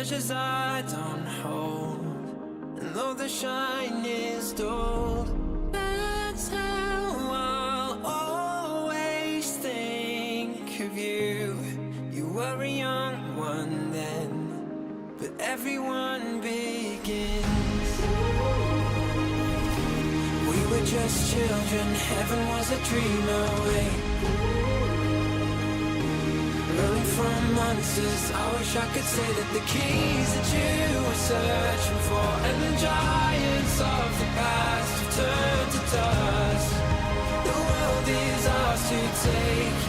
treasures I don't hold, and though the shine is dulled, that's how I'll always think of you. You were a young one then, but everyone begins. We were just children, heaven was a dream away. Running from monsters, I wish I could say that the keys that you were searching for, and the giants of the past have turned to dust. The world is ours to take,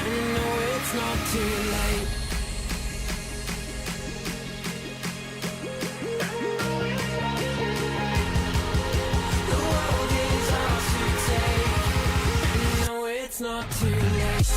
and no, it's not too late. The world is ours to take, and no, it's not too late.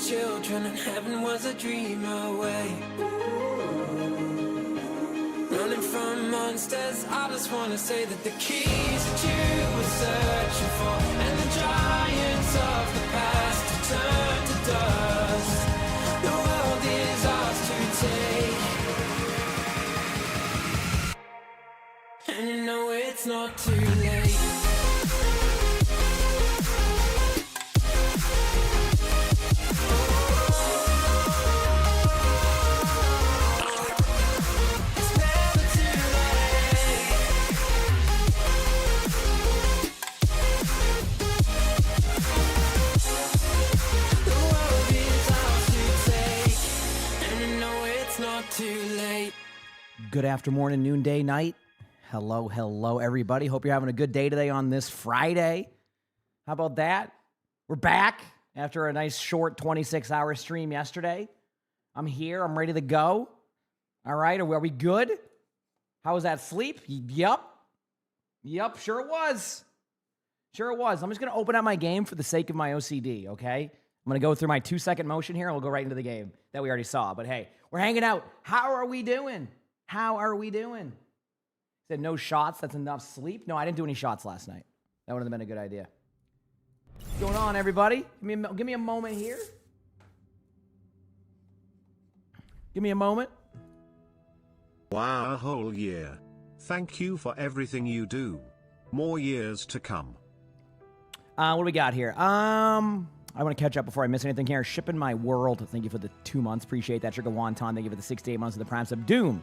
Children and heaven was a dream away. Running from monsters, I just wanna say that the keys that you were searching for, and the giants of the past have turned to dust. The world is ours to take, and you know it's not too late. Good afternoon, noonday, night. Hello, hello, everybody. Hope you're having a good day today on this Friday. How about that? We're back after a nice short 26-hour stream yesterday. I'm here. I'm ready to go. All right. Are we good? How was that sleep? Yup. Sure it was. I'm just going to open up my game for the sake of my OCD, okay? I'm going to go through my 2-second motion here, and we'll go right into the game that we already saw. But hey, we're hanging out. How are we doing? Said no shots, that's enough sleep. No, I didn't do any shots last night. That would have been a good idea. What's going on, everybody? Give me a moment here. Give me a moment. Wow, a whole year. Thank you for everything you do. More years to come. What do we got here? I want to catch up before I miss anything here. Shipping My World. Thank you for the 2 months. Appreciate that. Sugar Wonton. Thank you for the 68 months of the Prime Sub. Doom.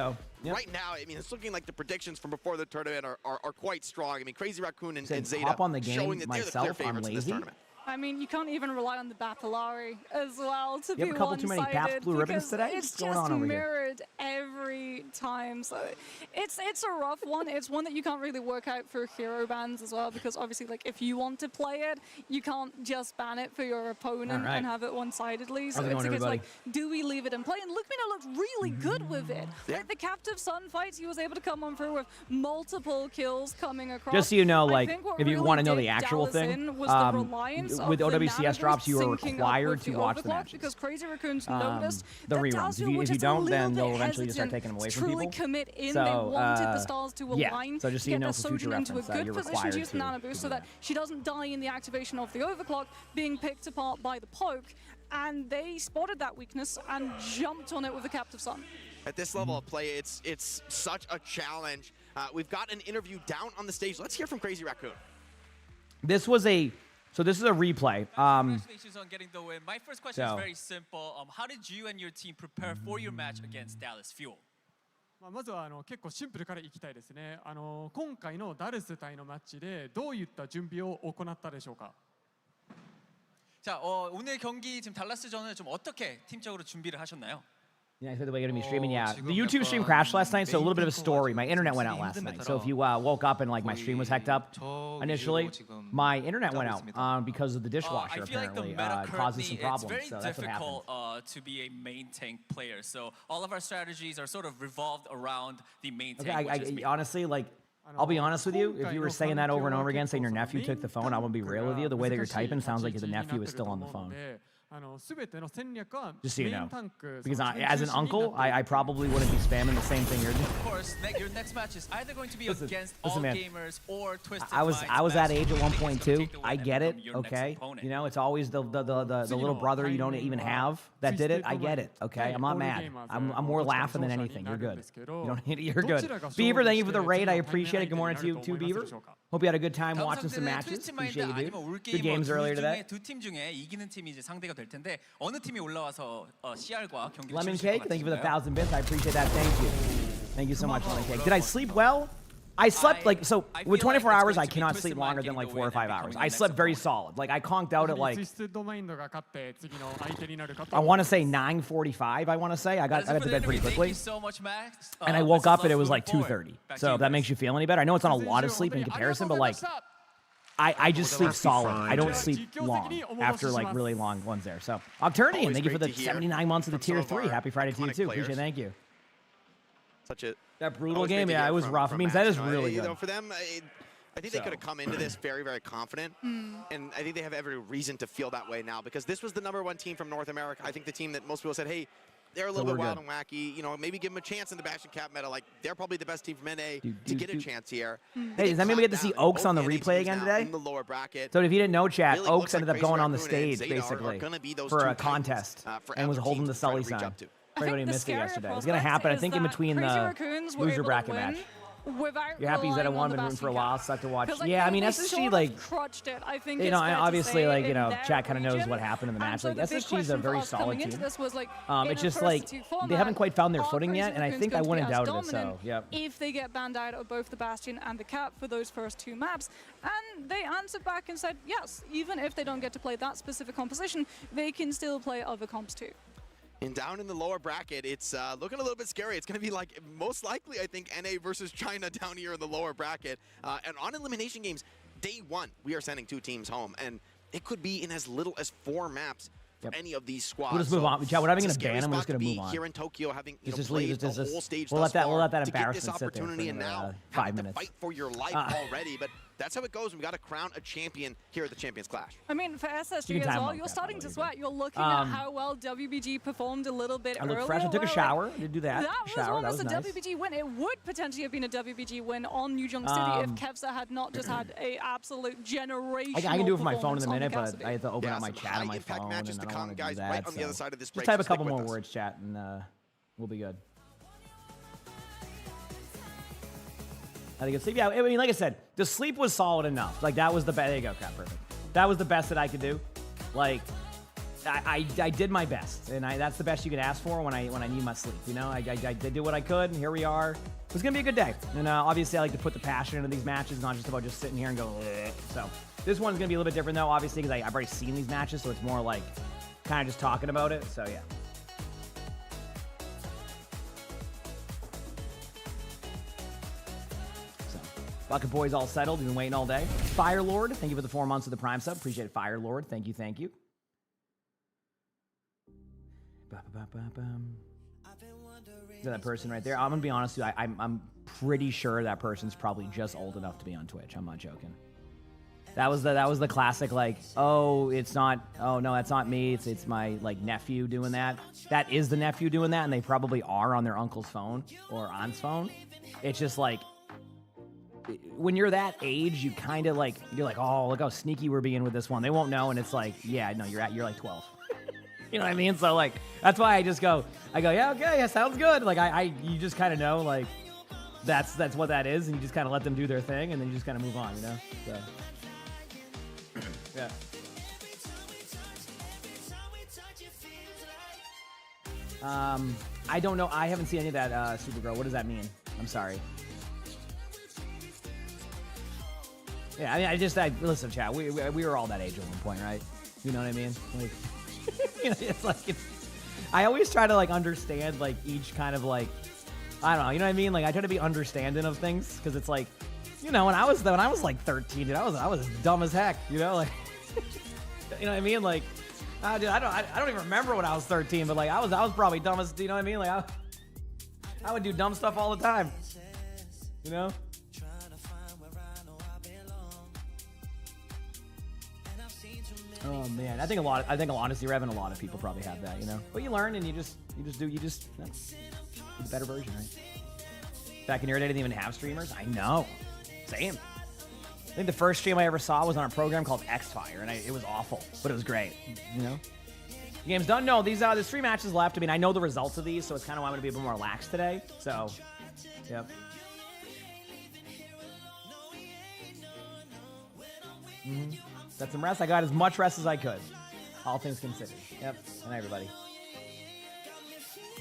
So yep. right now, I mean, it's looking like the predictions from before the tournament are quite strong. I mean, Crazy Raccoon and Said, Zeta hop on the game showing that they're the clear myself. I'm favorites in this lazy. tournament. I mean, you can't even rely on the Bapillari as well to be You have a couple too many one-sided Baps blue ribbons because today? It's What's going just on over here? mirrored every time. So it's a rough one. It's one that you can't really work out for hero bans as well because obviously, like, if you want to play it, you can't just ban it for your opponent right. and have it one-sidedly. So How's it it's going, like, everybody? do we leave it in play? And Lukmino looked really good with it. Like the Captive Sun fights, he was able to come on through with multiple kills coming across. Just so you know, I like, think what if you really want to know did the actual Dallas thing, in was the reliance of with the OWCS Nano drops, you are syncing up required with to the watch the overclock matches. because Crazy Raccoons noticed The that reruns. Tal'Sio If were you just don't, a then little they'll bit eventually just start hesitant taking them away to from truly people. commit in. So, They wanted the stars to yeah. align, So just so to you get know their for future Sojourn into a reference, good you're position required to use the to Nano Boost so do that she doesn't die in the activation of the overclock, being picked apart by the poke. And they spotted that weakness and jumped on it with the Captive Sun. At this level of play, it's such a challenge. We've got an interview down on the stage. Let's hear from Crazy Raccoon. This is a replay. Congratulations on getting the win. My first question so- is very simple. How did you and your team prepare for your match against Dallas Fuel? まずは結構シンプルからいきたいですね。今回のダルス対のマッチでどういった準備を行ったでしょうか。 자, 오늘 경기 지금 달라스전을 좀 어떻게 팀적으로 준비를 하셨나요? Yeah, by the way, you're going to be streaming. Yeah, the YouTube stream crashed last night, so a little bit of a story. My internet went out last night. So if you woke up and like my stream was hacked up initially, my internet went out because of the dishwasher. I feel like the Apparently, meta causes currently, some it's problems. very So that's what happened. difficult to be a main tank player. So all of our strategies are sort of revolved around the main Okay, tank, which is me. honestly, like, I'll be honest with you. If you were saying that over and over again, saying your nephew took the phone, I would be real with you. The way that you're typing sounds like the nephew is still on the phone. Just so you know. Because as an uncle, I probably wouldn't be spamming the same thing you're doing. Of course, your next match is either going to be against all man. gamers or Twisted I was Minds that Master age at Chief, 1.2. so take the win I and get it. become your next Okay, opponent. you know, it's always the little brother you don't even have that did it. I get it. Okay, I'm not mad. I'm more laughing than anything. You're good. You don't need it. You're good. Beaver, thank you for the raid. I appreciate it. Good morning to you too, Beaver. Hope you had a good time watching some matches. Appreciate you, dude. Good games earlier today. 두팀 중에 이기는 팀이 이제 상대가 될 텐데 어느 팀이 올라와서 CR과 경기를 Lemon 치르실 것 Cake, thank you for the 같으신가요? 1,000 bits. I appreciate that. Thank you. Thank you so much, Lemon Cake. Did I sleep well? I slept like, so I with feel like 24 it's hours, going I to be cannot Twisted sleep Mind longer than getting like the 4 or win 5 and hours. becoming I the slept next very opponent. solid. Like I conked out at like, ツイステッドマインドが勝って次の相手になるかと I want to say 9:45. I want to say I got That's it to for the bed pretty interview. Thank quickly. you so much, Max. And I This woke is up and us it was like moving forward. 2:30. Back to So you that guys. makes you feel any better. I know it's not a lot of sleep in comparison, but like I just sleep solid. I don't sleep long after like really long ones there. So Octurnian, Always thank you for the great to hear 79 months of the from some tier of 3. our Happy Friday to you iconic too. players. Appreciate it. Thank you. Such a That brutal always great game, to yeah, hear it was from- rough. I from mean, Max, that is you know, really you good. know, for them, I think they could have come into this very, very confident, and I think they have every reason to feel that way now because this was the #1 team from North America. I think the team that most people said, hey, they're a little we're bit wild good. and wacky. You know, maybe give them a chance in the Bastion Cap meta. Like they're probably the best team from NA to get a chance here. Hey, does that mean we get to see Owcs on the replay again today? In the lower bracket. So if you didn't know, chat, Really Owcs looks like ended up Crazy going on the Raccoon and stage Zeta are basically gonna be those for two a titans, contest for and was our holding team the to try to Sully reach sign. up to. Everybody the missed it scarier yesterday. It's gonna prospect happen, I is think, in that between Crazy the Raccoons were loser able to bracket win match. Without You're happy he's at a relying one, on the been rooting for a Bastion while, Cap. sucked to watch. 'Cause, like, Yeah, I mean, they SSG, sort of like, crutched it. I think you it's know, fair to obviously, say, like, you in know, their chat kinda knows region. what happened in the And match. so Like, the big SSG is a question for very us coming solid into team. this was, like, It's in a just like first-to-two they format, haven't quite found their are footing Crazy yet, and I Raccoons think I going to wouldn't be as doubt it. So, dominant yep. if they get banned out of both the Bastion and the Cap for those first 2 maps. And they answered back and said, yes, even if they don't get to play that specific composition, they can still play other comps too. And down in the lower bracket, it's looking a little bit scary. It's going to be like, most likely, I think, NA versus China down here in the lower bracket. And on elimination games, day 1, we are sending 2 teams home. And it could be in as little as 4 maps for any of these squads. We'll just move on. Chat, we're not even it's gonna ban him, we're just scary spot gonna to move be on. here in Tokyo, having Just played leave it, the just- whole stage we'll thus let that far, to get embarrassment this sit there for opportunity and another, now 5 have to minutes. fight for your life already. But that's how it goes. We got to crown a champion here at the Champions Clash. I mean, for You SSG can as time well, out you're that, starting by the to way, sweat. You're looking at how well WBG performed a little bit I earlier. look fresh. I took a where, like, shower. Did do that. That was Shower. That almost was a nice. WBG win. It would potentially have been a WBG win on New Jong City if Kevsa had not just had a absolute generational I can do it from my phone in a performance on minute, the but Cassidy. I have to open Yeah, up my some chat on my high-impact phone, matches and I to don't come, want to do guys, that. right on the so other side of this just break, type so a couple stick more with us. words, chat, and we'll be good. I think it's sleep. Yeah, I mean, like I said, the sleep was solid enough. Like that was the best. There you go, crap, perfect. That was the best that I could do. Like, I did my best, and that's the best you can ask for when I need my sleep. You know, I did what I could, and here we are. It was gonna be a good day, and obviously I like to put the passion into these matches, not just about just sitting here and go. Bleh. So This one's going to be a little bit different, though, obviously, because I've already seen these matches, so it's more like kind of just talking about it. So, yeah. So, Bucket Boys all settled. You've been waiting all day. Fire Lord, thank you for the 4 months of the Prime sub. Appreciate it, Fire Lord. Thank you, thank you. Is that person right there? I'm going to be honest with you. I'm pretty sure that person's probably just old enough to be on Twitch. I'm not joking. That was the classic, like, oh, it's not, oh, no, that's not me. It's my, like, nephew doing that. That is the nephew doing that, and they probably are on their uncle's phone or aunt's phone. It's just, like, when you're that age, you kind of, like, you're like, oh, look how sneaky we're being with this one. They won't know, and it's like, yeah, no, you're like 12. You know what I mean? So, like, that's why I go, yeah, okay, yeah, sounds good. Like, you just kind of know, like, that's what that is, and you just kind of let them do their thing, and then you just kind of move on, you know? So, yeah. I don't know. I haven't seen any of that Supergirl. What does that mean? I'm sorry. Yeah, I mean, listen, chat. We were all that age at one point, right? You know what I mean? Like, you know, I always try to, like, understand, like, each kind of, like, I don't know, you know what I mean? Like, I try to be understanding of things, because it's like, you know, when I was like 13, dude, I was dumb as heck, you know, like, you know what I mean? Like, dude, I don't even remember when I was 13, but, like, I was probably dumb as, you know what I mean? Like, I would do dumb stuff all the time, you know? Oh man, I think honestly, Revan, a lot of people probably have that, you know. But you learn and you just do you know, a better version, right? Back in your day, I didn't even have streamers. I know, same. I think the first stream I ever saw was on a program called Xfire, and it was awful, but it was great, you know. The game's done. No, there's 3 matches left. I mean, I know the results of these, so it's kind of why I'm gonna be a bit more relaxed today. So, yep. Got some rest. I got as much rest as I could. All things considered. Yep. And everybody.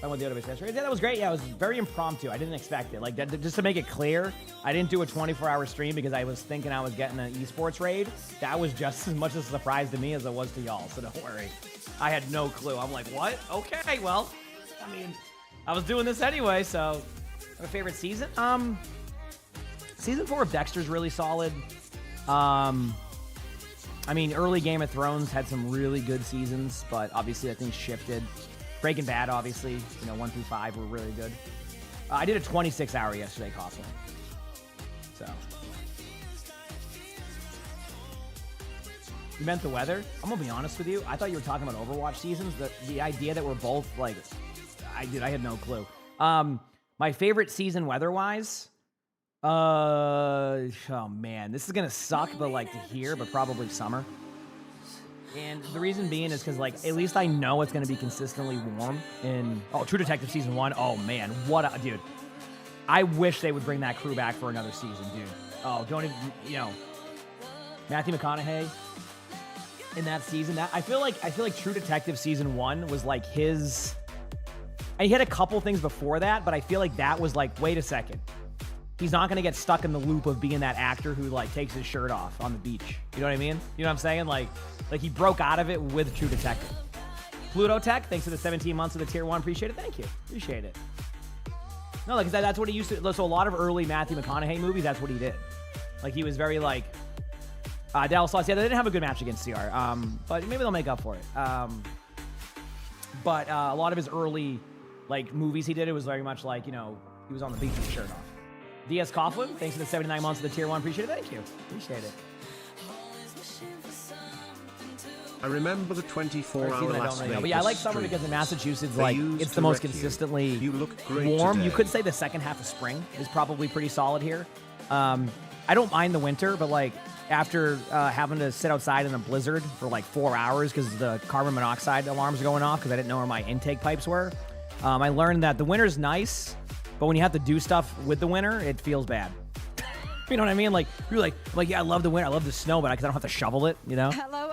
I went the other yesterday. Yeah, that was great. Yeah, it was very impromptu. I didn't expect it. Like, just to make it clear, I didn't do a 24-hour stream because I was thinking I was getting an esports raid. That was just as much a surprise to me as it was to y'all, so don't worry. I had no clue. I'm like, what? Okay, well, I mean, I was doing this anyway, so. My favorite season? Season 4 of Dexter's really solid. I mean, early Game of Thrones had some really good seasons, but obviously that thing shifted. Breaking Bad, obviously, you know, 1 through 5 were really good. I did a 26-hour yesterday, Coughlin. So. You meant the weather? I'm gonna be honest with you. I thought you were talking about Overwatch seasons. The idea that we're both, like, I had no clue. My favorite season weather-wise, oh man, this is gonna suck, but like to hear, but probably summer. And the reason being is because, like, at least I know it's gonna be consistently warm. In True Detective season 1. Oh man, dude! I wish they would bring that crew back for another season, dude. Oh, don't even, you know, Matthew McConaughey in that season. I feel like True Detective season 1 was like his. And he had a couple things before that, but I feel like that was like, wait a second. He's not going to get stuck in the loop of being that actor who, like, takes his shirt off on the beach. You know what I mean? You know what I'm saying? Like he broke out of it with True Detective. Pluto Tech, thanks for the 17 months of the tier 1. Appreciate it. Thank you. Appreciate it. No, like, that's what he used to. So a lot of early Matthew McConaughey movies, that's what he did. Like, he was very, like, Dallas Lost. Yeah, they didn't have a good match against CR. But maybe they'll make up for it. But a lot of his early, like, movies he did, it was very much like, you know, he was on the beach with his shirt off. DS Coughlin, thanks for the 79 months of the tier 1. Appreciate it. Thank you. Appreciate it. I remember the 24-hour Las Vegas but yeah, I like summer because in Massachusetts, like, it's the most consistently warm. Today. You could say the second half of spring is probably pretty solid here. I don't mind the winter, but, like, after having to sit outside in a blizzard for like 4 hours because the carbon monoxide alarms are going off because I didn't know where my intake pipes were, I learned that the winter's nice, but when you have to do stuff with the winter, it feels bad. You know what I mean? Like, you're like, yeah, I love the winter, I love the snow, but because I don't have to shovel it, you know? Hello,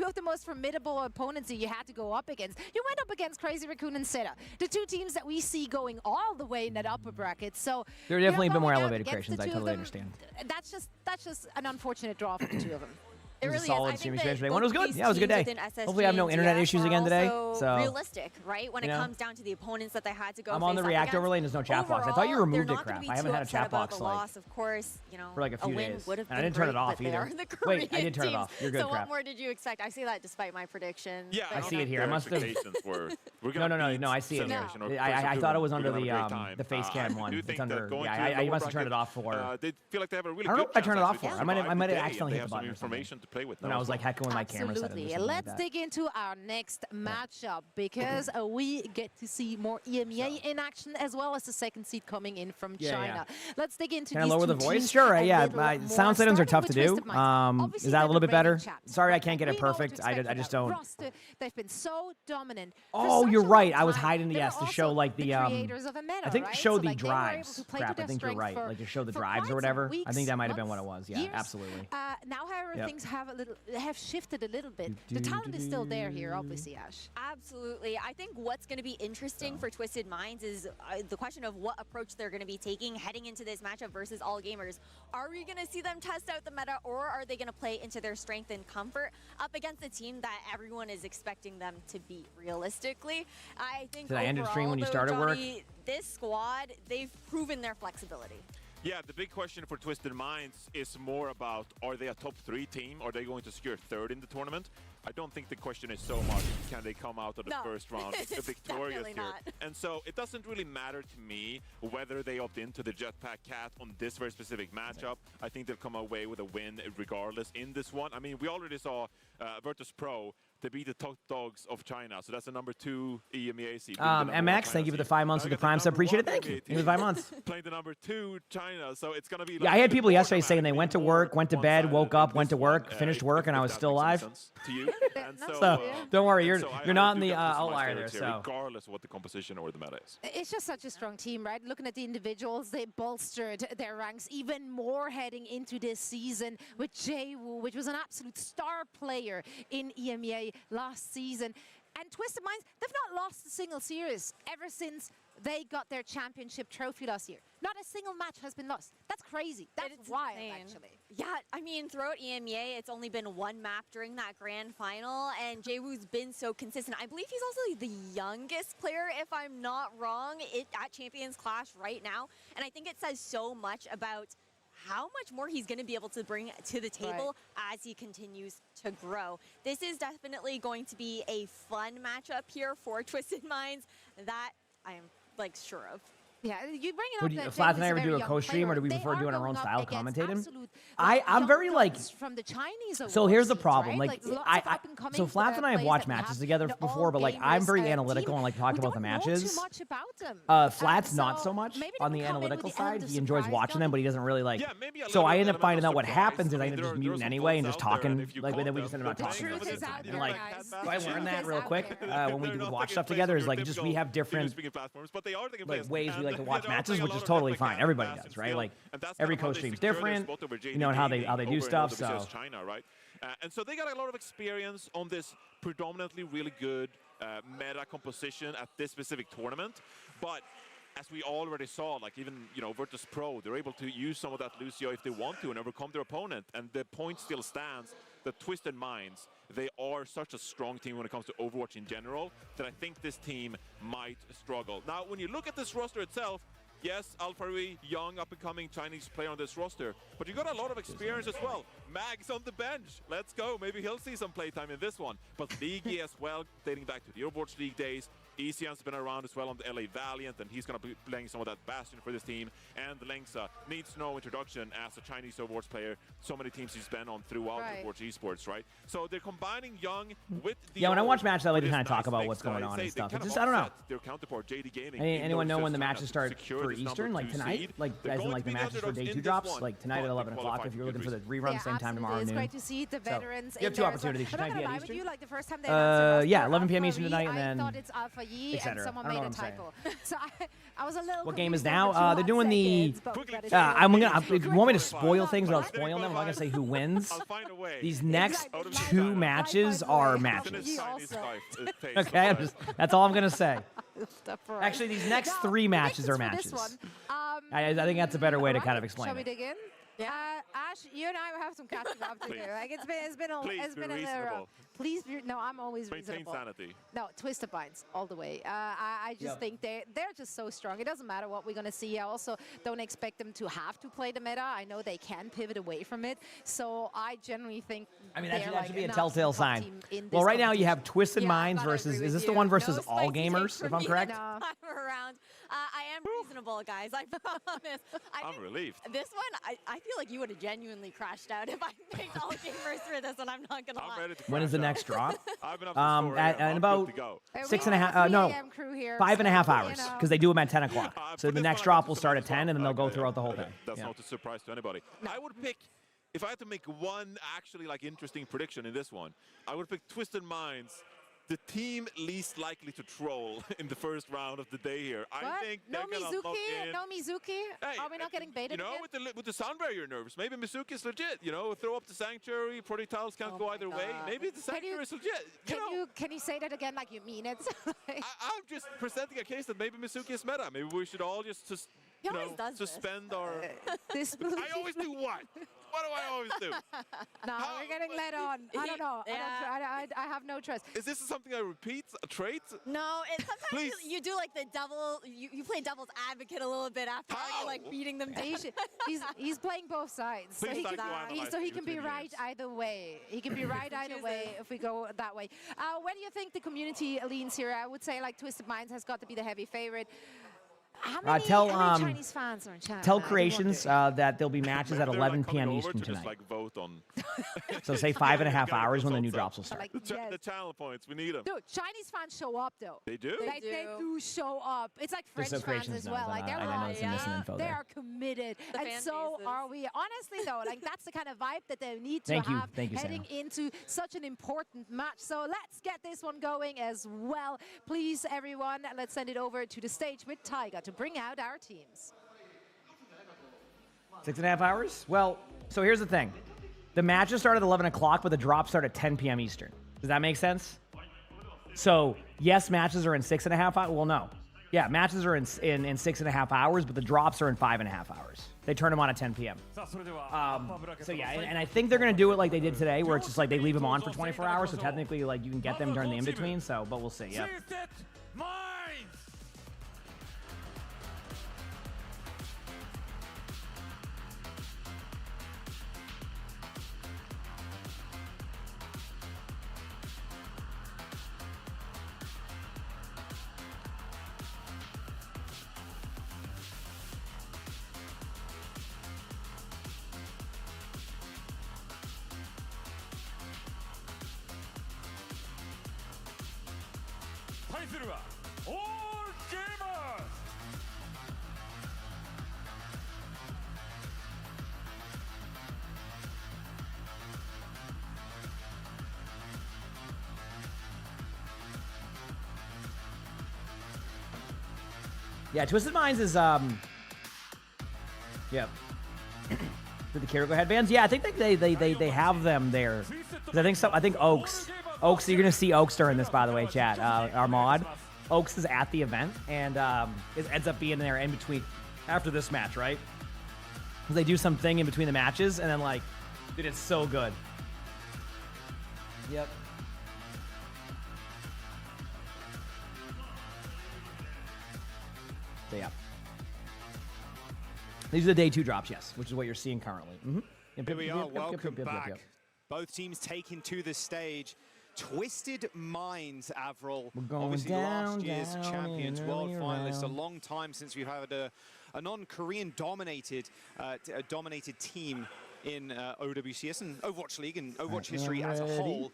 two of the most formidable opponents that you had to go up against. You went up against Crazy Raccoon and Seta, the two teams that we see going all the way in that upper bracket. So there are definitely a bit more going out elevated against the creations. I two of totally them, understand. That's just an unfortunate draw for the two of them. It was really a solid is. I think series that yesterday. One was both good. these Yeah, it was a good teams day. within SSG Hopefully I have no and internet DF issues are again today. also So realistic, right? When it you know, comes down to the opponents that they had to go I'm face on the up React against. overlay and there's no chat box. I thought you Overall, removed they're it, not gonna crap. be I haven't too had a upset chat about box the like loss. Of course, you know, for like a few win days. would have And I been didn't turn it great, off but they either. are the Wait, I Korean did turn it teams. off. You're good, So crap. what more did you expect? I see that despite my prediction. Yeah, but, I you see know. it here. I Their must have. expectations were No, I see it. I thought it was under the face cam one. It's under. Yeah, I must have turned it off for. They feel like they have a really I don't know good if I turned it off chance for. I might have accidentally hit the button. Information to play with when I was like heckling my camera settings. Absolutely. Let's dig into our next matchup because we get to see more EMEA in action as well as the second seed coming in from China. Let's dig into Can I these lower the two voice? teams Sure. a Yeah, little my more, sound settings are tough starting to with do. Twisted Minds. Is that a little bit better? Champs, Sorry, I right? can't get it We know what to perfect. I expect just from that don't. roster. They've been so dominant. Oh, you're right. I was hiding the to show like the creators of a meta, I think right? show So, the like, they were able drives. to play to Crap, I their think you're strength right. Like to show the for drives quite or whatever. some I think that might have been what weeks, it was. Yeah, years. absolutely. Now, however, Yep. things have shifted a little bit. The talent is still there here, obviously, Ash. Absolutely. I think what's going to be interesting for Twisted Minds is the question of what approach they're going to be taking heading into this matchup versus All Gamers. Are we going to see them test out the meta, or are they going to play into their strength and comfort up against a team that everyone is expecting them to beat realistically? I think Did I end the stream overall, when you though, started work? Johnny, this squad, they've proven their flexibility. Yeah, the big question for Twisted Minds is more about, are they a top 3 team? Are they going to secure 3rd in the tournament? I don't think the question is so much, can they come out of the first round victorious here? Not. And so it doesn't really matter to me whether they opt into the Jetpack Cat on this very specific matchup. I think they'll come away with a win regardless in this one. I mean, we already saw Virtus Pro to beat the top dogs of China. So that's the number 2 EMEA seed. MX, thank you for the 5 months of the Prime sub. Appreciate it. Thank you. For the 5 months. Playing the number 2 China, so it's gonna be. Yeah, I had people yesterday saying they went to work, went to bed, woke up, went to work, finished work, and I was still alive. To you. So don't worry, you're not in the outlier there. So regardless of what the composition or the meta is, it's just such a strong team, right? Looking at the individuals, they bolstered their ranks even more heading into this season with Jaewoo, which was an absolute star player in EMEA last season. And Twisted Minds, they've not lost a single series ever since they got their championship trophy last year. Not a single match has been lost. That's crazy. That's wild, actually. Yeah, I mean, throughout EMEA, it's only been 1 map during that grand final, and Jaewoo's been so consistent. I believe he's also the youngest player, if I'm not wrong, at Champions Clash right now. And I think it says so much about how much more he's going to be able to bring to the table as he continues to grow. This is definitely going to be a fun matchup here for Twisted Minds that I am sure of. Yeah, you bring it up. Flats and I ever do a co-stream, or do we prefer doing our own style commentating? I'm very from the Chinese. So here's the problem, right? so Flats and I have watched matches together before, but I'm very analytical and talk about the matches. Too much about them. Flats not so much on the analytical side. He enjoys watching them, but he doesn't really So I end up finding out what happens is I end up just muting anyway and just talking, and then we just end up not talking. And do I learn that real quick when we do watch stuff together? Is just we have different ways we like to watch matches, which is totally fine. Everybody does, right? Like every co-stream's different, and how they do stuff. So China, right? And so they got a lot of experience on this predominantly really good meta composition at this specific tournament. But as we already saw, even Virtus Pro, they're able to use some of that Lucio if they want to and overcome their opponent. And the point still stands that Twisted Minds, they are such a strong team when it comes to Overwatch in general that I think this team might struggle. Now, when you look at this roster itself, yes, Alpharui, young, up-and-coming Chinese player on this roster, but you got a lot of experience as well. Mag's on the bench. Let's go. Maybe he'll see some playtime in this one. But Ligi as well, dating back to the Overwatch League days. Isian's been around as well on the LA Valiant, and he's going to be playing some of that Bastion for this team. And Lengsa needs no introduction as a Chinese Overwatch player. So many teams he's been on throughout Overwatch Esports, right? So they're combining young with the when I watch matches, I like to kind of talk about what's going on and stuff. It's just, I don't know. Their counterpart, JD Gaming. Anyone know when the matches start for Eastern? Tonight? As in the matches for day 2 drops? Tonight at 11 o'clock if you're looking for the rerun, same time tomorrow noon. It's great to see the veterans. You have 2 opportunities. Tonight be at Eastern? The first time they 11 p.m. Eastern tonight, and then I thought it's Alpha Yi, and someone made a typo. So I was a little. What game is now? They're doing the. If you want me to spoil things without spoiling them, I'm not gonna say who wins. These next 2 matches are matches. Okay, that's all I'm gonna say. Actually, these next 3 matches are matches. I think that's a better way to kind of explain it. Shall we dig in? Ash, you and I have some catching up to do. Like it's been a reasonable. Please, no, I'm always Maintain reasonable. sanity. No, Twisted Minds all the way. I just think they're just so strong. It doesn't matter what we're gonna see. I also don't expect them to have to play the meta. I know they can pivot away from it. So I generally think. I mean, that should be a telltale sign. Well, right now you have Twisted Minds versus. Is this the one versus All Gamers? If I'm correct. Time around. I am reasonable, guys. I promise. I'm relieved. This one, I feel like you would have genuinely crashed out if I picked All Gamers for this one. I'm not gonna lie. When is the next drop? I've been up to At about 6.5. No, 5.5 hours because they do them at 10 o'clock. So the next drop will start at 10, and then they'll go throughout the whole thing. That's not a surprise to anybody. I would pick. If I had to make one actually interesting prediction in this one, I would pick Twisted Minds, the team least likely to troll in the first round of the day here. What? I think No they're gonna lock in. No Mizuki? Hey, Are we not getting baited again? with the sound barrier nerves, maybe Mizuki is legit. Throw up the Sanctuary, projectiles can't go either way. Maybe the Sanctuary is legit. Can you say that again like you mean it? I'm just presenting a case that maybe Mizuki is meta. Maybe we should all just suspend our. I always do what? What do I always do? No, we're getting led on. I don't know. I have no trust. Is this something I repeat? A trait? No, it's sometimes you do like the devil. You play devil's advocate a little bit after like beating them down. He's playing both sides, so he can be right either way. He can be right either way if we go that way. Where do you think the community leans here? I would say like Twisted Minds has got to be the heavy favorite. How many Chinese fans are in chat? Tell Creations that there'll be matches at 11 p.m. Eastern tonight. Just vote on. So say 5.5 hours when the new drops will start. The channel points, we need them. Dude, Chinese fans show up though. They do? They do show up. It's like French fans as well. Like they are committed. And so are we. Honestly though, like that's the kind of vibe that they need to have heading into such an important match. So let's get this one going as well. Please, everyone, let's send it over to the stage with Taiga to bring out our teams. 6.5 hours? Well, so here's the thing. The matches start at 11 o'clock, but the drops start at 10 p.m. Eastern. Does that make sense? So, yes, matches are in 6.5 hours. Well, no. Yeah, matches are in 6.5 hours, but the drops are in 5.5 hours. They turn them on at 10 p.m. So yeah, and I think they're going to do it like they did today, where it's just like they leave them on for 24 hours, so technically like you can get them during the in-between, so, but we'll see, yeah. Yeah, Twisted Minds is yeah. Did the Kiriko headbands? Yeah, I think they have them there. I think Owcs, you're gonna see Owcs during this, by the way, chat. Our mod, Owcs is at the event, and it ends up being there in between after this match, right? Because they do something in between the matches, and then like, dude, it's so good. Yep. So yeah. These are the day 2 drops, yes, which is what you're seeing currently. Here we are, welcome back. Both teams taking to the stage. Twisted Minds, Avril. Obviously last year's champions, world finalists. A long time since we've had a non-Korean dominated team in OWCS and Overwatch League and Overwatch history as a whole.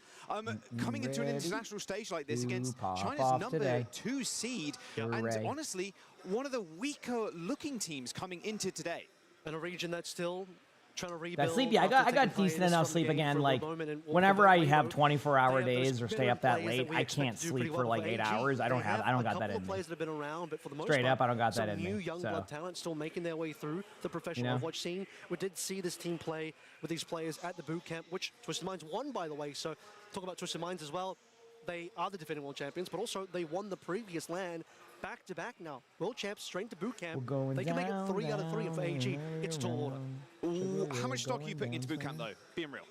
Coming into an international stage like this against China's number 2 seed, and honestly, one of the weaker looking teams coming into today. In a region that's still trying to rebuild. That sleep, yeah, I got decent enough sleep again. Like, whenever I have 24-hour days or stay up that late, I can't sleep for like 8 hours. I don't got that in me. Straight up, I don't got that in me. New young blood talent still making their way through the professional Overwatch scene. We did see this team play with these players at the boot camp, which Twisted Minds won, by the way. So talk about Twisted Minds as well. they are the defending world champions, but also they won the previous LAN back-to-back now. World champs, straight to boot camp. They can make it 3 out of 3, and for AG, it's tall order. How much stock are you putting into boot camp, though? Being real.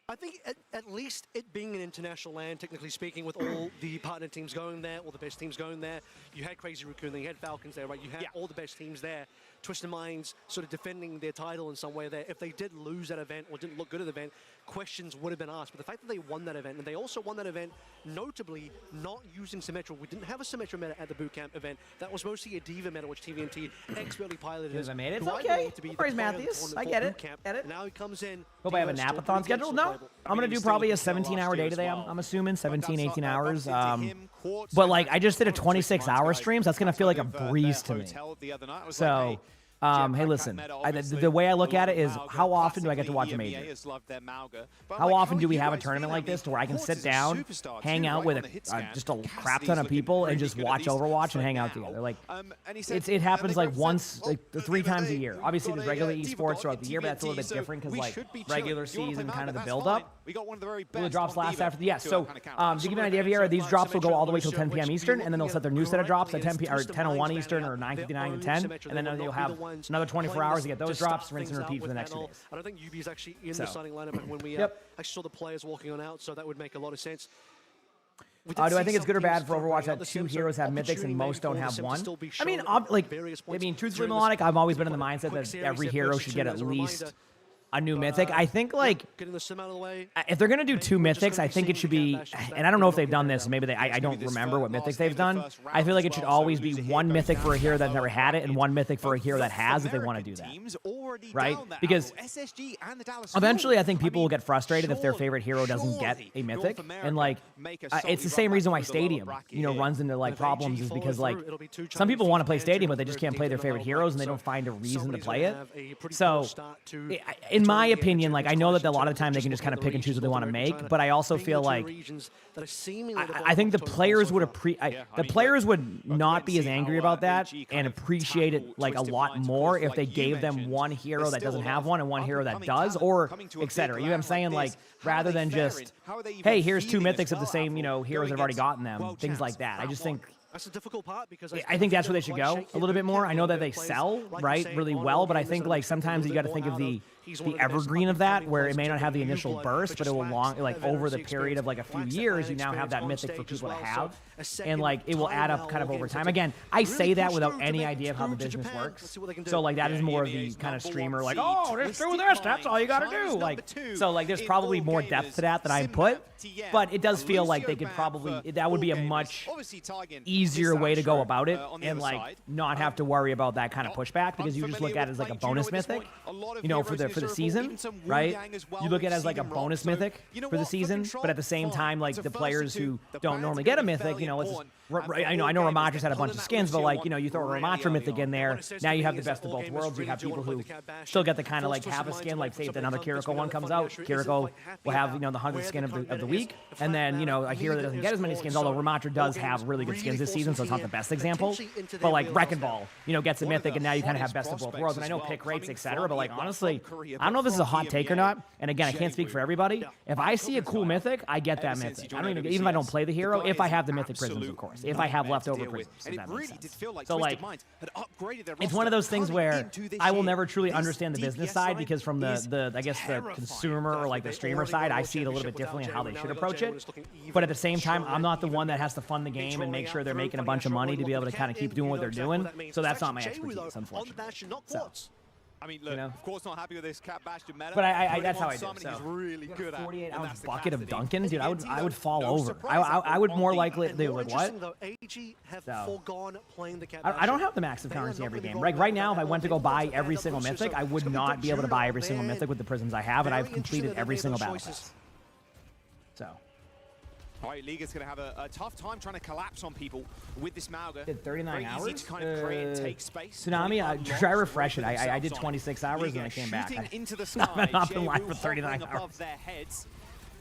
I think at least it being an international land, technically speaking, with all the partner teams going there, all the best teams going there. You had Crazy Raccoon there, you had Falcons there, right? You had all the best teams there. Twisted Minds sort of defending their title in some way there. If they did lose that event or didn't look good at the event, questions would have been asked. But the fact that they won that event, and they also won that event notably not using Symmetra. We didn't have a Symmetra meta at the bootcamp event. That was mostly a D.Va meta, which TVNT expertly piloted. Because I made it. It's okay. Praise Matthews. I get it. Now he comes in. Hope I have a napathon scheduled. No, I'm going to do probably a 17-hour day today, I'm assuming. 17, 18 hours. But, like, I just did a 26-hour stream, so that's going to feel like a breeze to me. So... hey, listen, the way I look at it is how often do I get to watch a major? How often do we have a tournament like this to where I can sit down, hang out with just a crap ton of people and just watch Overwatch and hang out together? Like, it happens like once, like 3 times a year. Obviously, there's regular esports throughout the year, but that's a little bit different because like regular season, kind of the build-up. The drops last after the so to give you an idea, Vieira, these drops will go all the way till 10 p.m. Eastern, and then they'll set their new set of drops at 10 p.m. or 10:01 Eastern or 9:59 and 10, and then you'll have another 24 hours to get those drops, rinse and repeat for the next 2 days. I don't think UB is actually in the starting lineup when we actually saw the players walking on out, so that would make a lot of sense. Do I think it's good or bad for Overwatch that 2 heroes have mythics and most don't have 1? I mean, truthfully, Melodic, I've always been in the mindset that every hero should get at least a new mythic. I think, like, if they're going to do 2 mythics, I think it should be, and I don't know if they've done this, maybe I don't remember what mythics they've done. I feel like it should always be 1 mythic for a hero that never had it and 1 mythic for a hero that has if they want to do that. Right? Because eventually I think people will get frustrated if their favorite hero doesn't get a mythic. And, like, it's the same reason why Stadium, runs into, like, problems is because, like, some people want to play Stadium, but they just can't play their favorite heroes and they don't find a reason to play it. So, in my opinion, like, I know that a lot of the time they can just kind of pick and choose what they want to make, but I also feel like I think the players would not be as angry about that and appreciate it like a lot more if they gave them 1 hero that doesn't have 1 and 1 hero that does, or etc. You know what I'm saying? Like, rather than just, hey, here's 2 mythics of the same, heroes that have already gotten them, things like that. I just think that's the difficult part because I think that's where they should go a little bit more. I know that they sell really well, but I think like sometimes you got to think of the evergreen of that, where it may not have the initial burst, but it will over the period of like a few years, you now have that mythic for people to have, and like it will add up kind of over time. Again, I say that without any idea of how the business works, so like that is more of the kind of streamer like, oh, just do this, that's all you got to do. Like, so like there's probably more depth to that than I put, but it does feel like they could probably, that would be a much easier way to go about it and like not have to worry about that kind of pushback, because you just look at it as like a bonus mythic, for the season, right? You look at it as like a bonus mythic for the season, but at the same time, like the players who don't normally get a mythic, I know Ramatra's had a bunch of skins, but like, you throw a Ramatra mythic in there, now you have the best of both worlds. You have people who still get the kind of like have a skin, like say if another Kiriko one comes out, Kiriko will have, the 100th skin of the week, and then, a hero that doesn't get as many skins, although Ramatra does have really good skins this season, so it's not the best example, but like Wrecking Ball, gets a mythic, and now you kind of have best of both worlds. And I know pick rates, etc., but like honestly, I don't know if this is a hot take or not, and again, I can't speak for everybody. If I see a cool mythic, I get that mythic. I don't even if I don't play the hero, if I have the mythic prisms, of course, if I have leftover prisms, if that makes sense. So like, it's one of those things where I will never truly understand the business side, because from the I guess the consumer or like the streamer side, I see it a little bit differently in how they should approach it. But at the same time, I'm not the one that has to fund the game and make sure they're making a bunch of money to be able to kind of keep doing what they're doing. So that's not my expertise, unfortunately. So. I mean, look, of course not happy with this Cat Bastion meta. But I that's how I do. So. Really good 48-ounce bucket of Duncan, dude. I would fall over. I would more likely do like what? So, I don't have the massive currency every game. Like right now, if I went to go buy every single mythic, I would not be able to buy every single mythic with the prisms I have, and I've completed every single battle pass. So. All right, Liga's going to have a tough time trying to collapse on people with this Mauga. Did 39 hours? Easy to kind of create and take space. Tsunami, try refresh it. I did 26 hours and I came back. Into the sky, I've been live for 39 hours. Their heads.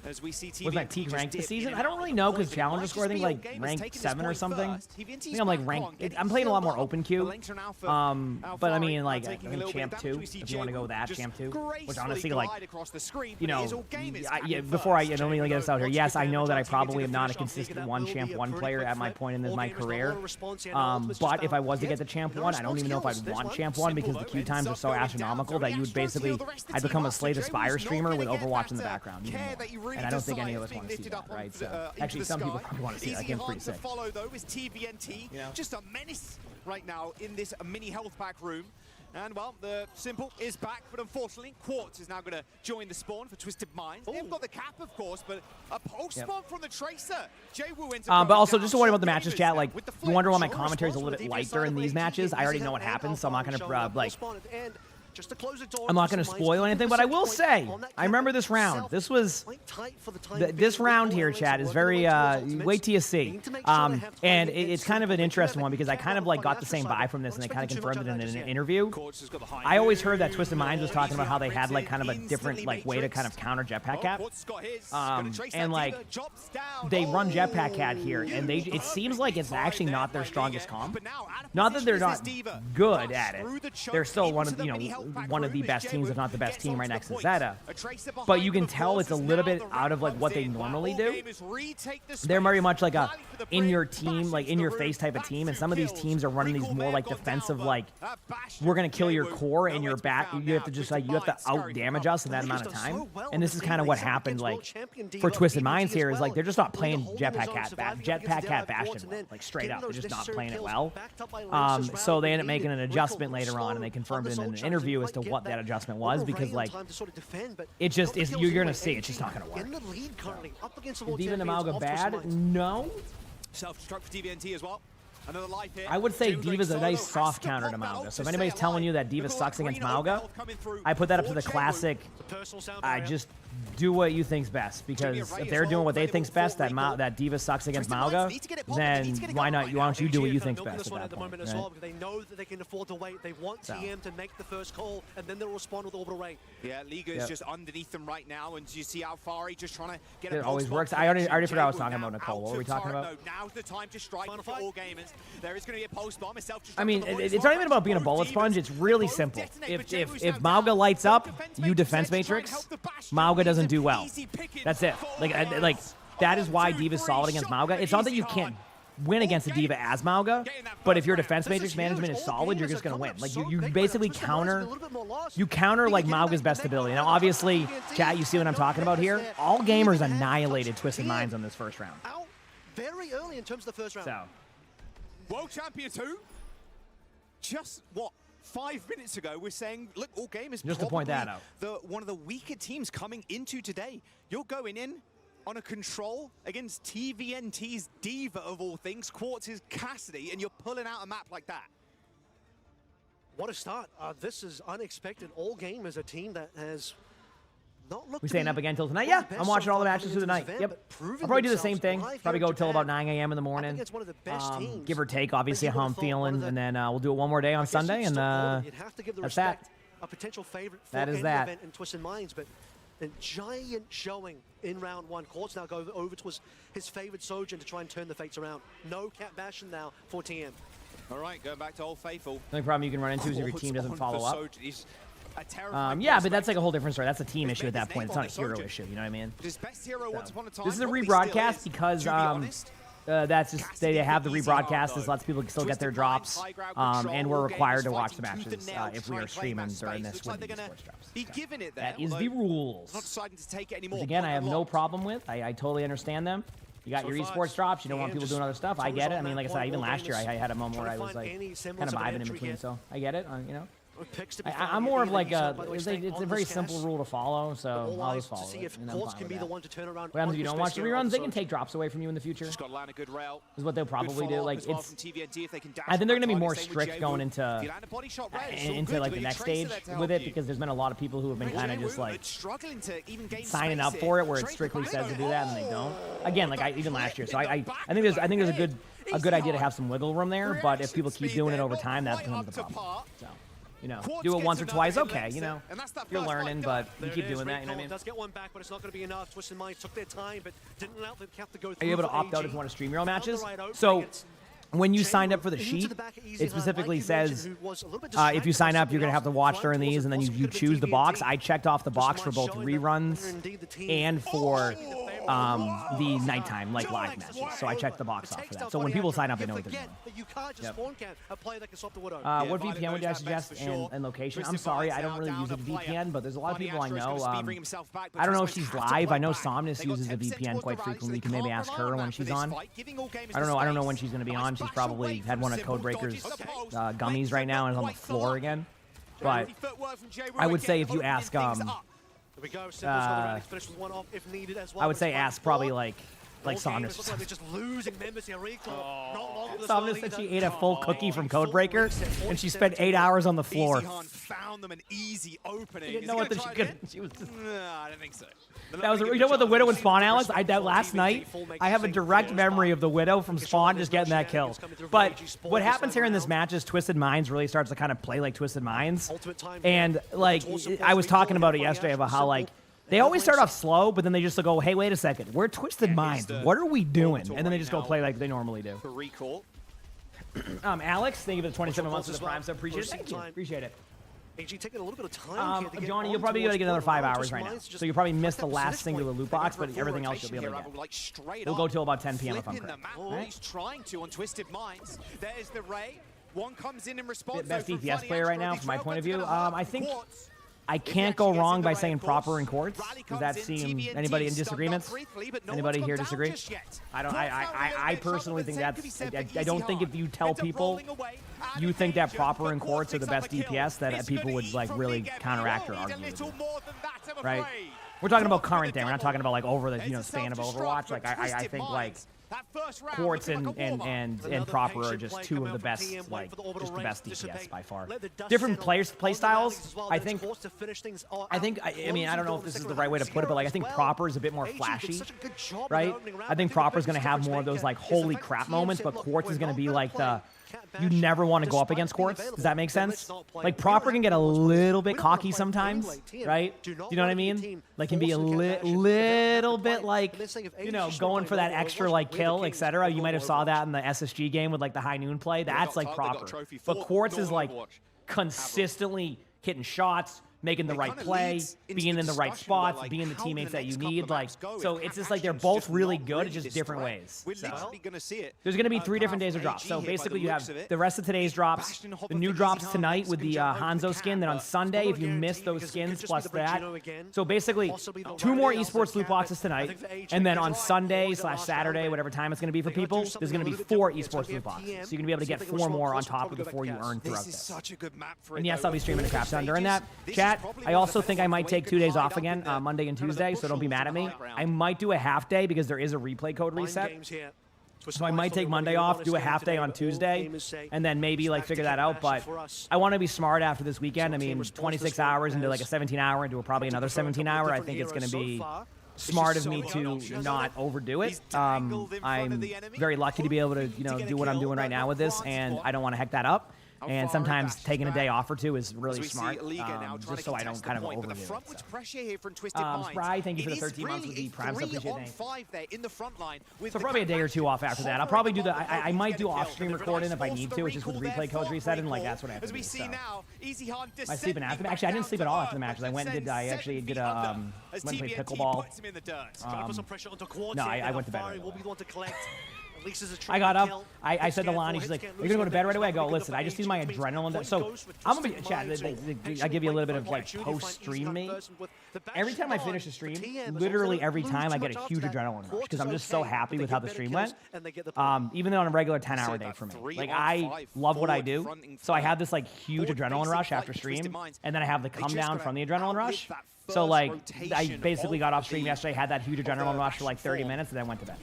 As we see Was my peak rank this season? I don't really know because Challenger score, I think, like rank 7 or something. I think I'm like ranked. I'm playing a lot more open queue. But I mean, like, I think Champ 2, if you want to go with that, Champ 2. Which honestly, like, you know, before I let me get this out here. Yes, I know that I probably am not a consistent Champ 1 player at my point in my career. But if I was to get the Champ 1, I don't even know if I'd want Champ 1 because the queue times are so astronomical that you would basically, I'd become a Slay the Spire streamer with Overwatch in the background. And I don't think any of us want to see that, right? So, actually, some people probably want to see that. That game's pretty sick. Follow though is TVNT, just a menace right now in this mini health pack room. And well, the Simple is back, but unfortunately, Quartz is now going to join the spawn for Twisted Minds. They've got the cap, of course, but a post spawn from the Tracer. Jay-Woo ends up but also, just to worry about the matches, chat. Like, you wonder why my commentary is a little bit light during these matches. I already know what happens, so I'm not going to like. I'm not going to spoil anything, but I will say, I remember this round. This was, this round here, chat, is very, wait till you see. And it's kind of an interesting one because I kind of like got the same vibe from this and they kind of confirmed it in an interview. I always heard that Twisted Minds was talking about how they had like kind of a different like way to kind of counter Jetpack Cat. And like, they run Jetpack Cat here and it seems like it's actually not their strongest comp. Not that they're not good at it. They're still one of, one of the best teams, if not the best team right next to Zeta. But you can tell it's a little bit out of like what they normally do. They're very much like a in your team, like in your face type of team, and some of these teams are running these more like defensive, like we're gonna kill your core and your back. You have to just like, you have to out damage us in that amount of time. And this is kind of what happened like for Twisted Minds here, is like they're just not playing Jetpack Cat Bastion well, like straight up. They're just not playing it well. So they end up making an adjustment later on, and they confirmed it in an interview as to what that adjustment was, because like it just is, you're gonna see it's just not gonna work. Is D.Va and emongg bad? No. Self-destruct for TVNT as well. Another life here. I would say D.Va's a nice soft counter to emongg. So if anybody's telling you that D.Va sucks against emongg, I put that up to the classic. I just do what you think's best, because if they're doing what they think's best, that D.Va sucks against emongg, then why not? Why don't you do what you think's best at that point? Right? They know that they can afford to wait. They want TM to make the first call, and then they'll respond with orbital ray. Yeah, Liga is just underneath them right now, and you see how far he's just trying to get it. Always works. I already forgot I was talking about Nicole. What were we talking about? No, now's the time to strike for all gamers. There is going to be a post bomb. I mean, it's not even about being a bullet sponge. It's really simple. If emongg lights up, you defense matrix. emongg doesn't do well. That's it. Like that is why D.Va's solid against emongg. It's not that you can't win against a D.Va as emongg, but if your defense matrix management is solid, you're just gonna win. Like you basically counter like emongg best ability. Now obviously, chat, you see what I'm talking about here? All gamers annihilated Twisted Minds on this first round. Very early in terms of the first round. So, World Champion 2, just what? 5 minutes ago, we're saying, look, all gamers just to point that out. One of the weaker teams coming into today. You're going in on a control against TVNT's D.Va of all things, Quartz's Cassidy, and you're pulling out a map like that. What a start. This is unexpected. All game is a team that has not looked. We staying up again till tonight? Yeah, I'm watching all the matches through the night. Yep. I'll probably do the same thing. Probably go till about 9 a.m. in the morning. Give or take, obviously, how I'm feeling, and then we'll do it one more day on Sunday, and that's that. A potential favorite for that is any that. event in Twisted Minds, but a giant showing in round one. Quartz now go over to his favorite Sojourn to try and turn the fates around. No Cat Bastion now for TM. All right, going back to Old Faithful. The only problem you can run into is if your team doesn't follow up. Yeah, but that's like a whole different story. That's a team issue at that point. It's not a hero issue. You know what I mean? So, this is a rebroadcast because that's just they have the rebroadcast. This lets people still get their drops, and we're required to watch the matches if we are streaming during this when the esports drops. So, that is the rules. Which again, I have no problem with. I totally understand them. You got your esports drops. You don't want people doing other stuff. I get it. I mean, like I said, even last year I had a moment where I was like kind of vibing in between. So I get it. You know. I'm more of like it's a very simple rule to follow, so I'll just follow it. And what happens if you don't watch the reruns? They can take drops away from you in the future. Is what they'll probably do. Like it's, I think they're going to be more strict going into like the next stage with it, because there's been a lot of people who have been kind of just like signing up for it, where it strictly says to do that and they don't. Again, like even last year. So I think there's a good idea to have some wiggle room there, but if people keep doing it over time, that becomes the problem. So. you know, do it once or twice. Okay, you know, you're learning, but you keep doing that. You know what I mean? Does get one back, but it's not going to be enough. Twisted Minds took their time, but didn't allow them to go Are through. you able to opt out if you want to stream your own matches? So when you signed up for the sheet, it specifically says if you sign up, you're going to have to watch during these, and then you choose the box. I checked off the box for both reruns and for the nighttime, like live matches. So I checked the box off for that. So when people sign up, they know what they're doing. Yep. What VPN would I suggest and location? I'm sorry, I don't really use a VPN, but there's a lot of people I know. I don't know if she's live. I know Somnus uses a VPN quite frequently. You can maybe ask her when she's on. I don't know when she's going to be on. She's probably had one of Codebreaker's gummies right now and is on the floor again. But I would say if you ask, I would say ask probably like Somnus. Somnus said she ate a full cookie from Codebreaker, and she spent 8 hours on the floor. Found them an easy opening. She didn't know what she could. She was just. I don't think so. That was, you know what, the Widow and Spawn, Alex? That last night, I have a direct memory of the Widow from Spawn just getting that kill. But what happens here in this match is Twisted Minds really starts to kind of play like Twisted Minds. And, like, I was talking about it yesterday about how, like, they always start off slow, but then they just go, hey, wait a second. We're Twisted Minds. What are we doing? And then they just go play like they normally do. Alex, thank you for the 27 months of the Prime, so appreciate it. Thank you. Appreciate it. Taking a little bit of time Johnny, you'll probably get another 5 hours right now. So you'll probably miss the last singular loot box, but everything else you'll be able to get. It'll go till about 10 p.m. if I'm correct. Right? He's trying to on Twisted Minds. There's the Ray. One comes in response. Best DPS player right now, from my point of view. I think I can't go wrong by saying proper in quartz. Does that seem anybody in disagreements? Anybody here disagree? I personally think that's. I don't think if you tell people you think that proper and quartz are the best DPS, that people would like really counteract or argue with you. Right? We're talking about current day. We're not talking about like over the span of Overwatch. Like I think like quartz and proper are just two of the best, like just the best DPS by far. Different play styles. I mean I don't know if this is the right way to put it, but like I think proper is a bit more flashy, right? I think proper is going to have more of those like holy crap moments, but quartz is going to be like the you never want to go up against quartz. Does that make sense? Like proper can get a little bit cocky sometimes, right? Do you know what I mean? Like can be a little bit like, you know, going for that extra like kill, etc. You might have saw that in the SSG game with like the high noon play. That's like proper. But quartz is like consistently hitting shots, making the right play, being in the right spots, being the teammates that you need. Like, so it's just like they're both really good, just different ways. So, there's going to be 3 different days of drops. So basically you have the rest of today's drops, the new drops tonight with the Hanzo skin, then on Sunday if you miss those skins plus that. So basically 2 more esports loot boxes tonight, and then on Sunday/Saturday, whatever time it's going to be for people, there's going to be 4 esports loot boxes. So you're going to be able to get 4 more on top of the 4 you earned throughout this. And yes, I'll be streaming a crap ton during that. Chat, I also think I might take 2 days off again, Monday and Tuesday, so don't be mad at me. I might do a half day because there is a replay code reset. So I might take Monday off, do a half day on Tuesday, and then maybe like figure that out. But I want to be smart after this weekend. I mean, 26 hours into like a 17-hour into probably another 17-hour. I think it's going to be smart of me to not overdo it. I'm very lucky to be able to, you know, do what I'm doing right now with this, and I don't want to heck that up. And sometimes taking a day off or 2 is really smart, just so I don't kind of overdo it. Spry, thank you for the 13 months with the Prime sub. Appreciate it. So probably a day or 2 off after that. I'll probably do I might do off-stream recording if I need to, which is with replay codes reset, and like that's what I have to do. So. I sleeping after the match. Actually, I didn't sleep at all after the matches. I went and did. I actually did a went and played pickleball. No, I went to bed right away. I got up. I said to Lonnie, she's like, "Are you gonna go to bed right away?" I go, "Listen, I just need my adrenaline." So I'm gonna be chat. I give you a little bit of like post-stream me. Every time I finish a stream, literally every time I get a huge adrenaline rush because I'm just so happy with how the stream went. Even though on a regular 10-hour day for me, like I love what I do, so I have this like huge adrenaline rush after stream, and then I have the come down from the adrenaline rush. So like I basically got off stream yesterday, had that huge adrenaline rush for like 30 minutes, and then went to bed.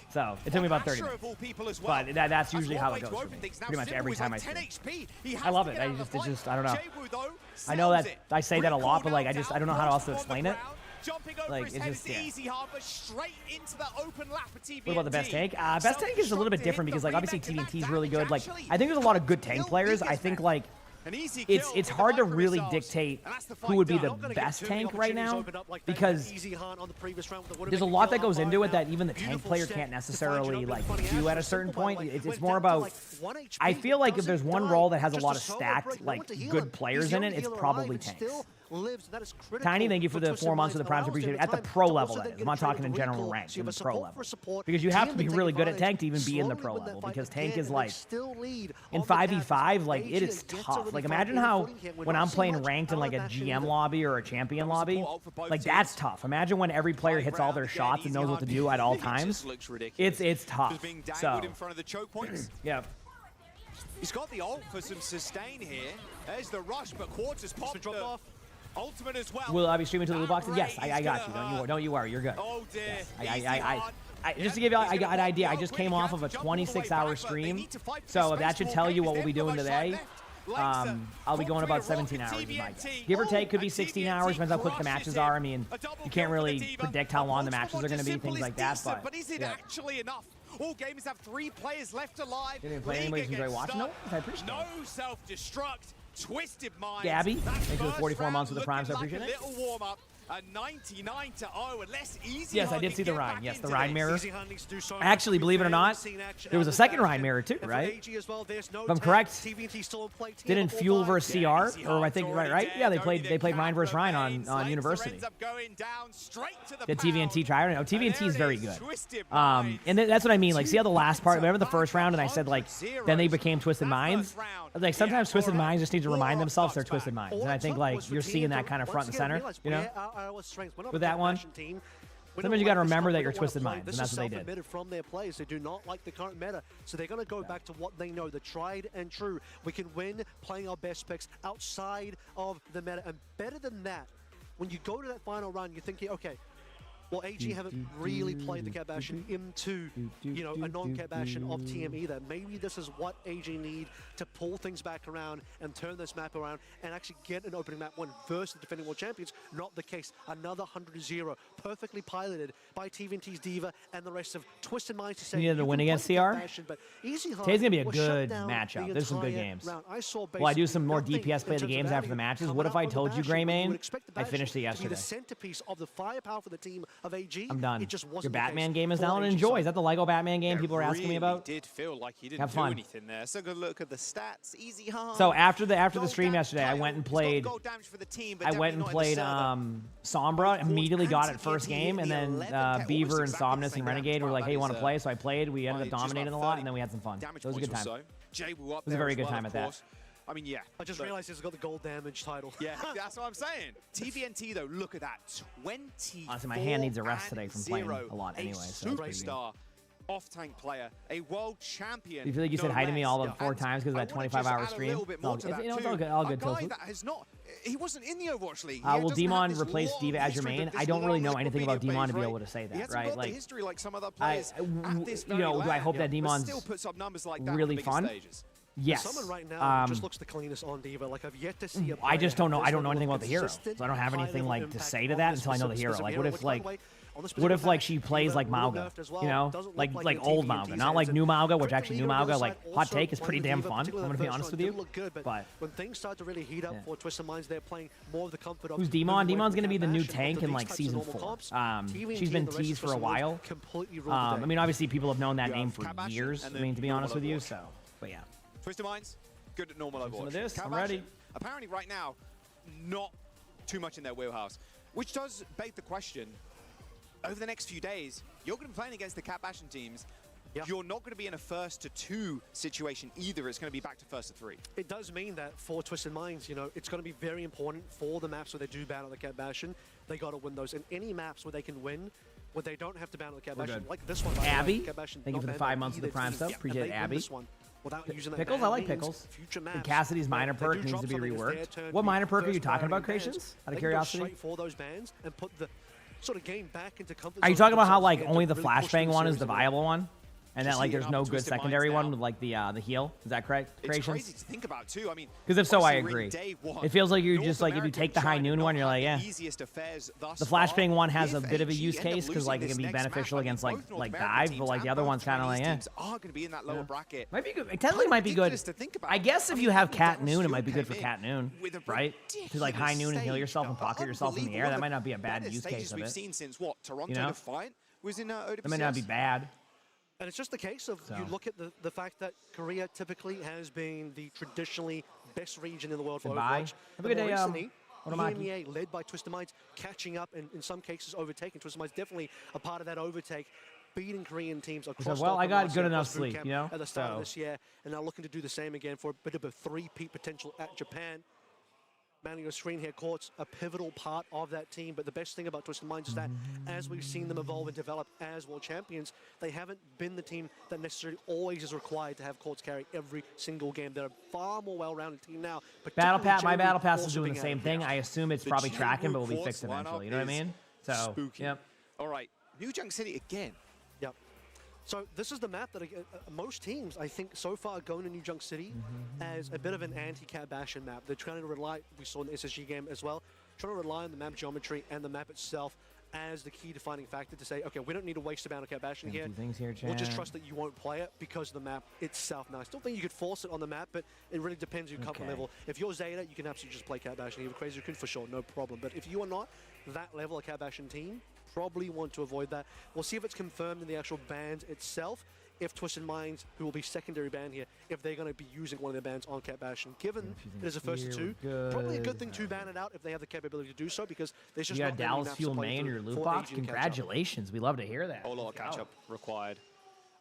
So it took me about 30 minutes, but that's usually how it goes for me. Pretty much every time I stream. I love it. It's just I don't know. I know that I say that a lot, but like I don't know how else to explain it. Jumping over Like, his it's head just, is yeah. easy hard, but straight into the open lap of TVNT. What about the best tank? Best tank is a little bit different because, like, obviously TVNT is really good. Like, I think there's a lot of good tank players. I think, like, it's hard to really dictate who would be the best tank right now because there's a lot that goes into it that even the tank player can't necessarily like do at a certain point. It's more about, I feel like if there's one role that has a lot of stacked like good players in it, it's probably tanks. Tiny, thank you for the 4 months of the Primes. Appreciate it. At the pro level, that is. I'm not talking in general rank, in the pro level. Because you have to be really good at tank to even be in the pro level. Because tank is like, in 5v5, like, it is tough. Like, imagine how when I'm playing ranked in like a GM lobby or a champion lobby, like, that's tough. Imagine when every player hits all their shots and knows what to do at all times. It's tough. So, yeah. He's got the ult for some sustain here. There's the rush, but Quarters popped the ultimate as well. Will I be streaming to the loot boxes? Yes, I got you. Don't you worry. You're good. Oh dear. Yes. Just to give you an idea, I just came off of a 26-hour stream, so that should tell you what we'll be doing today. I'll be going about 17 hours, is my guess. Give or take, could be 16 hours, depends how quick the matches are. I mean, you can't really predict how long the matches are going to be, things like that, but is it actually enough? All gamers have 3 players left alive. You didn't play anybody who's already watching? No, I appreciate it. No self-destruct. Twisted Minds. Gabby, thank you for the 44 months with the Primes. I appreciate it. Little warm up. A 99-0, a less easy. Yes, I did see the Rhine. Yes, the Rhine mirror. Actually, believe it or not, there was a second Rhine mirror too, right? If I'm correct, didn't Fuel versus CR, or I think right? Yeah, they played Rhine versus Rhine on University. Did TVNT try? I don't know. TVNT is very good. And that's what I mean. Like, see how the last part? Remember the first round, and I said like, then they became Twisted Minds. Like sometimes Twisted Minds just need to remind themselves they're Twisted Minds, and I think like you're seeing that kind of front and center, you know. With that one, sometimes you got to remember that you're Twisted Minds, and that's what they did. From their players, they do not like the current meta, so they're going to go back to what they know, the tried and true. We can win playing our best picks outside of the meta, and better than that, when you go to that final run, you're thinking, okay, well, AG haven't really played the Cat Bastion into, you know, a non-Cat Bastion of TM either. Maybe this is what AG need to pull things back around and turn this map around and actually get an opening map 1 versus the defending world champions. Not the case. Another 100-0, perfectly piloted by TVNT's D.Va and the rest of Twisted Minds to say you need to win against CR. Today's gonna be a good matchup. There's some good games. Well, I do some more DPS play the games after the matches. What if I told you, Greymane? I finished it yesterday. The centerpiece of the firepower for the team of AG. I'm done. Your Batman game is down. Enjoy. Is that the Lego Batman game people are asking me about? Did feel like he didn't Have fun. do anything there. So good look at the stats. Easy hard. So after the stream yesterday, I went and played. Sombra. Immediately got it first game, and then Beaver and Somnus and Renegade were like, "Hey, you want to play?" So I played. We ended up dominating a lot, and then we had some fun. It was a good time. It was a very good time at that. I mean, yeah. I just realized he's got the gold damage title. Yeah, that's what I'm saying. TVNT, though, look at that. 20. Honestly, my hand needs a rest today from playing a lot anyway. So superstar, off-tank player, a world champion. Do you feel like you said hi to me all the 4 times because of that 25-hour stream? It's all good. He wasn't in the Overwatch League. Will Demon replace D.Va as your main? I don't really know anything about Demon to be able to say that, right? Like, history like some other players. Do I hope that Demon's really fun? Yes. Someone right now just looks the cleanest on D.Va. Like, I've yet to see I just don't know. I don't know anything about the hero, so I don't have anything like to say to that until I know the hero. Like, what if she plays like Mauga, you know, like old Mauga, not like new Mauga, which actually new Mauga, like hot take, is pretty damn fun. I'm gonna be honest with you. But when things start to really heat up for Twisted Minds, they're playing more of the comfort of. Who's Demon? Demon's gonna be the new tank in like season 4. She's been teased for a while. I mean, obviously people have known that name for years. I mean, to be honest with you, so. But yeah. Twisted Minds, good at normal Overwatch. Some of this, I'm ready. Apparently right now, not too much in their wheelhouse, which does beg the question, over the next few days, you're going to be playing against the Cat Bastion teams. Yeah. You're not going to be in a 1st-2 situation either. It's going to be back to 1st-3. It does mean that for Twisted Minds, you know, it's going to be very important for the maps where they do battle the Cat Bastion. They got to win those. And any maps where they can win, where they don't have to battle the Cat Bastion, like this one. Abby, thank you for the 5 months of the Prime stuff. Appreciate it, Abby. Pickles, I like Pickles. And Cassidy's minor perk needs to be reworked. What minor perk are you talking about, Creations? Out of curiosity. Are you talking about how like only the flashbang one is the viable one? And that like there's no good secondary one with like the heal. Is that correct? It's crazy to think about too. I mean, because if so, I agree. One, it feels like you're just like if you take the high noon one, you're like, yeah. The flashbang one has a bit of a use case because like it can be beneficial against like dive, but like the other one's kind of like, yeah. Are going to be in that lower bracket. Might be good. It technically might be good. I guess if you have Cat Noon, it might be good for Cat Noon, right? To like high noon and heal yourself and pocket yourself in the air. That might not be a bad use case of it. We've seen since what Toronto you know? Defiant was in OWCS. That might not be bad. And it's just the case of you look at the fact that Korea typically has been the traditionally best region in the world for Overwatch. Have a good day. Recently, EMEA, led by Twisted Minds, catching up and in some cases overtaking. Twisted Minds definitely a part of that overtake, beating Korean teams across. Well, I got good enough sleep, you know, at the start of this year, and now looking to do the same again for a bit of a three-peat potential at Japan. Mounting your screen here, Courts, a pivotal part of that team. But the best thing about Twisted Minds is that as we've seen them evolve and develop as world champions, they haven't been the team that necessarily always is required to have Courts carry every single game. They're a far more well-rounded team now. My Battle Pass is doing the same thing. I assume it's probably tracking, but will be fixed eventually. You know what I mean? So, spooky. Yep. All right, New Junk City again. Yep. So this is the map that most teams, I think, so far are going to New Junk City as a bit of an anti-Cat Bastion map. They're trying to rely, we saw in the SSG game as well, trying to rely on the map geometry and the map itself as the key defining factor to say, okay, we don't need to waste a bound on Cat Bastion here. We'll just trust that you won't play it because of the map itself. Now, I still think you could force it on the map, but it really depends on your comfort level. If you're Zeta, you can absolutely just play Cat Bastion. You're Crazy Raccoon for sure, no problem. But if you are not that level of Cat Bastion team, probably want to avoid that. We'll see if it's confirmed in the actual band itself. If Twisted Minds, who will be secondary banned here, if they're going to be using one of their bans on Cat Bastion. Given it is a first of two, probably a good thing to ban it out if they have the capability to do so, because there's just you got Dallas Fuel May in your loot box. Congratulations, we love to hear that. A whole lot of catch-up required.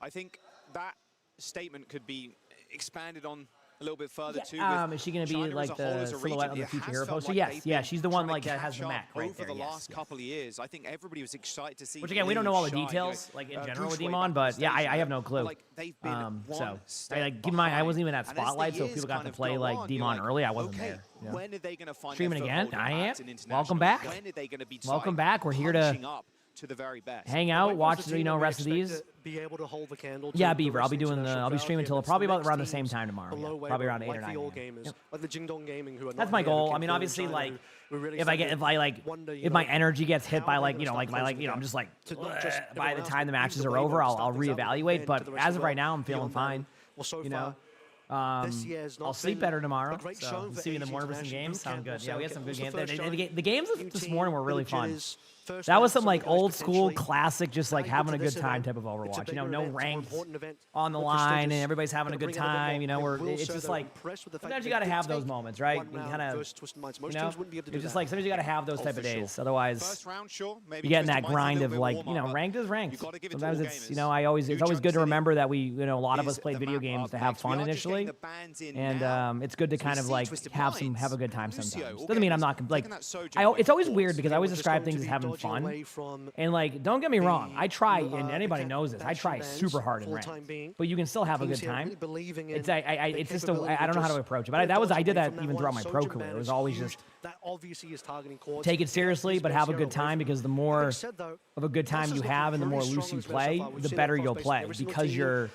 I think that statement could be expanded on a little bit further too. Is she going to be like the silhouette of the future hero poster? Yes, yeah, she's the one like that has the map right there. Over the last couple of years, I think everybody was excited to see. Which again, we don't know all the details, like in general with Demon, but yeah, I have no clue. Like they've been so keep in mind, I wasn't even at Spotlight, so if people got to play like Demon early, I wasn't there. When are they going to find streaming again? I am. Welcome back. When are they going to be welcome back. We're here to the very best. Hang out, watch the rest of these. Be able to hold the candle. Yeah, Beaver. I'll be doing I'll be streaming until probably about around the same time tomorrow. Yeah, probably around 8 or 9. Like the Jingdong Gaming, who are that's my goal. I mean, obviously, like if my energy gets hit by like I'm just like by the time the matches are over, I'll reevaluate. But as of right now, I'm feeling fine. You know. I'll sleep better tomorrow. So see you in the morning for some games. Sound good. Yeah, we had some good games. The games this morning were really fun. That was some like old school classic, just like having a good time type of Overwatch. You know, no ranks on the line and everybody's having a good time. You know, it's just like sometimes you got to have those moments, right? You kind of, you know, it's just like sometimes you got to have those type of days. Otherwise, you get in that grind of like, you know, ranked is ranked. Sometimes it's, you know, it's always good to remember that a lot of us played video games to have fun initially, and it's good to kind of like have a good time sometimes. Doesn't mean I'm not like, it's always weird because I always describe things as having fun, and like, don't get me wrong, I try, and anybody knows this, I try super hard in ranked, but you can still have a good time. It's just I don't know how to approach it, but I did that even throughout my pro career. It was always just take it seriously, but have a good time, because the more of a good time you have and the more loose you play, the better you'll play, because you're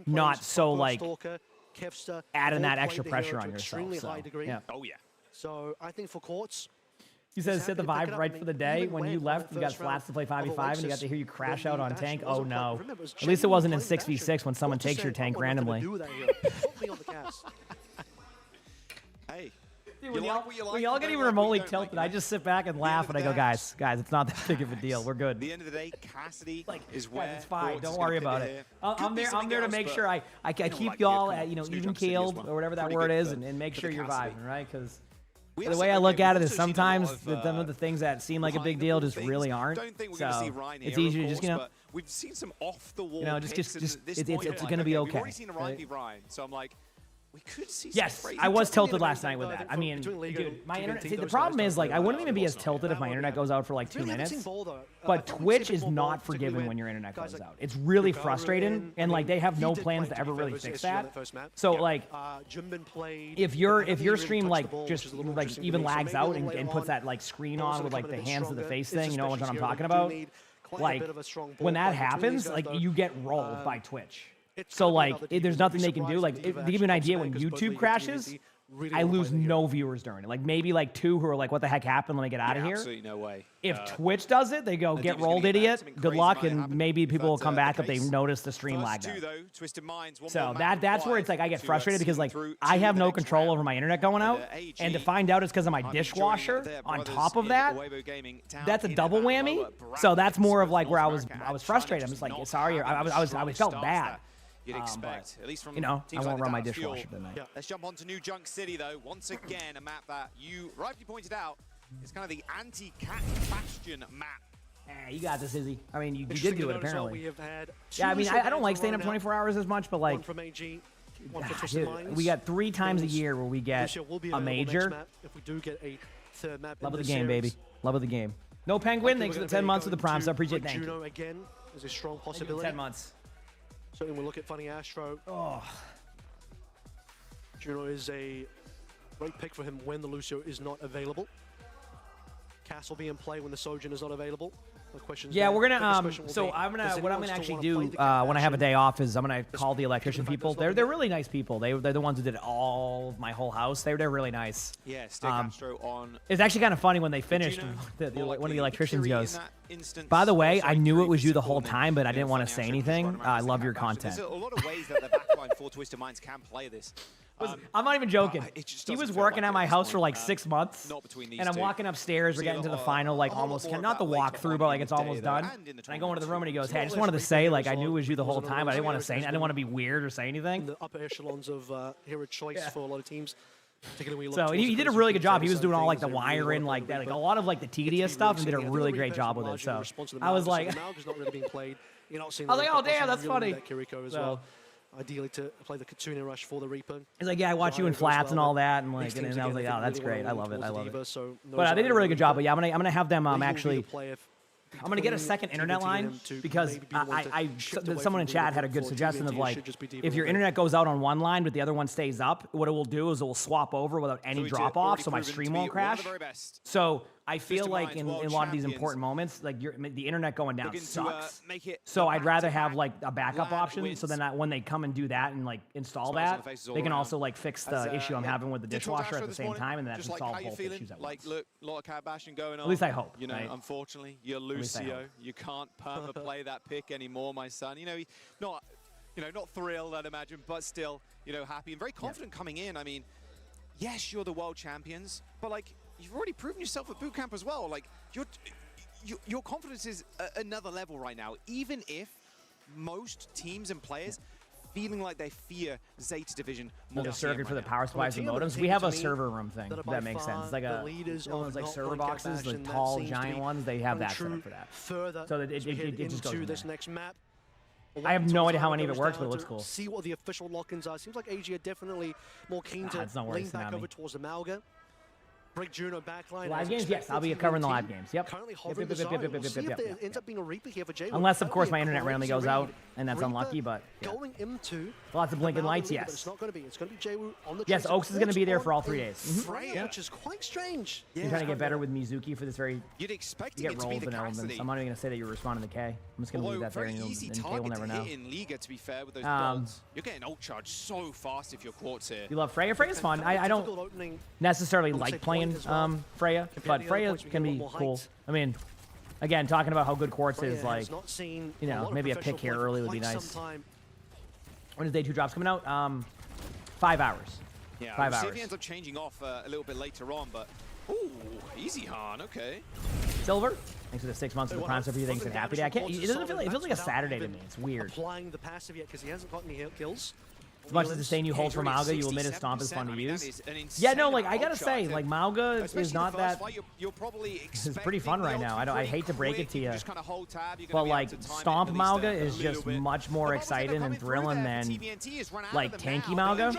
not so like adding that extra pressure on yourself. So, yeah. Oh yeah. So I think for Courts, he says, set the vibe right for the day. When you left, you got flats to play 5v5, and you got to hear you crash out on tank. Oh, no. At least it wasn't in 6v6 when someone takes your tank randomly. Hey. Dude, when y'all get even remotely tilted, I just sit back and laugh, and I go, guys, it's not that big of a deal. We're good. At the end of the day, Cassidy is where it's fine. Don't worry about it. I'm there to make sure I keep y'all at, even keeled, or whatever that word is, and make sure you're vibing, right? Because the way I look at it is sometimes some of the things that seem like a big deal just really aren't. So it's easy to just, we've seen some off the wall. It's gonna be okay. We've already seen a Ryan v Ryan, so I'm like, we could see. Yes, I was tilted last night with that. I mean, dude, my internet. See, the problem is, like, I wouldn't even be as tilted if my internet goes out for like 2 minutes. But Twitch is not forgiving when your internet goes out. It's really frustrating, and like they have no plans to ever really fix that. So like, if your stream like just like even lags out and puts that like screen on with like the hands of the face thing, you know what I'm talking about? like when that happens, like you get rolled by Twitch. So like there's nothing they can do. Like to give you an idea, when YouTube crashes, I lose no viewers during it. Like maybe like 2 who are like, what the heck happened? Let me get out of here. Absolutely no way. If Twitch does it, they go, get rolled, idiot. Good luck, and maybe people will come back if they notice the stream lagged out. So that's where it's like I get frustrated because like I have no control over my internet going out, and to find out it's because of my dishwasher on top of that, that's a double whammy. So that's more of like where I was frustrated. I'm just like, sorry, I felt bad. You'd expect, at least from I teams won't like run my the Dark dishwasher Fuel. tonight. Yeah. Let's jump on to New Junk City, though. Once again, a map that you rightly pointed out is kind of the anti-cat bastion map. You got this, Izzy. I mean, you did do it, apparently. We have had Yeah, I mean, I don't like staying up 24 hours as much, but like, one from AG, one for Twisted Minds. we got 3 times a year where we get a major. If we do get a third map Love in of the the game, baby. Love of the game. No Penguin, thanks for the 10 months of the Prime, so I appreciate it. Thank you. Juno again is a strong possibility. 10 months. Certainly we'll look at Funny Astro. Oh. Juno is a great pick for him when the Lucio is not available. Cass will be in play when the Sojourn is not available. The question's Yeah, there. we're But the gonna question will so be, I'm does gonna what anyone I'm gonna still actually wanna do play the Cat when I have a Bastion? day off is I'm gonna call the electrician people. They're really nice people. They're the ones who did all of my whole house. They're really nice. Yeah, Stick Astro on. It's actually kind of funny when they finished. One of the electricians goes, "By the way, I knew it was you the whole time, but I didn't want to say anything. I love your content." There's a lot of ways that the backline for Twisted Minds can play this. I'm not even joking. It just He doesn't was feel working like at it my at this house for point. like 6 months, Not between these and I'm two. walking upstairs. We're See a getting to the lot- final, like a lot almost more not the about later walkthrough, on but like in it's the almost day, though, done. and in the And I go into the room and he goes, "Hey, I just Well, wanted to let's say, replay like, this I knew it was you the whole on time, but I didn't want to say, I There's didn't want to been- be weird or say in anything." the upper echelons of hero choice Yeah. for a lot of teams. Particularly when we look So towards he the did a Crimson really good Kings job. He was side doing of all like things, the they really wiring, wanna like play that, like a Reaper. lot of like the tedious stuff, and did a really great job with it. So I was like, Malga's not really being played. You're not seeing I was the like, oh Reaper damn, that's really funny. that Kiriko as So- well. Ideally to play the Kitsune Rush for the Reaper. he's like, "Yeah, I watch you in Provided it goes flats and well, all but that," and like, these and teams I was again, like, I "Oh, think that's really great. I wanna love it. lean I towards love the it." D.Va, so no But they did a really good job. Reaper. But yeah, I'm gonna have them He will be actually. the player I'm gonna get a second internet line because someone in chat had a good suggestion of like, if your internet goes out on one line but the other one stays up, what it will do is it will swap over without any drop off, so my stream won't crash. So I feel like in a lot of these important moments, like the internet going down sucks. So I'd rather have like a backup option, so then when they come and do that and like install that, they can also like fix the issue I'm having with the dishwasher at the same time, and that can solve both issues at once. Look, a lot of cat bashing going on. At least I hope. You know, right? unfortunately, you're least I Lucio. hope. You can't perma play that pick anymore, my son. You know, not thrilled, I'd imagine, but still, happy and very confident coming in. I mean, yes, you're the world champions, but like you've already proven yourself at boot camp as well. Like your confidence is another level right now. Even if most teams and players feeling like they fear Zeta Division more. The circuit for the power supplies and modems. We have a server room thing. If that makes sense. It's like those like server boxes, the tall giant ones. They have that set up for that. So that it just goes in this there. next map. I have no idea how any of it works, but it looks cool. See what the official lock-ins are. Seems like AG are definitely more keen to it's not lean worse than back me. over towards the Malga. Break Juno backline. Live games, yes. I'll be covering the live games. Yep. Currently hovering the zone. We'll see if there ends up being a Reaper here for Jay. Unless, of course, my internet randomly goes out, and that's unlucky, but yeah. Going into lots of blinking lights, Reaper, but yes. It's not going to be. It's going to be Jay on the yes, Owcs is going to be there for all 3 days. Freya, which is quite strange. You're trying to get better with Mizuki for this very. You'd expect you get rolled in elements. I'm not even going to say that you're responding to K. I'm just going to leave that there, and K will never know. In Liga, to be fair, with those bolts. You're getting ult charge so fast if you're quartz here. You love Freya. Freya's fun. I don't necessarily like playing Freya, but Freya can be cool. I mean, again, talking about how good quartz is, like, maybe a pick here early would be nice. When is day 2 drops coming out? 5 hours. Yeah, 5 we'll see hours. if he ends up changing off a little bit later on, but ooh, easy Han, okay. Silver, thanks for the 6 months of the Prime Sub. You think it's happy day? I can't. It doesn't feel like, it feels like a Saturday to me. It's weird. Applying the passive yet because he hasn't gotten any kills. As much as the stain you hold from Malga, you will admit his stomp is fun to use. Yeah, no, like I gotta say, like Malga is not that. It's pretty fun right now. I hate to break it to you, but like Stomp Malga is just much more exciting and thrilling than like Tanky Malga,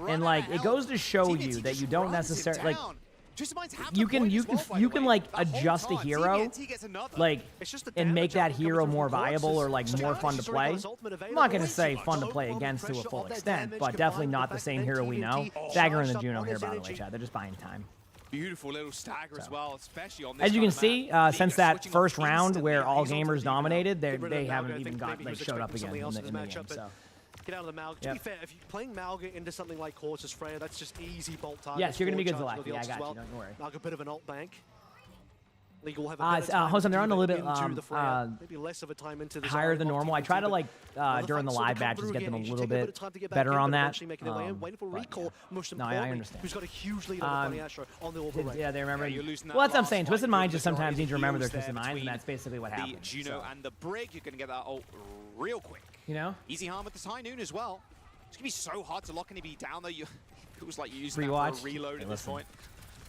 and like it goes to show you that you don't necessarily like. You can like adjust a hero, like, and make that hero more viable or like more fun to play. I'm not gonna say fun to play against to a full extent, but definitely not the same hero we know. Dagger and the Juno here, by the way, chat. They're just buying time. Beautiful little stagger as well, especially on this. As you can see, since that switching first off round instantly. where all He's onto gamers the dominated, Get rid of they Malga. haven't I even think got maybe he was showed up expecting again something in the else game. matchup, So. Get out of the Malga. To be fair, if you're playing Malga into something like Corte's Freya, that's just easy bolt target. Yes, you're going to be good forward Zalaki. charge Yeah, I got with the ults as you. Don't worry. Malga, a bit of an ult bank. League will have a better Jose, they're on a little bit into the Freya. Maybe less of a time into the higher than Zarya normal. I try to like during the live matches get them a little bit better on that. Waiting for recall, most no, I understand. who's got a huge lead on Funny Astro on the overlay. Yeah, they remember. You're losing that Well, that's what I'm last saying. fight Twisted Minds because just sometimes there need to are remember their heals Twisted there Minds, and between that's basically what happens. The Juno and the Brig, you're going to get that ult real quick. You know? Easy harm with this high noon as well. It's going to be so hard to lock an EB down, though. It feels like you're using that for a reload at this point.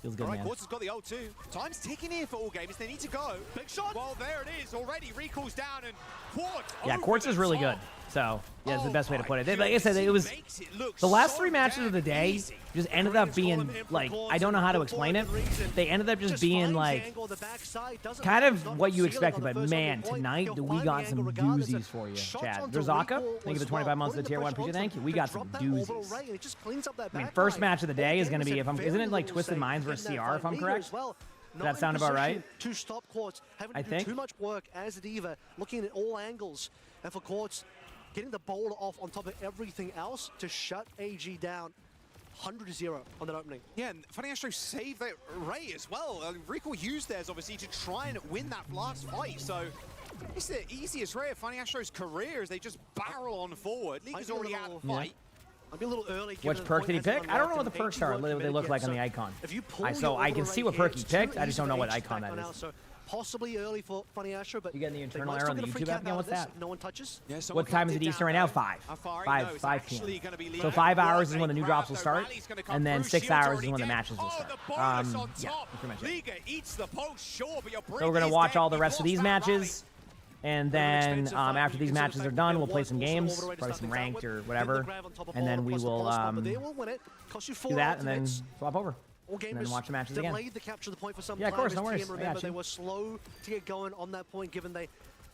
Feels good, All right, man. Quartz has got the ult too. Time's ticking here for all gamers. They need to go. Big shot. Well, there it is already. Recall's down and Quartz. Yeah, Quartz is really good. So, yeah, it's the best way to put it. Like I said, it was the last 3 matches of the day just ended up being like, I don't know how to explain it. They ended up just being like kind of what you expected, but man, tonight we got some doozies for you, Chad. Drazaka, thank you for the 25 months of the tier 1. Appreciate, thank you. We got some doozies. I mean, first match of the day is going to be, isn't it like Twisted Minds versus CR, if I'm correct? Does that sound about right? To stop Quartz, having I to think. do too much work as a D.Va, looking at all angles, and for Quartz, getting the boulder off on top of everything else to shut AG down. 100-0 on that opening. Yeah, and Funny Astro saved that Ray as well. Recall used theirs, obviously, to try and win that last fight. So it's the easiest Ray of Funny Astro's career as they just barrel on forward. League is already out of the fight. I'd be a little early. Which perk did he pick? I don't know what the perks are. What they look like on the icon. So I can see what perk he picked. I just don't know what icon that is. Possibly early for Funny Astro, but you getting the internal error on the YouTube app again? What's that? No one touches. Yeah, what time is it Eastern right now? 5 p.m. So 5 hours is when the new drops will start, and then 6 hours is when the matches will start. Yeah, pretty much it. So we're gonna watch all the rest of these matches. And then after these matches are done, we'll play some games, probably some ranked or whatever, and then we will do that and then swap over. And then watch the matches again. Delayed the capture of the point for some yeah, of course, no worries. Remember, they were slow to get going on that point, given they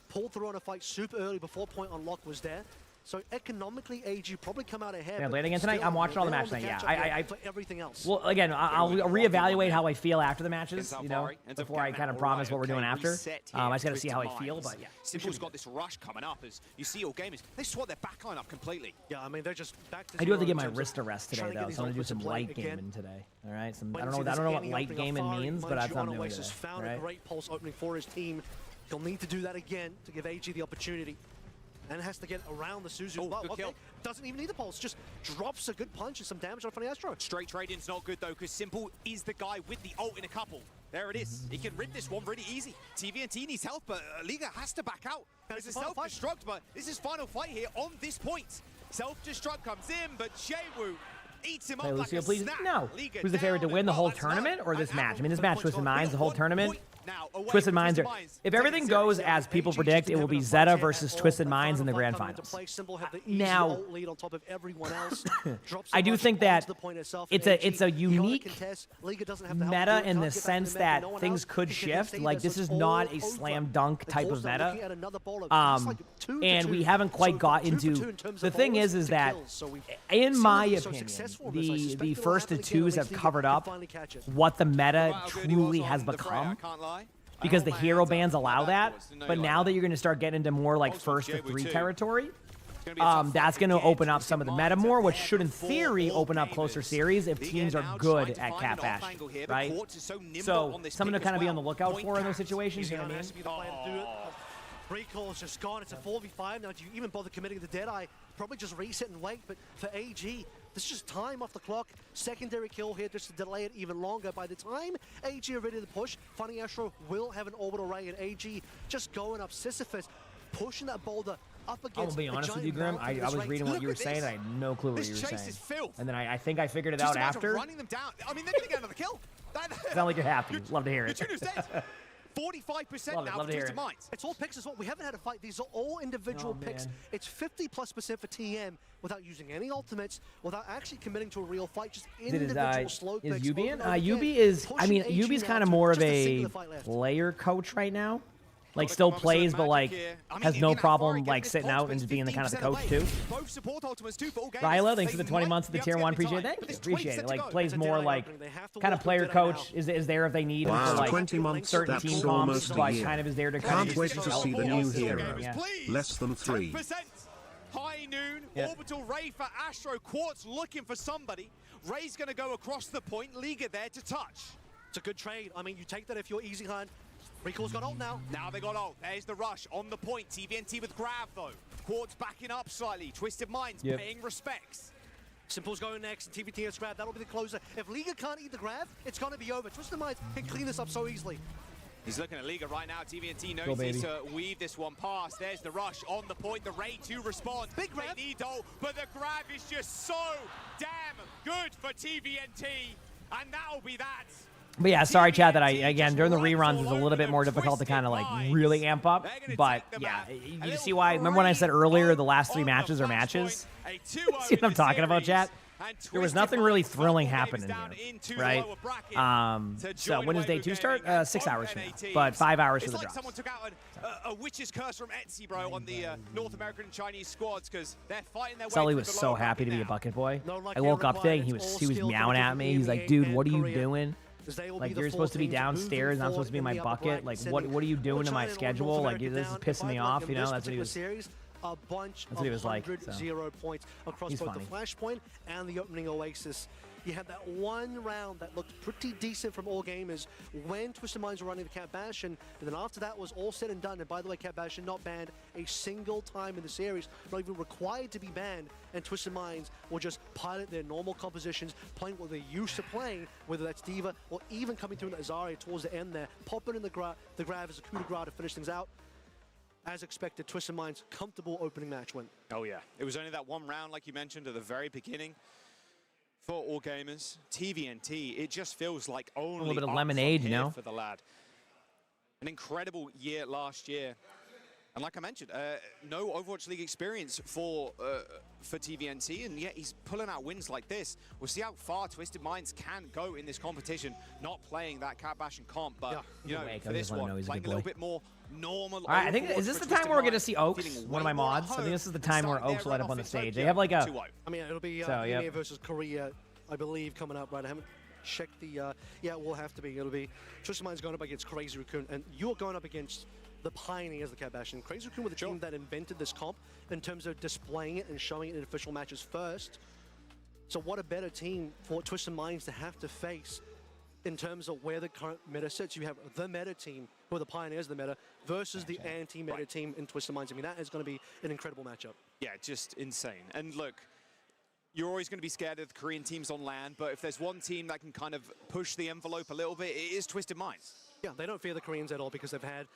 pulled through on a fight super early before point unlock was there. So economically, AG probably come out ahead. Yeah, late again tonight. I'm watching all the matches tonight. Yeah, for everything else. Well, again, I'll reevaluate how I feel after the matches. You know, before I kind of promise what we're doing after. I just got to see how I feel. But yeah, Simple's got this rush coming up as you see all gamers. They swat their backline up completely. Yeah, I mean they're just back to. I do have to get my wrist a rest today, though. So I'm gonna do some light gaming today. All right, I don't know what light gaming means, but that's what I'm doing today. Found a great pulse opening for his team. He'll need to do that again to give AG the opportunity. And has to get around the Suzu. Oh, good kill. Doesn't even need the pulse, just drops a good punch and some damage on Funny Astro. Straight trade-in's not good though, because Simple is the guy with the ult in a couple. There it is. He can rip this one really easy. TVNT needs help, but Liga has to back out. There's a self-destruct, but this is final fight here on this point. Self-destruct comes in, but Jaewoo eats him up like a snack. No. Liga Who's the favorite to win the whole tournament or this match? I mean, this match, Twisted Minds, the whole tournament. Twisted Minds are. If everything goes as people predict, it will be Zeta versus Twisted Minds in the grand finals. Now, I do think that it's a unique meta in the sense that things could shift. Like this is not a slam dunk type of meta, and we haven't quite got into. The thing is that in my opinion, the first twos have covered up what the meta truly has become. Because the hero bans allow that, but now that you're going to start getting into more like first to 3 territory, that's going to open up some of the meta more, which should in theory open up closer series if teams are good at cap bash, right? So something to kind of be on the lookout for in those situations, you know what I mean? Recall's just gone. It's a 4v5 now. Do you even bother committing the Deadeye? Probably just reset and wait, but for AG, this is just time off the clock. Secondary kill here just to delay it even longer. By the time AG are ready to push, Funny Astro will have an orbital ray, and AG just going up Sisyphus, pushing that boulder up against. I will be honest with you, Grim. I was reading what you were saying. I had no clue what you were saying. And then I think I figured it out after. Running them down. I mean, they're going to get another kill. Sound like you're happy. Love to hear it. 45% now for Twisted Minds. It's all picks as well. We haven't had a fight. These are all individual picks. It's 50+% for TM without using any ultimates, without actually committing to a real fight. Just individual slow picks. Is Yubi in? Yubi is, I mean, Yubi's kind of more of a player coach right now. like still plays, but like has no problem like sitting out and just being the kind of the coach too. Ryla, thanks for the 20 months of the tier 1. Appreciate it. Thank you. Appreciate it. Like plays more like kind of player coach is there if they need him for like 20 months, certain that's team comps, almost a but year. kind of is there to kind Can't of wait to see the new hero. Yeah. Less than 3. High noon, Yeah. orbital Ray for Astro. Quartz looking for somebody. Ray's going to go across the point. Liga there to touch. It's a good trade. I mean, you take that if you're easy hunt. Recall's got ult now. Now they got ult. There's the rush on the point. TVNT with grab though. Quartz backing up slightly. Twisted Minds paying respects. Simple's going next. TVT has grab. That'll be the closer. If Liga can't eat the grab, it's going to be over. Twisted Minds can clean this up so easily. He's looking at Liga right now. TVNT knows he's to weave this one past. There's the rush on the point. The Ray 2 responds. Big grab. They need ult, but the grab is just so damn good for TVNT. And that'll be that. But yeah, sorry, Chad, that again, during the reruns, it's a little bit more difficult to kind of like really amp up. But yeah, you see why? Remember when I said earlier the last 3 matches are matches? See what I'm talking about, Chad? There was nothing really thrilling happening here, right? So when does day 2 start? 6 hours from now, but 5 hours for the drops. Someone took out a witch's curse from Etsy, bro, on the North American and Chinese squads because they're fighting their way. Sully was so happy to be a bucket boy. I woke up today and he was meowing at me. He's like, dude, what are you doing? Like, you're supposed to be downstairs, and I'm supposed to be in my bucket. Like, what are you doing to my schedule? Like, this is pissing me off, you know? That's what he was. A bunch That's what he was like. 0 points across both the Flashpoint and the opening Oasis. You had that one round that looked pretty decent from all gamers when Twisted Minds were running the Cat Bastion, but then after that was all said and done. And by the way, Cat Bastion not banned a single time in the series, not even required to be banned, and Twisted Minds will just pilot their normal compositions, playing what they're used to playing, whether that's D.Va or even coming through in the Azaria towards the end there, popping in the grab as a coup de grace to finish things out. As expected, Twisted Minds comfortable opening match win. Oh yeah, it was only that one round, like you mentioned at the very beginning. For all gamers, TVNT, it just feels like only a little bit of lemonade, you know, for the lad. An incredible year last year, and like I mentioned, no Overwatch League experience for TVNT, and yet he's pulling out wins like this. We'll see how far Twisted Minds can go in this competition. Not playing that Cat Bastion comp, but you know, for this one, playing a little bit more normal. All right, I think, is this the time where we're going to see Owcs, one of my mods? I think this is the time where Owcs will light up on the stage. They have like a... I mean, it'll be India versus Korea, I believe, coming up, right? I haven't checked the... yeah, it will have to be. It'll be Twisted Minds going up against Crazy Raccoon, and you're going up against the pioneers of the Cat Bastion. Crazy Raccoon were the team that invented this comp in terms of displaying it and showing it in official matches first. So what a better team for Twisted Minds to have to face in terms of where the current meta sits. You have the meta team, who are the pioneers of the meta, versus the anti-meta team in Twisted Minds. I mean, that is going to be an incredible matchup. Yeah, just insane. And look, you're always going to be scared of the Korean teams on land, but if there's one team that can kind of push the envelope a little bit, it is Twisted Minds. Yeah, they don't fear the Koreans at all because they've had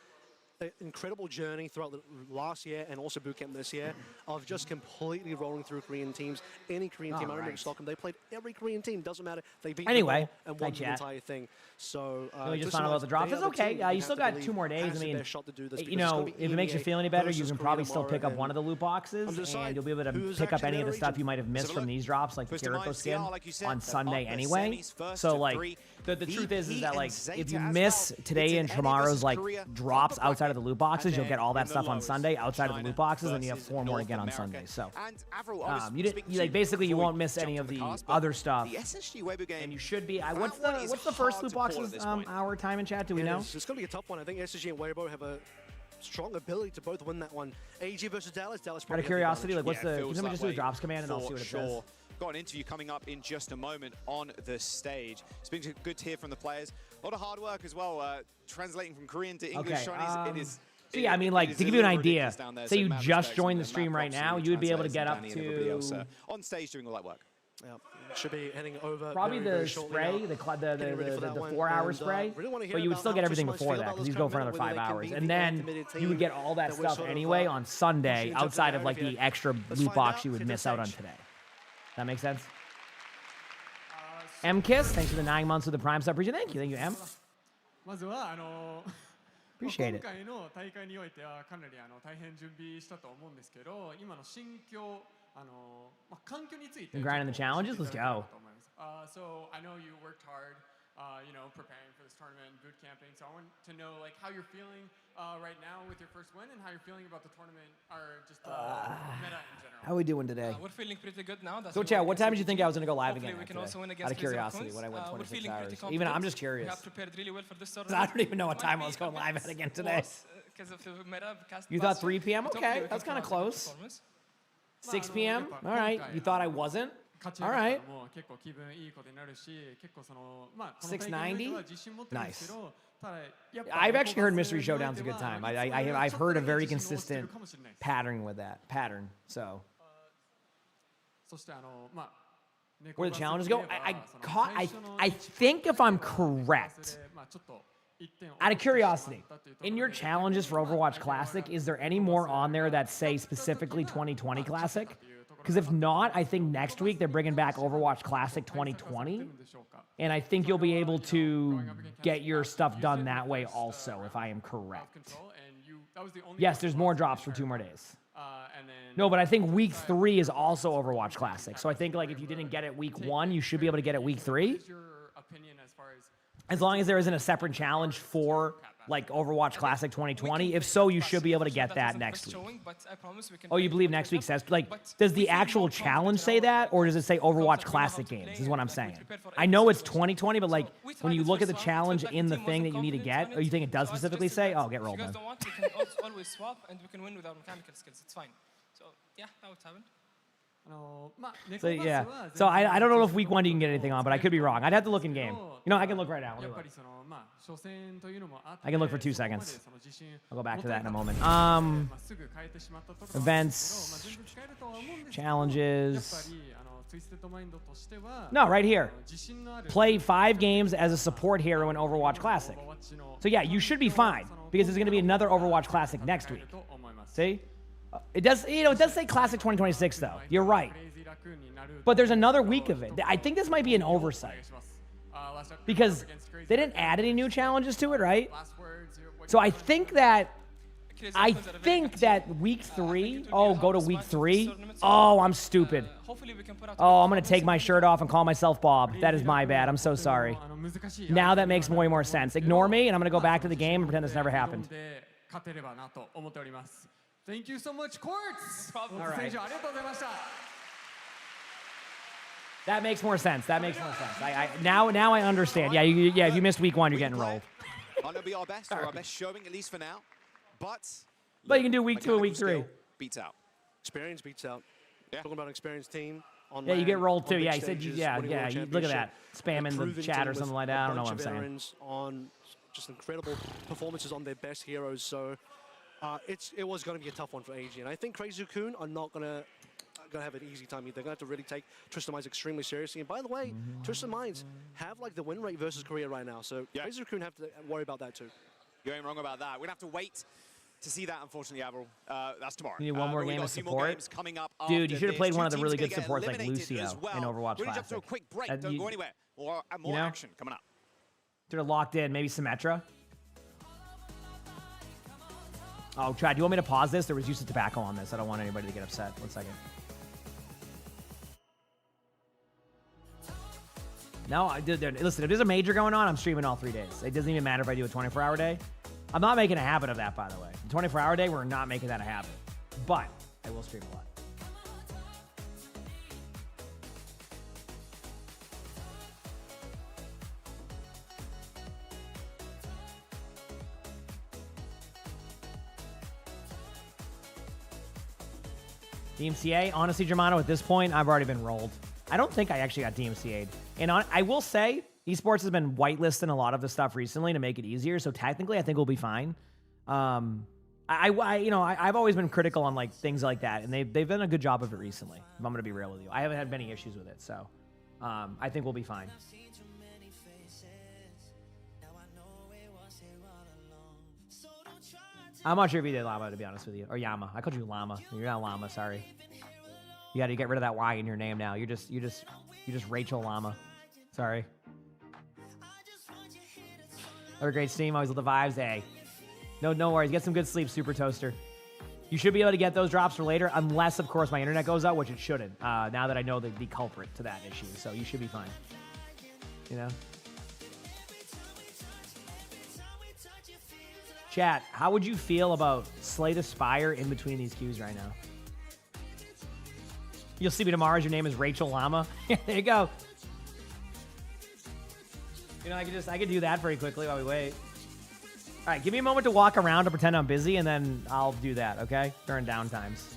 an incredible journey throughout the last year and also bootcamp this year of just completely rolling through Korean teams. Any Korean team, I remember in Stockholm, they played every Korean team, doesn't matter. They beat them all and won the entire thing. So, we just found out about the drops. It's okay. You still got 2 more days. I mean, you know, if it makes you feel any better, you can probably still pick up one of the loot boxes, and you'll be able to pick up any of the stuff you might have missed from these drops, like the Kiriko skin, on Sunday anyway. So, like, the truth is that, like, if you miss today and tomorrow's, like, drops outside of the loot boxes, you'll get all that stuff on Sunday outside of the loot boxes, and you have 4 more again on Sunday. So, basically, you won't miss any of the other stuff. And you should be. What's the first loot boxes hour time in chat? Do we know? It's going to be a tough one. I think SSG and Weibo have a strong ability to both win that one. AG versus Dallas. Out of curiosity, like, what's the? Can we just do a drops command and I'll see what it says? Got an interview coming up in just a moment on the stage. It's been good to hear from the players. A lot of hard work as well, translating from Korean to English. Chinese, it is. So yeah, I mean, like, to give you an idea, say you just joined the stream right now, you would be able to get up to on stage doing all that work. Yeah, should be heading over. Probably the spray, the 4-hour spray, but you would still get everything before that because you go for another 5 hours, and then you would get all that stuff anyway on Sunday outside of like the extra loot box you would miss out on today. That makes sense? M-Kiss, thanks for the 9 months of the Prime sub region. Thank you, M. Appreciate it. Been grinding the challenges? Let's go. So I know you worked hard you know, preparing for this tournament and boot camping. So I want to know like how you're feeling right now with your first win and how you're feeling about the tournament or just meta in general. How are we doing today? We're feeling pretty good now. So, Chad, what time did you think I was going to go live again? We can also win Out of against curiosity, when I went 26 hours. Even I'm just curious. We have prepared really well for this tournament. I don't even know what time I was going live at again today. You thought 3 p.m.? Okay, that's kind of close. 6 p.m.? All right. You thought I wasn't? All right. 690? Nice. I've actually heard Mystery Showdown's a good time. I've heard a very consistent pattern with that. So. Where the challenges go? I think if I'm correct, out of curiosity, in your challenges for Overwatch Classic, is there any more on there that say specifically 2020 Classic? Because if not, I think next week they're bringing back Overwatch Classic 2020. And I think you'll be able to get your stuff done that way also, if I am correct. Yes, there's more drops for 2 more days. No, but I think week 3 is also Overwatch Classic. So I think like if you didn't get it week 1, you should be able to get it week 3. As long as there isn't a separate challenge for like Overwatch Classic 2020. If so, you should be able to get that next week. Oh, you believe next week says, like, does the actual challenge say that? Or does it say Overwatch Classic games is what I'm saying. I know it's 2020, but like when you look at the challenge in the thing that you need to get, or you think it does specifically say, oh, get rolled then. If you guys don't want, we can always swap and we can win with our mechanical skills. It's fine. So yeah, that would happen. So yeah, so I don't know if week 1 you can get anything on, but I could be wrong. I'd have to look in game. You know, I can look right now. I can look for 2 seconds. I'll go back to that in a moment. Events, challenges. No, right here. Play 5 games as a support hero in Overwatch Classic. So yeah, you should be fine because there's going to be another Overwatch Classic next week. See? It does, you know, it does say Classic 2026 though. You're right. But there's another week of it. I think this might be an oversight because they didn't add any new challenges to it, right? So I think that week 3, oh, go to week 3. Oh, I'm stupid. Oh, I'm going to take my shirt off and call myself Bob. That is my bad. I'm so sorry. Now that makes way more sense. Ignore me and I'm going to go back to the game and pretend this never happened. Thank you so much, Quartz. All right. That makes more sense. That makes more sense. Now I understand. Yeah, if you missed week 1, you're getting rolled. Might not be our best, or our best showing, at least for now. But you can do week 2 and week 3. Beats out. Experience beats out. Yeah. Talking about an experienced team. Yeah, you get rolled too. Yeah, he said, yeah. Look at that. Spamming the chat or something like that. I don't know what I'm saying. On just incredible performances on their best heroes. So it was going to be a tough one for AG. And I think Crazy Raccoon are not going to have an easy time either. They're going to have to really take Twisted Minds extremely seriously. And by the way, Twisted Minds have like the win rate versus Korea right now. So Crazy Raccoon have to worry about that too. You ain't wrong about that. We're going to have to wait to see that, unfortunately, Avril. That's tomorrow. You need one more game of support? Dude, you should have played one of the really good supports like Lucio in Overwatch Classic. We're a quick break. Don't go anywhere. More action coming up. Should have locked in. Maybe Symmetra. Oh, Chad, do you want me to pause this? There was use of tobacco on this. I don't want anybody to get upset. 1 second. No, listen, if there's a major going on, I'm streaming all 3 days. It doesn't even matter if I do a 24-hour day. I'm not making a habit of that, by the way. The 24-hour day, we're not making that a habit. But I will stream a lot. DMCA, honestly, Germano, at this point, I've already been rolled. I don't think I actually got DMCA'd. And I will say, Esports has been whitelisting a lot of the stuff recently to make it easier, so technically I think we'll be fine. I've always been critical on like things like that, and they've done a good job of it recently, if I'm going to be real with you. I haven't had many issues with it, so I think we'll be fine. I'm not sure if you did Llama, to be honest with you. Or Yama. I called you Llama. You're not Llama, sorry. You got to get rid of that Y in your name now. You're just Rachel Llama. Sorry. Have a great stream. Always with the vibes. Hey. No worries. Get some good sleep, Super Toaster. You should be able to get those drops for later, unless, of course, my internet goes out, which it shouldn't, now that I know the culprit to that issue. So you should be fine. You know? Chat, how would you feel about Slay the Spire in between these queues right now? You'll see me tomorrow as your name is Rachel Llama. There you go. You know, I could do that very quickly while we wait. All right, give me a moment to walk around to pretend I'm busy, and then I'll do that, okay? During down times.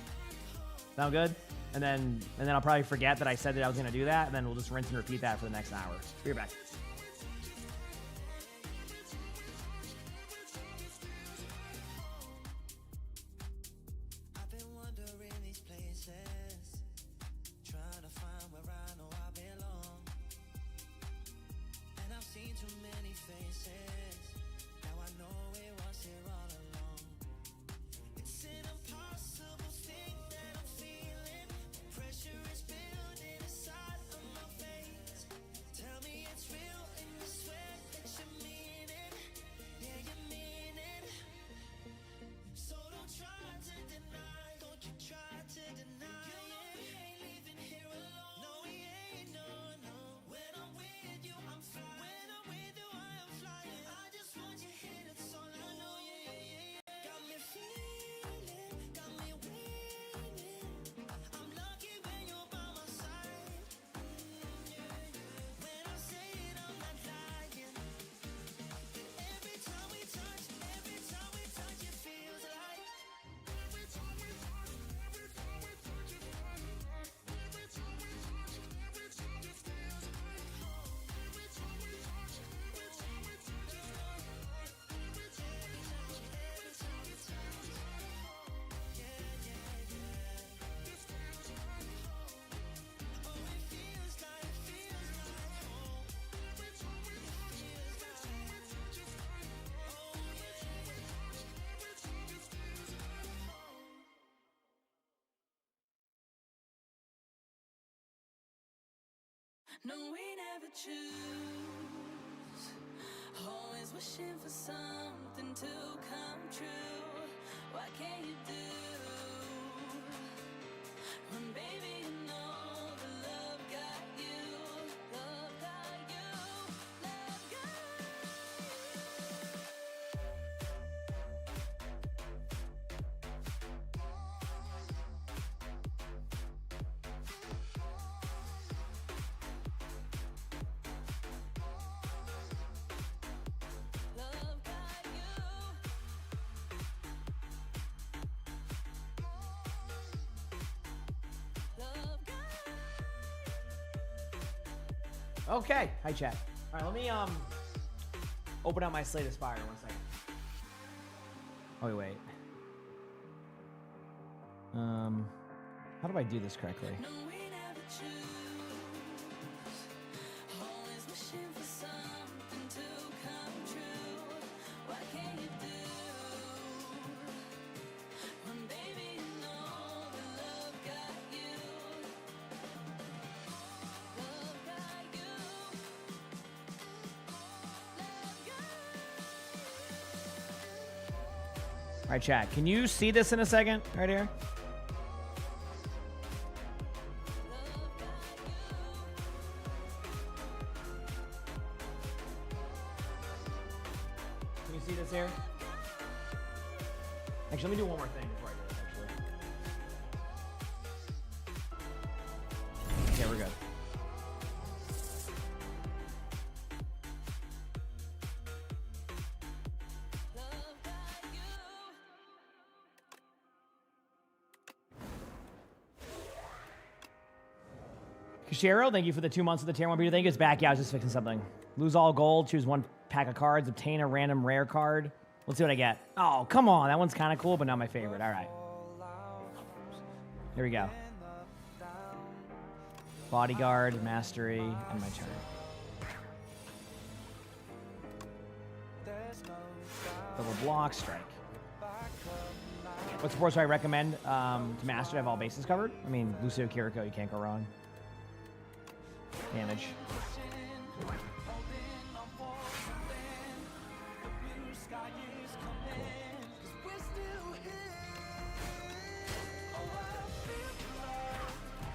Sound good? And then I'll probably forget that I said that I was going to do that, and then we'll just rinse and repeat that for the next hour. Be right back. No, we never choose. Always wishing for something to come true. What can you do? When baby you know the love got you. Love got you. Love got Okay. Hi, chat. All right, let me open up my Slay the Spire 1 second. Oh, wait. How do I do this correctly? no, we never choose. Always wishing for something to come true. What can you do? When baby you know the love got you. Love got you. All right, chat. Can you see this in a second? Right here? Can you see this here? Actually, let me do one more thing before I do this, actually. Okay, we're good. Kashiro, thank you for the 2 months of the tier 1 beater. Thank you. It's back. Yeah, I was just fixing something. Lose all gold, choose one pack of cards, obtain a random rare card. Let's see what I get. Oh, come on. That one's kind of cool, but not my favorite. All right. Here we go. Bodyguard, mastery, and my turn. Double block, strike. What supports do I recommend to master to have all bases covered? I mean, Lucio, Kiriko, you can't go wrong. Damage.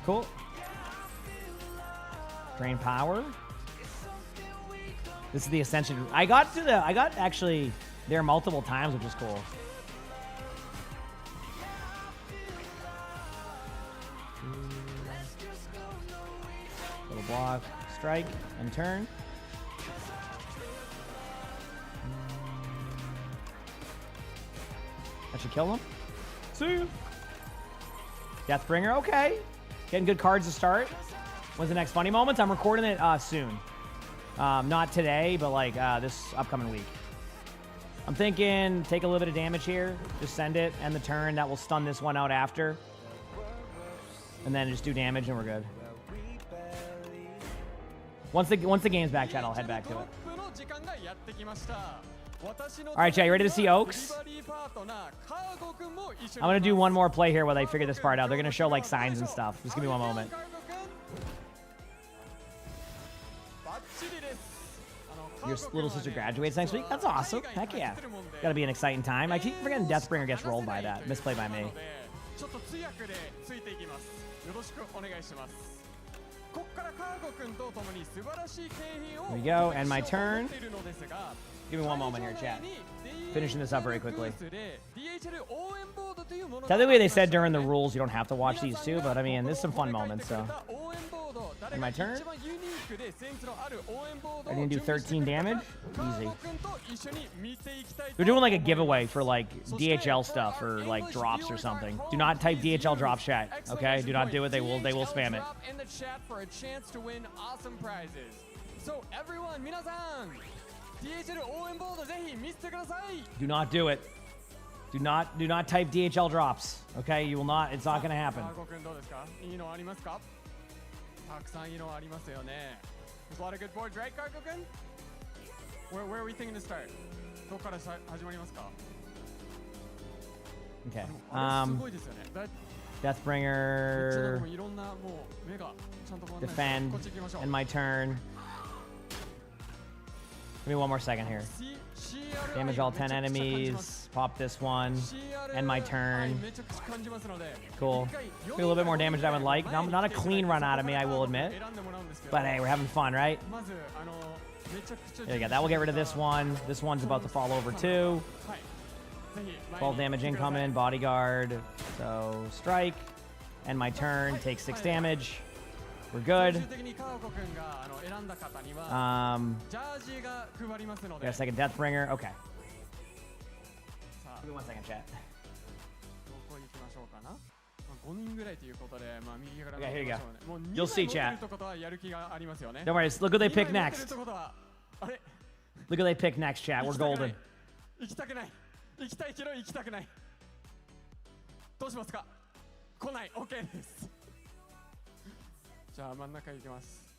Cool. Drain power. This is the Ascension. I got actually there multiple times, which is cool. Little block, strike, and turn. That should kill him. See ya. Deathbringer, okay. Getting good cards to start. When's the next funny moments? I'm recording it soon. Not today, but like this upcoming week. I'm thinking take a little bit of damage here. Just send it, end the turn. That will stun this one out after. And then just do damage and we're good. Once the game's back, chat, I'll head back to it. All right, chat, you ready to see Owcs? I'm going to do one more play here while they figure this part out. They're going to show like signs and stuff. Just give me one moment. Your little sister graduates next week? That's awesome. Heck yeah. Gotta be an exciting time. I keep forgetting Deathbringer gets rolled by that. Misplay by me. There we go, end my turn. Give me one moment here, chat. Finishing this up very quickly. Technically, they said during the rules you don't have to watch these two, but I mean, there's some fun moments, so. End my turn. I didn't do 13 damage. Easy. They're doing like a giveaway for like DHL stuff or like drops or something. Do not type DHL drop chat, okay? Do not do it. They will spam it. In the chat for a chance to win awesome prizes. So everyone, minasan, DHL 応援ボードぜひ見せてください. Do not do it. Do not type DHL drops, okay? You will not. It's not going to happen. There's a lot of good boards, right, Karko-kun? Where are we thinking to start? Okay. Deathbringer. Defend. End my turn. Give me one more second here. Damage all 10 enemies. Pop this one. End my turn. Cool. Do a little bit more damage than I would like. Not a clean run out of me, I will admit. But hey, we're having fun, right? There you go. That will get rid of this one. This one's about to fall over too. 12 damage incoming. Bodyguard. So strike. End my turn. Take 6 damage. We're good. Got a second Deathbringer. Okay. Give me one second, chat. Okay, here you go. You'll see, chat. Don't worry. Look who they pick next. Look who they pick next, chat. We're golden. 行きたくない。行きたいけど行きたくない。どうしますか？来ない。OK です。じゃあ真ん中行きます。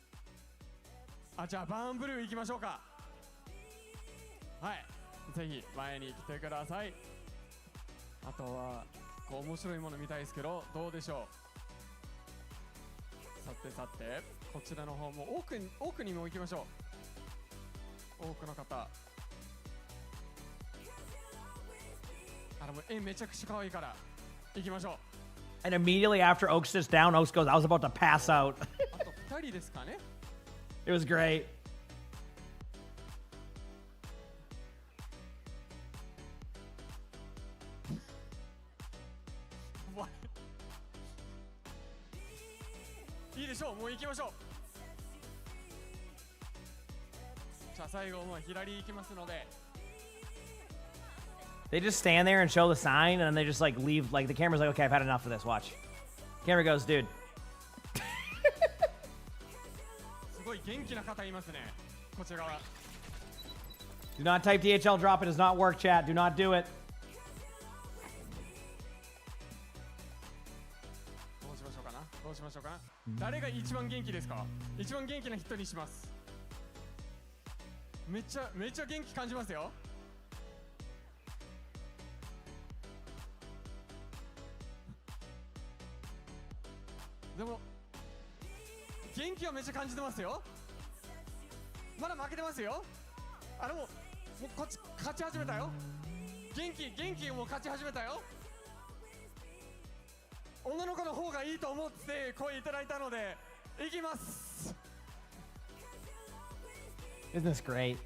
じゃあバーンブルー行きましょうか。はい。ぜひ前に来てください。あとはこう面白いもの見たいですけどどうでしょう。さてさてこちらの方も奥にも行きましょう。多くの方。めちゃくちゃ可愛いから行きましょう。And immediately after Owcs sits down, Owcs goes, I was about to pass out. あと2人ですかね。It was great. What? いいでしょう。もう行きましょう。じゃあ最後もう左行きますので。They just stand there and show the sign, and then they just like leave. Like the camera's like, okay, I've had enough of this. Watch. Camera goes, dude. すごい元気な方いますね。こちら側。Do not type DHL drop. It does not work, chat. Do not do it. どうしましょうかな。どうしましょうかな。誰が一番元気ですか。一番元気な人にします。めっちゃ元気感じますよ。でも元気はめっちゃ感じてますよ。まだ負けてますよ。もうこっち勝ち始めたよ。元気もう勝ち始めたよ。女の子の方がいいと思って声いただいたので行きます。 Isn't this great?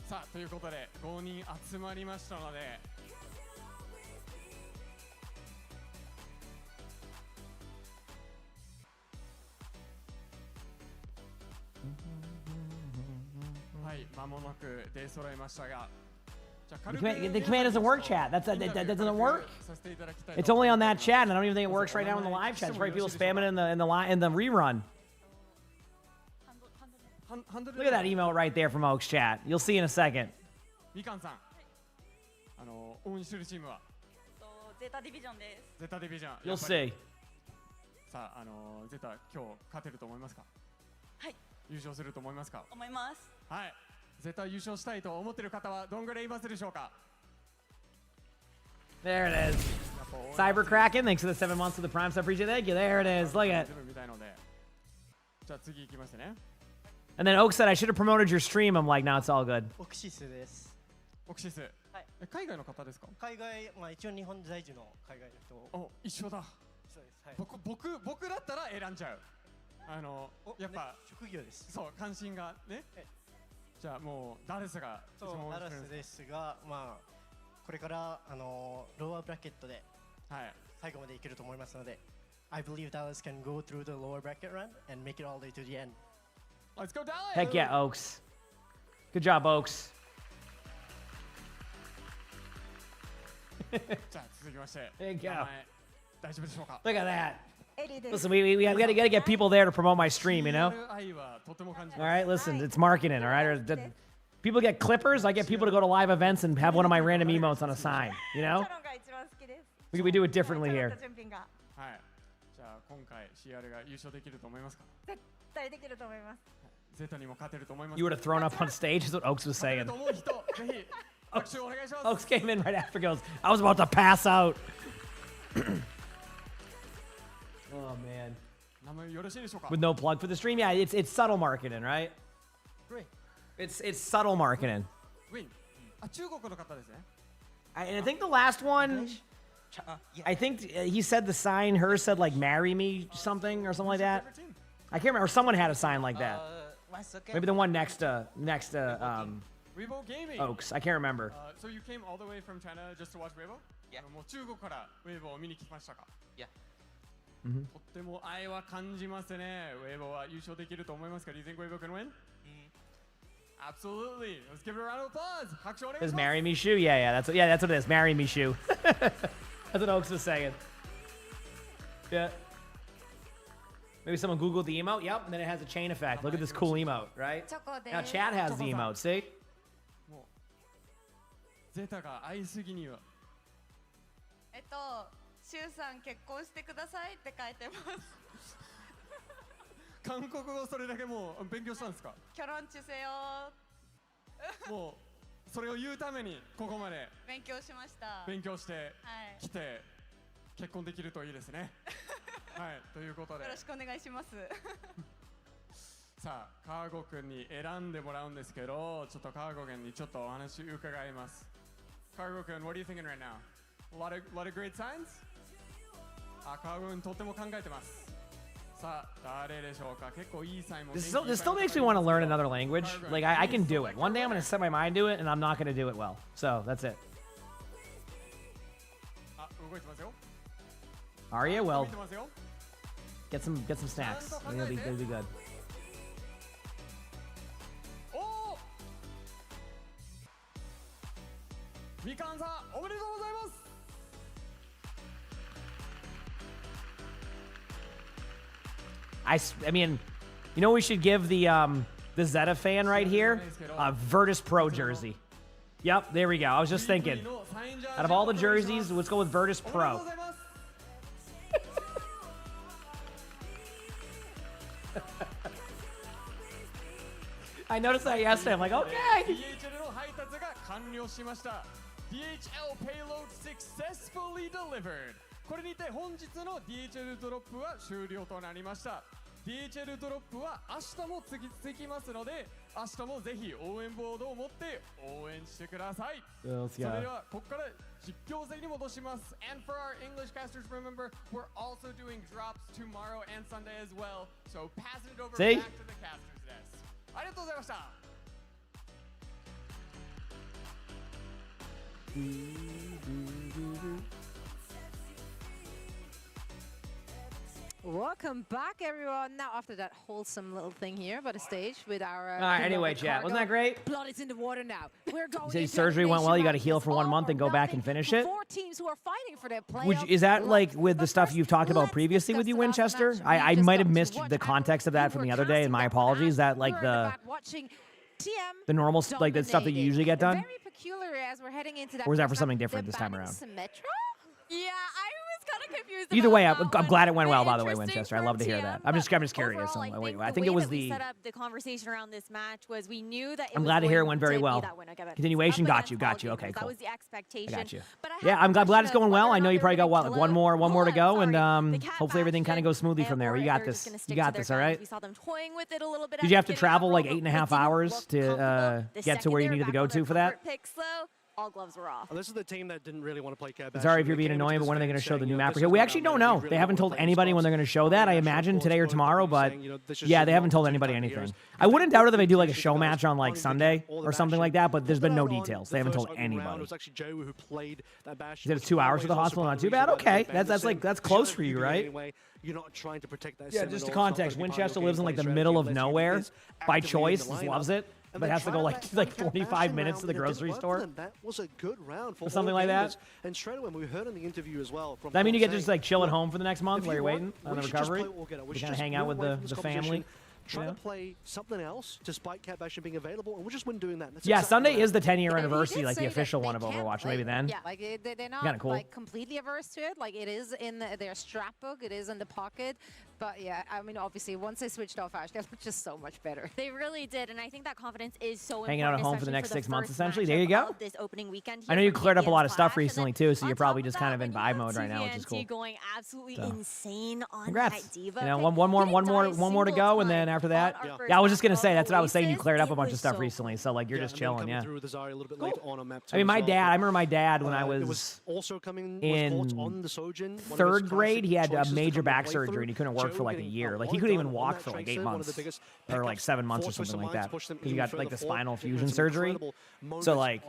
さあということで5人集まりましたので。はい、間もなく出揃いましたが。The command doesn't work, chat. That doesn't work. It's only on that chat, and I don't even think it works right now in the live chat. It's probably people spamming it in the rerun. Look at that emote right there from Owcs chat. You'll see in a second. みかんさん、応援してるチームはゼータディビジョンです。ゼータディビジョン。You'll see. さあ、ゼータ今日勝てると思いますか？はい。優勝すると思いますか？思います。はい。絶対優勝したいと思っている方はどんぐらいいますでしょうか？ There it is. Cyber Kraken, thanks for the 7 months of the Prime sub. Appreciate it. Thank you. There it is. Look at it. じゃあ次行きましてね。And then Oak said, I should have promoted your stream. I'm like, no, it's all good. オクシスです。オクシス。はい。海外の方ですか？海外、まあ一応日本在住の海外の人。お、一緒だ。そうです。はい。僕だったら選んじゃう。やっぱ、職業です。そう、関心がね。じゃあもうダレスがそうダレスですが、まあこれからローアーブラケットで最後までいけると思いますので、I believe Dallas can go through the lower bracket run and make it all the way to the end. Let's go Dallas! Heck yeah, Oaks. Good job, Oaks. じゃあ続きまして。There you go. 大丈夫でしょうか？ Look at that. Listen, we gotta get people there to promote my stream, you know? All right, listen, it's marketing, all right? People get clippers, I get people to go to live events and have one of my random emotes on a sign, you know? We do it differently here. はい。じゃあ今回 CR が優勝できると思いますか？絶対できると思います。ゼータにも勝てると思います。 You would have thrown up on stage, is what Oaks was saying. Oaks came in right after, goes, I was about to pass out. Oh man. With no plug for the stream? Yeah, it's subtle marketing, right? It's subtle marketing. And I think the last one, I think he said the sign, hers said like marry me something or something like that. I can't remember, someone had a sign like that. Maybe the one next to Owcs. I can't remember. So you came all the way from China just to watch Weibo? Yeah. もう中国からウェーブを見に来ましたか？ Yeah. とっても愛は感じますね。ウェーブは優勝できると思いますか？ Do you think Weibo can win? Absolutely. Let's give it a round of applause. 拍手お願いします。 Is marry me shoe? Yeah, that's what it is. Marry me shoe. That's what Oaks was saying. Yeah. Maybe someone Googled the emote. Yep, and then it has a chain effect. Look at this cool emote, right? Now chat has the emote. See? ゼータが愛すぎには。シュウさん結婚してくださいって書いてます。韓国語それだけもう勉強したんですか？キョロンチせよ。もうそれを言うためにここまで勉強しました。勉強してきて結婚できるといいですね。はい、ということで。よろしくお願いします。さあ、カーゴくんに選んでもらうんですけど、ちょっとカーゴくんにちょっとお話伺います。カーゴくん、what are you thinking right now? A lot of great signs? カーゴくんとっても考えてます。さあ、誰でしょうか？結構いいサインも。This still makes me want to learn another language. Like I can do it. One day I'm gonna set my mind to it, and I'm not gonna do it well. So that's it. 動いてますよ。Are you? Well, get some snacks. It'll be good. みかんさん、おめでとうございます。I mean, you know, we should give the Zeta fan right here a Virtus Pro jersey. Yep, there we go. I was just thinking, out of all the jerseys, let's go with Virtus Pro. I noticed that yesterday. I'm like, okay. DHL payload successfully delivered. これにて本日の DHL ドロップは終了となりました。DHL ドロップは明日も続きますので、明日もぜひ応援ボードを持って応援してください。それではここから実況席に戻します。And for our English casters, remember, we're also doing drops tomorrow and Sunday as well. So pass it over back to the casters です。ありがとうございました。Welcome back, everyone. Now, after that wholesome little thing here by the stage with our... All right, anyway, chat. Wasn't that great? Blood is in the water now. We're going You say into surgery went well, you got to elimination heal round. for 1 month and go back and finish it? 4 teams who are fighting for their playoff. Is that like with the stuff you've talked about previously with you, Winchester? I might have missed the context of that from the other day, and my apologies. That like the normal, like the stuff that you usually get done? Very peculiar as we're heading into that. Or is that for something different this time around? Symmetra? Yeah, I was kind of confused. Either way, I'm glad it went well, by the way, Winchester. I love to hear that. I'm just curious. Overall, I think it was we set up the conversation around this match was we knew that I'm glad to hear it went very well. Continuation, got you. Okay, cool. That was the expectation. I got you. Yeah, I'm glad it's going well. I know you probably got one more to go, and hopefully everything kind of goes smoothly from there. You got this. You got this. All right. We saw them toying with it a little bit. Did you have to travel like 8.5 hours to get to where you needed to go to for that? All gloves were off. Well, this is the team that didn't really want to play Cab Bash. Sorry if you're being annoying, but when are they going to show the new map? We actually don't know. They haven't told anybody when they're going to show that. I imagine today or tomorrow, but yeah, they haven't told anybody anything. I wouldn't doubt it if they do like a show match on like Sunday or something like that, but there's been no details. They haven't told anybody. Did it 2 hours for the hospital? Not too bad. Okay, that's close for you, right? You're not trying to protect that. Yeah, just to context, Winchester lives in like the middle of nowhere by choice. Just loves it. But has to go like 45 minutes to the grocery store. That was a good round for something like that. And straight away, we heard in the interview as well. That mean you get to just like chill at home for the next month while you're waiting on the recovery? You kind of hang out with the family. Try to play something else despite Cab Bash being available, and we'll just win doing that. Yeah, Sunday is the 10-year anniversary, like the official one of Overwatch. Maybe then. Yeah, like they're not cool. like completely averse to it. Like it is in their strap book, it is in the pocket. But yeah, I mean, obviously, once they switched off Ash, they looked just so much better. They really did, and I think that confidence is so hanging out at home for the next 6 months, essentially. There you go. This opening weekend. I know you cleared up a lot of stuff recently too, so you're probably just kind of in vibe mode right now, which is cool. Going absolutely insane on Congrats. that D.Va. You know, one more to go, and then after that, yeah, I was just gonna say that's what I was saying. You cleared up a bunch of stuff recently, so like you're just chilling, yeah. Cool. I mean, I remember my dad when I was in 3rd grade. He had a major back surgery, and he couldn't work for like a year. Like he couldn't even walk for like 8 months or like 7 months or something like that because he got like the spinal fusion surgery. So like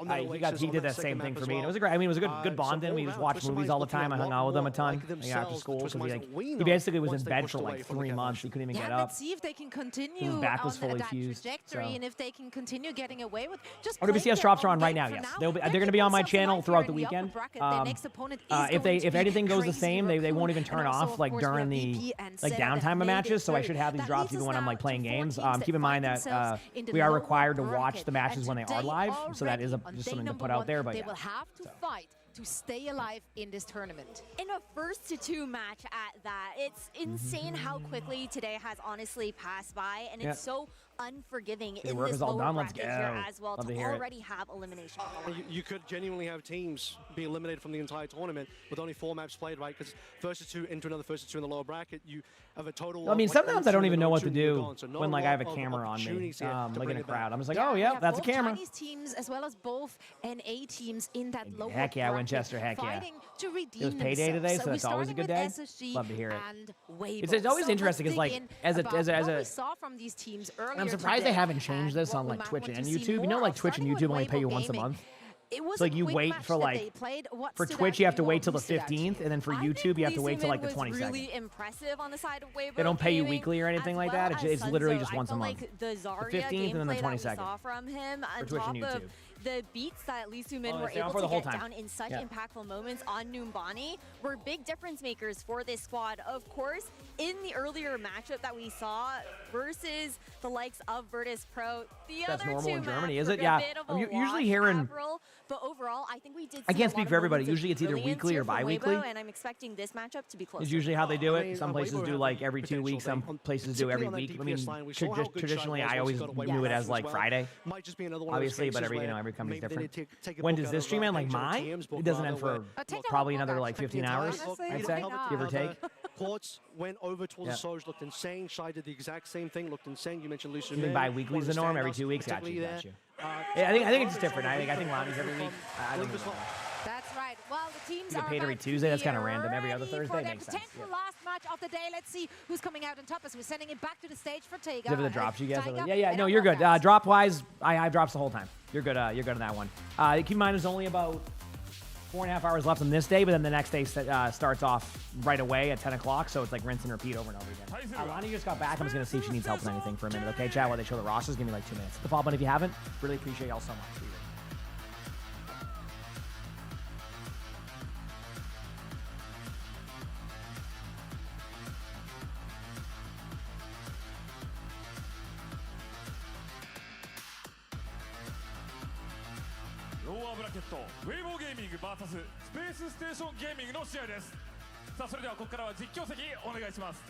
he did that same thing for me. And it was great. I mean, it was a good bonding. We just watched movies all the time. I hung out with him a ton after school because he basically was in bed for like 3 months. He couldn't even get up. Let's see if they can continue His back was on fully that fused, trajectory, and if they can continue getting away with just. WCS drops are on right now. Yes, they're going to be on my channel throughout the weekend. If anything goes the same, they won't even turn off like during the like downtime of matches. So I should have these drops even when I'm like playing games. Keep in mind that we are required to watch the matches when they are live, so that is just something to put out there. But they will have to fight to stay alive in this tournament. In a 1-2 match at that, it's insane how quickly today has honestly passed by, and it's so unforgiving in this lower bracket here as well to already have elimination. You could genuinely have teams be eliminated from the entire tournament with only 4 maps played, right? Because 1-2 into another 1-2 in the lower bracket, you have a total. I mean, sometimes I don't even know what to do when like I have a camera on me, like in a crowd. I'm just like, oh yeah, that's a camera. Chinese teams as well as both NA teams in that lower heck yeah, Winchester, heck yeah. To redeem it was payday today, so that's always a good day. Love to hear it. It's always interesting because like as a saw from these teams earlier. I'm surprised they haven't changed this on like Twitch and YouTube. You know, like Twitch and YouTube only pay you once a month. It's like you wait for like for Twitch you have to wait till the 15th, and then for YouTube you have to wait till like the 22nd. Really impressive on the side of Weibo. They don't pay you weekly or anything like that. It's literally just once a month. Like the 15th and then the 22nd. Saw from him for Twitch and YouTube. The beats that Lee Soo-min were able to get down in such impactful moments on Noombani were big difference makers for this squad. Of course, in the earlier matchup that we saw versus the likes of Virtus Pro, that's normal in Germany, is it? Yeah, I'm usually hearing. But overall, I think we did. I can't speak for everybody. Usually it's either weekly or bi-weekly. And I'm expecting this matchup to be close. It's usually how they do it. Some places do like every 2 weeks. Some places do every week. I mean, traditionally, I always knew it as like Friday, obviously, but every company's different. When does this stream end? Like mine? It doesn't end for probably another like 15 hours, I'd say, give or take. Ports went over towards the Soldier, looked insane. Shy did the exact same thing, looked insane. You mentioned Lucian. You think bi-weekly is the norm? Every 2 weeks? Got you. Yeah, I think it's different. I think Lonnie's every week. I don't know. That's right. Well, the teams you get paid every Tuesday. That's kind of random. Every other Thursday makes sense. Potential last match of the day. Let's see who's coming out on top as we're sending it back to the stage for Taiga. Give it the drops, you guys. Yeah. No, you're good. Drop wise, I have drops the whole time. You're good. You're good on that one. Keep in mind, there's only about 4.5 hours left on this day, but then the next day starts off right away at 10 o'clock, so it's like rinse and repeat over and over again. Lonnie just got back. I'm just going to see if she needs help with anything for a minute, okay, chat? While they show the rosters, give me like 2 minutes. The follow button if you haven't. Really appreciate y'all so much.ウェイボーゲーミング VS スペースステーションゲーミングの試合です。さあそれではここからは実況席お願いします。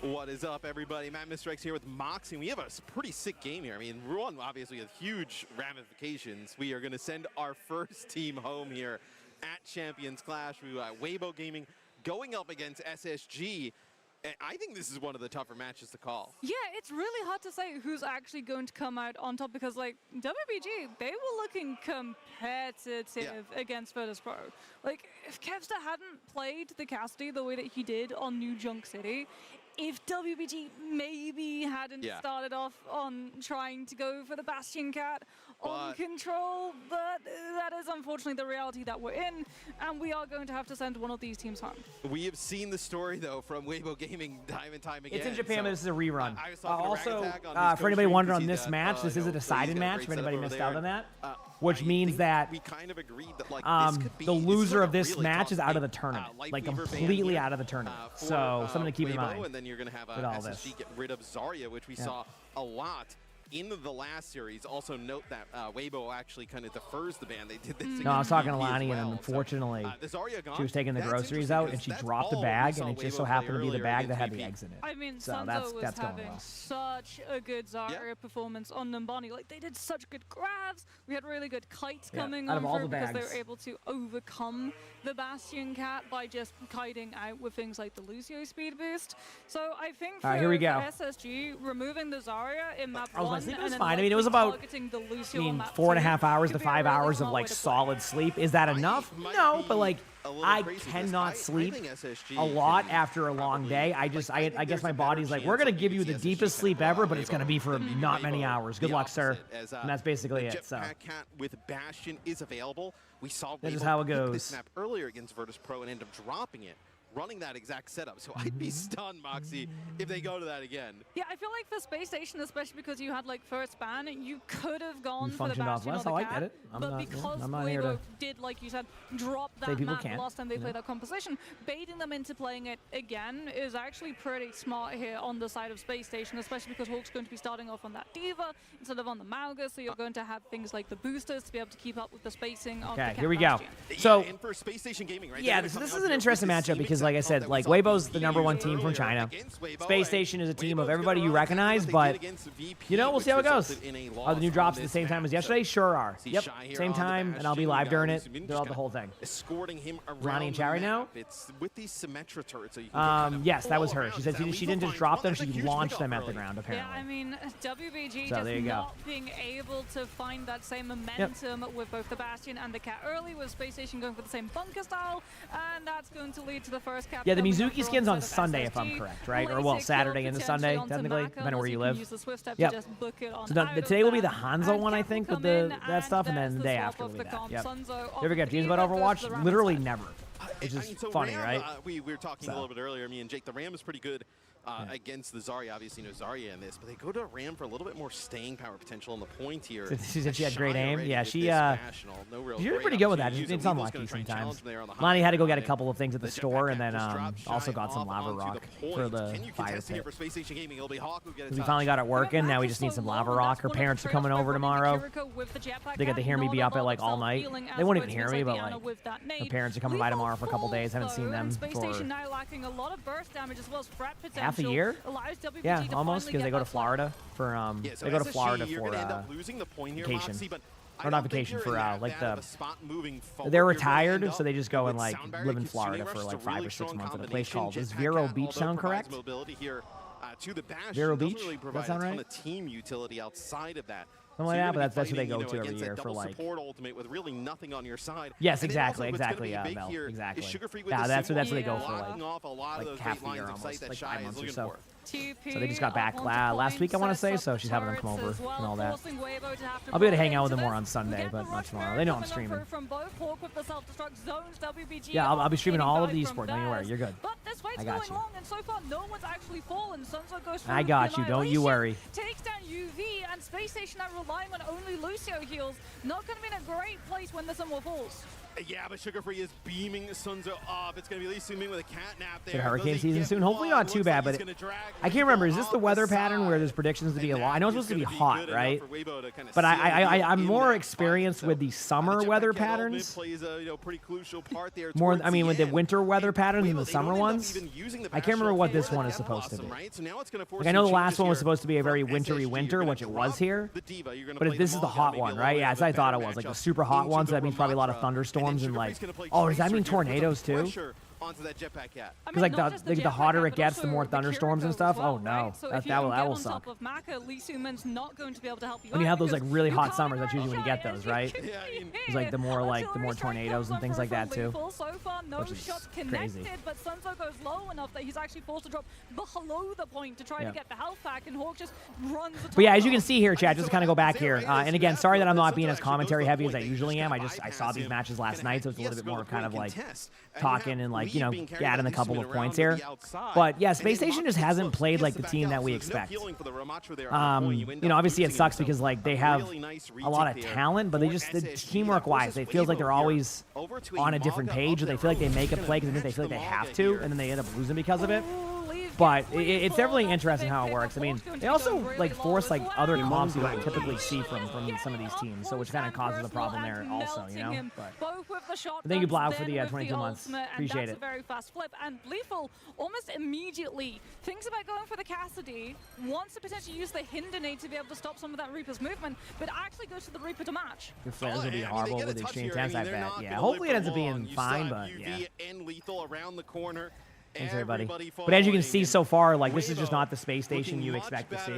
What is up, everybody? Matt Mistrix here with Moxie. We have a pretty sick game here. I mean, one obviously has huge ramifications. We are going to send our first team home here at Champions Clash. We got Weibo Gaming going up against SSG. I think this is one of the tougher matches to call. Yeah, it's really hard to say who's actually going to come out on top because, like, WBG, they were looking competitive against Virtus Pro. Like, if Kevster hadn't played the Cassidy the way that he did on New Junk City, if WBG maybe hadn't started off on trying to go for the Bastion Cat on control, but that is unfortunately the reality that we're in, and we are going to have to send one of these teams home. We have seen the story, though, from Weibo Gaming time and time again. It's in Japan, but this is a rerun. Also, for anybody wondering on this match, this is a decided match, if anybody missed out on that, which means that we kind of agreed that, like, the loser of this match is out of the tournament, like completely out of the tournament. So something to keep in mind. And then you're going to have SSG get rid of Zarya, which we saw a lot in the last series. Also note that Weibo actually kind of defers the ban. They did this. No, I was talking to Lonnie, and unfortunately, she was taking the groceries out, and she dropped the bag, and it just so happened to be the bag that had the eggs in it. I mean, so Sanzo was that's going having well. such a good Zarya performance on Numbani. Like, they did such good grabs. We had really good kites coming on through because they were able to overcome the Bastion Cat by just kiting out with things like the Lucio speed boost. So I think for, here we go. for SSG, removing the Zarya in map 1 It and was then fine. I mean, it was about, the Lucio on map 4.5 2 hours to could be a 5 really hours of smart like way to play. solid sleep. Is that enough? No, but like I cannot sleep a lot after a long day. I guess my body's like, we're gonna give you the deepest sleep ever, but it's gonna be for not many hours. Good luck, sir. And that's basically it. So Cat with Bastion is available. We saw this is how it goes. This map earlier against Virtus Pro and end up dropping it, running that exact setup. So I'd be stunned, Moxie, if they go to that again. Yeah, I feel like for Space Station, especially because you had like first ban, you could have gone for the functioned off Bastion or less. the I Cat, get it. but because here Weibo to did, like you said, drop say that people map can't, last time they played that composition, baiting them into playing it again is actually pretty smart here on the side of Space Station, especially because Hawk's going to be starting off on that D.Va instead of on the Mauga, so you're going to have things like the boosters to be able to keep up with the spacing of the Cat here we go. Bastion. So and for Space Station Gaming, right? Yeah, this is an interesting matchup because, like I said, like Weibo's the #1 team from China. Space Station is a team of everybody you recognize, but you know, we'll see how it goes. Are the new drops at the same time as yesterday? Sure are. Yep, same time, and I'll be live during it throughout the whole thing. Escorting him around Ronnie and Cherry now? It's with these Symmetra turrets. So you can yes, that was her. She said she didn't just drop them; she launched them at the ground. Apparently. Yeah, I mean, WBG So just there you go. not being able to find that same momentum with both the Bastion and the Cat early, with Space Station going for the same bunker style, and that's going to lead to the first cap. Yeah, the Mizuki skin's on Sunday, if I'm correct, right? Or well, Saturday into Sunday, technically, depending on where you live. Yep. So today will be the Hanzo one, I think, with that stuff, and then the day after will be that. Yep. You ever get teams about Overwatch? Literally never. Which is funny, right? We were talking a little bit earlier, me and Jake. The Ram is pretty good against the Zarya. Obviously, Zarya in this, but they go to Ram for a little bit more staying power potential on the point here. She said she had great aim. Yeah, she's pretty good with that. It's unlucky sometimes. Lonnie had to go get a couple of things at the store, and then also got some lava rock for the fire pit. We finally got it working. Now we just need some lava rock. Her parents are coming over tomorrow. They get to hear me be up at like all night. They won't even hear me, but like her parents are coming by tomorrow for a couple days. Haven't seen them for half a year. Yeah, almost, because they go to Florida for they go to Florida for vacation. Or not vacation, for like they're retired, so they just go and like live in Florida for like 5 or 6 months at a place called, does Vero Beach sound correct? Vero Beach, does that sound right? Team utility outside of that. Something like that, but that's what they go to every year for like. With really nothing on your side. Yes, exactly, Mel, exactly. Yeah, that's what they go for like half a year almost, like 5 months or so. So they just got back last week, I want to say, so she's having them come over and all that. I'll be able to hang out with them more on Sunday, but not tomorrow. They know I'm streaming. Yeah, I'll be streaming all of the esports. Don't you worry, you're good. I got you. I got you. Don't you worry. Takes down UV, and Space Station are relying on only Lucio heals. Not going to be in a great place when the sun falls. Yeah, but Sugar Free is beaming Sunzo up. It's going to be Lee Soo-min with a catnap there. It's hurricane season soon. Hopefully not too bad, but I can't remember. Is this the weather pattern where there's predictions to be a lot? I know it's supposed to be hot, right? But I'm more experienced with the summer weather patterns. More, I mean, with the winter weather patterns than the summer ones. I can't remember what this one is supposed to be. Like, I know the last one was supposed to be a very wintry winter, which it was here. But this is the hot one, right? Yeah, as I thought it was. Like the super hot one, so that means probably a lot of thunderstorms. And like, oh, does that mean tornadoes too? Because like the hotter it gets, the more thunderstorms and stuff. Oh no, that will suck. When you have those like really hot summers, that's usually when you get those, right? It's like the more tornadoes and things like that too. Which is crazy. But Sunzo goes low enough that he's actually forced to drop below the point to try to get the health back, and Hawk just runs. But yeah, as you can see here, chat, just to kind of go back here, and again, sorry that I'm not being as commentary heavy as I usually am. I saw these matches last night, so it's a little bit more kind of like talking and like, you know, adding a couple of points here. But yeah, Space Station just hasn't played like the team that we expect. You know, obviously it sucks because like they have a lot of talent, but they just, teamwork wise, it feels like they're always on a different page, or they feel like they make a play because they feel like they have to, and then they end up losing because of it. But it's definitely interesting how it works. I mean, they also like force like other comps you don't typically see from some of these teams, so which kind of causes a problem there also, you know. But thank you, Blau, for the 22 months. Appreciate it. Very fast flip, and Lethal almost immediately thinks about going for the Cassidy, wants to potentially use the Hindenade to be able to stop some of that Reaper's movement, but actually goes to the Reaper to match. Your flares will be horrible with the extreme tense, I bet. Yeah, hopefully it ends up being fine, but yeah. And Lethal around the corner. Thanks, everybody. But as you can see so far, like, this is just not the Space Station you expect to see,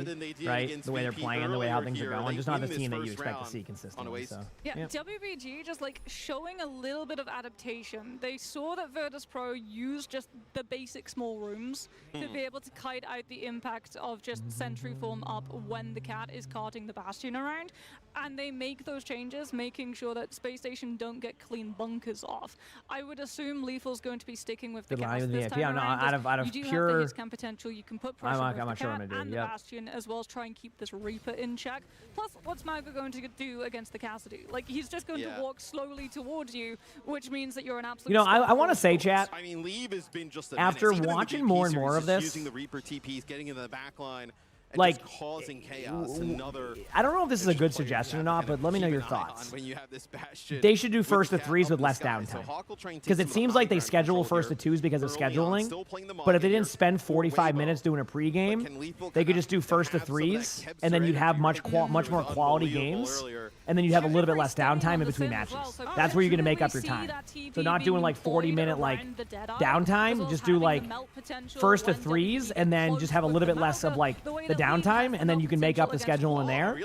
right? The way they're playing, the way how things are going, just not the team that you expect to see consistently. So yeah, WBG just like showing a little bit of adaptation. They saw that Virtus Pro used just the basic small rooms to be able to kite out the impact of just Sentry form up when the cat is carting the Bastion around, and they make those changes, making sure that Space Station don't get clean bunkers off. I would assume Lethal's going to be sticking with the cat this time. Yeah, no, out of you do pure. Have the his cam potential. You can put pressure on the sure cat and the Bastion, as well as try and keep this Reaper in check. Plus, what's Mago going to do against the Cassidy? Like, he's just going to walk slowly towards you, which means that you're an absolute. You know, I want to say, chat. I mean, Leave has been just a after watching more and more of this, using the Reaper TPs, getting into the back line. Like, causing chaos. I don't know if this is a good suggestion or not, but let me know your thoughts. They should do first to threes with less downtime. Because it seems like they schedule first to twos because of scheduling, but if they didn't spend 45 minutes doing a pregame, they could just do first to threes, and then you'd have much more quality games, and then you'd have a little bit less downtime in between matches. That's where you're going to make up your time. So not doing like 40-minute like downtime, just do like first to threes, and then just have a little bit less of like the downtime, and then you can make up the schedule in there.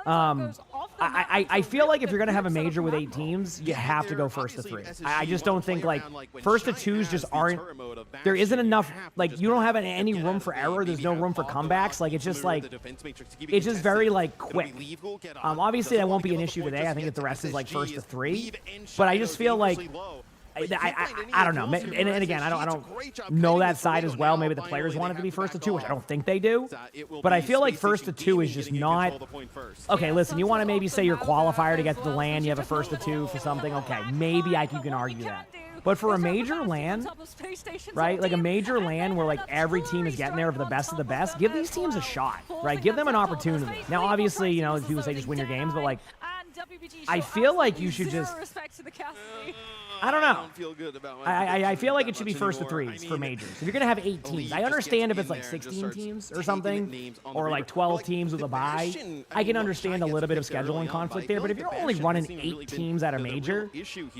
I feel like if you're going to have a major with 8 teams, you have to go first to 3. I just don't think like first to 2s just aren't, there isn't enough, like you don't have any room for error. There's no room for comebacks. Like it's just like, it's just very like quick. Obviously that won't be an issue today. I think if the rest is like first to 3, but I just feel like I don't know. And again, I don't know that side as well. Maybe the players want it to be first to two, which I don't think they do. But I feel like first to two is just not. Okay, listen, you want to maybe say your qualifier to get to the LAN, you have a first to two for something. Okay, maybe you can argue that. But for a major LAN, right? Like a major LAN where like every team is getting there of the best, give these teams a shot, right? Give them an opportunity. Now, obviously, you know, people say just win your games, but like, I feel like you should just. I don't know. I feel like it should be first to threes for majors. If you're going to have 8 teams, I understand if it's like 16 teams or something, or like 12 teams with a bye. I can understand a little bit of scheduling conflict there, but if you're only running 8 teams at a major,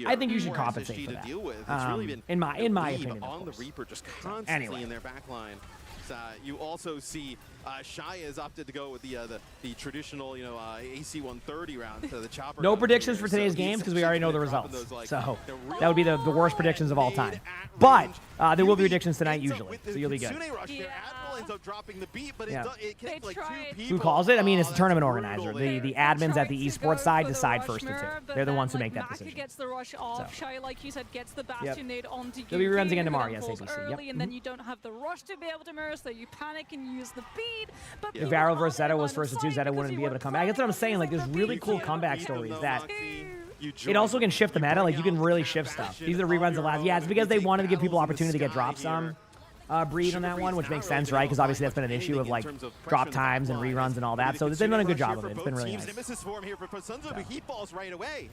I think you should compensate for that. In my opinion, on the Reaper just constantly anyway. In their backline. You also see Shia has opted to go with the traditional, you know, AC 130 round to the chopper. No predictions for today's games because we already know the results. So that would be the worst predictions of all time. But there will be predictions tonight usually, so you'll be good. Yeah. Who calls it? I mean, it's the tournament organizer. The admins at the esports side decide first to two. They're the ones who make that decision. Gets the rush off. Shia, like you said, gets the bastion nade onto There'll be reruns again tomorrow, yes, ABC. Yep. And then you don't have the rush to be able to mirror, so you panic and use the bead. But if Varel versus Zeta was first to two, Zeta wouldn't be able to come back. That's what I'm saying. Like, there's really cool comeback stories that it also can shift the meta. Like, you can really shift stuff. These are the reruns of last. Yeah, it's because they wanted to give people opportunity to get drops on. Breed on that one, which makes sense, right? Because obviously that's been an issue of like drop times and reruns and all that. So they've done a good job of it. It's been really nice. He falls right away.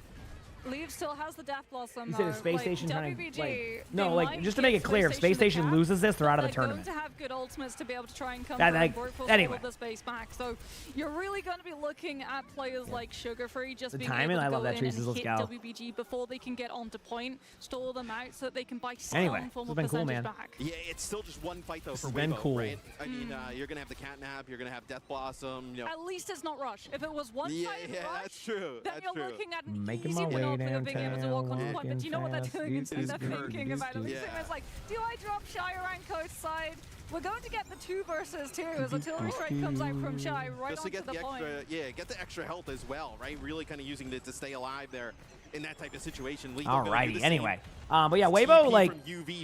Leaf still has the Death Blossom. You said if Space Station trying to like, no, like just to make it clear, if Space Station loses this, they're out of the tournament. Going to have good ultimates to be able to try and come anyway. The space back. So you're really going to be looking at players like Sugarfree just being able to go in and hit WBG before they can get onto point, stall them out so that they can buy some form of percentage back. Yeah, it's still just one fight though for been Weibo, cool. right? I mean, you're gonna have the Catnap, you're gonna have Death Blossom. You know. At least it's not Rush. If it was one fight Rush, that's true. Then you're looking at an Making easy my way build for being able to walk onto point. But do you know what they're doing instead? They're thinking about it. It's like, do I drop Shy around coast side? We're going to get the 2 versus 2 as artillery strike comes out from Shy right onto the point. Get the extra health as well, right? Really kind of using it to stay alive there in that type of situation. Alrighty, anyway. But yeah, Weibo, like,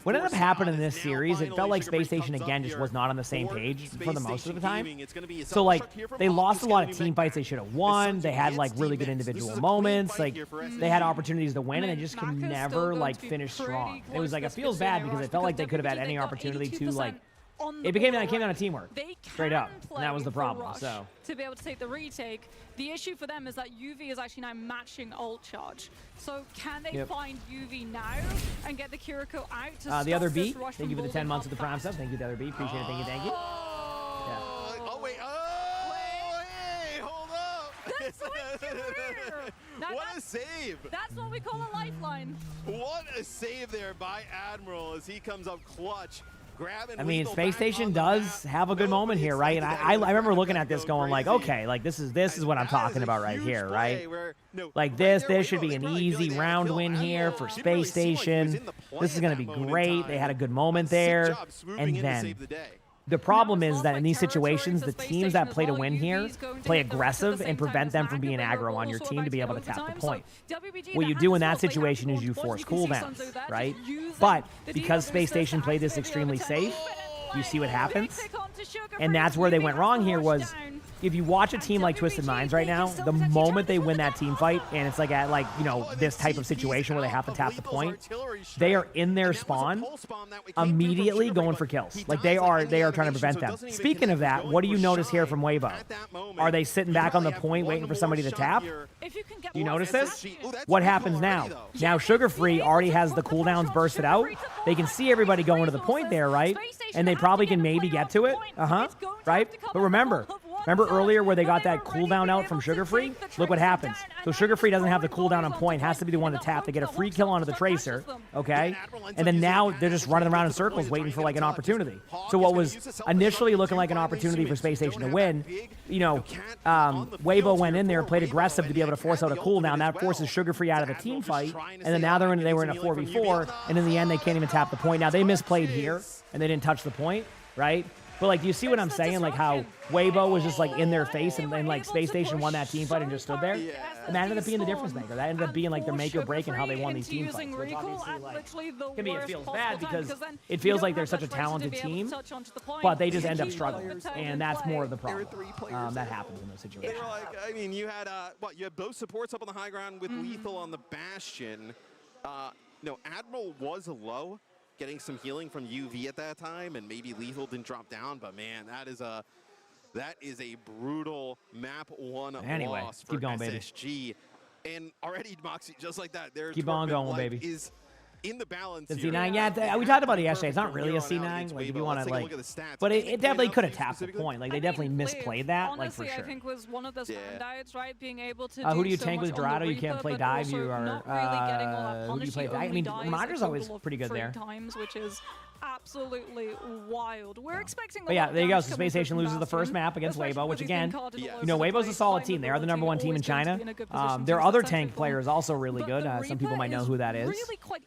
what ended up happening in this series, it felt like Space Station, again, just was not on the same page for the most of the time. So, like, they lost a lot of team fights they should have won. They had, like, really good individual moments. Like, they had opportunities to win, and they just can never, like, finish strong. It was, like, it feels bad because it felt like they could have had any opportunity to, like, it came down to teamwork, straight up, and that was the problem. So to be able to take the retake, the issue for them is that UV is actually now matching ult charge. So can they find UV now and get the Kiriko out to the other B? Thank you for the 10 months of the Prime sub. Thank you, the other B. Appreciate it. Thank you. Oh wait! Oh hey! Hold up! That's What a save! That's what we call a lifeline. What a save there by Admiral as he comes up clutch. I mean, Space Station does have a good moment here, right? And I remember looking at this going like, okay, like this is what I'm talking about right here, right? Like this should be an easy round win here for Space Station. This is going to be great. They had a good moment there. And then the problem is that in these situations, the teams that play to win here play aggressive and prevent them from being aggro on your team to be able to tap the point. What you do in that situation is you force cooldowns, right? But because Space Station played this extremely safe, you see what happens? And that's where they went wrong here was, if you watch a team like Twisted Minds right now, the moment they win that team fight, and it's like at like, you know, this type of situation where they have to tap the point, they are in their spawn immediately going for kills. Like they are trying to prevent them. Speaking of that, what do you notice here from Weibo? Are they sitting back on the point waiting for somebody to tap? You notice this? What happens now? Now Sugarfree already has the cooldowns bursted out. They can see everybody going to the point there, right? And they probably can maybe get to it. Right? But remember earlier where they got that cooldown out from Sugarfree? Look what happens. So Sugarfree doesn't have the cooldown on point, has to be the one to tap. They get a free kill onto the Tracer, okay? And then now they're just running around in circles waiting for like an opportunity. So what was initially looking like an opportunity for Space Station to win, you know, Weibo went in there and played aggressive to be able to force out a cooldown. That forces Sugarfree out of the team fight. And then now they were in a 4v4, and in the end they can't even tap the point. Now they misplayed here, and they didn't touch the point, right? But like, do you see what I'm saying? Like how Weibo was just like in their face, and then like Space Station won that team fight and just stood there. And that ended up being the difference maker. That ended up being like their make or break in how they won these team fights. Which obviously, like, to me, it feels bad because it feels like they're such a talented team, but they just end up struggling, and that's more of the problem. That happens in those situations. They were like, I mean, you had you had both supports up on the high ground with Lethal on the Bastion. No, Admiral was low, getting some healing from UV at that time, and maybe Lethal didn't drop down, but man, that is a brutal map 1 loss for SSG. And already, Moxie, just like that, their keep on going, baby. Is in the balance. The C9, yeah, we talked about it yesterday. It's not really a C9, like if you want to like, but it definitely could have tapped the point. Like they definitely misplayed that, honestly, like for sure. I think was one of the standouts, right? Being able to. Who do you so tank with Dorado? You can't play dive. You are. Who do you play dive? I mean, Roger's always pretty good there. Times, which is absolutely wild. We're expecting. But yeah, there you go. So Space Station loses the first map against Weibo, which again, you know, Weibo's a solid team. They are the #1 team in China. Their other tank player is also really good. Some people might know who that is.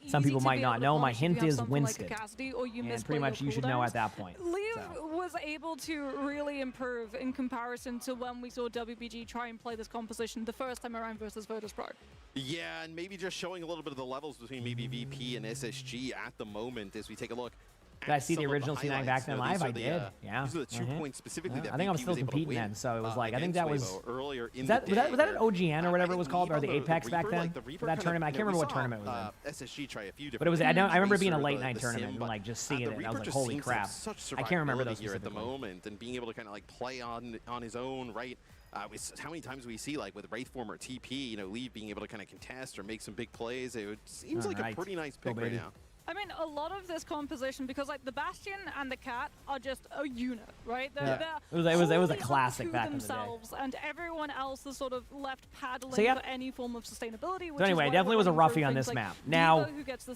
Some people might not know. My hint is Winston. And pretty much you should know at that point. Was able to really improve in comparison to when we saw WBG try and play this composition the first time around versus Virtus Pro. Yeah, and maybe just showing a little bit of the levels between maybe VP and SSG at the moment as we take a look. Did I see the original C9 back then live? I did. Yeah. These are the 2 points specifically that I think I was still competing then, so it was like I think that was earlier in was that an OGN or whatever it was called, or the Apex back then for that tournament? I can't remember what tournament it was in. SSG try a few different. But it was. I remember it being a late night tournament and like just seeing it. And I was like, holy crap! I can't remember those here at the moment, and being able to kind of like play on his own, right? How many times we see like with Wraithform or TP, you know, Leave being able to kind of contest or make some big plays. It seems like a pretty nice pick right now. I mean, a lot of this composition, because like the Bastion and the Cat are just a unit, right? They're it was a classic back in the day. And everyone else is sort of left paddling for any form of sustainability. So anyway, it definitely was a roughie on this map. Now,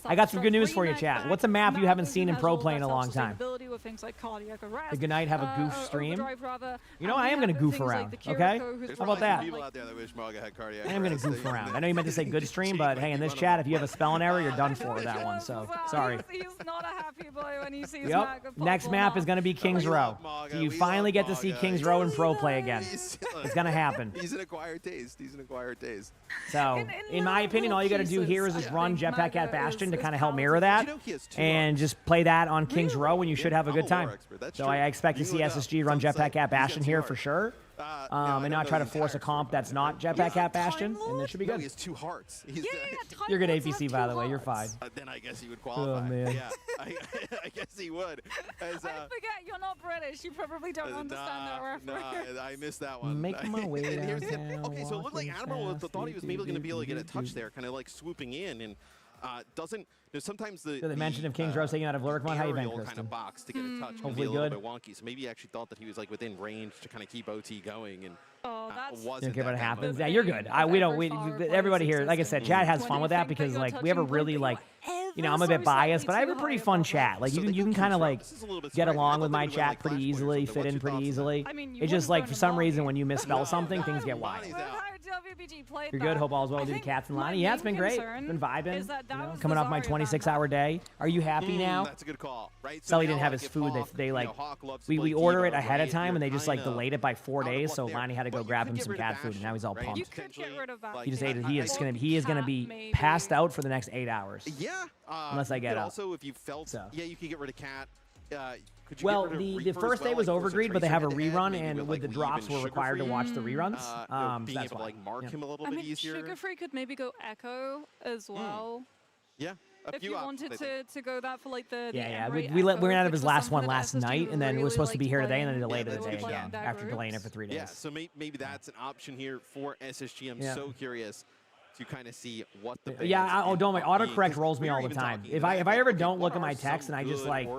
I got some good news for you, chat. What's a map you haven't seen in pro play in a long time? The Good night, have a goof stream. You know, I am going to goof around, okay? How about that? I am going to goof around. I know you meant to say good stream, but hey, in this chat, if you have a spelling error, you're done for with that one, so... Sorry. He's not a happy boy when he sees Next map is going to be Kings Row. So you finally get to see Kings Row in pro play again. It's going to happen. He's an acquired taste. So, in my opinion, all you got to do here is just run Jetpack at Bastion to kind of help mirror that, and just play that on Kings Row, and you should have a good time. So I expect to see SSG run Jetpack at Bastion here for sure. And not try to force a comp that's not Jetpack at Bastion, and it should be good. He has 2 hearts. You're good APC, by the way. You're fine. Then I guess he would qualify. Oh, man. Yeah, I guess he would. I forget you're not British. You probably don't understand that reference. I missed that one. Make my way downtown. Okay, so it looked like Admiral thought he was maybe going to be able to get a touch there, kind of like swooping in, and doesn't. Sometimes the mention of Kings Row taking out of Lurkmon. How you been, Kristen? Kind of box to get a touch. Hopefully good. A good. little bit wonky, so maybe he actually thought that he was like within range to kind of keep OT going, and you don't care what happens. Yeah, you're good. Everybody here, like I said, chat has fun with that because like we have a really like, you know, I'm a bit biased, but I have a pretty fun chat. Like you can kind of like get along with my chat pretty easily, fit in pretty easily. It's just like for some reason when you misspell something, things get wild. You're good. Hope all's well with you, Cats and Lonnie. Yeah, it's been great. Been vibing. You know, coming off my 26-hour day. Are you happy now? That's a good call, right? Sully didn't have his food. They like we order it ahead of time and they just like delayed it by 4 days. So Lonnie had to go grab him some cat food and now he's all pumped. You could get rid of that. He just ate it. He is gonna be passed out for the next 8 hours. Yeah. Unless I get up. Also, if you felt, yeah, you could get rid of cat. Well, the first day was Overgreed, but they have a rerun, and with the drops, we're required to watch the reruns. Being able to like mark him a little bit easier. Sugar Free could maybe go Echo as well. Yeah. If you wanted to go that for like the we ran out of his last one last night, and then we were supposed to be here today, and then delayed it a day again after delaying it for 3 days. Yeah, so maybe that's an option here for SSG. I'm so curious to kind of see what the don't like autocorrect rolls me all the time. If I ever don't look at my text and I just like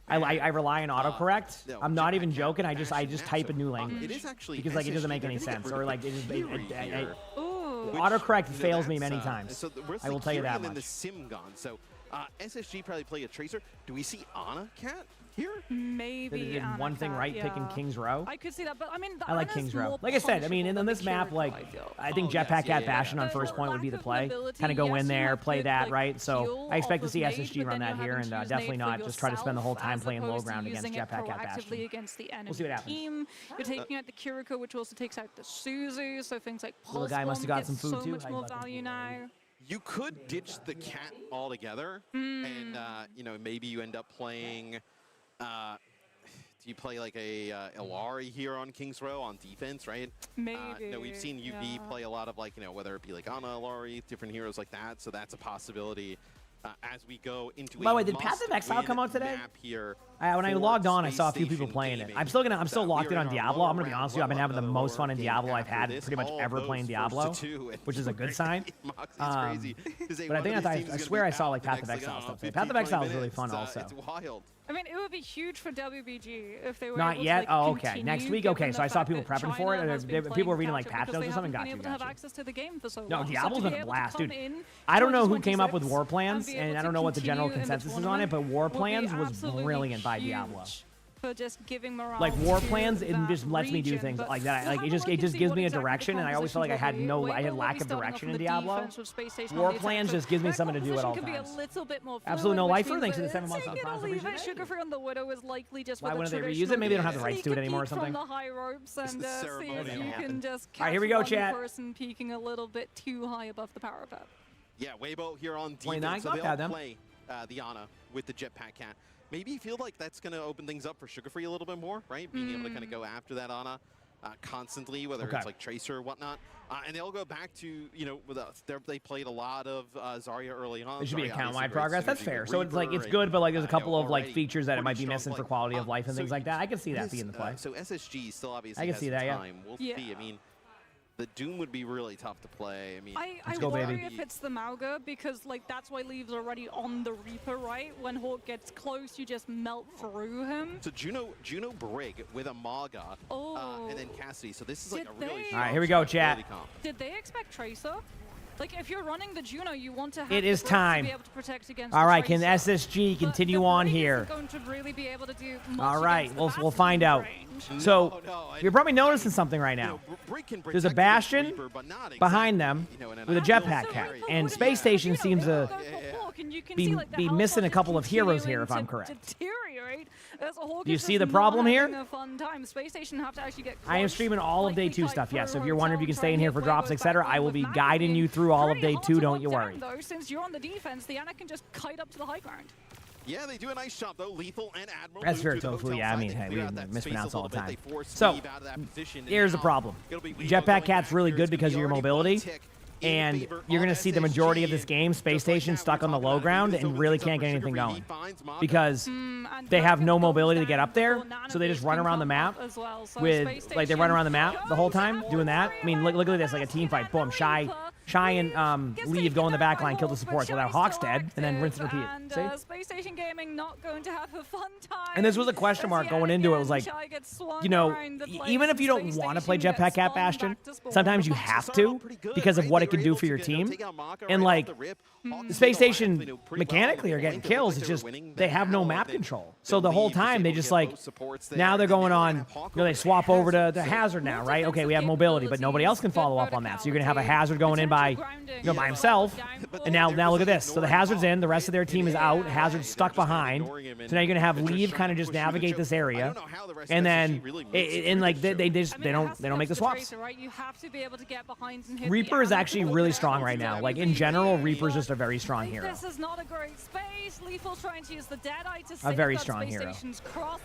I rely on autocorrect, I'm not even joking. I just type a new language because like it doesn't make any sense or like it just autocorrect fails me many times. I will tell you that much. The sim gone. So SSG probably play a Tracer. Do we see Ana Cat here? Maybe. They did one thing right, picking King's Row. I could see that, but I mean, I like King's Row. Like I said, I mean, in this map, like, I think Jetpack Cat Bastion on first point would be the play. Kind of go in there, play that, right? So I expect to see SSG run that here, and definitely not just try to spend the whole time playing low ground against Jetpack Cat Bastion. We'll see what happens. You're taking out the Kiriko, which also takes out the Suzu, so things like Pulse Little guy must have got some food so too. much more value now. You could ditch the cat altogether, and you know, maybe you end up playing. Do you play like a Illari here on King's Row on defense, right? Maybe. No, we've seen UV play a lot of like, you know, whether it be like Ana, Illari, different heroes like that. So that's a possibility as we go into. By the way, did Path of Exile come out today? Here when I logged on, I saw a few people playing it. I'm still locked in on Diablo. I'm gonna be honest with you. I've been having the most fun in Diablo I've had pretty much ever playing Diablo, which is a good sign. But I swear I saw like Path of Exile stuff. Path of Exile is really fun also. It's wild. I mean, it would be huge for WBG if they were Not able yet. To, like, oh, okay. Next week. Okay, so I saw people prepping for it. People were reading like patch notes or something. Got you. Have access to the game for so no, long. Diablo's so been a blast, dude. I don't know who came up with War Plans, and I don't know what the general consensus is on it, but War Plans was brilliant by Diablo. For just giving morale like War Plans, it just lets me do things like that. Like it just gives me a direction, and I always felt like I had lack of direction in Diablo. War Plans just gives me something to do at all times. Absolutely no lifer. Thanks to the 7 months on Prime. Sugar Free on the Widow is likely just. Why wouldn't they reuse it? Maybe they don't have the rights to it anymore or something. From the high ropes and see if you can just catch all right, here we go, one chat. person peaking a little bit too high above the parapet. Yeah, Weibo here on defense, so they'll play the Ana with the Jetpack Cat. Maybe you feel like that's going to open things up for Sugar Free a little bit more, right? Being able to kind of go after that Ana constantly, whether it's like Tracer or whatnot. And they'll go back to, you know, they played a lot of Zarya early on. There should be account-wide progress. That's fair. So it's like, it's good, but like there's a couple of like features that it might be missing for quality of life and things like that. I can see that being the play. So SSG still obviously I can see that, time. We'll see. I mean, the Doom would be really tough to play. I mean, I worry if it's the Mauga because like that's why Leave's already on the Reaper, right? When Hawk gets close, you just melt through him. So Juno Brig with a Maga, and then Cassidy. So this is like a really. All right, here we go, chat. Did they expect Tracer? Like if you're running the Juno, you want to have it is time. to be able to protect against all right, can SSG continue on here? Going to really be able to do all right, we'll find out. So you're probably noticing something right now. There's a Bastion behind them with a Jetpack Cat, and Space Station seems to be missing a couple of heroes here, if I'm correct. Do you see the problem here? I am streaming all of day 2 stuff, yes. So if you're wondering if you can stay in here for drops, etc., I will be guiding you through all of day 2. Don't you worry. Since you're on the defense, the Ana can just kite up to the high ground. Yeah, they do a nice job though. Lethal and Admiral. That's fair, Tofu. Yeah, I mean, hey, we mispronounce all the time. So here's the problem. Jetpack Cat's really good because of your mobility. And you're going to see the majority of this game, Space Station stuck on the low ground and really can't get anything going because they have no mobility to get up there. So they just run around the map with, like, they run around the map the whole time doing that. I mean, look at this, like a team fight. Boom, Shy and Leave go in the back line, kill the supports. Well, now Hawk's dead, and then rinse and repeat. See? Space Station Gaming not going to have a fun time. And this was a question mark going into it. It was like, you know, even if you don't want to play Jetpack Cat Bastion, sometimes you have to because of what it can do for your team. And like, the Space Station mechanically are getting kills. It's just they have no map control. So the whole time they just like, now they're going on, you know, they swap over to the Hazard now, right? Okay, we have mobility, but nobody else can follow up on that. So you're going to have a Hazard going in by himself. And now look at this. So the Hazard's in, the rest of their team is out. Hazard's stuck behind. So now you're going to have Leave kind of just navigate this area. And then, and like, they don't make the swaps. Reaper is actually really strong right now. Like in general, Reaper's just a very strong hero. This is not a great space. Lethal's trying to use the Deadeye to a very strong hero. Oh.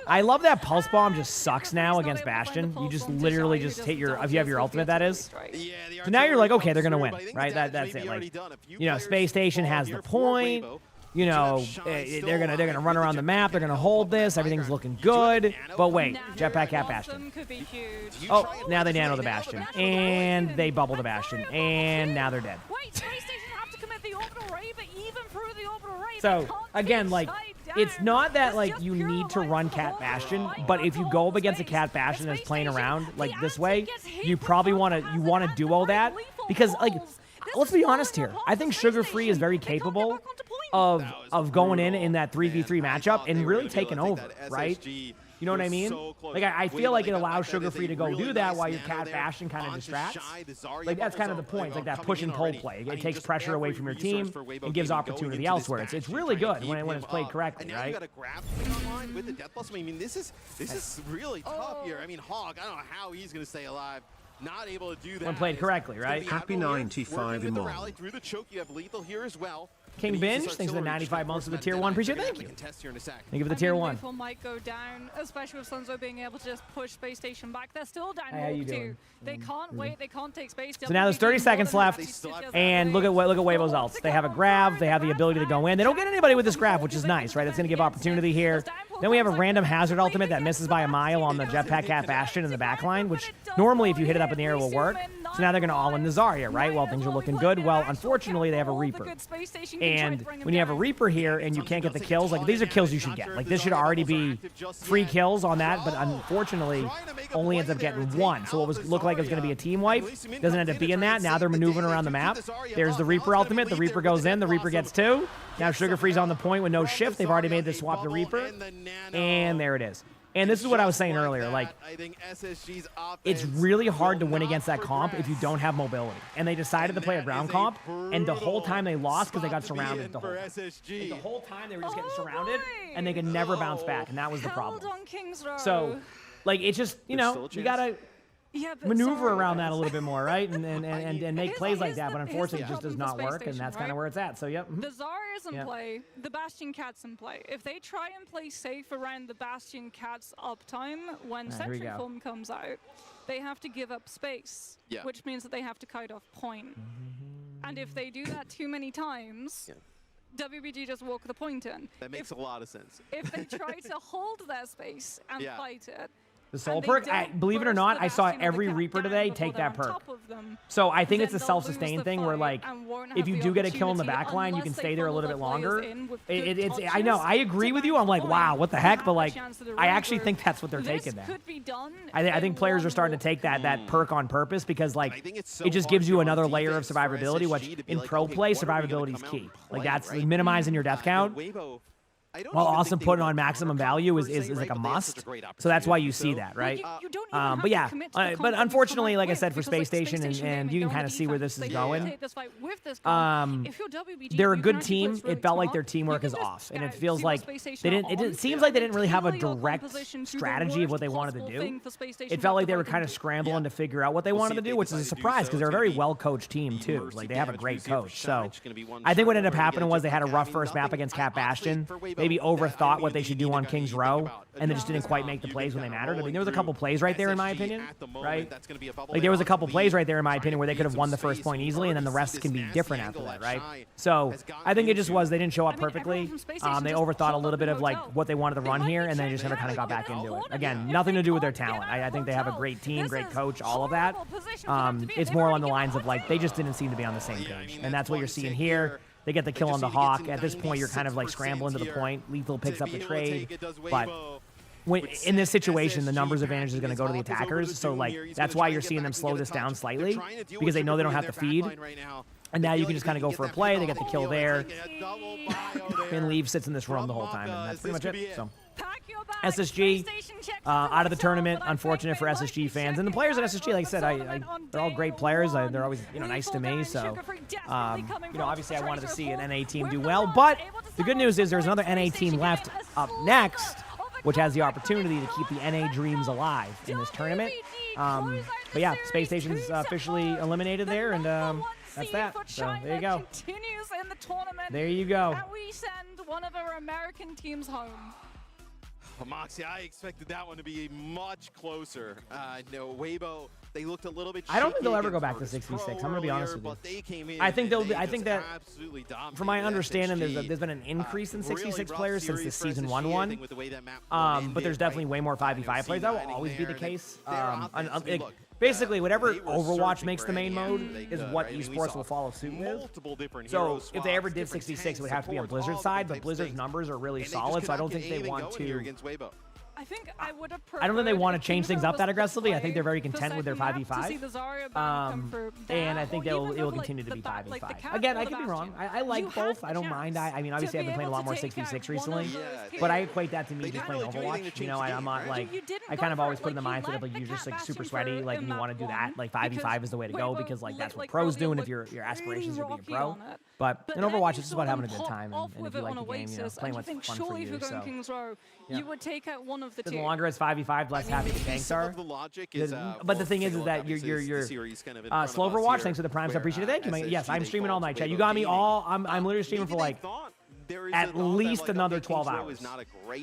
I love that Pulse Bomb just sucks now against Bastion. You just literally just hit your, if you have your ultimate, that is. So now you're like, okay, they're gonna win, right? That's it. Like, you know, Space Station has the point. You know, they're gonna run around the map. They're gonna hold this. Everything's looking good. But wait, Jetpack Cat Bastion. Oh, now they nano the Bastion, and they bubble the Bastion, and now they're dead. So again, like, it's not that like you need to run Cat Bastion, but if you go up against a Cat Bastion that's playing around like this way, you probably want to duo that because like let's be honest here. I think Sugar Free is very capable of going in that 3v3 matchup and really taking over, right? You know what I mean? Like, I feel like it allows Sugar Free to go do that while your Cat Bastion kind of distracts. Like, that's kind of the point. It's like that push and pull play. It takes pressure away from your team and gives opportunity elsewhere. It's really good when it's played correctly, right? You got to grab online with the Death Blossom. I mean, this is really tough here. I mean, Hog, I don't know how he's going to stay alive. Not able to do that. When played correctly, right? Happy 95 in the emongg. rally through the choke. You have Lethal here as well. King Binge, thanks for the 95 months of the tier 1. Appreciate it. Thank you. Thank you for the tier 1. Lethal might go down, especially with Sunzo being able to just push Space Station back. They're still down. How you doing? They can't wait. They can't take space. So now there's 30 seconds left, and look at Weibo's ults. They have a grab. They have the ability to go in. They don't get anybody with this grab, which is nice, right? It's going to give opportunity here. Then we have a random hazard ultimate that misses by a mile on the Jetpack Cat Bastion in the backline, which normally if you hit it up in the air will work. So now they're going to all in the Zarya, right? Well, things are looking good. Well, unfortunately, they have a Reaper. And when you have a Reaper here and you can't get the kills, like these are kills you should get. Like this should already be free kills on that, but unfortunately only ends up getting one. So what looked like it was going to be a team wipe doesn't end up being that. Now they're maneuvering around the map. There's the Reaper ultimate. The Reaper goes in. The Reaper gets 2. Now Sugar Free's on the point with no shift. They've already made the swap to Reaper. And there it is. And this is what I was saying earlier, like, it's really hard to win against that comp if you don't have mobility. And they decided to play a ground comp, and the whole time they lost because they got surrounded the whole time. Like, the whole time they were just getting surrounded, and they could never bounce back, and that was the problem. So, like, it's just, you know, you got to maneuver around that a little bit more, right? And make plays like that, but unfortunately it just does not work, and that's kind of where it's at. So, yep. The Zarya's in play, the Bastion Cat's in play. If they try and play safe around the Bastion Cat's uptime, when Sentry Form comes out, they have to give up space, which means that they have to kite off point. And if they do that too many times, WBG just walk the point in. That makes a lot of sense. If they try to hold their space and fight it, the soul perk, believe it or not, I saw every Reaper today take that perk. So I think it's a self-sustain thing where, like, if you do get a kill in the backline, you can stay there a little bit longer. I know, I agree with you. I'm like, wow, what the heck? But, like, I actually think that's what they're taking there. I think players are starting to take that perk on purpose because, like, it just gives you another layer of survivability, which in pro play, survivability is key. Like, that's minimizing your death count. While also putting on maximum value is like a must. So that's why you see that, right? But yeah, but unfortunately, like I said, for Space Station, and you can kind of see where this is going. They're a good team. It felt like their teamwork is off, and it feels like they didn't. It seems like they didn't really have a direct strategy of what they wanted to do. It felt like they were kind of scrambling to figure out what they wanted to do, which is a surprise because they're a very well-coached team too. Like they have a great coach. So I think what ended up happening was they had a rough first map against Cat Bastion. Maybe overthought what they should do on King's Row, and they just didn't quite make the plays when they mattered. I mean, there was a couple plays right there, in my opinion, right? Like, there was a couple plays right there, in my opinion, where they could have won the first point easily, and then the rest can be different after that, right? So I think it just was they didn't show up perfectly. They overthought a little bit of, like, what they wanted to run here, and they just never kind of got back into it. Again, nothing to do with their talent. I think they have a great team, great coach, all of that. It's more along the lines of, like, they just didn't seem to be on the same page, and that's what you're seeing here. They get the kill on the Hawk. At this point, you're kind of like scrambling to the point. Lethal picks up the trade. But when, in this situation, the numbers advantage is going to go to the attackers. So, like, that's why you're seeing them slow this down slightly, because they know they don't have to feed. And now you can just kind of go for a play. They get the kill there. And Leave sits in this room the whole time. And that's pretty much it. So SSG out of the tournament. Unfortunate for SSG fans. And the players at SSG, like I said, they're all great players. They're always, you know, nice to me. So, you know, obviously I wanted to see an NA team do well. But the good news is there's another NA team left up next, which has the opportunity to keep the NA dreams alive in this tournament. But yeah, Space Station's officially eliminated there, and that's that. So there you go. There you go. And we send one of our American teams home. Well, Moxie, I expected that one to be much closer. No, Weibo, they looked a little bit. I don't think they'll ever go back to 66. I'm gonna be honest with you. I think I think that, from my understanding, there's been an increase in 66 players since the season 1-1. But there's definitely way more 5v5 players. That will always be the case. Basically, whatever Overwatch makes the main mode is what Esports will follow suit with. So if they ever did 66, it would have to be on Blizzard's side, but Blizzard's numbers are really solid, so I don't think they want to I think I would have I don't think they want to preferred change if things D.Va up that was the aggressively. I think play they're very for content with their second half to see 5v5. the Zarya ban come through And that, I think or it even will with, like, continue to be the 5v5. cap Again, or I the could be wrong. Bastion. I like You had both. the I don't mind. chance I mean, to obviously I've be been playing a able lot to more take 6v6 out one of recently. those But I big equate that to me just playing really do anything Overwatch. to You know, change the I'm game, not right? like, You didn't I go kind of for always it. put in the Like, you mindset of let like you're the just Cat like super Bastion sweaty, grow like in you want to map do that. one Like 5v5 because is the way to go Weibo because like that's what like pros Rovio do and if looked your aspirations are being a rocky pro. on it. But in then Overwatch, you it's saw about having a them good pop time off and if with you it like on the game, you know, Oasis, playing and you what's think fun for surely if you. you're going So Kings Row, Yeah. you would take out one of the the two. longer it's 5v5, less happy the tanks are. The logic is, But the thing is that you're slow Overwatch. Thanks for the primes. I appreciate it. Thank you, man. Yes, I'm streaming all night, chat. You got me all. I'm literally streaming for like at least another 12 hours,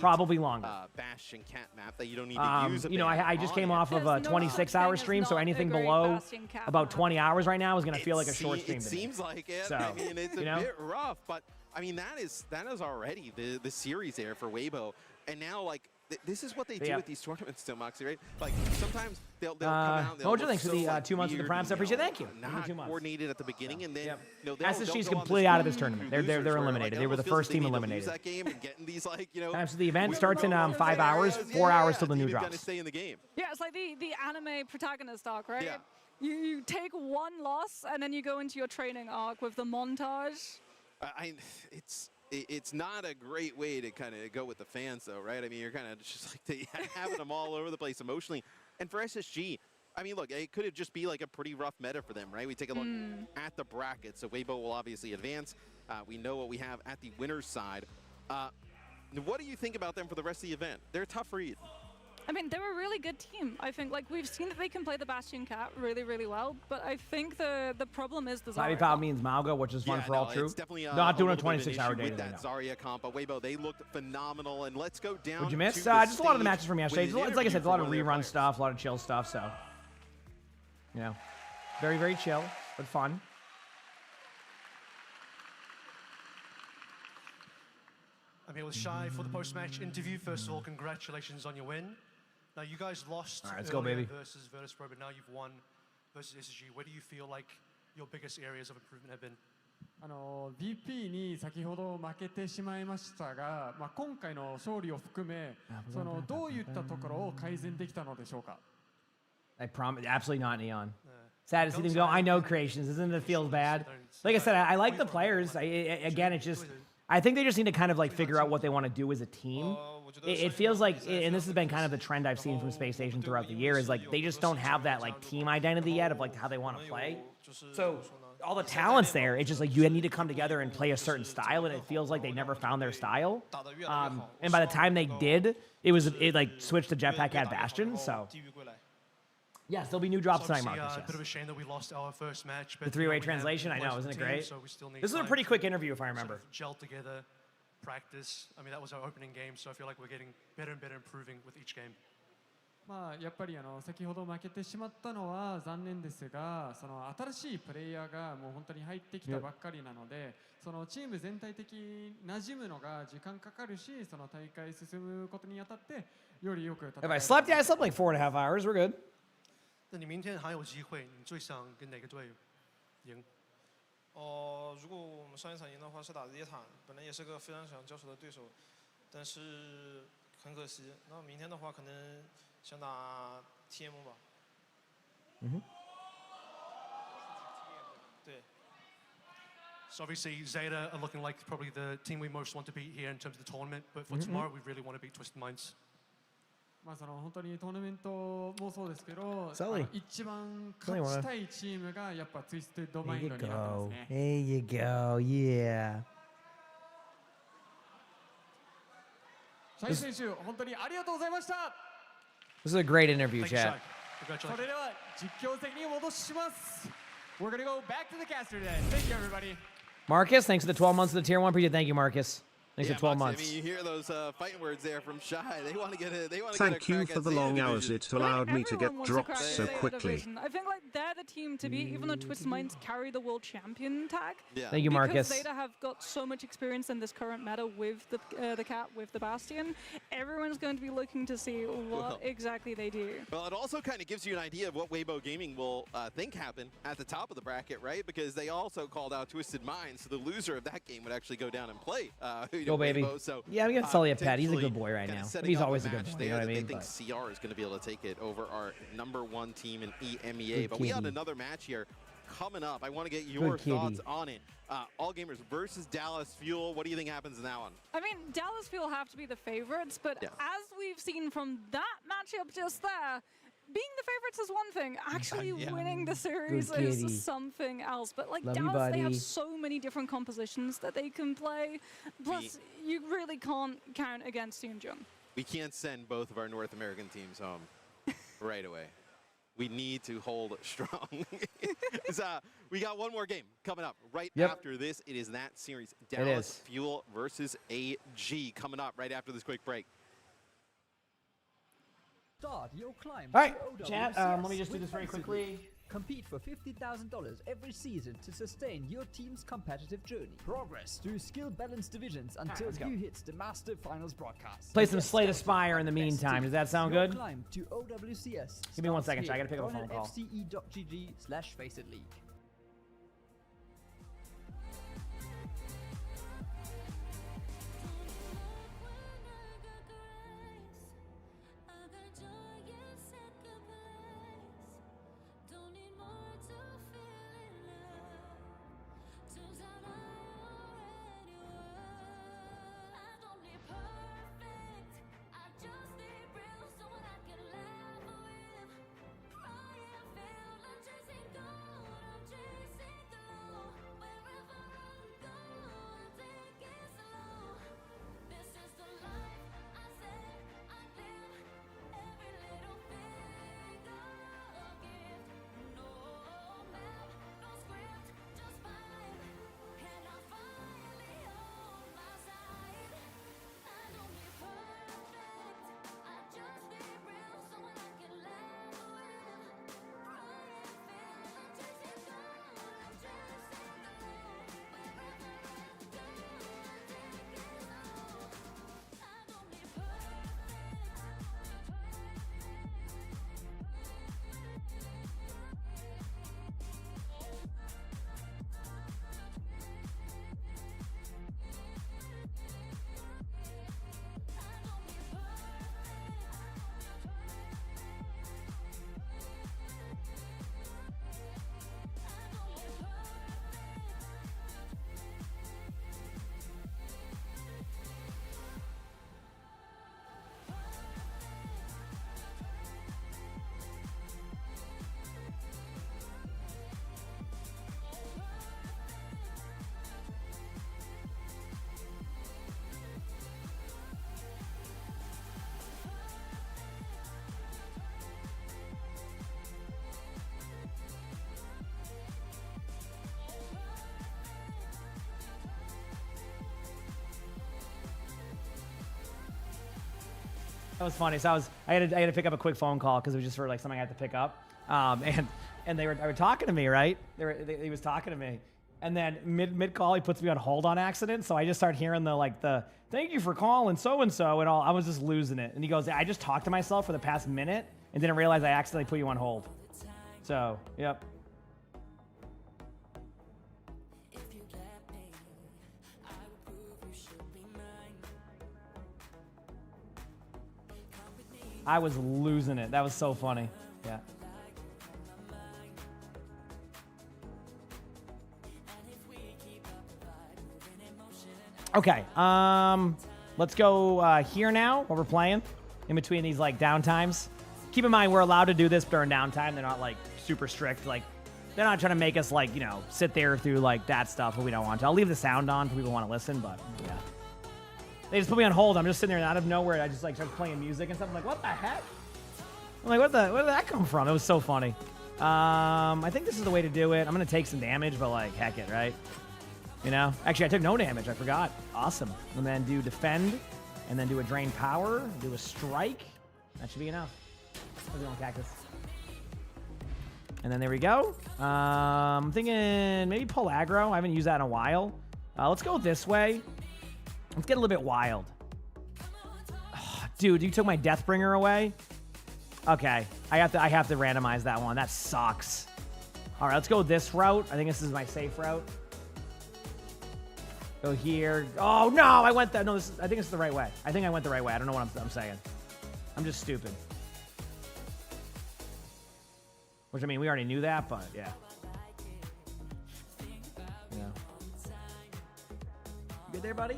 probably longer. Bastion cat map that you don't need to use. You know, I just came off of a 26-hour stream, so anything below about 20 hours right now is going to feel like a short stream. It seems like it. So, I mean, it's a you know? bit rough, but I mean that is already the series there for Weibo, and now like. This is what they do with these tournaments still, Moxie, right? Like, sometimes they'll come out. Mojo, thanks for the 2 months of the primes. I appreciate it. Thank you. Not coordinated at the beginning, and then SSG's completely out of this tournament. They're eliminated. They were the first team eliminated. That game and getting these like Time so the event starts in 5 hours, 4 hours till the new drops. Stay in the game. Yeah, it's like the anime protagonist arc, right? Yeah. You take one loss and then you go into your training arc with the montage. It's not a great way to kind of go with the fans, though, right? I mean, you're kind of just like having them all over the place emotionally. And for SSG, I mean, look, it could just be like a pretty rough meta for them, right? We take a look at the bracket. So Weibo will obviously advance. We know what we have at the winner's side. What do you think about them for the rest of the event? They're a tough read. I mean, they're a really good team. I think, like, we've seen that they can play the Bastion Cat really, really well, but I think the problem is the Zarya. Zarya means Malga, which is fun for all true. Not doing a 26-hour day with that Zarya comp, but Weibo, they looked phenomenal, and let's go down. Would you miss? Just a lot of the matches from yesterday. It's like I said, a lot of rerun stuff, a lot of chill stuff, so, you know, very, very chill, but fun. I'm here with Shy for the post-match interview. First of all, congratulations on your win. Now, you guys lost let's go, baby. versus Virtus.pro, but now you've won versus SSG. Where do you feel like your biggest areas of improvement have been? VP に先ほど負けてしまいましたが、今回の勝利を含め、どういったところを改善できたのでしょうか? I promise, absolutely not Neon. Sad to see them go. I know creations. Doesn't it feel bad? Like I said, I like the players. Again, it's just, I think they just need to kind of like figure out what they want to do as a team. It feels like, and this has been kind of the trend I've seen from Space Station throughout the year, is like they just don't have that like team identity yet of like how they want to play. So all the talent's there. It's just like you need to come together and play a certain style, and it feels like they never found their style. And by the time they did, it like switched to Jetpack at Bastion. So yes, there'll be new drops tonight, Marcus. Yes. A bit of a shame that we lost our first match. The three-way translation, I know, isn't it great? So we still need this was a pretty quick interview, if I remember. Gel together, practice. I mean, that was our opening game, so I feel like we're getting better and better, improving with each game. やっぱり先ほど負けてしまったのは残念ですが、その新しいプレイヤーがもう本当に入ってきたばっかりなので、そのチーム全体的に馴染むのが時間かかるし、その大会進むことにあたってよりよく戦える。If I slept, yeah, I slept like 4.5 hours. We're good. 那你明天还有机会，你最想跟哪个队赢？如果我们上一场赢的话是打野坦，本来也是个非常想交手的对手，但是很可惜。那明天的话可能想打 TM 吧。对。So obviously Zeta are looking like probably the team we most want to beat here in terms of the tournament, but for tomorrow we really want to beat Twisted Minds. その本当にトーナメントもそうですけど、一番勝ちたいチームがやっぱツイステッドマインドになってますね。There you go, yeah. シャイ選手、本当にありがとうございました。This is a great interview, chat. それでは実況席に戻します。We're gonna go back to the caster today. Thank you, everybody. Marcus, thanks for the 12 months of the tier 1. Appreciate it. Thank you, Marcus. Thanks for 12 months. I mean, you hear those fighting words there from Shy. They want to get it. Thank you for the long hours it allowed me to get dropped so quickly. I think like they're the team to beat, even though Twisted Minds carry the world champion tag. Yeah. Thank you, Marcus. Because Zeta have got so much experience in this current meta with the cat, with the Bastion. Everyone's going to be looking to see what exactly they do. Well, it also kind of gives you an idea of what Weibo Gaming will think happen at the top of the bracket, right? Because they also called out Twisted Minds, so the loser of that game would actually go down and play Go, baby. Rainbow. So, yeah, we got to sell you a pet. He's a good boy right now. He's always a good boy. You know what I mean? They think CR is going to be able to take it over our #1 team in EMEA. But we got another match here coming up. I want to get your thoughts on it. All Gamers versus Dallas Fuel. What do you think happens in that one? I mean, Dallas Fuel have to be the favorites, but as we've seen from that matchup just there, being the favorites is one thing. Actually winning the series is something else. But like Dallas, they have so many different compositions that they can play. Plus, you really can't count against Team Jung. We can't send both of our North American teams home right away. We need to hold strong. We got one more game coming up right after this. It is that series, Dallas Fuel versus AG, coming up right after this quick break. Start your climb. All right, chat. Let me just do this very quickly. Compete for $50,000 every season to sustain your team's competitive journey. Progress through skill-balanced divisions until you hit the Master Finals broadcast. Play some Slay the Spire in the meantime. Does that sound good? Climb to OWCS. Give me 1 second, chat. I gotta pick up a phone call. fce.gg/FaceItLeague. That was funny. So I had to pick up a quick phone call because it was just for like something I had to pick up. And they were talking to me, right? He was talking to me, and then mid call he puts me on hold on accident. So I just start hearing the thank you for calling so and all. I was just losing it. And he goes, I just talked to myself for the past minute and didn't realize I accidentally put you on hold. So yep. I was losing it. That was so funny. Yeah. Okay. Let's go here now while we're playing in between these like downtimes. Keep in mind we're allowed to do this during downtime. They're not like super strict. Like they're not trying to make us like, you know, sit there through like that stuff, but we don't want to. I'll leave the sound on for people who want to listen, but yeah. They just put me on hold. I'm just sitting there and out of nowhere I just like start playing music and stuff. I'm like, what the heck? I'm like, where did that come from? It was so funny. I think this is the way to do it. I'm going to take some damage, but like, heck it, right? You know? Actually, I took no damage. I forgot. Awesome. And then do defend, and then do a drain power, do a strike. That should be enough. How's it going, Cactus? And then there we go. I'm thinking maybe pull aggro. I haven't used that in a while. Let's go this way. Let's get a little bit wild. Oh, dude, you took my Deathbringer away? Okay. I have to randomize that one. That sucks. All right, let's go this route. I think this is my safe route. Go here. Oh, no, I went that. No, I think it's the right way. I think I went the right way. I don't know what I'm saying. I'm just stupid. Which, I mean, we already knew that, but yeah. Yeah. You good there, buddy?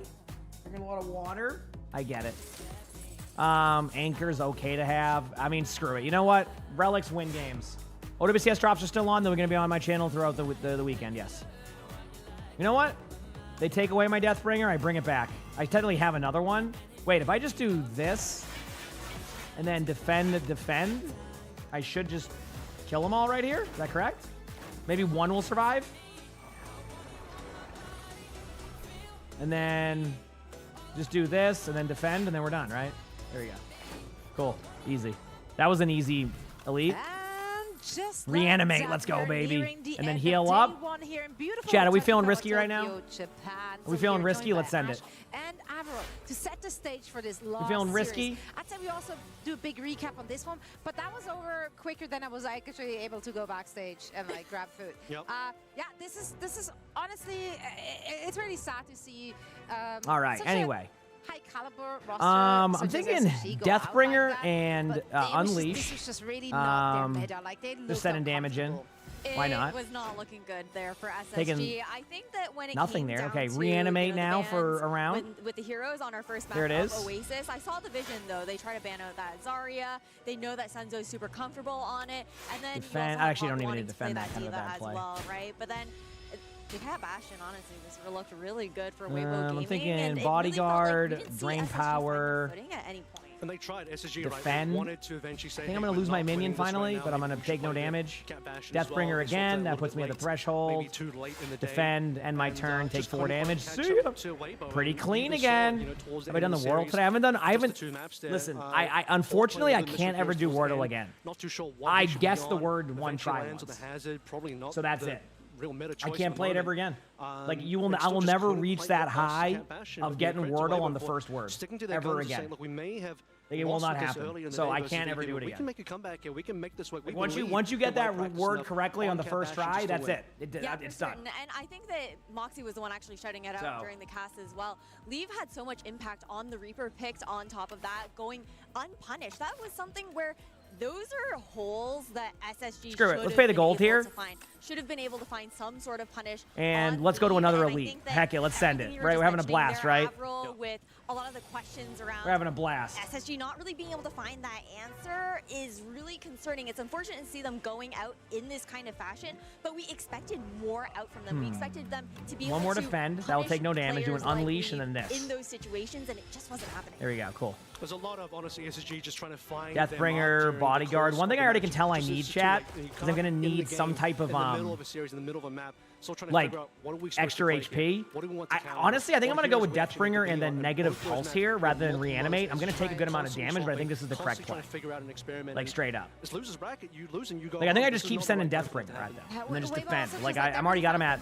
Drinking a lot of water? I get it. Anchor's okay to have. I mean, screw it. You know what? Relics win games. OWCS drops are still on. They're going to be on my channel throughout the weekend, yes. You know what? They take away my Deathbringer, I bring it back. I technically have another one. Wait, if I just do this and then defend, I should just kill them all right here? Is that correct? Maybe one will survive? And then just do this and then defend and then we're done, right? There we go. Cool. Easy. That was an easy elite. Just reanimate, let's go, baby. And then heal up. Chad, are we feeling risky right now? Are we feeling risky? Let's send it. And Avro, to set the stage for this last feeling risky? series, I'd say we also do a big recap on this one, but that was over quicker than I was actually able to go backstage and like grab food. Yep. Yeah, this is honestly, it's really sad to see. All right, anyway. High caliber roster, I'm thinking Deathbringer and Unleash. This was just really not their meta. Like, they just sending damage in. Why not? It was not looking good there for SSG. Taking I think that when it nothing came there. down Okay, to, reanimate the now bans for a round. with the heroes on our first map There it of is. Oasis, I saw the vision though. They try to ban out that Zarya. They know that Sunzo's super comfortable on it, and then Defend. you also I actually have don't even wanting need to to play defend that kind of D.Va bad as play. well, right? But then they had Bastion, honestly, this looked really good for Weibo Gaming. I'm thinking and bodyguard, it really felt like we didn't see drain SSG power. finding footing at any point. And they tried SSG, Defend. right? Wanted to eventually say, I think I'm going to lose my minion finally, but I'm going to take no damage. Deathbringer again. That puts me at the threshold. Defend, end my turn, take 4 damage. See ya. Pretty clean again. Have I done the Wordle today? I haven't. Listen, I unfortunately, I can't ever do Wordle again. I guessed the word one try once. So that's it. I can't play it ever again. Like I will never reach that high of getting Wordle on the first word ever again. It will not happen. So I can't ever do it again. We can make a comeback here. We can make this work. Once you get that word correctly on the first try, that's it. It's done. And I think that Moxie was the one actually shouting it out during the cast as well. Leave had so much impact on the Reaper picked on top of that, going unpunished. That was something where those are holes that SSG Screw it. Let's pay the gold here. Should have been able to find some sort of punish. And let's go to another elite. Heck yeah, let's send it. Right, we're having a blast, right? With a lot of the questions around we're having a blast. SSG not really being able to find that answer is really concerning. It's unfortunate to see them going out in this kind of fashion, but we expected more out from them. We expected them to be one able more to defend. That will take no damage. Do an unleash and then this. In those situations, and it just wasn't happening. There we go. Cool. There's a lot of, honestly, SSG just trying to find Deathbringer, bodyguard. One thing I already can tell I need, chat, is I'm going to need some type of like extra HP. Honestly, I think I'm going to go with Deathbringer and then negative pulse here rather than reanimate. I'm going to take a good amount of damage, but I think this is the correct play. Like straight up. Like I think I just keep sending Deathbringer right there and then just defend. Like I'm already got him at,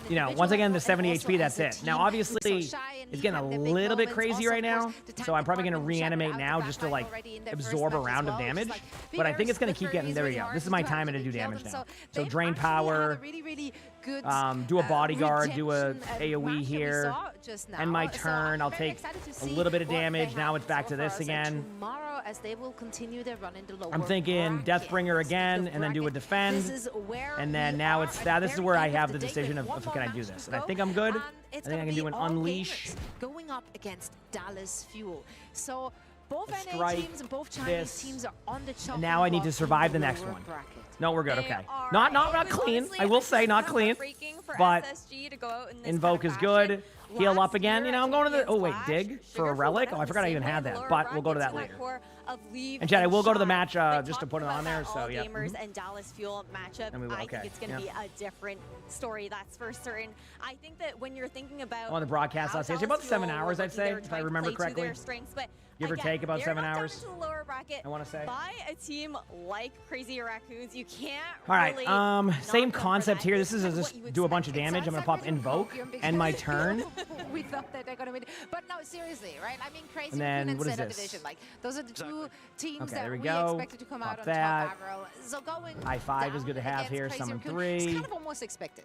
you know, once again the 70 HP. That's it. Now obviously it's getting a little bit crazy right now, so I'm probably going to reanimate now just to like absorb a round of damage. But I think it's going to keep getting. There we go. This is my time to do damage now. So drain power. Do a bodyguard, do a AoE here. End my turn. I'll take a little bit of damage. Now it's back to this again. I'm thinking Deathbringer again, and then do a defend. And then now it's that. This is where I have the decision of can I do this. And I think I'm good. I think I can do an unleash. Going up against Dallas Fuel. So both NA teams and both Chinese teams are on the chopping and now I need to survive the next one. No, we're good. Okay. Not clean. I will say not clean. But invoke is good. Heal up again. You know, I'm going to the. Oh wait, dig for a relic. Oh, I forgot I even had that. But we'll go to that later. And Chad, I will go to the match just to put it on there. So yeah. Gamers and Dallas Fuel matchup. I think it's going to be a different story. That's for certain. I think that when you're thinking about on the broadcast last year, about 7 hours, I'd say, if I remember correctly. Give or take about 7 hours. The lower bracket, I want to say. By a team like Crazy Raccoons, you can't. All right. Same concept here. This is just do a bunch of damage. I'm gonna pop invoke, end my turn. We thought that they're gonna win, but no, seriously, right? I mean, Crazy Raccoon and Zeta this? Division, like those are the two teams that we go. expected to come out on that. top. So going high 5 is good to have here. Summon 3. It's kind of almost expected.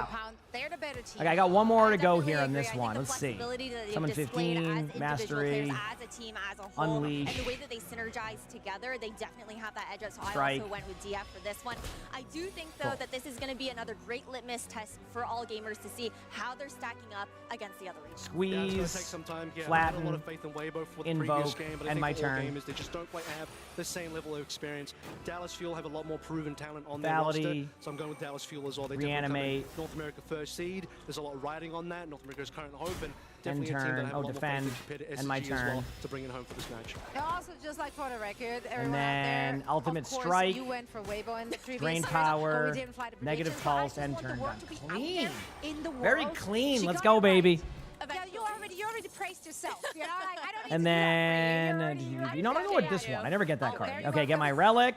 Wow. pound. They're the better team. Okay, I got one more to go here on agree. this I think one. the Let's see. flexibility that they've Summon displayed 15, as individual Mastery, players, as a team, as a whole, Unleash. and the way that they synergize together, they definitely have that edge. So I Strike. also went with DF for this one. I do think, though, Cool. that this is going to be another great litmus test for all gamers to see how they're stacking up against the other regions. Squeeze, Yeah, it's going to take some time. Yeah, flatten, I have a lot of faith in Weibo for the invoke, previous game, but I and think my all turn. gamers, they just don't quite have the same level of experience. Dallas Fuel have a lot more proven talent on Validity, their roster, so I'm going with Dallas Fuel as well. They reanimate, definitely come in North America first seed. There's a lot of riding on that. North America's current hope, and end definitely a team that turn, have a lot more defend, faith compared to and my SSG as turn. well to bring it home for this match. And also, just like for the record, And everyone then out there, ultimate of course, strike, you went for Weibo in the previous drain series, power, but we didn't fly the negative predictions, but I pulse, just and want the turn work down. to be out Clean. there in the Very world. clean. She Let's got go, it baby. right. Yeah, you you already praised yourself. You know, like, I don't need And to then, I'm gonna go with this one. I never get that card. Okay, get my relic.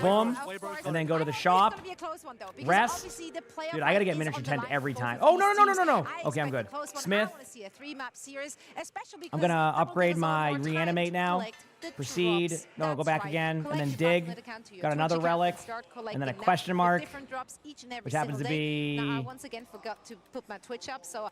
Boom. And then go to the shop. It's gonna be a close one, though, because Rest. obviously the playoff Dude, I gotta get is miniature on the 10 line every for time. both Oh, no, these no, no, no, teams. no. I Okay, I'm expect good. a close one. Smith. I want to see a 3-map series, especially I'm because gonna that will upgrade give us a my lot more time reanimate to now. collect the Proceed. drops. No, go That's back right. again. And Collect then your dig. partner account to your Got Twitch another account relic. and start And then a collecting question them mark. with different drops each and every Which happens single to day. Now, I be- once again forgot to put my Twitch up, so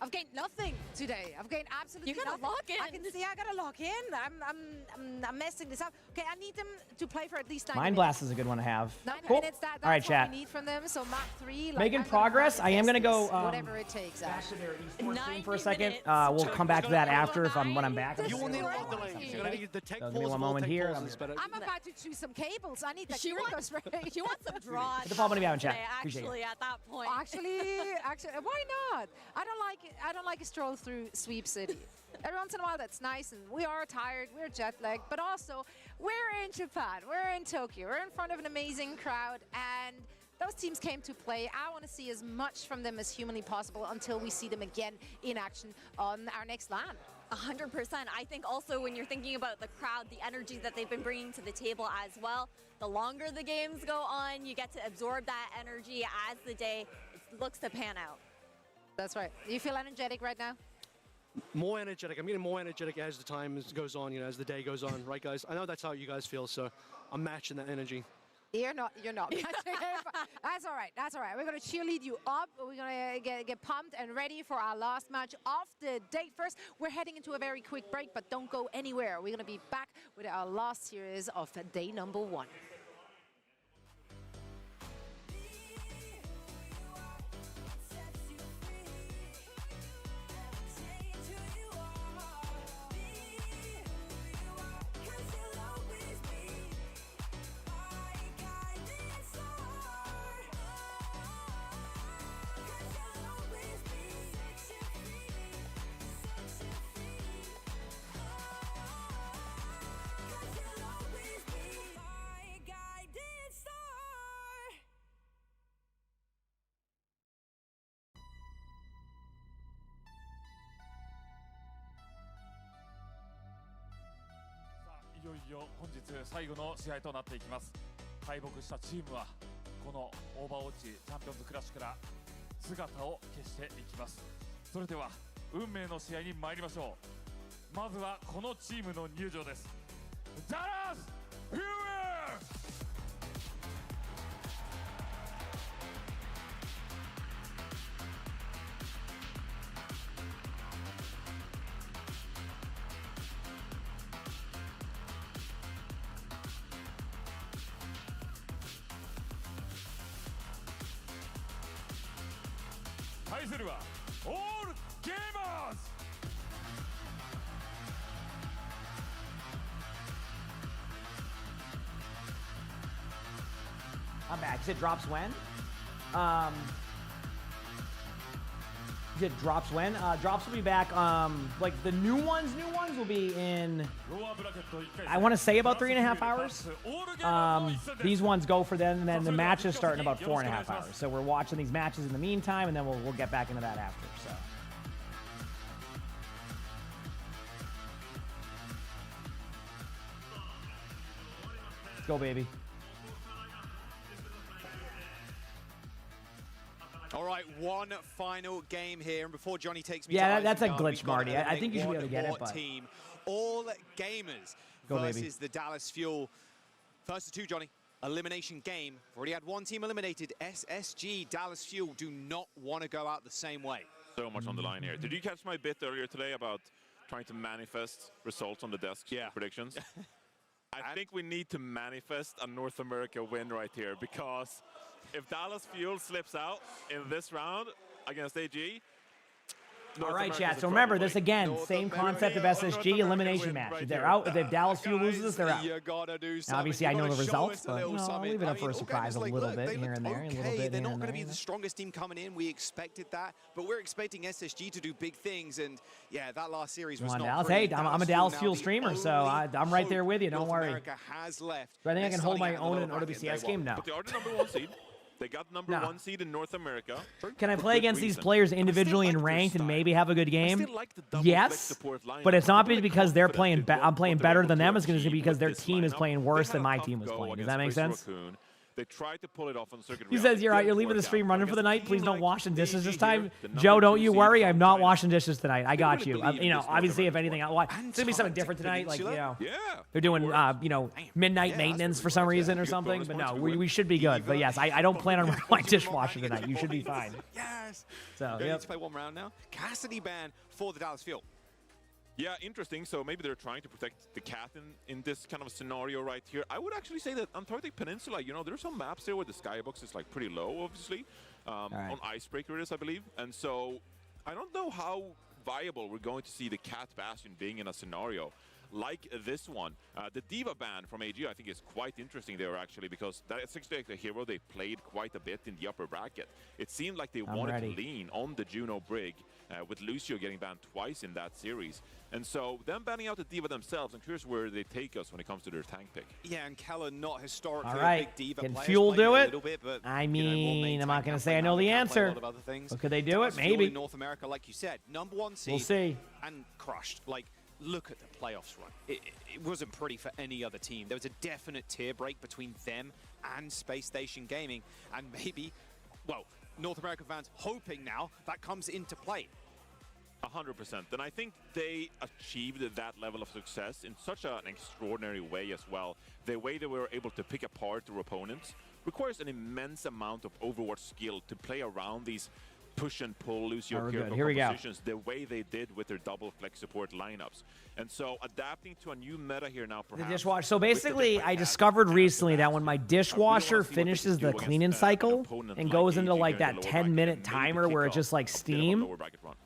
I've gained nothing today. I've gained absolutely You gotta nothing. log in. I can see I gotta log in. I'm messing this up. Okay, I need them to play for at least 9 Mind minutes. Blast is a good one to have. 9 Cool. minutes. That's All right, what chat. we need from them. So map 3. Like, Making I'm gonna progress. I am gonna go whatever it takes. back to their esports stream for a 90 second. minutes. We'll come back to that after when I'm back. You will need a lot of delays. You're gonna need the tech So give me pause one of all moment tech here. pauses, but I'm about to choose some cables. I need the She Gringos wants, ready. she wants some draws. Hit the follow button if you haven't chat. today, Appreciate actually, at that point. Actually, why not? I don't like a stroll through Sweep City. Every once in a while, that's nice, and we are tired, we're jet lagged, but also we're in Japan, we're in Tokyo, we're in front of an amazing crowd, and those teams came to play. I want to see as much from them as humanly possible until we see them again in action on our next LAN. 100%. I think also when you're thinking about the crowd, the energy that they've been bringing to the table as well, the longer the games go on, you get to absorb that energy as the day looks to pan out. That's right. Do you feel energetic right now? more energetic. I'm getting more energetic as the time goes on, as the day goes on, right, guys? I know that's how you guys feel, so I'm matching that energy. You're not. That's all right. That's all right. We're going to cheerlead you up. We're going to get pumped and ready for our last match of the day. First, we're heading into a very quick break, but don't go anywhere. We're going to be back with our last series of day number 1.いよいよ本日最後の試合となっていきます。敗北したチームはこのオーバーウォッチチャンピオンズクラッシュから姿を消していきます。それでは運命の試合に参りましょう。まずはこのチームの入場です。ダラスフューエル対するはオールゲーマーズ。I'm back. You said drops when? You said drops when? Drops will be back. Like the new ones will be in, I want to say about 3.5 hours. These ones go for them, and then the matches start in about 4.5 hours. So we're watching these matches in the meantime, and then we'll get back into that after. So. Let's go, baby. All right, one final game here, and before Johnny takes me Yeah, to that's a Isengard, glitch, we've got Marty. I think you should be able to get it, one more but- team, all gamers Go, versus baby. the Dallas Fuel. First of two, Johnny. Elimination game. Already had one team eliminated. SSG, Dallas Fuel do not want to go out the same way. So much on the line here. Did you catch my bit earlier today about trying to manifest results on the desk predictions? I think we need to manifest a North America win right here, because if Dallas Fuel slips out in this round against AG, All right, chat. So remember this again, same concept of SSG elimination match. If they're out, if Dallas Fuel loses, they're out. Now, obviously, I know the results, but I'll leave it up for a surprise a little bit here and there, a little bit They're here not and going to be there. the strongest team coming in. We expected that, but we're expecting SSG to do big things. And yeah, that last series was Come on, not Dallas. pretty. Hey, I'm a Dallas now Fuel the streamer, so only I'm right there with you. Don't North worry. America has left. Do I think I They're can hold my starting out in own the in lower bracket, OWCS they game? won. No. but they are the #1 seed. They got number 1 seed in North America. Can I play against these players individually and ranked and maybe have a good game? Yes, but it's not because they're playing. I'm playing better than them. It's going to be because their team is playing worse than my team was playing. Does that make sense? They tried to pull it off on circuit. He says, "You're right. You're leaving the stream running for the night. Please don't wash the dishes this time." Joe, don't you worry. I'm not washing dishes tonight. I got you. You know, obviously, if anything, it's gonna be something different tonight. Like, you know, they're doing, you know, midnight maintenance for some reason or something. But no, we should be good. But yes, I don't plan on running my dishwasher tonight. You should be fine. Yes. So Need to play one round now. Custody ban for the Dallas Fuel. Yeah, interesting. So maybe they're trying to protect the cat in this kind of scenario right here. I would actually say that Antarctic Peninsula, you know, there's some maps there where the skybox is like pretty low, obviously. On Icebreaker it is, I believe. And so I don't know how viable we're going to see the cat bastion being in a scenario like this one. The D.Va ban from AG I think is quite interesting there actually, because that's actually like the hero they played quite a bit in the upper bracket. It seemed like they wanted to lean on the Juno Brig with Lucio getting banned twice in that series. And so them banning out the D.Va themselves, I'm curious where they take us when it comes to their tank pick. Yeah, and Keller not historically a big D.Va Can player. Fuel do it? Bit, but, I mean, I'm not going to say I know the answer. But could they do it? Maybe. In North America, like you said, number 1 seed. We'll see. And crushed. Like, look at the playoffs run. It wasn't pretty for any other team. There was a definite tier break between them and Space Station Gaming. And maybe, well, North American fans hoping now that comes into play. 100%. And I think they achieved that level of success in such an extraordinary way as well. The way they were able to pick apart their opponents requires an immense amount of Overwatch skill to play around these push and pull, lose your compositions the way they did with their double flex support lineups. And so adapting to a new meta here now, perhaps. The dishwasher. So basically, I discovered recently that when my dishwasher finishes the cleaning cycle and goes into like that 10-minute timer where it's just like steam,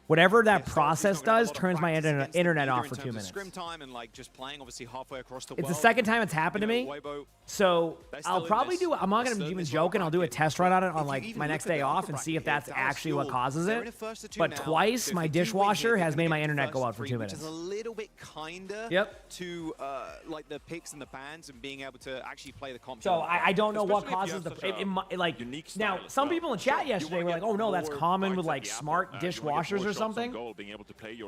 whatever that process does turns my internet off for 2 minutes. Scrim time and like just playing obviously halfway across the It's world. the second time it's happened to me. So I'll probably do, I'm not going to even joke, and I'll do a test run on it on like my next day off and see if that's actually what causes it. But twice my dishwasher has made my internet go out for 2 minutes. Which is a little bit kinder to like the picks and the bans and being able to actually play the comp. So I don't know what causes the like now some people in chat yesterday were like, oh no, that's common with like smart dishwashers or something,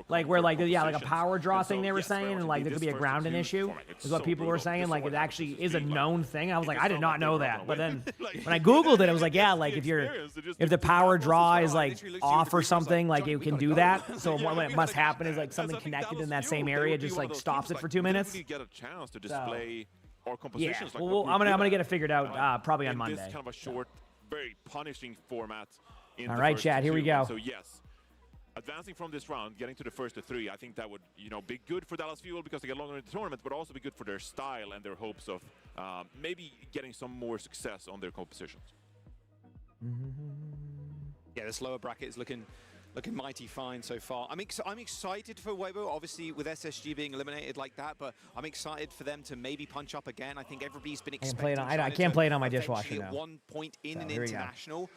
like where like like a power draw thing they were saying, and like there could be a grounding issue is what people were saying, like it actually is a known thing. I was like, I did not know that, but then when I googled it, I was like, yeah, like if the power draw is like off or something, like it can do that. So what must happen is like something connected in that same area just like stops it for 2 minutes. Get a chance to display our compositions. Yeah, well, I'm gonna get it figured out probably on Monday. This kind of a short, very punishing format. All right, Chad, here we go. So yes, advancing from this round, getting to the first of 3, I think that would be good for Dallas Fuel because they get longer in the tournament, but also be good for their style and their hopes of maybe getting some more success on their compositions. Yeah, this lower bracket is looking mighty fine so far. I'm excited for Weibo, obviously with SSG being eliminated like that, but I'm excited for them to maybe punch up again. I think everybody's been expecting. I can't play it on my dishwasher now. At one point in an international,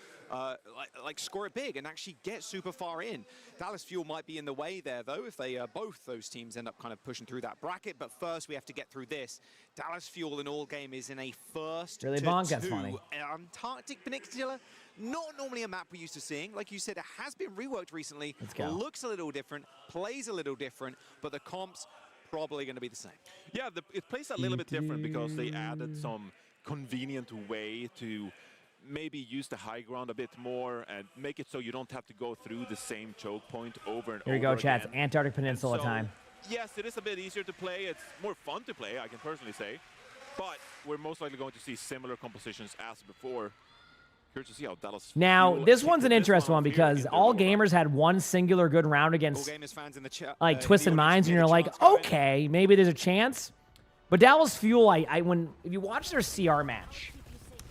like score it big and actually get super far in. Dallas Fuel might be in the way there though if they both those teams end up kind of pushing through that bracket. But first we have to get through this. Dallas Fuel in all game is in a first really to bonk, 2. that's funny. Antarctic Peninsula. Not normally a map we're used to seeing. Like you said, it has been reworked recently. Looks a little different, plays a little different, but the comps probably going to be the same. Yeah, it plays a little bit different because they added some convenient way to maybe use the high ground a bit more and make it so you don't have to go through the same choke point over and over. Here we go, chat. Again. Antarctic Peninsula time. Yes, it is a bit easier to play. It's more fun to play, I can personally say. But we're most likely going to see similar compositions as before. Here to see how Dallas now, this one's an interesting one because all gamers had one singular good round against like Twisted Minds, and you're like, okay, maybe there's a chance. But Dallas Fuel, if you watch their CR match,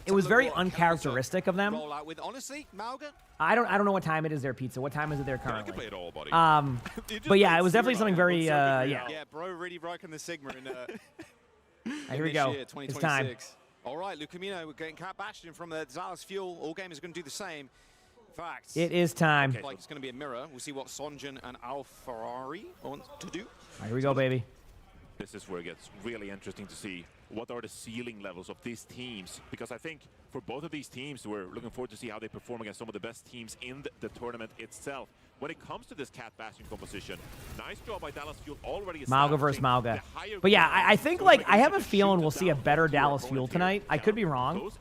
it was very uncharacteristic of them. I don't know what time it is there, Pizza. What time is it there currently? I can play it all, buddy. But yeah, it was definitely something very Yeah, bro, really rocking the Sigma in here we go. It's time. All right, Lucamino, we're getting Cat Bastion from the Dallas Fuel. All gamers are going to do the same. In fact, it is time. Like it's going to be a mirror. We'll see what Sonjan and Al Ferrari want to do. All right, here we go, baby. This is where it gets really interesting to see what are the ceiling levels of these teams, because I think for both of these teams, we're looking forward to see how they perform against some of the best teams in the tournament itself. When it comes to this Cat Bastion composition, nice job by Dallas Fuel already. Mauga versus Mauga. But yeah, I think like I have a feeling we'll see a better Dallas Fuel tonight. I could be wrong.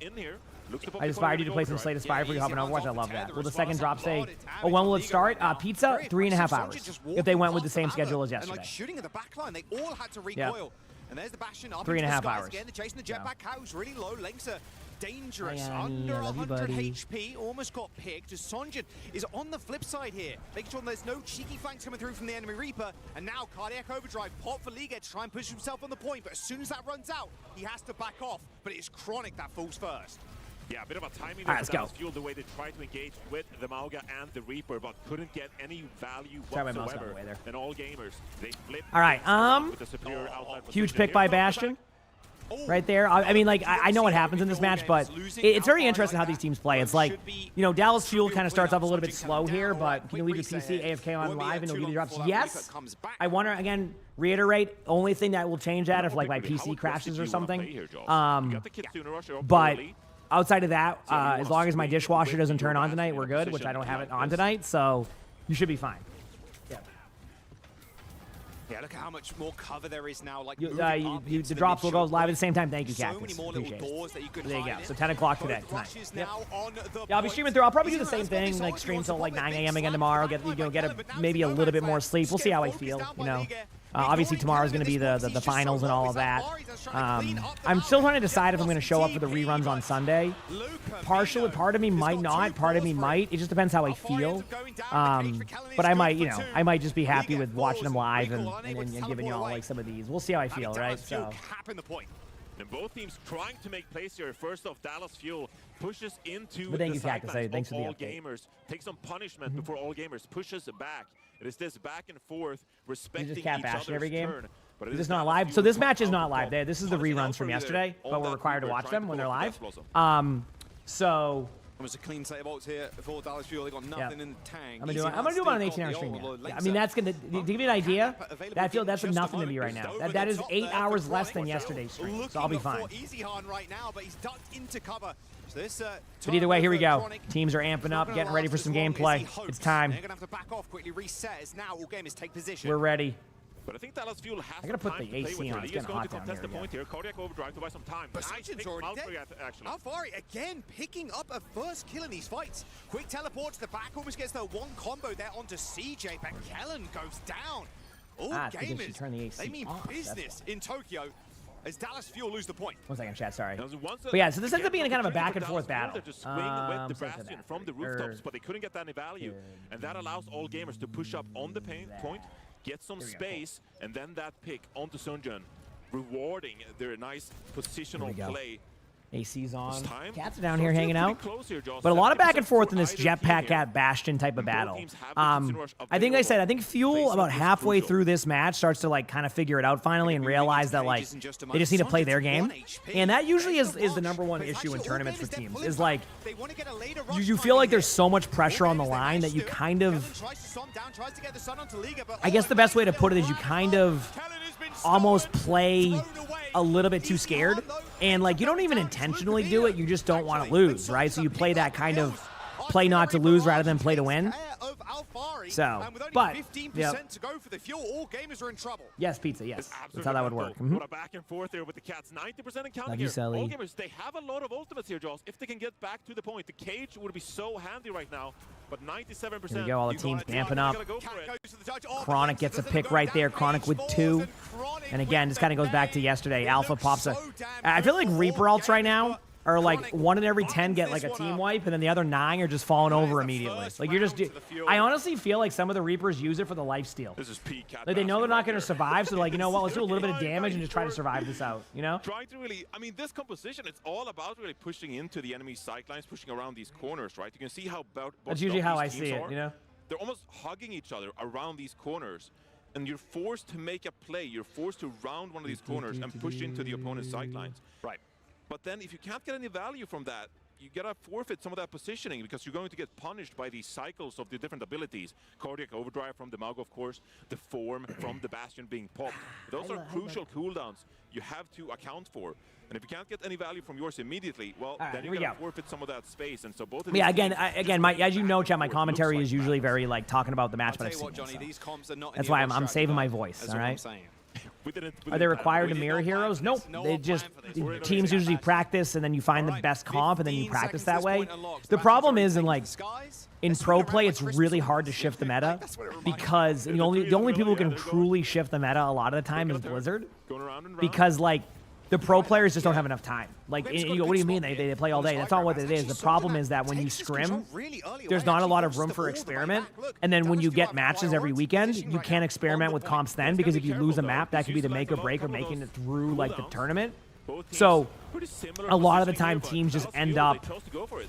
I aspired you to play some Slate Aspire for you hop on Overwatch. I love that. Will the second drop say, oh, when will it start? Pizza, 3.5 hours. If they went with the same schedule as yesterday. Shooting at the back line, they all had to recoil. And there's the Bastion up 3.5 hours. Again, they're chasing the jetpack cows really low. Lengths are dangerous. Under 100 HP, almost got picked. As Sonjin is on the flip side here, making sure there's no cheeky flanks coming through from the enemy Reaper. And now Cardiac Overdrive pop for Liga to try and push himself on the point. But as soon as that runs out, he has to back off. But it's Chronic that falls first. Yeah, a bit of a timing there for Dallas Fuel, the way they tried to engage with the Mauga and the Reaper, but couldn't get any value whatsoever. And all gamers, they flipped. All right, with the superior huge pick by Bastion. Right there. I mean, like, I know what happens in this match, but it's very interesting how these teams play. It's like, you know, Dallas Fuel kind of starts off a little bit slow here, but can you leave your PC AFK on live and it'll give you drops? Yes. I want to, again, reiterate, only thing that will change that if, like, my PC crashes or something. But outside of that, as long as my dishwasher doesn't turn on tonight, we're good, which I don't have it on tonight, so you should be fine. Yeah, look at how much more cover there is now. Like the drops will go live at the same time. Thank you, Cactus. So Appreciate it. There you go. So 10 o'clock today, tonight. Yep. Yeah, I'll be streaming through. I'll probably do the same thing, like stream till like 9 a.m. again tomorrow. Get maybe a little bit more sleep. We'll see how I feel. You know. Obviously, tomorrow is going to be the finals and all of that. I'm still trying to decide if I'm going to show up for the reruns on Sunday. Partially, part of me might not. Part of me might. It just depends how I feel. But I might, you know, I might just be happy with watching them live and giving you all like some of these. We'll see how I feel, right? So. And both teams trying to make plays here. First off, Dallas Fuel pushes into but thank you, the Cactus. Thanks for the all update. gamers. Take some punishment before all gamers. Pushes back. It is this back and forth, respecting just Cat each Bastion other's every game. turn. But It's not live. So this match is not live. This is the reruns from yesterday, but we're required to watch them when they're live. So. It was a clean set of ults here for Dallas Fuel. They got nothing in the tank. I'm gonna do it on an 18-hour stream. Yeah. I mean, that's gonna to give you an idea. That's nothing to me right now. That is 8 hours less than yesterday's stream, so I'll be fine. Right now, but he's ducked into cover. So this, but either way, here we go. Teams are amping up, getting ready for some gameplay. It's time. They're gonna have to back off, quickly reset. As now all gamers take position. We're ready. But I think Dallas Fuel has I gotta put the AC on. It's getting hot down contest the point here. Cardiac Overdrive to buy some time. But Sonjin's already dead. Alfari again picking up a first kill in these fights. Quick teleport to the back, almost gets the one combo there onto CJ, but Kellen goes down. All gamers, they mean business in Tokyo. As Dallas Fuel lose the point. 1 second, chat. Sorry. But yeah, so this ends up being kind of a back and forth battle. Just swing with the Bastion from the rooftops, but they couldn't get any value, and that allows all gamers to push up on the point, get some space, and then that pick onto Sonjin, rewarding their nice positional play. AC's on. Cats are down here hanging out. But a lot of back and forth in this Jetpack Cat Bastion type of battle. I think I think Fuel about halfway through this match starts to like kind of figure it out finally and realize that like they just need to play their game. And that usually is the #1 issue in tournaments for teams. Is like you feel like there's so much pressure on the line that you kind of, I guess the best way to put it is you kind of almost play a little bit too scared, and like you don't even intentionally do it, you just don't want to lose, right? So you play that kind of play not to lose rather than play to win. So, but 15% to go for the Fuel, all gamers are in trouble. Yes, pizza. Yes, that's how that would work. What a back and forth there with the Cats. 90% and counting here. All gamers, they have a lot of ultimates here, Jaws. If they can get back to the point, the cage would be so handy right now. But 97%. Here we go. All the teams amping up. Chronic gets a pick right there. Chronic with 2. And again, this kind of goes back to yesterday. Alpha pops a. I feel like Reaper ults right now are like 1 in every 10 get like a team wipe, and then the other 9 are just falling over immediately. Like you're just. I honestly feel like some of the Reapers use it for the lifesteal. This is peak. Like they know they're not going to survive, so like, you know what? Let's do a little bit of damage and just try to survive this out. You know? Trying to really. I mean, this composition, it's all about really pushing into the enemy sidelines, pushing around these corners, right? You can see how. That's usually how I see it. You know? They're almost hugging each other around these corners. And you're forced to make a play. You're forced to round one of these corners and push into the opponent's sidelines. Right. But then if you can't get any value from that, you gotta forfeit some of that positioning because you're going to get punished by these cycles of the different abilities. Cardiac overdrive from the emongg, of course, the form from the Bastion being popped. Those are crucial cooldowns you have to account for. And if you can't get any value from yours immediately, well, then you gotta forfeit some of that space. And so both of yeah, again, as you know, chat, my commentary is usually very like talking about the match, but I've seen it, so. That's why I'm saving my voice. All right. Are they required to mirror heroes? Nope. They just teams usually practice, and then you find the best comp, and then you practice that way. The problem is in pro play, it's really hard to shift the meta because the only people who can truly shift the meta a lot of the time is Blizzard, because like the pro players just don't have enough time. Like, you go, what do you mean they play all day? That's not what it is. The problem is that when you scrim, there's not a lot of room for experiment. And then when you get matches every weekend, you can't experiment with comps then, because if you lose a map, that could be the make or break of making it through like the tournament. So a lot of the time teams just end up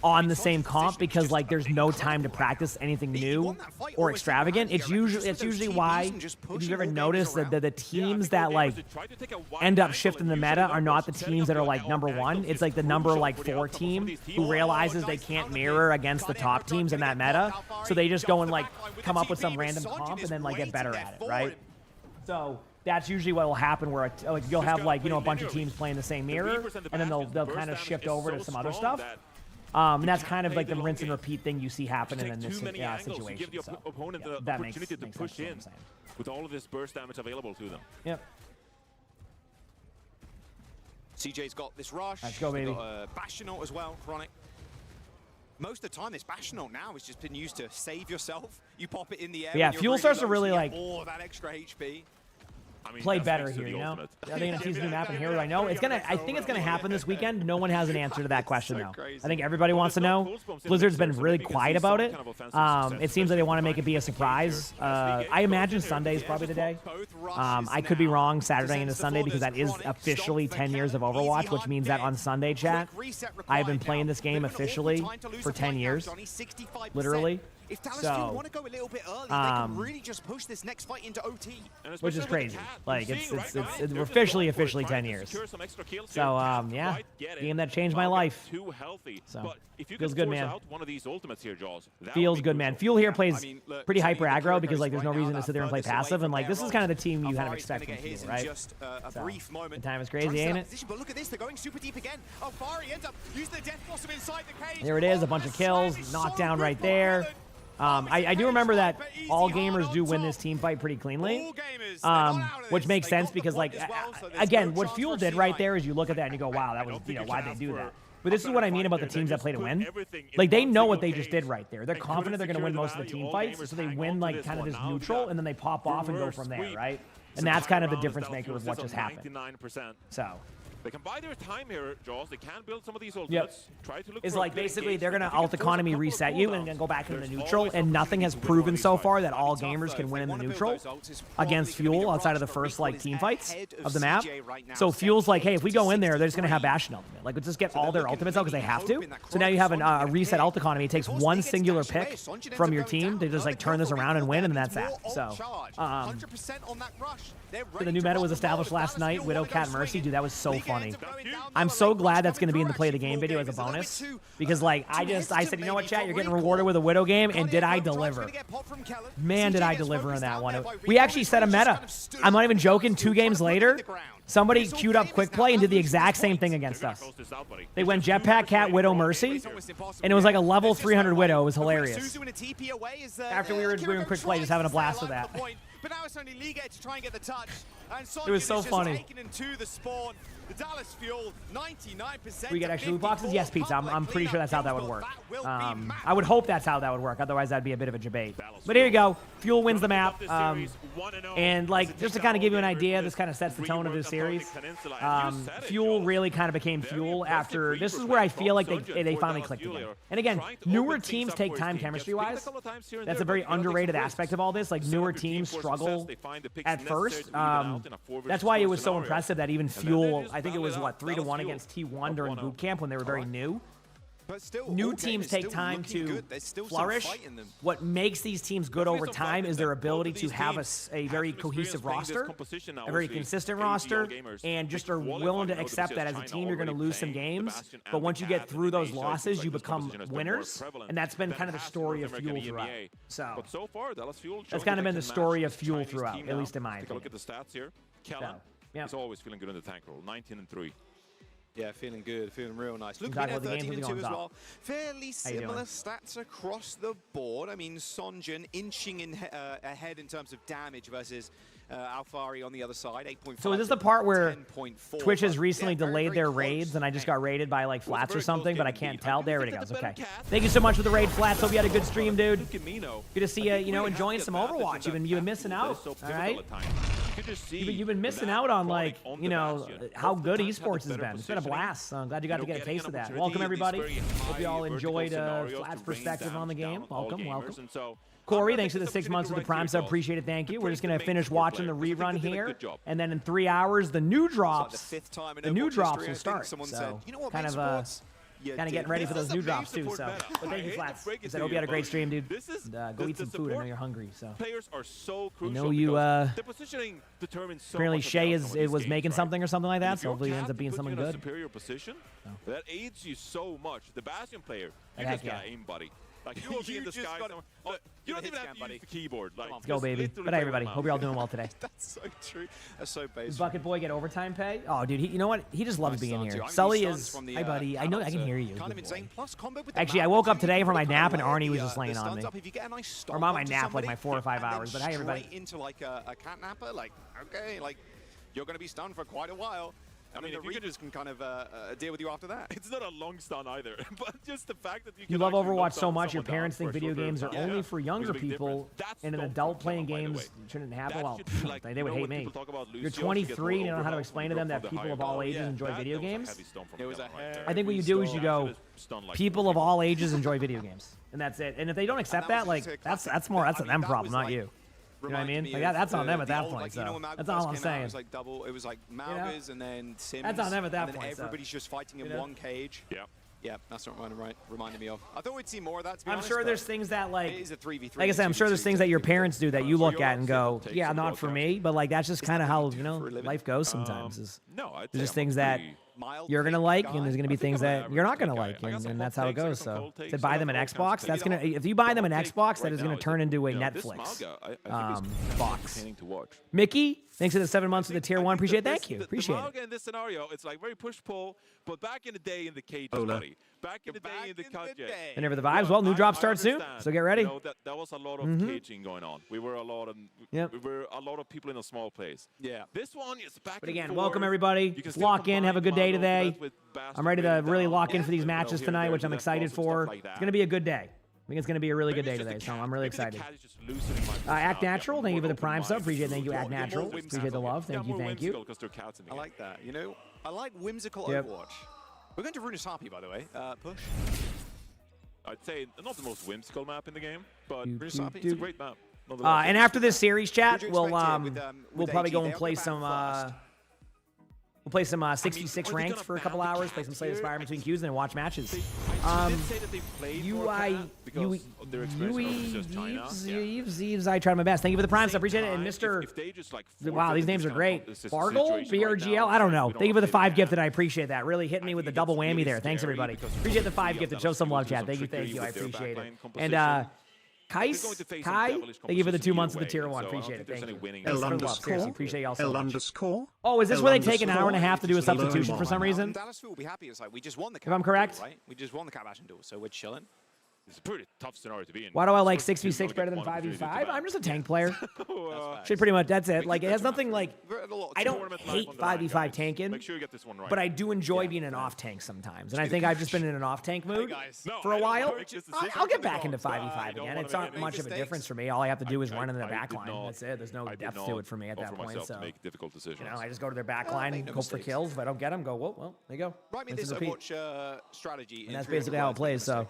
on the same comp because like there's no time to practice anything new or extravagant. It's usually why, if you've ever noticed, that the teams that like end up shifting the meta are not the teams that are like #1. It's like the number 4 team who realizes they can't mirror against the top teams in that meta, so they just go and like come up with some random comp and then like get better at it, right? So that's usually what will happen, where like you'll have like a bunch of teams playing the same mirror, and then they'll kind of shift over to some other stuff. And that's kind of like the rinse and repeat thing you see happening in this situation. So, that makes sense. Push in with all of this burst damage available to them. Yep. CJ's got this rush. Let's go, baby. Got Bastion ult as well, Chronic. Most of the time, this Bastion ult now has just been used to save yourself. You pop it in the air. Yeah, Fuel starts to really like all that extra HP. play better here, you know? Are they going to tease a new map in here? I know it's gonna. I think it's going to happen this weekend. No one has an answer to that question though. I think everybody wants to know. Blizzard's been really quiet about it. It seems like they want to make it be a surprise. I imagine Sunday is probably the day. I could be wrong, Saturday into Sunday, because that is officially 10 years of Overwatch, which means that on Sunday, chat, I've been playing this game officially for 10 years, literally. If Dallas Fuel want to go a little bit early, they can really just push this next fight into OT. Which is crazy. Like, we're officially 10 years. So, yeah, game that changed my life. So, feels good, man. Feels good, man. Fuel here plays pretty hyper aggro because, like, there's no reason to sit there and play passive. And, like, this is kind of the team you kind of expect from Fuel, right? So, the time is crazy, ain't it? But look at this, they're going super deep again. Oh, Fari ends up using the Death Blossom inside the cage. There it is, a bunch of kills, knockdown right there. I do remember that all gamers do win this team fight pretty cleanly, which makes sense because, like, again, what Fuel did right there is you look at that and you go, wow, that was, why'd they do that? But this is what I mean about the teams that play to win. Like, they know what they just did right there. They're confident they're going to win most of the team fights, so they win, like, kind of this neutral, and then they pop off and go from there, right? And that's kind of the difference maker of what just happened. So. They can buy their time here, Jaws. They can build some of these ultimates. Try to look it's like basically they're going to alt economy reset you and then go back into the neutral, and nothing has proven so far that all gamers can win in the neutral against Fuel outside of the first like team fights of the map. So Fuel's like, hey, if we go in there, they're just going to have Bastion ultimate. Like, let's just get all their ultimates out because they have to. So now you have a reset alt economy. It takes one singular pick from your team to just like turn this around and win, and that's that. So the new meta was established last night. Widow, Cat, Mercy, dude, that was so funny. I'm so glad that's going to be in the play of the game video as a bonus, because like I said, you know what, chat, you're getting rewarded with a Widow game, and did I deliver? Man, did I deliver in that one. We actually set a meta. I'm not even joking. 2 games later, somebody queued up quick play and did the exact same thing against us. They went Jetpack, Cat, Widow, Mercy, and it was like a level 300 Widow. It was hilarious. After we were doing quick play, just having a blast with that. But now it's only Liga to try and get the touch. And it was so funny. The spawn. The Dallas Fuel, 99%. We get extra loot boxes? Yes, Pizza. I'm pretty sure that's how that would work. I would hope that's how that would work. Otherwise, that'd be a bit of a debate. But here you go. Fuel wins the map. And like, just to kind of give you an idea, this kind of sets the tone of this series. Fuel really kind of became Fuel after. This is where I feel like they finally clicked again. And again, newer teams take time chemistry-wise. That's a very underrated aspect of all this. Like, newer teams struggle at first. That's why it was so impressive that even Fuel, I think it was, what, 3-1 against T1 during boot camp when they were very new. But still, new teams take time to flourish. What makes these teams good over time is their ability to have a very cohesive roster, a very consistent roster, and just are willing to accept that as a team you're going to lose some games, but once you get through those losses, you become winners, and that's been kind of the story of Fuel throughout. So that's kind of been the story of Fuel throughout, at least in my opinion. Look at the stats here. Kellen is always feeling good in the tank role, 19-3. Yeah, feeling good, feeling real nice. Look, Exactly, Mina 13-2 as up? well. Fairly similar stats across the board. I mean, Sonjin inching ahead in terms of damage versus Alfari on the other side, 8.5. So is this the part where Twitch has recently delayed their raids and I just got raided by like Flats or something, but I can't tell? There it goes. Okay. Thank you so much for the raid, Flats. Hope you had a good stream, dude. Good to see you, you know, enjoying some Overwatch. You've been missing out, all right? You've been missing out on, like, you know, how good Esports has been. It's been a blast. So I'm glad you got to get a taste of that. Welcome, everybody. Hope you all enjoyed Flat's perspective on the game. Welcome, welcome. Corey, thanks for the 6 months with the Prime sub. Appreciate it. Thank you. We're just going to finish watching the rerun here. And then in 3 hours, the new drops will start. So kind of getting ready for those new drops too. So, but thank you, Flats. I hope you had a great stream, dude. And, go eat some food. I know you're hungry. So I know you. Apparently, Shay was making something or something like that. So hopefully, it ends up being something good. Superior position that aids you so much. The Bastion player, you just gotta aim, buddy. Like you will be in the sky. You don't even have to use the keyboard. Like, let's go, baby. But hey, everybody, hope you're all doing well today. That's so true. That's so basic. Does Bucket Boy get overtime pay? Oh, dude, you know what? He just loves being here. Sully is. Hi, buddy. I know I can hear you. Actually, I woke up today from my nap and Arnie was just laying on me. Or not my nap, like my 4 or 5 hours. But hi, everybody. Into like a cat napper, like okay, like you're gonna be stunned for quite a while. I mean, the readers can kind of deal with you after that. It's not a long stun either, but just the fact that you love Overwatch so much, your parents think video games are only for younger people, and an adult playing games shouldn't happen. Well, they would hate me. You're 23, and you don't know how to explain to them that people of all ages enjoy video games. I think what you do is you go, people of all ages enjoy video games, and that's it. And if they don't accept that, like that's a them problem, not you. You know what I mean? Like that's on them at that point. So that's all I'm saying. It was like Malgas and then Sims. That's on them at that point. Everybody's just fighting in one cage. Yeah. Yeah, that's what reminded me of. I thought we'd see more of that, to be honest. I'm sure there's things that, like, it is a 3v3, like I said, I'm sure there's things that your parents do that you look at and go, yeah, not for me. But, like, that's just kind of how, you know, life goes sometimes. There's just things that you're going to like, and there's going to be things that you're not going to like, and that's how it goes. So to buy them an Xbox, that's going to, if you buy them an Xbox, that is going to turn into a Netflix box. Mickey, thanks for the 7 months of the tier 1. Appreciate it. Thank you. Appreciate it. In this scenario, it's like very push-pull, but back in the day in the cage, buddy. Back in the day in the cage. And never the vibes. Well, new drop starts soon, so get ready. You know, that was a lot of caging going on. We were a lot of people in a small place. Yeah. This one is back. But again, welcome everybody. Lock in. Have a good day today. I'm ready to really lock in for these matches tonight, which I'm excited for. It's going to be a good day. I think it's going to be a really good day today, so I'm really excited. Act Natural, thank you for the Prime sub. Appreciate it. Thank you, Act Natural. Appreciate the love. Thank you, thank you. I like that. You know, I like whimsical Overwatch. We're going to Runasapi, by the way. Push. I'd say not the most whimsical map in the game, but Runasapi, it's a great map. And after this series chat, we'll probably go and play some. We'll play some 66 ranked for a couple hours, play some Slay the Spire between queues, and then watch matches. Eves, I tried my best. Thank you for the Prime, so appreciate it. And Mr. Wow, these names are great. Bargle, BRGL, I don't know. Thank you for the 5 gifted. I appreciate that. Really hitting me with the double whammy there. Thanks, everybody. Appreciate the 5 gifted. Show some love, chat. Thank you. I appreciate it. And Kai, thank you for the 2 months of the tier 1. Appreciate it. Thank you. Appreciate y'all so much. Oh, is this where they take an hour and a half to do a substitution for some reason? Dallas will be happy. It's like we just won the if I'm correct, right? We just won the Cabashin duel, so we're chilling. It's a pretty tough scenario to be in. Why do I like 6v6 better than 5v5? I'm just a tank player. Should pretty much, that's it. Like, it has nothing like, I don't hate 5v5 tanking, Make sure you get this one right. but I do enjoy being an off-tank sometimes. And I think I've just been in an off-tank mood for a while. I'll get back into 5v5 again. It's not much of a difference for me. All I have to do is run in the back line. That's it. There's no depth to it for me at that point. So, you know, I just go to their back line, go for kills. If I don't get them, go, well, there you go. Right, me this Overwatch strategy. And that's basically how it plays, so.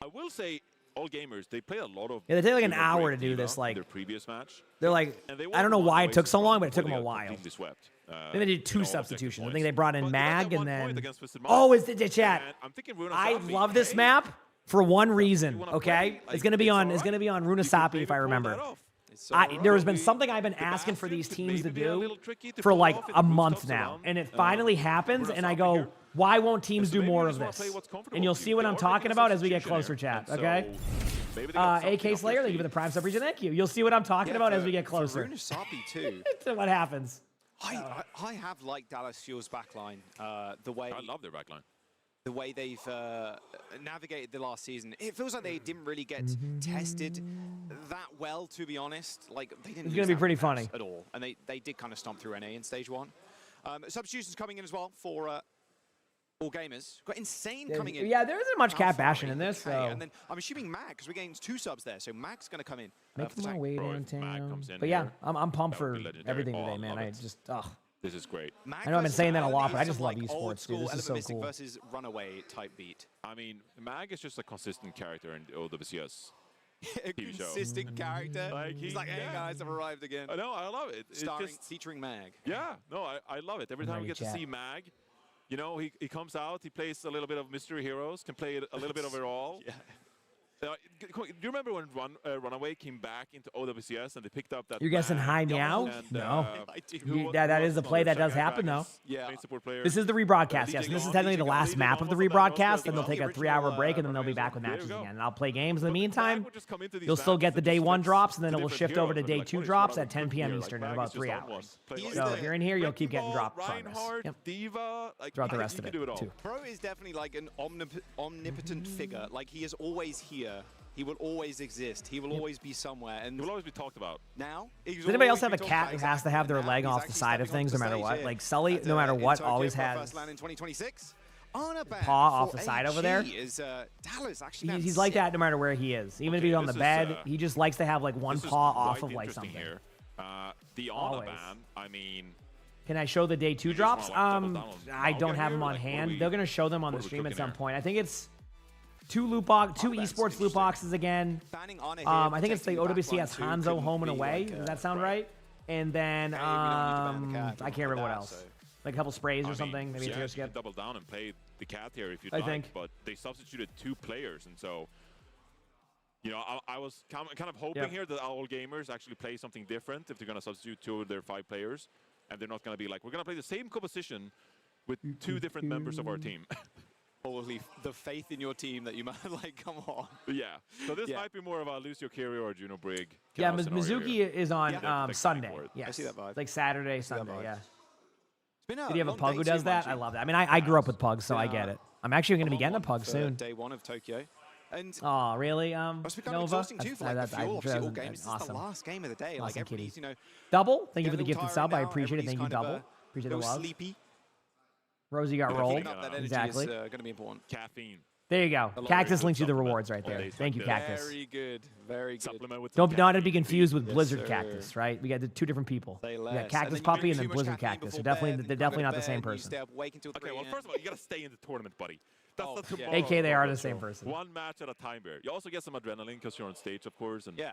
I will say, all gamers, they play a lot of. Yeah, they take like an hour to do this. Like their previous match. They're like, I don't know why it took so long, but it took them a while. I think they did 2 substitutions. I think they brought in Mag and then... Oh, it's the chat. I love this map for one reason, okay? It's going to be on Runasapi if I remember. There has been something I've been asking for these teams to do for like a month now, and it finally happens, and I go, why won't teams do more of this? And you'll see what I'm talking about as we get closer, chat, okay? AK Slayer, thank you for the Prime Sub region, thank you. You'll see what I'm talking about as we get closer. Runasapi too. To what happens. I have liked Dallas Fuel's backline, the way... I love their backline. The way they've navigated the last season. It feels like they didn't really get tested that well, to be honest. Like, they didn't It's going to be pretty funny. At all. And they did kind of stomp through NA in stage 1. Substitutions coming in as well for all gamers. Got Insane coming in. Yeah, there isn't much cat bashing in this. So. And then I'm assuming Mag, because we're getting 2 subs there. So Mag's going to come in. Making my way downtown. But yeah, I'm pumped for everything today, man. I just, This is great. I know I've been saying that a lot, but I just love esports, dude. This is so cool. Versus runaway type beat. I mean, Mag is just a consistent character in OWCS. A consistent character. Like, he's like, hey guys, I've arrived again. I know, I love it. Starring, featuring Mag. Yeah, no, I love it. Every time we get to see Mag, you know, he comes out, he plays a little bit of Mystery Heroes, can play a little bit of it all. Yeah. Do you remember when Runaway came back into OWCS and they picked up that? You're guessing High Meow? No. That is the play that does happen, though. Yeah. This is the rebroadcast, yes. This is technically the last map of the rebroadcast, then they'll take a 3-hour break, and then they'll be back with matches again. And I'll play games in the meantime. You'll still get the day 1 drops, and then it will shift over to day 2 drops at 10 p.m. Eastern in about 3 hours. So if you're in here, you'll keep getting drop progress. D.Va, throughout the rest of it, too. Pro is definitely like an omnipotent figure. Like, he is always here. He will always exist. He will always be somewhere. And he will always be talked about. Now, does anybody else have a cat who has to have their leg off the side of things no matter what? Like Sully, no matter what, always has paw off the side over there. He's like that no matter where he is. Even if he's on the bed, he just likes to have like one paw off of like something. The Honor ban, I mean... Can I show the day 2 drops? I don't have them on hand. They're going to show them on the stream at some point. I think it's 2 esports loot boxes again. I think it's the OWCS Hanzo home and away. Does that sound right? And then I can't remember what else. Like a couple sprays or something. Maybe a skip. Double down and play the cat here if you'd like. But they substituted 2 players, and so you know I was kind of hoping here that all gamers actually play something different if they're going to substitute 2 of their 5 players, and they're not going to be like, we're going to play the same composition with 2 different members of our team. Probably the faith in your team that you might like, come on. Yeah. So this might be more of a Lucio Curio or Juno Brig. Yeah, Mizuki is on Sunday. Yes. I see that vibe. Like Saturday, Sunday, yeah. Did you have a pug who does that? I love that. I mean, I grew up with pugs, so I get it. I'm actually going to be getting a pug soon. Day 1 of Tokyo. And oh, really? It's become exhausting too for like the Fuel, obviously all games. This is the last game of the day. Like everybody's, you know. Double, thank you for the gifted sub. I appreciate it. Thank you, Double. Appreciate the love. Sleepy. Rosie got rolled. Exactly. Is going to be important. Caffeine. There you go. Cactus links you the rewards right there. Thank you, Cactus. Very good. Very good. Don't not to be confused with Blizzard Cactus, right? We got the 2 different people. We got Cactus Puppy and then Blizzard Cactus. They're definitely not the same person. Okay, well, first of all, you got to stay in the tournament, buddy. That's the AK, they are the same person. 1 match at a time here. You also get some adrenaline because you're on stage, of course. And yeah,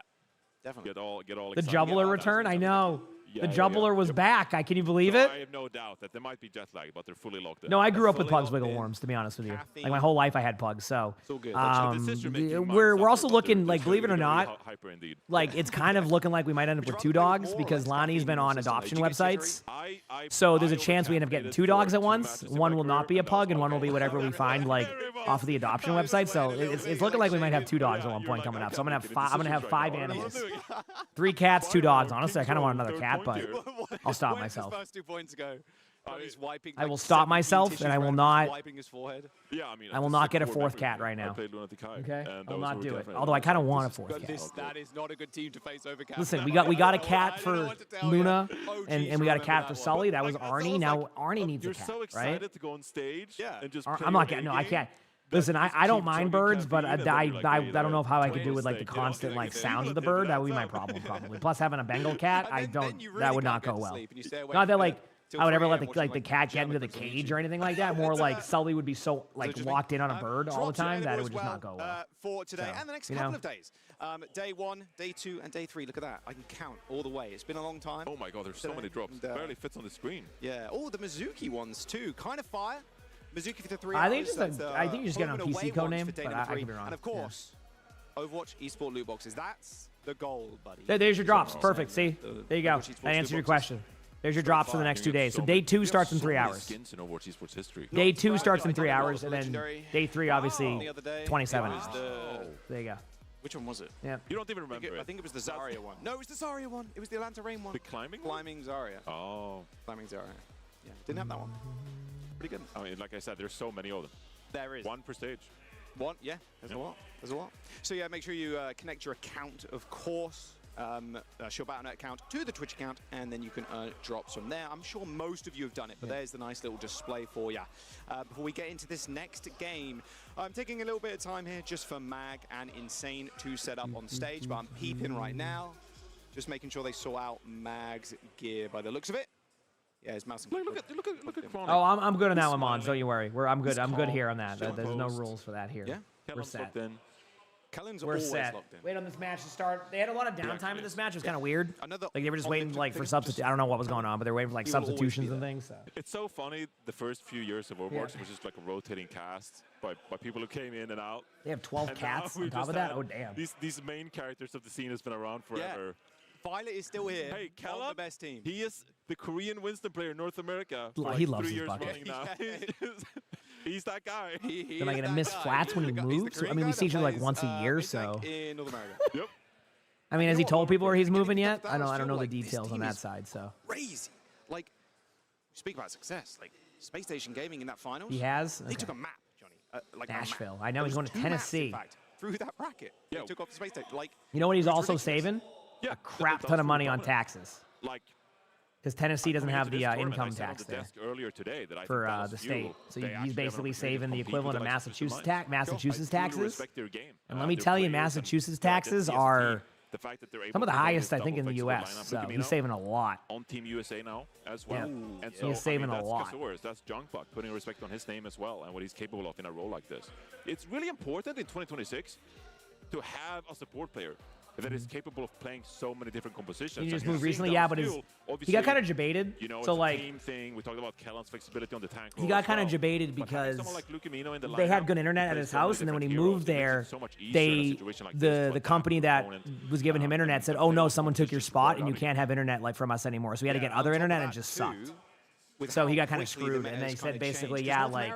definitely. Get all the excited. Jubbler return? I know. The Jubbler was back. Can you believe it? I have no doubt that there might be jet lag, but they're fully locked in. No, I grew up with pugs wiggle worms, to be honest with you. Like my whole life I had pugs, so we're also looking, like, believe it or not, like it's kind of looking like we might end up with 2 dogs because Lonnie's been on adoption websites. So there's a chance we end up getting 2 dogs at once. One will not be a pug and one will be whatever we find like off of the adoption website. So it's looking like we might have 2 dogs at one point coming up. So I'm gonna have 5 animals, 3 cats, 2 dogs. Honestly, I kind of want another cat, but I'll stop myself. First 2 points ago. I will stop myself, and I will not. Yeah, I mean, I will not get a 4th cat right now. Okay, I'll not do it. Although I kind of want a 4th cat. That is not a good team to face over. Listen, we got a cat for Luna, and we got a cat for Sully. That was Arnie. Now Arnie needs a cat, so excited to go on stage. Yeah, and just I'm not getting. No, I can't. Listen, I don't mind birds, but I don't know how I could do with like the constant like sounds of the bird. That would be my problem probably. Plus having a Bengal cat, that would not go well. Not that like I would ever let the cat get into the cage or anything like that. More like Sully would be so like locked in on a bird all the time that it would just not go well. For today and the next couple of days. Day 1, day 2, and day 3. Look at that. I can count all the way. It's been a long time. Oh my god, there's so many drops. Barely fits on the screen. Yeah. Oh, the Mizuki ones too. Kind of fire. Mizuki for the 3 hours. I think you just get on PC code name, but I could be wrong. And of course, Overwatch Esports loot boxes. That's the goal, buddy. There's your drops. Perfect. See? There you go. I answered your question. There's your drops for the next 2 days. So day 2 starts in 3 hours. Day 2 starts in 3 hours, and then day 3, obviously, 27 hours. There you go. Which one was it? Yeah. You don't even remember it. I think it was the Zarya one. No, it was the Zarya one. It was the Atlanta Rain one. The climbing? Climbing Zarya. Oh. Climbing Zarya. Yeah. Didn't have that one. Pretty good. I mean, like I said, there's so many of them. There is. 1 per stage. 1, yeah. There's a lot. There's a lot. So yeah, make sure you connect your account, of course. Your Battle.net account to the Twitch account, and then you can earn drops from there. I'm sure most of you have done it, but there's the nice little display for you. Before we get into this next game, I'm taking a little bit of time here just for Mag and Insane to set up on stage, but I'm peeping right now, just making sure they sort out Mag's gear by the looks of it. Yeah, his mouse. Look at Chronic. Oh, I'm good on that one, Mons. Don't you worry. I'm good. I'm good here on that. There's no rules for that here. Yeah, we're set. Kellen's We're always set. locked in. Wait on this match to start. They had a lot of downtime in this match. It was kind of weird. Like they were just waiting like for substitute. I don't know what was going on, but they were waiting for like substitutions and things. So. It's so funny. The first few years of Overwatch was just like a rotating cast by people who came in and out. They have 12 cats on top of that. Oh damn. These main characters of the scene has been around forever. Yeah. Violet is still here. Hey, Kellen, the best team. He is the Korean Winston player in North America. For He like loves 3 his years bucket. running now. He's that guy. Am I gonna miss flats when he moves? I mean, we see each other like once a year, so. In North America. Yep. I mean, has he told people where he's moving yet? I don't know the details on that side, so. Crazy. Like, speak about success. Like Space Station Gaming in that finals. He has. They took a map, Johnny. Like Nashville. I know he's going to Tennessee. Maps, in fact, through that bracket. Yeah. They took off the Space Station. Like. You know what he's also saving? Yeah. A crap ton of money on taxes. Like. Because Tennessee doesn't have the income tax there earlier today that for the state. So he's basically saving the equivalent of Massachusetts taxes. And let me tell you, Massachusetts taxes are some of the highest, I think, in the U.S. So he's saving a lot. On Team USA now as well. Yeah. And so, he's saving a lot. That's Junkbuck, putting respect on his name as well and what he's capable of in a role like this. It's really important in 2026 to have a support player that is capable of playing so many different compositions. He just moved recently, yeah, but he got kind of debated. You know, so it's like, a team thing. We talked about Kellen's flexibility on the tank. He got kind of debated because they had good internet at his house, and then when he moved there, the company that was giving him internet said, "Oh no, someone took your spot, and you can't have internet like from us anymore." So he had to get other internet, and it just sucked. So he got kind of screwed, and they said basically, yeah, like,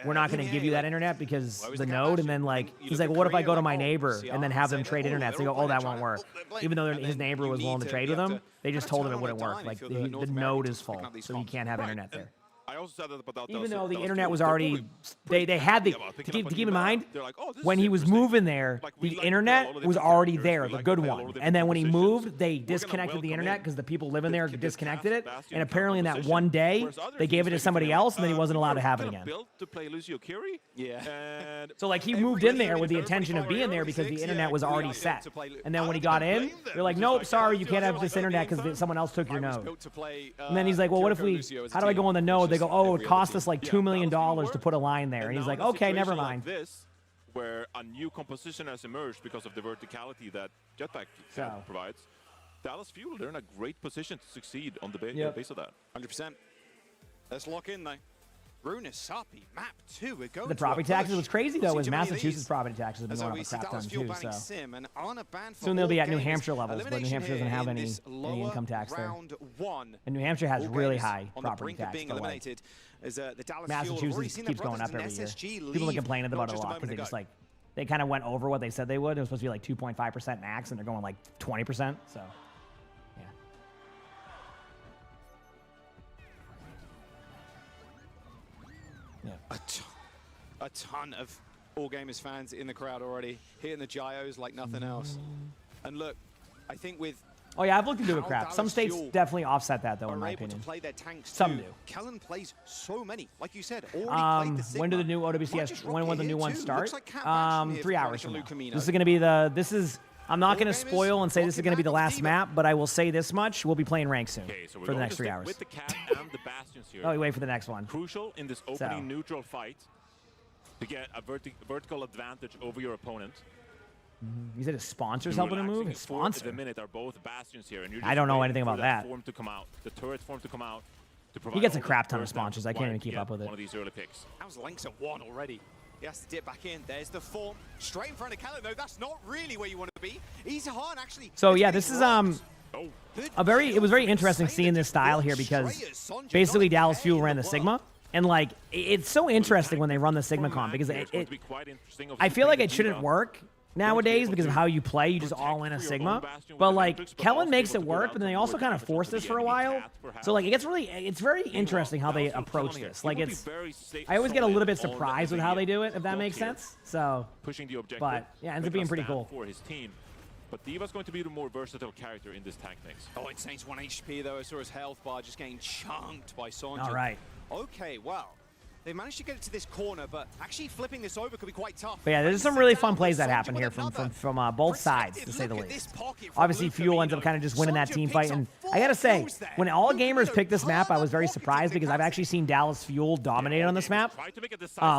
we're not going to give you that internet because the node, and then like, he's like, well, what if I go to my neighbor and then have them trade internet? So they go, oh, that won't work. Even though his neighbor was willing to trade with him, they just told him it wouldn't work. Like, the node is full, so he can't have internet there. I also said that about even though the internet was already, they had the, to keep in mind, when he was moving there, the internet was already there, the good one. And then when he moved, they disconnected the internet because the people living there disconnected it. And apparently in that one day, they gave it to somebody else, and then he wasn't allowed to have it again. Yeah. So like he moved in there with the intention of being there because the internet was already set. And then when he got in, they're like, nope, sorry, you can't have this internet because someone else took your node. And then he's like, well, what if we, how do I go on the node? They go, oh, it cost us like $2 million to put a line there. And he's like, okay, never mind. Where a new composition has emerged because of the verticality that Jetpack provides. Dallas Fuel, they're in a great position to succeed on the base of that. 100%. Let's lock in, though. Runasapi, map 2. We're going the property taxes. What's crazy, though, is Massachusetts property taxes have been going up a crap ton, too. So soon they'll be at New Hampshire levels, but New Hampshire doesn't have any income tax there. And New Hampshire has really high property tax. Massachusetts keeps going up every year. People are complaining about it a lot because they just like, they kind of went over what they said they would. It was supposed to be like 2.5% max, and they're going like 20%. So, yeah. Yeah. A ton of All Gamers fans in the crowd already, hitting the gyos like nothing else. And look, I think with oh yeah, I've looked into it crap. Some states definitely offset that though, in my opinion. Some do. Kellen plays so many, like you said. When do the new OWCS? When will the new ones start? 3 hours from now. This is going to be the. This is I'm not going to spoil and say this is going to be the last map, but I will say this much. We'll be playing ranked soon for the next 3 hours. With the cat and the bastions here. Oh, you wait for the next one. Crucial in this opening neutral fight to get a vertical advantage over your opponent. You said his sponsors helping him move? His sponsor? The minute are both bastions here, and you're I don't know anything about that. Form to come out, the turret form to come out. He gets a crap ton of sponsors. I can't even keep up with it. One of these early picks. That was Lynx at 1 already. He has to dip back in. There's the form. Straight in front of Kellen, though. That's not really where you want to be. Isahan actually... So, yeah, this is it was very interesting seeing this style here because basically Dallas Fuel ran the Sigma. And, like, it's so interesting when they run the Sigma comp because I feel like it shouldn't work nowadays because of how you play. You just all in a Sigma. But, like, Kellen makes it work, but then they also kind of force this for a while. So, like, it's very interesting how they approach this. Like, I always get a little bit surprised with how they do it, if that makes sense. So, but, yeah, ends up being pretty cool. But D.Va's going to be the more versatile character in this tank mix. Oh, Insane's 1 HP, though. I saw his health bar just getting chunked by Sanjin. All right. Okay, well, they managed to get it to this corner, but actually flipping this over could be quite tough. But yeah, there's some really fun plays that happen here from both sides, to say the least. Obviously, Fuel ends up kind of just winning that team fight, and I gotta say, when all gamers picked this map, I was very surprised because I've actually seen Dallas Fuel dominate on this map,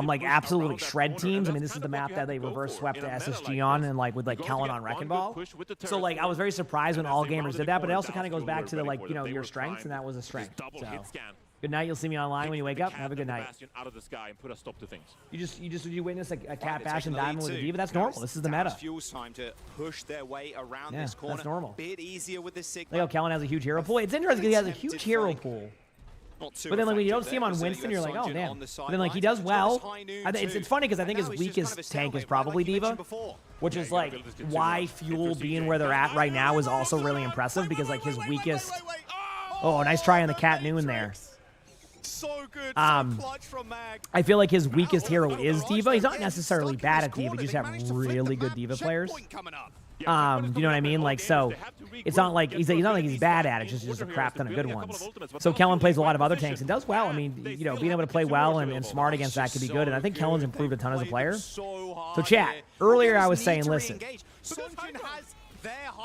like absolutely shred teams. I mean, this is the map that they reverse swept the SSG on, and like with like Kellen on Wrecking Ball. So like, I was very surprised when all gamers did that, but it also kind of goes back to the like, you know, your strengths, and that was a strength. So. Good night. You'll see me online when you wake up. Have a good night. Out of the sky and put a stop to things. You witness a cat bash and diamond with a D.Va. That's normal. This is the meta. Fuel's time to push their way around this corner. That's normal. Bit easier with the Sigma. Like how Kellen has a huge hero pool. It's interesting because he has a huge hero pool. But then like when you don't see him on Winston, you're like, oh damn. But then like he does well. It's funny because I think his weakest tank is probably D.Va, which is like why Fuel being where they're at right now is also really impressive because like his weakest. Oh, nice try on the Cat Noon there. So good, so clutch from Mag. I feel like his weakest hero is D.Va. He's not necessarily bad at D.Va. You just have really good D.Va players. You know what I mean? Like, so it's not like he's not like he's bad at it. Just a crap ton of good ones. So Kellen plays a lot of other tanks and does well. I mean, you know, being able to play well and smart against that could be good. And I think Kellen's improved a ton as a player. So chat, earlier I was saying, listen,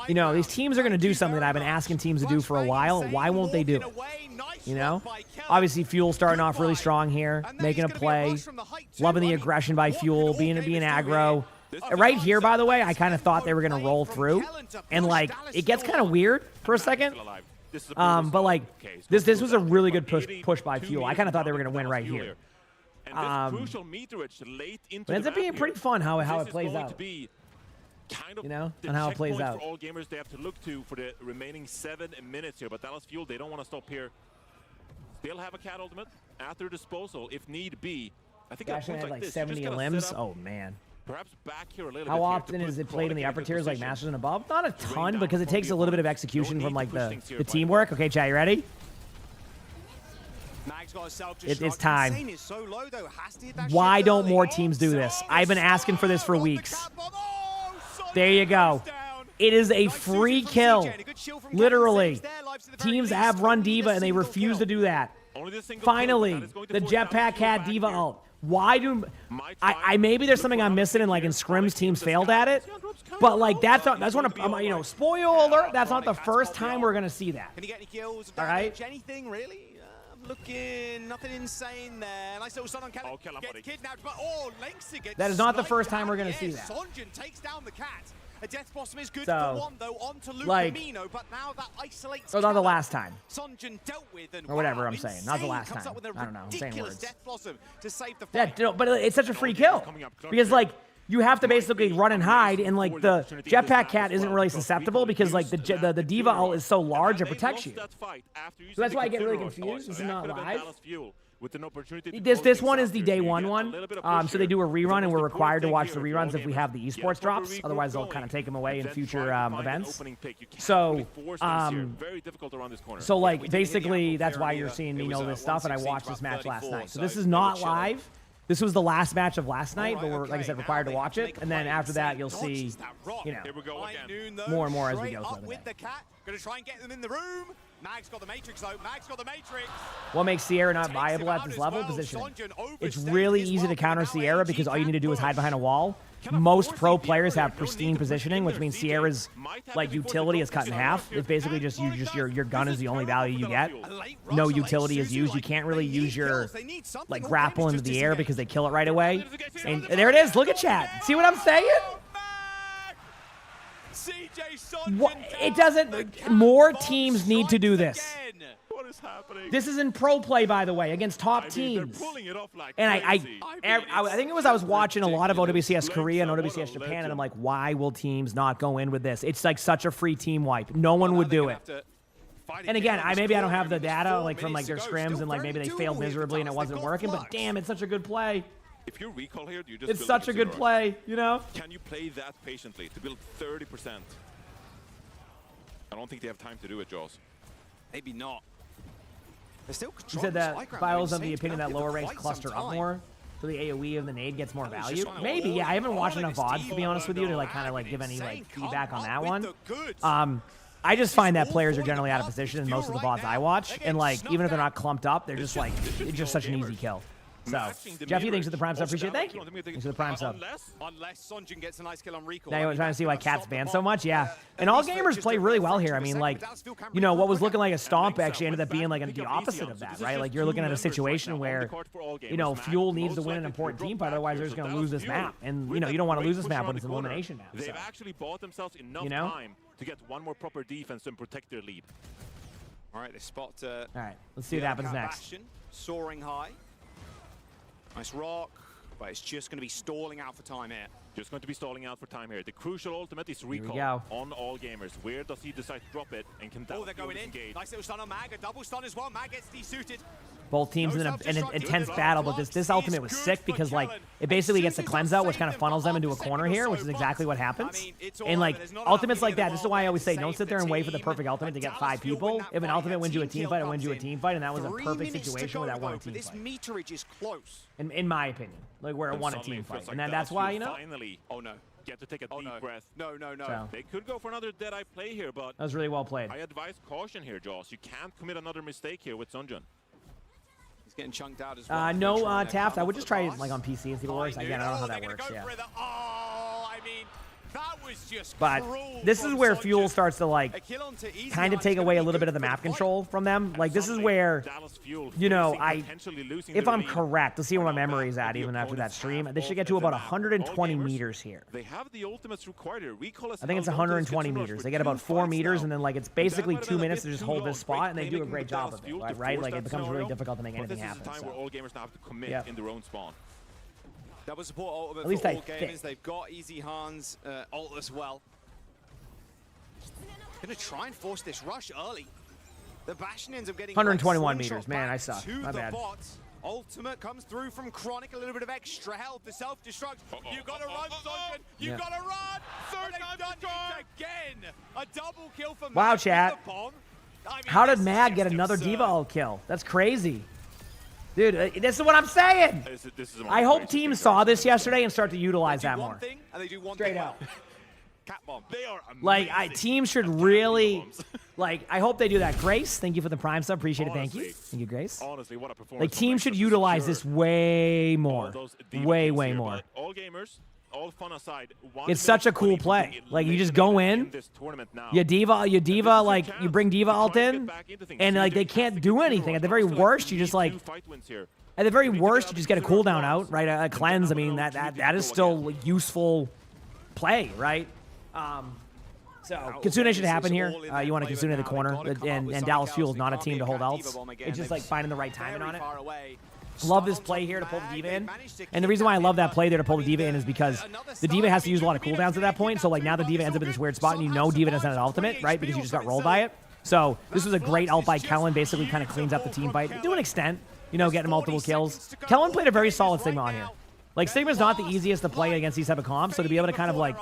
you know, these teams are going to do something that I've been asking teams to do for a while. Why won't they do it? You know? Obviously, Fuel starting off really strong here, making a play, loving the aggression by Fuel, being aggro. Right here, by the way, I kind of thought they were going to roll through. And, like, it gets kind of weird for a second. But, like, this was a really good push by Fuel. I kind of thought they were going to win right here. But it ends up being pretty fun how it plays out. You know, and how it plays out. For all gamers they have to look to for the remaining 7 minutes here, but Dallas Fuel, they don't want to stop here. They'll have a cat ultimate at their disposal if need be. I think actually had like 70 limbs. Oh man. Perhaps back here a little how often is it played in the upper tiers like Masters and above? Not a ton because it takes a little bit of execution from like the teamwork. Okay, chat, you ready? It's time. Why don't more teams do this? I've been asking for this for weeks. There you go. It is a free kill. Literally. Teams have run D.Va and they refuse to do that. Finally, the Jetpack had D.Va ult. Why do I maybe there's something I'm missing and like in scrims teams failed at it, but like that's one of you know, spoil alert, that's not the first time we're gonna see that. Can you get any kills? All right. Anything really? Looking nothing insane there. Nice little stun on Kellen. Gets kidnapped, but Lynx gets that is not the first time we're gonna see that. Sonjin takes down the cat. A death blossom is good so, for one though onto like, Lucamino, but now that isolates. So not the last time. Sonjin dealt with and or whatever I'm saying. Not the last time. I don't know. I'm saying words. Death blossom to save the fight. Yeah, but it's such a free kill because like you have to basically run and hide, and like the Jetpack Cat isn't really susceptible because like the D.Va ult is so large it protects you. So that's why I get really confused. This is not live. This one is the day one. So they do a rerun, and we're required to watch the reruns if we have the esports drops. Otherwise, they'll kind of take them away in future events. So, so like basically, that's why you're seeing me know this stuff. And I watched this match last night. So this is not live. This was the last match of last night, but we're, like I said, required to watch it. And then after that, you'll see, you know, more and more as we go through the day. Gonna try and get them in the room. Mag's got the Matrix though. Mag's got the Matrix. What makes Sierra not viable at this level? Positioning. It's really easy to counter Sierra because all you need to do is hide behind a wall. Most pro players have pristine positioning, which means Sierra's like utility is cut in half. It's basically just your gun is the only value you get. No utility is used. You can't really use your like grapple into the air because they kill it right away. And there it is. Look at chat. See what I'm saying? What, it doesn't. More teams need to do this. What is happening? This is in pro play, by the way, against top teams. They're pulling it off like and I crazy. think it was I was watching a lot of OWCS Korea and OWCS Japan, and I'm like, why will teams not go in with this? It's like such a free team wipe. No one would do it. And again, maybe I don't have the data like from like their scrims and like maybe they failed miserably and it wasn't working, but damn, it's such a good play. If you recall here, you just it's such a good play, you know? Can you play that patiently to build 30%? I don't think they have time to do it, Jaws. Maybe not. They're still He said that Biles of the opinion that lower ranks cluster up more, so the AoE of the nade gets more value. Maybe, yeah. I haven't watched enough VODs to be honest with you to like kind of like give any like feedback on that one. I just find that players are generally out of position in most of the VODs I watch, and like even if they're not clumped up, they're just like it's just such an easy kill. So, Jeffy, thanks for the Prime sub. Appreciate it. Thank you. Thanks for the Prime sub. Unless Sonjin gets a nice kill on recall. Now you're trying to see why Cat's banned so much? Yeah. And all gamers play really well here. I mean, like, you know, what was looking like a stomp actually ended up being like the opposite of that, right? Like, you're looking at a situation where, you know, Fuel needs to win an important team fight, otherwise they're just going to lose this map. And, you know, you don't want to lose this map when it's an elimination map. They've actually bought themselves enough time to get one more proper defense and protect their lead. All right, they spot. All right, let's see what happens next. Soaring high. Nice rock, but it's just going to be stalling out for time here. Just going to be stalling out for time here. The crucial ultimate is recall on all gamers. Where does he decide to drop it? And can they're going in. Engage? Nice little stun on Mag. A double stun as well. Mag gets desuited. Both teams in an intense battle, but this ultimate was sick because like it basically gets the cleanse out, which kind of funnels them into a corner here, which is exactly what happens. And like ultimates like that, this is why I always say don't sit there and wait for the perfect ultimate to get 5 people. If an ultimate wins you a team fight, it wins you a team fight, and that was a perfect situation where that won a team fight. This meterage is close. In my opinion, like where it won a team fight, and that's why, you know. Finally, oh no. Get to take a deep breath. No. So. They could go for another Deadeye play here, but that was really well played. I advise caution here, Jaws. You can't commit another mistake here with Sunjun. He's getting chunked out as well. No, Taft. I would just try it like on PC and see what works. Again, I don't know how that works. Yeah. Oh, I mean, that was just but this is where Fuel starts to like kind of take away a little bit of the map control from them. Like this is where, you know, if I'm correct, let's see where my memory is at even after that stream. They should get to about 120 meters here. They have the ultimates required. I think it's 120 meters. They get about 4 meters, and then like it's basically 2 minutes to just hold this spot, and they do a great job of it, right? Like it becomes really difficult to make anything happen. This is a time where all gamers now have to commit in their own spawn. Double support ultimate at least for all gamers. They've got Easy Han's ult as well. Gonna try and force this rush early. The Bastion ends up getting 121 meters. Man, I suck. My bad. Ultimate comes through from Chronic, a little bit of extra health. The self-destruct. You gotta run, Sonjin. You gotta run. Third time done it again. A double kill for wow, Mag chat. How did Mag get another D.Va ult kill? That's crazy. Dude, this is what I'm saying. I hope teams saw this yesterday and start to utilize that more. Straight out. Cat bomb. They are like, teams should really, like, I hope they do that. Grace, thank you for the Prime sub. Appreciate it. Thank you. Thank you, Grace. Honestly, what a performance. Like, teams should utilize this way more. Way more. All gamers, all fun aside, it's such a cool play. Like, you just go in, you D.Va, like, you bring D.Va ult in, and, like, they can't do anything. At the very worst, you just, like, at the very worst, you just get a cooldown out, right? A cleanse. I mean, that is still a useful play, right? So, Kitsune should happen here. You want to Kitsune in the corner, and Dallas Fuel is not a team to hold ults. It's just, like, finding the right timing on it. Love this play here to pull the D.Va in. And the reason why I love that play there to pull the D.Va in is because the D.Va has to use a lot of cooldowns at that point. So, like, now the D.Va ends up in this weird spot, and you know D.Va doesn't have an ultimate, right? Because you just got rolled by it. So, this was a great ult by Kellen. Basically kind of cleans up the team fight to an extent. You know, getting multiple kills. Kellen played a very solid Sigma on here. Like, Sigma's not the easiest to play against these type of comps, so to be able to kind of, like,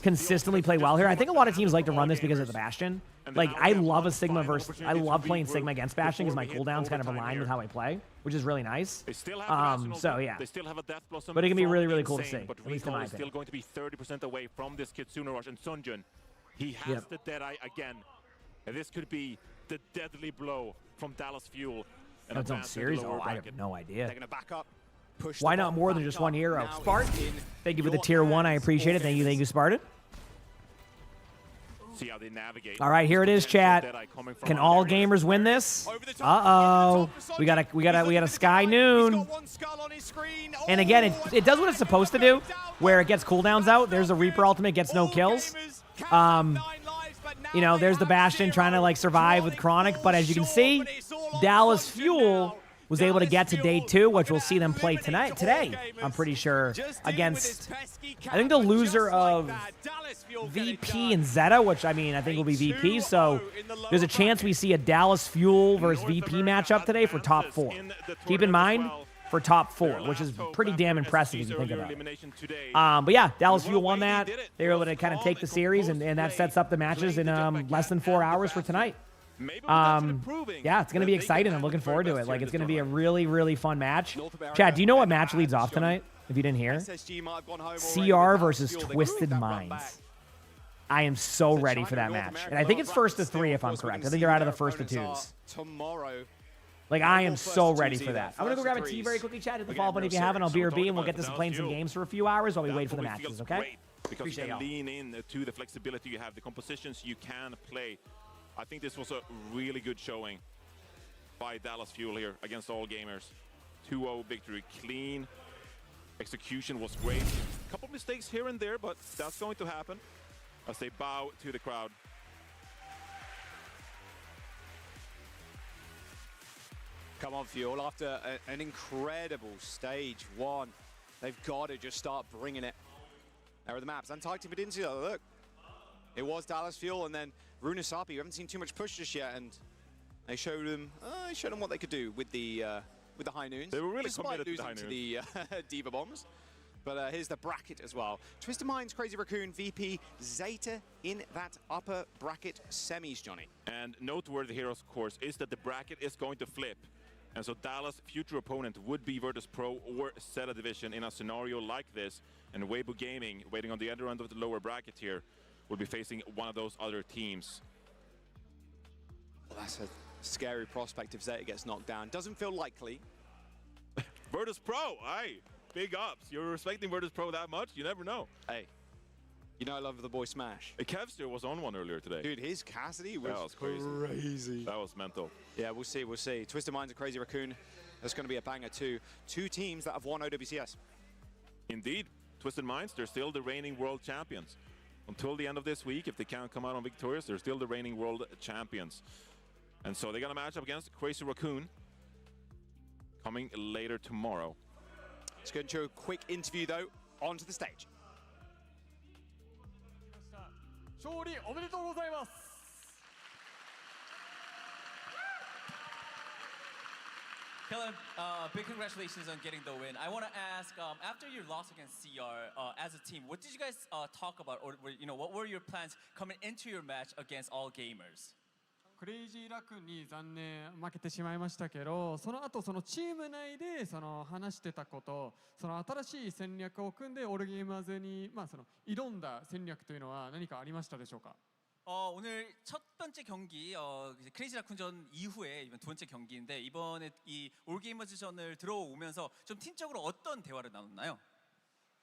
consistently play well here. I think a lot of teams like to run this because of the Bastion. Like, I love a Sigma versus... I love playing Sigma against Bastion because my cooldowns kind of align with how I play, which is really nice. So, yeah. But it can be really, really cool to see, at least in my opinion. Still going to be 30% away from this Kitsune rush, and Sunjun, he has the Deadeye again. And this could be the deadly blow from Dallas Fuel. And its own series? Oh, I have no idea. They're going to back up. Why not more than just one hero? Spartan, thank you for the tier 1. I appreciate it. Thank you, Spartan. See how they navigate. All right, here it is, chat. Can all gamers win this? Uh-oh. We got a Sky Noon. And again, it does what it's supposed to do, where it gets cooldowns out. There's a Reaper ultimate, gets no kills. You know, there's the Bastion trying to like survive with Chronic, but as you can see, Dallas Fuel was able to get to day 2, which we'll see them play today, I'm pretty sure, against, I think the loser of VP and Zeta, which, I mean, I think will be VP, so there's a chance we see a Dallas Fuel versus VP matchup today for top 4. Keep in mind, for top 4, which is pretty damn impressive if you think about it. But yeah, Dallas Fuel won that. They were able to kind of take the series, and that sets up the matches in less than 4 hours for tonight. Yeah, it's going to be exciting. I'm looking forward to it. Like, it's going to be a really, really fun match. Chad, do you know what match leads off tonight, if you didn't hear? CR versus Twisted Minds. I am so ready for that match. And I think it's first to 3, if I'm correct. I think they're out of the first to 2s. Like, I am so ready for that. I'm going to go grab a tea very quickly, Chad. Hit the follow button if you haven't. I'll be or B, and we'll get this playing some games for a few hours while we wait for the matches, okay? Because you can lean in to the flexibility you have, the compositions you can play. I think this was a really good showing by Dallas Fuel here against all gamers. 2-0 victory, clean. Execution was great. A couple mistakes here and there, but that's going to happen as they bow to the crowd. Come on, Fuel. After an incredible stage 1, they've got to just start bringing it. There are the maps. Antarctic, we didn't see that. Look, it was Dallas Fuel, and then Runasapi. We haven't seen too much push just yet, and they showed them what they could do with the high noons. They were really despite committed losing to the D.Va bombs. But here's the bracket as well. Twisted Minds, Crazy Raccoon, VP, Zeta in that upper bracket semis, Johnny. And noteworthy here, of course, is that the bracket is going to flip. And so Dallas' future opponent would be Virtus Pro or Zeta Division in a scenario like this. And Weibo Gaming, waiting on the other end of the lower bracket here, will be facing one of those other teams. Well, that's a scary prospect if Zeta gets knocked down. Doesn't feel likely. Virtus Pro, aye, big ups. You're respecting Virtus Pro that much? You never know. Hey, you know I love the boy Smash. Kevster was on one earlier today. Dude, his Cassidy was crazy. That was mental. Yeah, we'll see, we'll see. Twisted Minds and Crazy Raccoon, that's going to be a banger too. 2 teams that have won OWCS. Indeed. Twisted Minds, they're still the reigning world champions. Until the end of this week, if they can't come out on victorious, they're still the reigning world champions. And so they got a matchup against Crazy Raccoon coming later tomorrow. Let's go into a quick interview though, onto the stage. Kellen, big congratulations on getting the win. I want to ask, after your loss against CR as a team, what did you guys talk about, or what were your plans coming into your match against all gamers? クレイジーラクーンに残念負けてしまいましたけど、その後そのチーム内で話してたこと、その新しい戦略を組んでオールゲーマーズに挑んだ戦略というのは何かありましたでしょうか? 오늘 첫 번째 경기 크레이지 라쿤전 이후에 이번 두 번째 경기인데 이번에 이 올게이머즈전을 들어오면서 좀 팀적으로 어떤 대화를 나눴나요?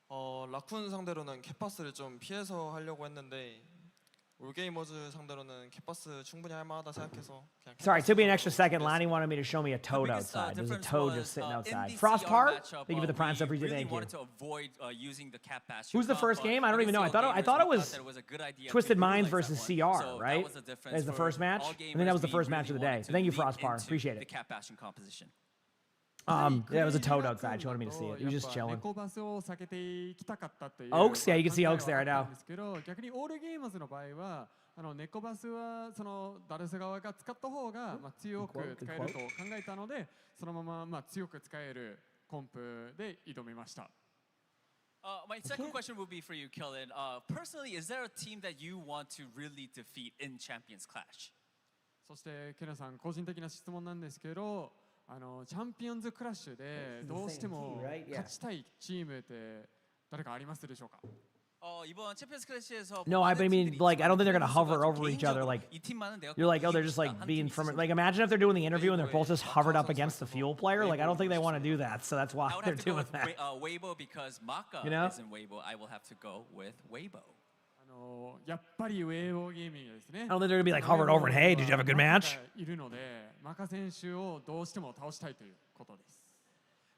라쿤 상대로는 캣바스를 좀 피해서 하려고 했는데 올게이머즈 상대로는 캣바스 충분히 할 만하다 생각해서 그냥. Sorry, it took me an extra second. Lanny wanted me to show me a toad outside. There's a toad just sitting outside. Frostpar? Thank you for the prime sub. Thank you. Who's the first game? I don't even know. I thought it was Twisted Minds versus CR, right? As the first match. I think that was the first match of the day. So thank you, Frostpar. Appreciate it. Yeah, it was a toad outside. She wanted me to see it. He was just chilling. Owcs? Yeah, you can see Owcs there, I know. 逆にオールゲーマーズの場合はネコバスはダルス側が使った方が強く使えると考えたので、そのまま強く使えるコンプで挑みました。My second question would be for you, Kellen. Personally, is there a team that you want to really defeat in Champions Clash? そしてケナさん、個人的な質問なんですけど、チャンピオンズクラッシュでどうしても勝ちたいチームって誰かありますでしょうか? No, I mean, like, I don't think they're gonna hover over each other. Like, you're like, oh, they're just like being from it. Like, imagine if they're doing the interview and they're both just hovered up against the fuel player. Like, I don't think they want to do that. So that's why they're doing that. Weibo because Maka You know? is in Weibo. I will have to go with Weibo. やっぱりウェイボーゲーミングですね。 I don't think they're gonna be like hovered over and hey, did you have a good match? いるので、マカ選手をどうしても倒したいということです。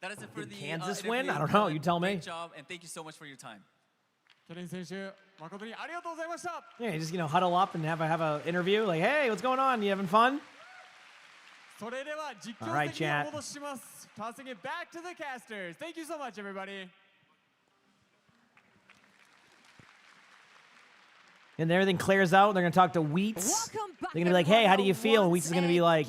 That is it for the Kansas win? I don't know. You tell me. Great job, and thank you so much for your time. ケレン選手、誠にありがとうございました。 Yeah, you just huddle up and have a interview. Like, hey, what's going on? You having fun? それでは実況 Alright, 席に chat. 戻します。Tossing it back to the casters. Thank you so much, everybody. And everything clears out. They're gonna talk to Wheats. They're gonna be like, hey, how do you feel? And Wheats is gonna be like,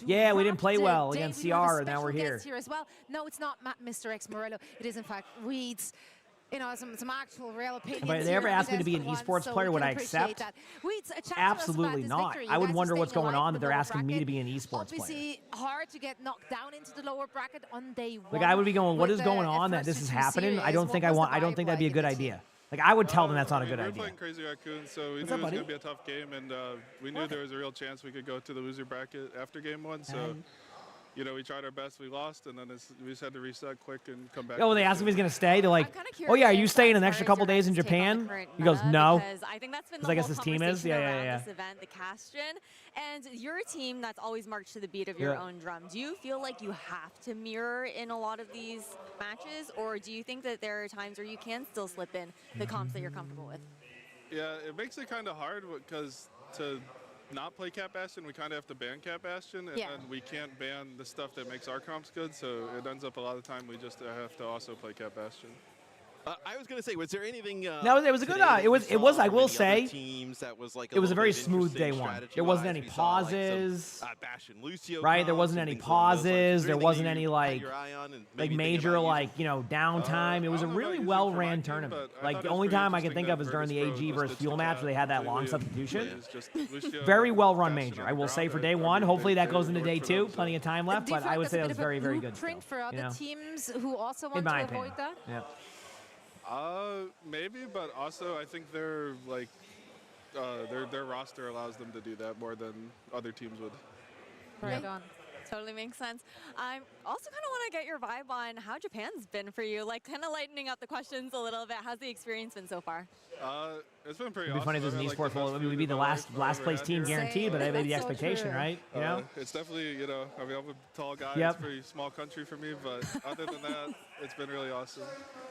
yeah, we didn't play well against CR, and now we're here. Here as well. No, it's not Mr. X Morello. It is in fact Wheats. You know, some actual real opinions. If they ever asked me to be an esports player, would I accept? Absolutely not. I would wonder what's going on that they're asking me to be an esports player. Obviously, hard to get knocked down into the lower bracket on day one. Like, I would be going, what is going on that this is happening? I don't think that'd be a good idea. Like, I would tell them that's not a good idea. We were playing Crazy Raccoon, so we What's knew up, it was buddy? going to be a tough game, and we knew there was a real chance we could go to the loser bracket after game one. So, you know, we tried our best, we lost, and then we just had to reset quick and come back. Oh, when they asked him if he's gonna stay, they're like, "Oh yeah, are you staying an extra couple days in Japan?" He goes, "No." Because I think that's been Because the I guess whole his team is. conversation around Yeah. this event, the Castron, and you're a team that's always marched to the beat of your own drum. Do you feel like you have to mirror in a lot of these matches, or do you think that there are times where you can still slip in the comps that you're comfortable with? Yeah, it makes it kind of hard because to not play Cat Bastion, we kind of have to ban Cat Bastion, and then we can't ban the stuff that makes our comps good, so it ends up a lot of time we just have to also play Cat Bastion. I was going to say, was there anything? No, it was a good. It was. I will say, teams that was like it was a very smooth day one. There wasn't any pauses. Right, there wasn't any pauses. There wasn't any like major downtime. It was a really well-ran tournament. Like the only time I can think of is during the AG versus Fuel match where they had that long substitution. Very well-run major, I will say, for day one. Hopefully that goes into day two. Plenty of time left, but I would say that was very, very good. Blueprint for other teams who also want to avoid that. Yeah. Maybe, but also I think their roster allows them to do that more than other teams would. Right on. Totally makes sense. I also kind of want to get your vibe on how Japan's been for you, like kind of lightening up the questions a little bit. How's the experience been so far? It's been pretty It'd be funny if there's an esports bowl. We'd be the last place team guaranteed, but that'd be the expectation, right? You know? It's definitely, I mean, I'm a tall guy. It's a pretty small country for me, but other than that, it's been really awesome.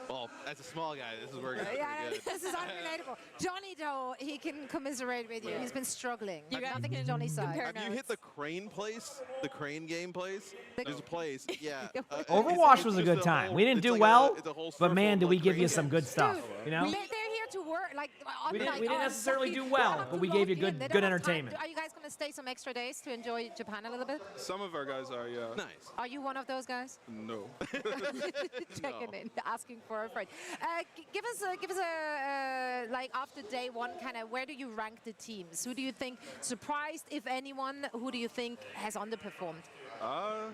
Well, as a small guy, this is working pretty good. This is unrelatable. Johnny, though, he can commiserate with you. He's been struggling. You got nothing to Johnny's side. Have you hit the crane place? The crane game place? There's a place, yeah. Overwatch was a good time. We didn't do well, but man, did we give you some good stuff, you know? They're here to work. Like, we didn't necessarily do well, but we gave you good entertainment. Are you guys going to stay some extra days to enjoy Japan a little bit? Some of our guys are, yeah. Nice. Are you one of those guys? No. Checking in, asking for a friend. Give us a like after day one, kind of where do you rank the teams? Who do you think surprised, if anyone? Who do you think has underperformed? I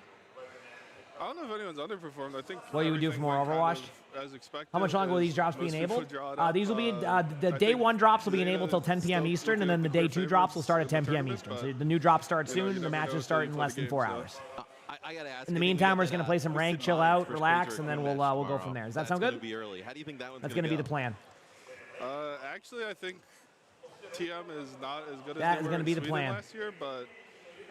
don't know if anyone's underperformed. I think. What you would do for more Overwatch? As expected. How much longer will these drops be enabled? These will be the day one drops will be enabled till 10 p.m. Eastern, and then the day two drops will start at 10 p.m. Eastern. So the new drops start soon. The matches start in less than 4 hours. I gotta ask. In the meantime, we're just gonna play some rank, chill out, relax, and then we'll go from there. Does that sound good? How do you think that one's That's gonna be the plan. Actually, I think TM is not as good as That they is were gonna in be the Sweden plan. last year, but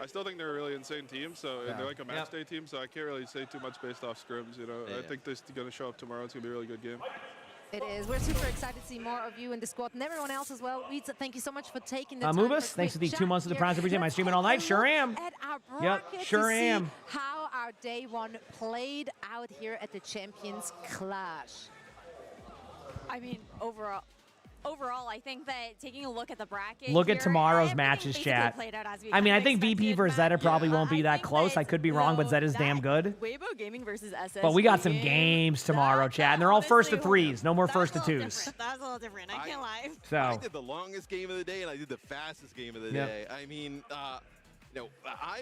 I still think they're a really insane team. So they're like a match day team. So I can't really say too much based off scrims. I think they're gonna show up tomorrow. It's gonna be a really good game. It is. We're super excited to see more of you in the squad and everyone else as well. Rita, thank you so much for taking the time. Mubas, thanks for the 2 months of the prize every day. Am I streaming all night? Sure am. At our Yep, sure am. How our day one played out here at the Champions Clash. I mean, overall, I think that taking a look at the bracket. Look at here, tomorrow's everything matches, basically chat. played out as we I mean, I kind of think VP versus Zeta probably won't be that close. I could be wrong, but Zeta's damn good. Weibo Gaming versus SS. But we got some games tomorrow, chat, and they're all first to threes. No more first to twos. That's a little different. I can't lie. So I did the longest game of the day, and I did the fastest game of the day. I mean, I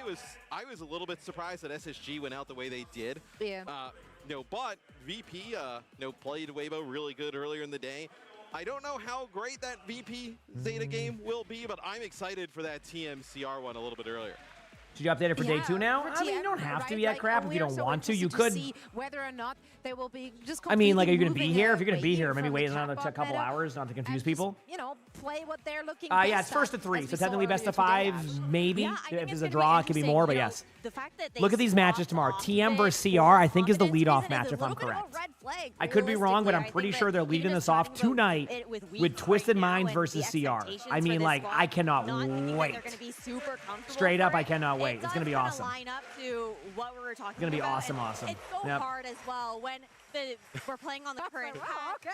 was a little bit surprised that SSG went out the way they did. Yeah. But VP, played Weibo really good earlier in the day. I don't know how great that VP Zeta game will be, but I'm excited for that TMCR one a little bit earlier. Did you update it for day 2 now? I mean, you don't have to yet, crap. If you don't want to, you could. See whether or not they will be just. I mean, like, are you going to moving be here? If you're going to be away here, maybe from wait the another Kappa couple meta hours, not to confuse people. You know, play what they're looking. Yeah, it's first to 3, so technically best of 5, maybe. If there's a draw, it could be more, but yes. Look at these matches tomorrow. TM versus CR, I think, is the lead-off match, if I'm correct. I could be wrong, but I'm pretty sure they're leading this off tonight with Twisted Minds versus CR. I mean, like, I cannot wait. Straight up, I cannot wait. It's going to be awesome. Line up to what we were talking It's going to be about. awesome, awesome. It's so hard as well when we're playing on the current pack.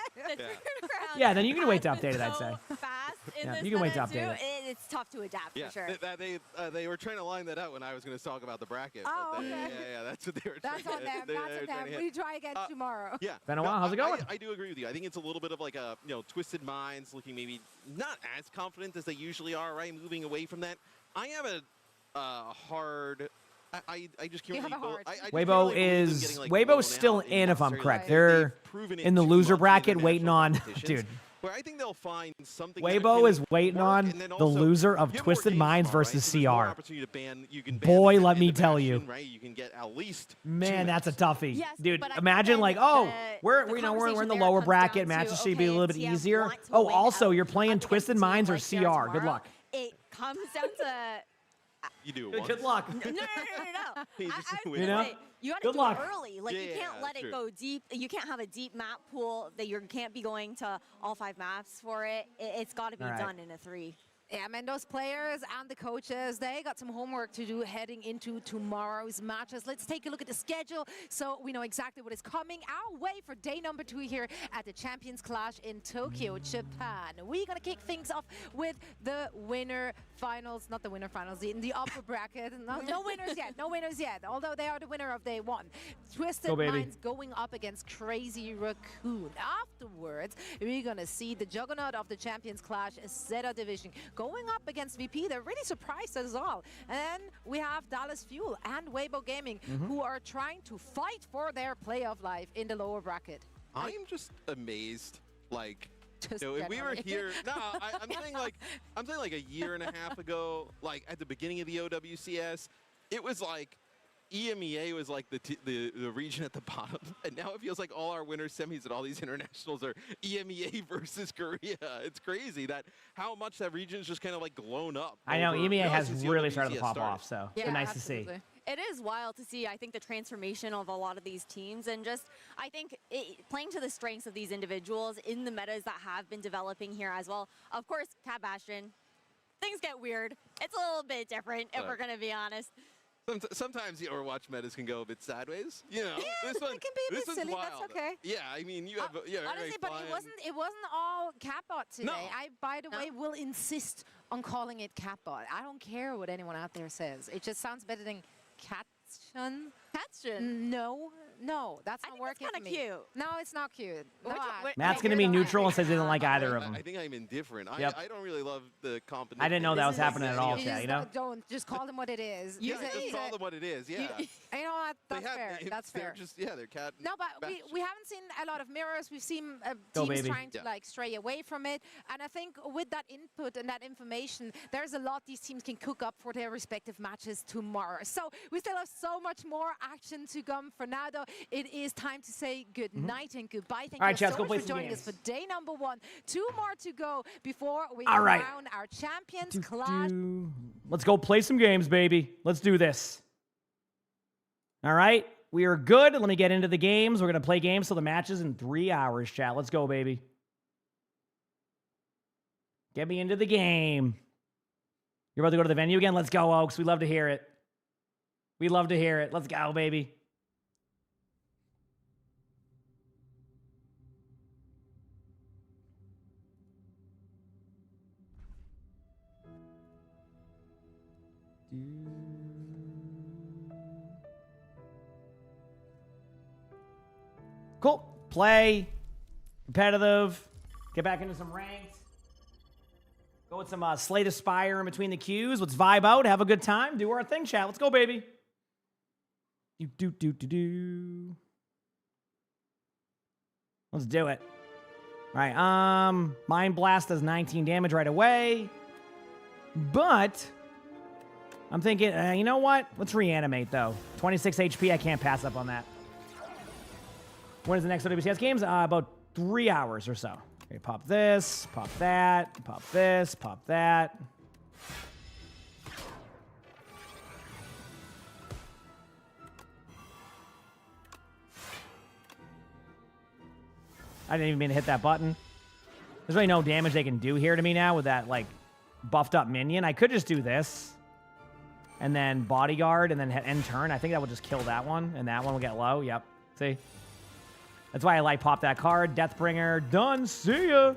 Yeah, then you can wait to update it, I'd say. Fast in Yeah, this you can wait to meta, update too. it. It's tough to adapt Yeah, for sure. they were trying to line that out when I was going to talk about the bracket. Oh, but okay. Yeah, that's what they were That's trying on them. they That's were on trying them. to hit. We try again tomorrow. Yeah. Been a while. How's it going? I do agree with you. I think it's a little bit of like a, Twisted Minds looking maybe not as confident as they usually are, right? Moving away from that. I have a hard. I just can't. You have a really hard. Weibo is Weibo's still in, if I'm correct. They're in the loser bracket waiting on, dude. Where I think they'll find something. Weibo is waiting on the loser of Twisted Minds versus CR. Boy, let me tell you. You can get at least. Man, that's a toughie, dude. Imagine like, oh, we're in the lower bracket. Matches should be a little bit easier. Oh, also, you're playing Twisted Minds or CR. Good luck. It comes down to. You do it Good luck. No. You You know? got to Good do luck. it early. Like, you can't let it go deep. You can't have a deep map pool that you can't be going to all 5 maps for it. It's got to be done in a 3. Yeah, man, those players and the coaches, they got some homework to do heading into tomorrow's matches. Let's take a look at the schedule so we know exactly what is coming our way for day number 2 here at the Champions Clash in Tokyo, Japan. We're going to kick things off with the winner finals, not the winner finals, in the upper bracket. No winners yet, although they are the winner of day 1. Twisted Minds going up against Crazy Raccoon. Afterwards, we're going to see the juggernaut of the Champions Clash, Zeta Division, going up against VP. They're really surprised as well. And then we have Dallas Fuel and Weibo Gaming, who are trying to fight for their playoff life in the lower bracket. I'm just amazed, like, Just if we were generally. here, I'm saying like a year and a half ago, like at the beginning of the OWCS, it was like EMEA was like the region at the bottom, and now it feels like all our winter semis at all these internationals are EMEA versus Korea. It's crazy that how much that region's just kind of like blown up. I know EMEA has since the really OWCS started to pop started. off, so it's been nice to see. It is wild to see, I think, the transformation of a lot of these teams, and just, I think, playing to the strengths of these individuals in the metas that have been developing here as well. Of course, Cat Bastion, things get weird. It's a little bit different, if we're going to be honest. Sometimes the Overwatch metas can go a bit sideways. You know, Yeah, this one, it can be a this bit one's silly. wild. That's okay. Yeah, I mean, you have Honestly, but it wasn't all Catbot today. No. I, by the way, will insist on calling it Catbot. I don't care what anyone out there says. It just sounds better than Catchun. Catchun? No, that's not working for me. It's kind of cute. No, it's not cute. Matt's gonna be neutral and says he doesn't like either of them. I think I'm indifferent. Yep. I don't really love the competition. I didn't know that was happening at all, chat. You know. Don't just call them what it is. Yeah, just call them what it is. Yeah. You know what? That's fair. That's fair. They're cat. No, but we haven't seen a lot of mirrors. We've seen Go, teams baby. trying to like stray away from it. And I think with that input and that information, there's a lot these teams can cook up for their respective matches tomorrow. So we still have so much more action to come. For now, though, it is time to say good night and goodbye. Thank All right, you Chaz, so go much play for some joining us games. for day number 1. 2 more to go before we All right. crown our champions clash. Let's go play some games, baby. Let's do this. All right, we are good. Let me get into the games. We're gonna play games till the matches in 3 hours, chat. Let's go, baby. Get me into the game. You're about to go to the venue again? Let's go, Owcs. We love to hear it. We love to hear it. Let's go, baby. Cool. Play. Competitive. Get back into some ranked. Go with some Slay the Spire in between the queues. Let's vibe out. Have a good time. Do our thing, chat. Let's go, baby. Do. Let's do it. All right, Mind Blast does 19 damage right away. But I'm thinking, you know what? Let's reanimate, though. 26 HP, I can't pass up on that. When is the next WCS games? About 3 hours or so. Okay, pop this, pop that, pop this, pop that. I didn't even mean to hit that button. There's really no damage they can do here to me now with that, like, buffed up minion. I could just do this. And then bodyguard and then end turn. I think that will just kill that one. And that one will get low. Yep. See? That's why I like pop that card. Deathbringer. Done. See ya.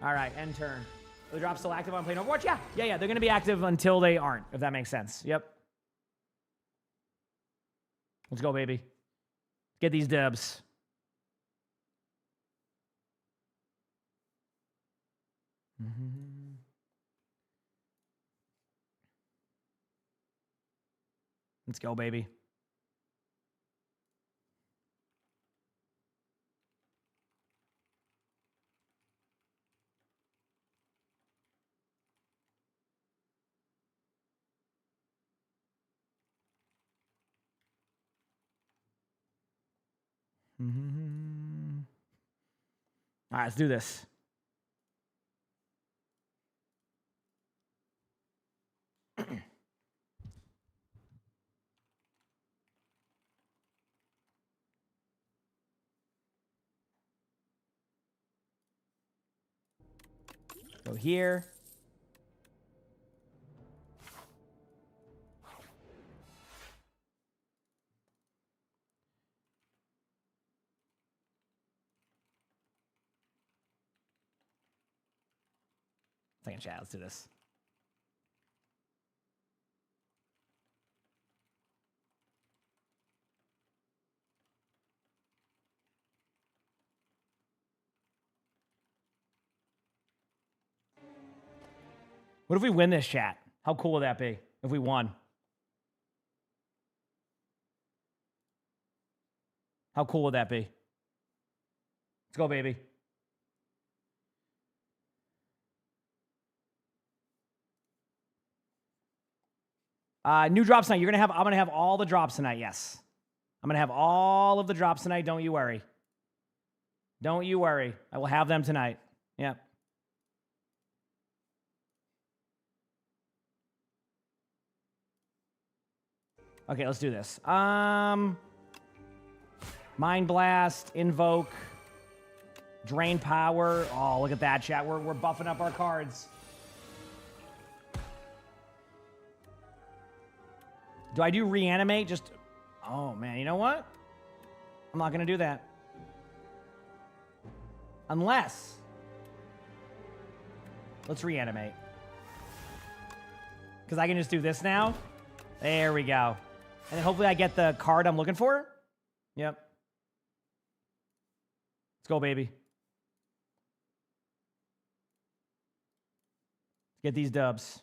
All right. End turn. The drop's still active on playing Overwatch? Yeah. Yeah. They're going to be active until they aren't, if that makes sense. Yep. Let's go, baby. Get these dubs. Let's go, baby. All right, let's do this. Go here. Second chat, let's do this. What if we win this chat? How cool would that be if we won? How cool would that be? Let's go, baby. New drops tonight. I'm gonna have all the drops tonight. Yes, I'm gonna have all of the drops tonight. Don't you worry. Don't you worry. I will have them tonight. Yep. Okay, let's do this. Mind Blast, Invoke, Drain Power. Oh, look at that, chat. We're buffing up our cards. Do I do reanimate? Just, oh man, you know what? I'm not gonna do that. Unless, let's reanimate. Because I can just do this now. There we go. And then hopefully I get the card I'm looking for. Yep. Let's go, baby. Let's get these dubs.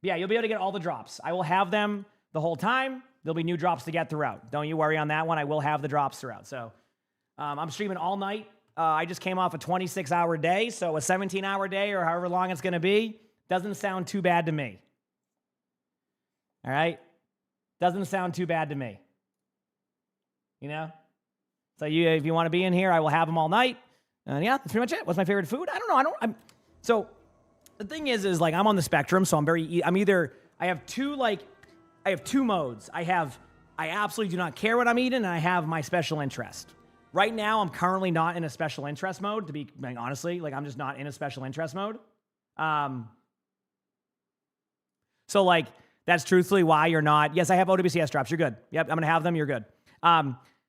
Yeah, you'll be able to get all the drops. I will have them the whole time. There'll be new drops to get throughout. Don't you worry on that one. I will have the drops throughout. So I'm streaming all night. I just came off a 26-hour day, so a 17-hour day or however long it's going to be doesn't sound too bad to me. All right? Doesn't sound too bad to me. You know? So if you want to be in here, I will have them all night. Yeah, that's pretty much it. What's my favorite food? I don't know. So the thing is like I'm on the spectrum, so I have two modes. I absolutely do not care what I'm eating, and I have my special interest. Right now, I'm currently not in a special interest mode, to be honestly. Like, I'm just not in a special interest mode. So, like, that's truthfully why you're not. Yes, I have OWCS drops. You're good. Yep, I'm going to have them. You're good.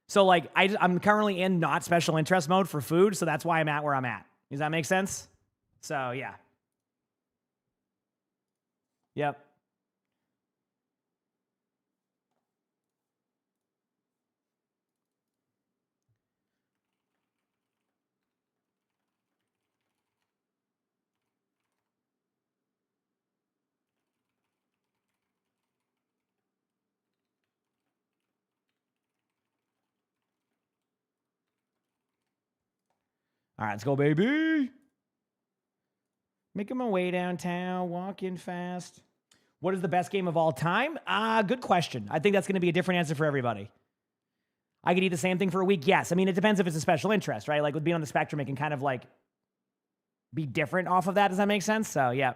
So, like, I'm currently in not special interest mode for food, so that's why I'm at where I'm at. Does that make sense? So, yeah. Yep. All right, let's go, baby. Making my way downtown, walking fast. What is the best game of all time? Good question. I think that's going to be a different answer for everybody. I could eat the same thing for a week. Yes. I mean, it depends if it's a special interest, right? Like with being on the spectrum, it can kind of like be different off of that. Does that make sense? So, yeah.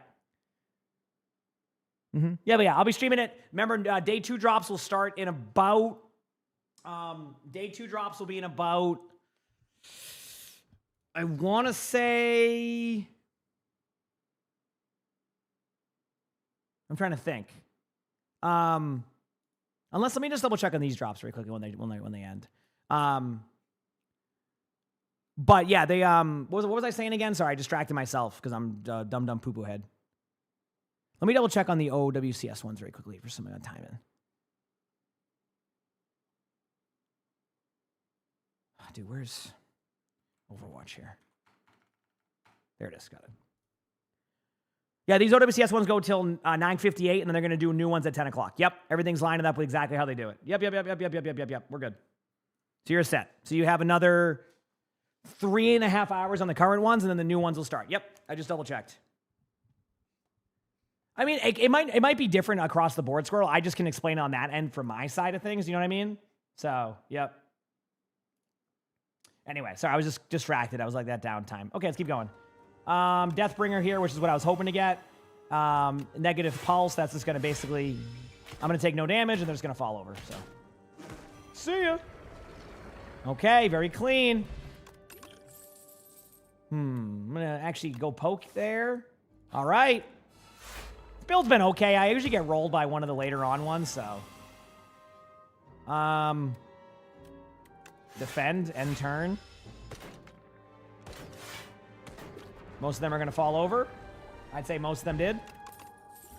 Yeah, but yeah, I'll be streaming it. Remember, day 2 drops will start in about... day 2 drops will be in about... I want to say... I'm trying to think. Unless, let me just double check on these drops very quickly when they end. But yeah, they what was I saying again? Sorry, I distracted myself because I'm dumb poo poo head. Let me double check on the OWCS ones very quickly for some of that time in. Dude, where's Overwatch here? There it is. Got it. Yeah, these OWCS ones go till 9:58, and then they're going to do new ones at 10 o'clock. Yep, everything's lining up with exactly how they do it. Yep. We're good. So you're set. So you have another 3.5 hours on the current ones, and then the new ones will start. Yep, I just double checked. I mean, it might be different across the board, Squirrel. I just can explain on that end from my side of things. You know what I mean? So, yep. Anyway, sorry, I was just distracted. I was like that downtime. Okay, let's keep going. Deathbringer here, which is what I was hoping to get. Negative pulse. That's just going to basically... I'm going to take no damage, and they're just going to fall over. So, see ya. Okay, very clean. I'm going to actually go poke there. All right. This build's been okay. I usually get rolled by one of the later on ones, so... Defend, end turn. Most of them are going to fall over. I'd say most of them did.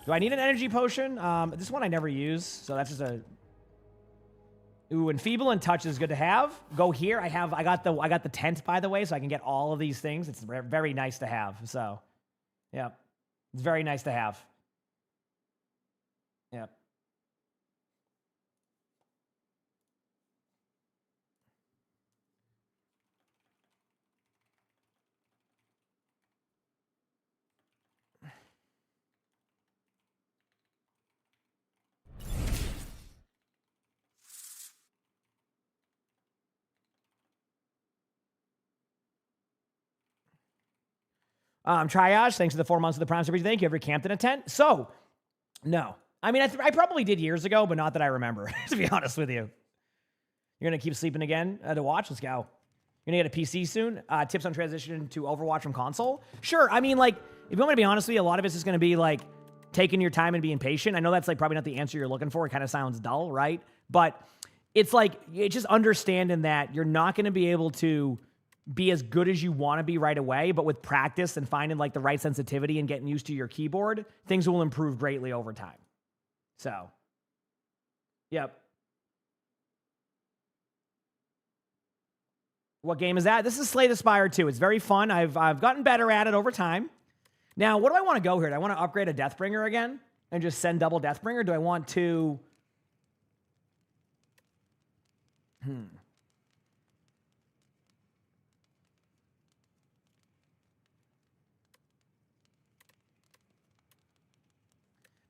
Do I need an energy potion? This one I never use, so that's just a... Ooh, Enfeeble and Touch is good to have. Go here. I got the tent, by the way, so I can get all of these things. It's very nice to have. So, yeah. It's very nice to have. Yep. Triage, thanks for the 4 months of the Prime Super. Thank you. Ever camped in a tent? So, no. I mean, I probably did years ago, but not that I remember, to be honest with you. You're going to keep sleeping again to watch? Let's go. You're going to get a PC soon? Tips on transition to Overwatch from console? Sure. I mean, like, if you want me to be honest with you, a lot of it's just going to be, like, taking your time and being patient. I know that's, like, probably not the answer you're looking for. It kind of sounds dull, right? But it's, like, it's just understanding that you're not going to be able to be as good as you want to be right away, but with practice and finding like the right sensitivity and getting used to your keyboard, things will improve greatly over time. So, yep. What game is that? This is Slay the Spire 2. It's very fun. I've gotten better at it over time. Now, what do I want to go here? Do I want to upgrade a Deathbringer again and just send double Deathbringer? Do I want to...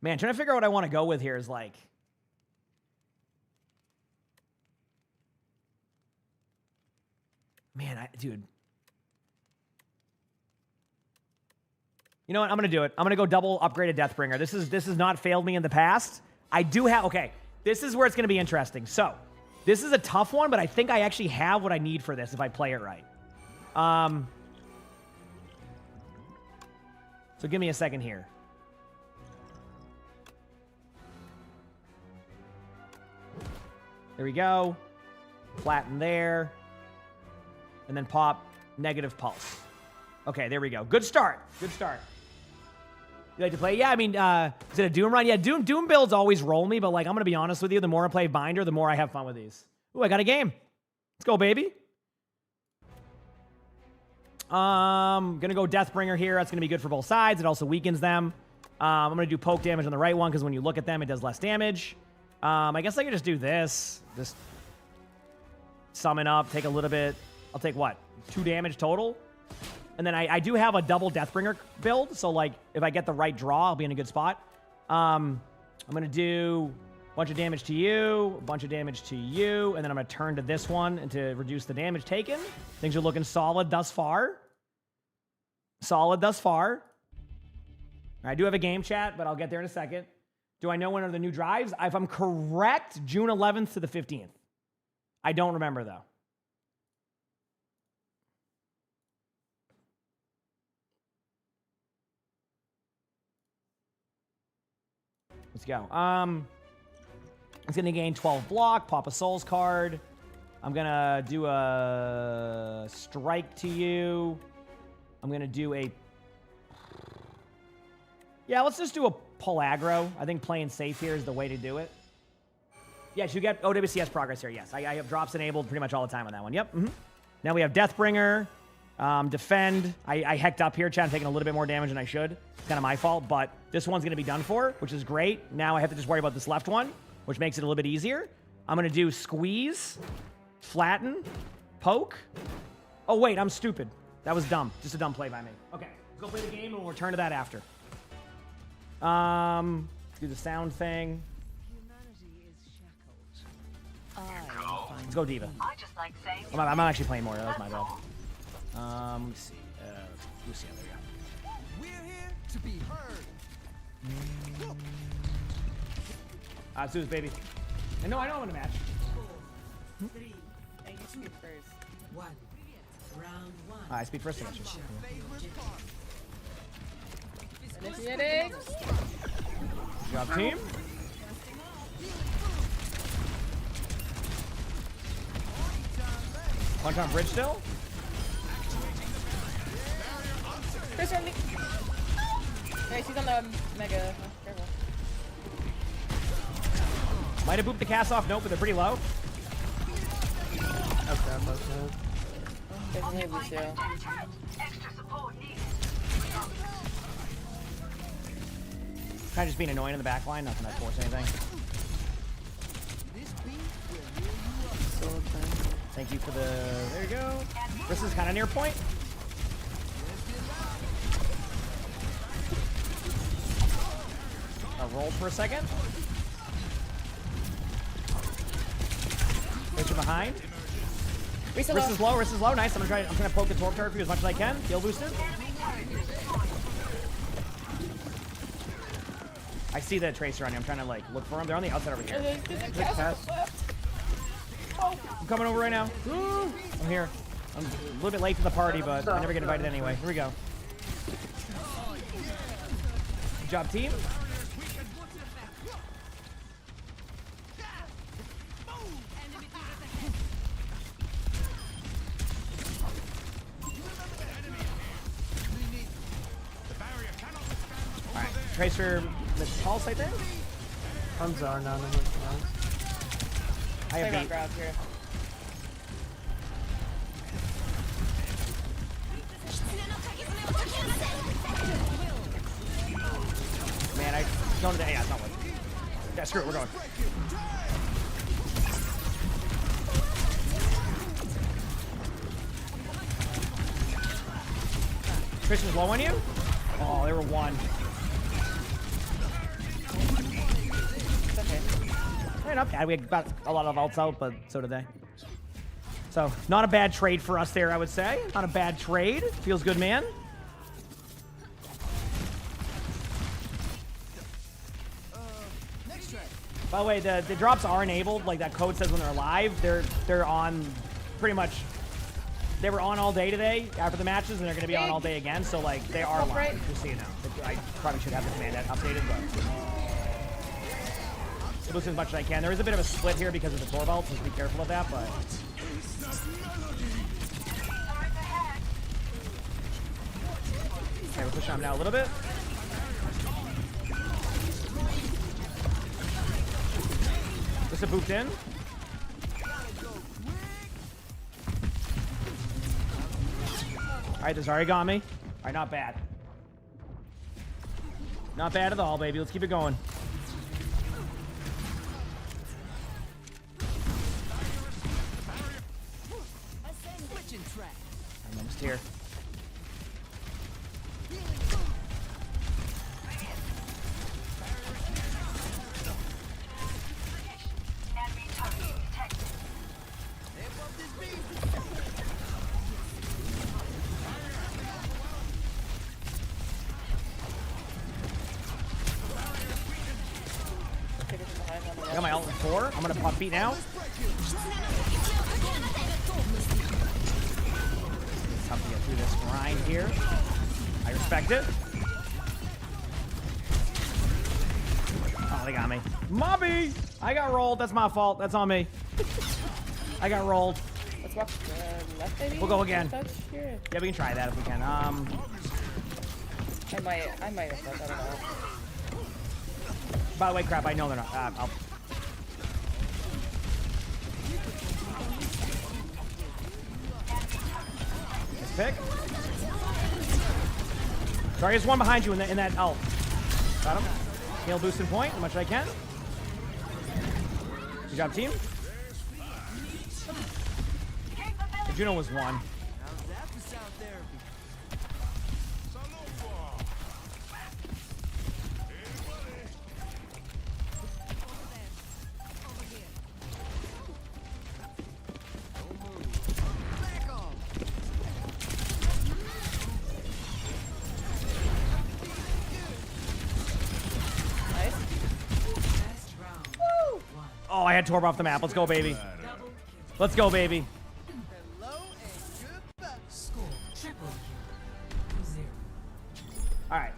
Man, trying to figure out what I want to go with here is like... Man, dude. You know what? I'm going to do it. I'm going to go double upgraded Deathbringer. This has not failed me in the past. I do have... Okay, this is where it's going to be interesting. So, this is a tough one, but I think I actually have what I need for this if I play it right. So give me a second here. There we go. Flatten there. And then pop negative pulse. Okay, there we go. Good start. Good start. You like to play? Yeah, I mean, is it a Doom run? Yeah, Doom builds always roll me, but like, I'm going to be honest with you. The more I play Binder, the more I have fun with these. Ooh, I got a game. Let's go, baby. Going to go Deathbringer here. That's going to be good for both sides. It also weakens them. I'm going to do poke damage on the right one because when you look at them, it does less damage. I guess I could just do this. Just summon up, take a little bit. I'll take what? 2 damage total? And then I do have a double Deathbringer build, so like if I get the right draw, I'll be in a good spot. I'm gonna do a bunch of damage to you, a bunch of damage to you, and then I'm gonna turn to this one and to reduce the damage taken. Things are looking solid thus far. Solid thus far. I do have a game chat, but I'll get there in a second. Do I know when are the new drives? If I'm correct, June 11th to the 15th. I don't remember though. Let's go. It's gonna gain 12 block, pop a Souls card. I'm gonna do a strike to you. I'm gonna do a... Yeah, let's just do a pull aggro. I think playing safe here is the way to do it. Yes, you get OWCS progress here, yes. I have drops enabled pretty much all the time on that one. Yep. Now we have Deathbringer. Defend. I hecked up here, Chad. I'm taking a little bit more damage than I should. It's kind of my fault, but this one's going to be done for, which is great. Now I have to just worry about this left one, which makes it a little bit easier. I'm going to do squeeze, flatten, poke. Oh, wait, I'm stupid. That was dumb. Just a dumb play by me. Okay, let's go play the game, and we'll return to that after. Do the sound thing. Let's go D.Va. I'm actually playing more. That was my bad. Let me see. Lucian, there we go. We're here to be heard. Let's do this, baby. And no, I know I'm in a match. 4, 3, and you speak first. 1. Round 1. I speak first. Initiating. Good job, team. Punch on bridge still. Chris on me. Nice, he's on the mega. Oh, careful. Might have booped the cast off. Nope, but they're pretty low. Definitely Lucio. Kind of just being annoying in the back line. Nothing I force anything. Thank you for the... There you go. This is kind of near point. I'll roll for a second. Push it behind. Wrist is low, wrist is low. Nice. I'm gonna poke the torque turret for you as much as I can. Heal boosted. I see the tracer on you. I'm trying to like look for them. They're on the outside over here. I'm coming over right now. I'm here. I'm a little bit late to the party, but I never get invited anyway. Here we go. Good job, team. Alright, Tracer, the tall site there? Arms are now. I have beat. Grab here. Man, I don't know. Yeah, it's not working. Yeah, screw it, we're going. Christian's low on you? Oh, they were one. It's okay. Hey, not bad. We got a lot of ults out, but so did they. So, not a bad trade for us there, I would say. Not a bad trade. Feels good, man. By the way, the drops are enabled. Like that code says when they're live, they're on pretty much. They were on all day today after the matches, and they're going to be on all day again. So like they are live. Just so you know, I probably should have the command updated, but boost as much as I can. There is a bit of a split here because of the Torvald, so just be careful of that. But okay, we're pushing on now a little bit. Just a booped in. Alright, the Zarya got me. Alright, not bad. Not bad at all, baby. Let's keep it going. I'm almost here. I'm gonna pop feet now. It's tough to get through this grind here. I respect it. Oh, they got me. Mobby! I got rolled. That's my fault. That's on me. I got rolled. Let's walk left, maybe? We'll go again. Touch here? Yeah, we can try that if we can. I might have thought, I don't know. By the way, crap, I know they're not. I'll... Nice pick. Sorry, there's one behind you in that ult. Got him. Heal boosting point as much as I can. Good job, team. The Juno was one. Oh, I had Torb off the map. Let's go, baby. Let's go, baby. All right.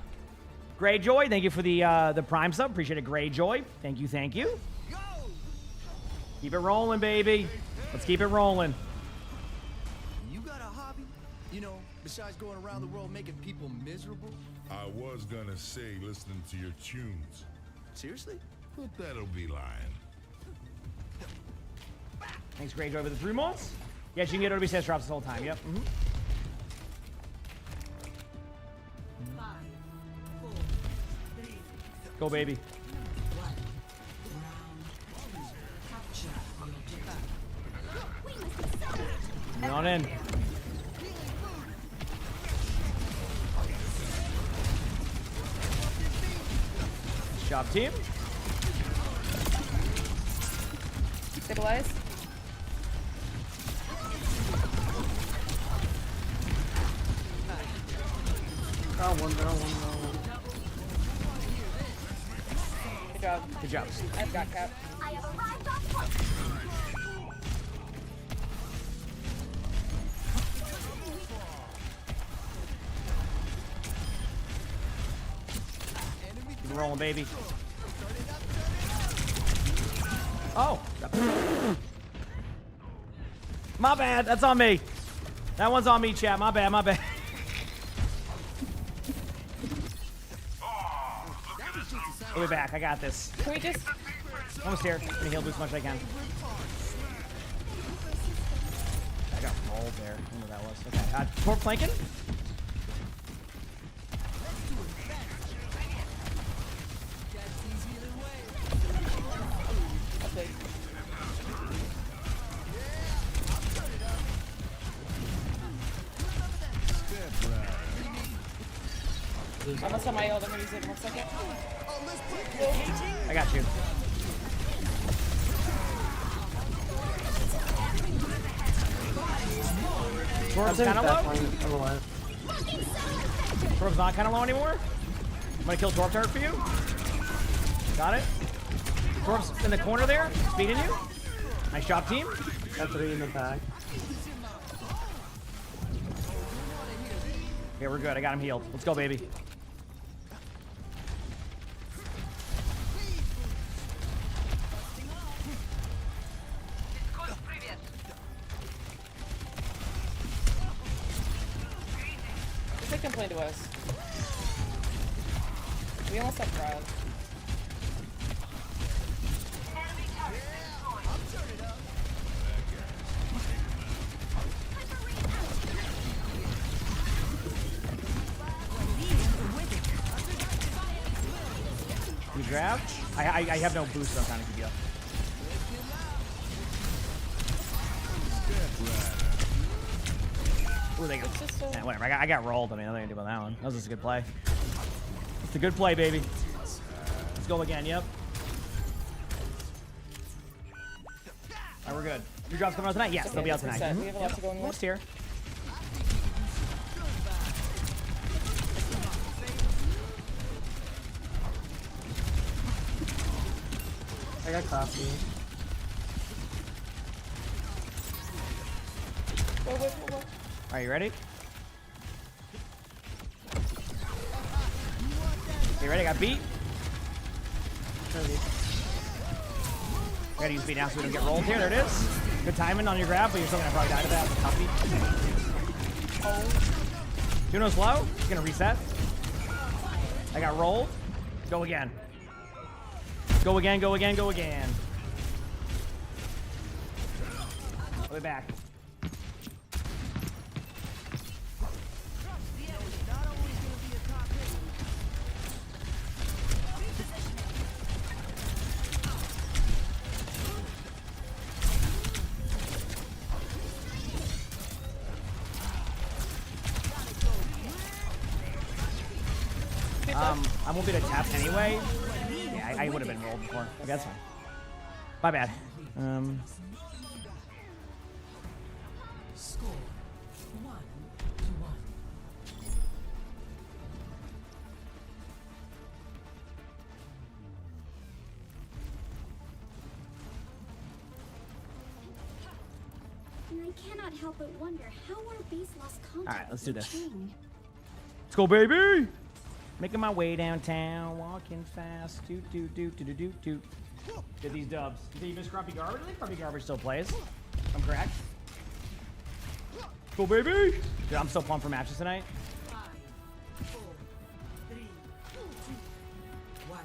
Greyjoy, thank you for the Prime sub. Appreciate it, Greyjoy. Thank you, thank you. Keep it rolling, baby. Let's keep it rolling. You got a hobby? You know, besides going around the world making people miserable? I was gonna say listening to your tunes. Seriously? But that'll be lying. Thanks, Greyjoy, for the 3 months. Yes, you can get OWCS drops this whole time. Yep. Go, baby. Get on in. Nice job, team. Stabilize. Down one. Good job. Good job. I've got cap. Keep rolling, baby. Oh. My bad. That's on me. That one's on me, chat. My bad. My bad. We'll be back. I got this. Can we just... Almost here. I'm gonna heal boost as much as I can. I got rolled there. I don't know what that was. Okay. Torp flanking. Almost on my ult. I'm gonna use it in 1 second. I got you. Torp's kind of low. Torp's not kind of low anymore. I'm gonna kill Torp turret for you. Got it. Torp's in the corner there, speeding you. Nice job, team. Got 3 in the back. Okay, we're good. I got him healed. Let's go, baby. They complain to us. We almost have crowd. You grab? I have no boost, so I'm trying to keep you up. Ooh, they go. Yeah, whatever. I got rolled. I mean, nothing to do about that one. That was just a good play. It's a good play, baby. Let's go again. Yep. All right, we're good. Your drop's coming out tonight? Yes, they'll be out tonight. We have a lot to go in Next here. I got coffee. Are you ready? You ready? Got beat. Gotta use beat now so we don't get rolled here. There it is. Good timing on your grab, but you're still gonna probably die to that. Toughy. Juno's low. He's gonna reset. I got rolled. Go again. Go again, go again, go again. I'll be back. I won't be able to tap anyway. Yeah, I would have been rolled before. Okay, that's fine. My bad. Score 1-1. And I cannot help but wonder how our base lost contact. All right, let's do with this. the chain. Let's go, baby! Making my way downtown, walking fast. Doot, doot, doot, doot, doot, doot. Get these dubs. Did you miss Grumpy Garbage? I think Grumpy Garbage still plays. I'm correct. Go, baby! Dude, I'm so pumped for matches tonight. 5, 4, 3, 2, 1.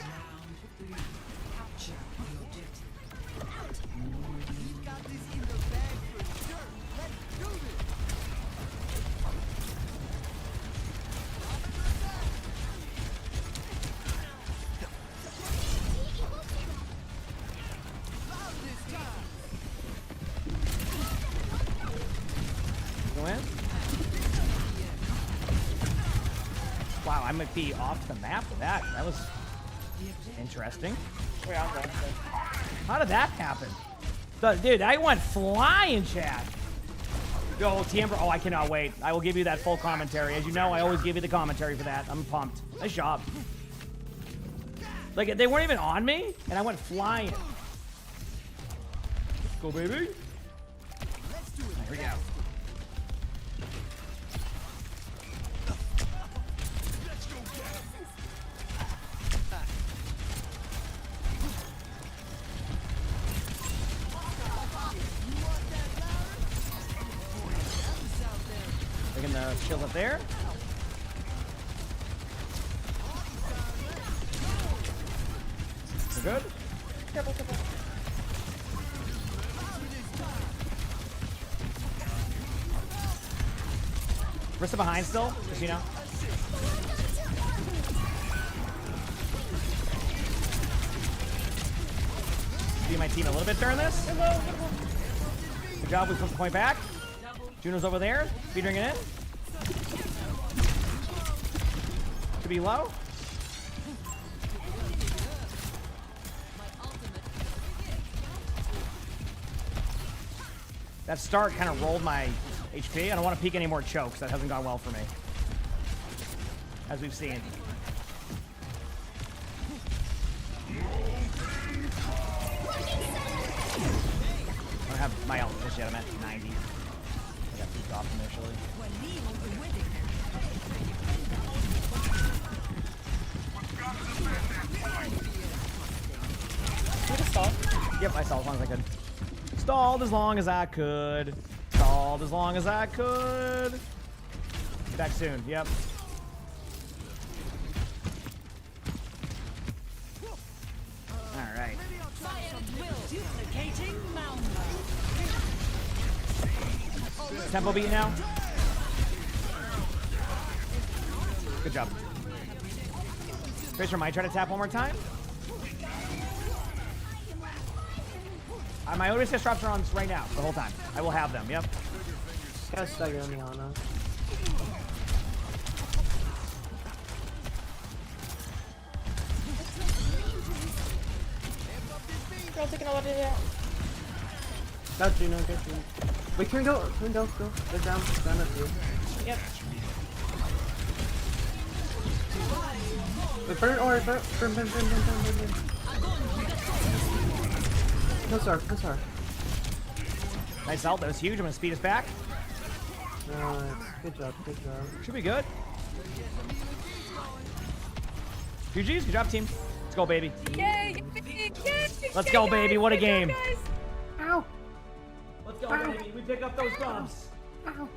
Round 3. Capture the objective. You got this in the bag for sure. Let's do this. Go in. Wow, I might be off the map with that. That was interesting. How did that happen? Dude, I went flying, chat. Yo, Timber. Oh, I cannot wait. I will give you that full commentary. As you know, I always give you the commentary for that. I'm pumped. Nice job. Like, they weren't even on me, and I went flying. Go, baby. Here we go. Taking the shield up there. We're good? Careful, careful. Rista behind still, just you know. See my team a little bit during this. Good job, we put the point back. Juno's over there, speeding it in. To be low. That start kind of rolled my HP. I don't want to peek any more chokes. That hasn't gone well for me, as we've seen. I don't have my ult just yet. I'm at 90. I got peeked off initially. You just stall? Yep, I stalled as long as I could. Stalled as long as I could. Stalled as long as I could. Be back soon. Yep. All right. Tempo beat now. Good job. Tracer might try to tap one more time. My ODSS drops are on right now, the whole time. I will have them, yep. Got stagger on the Ana. Girl taking a lot of it out. Got Juno, got Juno. Wait, can we go? Go. They're down at you. Yep. Wait, burn or burn. No star. Nice ult. That was huge. I'm going to speed us back. Good job. Good job. Should be good. GG's. Good job, team. Let's go, baby. Yay! Let's go, baby. What a game. Ow. Let's go, baby. We pick up those bumps. Ow.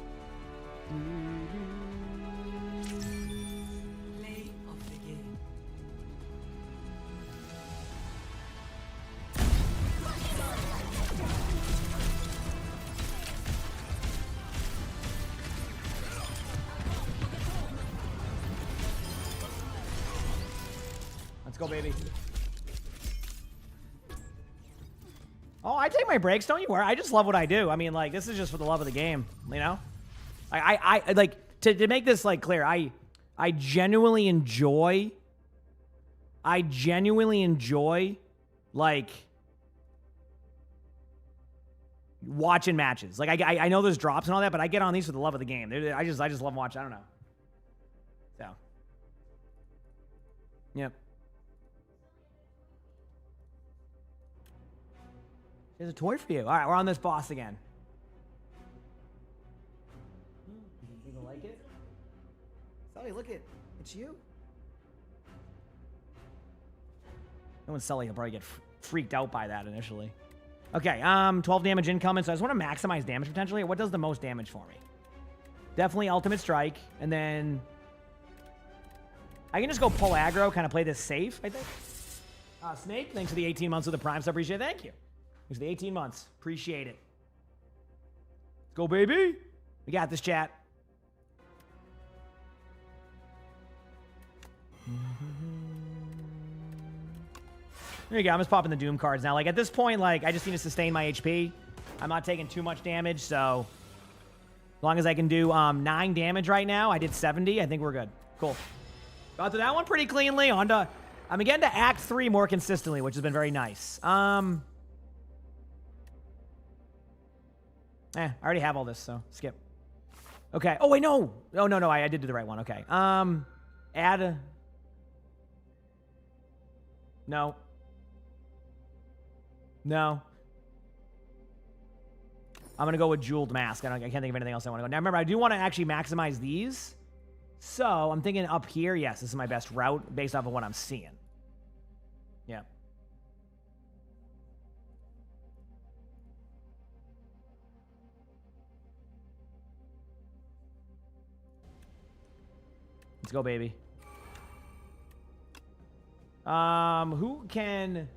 Let's go, baby. Oh, I take my breaks. Don't you worry. I just love what I do. I mean, like, this is just for the love of the game, you know? I like, to make this, like, clear, I genuinely enjoy, like, watching matches. Like, I know there's drops and all that, but I get on these for the love of the game. I just love watching. I don't know. So. Yep. There's a toy for you. All right, we're on this boss again. You like it? Sully, look it. It's you. No one's Sully. He'll probably get freaked out by that initially. Okay, 12 damage incoming. So I just want to maximize damage potentially. What does the most damage for me? Definitely ultimate strike, and then I can just go pull aggro, kind of play this safe. I think. Snake, thanks for the 18 months of the Prime. So appreciate it. Thank you. Thanks for the 18 months. Appreciate it. Let's go, baby. We got this, chat. There you go. I'm just popping the Doom cards now. Like, at this point, like, I just need to sustain my HP. I'm not taking too much damage, so as long as I can do 9 damage right now, I did 70. I think we're good. Cool. Got to that one pretty cleanly. On to, I'm again to Act 3 more consistently, which has been very nice. I already have all this, so skip. Okay. Oh, wait, no. Oh, no, I did do the right one. Okay. Add. No. No. I'm going to go with Jeweled Mask. I can't think of anything else I want to go. Now, remember, I do want to actually maximize these. So, I'm thinking up here, yes, this is my best route based off of what I'm seeing. Yeah. Let's go, baby. Who can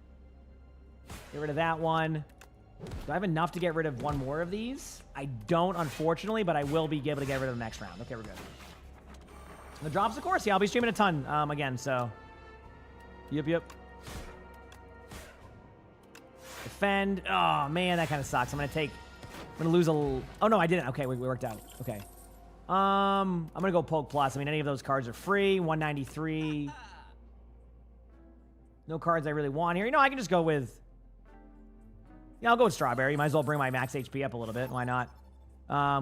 get rid of that one? Do I have enough to get rid of one more of these? I don't, unfortunately, but I will be able to get rid of the next round. Okay, we're good. The drops, of course. Yeah, I'll be streaming a ton again, so. Yep. Defend. Oh, man, that kind of sucks. I'm going to lose a little. Oh, no, I didn't. Okay, we worked out. Okay. I'm going to go Poke Plus. I mean, any of those cards are free. 193. No cards I really want here. You know, I can just go with... Yeah, I'll go with Strawberry. Might as well bring my max HP up a little bit. Why not?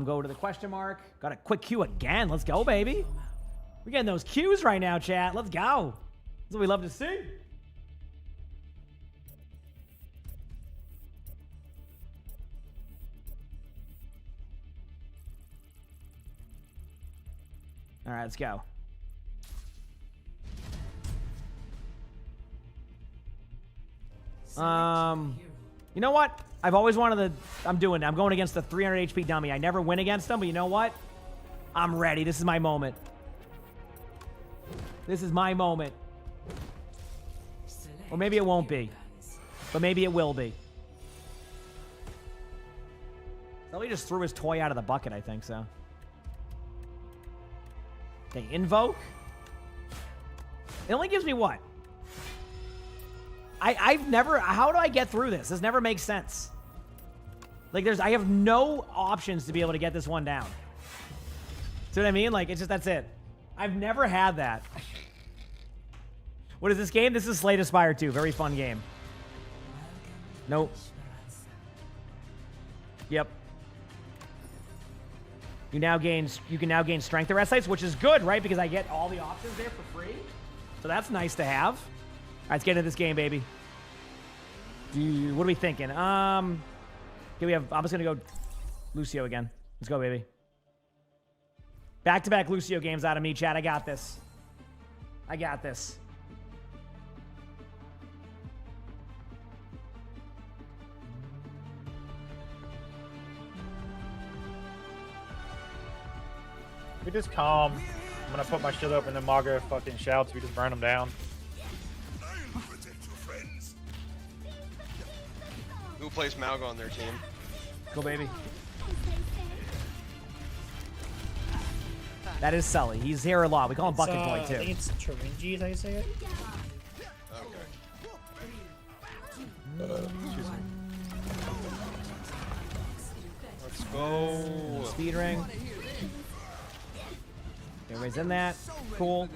Go to the question mark. Got a quick Q again. Let's go, baby. We're getting those Qs right now, chat. Let's go. That's what we love to see. All right, let's go. You know what? I've always wanted to... I'm going against the 300 HP dummy. I never win against them, but you know what? I'm ready. This is my moment. This is my moment. Or maybe it won't be. But maybe it will be. Somebody just threw his toy out of the bucket, I think so. Okay, invoke. It only gives me what? I've never... How do I get through this? This never makes sense. Like, I have no options to be able to get this one down. See what I mean? Like, it's just, that's it. I've never had that. What is this game? This is Slay to Spire 2. Very fun game. Nope. Yep. You can now gain strength arrest sites, which is good, right? Because I get all the options there for free. So that's nice to have. All right, let's get into this game, baby. What are we thinking? Okay, I'm just gonna go Lucio again. Let's go, baby. Back-to-back Lucio games out of me, chat. I got this. I got this. We just calm. I'm gonna put my shit up and then Maga fucking shouts. We just burn them down. Who plays Malga on their team? Go, baby. That is Sully. He's here a lot. We call him Bucket Boy, too. I think it's Turingi, is how you say it? Okay. Let's go. Speed ring. Everybody's in that. Cool.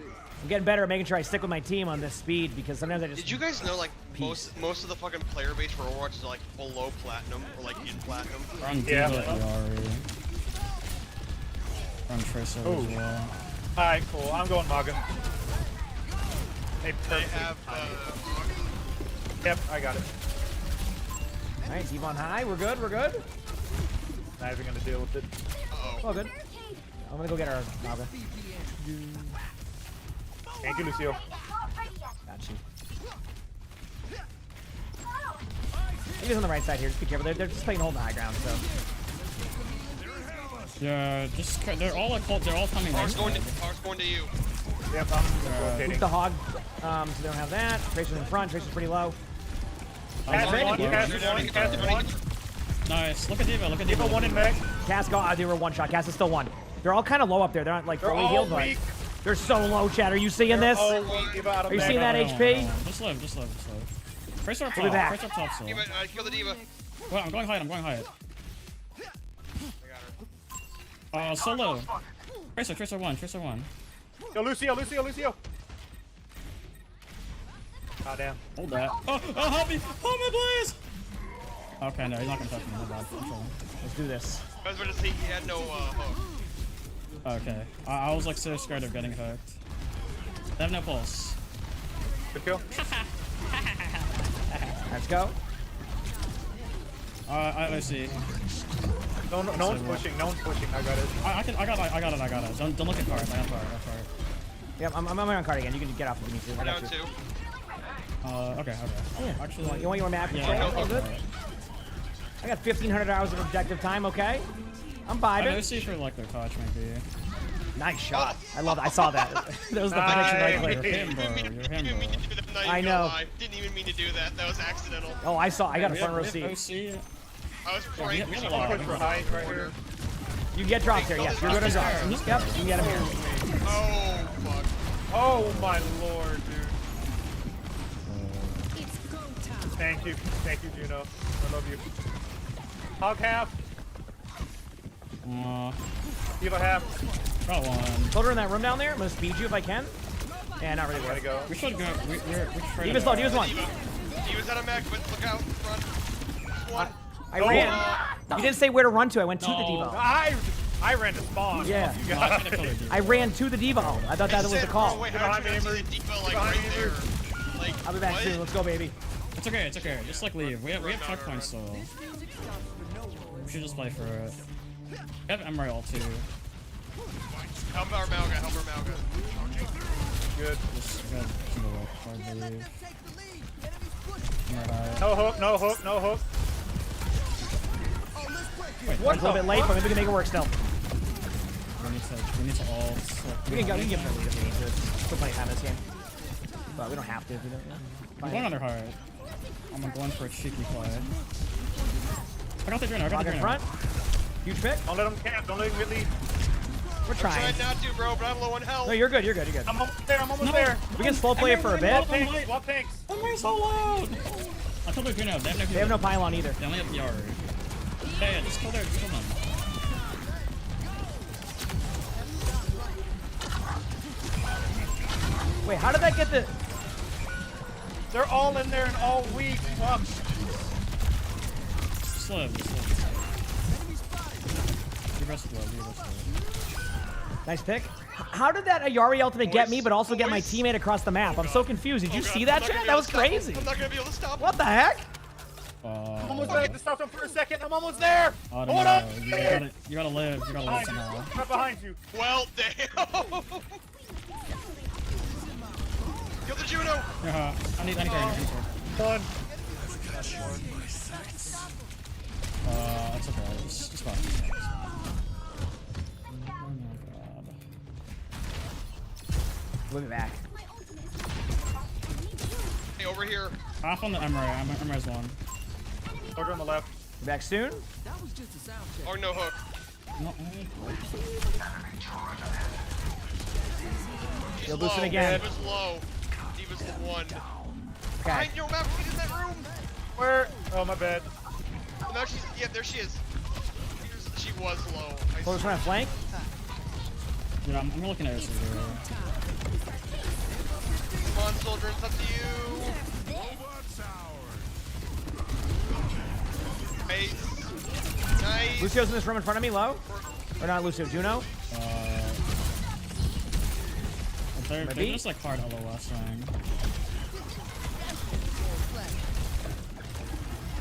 I'm getting better at making sure I stick with my team on this speed because sometimes I just... Did you guys know, like, most of the fucking player base for Overwatch is, like, below platinum or, like, in platinum? Run D.Va Yari. Run Tracer as well. Alright, cool. I'm going Maga. They have, Yep, I got it. Alright, D.Va on high. We're good, we're good. Not even gonna deal with it. All good. I'm gonna go get our Maga. Thank you, Lucio. Got you. He's on the right side here. Just be careful. They're just playing hold the high ground, so. Yeah, just they're all coming. Power's going to you. Yep, I'm rotating. Keep the hog, so they don't have that. Tracer's in front. Tracer's pretty low. Cast one. Nice. Look at D.Va. Look at D.Va one in mech. Cass got. They were one shot. Cass is still one. They're all kind of low up there. They're not like fully healed, but they're so low, Chad. Are you seeing this? Are you seeing that HP? Just live. Tracer up top. We'll be back. Tracer up top. D.Va, kill the D.Va. Well, I'm going high. Solo. Tracer one. Yo, Lucio. Oh, damn. Hold that. Oh, help me, please. Okay, no, he's not gonna touch me. No bad. Let's do this. I was about to say he had no hook. Okay. I was like so scared of getting hooked. They have no pulse. Good kill. Let's go. I see. No one's pushing. I got it. I got it. Don't look at card. I got card. Yep, I'm on card again. You can get off if you need to. I got you. Okay. Yeah. Actually, you want your map control? All good. I got 1,500 hours of objective time. Okay. I'm vibing. I see for like their touch maybe. Nice shot. I love that. I saw that. That was the prediction right You're him, bro. I know. Didn't even mean to do that. That was accidental. Oh, I saw. I got a front row seat. I was praying for right here. You get drops here. Yes, you're good on drops. Yep, you can get him here. Oh, fuck. Oh, my lord, dude. Thank you, Juno. I love you. Hog half. D.Va half. Got one. Hold her in that room down there. I'm gonna speed you if I can. Yeah, not really. Gotta go. We should go. We're D.Va's low. D.Va's one. D.Va's out of mech, but look out. Run. One. I ran. You didn't say where to run to. I went to the D.Va. I ran to spawn. Yeah. I ran to the D.Va home. I thought that was the call. Wait, how did you see the D.Va like right there? Like, I'll be back soon. Let's go, baby. It's okay. Just like leave. We have checkpoints still. We should just play for it. We have Emerald too. Help our Malga. Good. Just got leave. No hook. Wait, what? A little bit late, but maybe we can make it work still. We need to all. We can go. You can give them a lead if we need to. Still plenty of time in this game. But we don't have to. I'm going under hard. I'm going for a cheeky play. I got the Drino. In front. Huge pick. Don't let him camp. Don't let him get lead. We're trying. I'm trying not to, bro, but I'm low on health. No, you're good. I'm almost there. We can slow play it for a bit. Swap tanks. I'm so loud. I killed their Drino. They have no pylon either. They only have the yard. Yeah, just kill them. Wait, how did that get the... They're all in there and all weak. Fuck. Slow. Nice pick. How did that Ayari ultimate get me, but also get my teammate across the map? I'm so confused. Did you see that, chat? That was crazy. I'm not gonna be able to stop. What the heck? I'm almost there. Just stopped him for a second. I'm almost there. I don't Hold know. on. You gotta live. You gotta live somehow. Right behind you. Well, damn. Kill the Juno. I need carry. Done. It's okay. It's fine. Oh my god. Move it back. Hey, over here. Off on the Emery. Emery's one. Soldier on the left. Back soon? Or no hook. No. You'll boost it again. D.Va's low. D.Va's the one. Okay. Behind your map, she's in that room. Where? Oh, my bad. No, she's, yeah, there she is. She was low. Close trying to flank. Yeah, I'm looking at it. Come on, soldier, it's up to you. Nice. Lucio's in this room in front of me, low. Or not Lucio, Juno. They're just like hard LOS thing.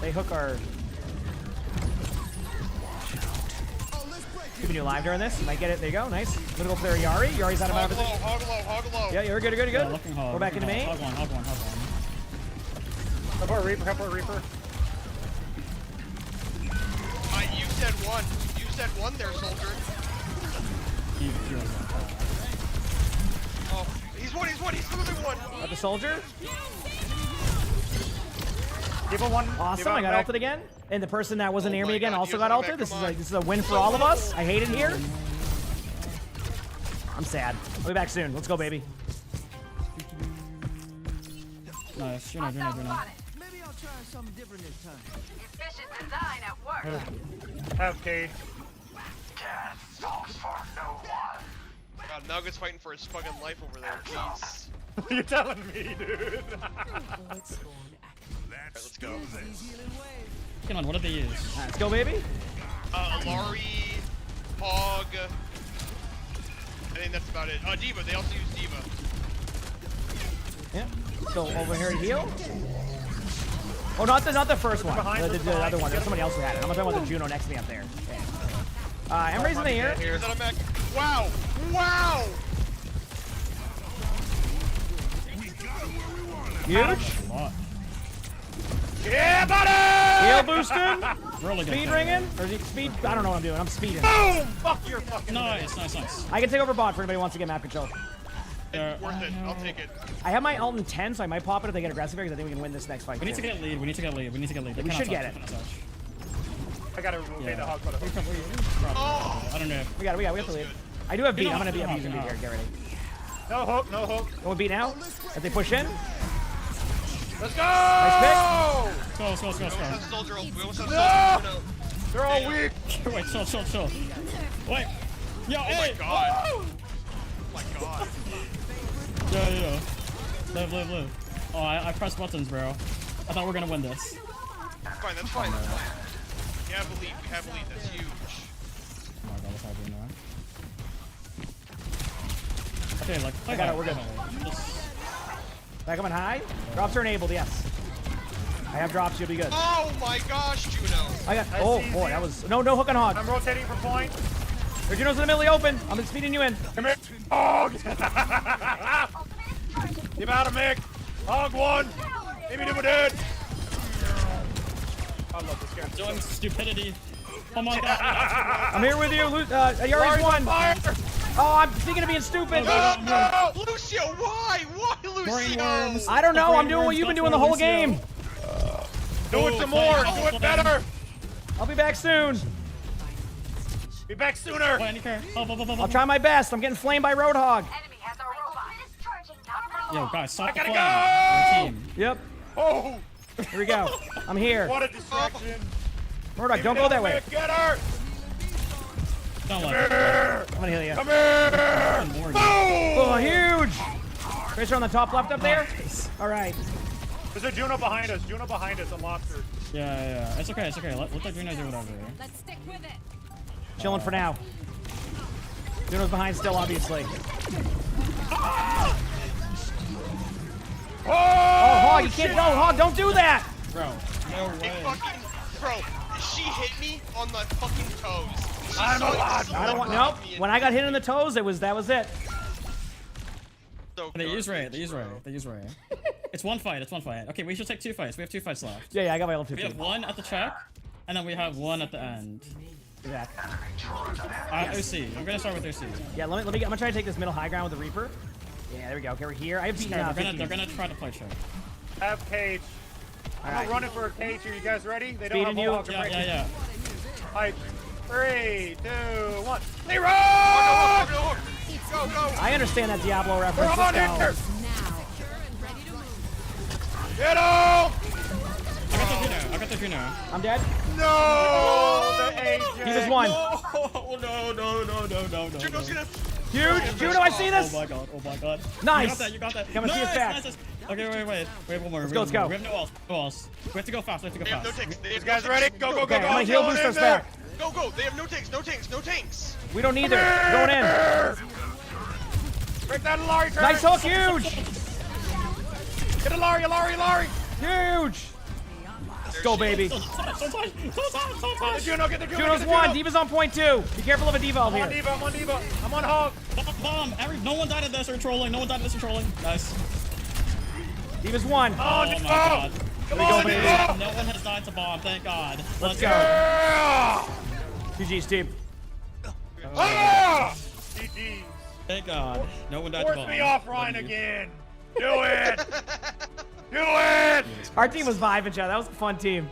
They hook our. Keeping you alive during this. Might get it. There you go. Nice. Little player Yari. Yari's out of my position. Hog low. Yeah, you're good. You're good. You're Yeah, good. hog, We're back into me. Hog one. Help our Reaper. You said one. You said one there, soldier. Oh, he's one. He's literally one. Got the soldier. Give him one. Awesome. I got ulted again. And the person that wasn't near me again also got ulted. This is a win for all of us. I hate it here. I'm sad. I'll be back soon. Let's go, baby. Nice. Juno. Maybe I'll try something different this time. Efficient design at work. Have Cade. God, Nugget's fighting for his fucking life over there. Jeez. You're telling me, dude. Let's go. Come on, what did they use? Let's go, baby. Lari, Hog. I think that's about it. D.Va. They also use D.Va. Yeah. So over here to heal. Oh, not the first one. The other one. There's somebody else who had it. I'm talking about the Juno next to me up there. Okay. Emery's in the air. Wow! Wow! Huge. Yeah, buddy! Heal boosting. Really good. Speed ringing. Or is he speed? I don't know what I'm doing. I'm speeding. Boom! Fuck your fucking. Nice. I can take over bot for anybody who wants to get map control. Worth it. I'll take it. I have my ult in 10, so I might pop it if they get aggressive here because I think we can win this next fight. We need to get lead. We need to get lead. We should get it. I gotta rotate the hog. I don't know. We have to lead. I do have beat. I'm gonna be using beat here. Get ready. No hook. Going beat now. If they push in. Let's go! Nice pick. Go. Soldier, we almost have No! soldier. They're all weak. Wait, chill. Wait. Yo, Oh hey! my god. Oh my god. Yeah. Live. Oh, I pressed buttons, bro. I thought we were gonna win this. Fine, that's fine. We have a lead. That's huge. Oh my god, what's happening now? Okay, like, I got it. We're good. Back up and high. Drops are enabled. Yes. I have drops. You'll be good. Oh my gosh, Juno. I got. Oh boy, that was no hook on hog. I'm rotating for point. Their Juno's in the middle of the open. I'm speeding you in. Come here. Hog! Get out of Mick! Hog one! Maybe do dead! I love this guy. Doing stupidity. Oh my god. I'm here with you. Yari's one. Fire! Oh, I'm thinking of being stupid. No! Lucio, why? Why, Lucio? I don't know. I'm doing what you've been doing the whole game. Do it some more. Do it better. I'll be back soon. Be back sooner. I'll try my best. I'm getting flamed by Roadhog. Yo, guys, stop the gotta flame. go! Team. Yep. Oh! Here we go. I'm here. What a distraction. Roadhog, don't go that way. Get her! Don't Come let here! I'm gonna heal you. Come here! Boom! Oh, huge! Tracer on the top left up there. All right. There's a Juno behind us. I lost her. Yeah. It's okay. Let the Juno do whatever. Let's stick with it. Chilling for now. Juno's behind still, obviously. Oh, Hog, you can't go. Hog, don't do that. Bro, No way. Fucking, bro, she hit me on the fucking toes. I don't want. Nope. When I got hit in the toes, that was it. So they use Ray. They use Ray. They use Ray. It's one fight. It's one fight. Okay, we should take 2 fights. We have 2 fights left. Yeah, I got my ult 15. We have 1 at the check, and then we have 1 at the end. Yeah. OC. I'm gonna start with OC. Yeah, let me. I'm gonna try to take this middle high ground with the Reaper. Yeah, there we go. Okay, we're here. I have beaten They're gonna try to play check. I have cage. I'm right. running for a cage here. You guys ready? They don't Speeding have you. Mohawk. Yeah. Like, 3, 2, 1. Leroy! Go! I understand that Diablo reference. We're on Let's go. here. Get him! I got the Juno. I'm dead. No! The AJ. He just won. No. Juno's gonna... Huge. Juno, I see this. Oh my god. Nice. You got that. Come and see us back. Nice. Okay, wait, one more. Let's go. We have no else. We have to go fast. They have no tanks. You guys ready? Go. Okay, I'm gonna heal boost us back. Go. They have no tanks. We don't need it. Going in. Break that Lari turret. Nice hook, huge. Get a Lari. Huge. Let's go, baby. Get the Juno. Juno's one. D.Va's on point 2. Be careful of a D.Va over here. I'm on D.Va. I'm on Hog. Bomb. No one died at this or trolling. Nice. D.Va's one. Oh my god. Come on, baby. No one has died to bomb. Thank God. Let's go. GG's, team. GG's. Thank God. No one died to bomb. Force me off, Ryan, again. Do it. Do it. Our team was vibing, chat. That was a fun team.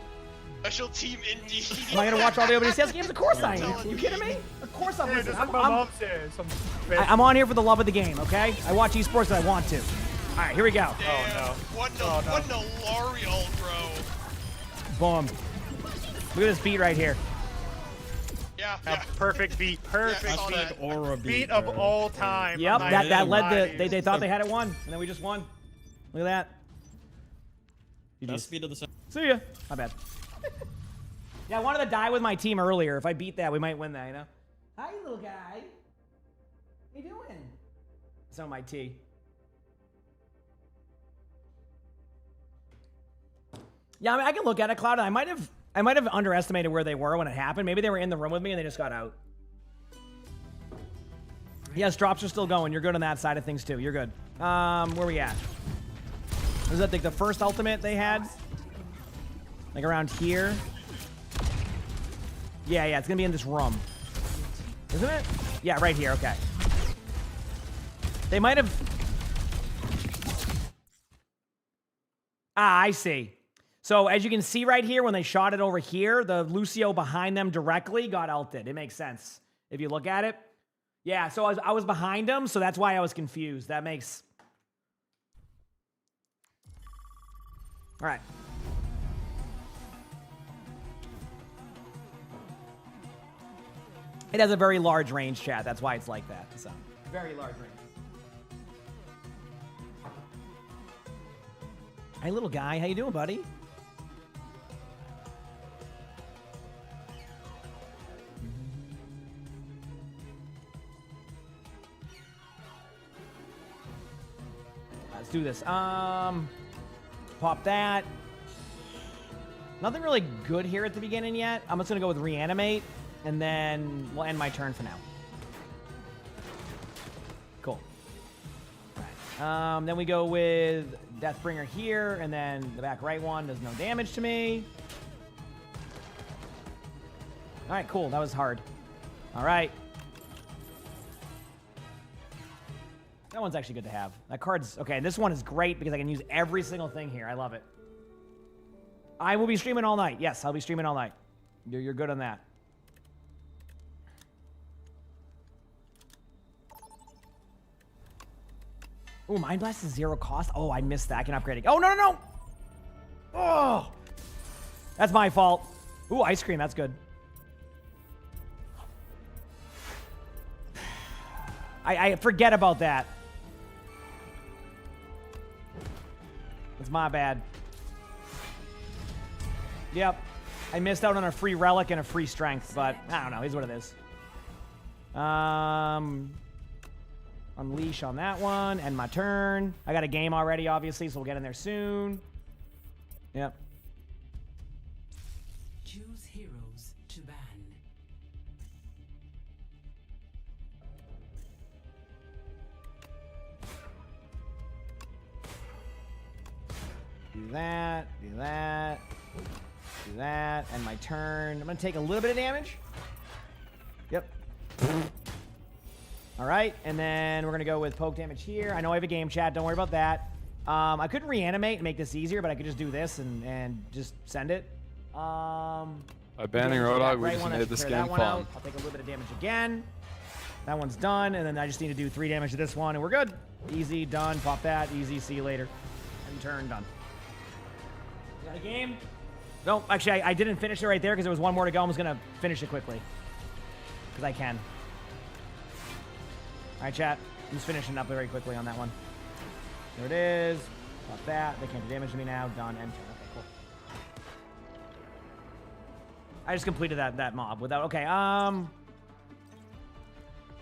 Special team indeed. Am I gonna watch all the OBDCS games? Of course I am. Are you kidding me? Of course I'm listening. I'm on here for the love of the game, okay? I watch esports because I want to. All right, here we go. Damn. What no L'Oreal, bro. Boom. Look at this beat right here. Yeah. Perfect beat. Perfect beat. Aura Beat of all time. Yep, that led the. They thought they had it won, and then we just won. Look at that. Best speed of the set. See ya. My bad. Yeah, I wanted to die with my team earlier. If I beat that, we might win that, you know? Hi, little guy. How you doing? That's on my T. Yeah, I mean, I can look at it, Cloud. I might have underestimated where they were when it happened. Maybe they were in the room with me and they just got out. Yes, drops are still going. You're good on that side of things too. You're good. Where we at? Was that like the first ultimate they had? Like around here? Yeah, it's gonna be in this room. Isn't it? Yeah, right here, okay. They might have... I see. So as you can see right here, when they shot it over here, the Lucio behind them directly got ulted. It makes sense if you look at it. Yeah, so I was behind him, so that's why I was confused. That makes... All right. It has a very large range, chat. That's why it's like that. So, very large range. Hey, little guy. How you doing, buddy? Let's do this. Pop that. Nothing really good here at the beginning yet. I'm just gonna go with reanimate, and then we'll end my turn for now. Cool. All right. Then we go with Deathbringer here, and then the back right one does no damage to me. All right, cool. That was hard. All right. That one's actually good to have. That card's... Okay, this one is great because I can use every single thing here. I love it. I will be streaming all night. Yes, I'll be streaming all night. You're good on that. Oh, Mind Blast is 0 cost? Oh, I missed that. I can upgrade it. Oh, no! Oh! That's my fault. Ooh, Ice Cream. That's good. I forget about that. It's my bad. Yep. I missed out on a free relic and a free strength, but I don't know. Here's what it is. Unleash on that one. End my turn. I got a game already, obviously, so we'll get in there soon. Yep. Do that, do that, do that, and my turn. I'm gonna take a little bit of damage. Yep. All right, and then we're gonna go with poke damage here. I know I have a game chat, don't worry about that. I couldn't reanimate and make this easier, but I could just do this and just send it. By banning Roadhog, we just made this game fun. I'll take a little bit of damage again. That one's done, and then I just need to do 3 damage to this one, and we're good. Easy, done, pop that, easy, see you later. And turn, done. Got a game? No, actually, I didn't finish it right there because there was one more to go. I'm just going to finish it quickly. Because I can. All right, chat. I'm just finishing up very quickly on that one. There it is. Pop that. They can't do damage to me now. Done, and turn. Okay, cool. I just completed that mob without... Okay, I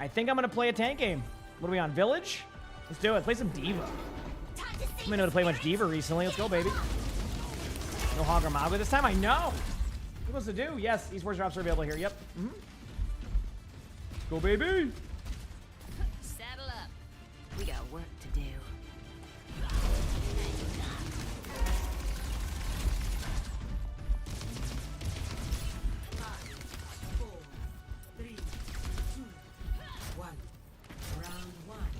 think I'm going to play a tank game. What are we on? Village? Let's do it. Let's play some D.Va. I haven't been able to play much D.Va recently. Let's go, baby. No Hog or Mago this time. I know. What supposed to do? Yes, Esports drops are available here. Yep. Go, baby. Saddle up. We got work to do.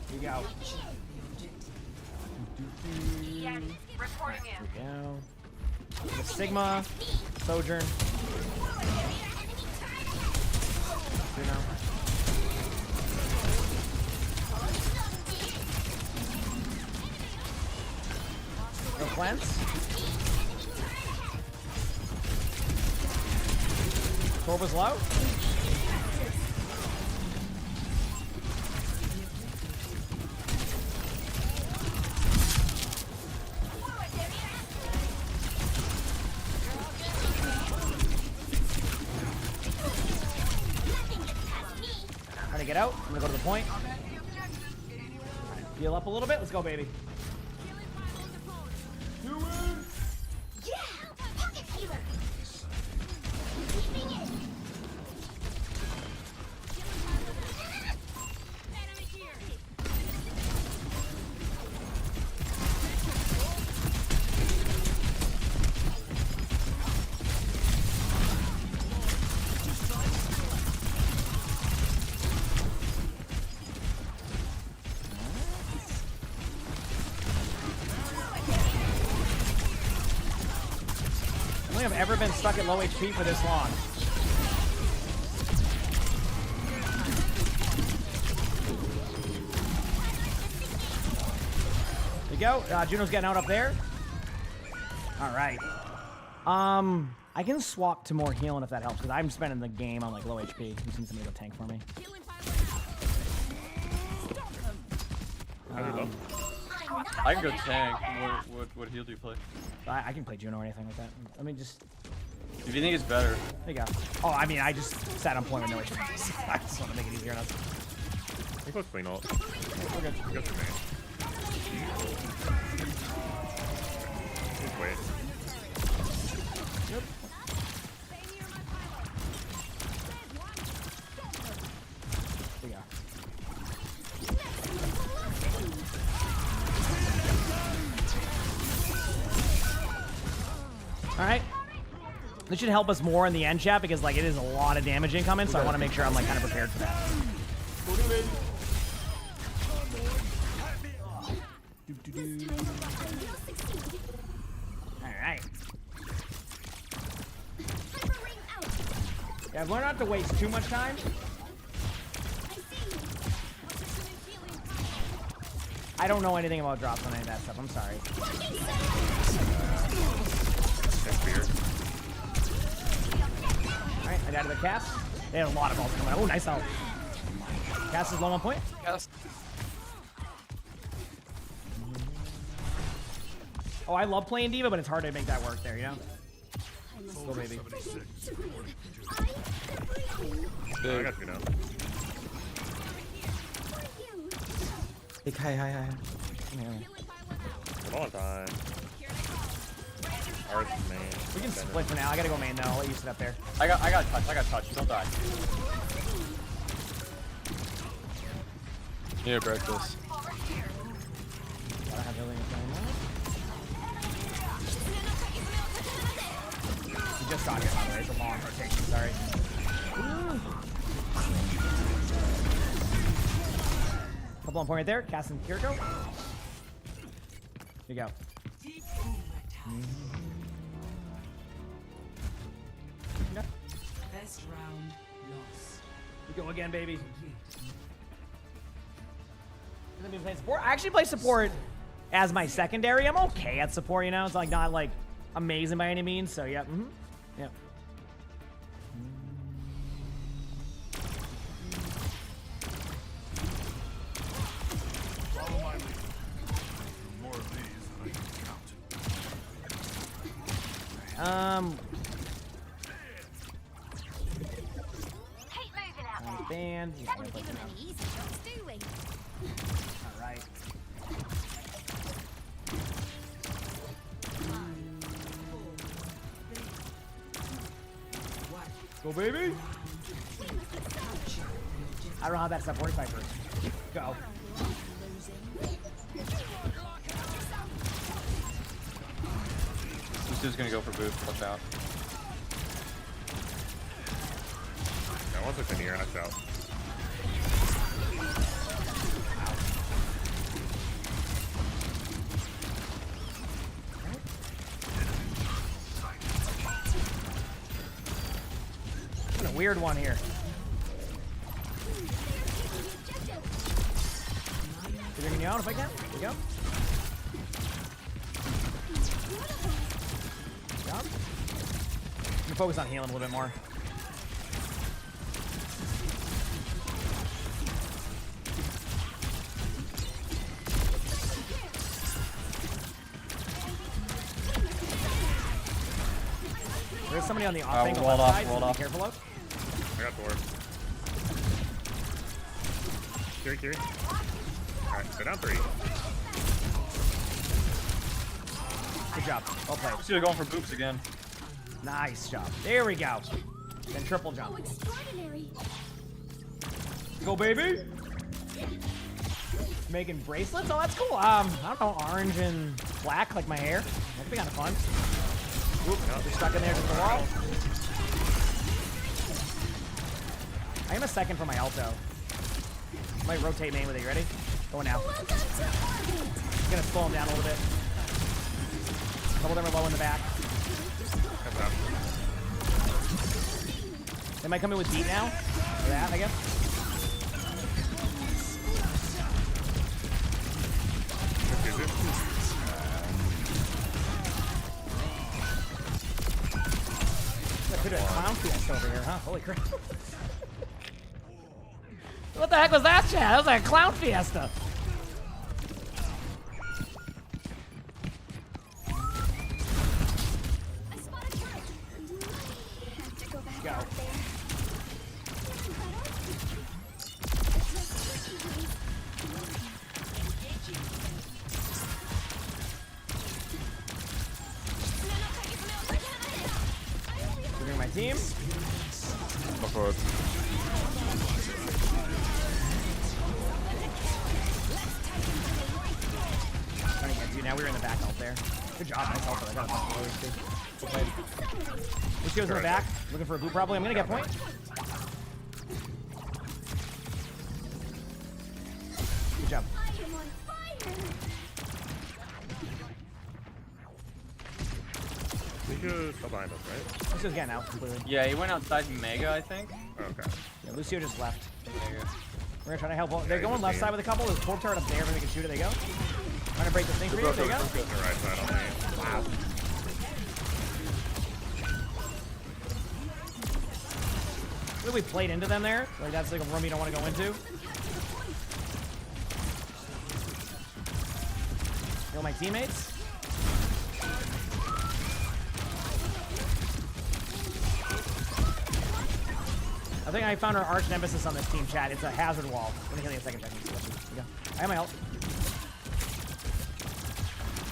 Here we go. Reporting in. Here we go. Sigma, Sojourn. No cleanse. Torba's low. Trying to get out. I'm gonna go to the point. Heal up a little bit. Let's go, baby. I don't think I've ever been stuck at low HP for this long. There you go. Juno's getting out up there. All right. I can swap to more healing if that helps, because I'm spending the game on like low HP. You just need somebody to tank for me. I can go tank. What heal do you play? I can play Juno or anything like that. I mean, just... If you think it's better. There you go. Oh, I mean, I just sat on point with no HP. I just want to make it easier enough. I think clean ult. We're good. Good for me. Wait. Yep. There you go. All right. This should help us more in the end, chat, because like it is a lot of damage incoming, so I want to make sure I'm like kind of prepared for that. All right. Yeah, I've learned not to waste too much time. I don't know anything about drops on any of that stuff. I'm sorry. Alright, I got to the cast. They had a lot of balls coming out. Oh, nice out. Cast is low on point. Yes. Oh, I love playing D.Va, but it's hard to make that work there, you know? Let's go, baby. I got you now. Big hi. Come on, time. Arth main. We can split for now. I gotta go main though. I'll let you sit up there. I got touch. Don't die. Here, breakfast. I don't have healing anymore. just got here, by the way. It's a long rotation, sorry. Couple on point right there. Casting Kiriko. Here you go. Best round lost. We go again, baby. Support. I actually play support as my secondary. I'm okay at support, you know. It's like not like amazing by any means. So yeah, yeah. Follow my lead. More of these than I can count. Band. We don't give him any easy shots, do we? All right. Go, baby. I don't know how that stuff works, Viper. Go. This dude's gonna go for boot. Watch out. That one's like the near us out. What a weird one here. Figuring you out if I can. There you go. Good job. I'm gonna focus on healing a little bit more. There's somebody on the off angle left side, so be careful of. I got the ward. Kiri. Alright, go down 3. Good job. Well played. They're going for boops again. Nice job. There we go. Then triple jump. Go, baby. Making bracelets? Oh, that's cool. I don't know, orange and black, like my hair. That'd be kind of fun. Oop, you're stuck in there to the wall. I am a second for my alto. Might rotate main with it. You ready? Going now. Just gonna slow him down a little bit. A couple of them are low in the back. They might come in with beat now. Or that, I guess. I could have a clown fiesta over here, huh? Holy crap. What the heck was that, chat? That was like a clown fiesta. Go. Bring my team. Go forward. Trying to get you. Now we're in the back out there. Good job, nice help. I got a bunch of lowers too. Well played. Lucio's in the back, looking for a boot probably. I'm gonna get point. Good job. Lucio's still behind us, right? Lucio's getting out completely. Yeah, he went outside Mega, I think. Okay. Yeah, Lucio just left. Mega. We're gonna try to help. They're going left side with a couple. There's a port turret up there, we can shoot it. There you go. Trying to break the thing for you. There you go. The right side on me. Wow. Really played into them there. Like that's like a room you don't want to go into. Kill my teammates. I think I found our arch nemesis on this team, chat. It's a hazard wall. Let me heal you in a second. There you go. I have my ult.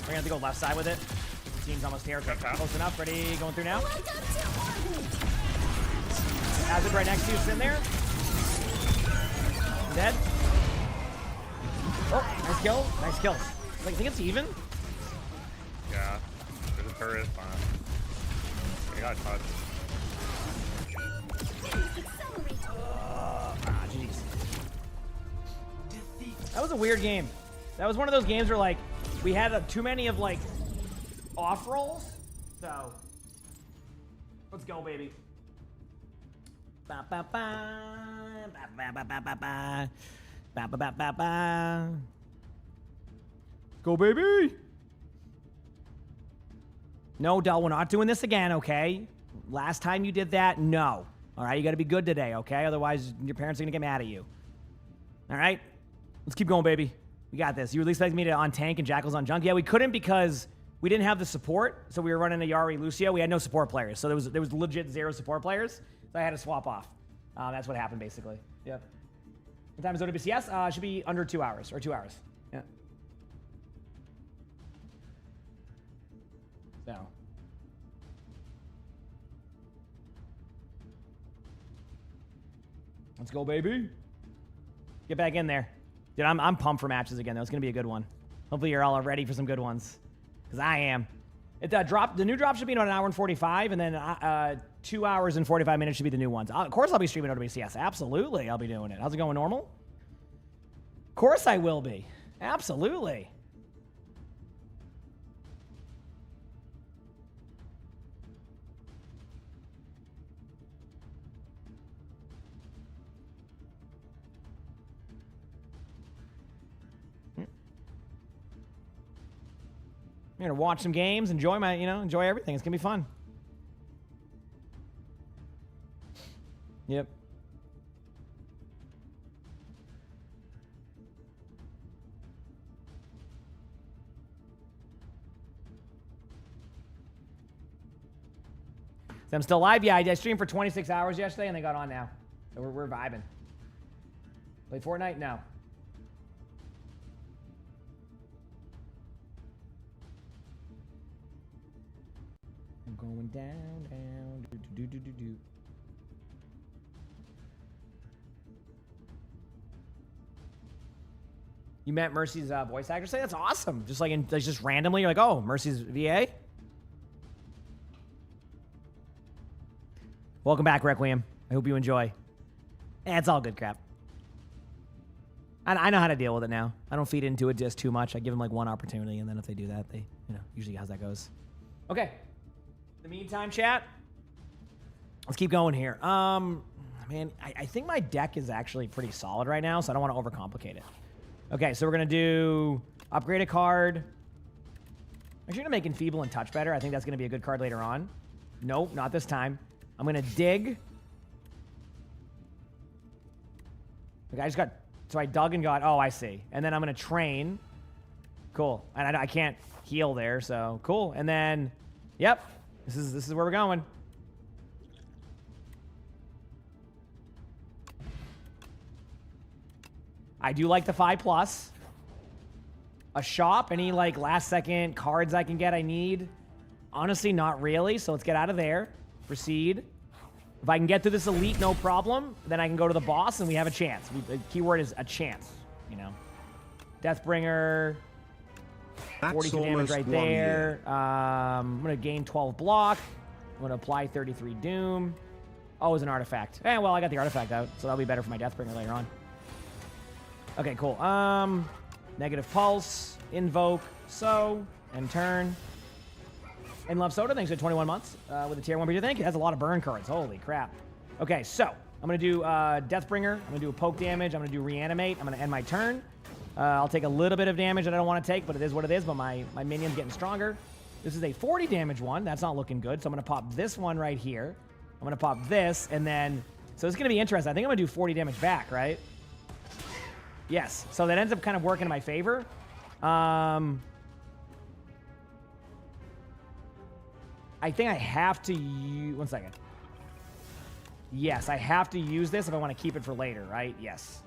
We're gonna have to go left side with it. The team's almost here. Close enough. Ready? Going through now. Hazard right next to you. Sitting there. Dead. Oh, nice kill. Nice kill. Like, I think it's even. Yeah. There's a turret. I got caught. Jeez. That was a weird game. That was one of those games where like we had too many of like off rolls. So let's go, baby. Ba ba ba ba ba ba ba ba ba ba ba ba ba. Go, baby. No, Del, we're not doing this again, okay? Last time you did that, no. All right, you got to be good today, okay? Otherwise, your parents are going to get mad at you. All right? Let's keep going, baby. We got this. You at least expect me to on tank and Jackal's on junk? Yeah, we couldn't because we didn't have the support, so we were running a Yari Lucio. We had no support players, so there was legit 0 support players, so I had to swap off. That's what happened, basically. Yep. What time is OWCS? Should be under 2 hours, or 2 hours. Yeah. So. Let's go, baby. Get back in there. Dude, I'm pumped for matches again, though. It's going to be a good one. Hopefully you're all ready for some good ones. Because I am. The new drop should be in about 1 hour and 45, and then 2 hours and 45 minutes should be the new ones. Of course I'll be streaming OWCS. Absolutely, I'll be doing it. How's it going, normal? Of course I will be. Absolutely. I'm gonna watch some games, enjoy enjoy everything. It's gonna be fun. Yep. So I'm still live. Yeah, I streamed for 26 hours yesterday, and they got on now. So we're vibing. Play Fortnite? No. I'm going down, do. You met Mercy's voice actor? Say that's awesome. Just like just randomly, you're like, oh, Mercy's VA. Welcome back, Requiem. I hope you enjoy. It's all good crap. I know how to deal with it now. I don't feed into it just too much. I give them like one opportunity, and then if they do that, they, usually how that goes. Okay. In the meantime, chat, let's keep going here. Man, I think my deck is actually pretty solid right now, so I don't want to overcomplicate it. Okay, so we're going to do upgrade a card. I'm actually going to make Enfeeble and Touch better. I think that's going to be a good card later on. Nope, not this time. I'm going to dig. Okay, I just got... So I dug and got... Oh, I see. And then I'm going to train. Cool. And I can't heal there, so cool. And then... Yep. This is where we're going. I do like the 5+. A shop, any like last second cards I can get I need? Honestly, not really, so let's get out of there. Proceed. If I can get through this elite, no problem, then I can go to the boss and we have a chance. The keyword is a chance, Deathbringer. 42 damage right there. I'm going to gain 12 block. I'm going to apply 33 doom. Oh, it's an artifact. Well, I got the artifact out, so that'll be better for my Deathbringer later on. Okay, cool. Negative pulse, invoke, and turn. And Love Soda, thanks for 21 months with a tier 1 breeder. Thank you. That's a lot of burn cards. Holy crap. Okay, so I'm going to do Deathbringer. I'm going to do a poke damage. I'm going to do reanimate. I'm going to end my turn. I'll take a little bit of damage that I don't want to take, but it is what it is. But my minion's getting stronger. This is a 40 damage one. That's not looking good. So I'm going to pop this one right here. I'm going to pop this, and then... So it's going to be interesting. I think I'm going to do 40 damage back, right? Yes. So that ends up kind of working in my favor. I think I have to use... One second. Yes, I have to use this if I want to keep it for later, right? Yes.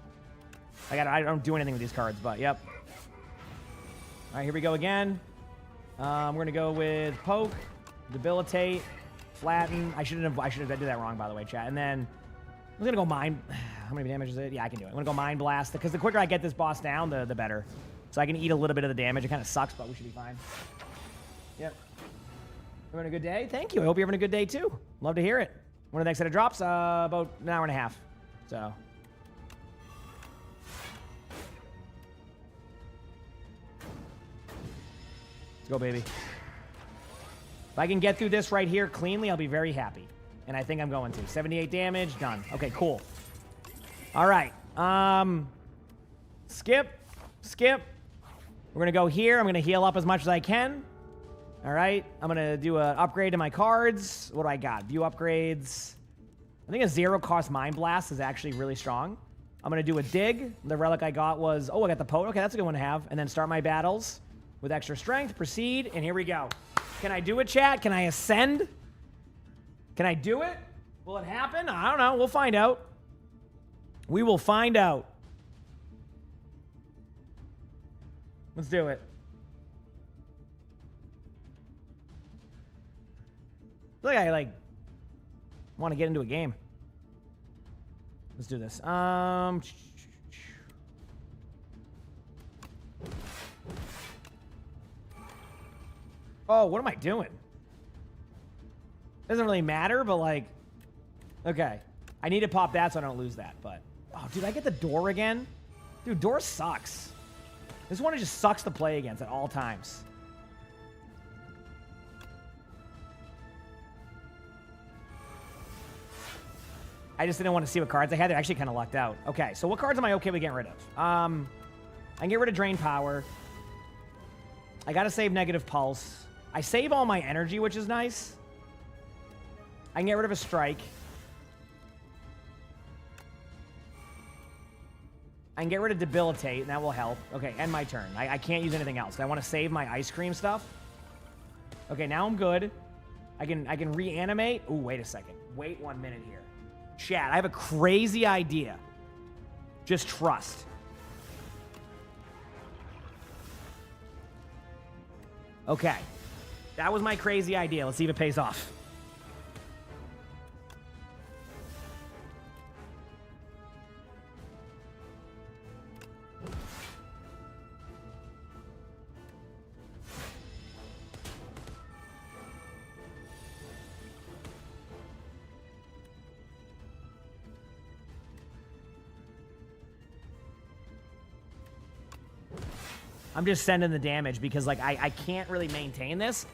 I don't do anything with these cards, but yep. All right, here we go again. We're going to go with poke, debilitate, flatten. I shouldn't have did that wrong, by the way, chat. And then I'm going to go mind... How many damage is it? Yeah, I can do it. I'm going to go mind blast, because the quicker I get this boss down, the better. So I can eat a little bit of the damage. It kind of sucks, but we should be fine. Yep. Having a good day? Thank you. I hope you're having a good day too. Love to hear it. When are the next set of drops? About an hour and a half. So. Let's go, baby. If I can get through this right here cleanly, I'll be very happy. And I think I'm going to. 78 damage, done. Okay, cool. All right. Skip. We're going to go here. I'm going to heal up as much as I can. All right. I'm going to do an upgrade to my cards. What do I got? View upgrades. I think a 0-cost Mind Blast is actually really strong. I'm going to do a dig. The relic I got was... Oh, I got the Poet. Okay, that's a good one to have. And then start my battles with extra strength. Proceed. And here we go. Can I do it, chat? Can I ascend? Can I do it? Will it happen? I don't know. We'll find out. We will find out. Let's do it. I feel like I want to get into a game. Let's do this. Oh, what am I doing? Doesn't really matter, but like, okay. I need to pop that so I don't lose that, but. Oh, dude, I get the door again? Dude, door sucks. This one just sucks to play against at all times. I just didn't want to see what cards I had. They're actually kind of lucked out. Okay, so what cards am I okay with getting rid of? I can get rid of Drain Power. I got to save Negative Pulse. I save all my energy, which is nice. I can get rid of a Strike. I can get rid of Debilitate, and that will help. Okay, end my turn. I can't use anything else. I want to save my Ice Cream stuff. Okay, now I'm good. I can reanimate. Ooh, wait a second. Wait 1 minute here. Chat, I have a crazy idea. Just trust. Okay. That was my crazy idea. Let's see if it pays off. I'm just sending the damage because, like, I can't really maintain this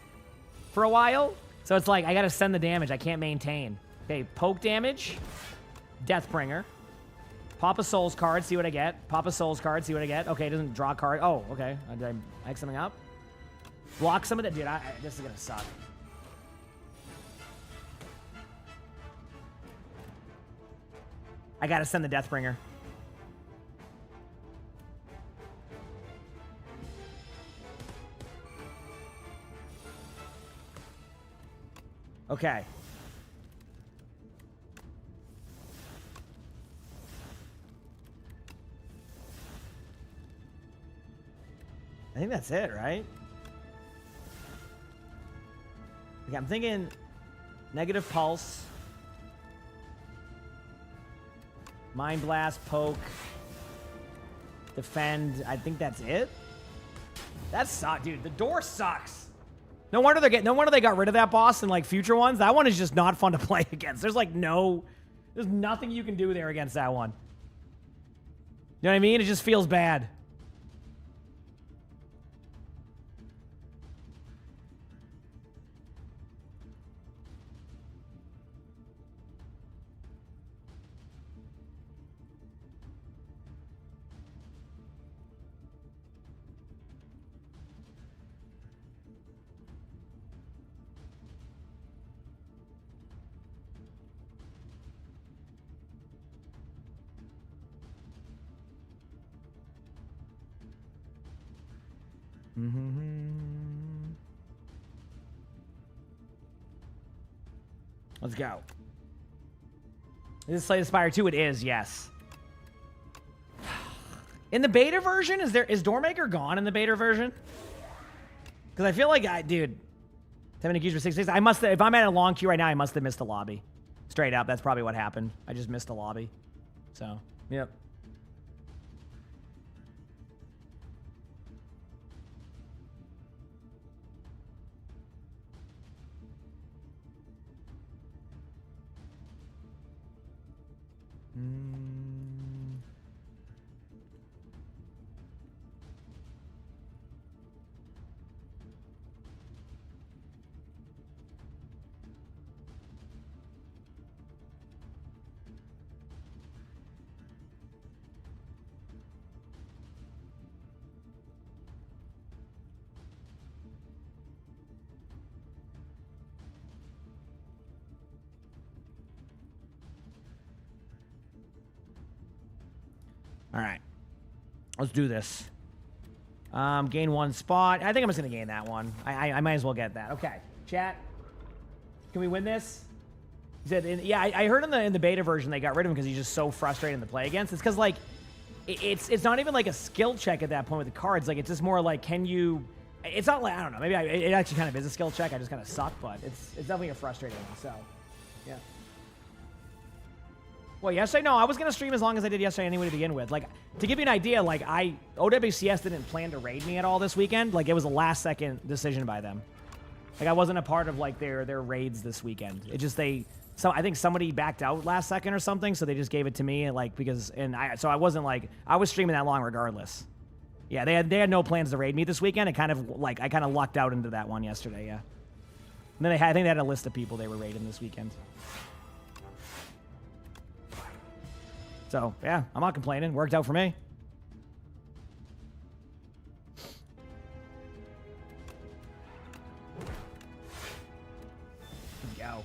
for a while. So it's like, I got to send the damage. I can't maintain. Okay, poke damage. Deathbringer. Pop a Souls card, see what I get. Pop a Souls card, see what I get. Okay, it doesn't draw a card. Oh, okay. Did I X something up? Block some of that. Dude, this is going to suck. I got to send the Deathbringer. Okay. I think that's it, right? Okay, I'm thinking Negative Pulse, Mind Blast, Poke, Defend. I think that's it. That sucks, dude. The door sucks. No wonder they got rid of that boss in like future ones. That one is just not fun to play against. There's nothing you can do there against that one. You know what I mean? It just feels bad. Let's go. Is this Slay the Spire 2? It is, yes. In the beta version, is Doormaker gone in the beta version? Because I feel like dude, 10 minute queues for 6 days. If I'm at a long queue right now, I must have missed the lobby. Straight up, that's probably what happened. I just missed the lobby. So, yep. All right. Let's do this. Gain 1 spot. I think I'm just going to gain that one. I might as well get that. Okay. Chat. Can we win this? He said, yeah, I heard in the beta version they got rid of him because he's just so frustrating to play against. It's because, like, it's not even like a skill check at that point with the cards. Like, it's just more like, can you... It's not like, I don't know. Maybe it actually kind of is a skill check. I just kind of suck, but it's definitely a frustrating one. So, yeah. Well, yesterday, no, I was going to stream as long as I did yesterday anyway to begin with. Like, to give you an idea, like, OWCS didn't plan to raid me at all this weekend. Like, it was a last-second decision by them. Like, I wasn't a part of, like, their raids this weekend. It just, I think somebody backed out last second or something, so they just gave it to me, like, because, so I wasn't, like, I was streaming that long regardless. Yeah, they had no plans to raid me this weekend. It kind of, like, I kind of lucked out into that one yesterday, yeah. And then I think they had a list of people they were raiding this weekend. So, yeah, I'm not complaining. Worked out for me. Here we go.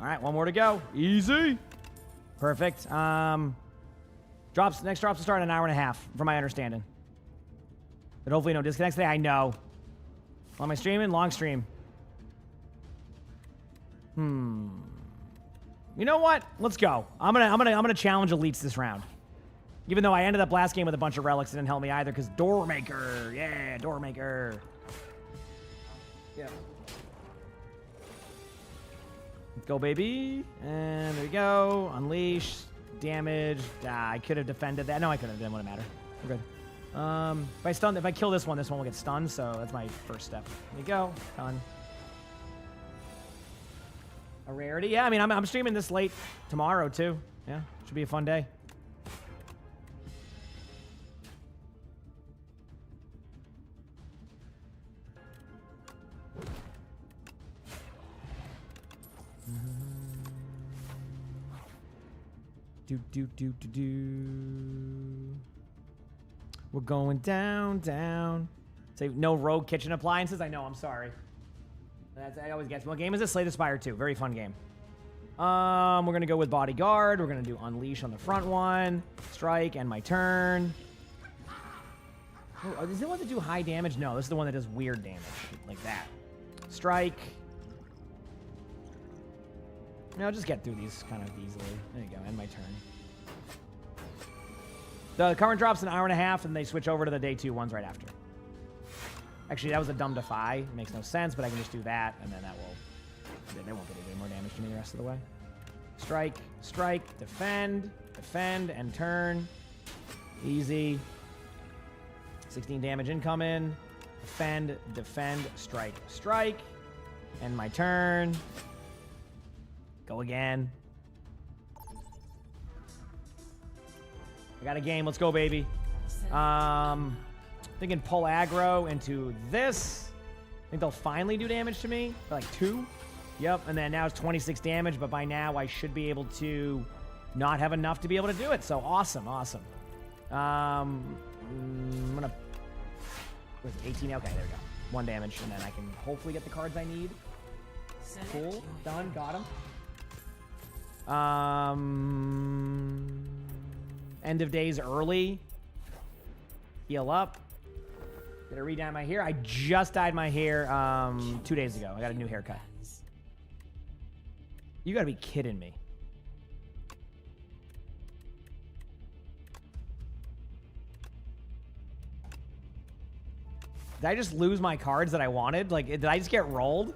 All right, one more to go. Easy. Perfect. Next drops will start in an hour and a half, from my understanding. But hopefully no disconnects today. I know. Am I streaming? Long stream. You know what? Let's go. I'm gonna challenge elites this round. Even though I ended up last game with a bunch of relics, it didn't help me either because Doormaker. Yeah, Doormaker. Yeah. Let's go, baby. And there we go. Unleash. Damage. I could have defended that. No, I couldn't. It wouldn't matter. We're good. If I kill this one will get stunned, so that's my first step. There you go. Done. A rarity? Yeah, I mean, I'm streaming this late tomorrow, too. Yeah, should be a fun day. We're down. Say no rogue kitchen appliances. I know. I'm sorry. I always guess. What game is this? Slay the Spire 2. Very fun game. We're gonna go with bodyguard. We're gonna do unleash on the front one. Strike and my turn. Oh, is it the one that do high damage? No, this is the one that does weird damage, like that. Strike. No, just get through these kind of easily. There you go. End my turn. The current drops an hour and a half, and they switch over to the day 2 ones right after. Actually, that was a dumb defy. It makes no sense, but I can just do that, and then that will... They won't get any more damage to me the rest of the way. Strike, defend, and turn. Easy. 16 damage incoming. Defend, strike. End my turn. Go again. I got a game. Let's go, baby. Thinking pull aggro into this. I think they'll finally do damage to me. Like 2. Yep. And then now it's 26 damage, but by now I should be able to not have enough to be able to do it. So awesome. I'm gonna... Was it 18? Okay, there we go. 1 damage, and then I can hopefully get the cards I need. Cool. Done. Got him. End of days early. Heal up. Did I re-dye my hair? I just dyed my hair 2 days ago. I got a new haircut. You gotta be kidding me. Did I just lose my cards that I wanted? Like, did I just get rolled?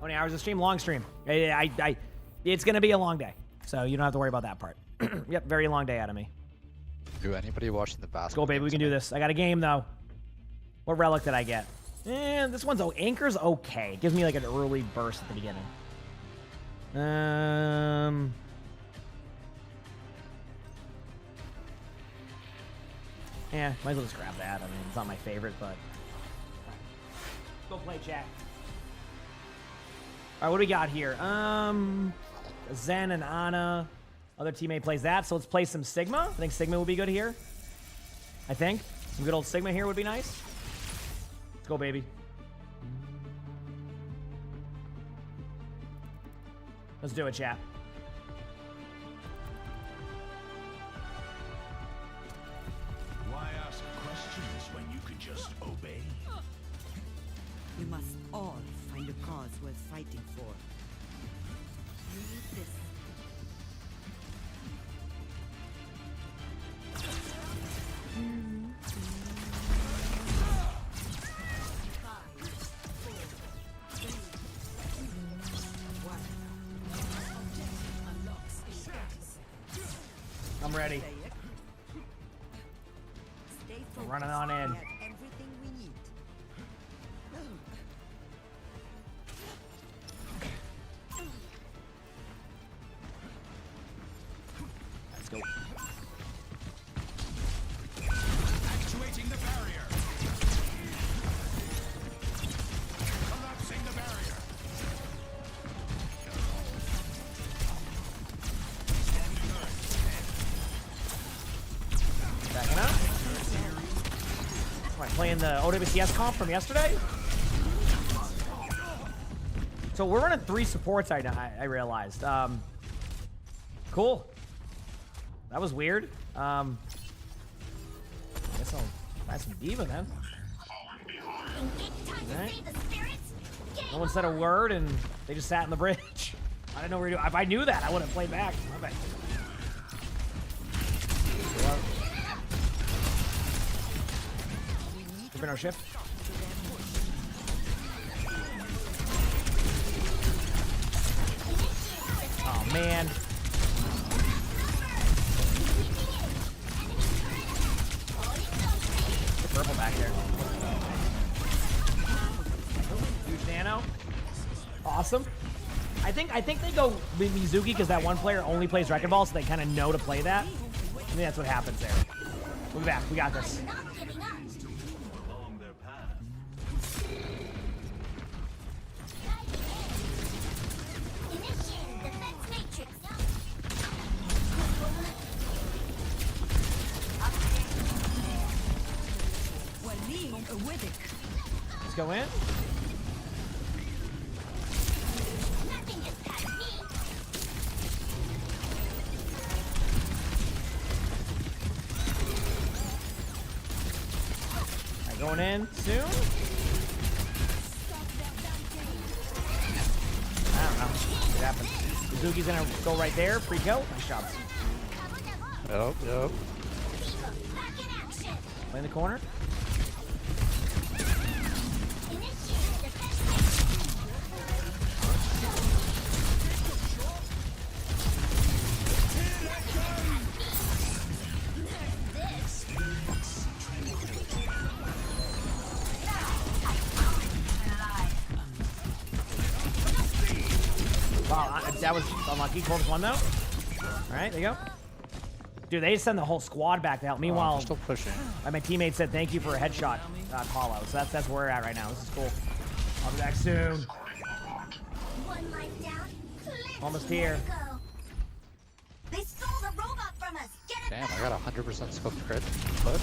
How many hours of stream? Long stream. It's gonna be a long day, so you don't have to worry about that part. Yep, very long day out of me. Do anybody watching the basketball? Let's go, baby. We can do this. I got a game though. What relic did I get? This one's Anchor's okay. It gives me like an early burst at the beginning. Yeah, might as well just grab that. I mean, it's not my favorite, but go play, chat. All right, what do we got here? Zen and Ana. Other teammate plays that, so let's play some Sigma. I think Sigma would be good here. I think some good old Sigma here would be nice. Let's go, baby. Let's do it, chat. Why ask questions when you could just obey? We must all find a cause worth fighting for. You need this. I'm ready. I'm running on in. Everything we need. Let's go. Actuating the barrier. Collapsing the barrier. Backing up. Am I playing the OWCS comp from yesterday? So we're running 3 supports right now, I realized. Cool. That was weird. I guess I'll buy some D.Va then. Right. No one said a word and they just sat in the bridge. I didn't know what we were doing. If I knew that, I would have played back. My bad. Our shift. Oh man. The purple back there. Huge nano. Awesome. I think they go with Mizuki because that one player only plays Wrecking Ball, so they kind of know to play that. I think that's what happens there. We'll be back. We got this. Let's go in. Alright, going in soon. I don't know what happens. Mizuki's gonna go right there. Free kill. Nice job. Yep. Play in the corner. Wow, that was unlucky. Corpse one though. All right, there you go. Dude, they just send the whole squad back to help. Meanwhile, still pushing. My teammate said thank you for a headshot call out. So that's where we're at right now. This is cool. I'll be back soon. One life down. Almost here. They stole the robot from us. Get it Damn, back. I got 100% scope crit. But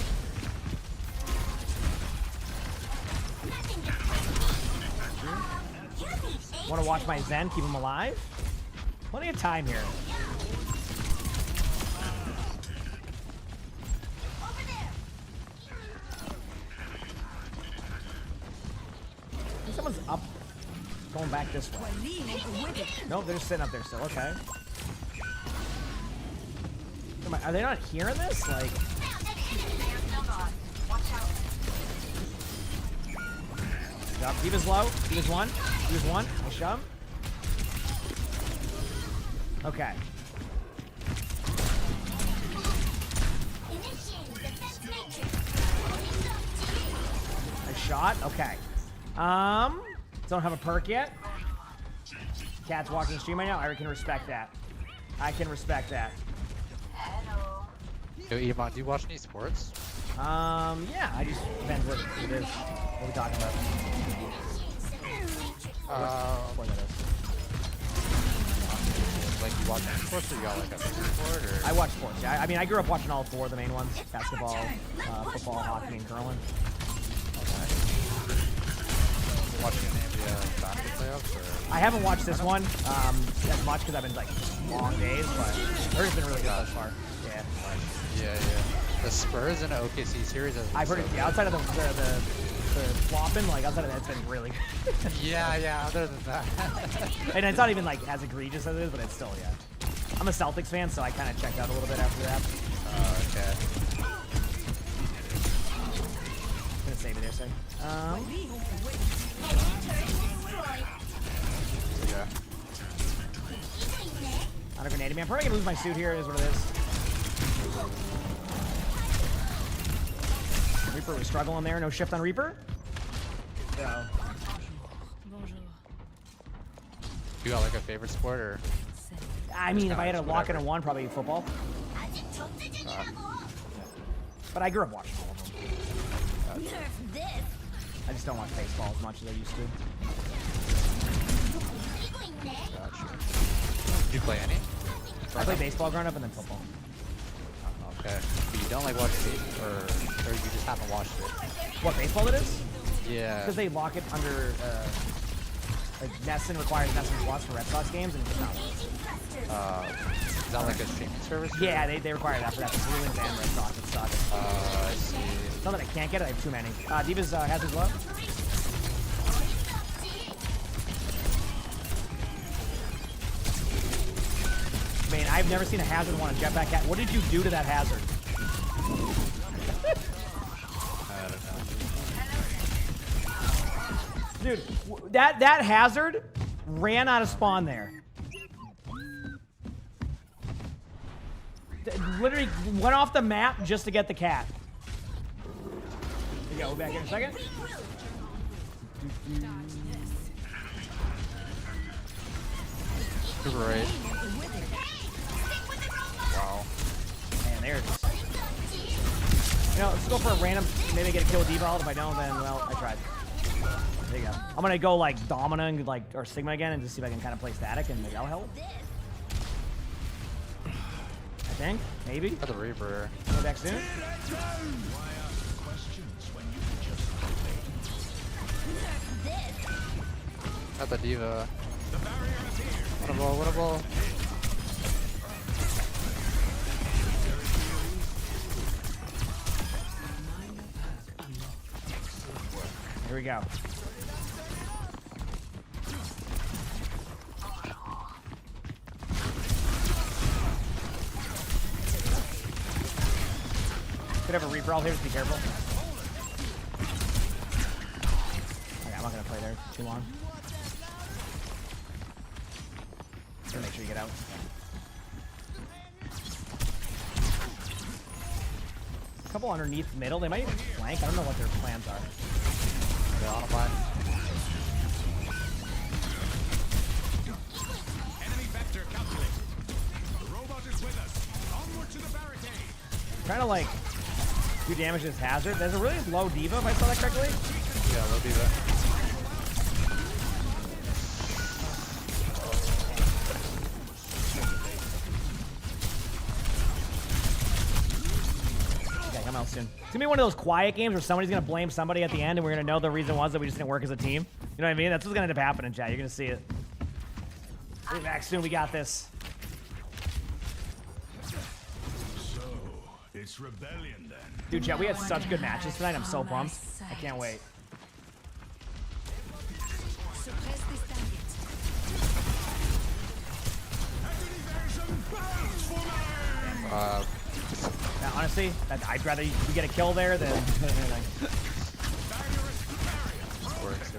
Want to watch my Zen, keep him alive? Plenty of time here. I think someone's up, going back this way. Nope, they're just sitting up there still. Okay. Are they not hearing this? Like. D.Va's low. D.Va's one. D.Va's one. Nice job. Okay. Nice shot. Okay. Don't have a perk yet. Cat's watching the stream right now. I can respect that. I can respect that. Yo, Emongg, do you watch any sports? Yeah, I just depends what it is. What are we talking about? What that is. Like, you watch any sports, or you got like a favorite sport, or? I watch sports. Yeah, I mean, I grew up watching all four of the main ones: basketball, football, hockey, and curling. Watching any of the basketball playoffs, or? I haven't watched this one as much because I've been like long days, but it's been really good so far. Yeah. Yeah. The Spurs and OKC series. I've heard it. Yeah, outside of the flopping, like outside of that, it's been really good. yeah. Other than that, and it's not even like as egregious as it is, but it's still I'm a Celtics fan, so I kind of checked out a little bit after that. Okay. I'm gonna save it there, say. Yeah. Not a grenade. I mean, I'm probably gonna lose my suit here. It is what it is. Reaper was struggling there. No shift on Reaper. So. You got like a favorite sport, or? I mean, if I had to lock in a one, probably football. But I grew up watching all of them. I just don't watch baseball as much as I used to. Gotcha. Did you play any? I played baseball growing up and then football. Okay. But you don't like watch it, or you just haven't watched it? What, baseball it is? Yeah. Because they lock it under, like, Nesson requires Nesson Plus for Red Sox games, and it's not. Is that like a streaming service? Yeah, they require that for that. The Bruins and Red Sox, it sucks. I see. It's not that I can't get it, I have too many. D.Va's Hazard's low. I mean, I've never seen a Hazard want a jetpack cat. What did you do to that Hazard? I don't know. Dude, that Hazard ran out of spawn there. Literally went off the map just to get the cat. Here we go, we'll be back in a second. Super 8. Wow. Man, there it is. You know, let's go for a random, maybe get a kill with D.Va. If I don't, then, well, I tried. There you go. I'm gonna go like Domina and like, or Sigma again and just see if I can kind of play static and maybe that'll help. I think, maybe. The Reaper. Go back soon. Got the D.Va. Winnable. Here we go. Could have a Reaper all here, just be careful. Okay, I'm not gonna play there too long. Just make sure you get out. A couple underneath middle, they might even flank. I don't know what their plans are. They're on a line. Enemy vector calculated. The robot is with us. Onward to the barricade. Trying to like do damage to this Hazard. There's a really low D.Va if I saw that correctly. Yeah, low D.Va. Okay, come out soon. It's gonna be one of those quiet games where somebody's gonna blame somebody at the end and we're gonna know the reason was that we just didn't work as a team. You know what I mean? That's what's gonna end up happening, chat. You're gonna see it. We'll be back soon. We got this. So, it's rebellion then. Dude, chat, we had such good matches tonight. I'm so pumped. I can't wait. Now, honestly, I'd rather we get a kill there than anything. Works.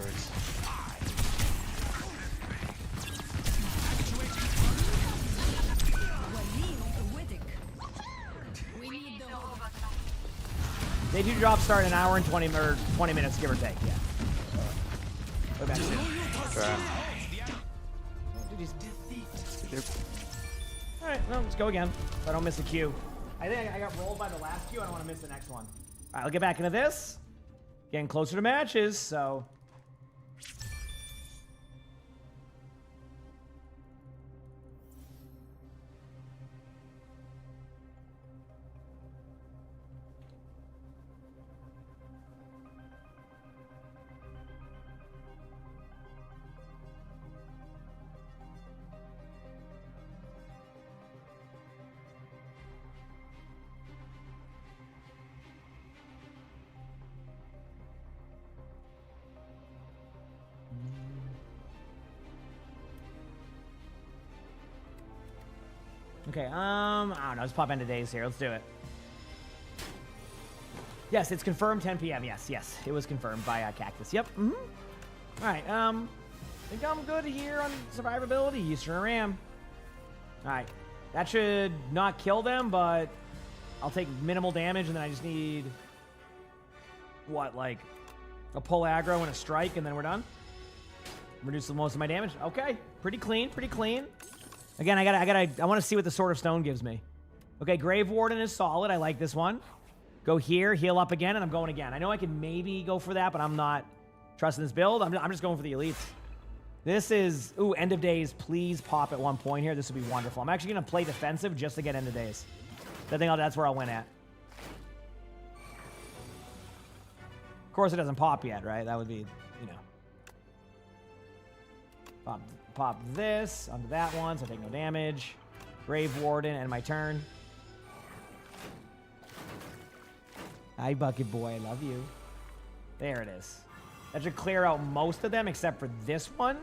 Day 2 drops start in an hour and 20 minutes, give or take. Yeah. Way back soon. All right, well, let's go again. So I don't miss a queue. I think I got rolled by the last queue. I don't want to miss the next one. All right, I'll get back into this. Getting closer to matches, so. Okay, I don't know. Let's pop into days here. Let's do it. Yes, it's confirmed 10 p.m. Yes, it was confirmed by Cactus. Yep. All right. I think I'm good here on survivability. Eastern Ram. All right, that should not kill them, but I'll take minimal damage, and then I just need what, like a pull aggro and a strike, and then we're done. Reduce most of my damage. Okay, pretty clean. Pretty clean. Again, I want to see what the Sword of Stone gives me. Okay, Grave Warden is solid. I like this one. Go here, heal up again, and I'm going again. I know I could maybe go for that, but I'm not trusting this build. I'm just going for the elites. This is, ooh, End of Days. Please pop at one point here. This would be wonderful. I'm actually going to play defensive just to get End of Days. I think that's where I'll win at. Of course, it doesn't pop yet, right? That would be, you know. Pop this onto that one, so I take no damage. Grave Warden, and my turn. Hi, Bucket Boy. I love you. There it is. That should clear out most of them except for this one.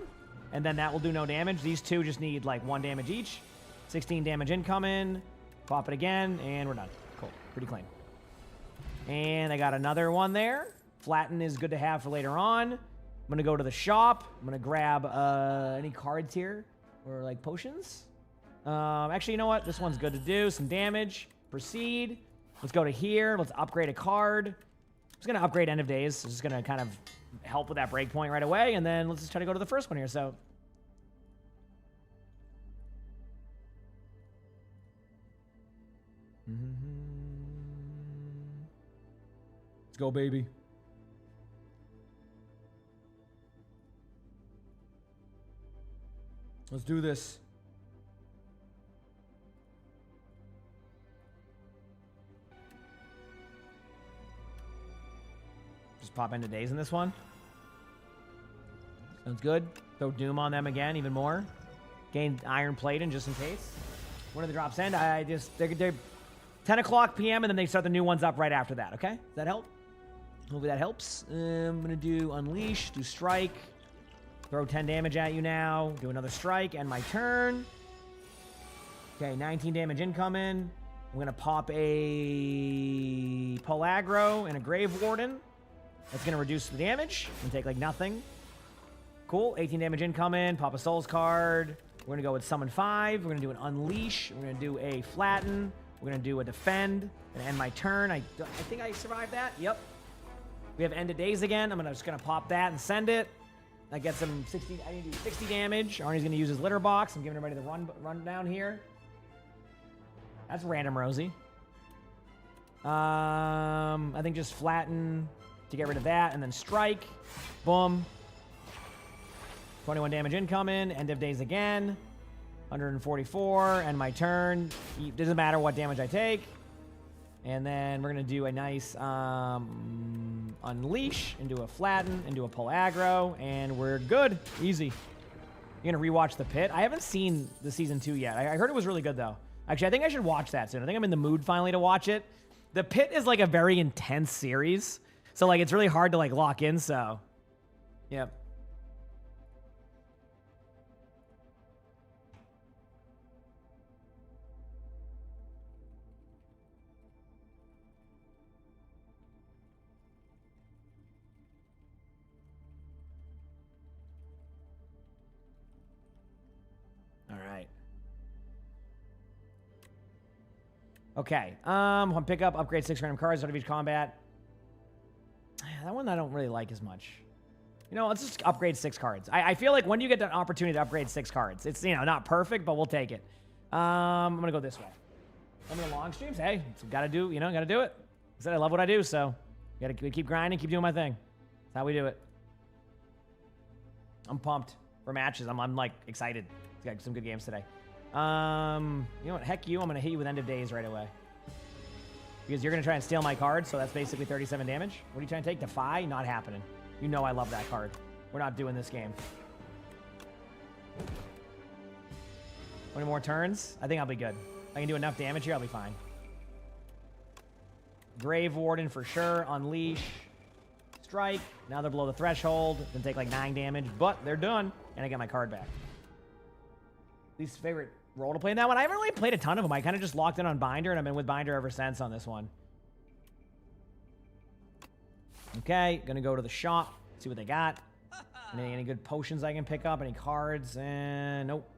And then that will do no damage. These two just need like 1 damage each. 16 damage incoming. Pop it again, and we're done. Cool. Pretty clean. And I got another one there. Flatten is good to have for later on. I'm going to go to the shop. I'm going to grab any cards here or like potions. Actually, you know what? This one's good to do. Some damage. Proceed. Let's go to here. Let's upgrade a card. I'm just going to upgrade End of Days. It's just going to kind of help with that breakpoint right away. And then let's just try to go to the first one here. So. Let's go, baby. Let's do this. Just pop into days in this one. Sounds good. Throw Doom on them again, even more. Gain Iron Plate in just in case. When do the drops end? They're 10 o'clock p.m. and then they start the new ones up right after that, okay? Does that help? Hopefully that helps. I'm going to do Unleash, do Strike. Throw 10 damage at you now. Do another strike. End my turn. Okay, 19 damage incoming. I'm going to pop a Pull Aggro and a Grave Warden. That's going to reduce the damage and take like nothing. Cool. 18 damage incoming. Pop a Souls card. We're going to go with Summon 5. We're going to do an Unleash. We're going to do a Flatten. We're going to do a Defend. And end my turn. I think I survived that. Yep. We have End of Days again. I'm just going to pop that and send it. I get some 60. I need to do 60 damage. Arnie's going to use his litter box. I'm giving everybody the run down here. That's random, Rosie. I think just flatten to get rid of that, and then strike. Boom. 21 damage incoming. End of Days again. 144. End my turn. It doesn't matter what damage I take. And then we're going to do a nice Unleash, and do a Flatten, and do a Pull Aggro, and we're good. Easy. You're going to rewatch The Pit? I haven't seen the Season 2 yet. I heard it was really good, though. Actually, I think I should watch that soon. I think I'm in the mood finally to watch it. The Pit is like a very intense series. So, like, it's really hard to, like, lock in, so. Yep. Okay. Pick up, upgrade 6 random cards out of each combat. one I don't really like as much. You know, let's just upgrade 6 cards. I feel like when you get the opportunity to upgrade 6 cards, it's, you know, not perfect, but we'll take it. I'm going to go this way. I'm going to long streams. Hey, got to do, you know, got to do it. I said I love what I do, so got to keep grinding, keep doing my thing. That's how we do it. I'm pumped for matches. I'm like excited. Got some good games today. You know what? Heck you. I'm going to hit you with End of Days right away. Because you're going to try and steal my card, so that's basically 37 damage. What are you trying to take? Defy? Not happening. You know I love that card. We're not doing this game. 20 more turns? I think I'll be good. I can do enough damage here, I'll be fine. Grave Warden for sure. Unleash. Strike. Now they're below the threshold. Then take like 9 damage, but they're done. And I get my card back. Least favorite role to play in that one? I haven't really played a ton of them. I kind of just locked in on Binder, and I've been with Binder ever since on this one. Okay, gonna go to the shop, see what they got. Any good potions I can pick up? Any cards? And nope.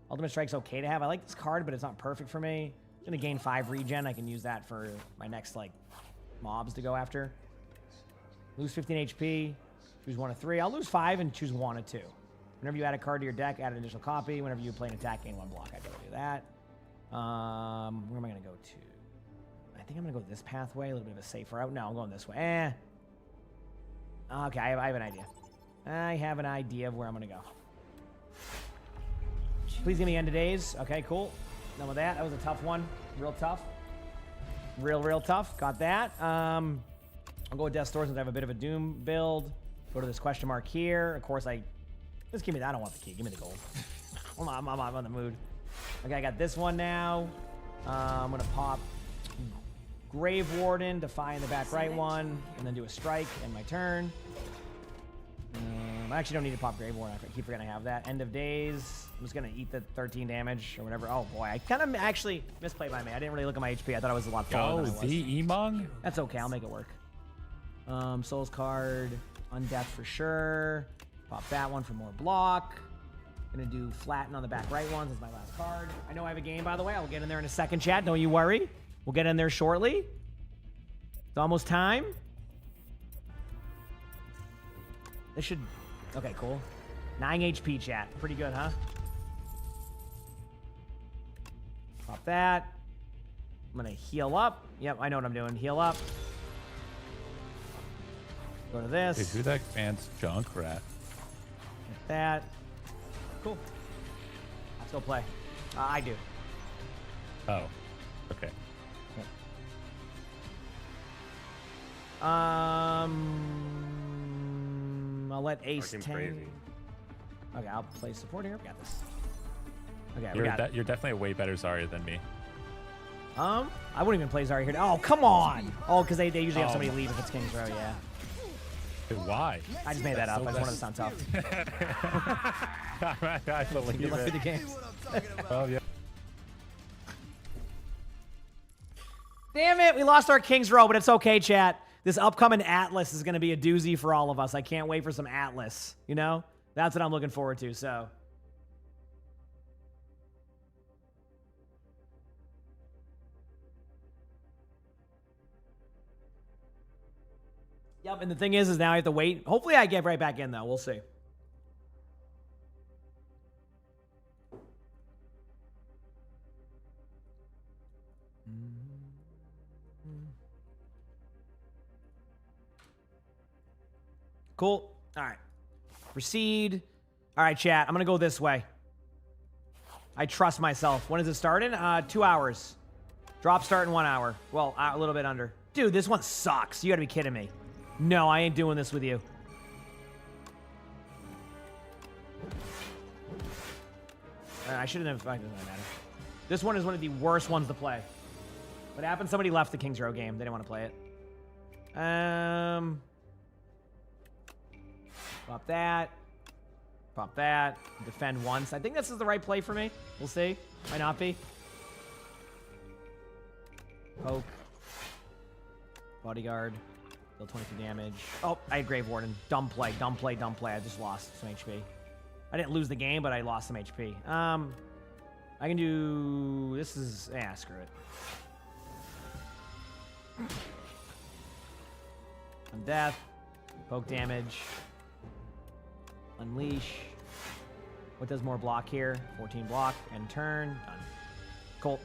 Ultimate Strike's okay to have. I like this card, but it's not perfect for me. I'm gonna gain 5 regen. I can use that for my next like mobs to go after. Lose 15 HP. Choose 1 of 3. I'll lose 5 and choose 1 of 2. Whenever you add a card to your deck, add an additional copy. Whenever you play an attack, gain 1 block. I'd go do that. Where am I gonna go to? I think I'm gonna go this pathway. A little bit of a safer route. No, I'm going this way. Okay, I have an idea. I have an idea of where I'm gonna go. Please give me End of Days. Okay, cool. Done with that. That was a tough one. Real tough. Real tough. Got that. I'll go with Death's Door since I have a bit of a Doom build. Go to this question mark here. Of course, just give me that. I don't want the key. Give me the gold. I'm on the mood. Okay, I got this one now. I'm gonna pop Grave Warden, Defy in the back right one, and then do a strike in my turn. I actually don't need to pop Grave Warden. I keep forgetting I have that. End of Days. I'm just going to eat the 13 damage or whatever. Oh, boy. I kind of actually misplayed by me. I didn't really look at my HP. I thought it was a lot taller than I was. the emongg? That's okay. I'll make it work. Souls card. Undeath for sure. Pop that one for more block. Going to do Flatten on the back right ones as my last card. I know I have a game, by the way. I'll get in there in a second, chat. Don't you worry. We'll get in there shortly. It's almost time. This should... Okay, cool. 9 HP, chat. Pretty good, huh? Pop that. I'm going to heal up. Yep, I know what I'm doing. Heal up. Go to this. Dude, who that man's Junkrat? Get that. Cool. Let's go play. I do. Oh, okay. I'll let Ace Fucking tank. crazy. Okay, I'll play support here. Got this. Okay, You're definitely a way better Zarya than me. I wouldn't even play Zarya here. Oh, come on! Oh, because they usually have somebody leave if it's King's Row, yeah. Dude, why? I just made that up. I just wanted to sound tough. I believe Good luck it. with the games. Well, yeah. Damn it, we lost our King's Row, but it's okay, chat. This upcoming Atlas is going to be a doozy for all of us. I can't wait for some Atlas, you know? That's what I'm looking forward to, so. Yep, and the thing is now I have to wait. Hopefully I get right back in, though. We'll see. Cool. All right. Proceed. All right, chat. I'm going to go this way. I trust myself. When is it starting? 2 hours. Drop start in 1 hour. Well, a little bit under. Dude, this one sucks. You got to be kidding me. No, I ain't doing this with you. I shouldn't have. It doesn't really matter. This one is one of the worst ones to play. What happened? Somebody left the King's Row game. They didn't want to play it. Pop that. Pop that. Defend once. I think this is the right play for me. We'll see. Might not be. Poke. Bodyguard. Deal 22 damage. Oh, I had Grave Warden. Dumb play. Dumb play. Dumb play. I just lost some HP. I didn't lose the game, but I lost some HP. I can do... This is... Yeah, screw it. On death. Poke damage. Unleash. What does more block here? 14 block and turn. Done. Cool.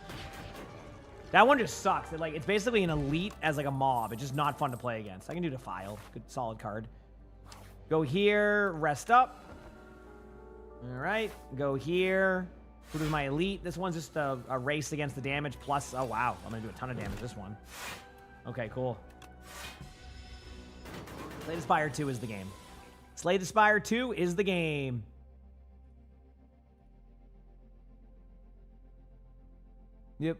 That one just sucks. It's basically an elite as like a mob. It's just not fun to play against. I can do Defile. Good solid card. Go here. Rest up. All right. Go here. Who does my elite? This one's just a race against the damage plus... Oh, wow. I'm going to do a ton of damage this one. Okay, cool. Slay the Spire 2 is the game. Slay the Spire 2 is the game. Yep.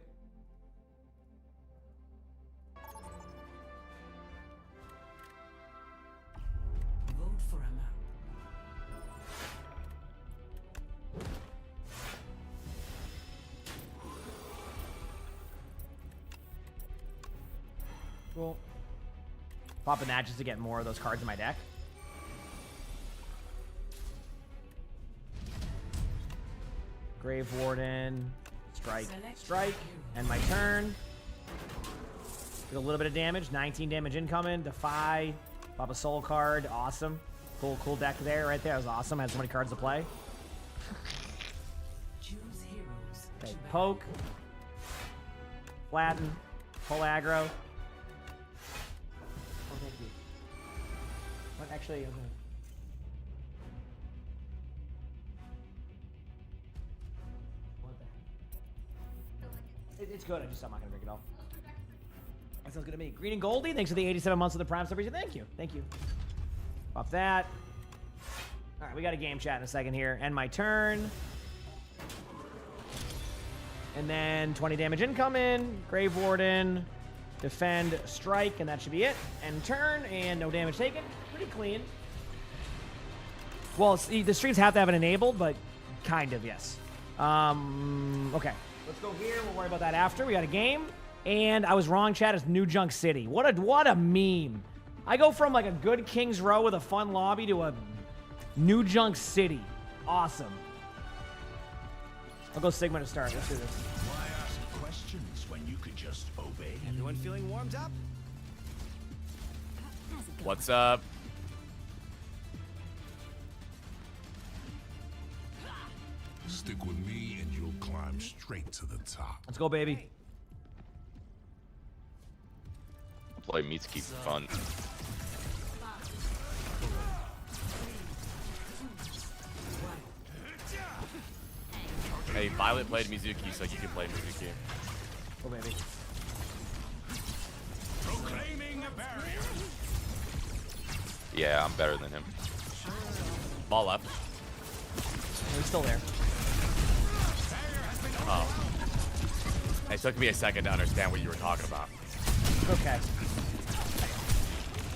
Vote for a map. Cool. Popping that just to get more of those cards in my deck. Grave Warden. Strike. Strike. End my turn. Do a little bit of damage. 19 damage incoming. Defy. Pop a soul card. Awesome. Cool deck there. Right there. That was awesome. Had so many cards to play. Okay. Poke. Flatten. Pull aggro. Oh, thank you. What actually? Okay. It's good. I'm not gonna break it off. That sounds good to me. Green and Goldie, thanks for the 87 months of the Prime Subscription. Thank you. Thank you. Pop that. All right, we got a game chat in a second here. End my turn. And then 20 damage incoming. Grave Warden. Defend, strike, and that should be it. End turn, and no damage taken. Pretty clean. Well, the streams have to have it enabled, but kind of, yes. Okay. Let's go here. We'll worry about that after. We got a game. And I was wrong, chat. It's New Junk City. What a meme. I go from like a good King's Row with a fun lobby to a New Junk City. Awesome. I'll go Sigma to start. Let's do this. Why ask questions when you could just obey? Everyone feeling warmed up? What's up? Stick with me and you'll climb straight to the top. Let's go, baby. Play meets keep it fun. Hey, Violet played Mizuki, so you can play Mizuki. Oh, baby. Proclaiming a barrier. Yeah, I'm better than him. Ball left. He's still there. Oh. It took me a second to understand what you were talking about. Okay.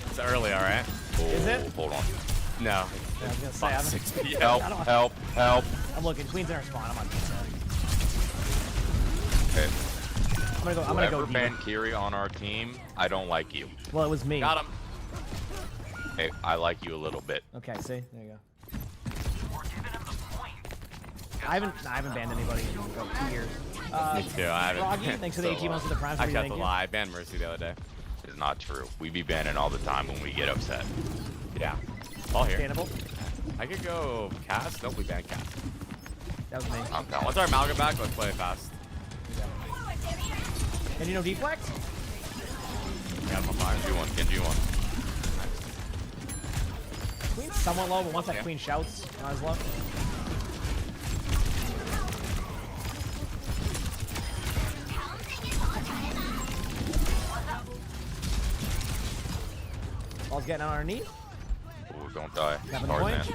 It's early, all right? Is it? Hold on. No. Yeah, I was gonna say, About I'm- 6 p.m. Help. I'm looking. Queen's in our spawn. I'm on pizza. Okay. I'm gonna go Whoever D.Va. banned Kiri on our team, I don't like you. Well, it was me. Got him. Hey, I like you a little bit. Okay, see? There you go. I haven't banned anybody in about 2 years. Me too. I haven't. Froggy, thanks for the 18 months of the Prime. I got Thank the you. lie. I banned Mercy the other day. It's not true. We be banning all the time when we get upset. Yeah. Ball here. Understandable. I could go cast. Nope, we banned cast. That was me. I'm calm. Once our Malga back, let's play it fast. And you know deflect? Yeah, I'm fine. Can you one? Queen's somewhat low, but once that queen shouts, might as well. Ball's getting on our knee. Ooh, don't die. Having Hard, point. man.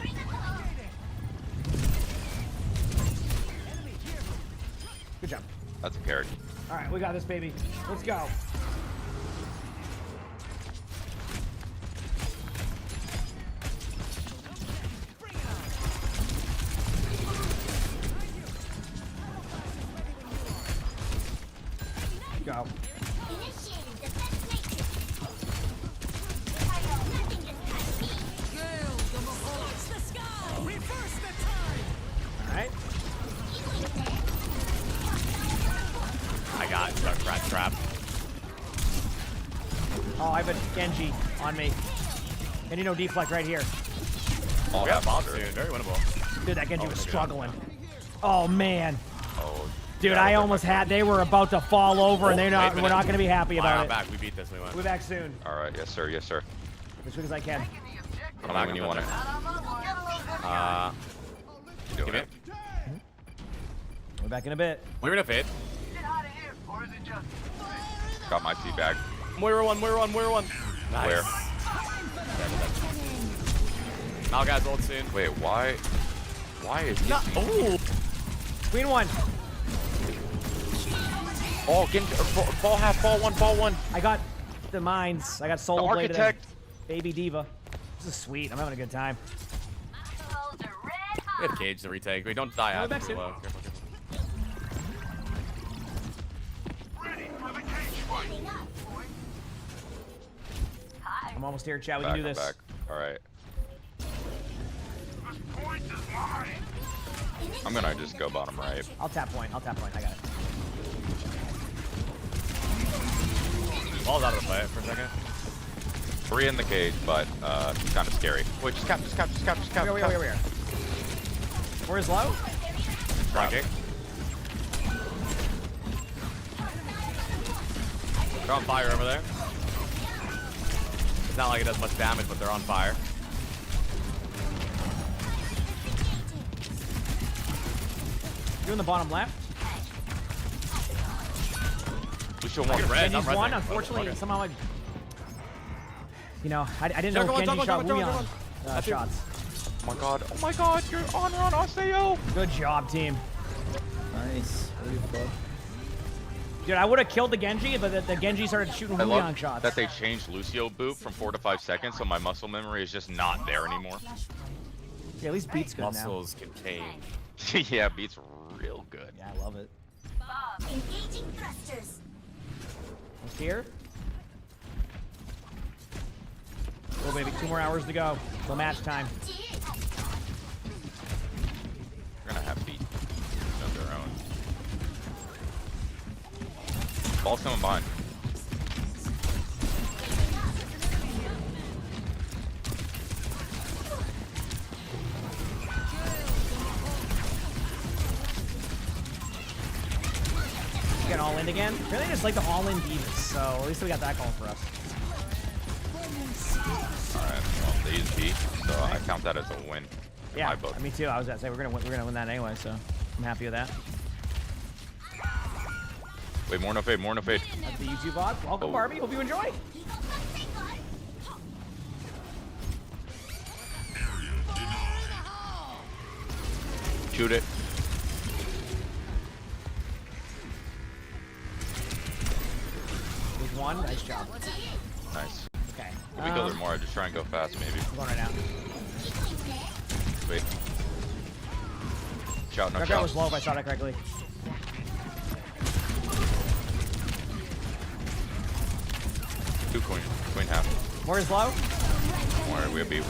Good job. That's a carry. All right, we got this, baby. Let's go. Go. Alright. I got rat trap. Oh, I have a Genji on me. And you know deflect right here. Oh, yeah, bomb soon. Very winnable. Dude, that Genji was struggling. Oh man. Oh. Dude, I almost had. They were about to fall over, and we're not going to be happy about it. Back. We beat this. We won. We'll be back soon. All right. Yes, sir. Yes, sir. As soon as I can. Come back when you want it. Give it. We're back in a bit. We're gonna fade. Got my tea bag. Moira one. Nice. Where? Now guys, ult soon. Wait, why? Why is he? Oh. Queen one. Oh, ball half, ball one. I got the mines. I got Soul Blade. Architect. Baby D.Va. This is sweet. I'm having a good time. We have cage to retake. We don't die out. Careful. I'm almost here, chat. We can do this. Back. All right. I'm gonna just go bottom right. I'll tap point. I got it. Ball's out of the fight for a second. 3 in the cage, but kind of scary. Wait, just cap. Where? Where's low? Striking. They're on fire over there. It's not like it does much damage, but they're on fire. You're in the bottom left. Lucio one. Genji's one. Unfortunately, somehow I... You know, I didn't know if Genji shot Wuyan shots. Oh my god, you're on run, Aseo! Good job, team. Nice. Dude, I would have killed the Genji, but the Genji started shooting Wuyan shots. That they changed Lucio boop from 4 to 5 seconds, so my muscle memory is just not there anymore. Yeah, at least Beat's good Muscles can change. Yeah, Beat's real good. Yeah, I love it. Engaging thrusters. Almost here. Oh, baby, 2 more hours to go. Till match time. We're gonna have Beat of their own. Ball's coming behind. Get all in again. Really just like the all-in divas, so at least we got that going for us. Alright, well, they use B, so I count that as a win. Yeah, my book. me too. I was gonna say we're gonna win that anyway, so I'm happy with that. Wait, more no fade. That's the YouTube VOD. Welcome, Barbie. Hope you enjoy. Shoot it. There's one. Nice job. Nice. Okay. If we go there more, I just try and go fast, maybe. I'm going right now. Wait. Shout, no That shout. was low if I saw that correctly. Two queen half. More is low. More, we have B.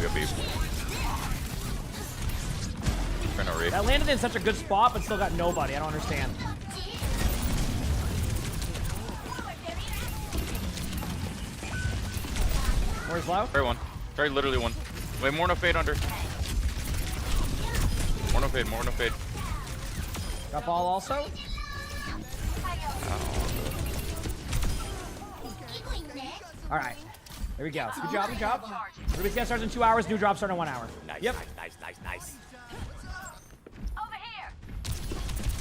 We're gonna read. That landed in such a good spot, but still got nobody. I don't understand. Where's low? Very one. Very literally one. Wait, more no fade under. More no fade. Got ball also. All right. There we go. Good job. Ruby's Gas starts in 2 hours. New drop starts in 1 hour. Nice. Yep. Nice.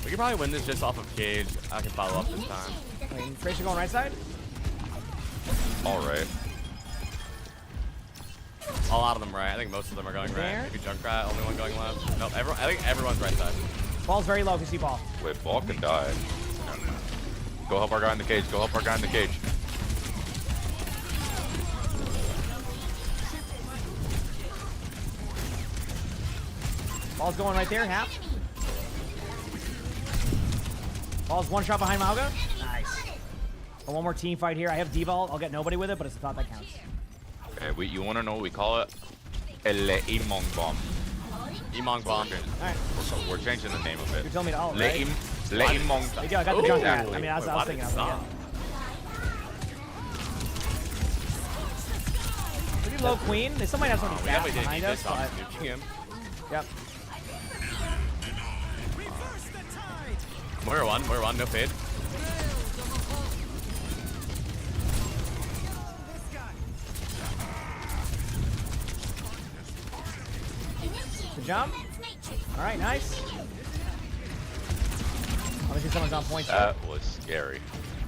We could probably win this just off of cage. I can follow up this time. Tracer going right side. All right. A lot of them right. I think most of them are going right. Maybe Junkrat, only one going left. Nope, I think everyone's right side. Ball's very low if you see ball. Wait, ball can die. Go help our guy in the cage. Ball's going right there, half. Ball's one shot behind Mauga. Nice. One more team fight here. I have D.Va. I'll get nobody with it, but it's the thought that counts. Okay, you want to know what we call it? El emongg bomb. Emongg bomb. Alright. We're changing the name of it. You're telling me to all, Le right? emongg. There you go, I got the junk out. I mean, I was thinking of it. Yeah. low queen. They still might have something We definitely didn't behind need us, this. I'm but nuking him. yep. We're one, no fade. Good jump. All right, nice. Obviously, someone's on point. That was scary.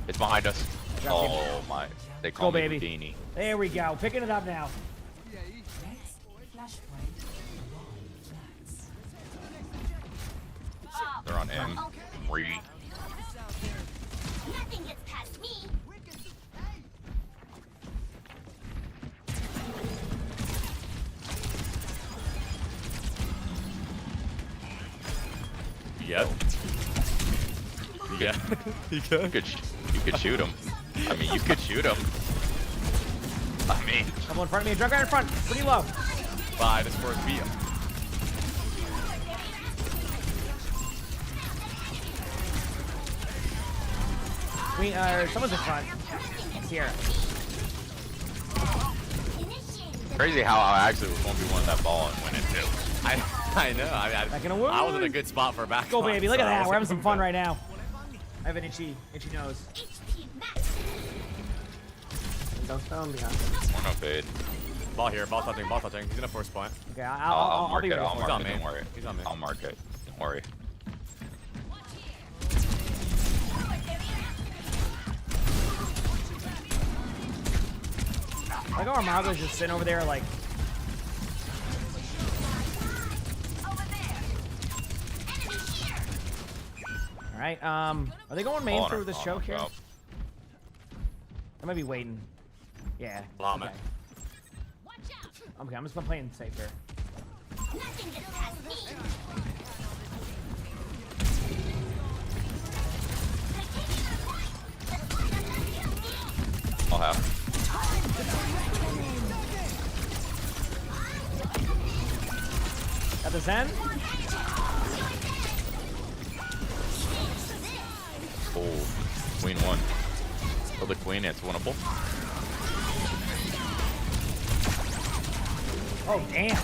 It's behind us. Oh my! They call me baby. Beanie. There we go. Picking it up now. They're on M. Re. Nothing gets past me. Yep. Yeah. You could shoot him. I mean, you could shoot him. I mean, Couple in front of me. A drunk guy in front. Pretty low. Bye. This for beat. Queen, someone's in front. Sierra. crazy how I actually was going to be one of that ball and win it too. I know. I was in a good spot for a back. Go, baby. Look at that. We're having some fun right now. I have an itchy nose. Don't stand behind. We're no fade. Ball here. Ball touching. Ball touching. He's gonna force point. Okay, I'll mark be it. ready I'll for mark it. it. Don't worry. He's on me. I'll mark it. Don't worry. I like how Armago's just sitting over there like... Alright, are they going main through this choke here? I might be waiting. Yeah. Bomb okay. Okay, I'm just gonna play it safe here. I'll have. Got the Zen. Oh, queen one. Kill the queen, it's winnable. Oh, damn.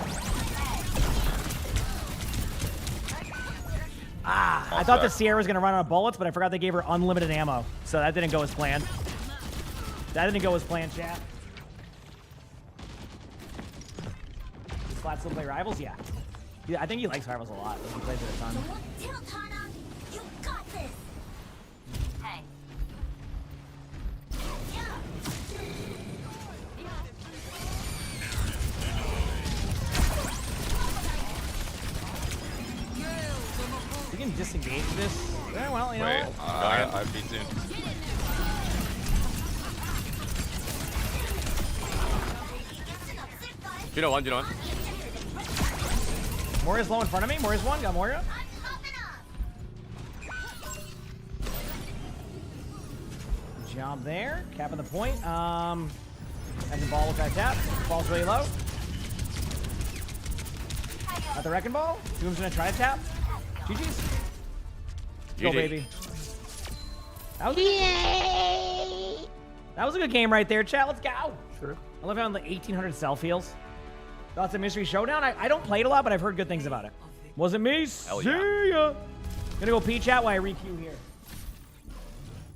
I thought the Sierra was going to run out of bullets, but I forgot they gave her unlimited ammo. So that didn't go as planned. That didn't go as planned, chat. Does Flat still play Rivals? Yeah. I think he likes Rivals a lot. He plays it a ton. You got this. Hey. You can disengage this. Yeah, well, you know. Wait, I'd be soon. You know one. Moria's low in front of me. Moria's one. Got Moria. Good job there. Capping the point. Has the ball with that tap. Ball's really low. Got the wrecking ball. Doom's gonna try to tap. GG's. Go, baby. That was a good game right there, chat. Let's go. Sure. I love how like 1,800 self heals. Thoughts of Mystery Showdown? I don't play it a lot, but I've heard good things about it. Wasn't me. Hell See yeah. ya. Gonna go pee chat while I re-queue here.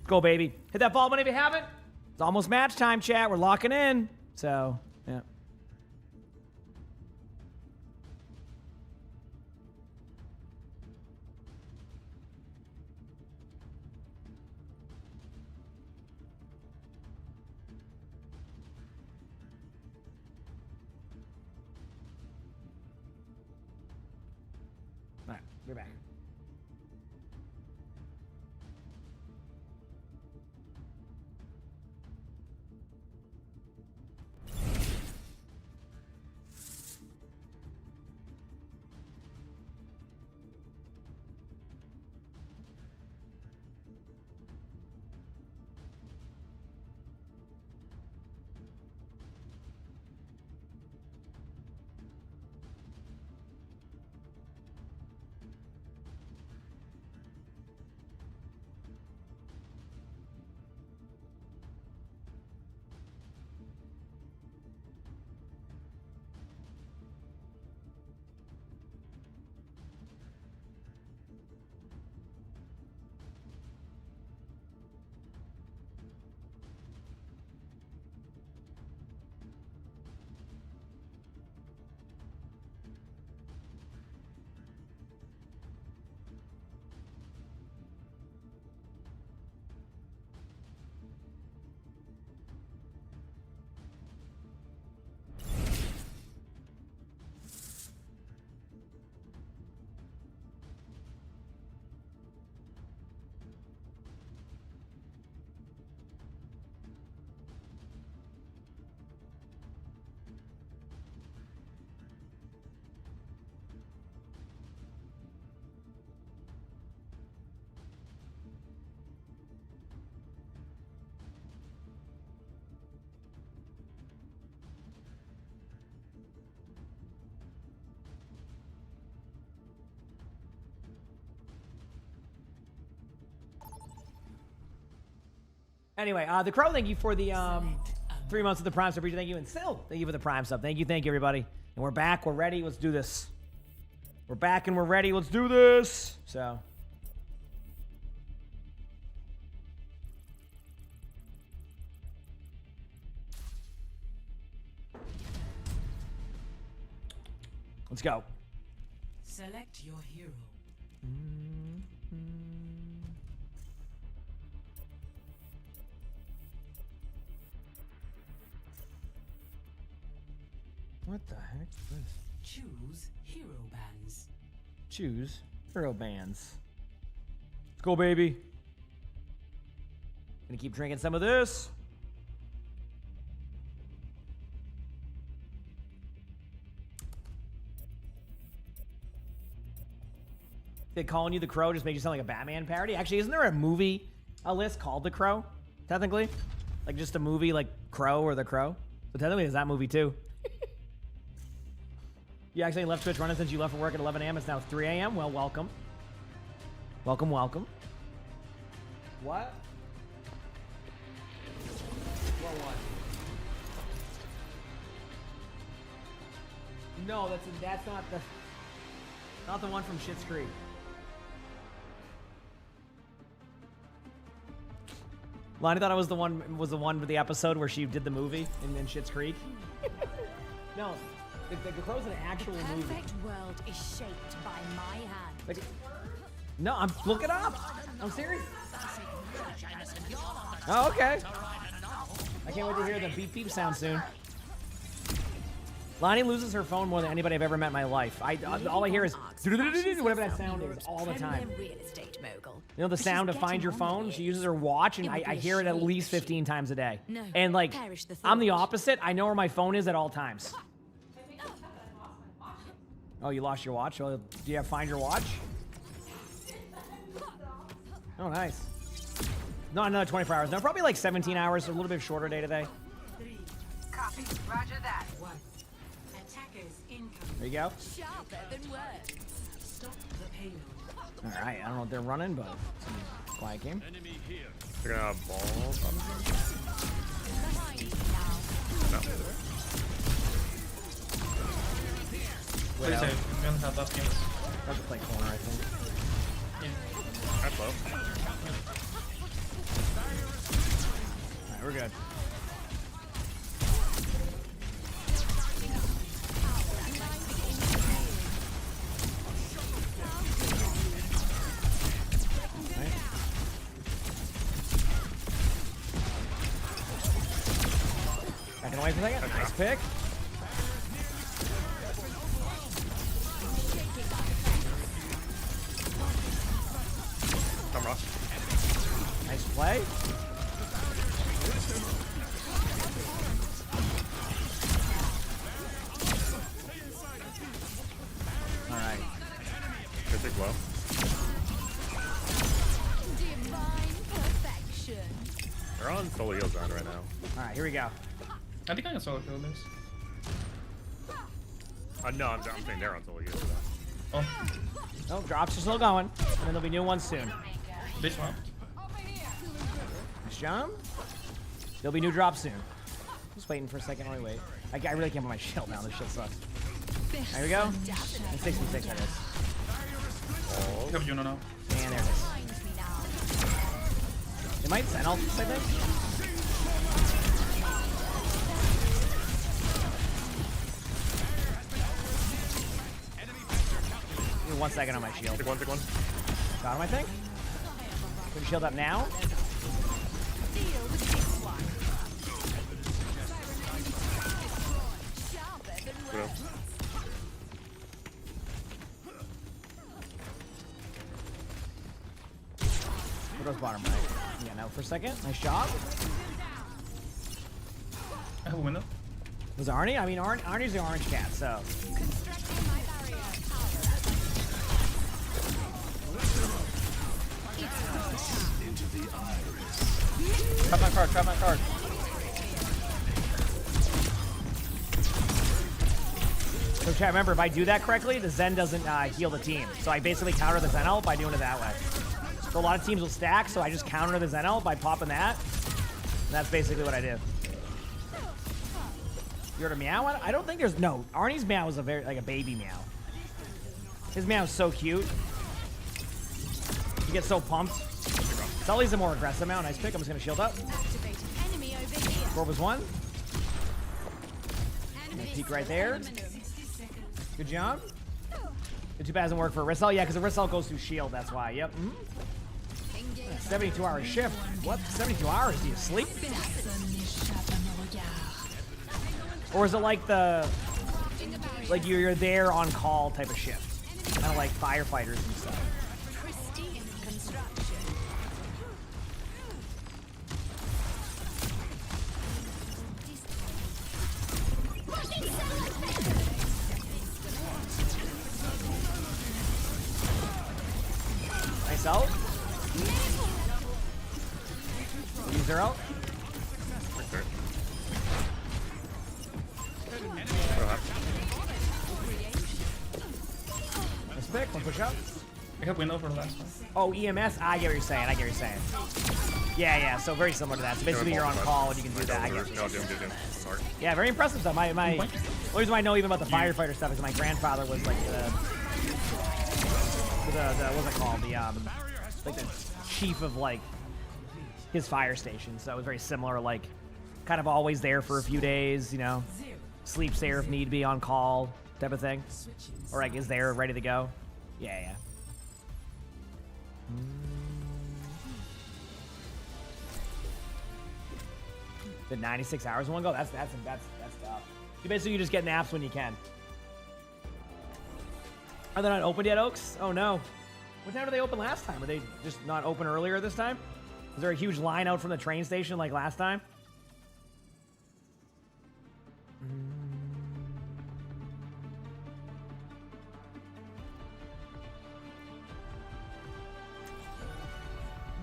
Go, baby. Hit that ball button if you haven't. It's almost match time, chat. We're locking in. So, yeah. All right, we're back. Anyway, the Crow, thank you for the 3 months of the Prime sub. Thank you. And Sil, thank you for the Prime sub. Thank you, everybody. And we're back. We're ready. Let's do this. We're back and we're ready. Let's do this. So. Let's go. Select your hero. What the heck is this? Choose hero bands. Choose hero bands. Let's go, baby. Gonna keep drinking some of this. Did calling you the Crow just made you sound like a Batman parody? Actually, isn't there a movie, a list called The Crow? Technically, like just a movie like Crow or The Crow. So technically, there's that movie too. You actually left Twitch running since you left for work at 11 a.m. It's now 3 a.m. Well, welcome. Welcome, welcome. What? What? No, that's not the one from Schitt's Creek. Lonnie thought it was the one with the episode where she did the movie in Schitt's Creek. No, the Crow's an actual movie. The perfect world is shaped by my hand. Like, no, look it up. I'm serious. Oh, okay. I can't wait to hear the beep beep sound soon. Lonnie loses her phone more than anybody I've ever met in my life. All I hear is whatever that sound is all the time. You know the sound to find your phone? She uses her watch, and I hear it at least 15 times a day. And like, I'm the opposite. I know where my phone is at all times. Oh, you lost your watch? Oh, do you have Find Your Watch? Oh, nice. Not another 24 hours. No, probably like 17 hours. A little bit shorter day today. Copy. Roger that. One. Attackers incoming. There you go. Sharper than words. Stop the payload. All right. I don't know what they're running, but it's a quiet game. Enemy here. They're gonna have balls. Behind you now. No. Well, I'm gonna have that game. have to play corner, I think. That's low. All right, we're good. Backing away for a second. Nice pick. Come Ross. Nice play. All right. Good take low. Divine perfection. They're on solo heal zone right now. All right, here we go. I think I can solo kill this. No, I'm saying they're on solo heal zone. Oh, Oh, drops are still going, and then there'll be new ones soon. they swapped. Nice jump. There'll be new drops soon. Just waiting for a second. Only wait. I really can't put my shield down. This shit sucks. There we go. And 66, that is. Oh. You have Juno now. And there it is. It might send all, I think. Give me 1 second on my shield. Take one, take one. Got him, I think. Put your shield up now. Good. Put those bottom right. Yeah, no, for a second. Nice job. I have a window. Was it Arnie? I mean, Arnie's the orange cat, so. Into the iris. Trap my card, trap my card. So chat, remember, if I do that correctly, the Zen doesn't heal the team. So I basically counter the Zen ult by doing it that way. So a lot of teams will stack, so I just counter the Zen ult by popping that. That's basically what I do. You heard a meow? I don't think there's no. Arnie's meow is a like a baby meow. His meow is so cute. You get so pumped. Sully's a more aggressive meow. Nice pick. I'm just gonna shield up. Corvus 1. Peek right there. Good job. It too bad doesn't work for Rissel. Yeah, because the Rissel goes through shield. That's why. Yep. 72-hour shift. What? 72 hours? Do you sleep? Or is it like the you're there on call type of shift? Kind of like firefighters and stuff. Nice out. Use her out. Nice pick. One push up. I got window for the last one. Oh, EMS? I get what you're saying. Yeah, yeah. So very similar to that. So basically, you're on call and you can do that. I get it. Yeah, very impressive stuff. The reason why I know even about the firefighter stuff is my grandfather was like the what's it called? Like the chief of like his fire station. So it was very similar. Like, kind of always there for a few days. You know, sleeps there if need be, on call type of thing, or like is there ready to go. Yeah, yeah. The 96 hours in one go. That's tough. You basically just get naps when you can. Are they not open yet, Oaks? Oh no. What time did they open last time? Were they just not open earlier this time? Was there a huge line out from the train station like last time?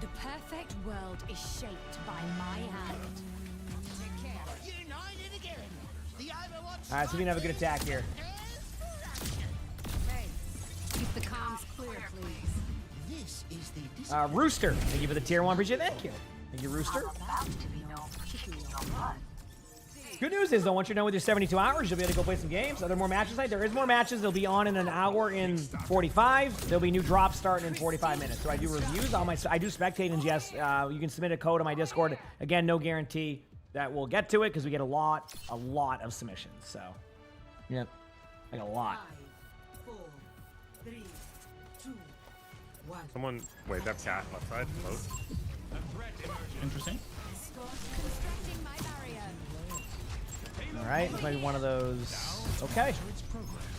The perfect world is shaped by my hand. All right, so we can have a good attack here. Keep the comms clear, please. Rooster, thank you for the tier 1. Appreciate it. Thank you. Thank you, Rooster. Good news is, though, once you're done with your 72 hours, you'll be able to go play some games. Are there more matches tonight? There is more matches. They'll be on in an hour in 45. There'll be new drops starting in 45 minutes. Do I do reviews? I do spectate, and yes, you can submit a code on my Discord. Again, no guarantee that we'll get to it because we get a lot of submissions. So, yep, like a lot. 5, 4, 3, 2, 1. Someone, wait, that's cat left side. Close. Interesting. All right, this might be one of those. Okay,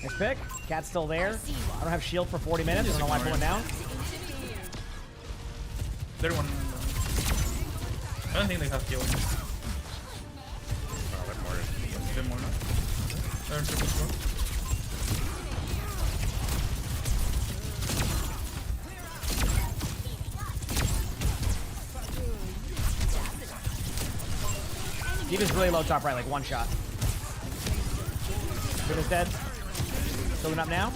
nice pick. Cat's still there. I don't have shield for 40 minutes. I don't know why I pull it down. They're one. I don't think they have shield. Oh, that's more. A bit more now. They're in triple score. D.Va's really low top right, like one shot. D.Va's dead. Building up now.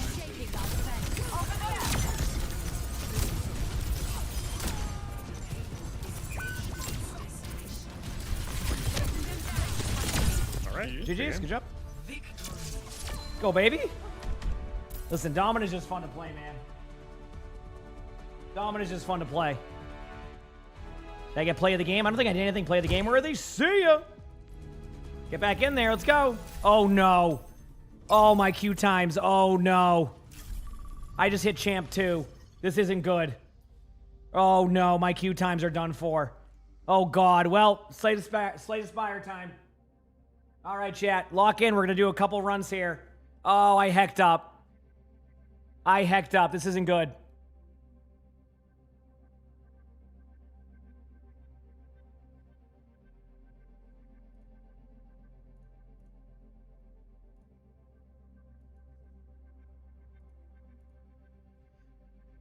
Alright. GG's, good job. Go, baby. Listen, Dominant is just fun to play, man. Dominant is just fun to play. Did I get play of the game? I don't think I did anything play of the game worthy. See ya. Get back in there. Let's go. Oh, no. Oh, my Q times. Oh, no. I just hit champ 2. This isn't good. Oh, no. My Q times are done for. Oh, God. Well, Slay to Spire time. All right, chat. Lock in. We're going to do a couple runs here. Oh, I hecked up. This isn't good.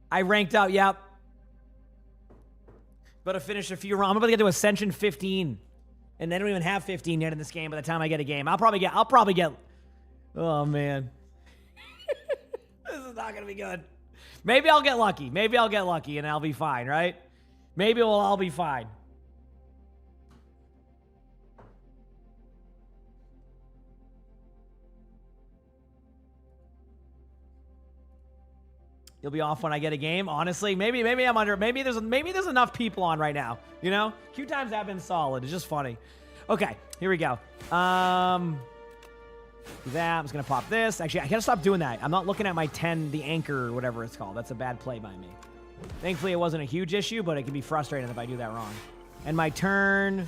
I ranked out, yep. But I finished a few runs. I'm about to get to Ascension 15. And they don't even have 15 yet in this game by the time I get a game. I'll probably get oh man. This is not gonna be good. Maybe I'll get lucky. And I'll be fine, right? Maybe we'll all be fine. You'll be off when I get a game. Honestly, maybe I'm under. Maybe there's enough people on right now. You know, queue times have been solid. It's just funny. Okay, here we go. Do that. I'm just gonna pop this. Actually, I gotta stop doing that. I'm not looking at my 10, the anchor or whatever it's called. That's a bad play by me. Thankfully, it wasn't a huge issue, but it can be frustrating if I do that wrong. And my turn.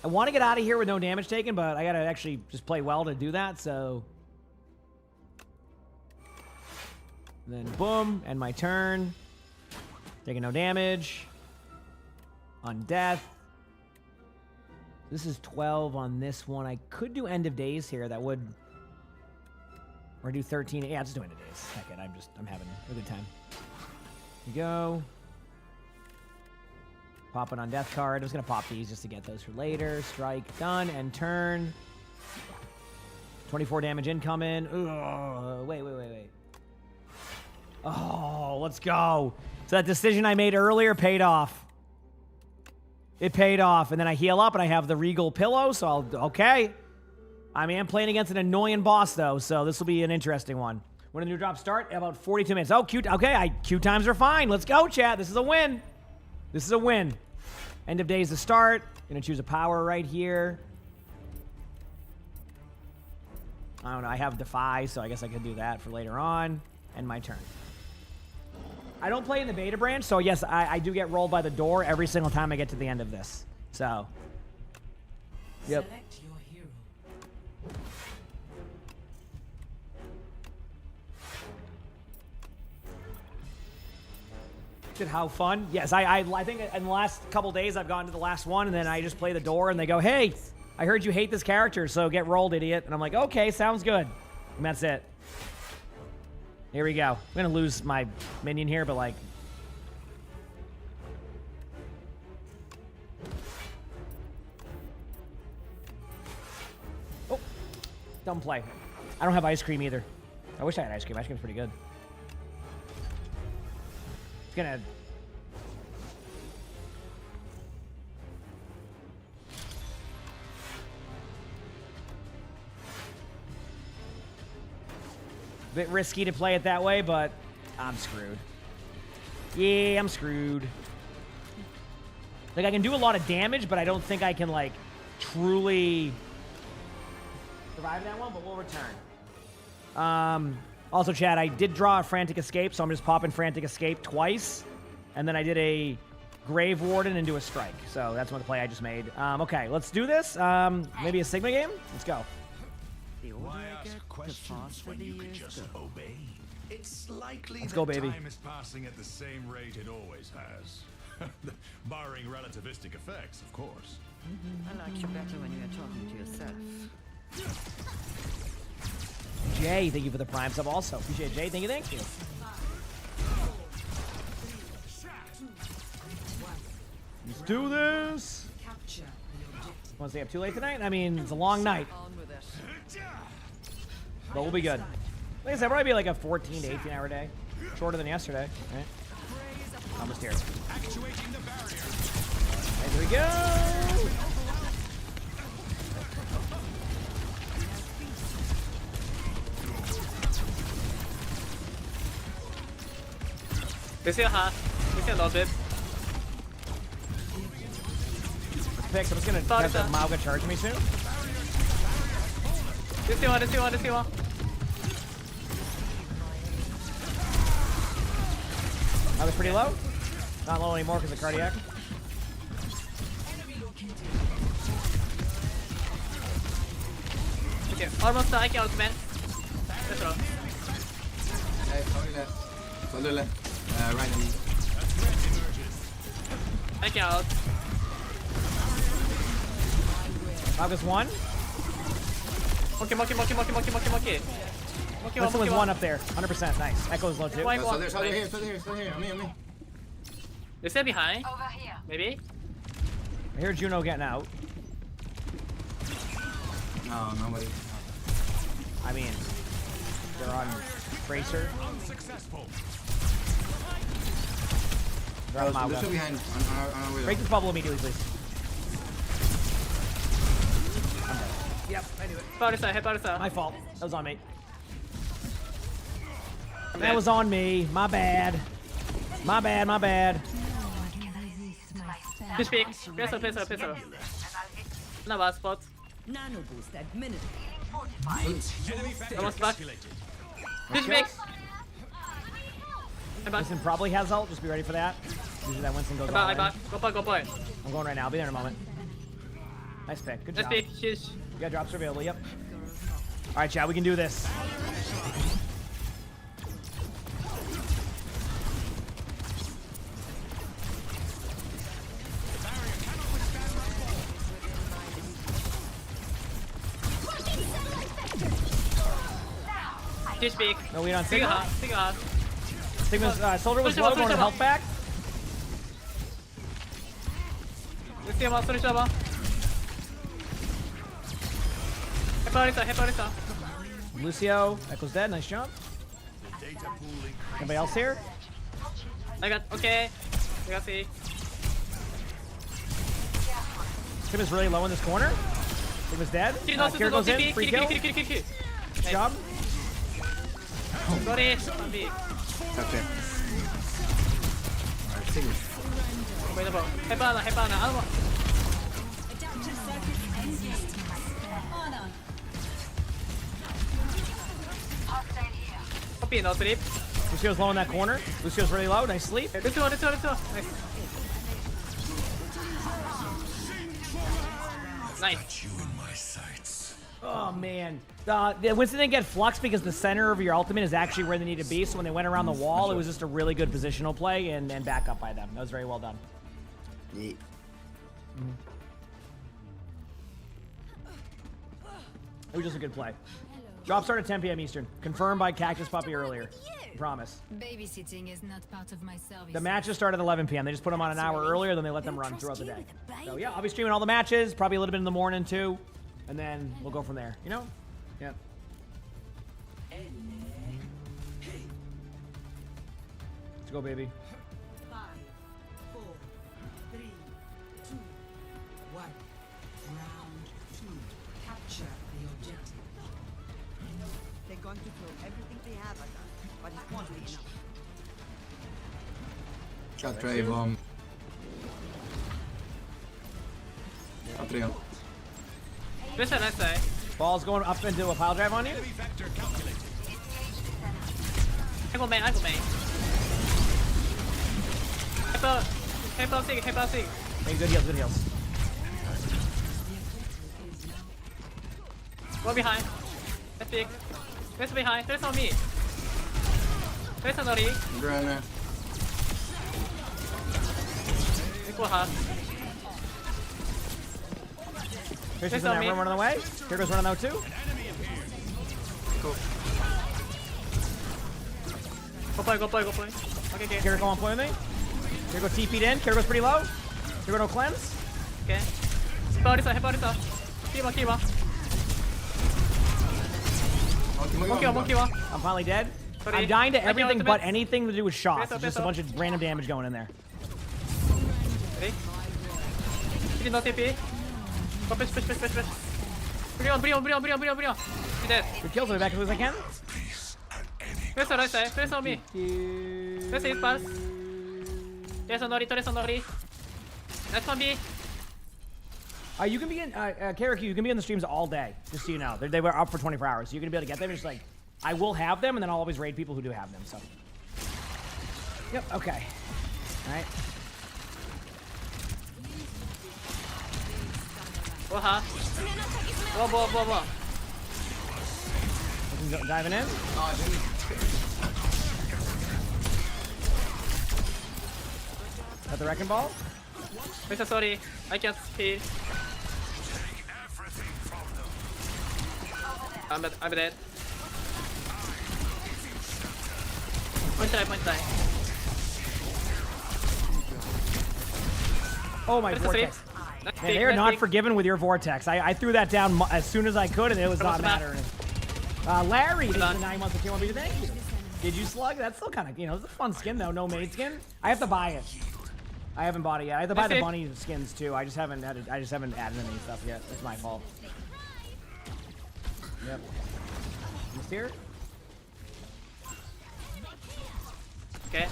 I want to get out of here with no damage taken, but I gotta actually just play well to do that. So. And then boom, end my turn. Taking no damage. On death. This is 12 on this one. I could do end of days here. That would... Or do 13. Yeah, just do end of days. Heck it, I'm having a good time. Here we go. Popping on death card. I'm just going to pop these just to get those for later. Strike, done, end turn. 24 damage incoming. Ugh, wait. Oh, let's go. So that decision I made earlier paid off. It paid off. And then I heal up and I have the Regal pillow. So okay. I mean, I'm playing against an annoying boss though. So this will be an interesting one. When the new drops start, about 42 minutes. Oh, queue times are fine. Let's go, chat. This is a win. This is a win. End of days to start. Gonna choose a power right here. I don't know. I have Defy, so I guess I could do that for later on. End my turn. I don't play in the beta branch, so yes, I do get rolled by the door every single time I get to the end of this. So, yep. Select your hero. How fun? Yes, I think in the last couple days I've gotten to the last one, and then I just play the door, and they go, "Hey, I heard you hate this character, so get rolled, idiot." And I'm like, "Okay, sounds good." And that's it. Here we go. I'm gonna lose my minion here, but like... Oh, dumb play. I don't have ice cream either. I wish I had ice cream. Ice cream's pretty good. It's gonna... Bit risky to play it that way, but I'm screwed. Yeah, I'm screwed. Like, I can do a lot of damage, but I don't think I can, like, truly survive that one, but we'll return. Also, chat, I did draw a Frantic Escape, so I'm just popping Frantic Escape twice. And then I did a Grave Warden and do a Strike. So that's one play I just made. Okay, let's do this. Maybe a Sigma game? Let's go. Why ask questions when you could just obey? It's likely Let's go, baby. Time is passing at the same rate it always has. Barring relativistic effects, of course. I like you better when you're talking to yourself. Jay, thank you for the Prime sub also. Appreciate it, Jay. Thank you. Let's do this. Want to stay up too late tonight? I mean, it's a long night. But we'll be good. Like I said, probably be like a 14 to 18 hour day. Shorter than yesterday, right? Almost here. Actuating the barrier. And here we go. They see a half. They see a little bit. Picks. I'm just gonna have the Mauga charge me soon. This one. I was pretty low. Not low anymore because of cardiac. Okay, almost I can ultimate. Let's roll. Hey, sorry left. Right on me. I can out. Mauga's one. Monkey. This one's one up there. 100%. Nice. Echo's low too. So here. On me. They stay behind. Over here. Maybe. I hear Juno getting out. No, nobody. I mean, they're on Tracer. Unsuccessful. They're on Mauga. They're still behind. On our way. Break this bubble immediately, please. Yep, I knew it. Hit Barisa. My fault. That was on me. That was on me. My bad. My bad, my bad. Fish pick. Peso. No bad spot. Nano boost administered. Almost back. Fish pick. Winston probably has ult. Just be ready for that. Usually that Winston goes all in. Go point. I'm going right now. I'll be there in a moment. Nice pick. Good job. Nice pick. Huge. You got drops available. Yep. All right, chat. We can do this. Fish pick. No, we don't Sigma. Sigma. Sigma's soldier was low, going to health back. Let's see about Sorry Shaba. Heparisa. Lucio, Echo's dead. Nice jump. Anybody else here? Okay. I got C. Sigma's really low in this corner. Sigma's dead. Kira goes in. Free kill. Good job. Sorry. Okay. Alright, Sigma. Hepana. Copy, no sleep. Lucio's low in that corner. Lucio's really low. Nice sleep. Let's go. Nice. Oh man, Winston didn't get flux because the center of your ultimate is actually where they need to be. So when they went around the wall, it was just a really good positional play and back up by them. That was very well done. Yeah. It was just a good play. Drop start at 10 p.m. Eastern. Confirmed by Cactus Puppy earlier. Promise. Babysitting is not part of my service. The matches start at 11 p.m. They just put them on an hour earlier, then they let them run throughout the day. So yeah, I'll be streaming all the matches, probably a little bit in the morning too. And then we'll go from there, you know? Yeah. Let's go, baby. 5, 4, 3, 2, 1. Round 2. Capture the objective. They're going to throw everything they have at us, but it won't be enough. Got Dre bomb. Got 3 on. This is nice. Ball's going up into a pile drive on you. I go main. Hyper sig. Hey, good heals. Go behind. Let's pick. Let's behind. There's on me. There's on Nori. Granite. Let's go hard. Fish is in that room running away. Here goes running out too. Cool. Go play. Okay. Kira go on play with me. Kira go TP'd in. Kira goes pretty low. Kira go no cleanse. Okay. Hyperisa. Kiba. Monkey one. I'm finally dead. Sorry. I'm dying to everything but anything to do with shots. It's just a bunch of random damage going in there. Ready? He no TP. Go push. Bring on. Be dead. Good kills. I'll be back as soon as I can. Press on right side. Press on me. Press his pass. There's on Nori. That's on me. You can be in, Karaki, you can be in the streams all day, just so you know. They were up for 24 hours, so you're going to be able to get them. It's just like, I will have them, and then I'll always raid people who do have them, so. Yep, okay. All right. Whoa. Diving in. Got the wrecking ball. Mr. Sorry, I can't heal. I'm dead. Point die. Oh my vortex. Man, they are not forgiven with your vortex. I threw that down as soon as I could, and it was not mattering. Larry, this is the 9 months of K1B. Thank you. Did you slug? That's still kind of, it's a fun skin though. No maid skin. I have to buy it. I haven't bought it yet. I have to buy the bunny skins too. I just haven't added any stuff yet. It's my fault. Yep. Just here. Okay.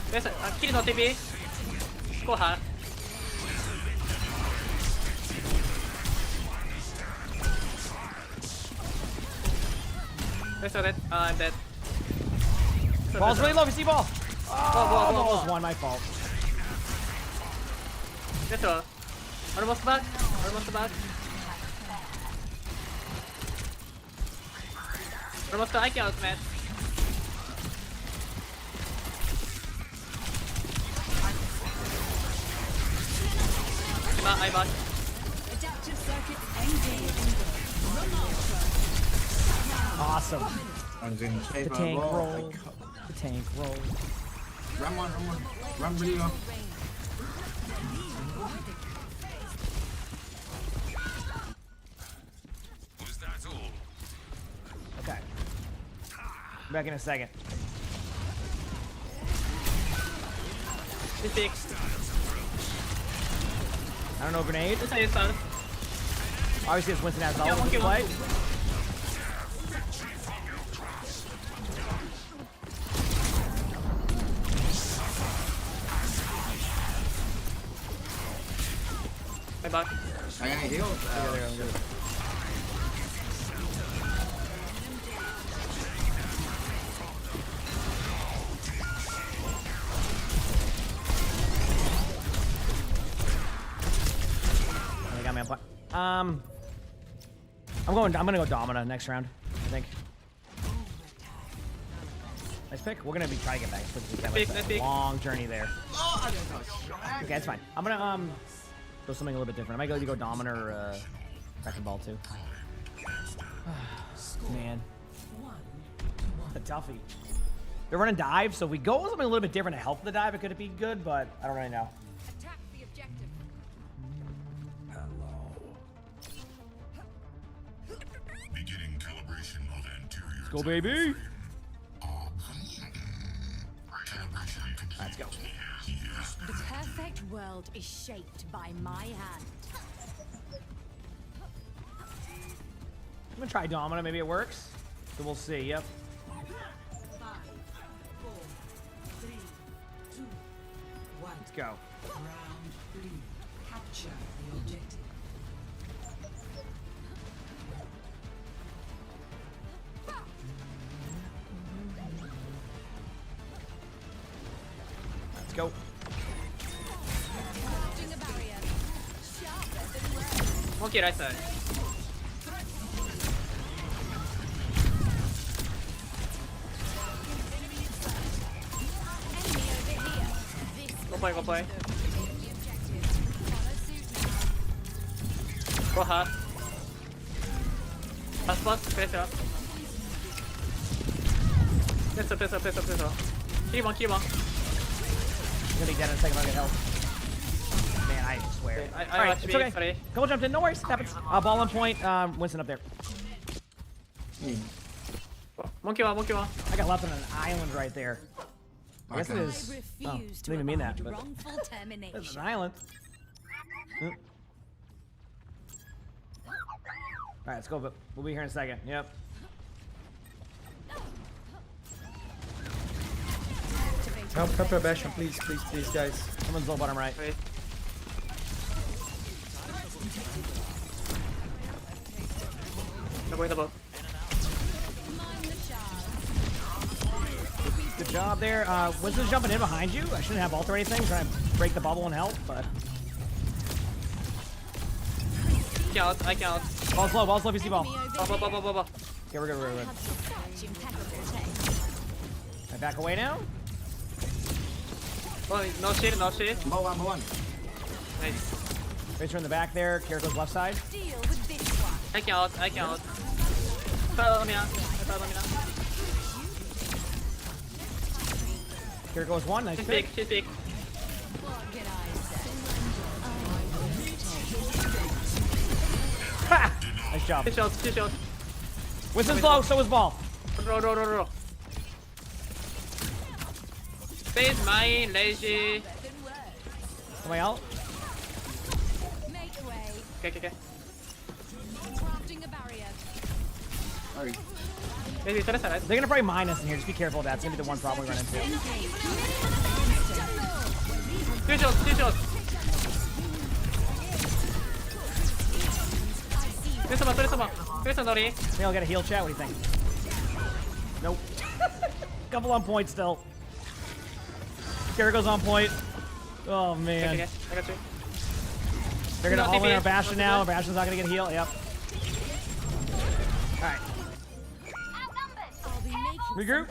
There's a kill no TP. Go hard. There's a dead. I'm dead. Ball's really low. You see ball. Ball. Ball's one. My fault. There's a. Almost back. Almost back. Almost I can out, man. I back. Adaptive circuits engaged. Awesome. The The tank roll. The tank roll. Run one. Run really well. Was that all? Okay. Back in a second. It's fixed. I don't know, grenade. This is fun. Obviously, it's Winston has all Yeah, of monkey the one. play. I'm back. I got healed. They got me on point. I'm gonna go Domina next round, I think. Nice pick. We're gonna be trying to get back as quick as we can. Nice It's a pick. long journey there. Okay, that's fine. I'm gonna go something a little bit different. I might go Domina or Wrecking Ball too. Man, a toughie. They're running dive, so if we go with something a little bit different to help the dive, it could be good, but I don't really know. Attack the objective. Beginning calibration of anterior. Let's go, baby. Calibration complete. Let's go. The perfect world is shaped by my hand. I'm gonna try Domina. Maybe it works. So we'll see. Yep. 5, 4, 3, 2, 1. Let's go. Round 3. Capture the objective. Let's go. Monkey right side. Go play. Go hard. Pass pass, face up. Pistol. Kill one. I'm gonna be dead in a second if I get help. Man, I swear. Alright, it's okay. Sorry. Couple jumped in, no worries. Happens. Ball on point. Winston up there. Monkey one. I got left on an island right there. I guess it is. Oh, didn't even mean that. But Wrongful termination. it's an island. Alright, let's go. But we'll be here in a second. Yep. Help Pepper Bastion, please, guys. Someone's low bottom right. Wait. Double. Good job there. Winston's jumping in behind you. I shouldn't have ult or anything. Trying to break the bubble and help, but. I count. Ball's low, PC ball. Ball. Okay, we're good. I back away now. Oh, no shit. I'm one. Nice. Racer in the back there. Kiriko's left side. Deal with this one. I count. Follow me now. Kiriko's one. Nice pick. She's big. What can I say? Ha! Nice job. Two shots. Winston's low, so is ball. Roll. Face mine, lazy. Somebody out. Make way. Okay. Crafting a barrier. Sorry. Maybe Teresa, right? They're gonna probably mine us in here. Just be careful of that. It's gonna be the one problem we run into. 2 shots, 2 shots. Teresa Nori. Think I'll get a heal chat. What do you think? Nope. Couple on point still. Jericho's on point. Oh man. Okay, I got you. They're gonna all in our Bastion now. Bastion's not gonna get healed. Yep. Alright. Regroup.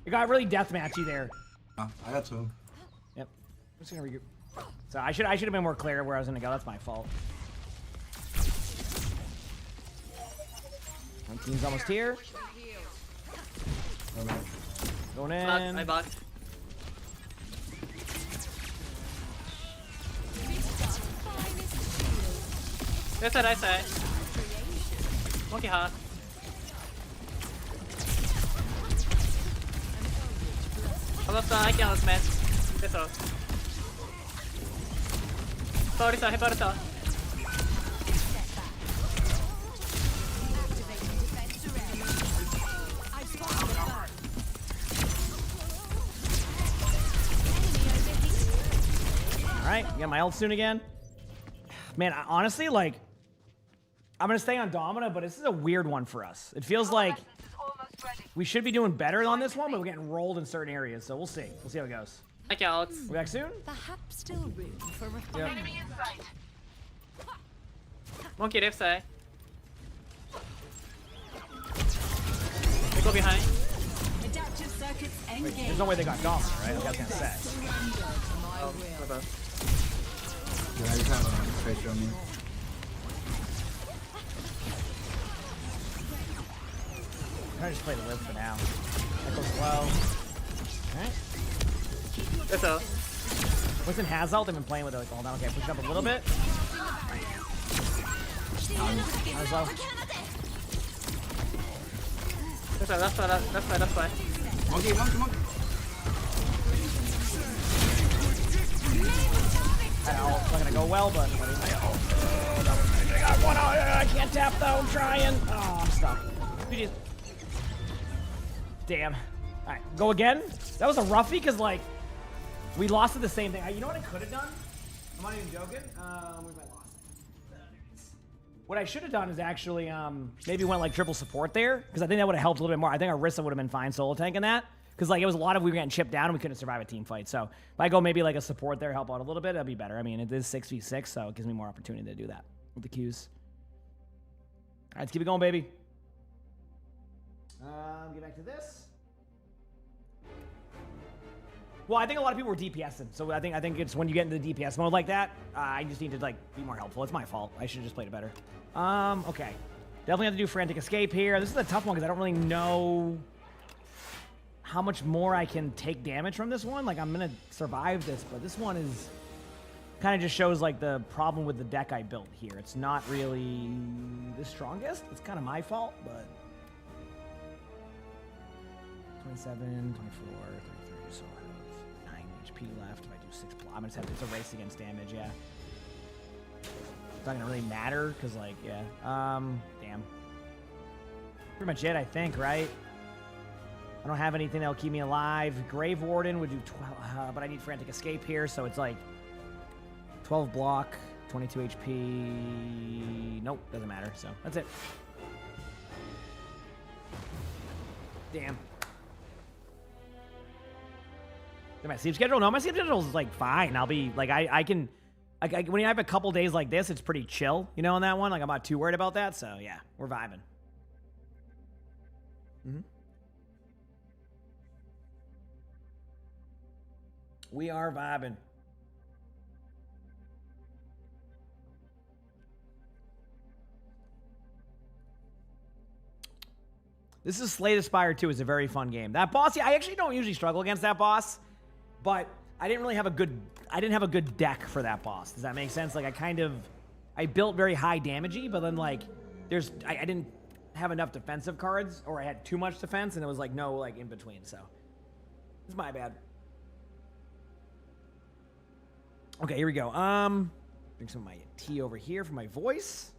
It got really deathmatchy there. I got two. Yep. I'm just gonna regroup. So I should have been more clear where I was gonna go. That's my fault. One team's almost here. Going in. I bought. Right side, right side. Monkey hard. I can't lose, man. That's all. Sorry, sir. Hey, Alright, get my ult soon again. Man, honestly, like, I'm gonna stay on Domina, but this is a weird one for us. It feels like we should be doing better on this one, but we're getting rolled in certain areas, so we'll see. We'll see how it goes. Okay, Alex. We back soon? Perhaps still room for refinement. Monkey left side. They go behind. Adaptive circuits Wait, there's no way they got Domina, right? I was gonna say. Oh, my bad. Yeah, you have a face on me. I'm gonna just play the live for now. Echo slow. Alright. That's all. What's in Hazalt? I've been playing with it like all down. Okay, push it up a little bit. That's low. That's fine. Monkey. I know, it's not gonna go well, but I got one out. I can't tap though. I'm trying. Oh, I'm stuck. Damn. Alright, go again. That was a roughie because, like, we lost to the same thing. You know what I could have done? I'm not even joking. Where's my loss? What I should have done is actually maybe went like triple support there because I think that would have helped a little bit more. I think Arissa would have been fine solo tanking that because, like, it was a lot of we were getting chipped down and we couldn't survive a team fight. So if I go maybe like a support there, help out a little bit, that'd be better. I mean, it is 6v6, so it gives me more opportunity to do that with the Qs. All right, let's keep it going, baby. Get back to this. Well, I think a lot of people were DPSing, so I think it's when you get into the DPS mode like that, I just need to like be more helpful. It's my fault. I should have just played it better. Okay. Definitely have to do Frantic Escape here. This is a tough one because I don't really know how much more I can take damage from this one. Like, I'm gonna survive this, but this one is kind of just shows like the problem with the deck I built here. It's not really the strongest. It's kind of my fault, but 27, 24, 33, so I have 9 HP left. If I do 6 block, I'm gonna have to, it's a race against damage, yeah. It's not gonna really matter, because, like, yeah. Damn. Pretty much it, I think, right? I don't have anything that'll keep me alive. Grave Warden would do 12, but I need Frantic Escape here, so it's like 12 block, 22 HP. Nope, doesn't matter, so that's it. Damn. My sleep schedule? No, my sleep schedule is like fine. I'll be like, I can, when I have a couple days like this, it's pretty chill, you know, on that one. Like, I'm not too worried about that. So yeah, we're vibing. We are vibing. This is Slay the Spire 2. It's a very fun game. That boss, yeah, I actually don't usually struggle against that boss. But I didn't really have a good, deck for that boss. Does that make sense? Like, I built very high damagey, but then, like, I didn't have enough defensive cards, or I had too much defense, and it was, like, no, like, in between, so. It's my bad. Okay, here we go. Bring some of my tea over here for my voice.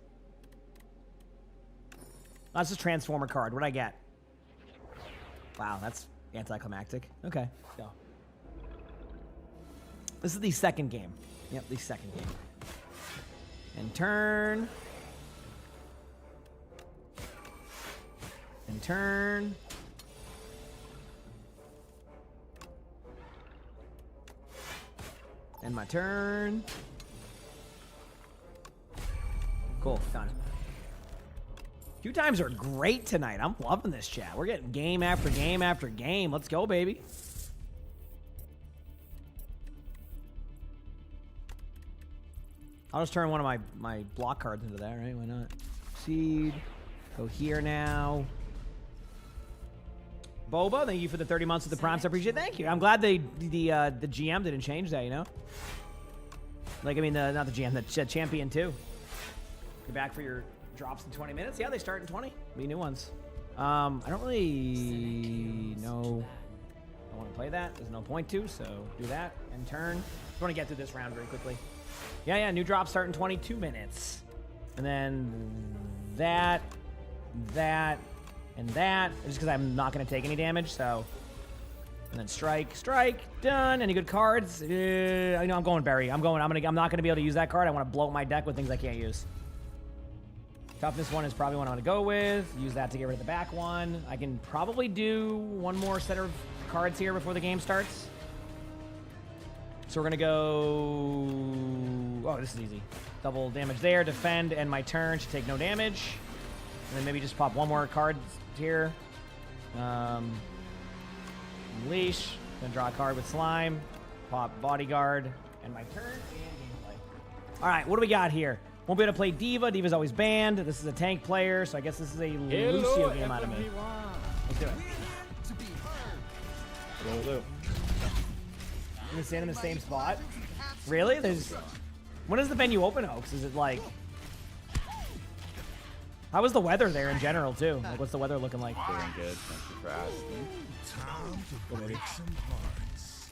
That's just Transformer card. What'd I get? Wow, that's anticlimactic. Okay, let's go. This is the second game. Yep, the second game. And turn. And turn. And my turn. Cool, done. Queue times are great tonight. I'm loving this chat. We're getting game after game after game. Let's go, baby. I'll just turn one of my block cards into that, right? Why not? Seed. Go here now. Boba, thank you for the 30 months of the prompts. I appreciate it. Thank you. I'm glad the GM didn't change that, you know? Like, I mean, not the GM, the champion too. You're back for your drops in 20 minutes. Yeah, they start in 20. Be new ones. I don't really know I want to play that. There's no point to, so do that and turn. I want to get through this round very quickly. Yeah, new drops start in 22 minutes. And then that, and that. Just because I'm not going to take any damage, so. And then strike, done. Any good cards? I know I'm going berry. I'm not going to be able to use that card. I want to blow my deck with things I can't use. Toughness 1 is probably one I want to go with. Use that to get rid of the back one. I can probably do one more set of cards here before the game starts. So we're going to go... Oh, this is easy. Double damage there, defend, and my turn should take no damage. And then maybe just pop one more card here. Leash. Then draw a card with slime. Pop bodyguard. And my turn. And gameplay. All right, what do we got here? Won't be able to play D.Va. D.Va's always banned. This is a tank player, so I guess this is a Lucio game out of me. Let's do it. I'm gonna stand in the same spot. Really? When does the venue open, Owcs? Is it like... How was the weather there in general, too? Like, what's the weather looking like? Doing good. Thank you for asking. Time to break some hearts.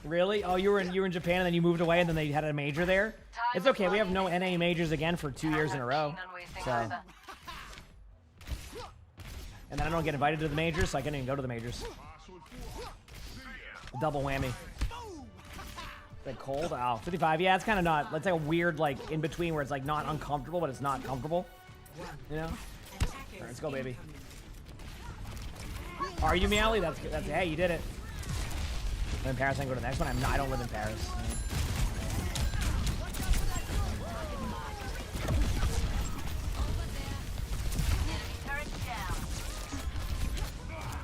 Really? Oh, you were in Japan and then you moved away and then they had a major there? It's okay. We have no NA majors again for 2 years in a row. So. And then I don't get invited to the majors, so I can't even go to the majors. A double whammy. Is it cold? Oh, 55. Yeah, it's kind of not. It's like a weird, like, in between where it's like not uncomfortable, but it's not comfortable. You know? All right, let's go, baby. Are you Meowly? That's hey, you did it. I'm in Paris. I can go to the next one. I don't live in Paris.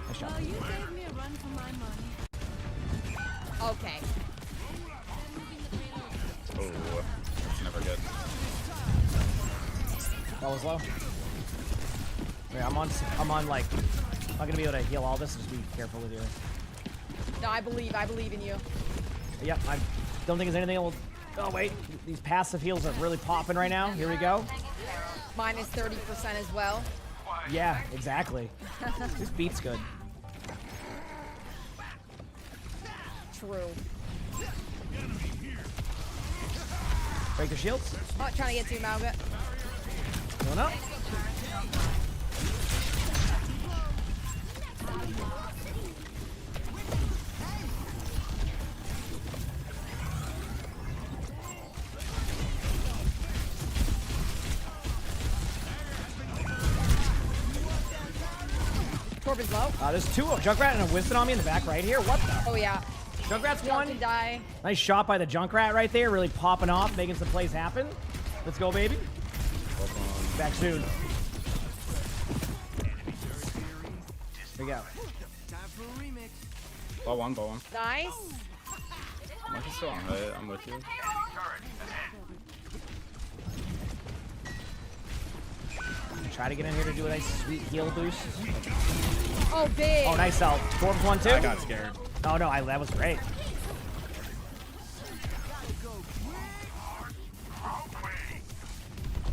Nice job. You gave me a run for my money. Okay. Oh, it's never good. That was low. Yeah, I'm on like, I'm not gonna be able to heal all this. Just be careful with your. No, I believe in you. Yep, I don't think there's anything that will. Oh wait, these passive heals are really popping right now. Here we go. Minus 30% as well. Yeah, exactly. This beat's good. True. Break the shields. Oh, trying to get to you, Malga. Going up. Corbin's low. There's two of Junkrat and a Winston on me in the back right here. What the? Oh, yeah. Junkrat's one. Die. Nice shot by the Junkrat right there. Really popping off, making some plays happen. Let's go, baby. Back soon. Here we go. Ball one. Nice. Monkey's still on hit. I'm with you. Try to get in here to do a nice sweet heal boost. Oh, big. Oh, nice help. Forbes one, too. I got scared. Oh, no, that was great.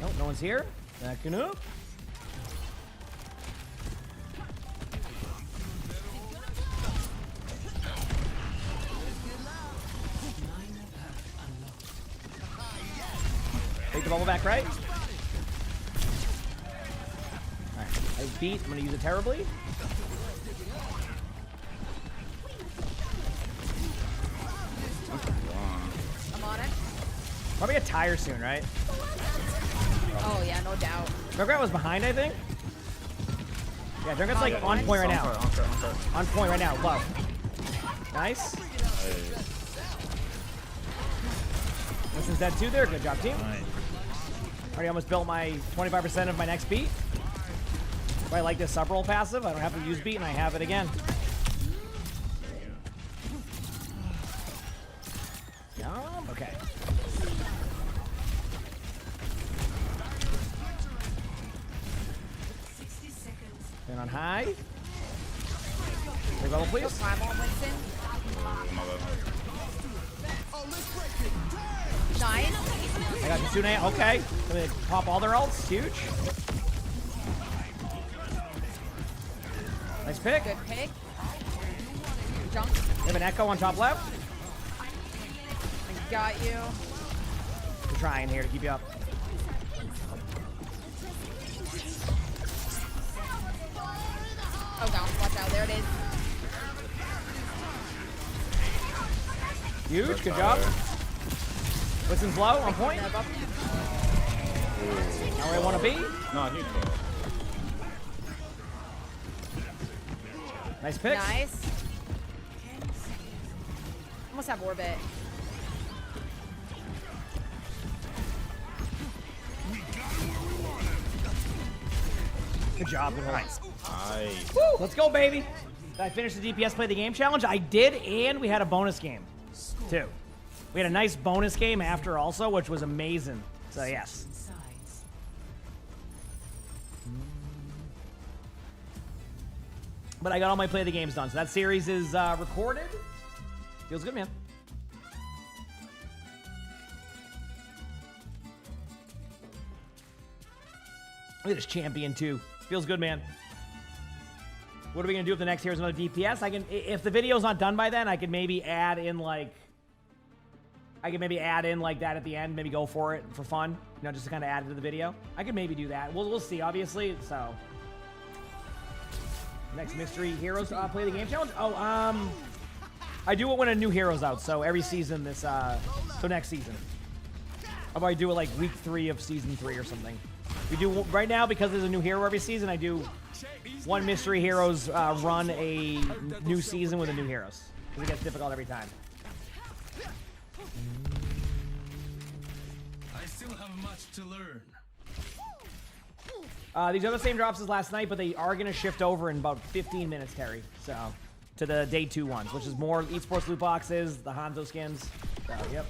Nope, no one's here. Backing up. Take the bubble back, right? beat. I'm gonna use it terribly. I'm on it. Probably get tired soon, right? Oh yeah, no doubt. Junkrat was behind, I think. Yeah, Junkrat's like on point right now. On point right now. Low. Nice. Winston's dead too there. Good job, team. Already almost built my 25% of my next beat. If I like this sub roll passive, I don't have to use beat, and I have it again. Okay. And on high. Big level, please. Primal, Winston. Nice. I got Kitsune. Okay. Gonna pop all their ults. Huge. Nice pick. Good pick. Jump. We have an Echo on top left. I got you. I'm trying here to keep you up. Oh gosh, watch out. There it is. Huge. Good job. Winston's low. On point. Not where I want to be. No, he's low. Nice pick. Nice. Almost have orbit. Good job. Good nice. Nice. Woo, let's go, baby. Did I finish the DPS Play the Game challenge? I did, and we had a bonus game, too. We had a nice bonus game after also, which was amazing. So, yes. But I got all my Play the Games done. So that series is recorded. Feels good, man. Look at this champion, too. Feels good, man. What are we going to do if the next here's another DPS? I can, if the video's not done by then, I could maybe add in, like... I could maybe add in, like, that at the end. Maybe go for it for fun. You know, just to kind of add it to the video. I could maybe do that. We'll see, obviously. So... Next Mystery Heroes Play the Game challenge? Oh, I do it when a new hero's out. So every season this... So next season. I'll probably do it, like, week 3 of season 3 or something. We do right now because there's a new hero every season. I do one Mystery Heroes run a new season with a new heroes because it gets difficult every time. I still have much to learn. These are the same drops as last night, but they are going to shift over in about 15 minutes, Terry. So to the day 2 ones, which is more Esports loot boxes, the Hanzo skins. So yep.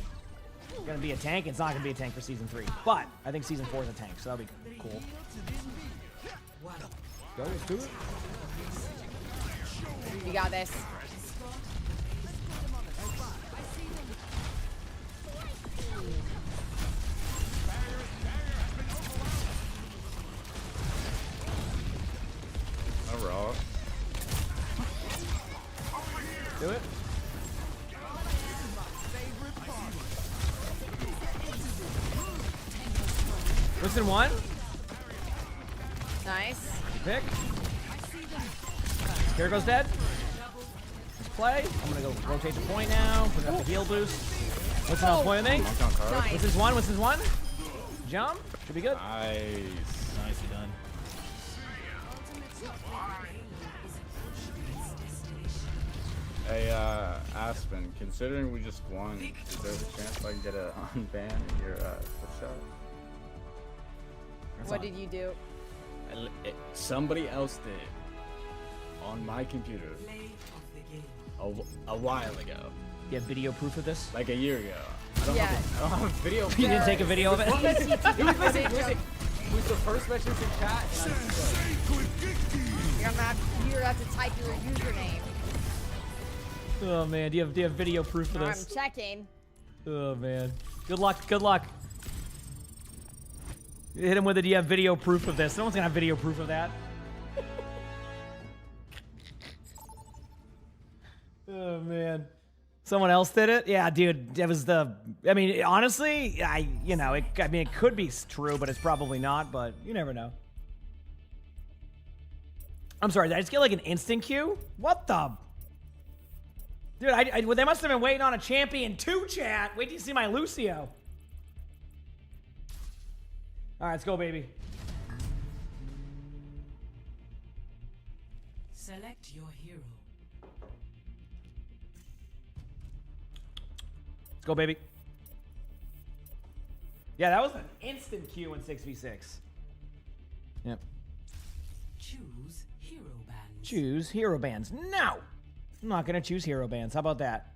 Going to be a tank. It's not going to be a tank for season 3, but I think season 4 is a tank, so that'll be cool. Go, let's do it. You got this. Overall. Do it. Listen, one. Nice. Pick. Here goes dead. Let's play. I'm gonna go rotate the point now. Put up the heal boost. What's on point with me? Nice. What's his one? What's his one? Jump. Should be good. Nice. Nicely done. Hey, Aspen, considering we just won, is there a chance I can get a unban in your push shot? What did you do? Somebody else did. On my computer. A while ago. You have video proof of this? Like a year ago. I don't have a video proof. You didn't take a video of it? Listen, who's the first message in chat? You're gonna have to type your username. Oh man, do you have video proof of this? I'm checking. Oh man. Good luck, good luck. Hit him with it, do you have video proof of this? No one's gonna have video proof of that. Oh man. Someone else did it? Yeah, dude, it was the... I mean, honestly, it could be true, but it's probably not, but you never know. I'm sorry, did I just get like an instant queue? What the? Dude, well, they must have been waiting on a champion 2 chat. Wait till you see my Lucio. All right, let's go, baby. Select your hero. Let's go, baby. Yeah, that was an instant queue in 6v6. Yep. Choose hero bands. Choose hero bands. No! I'm not going to choose hero bands. How about that?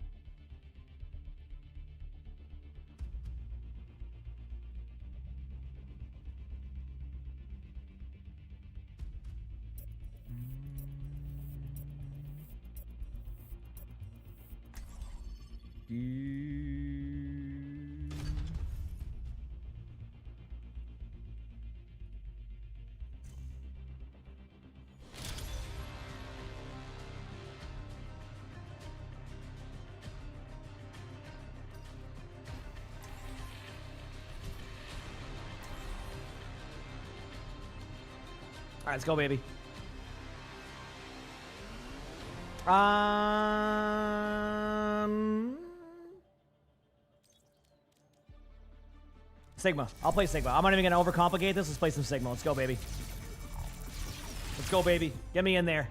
All right, let's go, baby. Sigma. I'll play Sigma. I'm not even gonna overcomplicate this. Let's play some Sigma. Let's go, baby. Let's go, baby. Get me in there.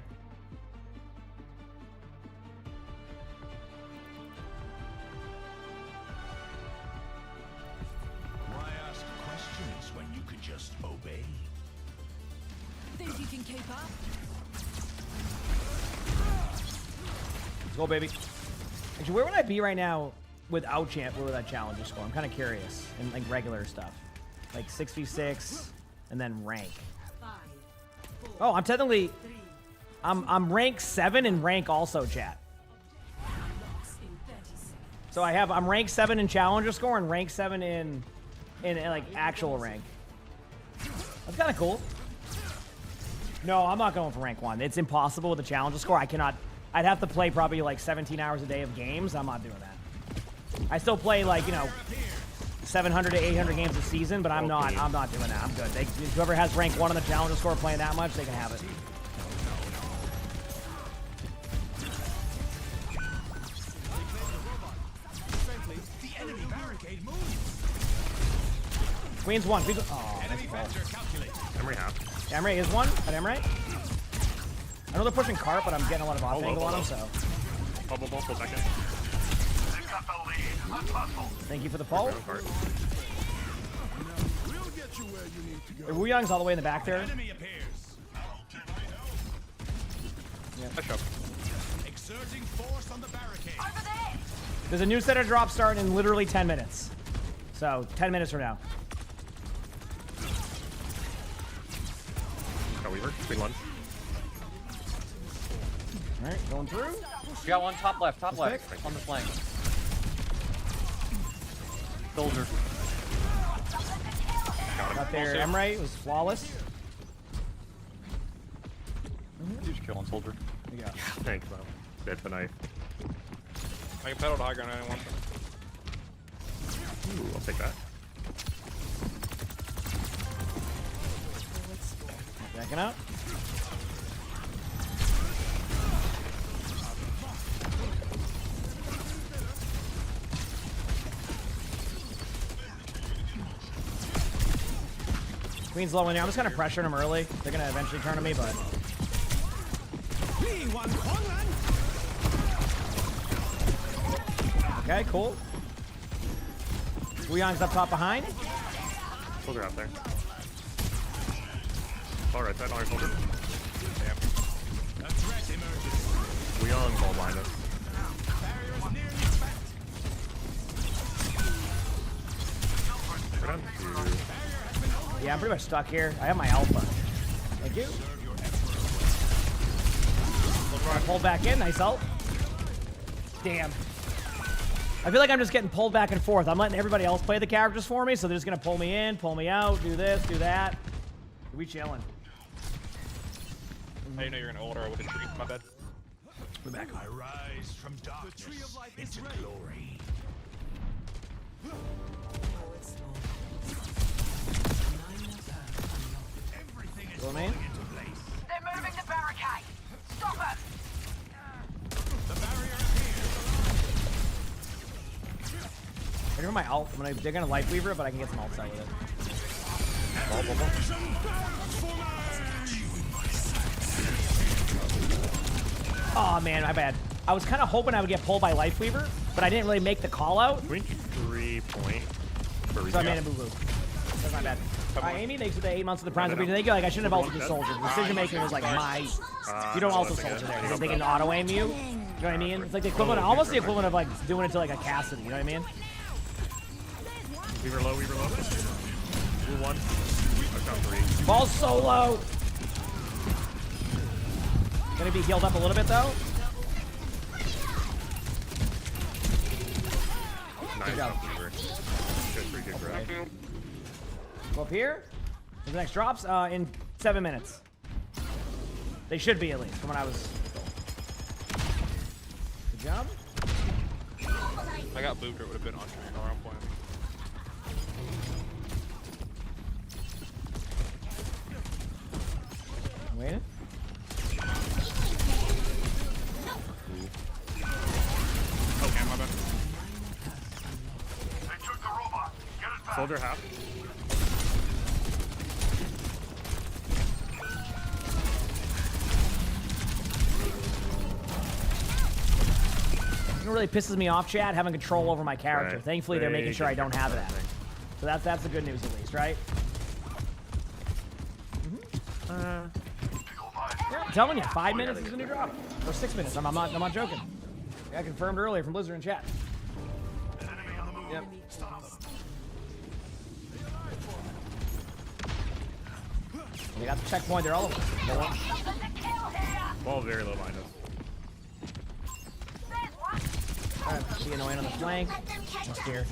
Why ask questions when you could just obey? Think you can keep up? Let's go, baby. Actually, where would I be right now without champ? Where would that challenger score? I'm kind of curious. And like regular stuff, like 6v6, and then rank. Oh, I'm technically, I'm rank 7 in rank also, chat. So I'm rank 7 in challenger score and rank 7 in like actual rank. That's kind of cool. No, I'm not going for rank 1. It's impossible with the challenger score. I'd have to play probably like 17 hours a day of games. I'm not doing that. I still play like, 700 to 800 games a season, but I'm not doing that. I'm good. Whoever has rank 1 on the challenger score playing that much, they can have it. Queen's 1. Queen's 1. Oh, nice ball. Emery half. Emery is 1. Got Emery. I know they're pushing Carp, but I'm getting a lot of off angle on him, so. Bubble ball, full second. Thank you for the pull. The Wu Young's all the way in the back there. Yeah. Exerting force on the barricade. There's a new set of drops starting in literally 10 minutes. So, 10 minutes from now. Got Weaver, Queen 1. Alright, going through. We got one top left on the flank. Soldier. Got there. Emre was flawless. Huge kill on soldier. Yeah. Thanks, man. Dead for knife. I can pedal to high ground anyone. Ooh, I'll take that. Backing up. Queen's low in there. I'm just kind of pressuring him early. They're going to eventually turn to me, but... Okay, cool. Wu Yang's up top behind. Soldier out there. All right, side on your soldier. Damn. Wu Yang ball behind us. We're done. Yeah, I'm pretty much stuck here. I have my alpha. Thank you. I pulled back in. Nice ult. Damn. I feel like I'm just getting pulled back and forth. I'm letting everybody else play the characters for me, so they're just going to pull me in, pull me out, do this, do that. We chilling. How do you know you're going to ult or with a tree? My bad. We're back. I rise from darkness into glory. Go, man. They're moving the barricade. Ready for my ult? They're gonna life weaver it, but I can get some ult out with it. Oh man, my bad. I was kind of hoping I would get pulled by life weaver, but I didn't really make the call out. 3 point. So I made a boo-boo. That's my bad. Amy, thanks for the 8 months of the Prime. Thank you. Like I shouldn't have ulted the soldier. The decision making was like my. You don't ult the soldier there because they can auto aim you. You know what I mean? It's like the equivalent, almost the equivalent of like doing it to like a Cassidy. You know what I mean? Weaver low. Blue 1. I've got 3. Ball's so low. Gonna be healed up a little bit though. Good job. Pretty good grab. Go up here. The next drops in 7 minutes. They should be at least from when I was. Good job. I got booped or it would have been on train or on point. I'm waiting. Okay, my bad. Soldier half. It really pisses me off, chat, having control over my character. Right. Thankfully, they're making sure I don't have that. So that's the good news at least, right? Yeah, I'm telling you, 5 minutes is the new drop. Or 6 minutes. I'm not joking. I confirmed earlier from Blizzard in chat. Yep. They got the checkpoint. They're all over. Ball very low behind us. Alright, be annoying on the flank. Just here.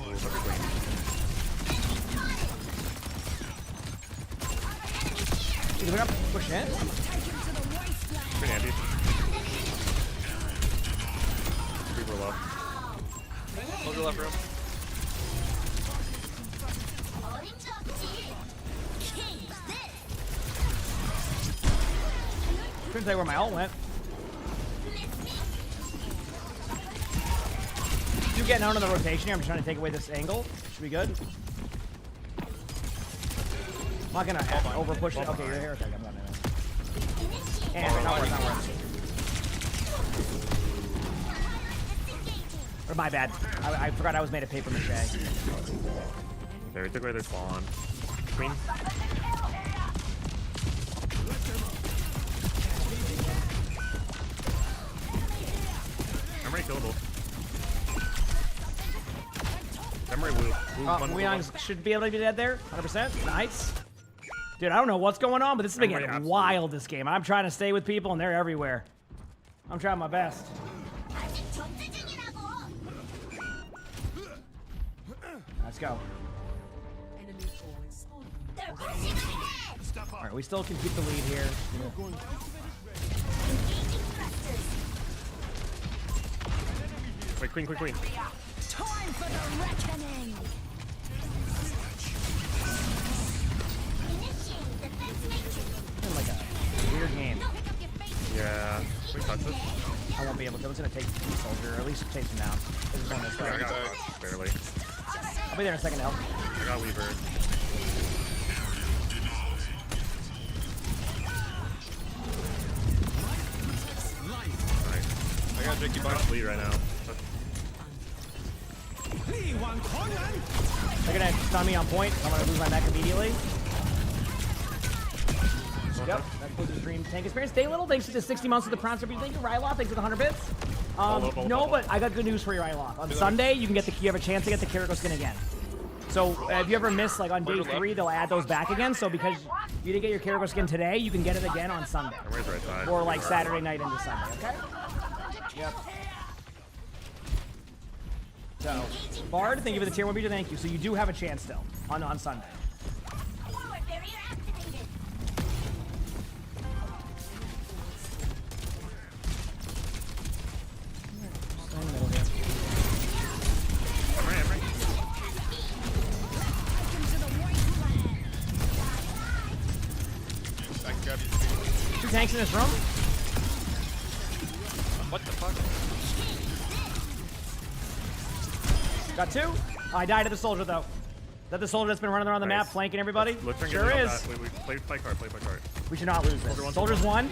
Either up, push in. Pretty handy. Weaver low. Soldier left room. Couldn't tell you where my ult went. You getting out of the rotation here? I'm just trying to take away this angle. Should be good. I'm not gonna over push it. Okay, you're here. Okay, I'm going to. And not worth. Or my bad. I forgot I was made of paper mache. Okay, we took away their spawn. Queen. Memory killable. Memory Woo. Weeyang should be able to be dead there. 100%. Nice. Dude, I don't know what's going on, but this is getting wild this game. I'm trying to stay with people, and they're everywhere. I'm trying my best. Let's go. All right, we still can keep the lead here. Wait, queen. Time for the reckoning. Like a weird game. Yeah. We touch this. I won't be able to. I'm just gonna take the soldier, or at least chase him down. This is going this way. Yeah, I got touched, barely. I'll be there in a second to help. I got Weaver. Nice. I got Jakey Got Buck. lead right now. They're gonna stun me on point. I'm gonna lose my mech immediately. Yep, that includes the stream tank experience. Stay little, thanks to the 60 months of the Prime Sub. Thank you, Ryloth. Thanks for the 100 bits. No, but I got good news for you, Ryloth. On Sunday, you have a chance to get the Kiriko skin again. So if you ever miss, like on day 3, they'll add those back again. So because you didn't get your Kiriko skin today, you can get it again on Sunday. Where's the right side? Or like Saturday night into Sunday, okay? Yep. So, Bard, thank you for the tier 1 beater, thank you. So you do have a chance still on Sunday. Two tanks in this room. What the fuck? Got 2. I died to the soldier though. Is that the soldier that's been running around the map flanking everybody? Sure is. Play card. We should not lose this. Soldier's one.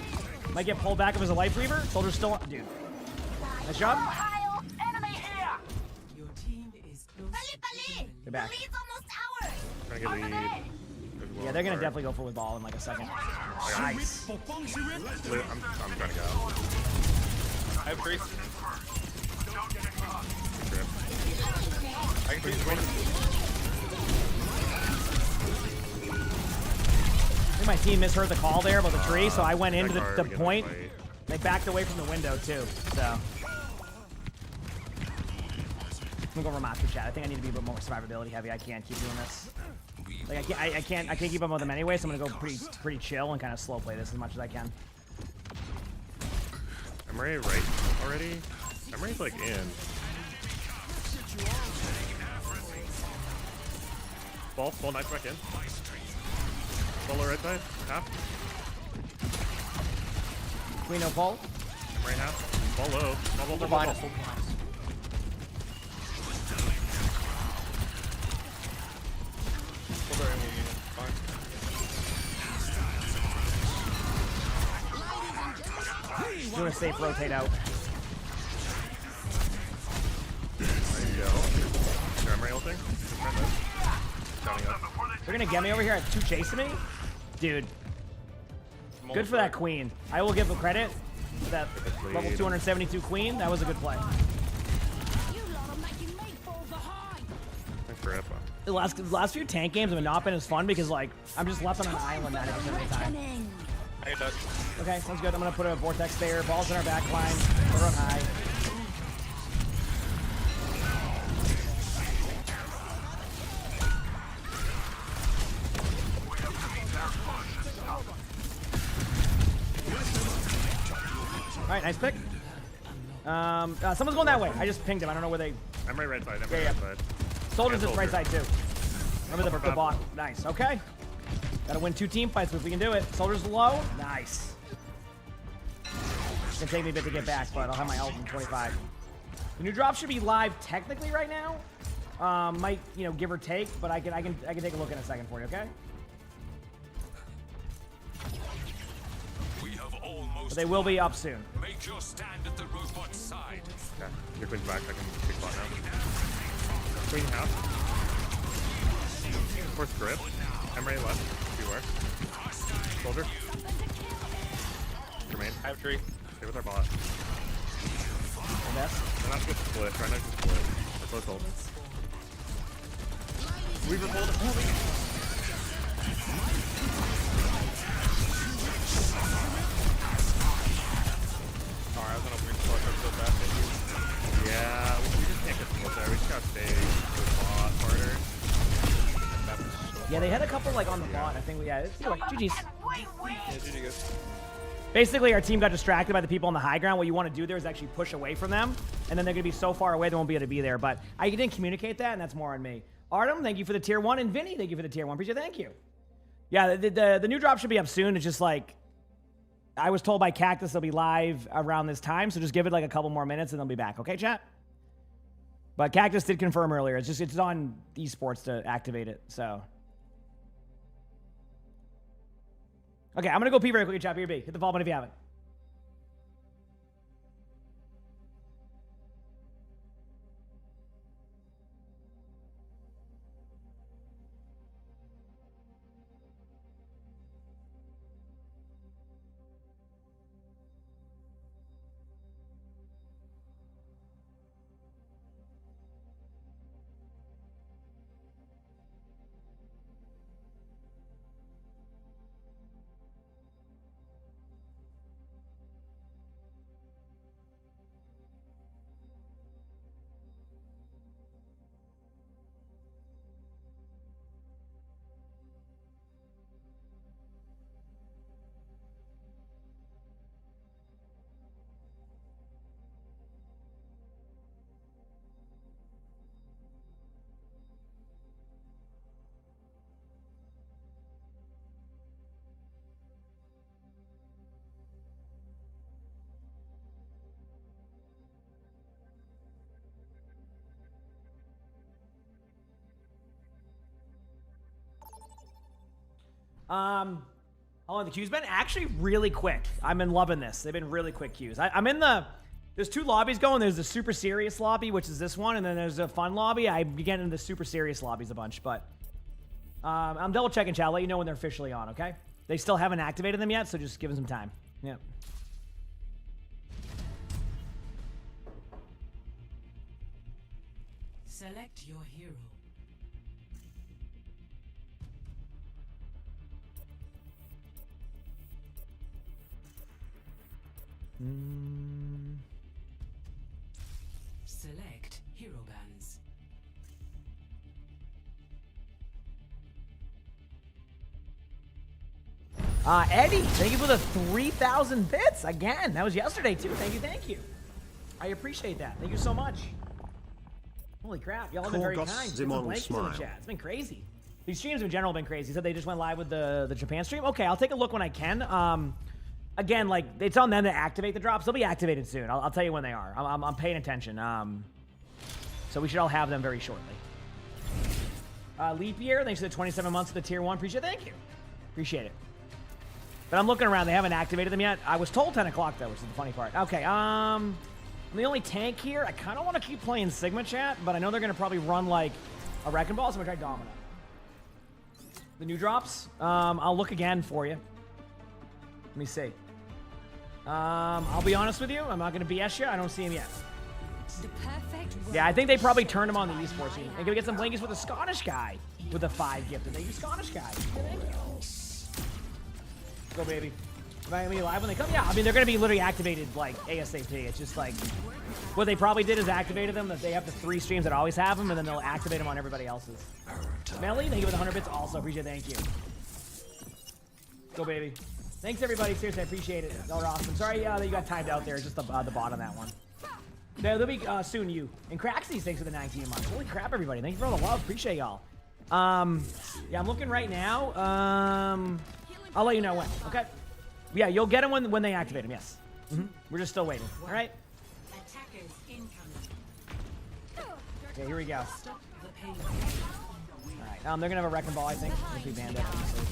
Might get pulled back if it's a life weaver. Soldier's still on. Dude. Nice job. Your team is close. Get back. Trying to get lead. Yeah, they're gonna definitely go for with ball in like a second. Nice. I'm trying to go. I have Trace. I can freeze win. I think my team misheard the call there about the tree, so I went into the point. They backed away from the window too, so. I'm gonna go over monster chat. I think I need to be a bit more survivability heavy. I can't keep doing this. Like I can't keep up with them anyway, so I'm gonna go pretty chill and kind of slow play this as much as I can. I'm ready right already. I'm ready like in. Ball knife back in. Ball right side, half. We know ball. I'm right half. Ball low. Ball. Doing a safe rotate out. There you go. Sure, I'm ulting. They're gonna get me over here at 2 chasing me? Dude. Good for that queen. I will give them credit. That level 272 queen, that was a good play. The last few tank games have not been as fun because like I'm just left on an island 90% of the time. Okay, sounds good. I'm gonna put a vortex there. Balls in our back line. We're on high. All right, nice pick. Someone's going that way. I just pinged him. I don't know where they. I'm right side. I'm right side. Soldier's at right side too. Remember the bot. Nice. Okay. Gotta win 2 team fights if we can do it. Soldier's low. Nice. It's gonna take me a bit to get back, but I'll have my ult in 25. The new drop should be live technically right now. Might give or take, but I can take a look in a second for you. Okay. But they will be up soon. Make your stand at the robot side. Okay, your queen's back. I can take bot now. Queen half. Force grip. I'm ready left. Beware. Soldier. Remain. I have tree. Stay with our bot. We're not supposed to split. Try not to split. We're close hold. Weaver pulled. Sorry, I was gonna weird push up so fast. Yeah, we just can't get split there. We just gotta stay with bot harder. Yeah, they had a couple like on the bot. I think GG's. Yeah, GG guys. Basically, our team got distracted by the people on the high ground. What you want to do there is actually push away from them, and then they're going to be so far away they won't be able to be there. But I didn't communicate that, and that's more on me. Artem, thank you for the tier 1, and Vinny, thank you for the tier 1. Appreciate it. Thank you. Yeah, the new drop should be up soon. It's just like I was told by Cactus they'll be live around this time, so just give it like a couple more minutes and they'll be back. Okay, chat? But Cactus did confirm earlier. It's on Esports to activate it, so. Okay, I'm going to go pee very quickly, chat. B. Hit the follow button if you haven't. How long the queue's been? Actually, really quick. I'm in loving this. They've been really quick queues. I'm in the... There's 2 lobbies going. There's the super serious lobby, which is this one, and then there's a fun lobby. I get into the super serious lobbies a bunch, but... I'm double checking, chat. I'll let you know when they're officially on, okay? They still haven't activated them yet, so just give them some time. Yep. Select your hero. Select hero bands. Eddie, thank you for the 3,000 bits again. That was yesterday too. Thank you. I appreciate that. Thank you so much. Holy crap, y'all have been very kind. Some blanks in the chat. It's been crazy. These streams in general have been crazy. So they just went live with the Japan stream. Okay, I'll take a look when I can. Again, like it's on them to activate the drops. They'll be activated soon. I'll tell you when they are. I'm paying attention. So we should all have them very shortly. Leap year. Thanks for the 27 months of the tier 1. Appreciate it. Thank you. Appreciate it. But I'm looking around. They haven't activated them yet. I was told 10 o'clock, though, which is the funny part. Okay, I'm the only tank here. I kind of want to keep playing Sigma chat, but I know they're going to probably run, like, a Wrecking Ball, so I'm going to try Domino. The new drops, I'll look again for you. Let me see. I'll be honest with you. I'm not going to BS you. I don't see him yet. Yeah, I think they probably turned him on the esports team. And can we get some blankies with the Scottish guy with the 5 gifted? Thank you, Scottish guy. Thank you. Go, baby. Am I going to be live when they come? Yeah, I mean, they're going to be literally activated, like, ASAP. It's just, like, what they probably did is activated them, that they have the 3 streams that always have them, and then they'll activate them on everybody else's. Melly, thank you for the 100 bits. Also, appreciate it. Thank you. Go, baby. Thanks, everybody. Seriously, I appreciate it. Y'all are awesome. Sorry that you got timed out there. Just the bot on that one. They'll be soon, you. And Craxies, thanks for the 19 months. Holy crap, everybody. Thank you for all the love. Appreciate y'all. Yeah, I'm looking right now. I'll let you know when, okay? Yeah, you'll get them when they activate them, yes. We're just still waiting, all right? Okay, here we go. All right, they're going to have a Wrecking Ball, I think. If we banned it, obviously.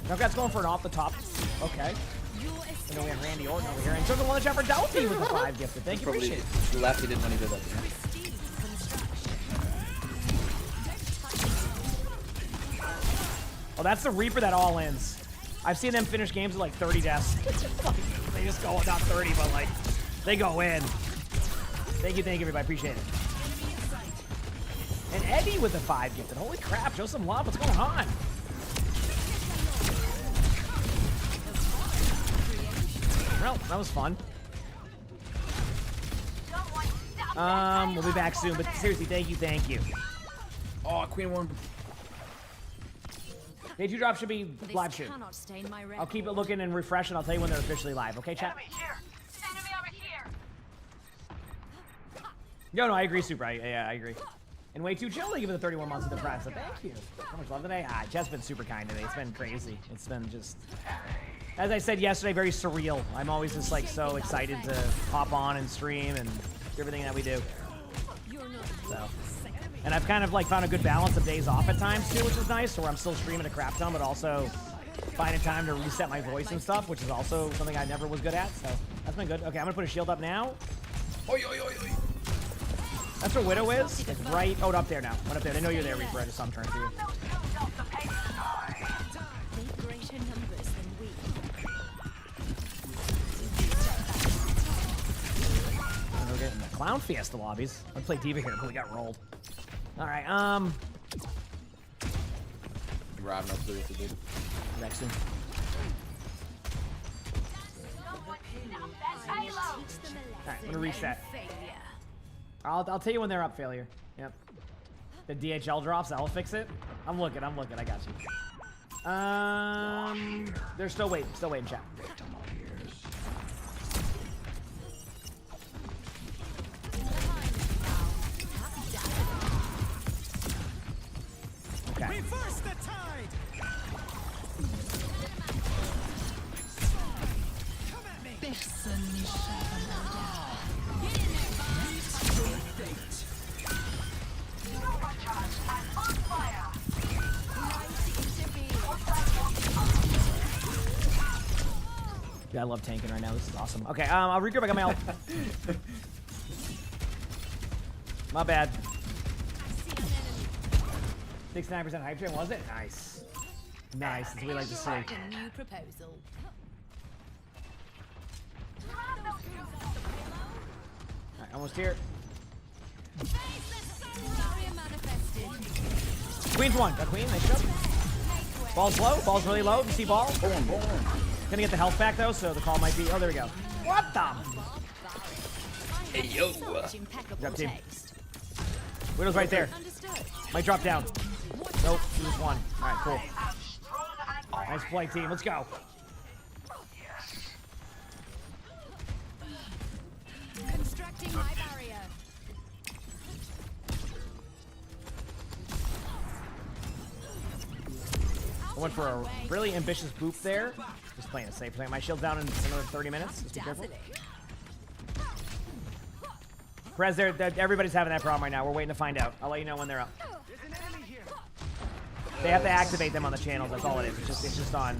Junkrat's going for an off the top. Okay. And then we have Randy Orton over here. And took the one that shot for Delphi with the 5 gifted. Thank you, appreciate it. The left he did when he did that. Oh, that's the Reaper that all ends. I've seen them finish games with like 30 deaths. They just go, not 30, but like, they go in. Thank you, everybody. Appreciate it. And Eddie with the 5 gifted. Holy crap, show some love. What's going on? Well, that was fun. We'll be back soon, but seriously, thank you. Oh, Queen 1. Day 2 drop should be live soon. I'll keep it looking and refresh, and I'll tell you when they're officially live. Okay, chat? No, I agree, Super. Yeah, I agree. And way too chill to give it the 31 months of the press. So thank you. How much love today? Chat's been super kind today. It's been crazy. It's been just, as I said yesterday, very surreal. I'm always just like so excited to hop on and stream and do everything that we do. So. And I've kind of like found a good balance of days off at times too, which is nice, where I'm still streaming a crap ton, but also finding time to reset my voice and stuff, which is also something I never was good at, so that's been good. Okay, I'm gonna put a shield up now. Oi, oi, oi, oi. That's where Widow is. It's right, oh, up there now. Went up there. They know you're there, Reaper. I just saw him turn to you. We're getting the Clown Fiesta lobbies. I played D.Va here, but we got rolled. All right, Rob knows what to do. Next one. Alright, I'm gonna reset. I'll tell you when they're up, failure. Yep. The DHL drops, that'll fix it. I'm looking, I got you. They're still waiting, chat. Okay. Reverse the tide. Come at me. Personne n'échappe à mon regard. Yeah, I love tanking right now. This is awesome. Okay, I'll regroup. I got my ult. My bad. 69% hype train, was it? Nice. Nice. That's what we like to see. A new proposal. Alright, almost here. Barrier manifested. Queen's one. Got queen. Nice shot. Ball's low. Ball's really low. You see ball? Gonna get the health back though, so the call might be. Oh, there we go. What the? Hey yo. Drop team. Widow's right there. Might drop down. Nope. He just won. All right, cool. Nice play, team. Let's go. Constructing my barrier. I went for a really ambitious boop there. Just playing it safe. Playing my shield down in another 30 minutes. Just be careful. Perez, everybody's having that problem right now. We're waiting to find out. I'll let you know when they're up. They have to activate them on the channels. That's all it is. It's just on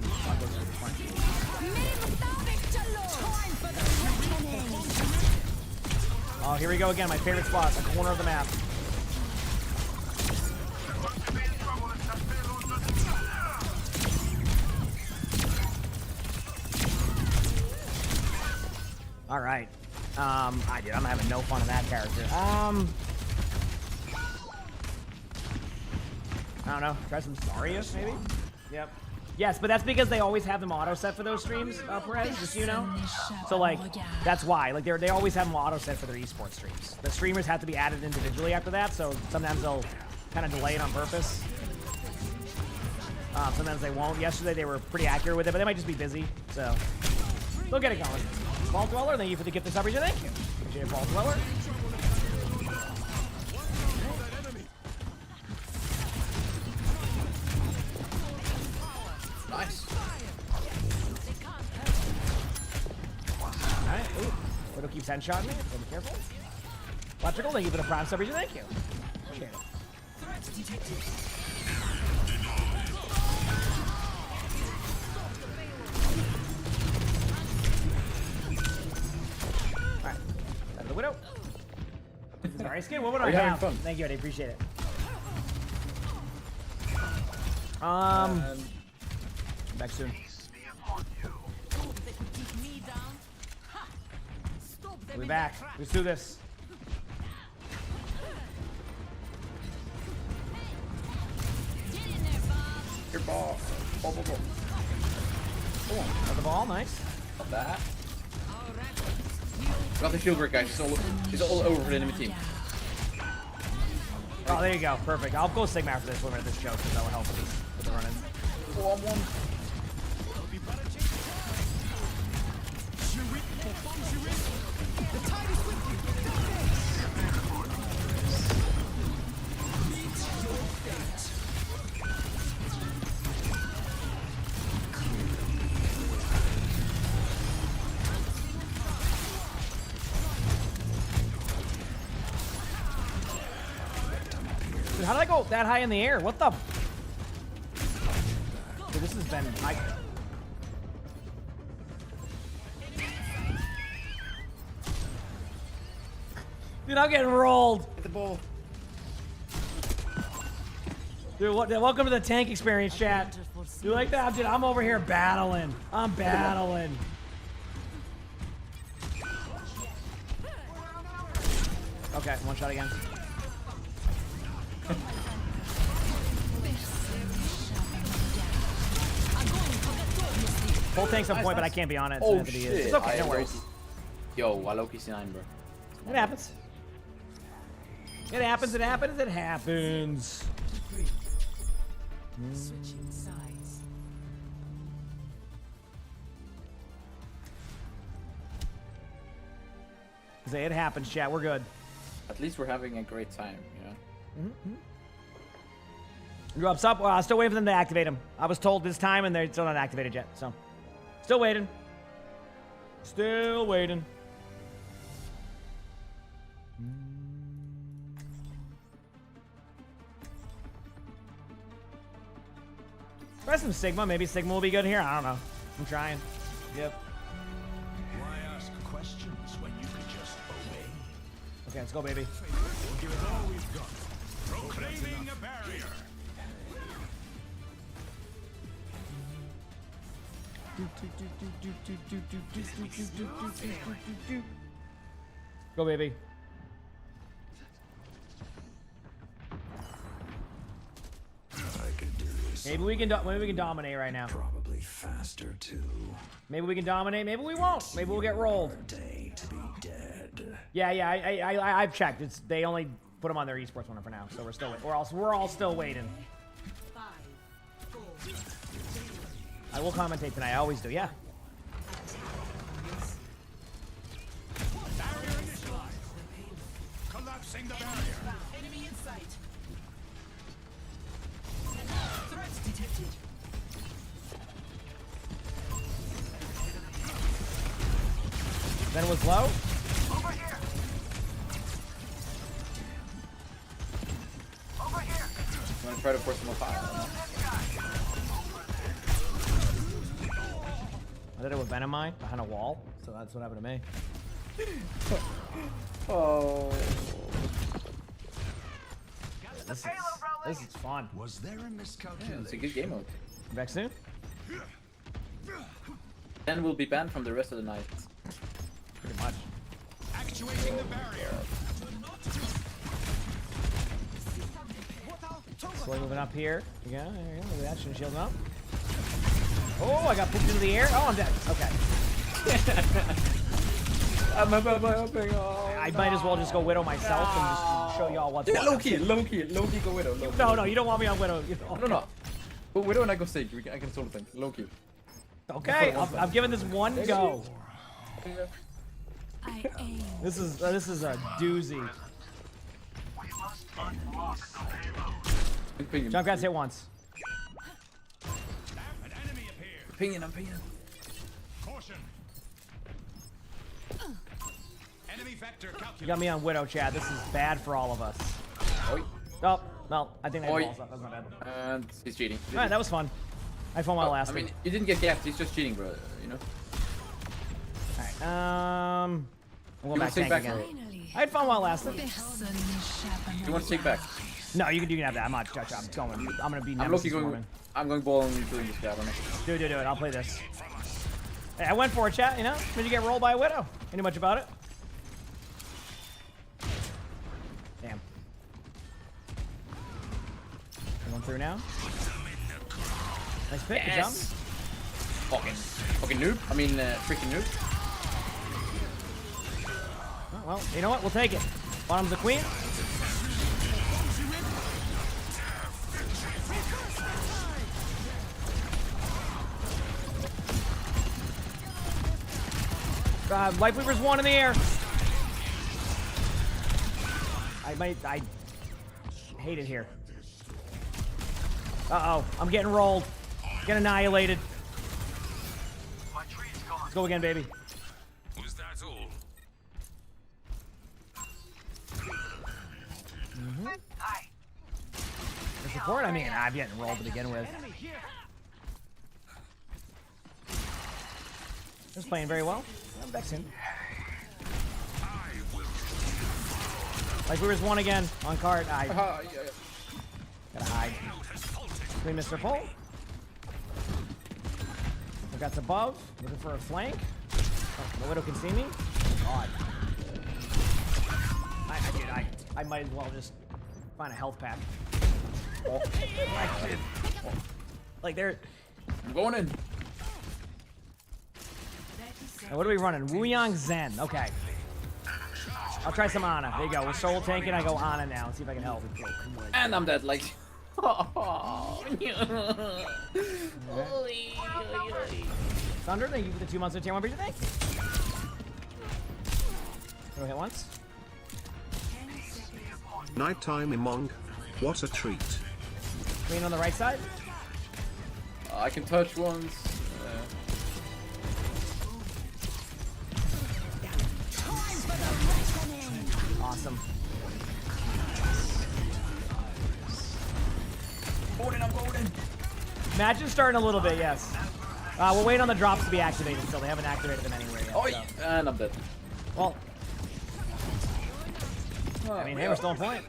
Oh, here we go again. My favorite spot, the corner of the map. All right. I'm having no fun in that character. I don't know. Try some Zarya, maybe? Yep. Yes, but that's because they always have them auto set for those streams, Perez, just so you know. So, like, that's why. Like, they always have them auto set for their esports streams. The streamers have to be added individually after that, so sometimes they'll kind of delay it on purpose. Sometimes they won't. Yesterday they were pretty accurate with it, but they might just be busy, so they'll get it going. Ball Dweller, thank you for the gift of sub. Thank you. Appreciate it, Ball Dweller. Nice. Alright, ooh. Widow keeps headshotting me, so be careful. Electrical, thank you for the prime sub. Thank you. Appreciate it. Alright, that's the Widow. Sorry, skin, what would I have? Fun? Thank you, I appreciate it. Back soon. We'll be back. Let's do this. Your ball. Ball. Cool. Got the ball, nice. Not that. Got the shield break, guys. It's all over for the enemy team. Oh, there you go. Perfect. I'll go Sigma after this when we're at this choke, because that will help with the run-in. 4-on-1. Dude, how did I go that high in the air? What the? Dude, this has been high. Dude, I'm getting rolled. Hit the ball. Dude, welcome to the tank experience, chat. You like that? Dude, I'm over here battling. I'm battling. Okay, one shot again. Full tank's on point, but I can't be on it. So Oh shit! it's okay, no worries. Yo, I low-key C9, bro. It happens. It happens. It happens. It happens. Switching sides. Say it happens, chat. We're good. At least we're having a great time, you know? You're up, stop. Well, still waiting for them to activate him. I was told this time, and they're still not activated yet. So, still waiting. Still waiting. Try some Sigma. Maybe Sigma will be good here. I don't know. I'm trying. Yep. Why ask questions when you could just obey? Okay, let's go, baby. We'll give it all we've got. Proclaiming a barrier. Go, baby. I could do this. Maybe we can dominate right now. Probably faster too. Maybe we can dominate. Maybe we won't. Maybe we'll get rolled. Day to be dead. Yeah. I've checked. They only put them on their esports one for now, so we're all still waiting. 5, 4, 3. I will commentate tonight. I always do. Yeah. Barrier initialized. Collapsing the barrier. Enemy in sight. Threats detected. Then it was low. Over here. Over here. I'm gonna try to force him a fire. I did it with Venomine behind a wall, so that's what happened to me. Oh. This is fun. Was there a miscalculation? It's a good game mode. Back soon? Then we'll be banned from the rest of the night. Pretty much. Actuating the barrier. Slowly moving up here. Yeah, there you go. Look at that. Shouldn't shield him up. Oh, I got pushed into the air. Oh, I'm dead. Okay. I might as well just go Widow myself and just show y'all what's what. Low key, go Widow. No, you don't want me on Widow. No. Go Widow and I go Sig. I can solo thing. Low key. Okay, I'm giving this one go. This is a doozy. Junkrat's hit once. I'm pinging. Caution. Enemy vector calculated. You got me on Widow, Chad. This is bad for all of us. Oi. Oh, no, I think they Oi. balls up. That's not bad. And he's cheating. Alright, that was fun. I had fun while it I lasted. mean, you didn't get gapped. He's just cheating, bro. You know. Alright, I'm going back take tank back again. I had fun while it lasted. You want to take back? No, you can have that. I'm not touching. I'm gonna be I'm Nemesis going. Mormon. I'm going ball and doing this guy. I don't know. Do it. I'll play this. Hey, I went for it, chat. You know, when you get rolled by a Widow, ain't much about it. Damn. Going through now. Nice pick. Good jump. Fucking noob. I mean, freaking noob. Oh, well, you know what? We'll take it. Bottom's the queen. Life Weaver's one in the air. I hate it here. Uh-oh, I'm getting rolled. Get annihilated. Let's go again, baby. Was that all? The support? I mean, I'm getting rolled to begin with. Just playing very well. I'm back soon. Like we was one again on card. Gotta hide. We missed our pull. We got above. Looking for a flank. Oh, the Widow can see me. God. I might as well just find a health pack. Oh. Like they're. I'm going in. Now, what are we running? Wuyang Zen. Okay. I'll try some Ana. There you go. We're soul tanking. I go Ana now. Let's see if I can help. And I'm dead. Like. Thunder, thank you for the 2 months of tier 1 bridge. Thank you. Go hit once. Nighttime emongg. What a treat. Queen on the right side. I can touch once. Awesome. I'm going in. Match is starting a little bit, yes. We're waiting on the drops to be activated, so they haven't activated them anywhere yet. Oh, so. and I'm dead. Well, I mean, hey, we're still on point.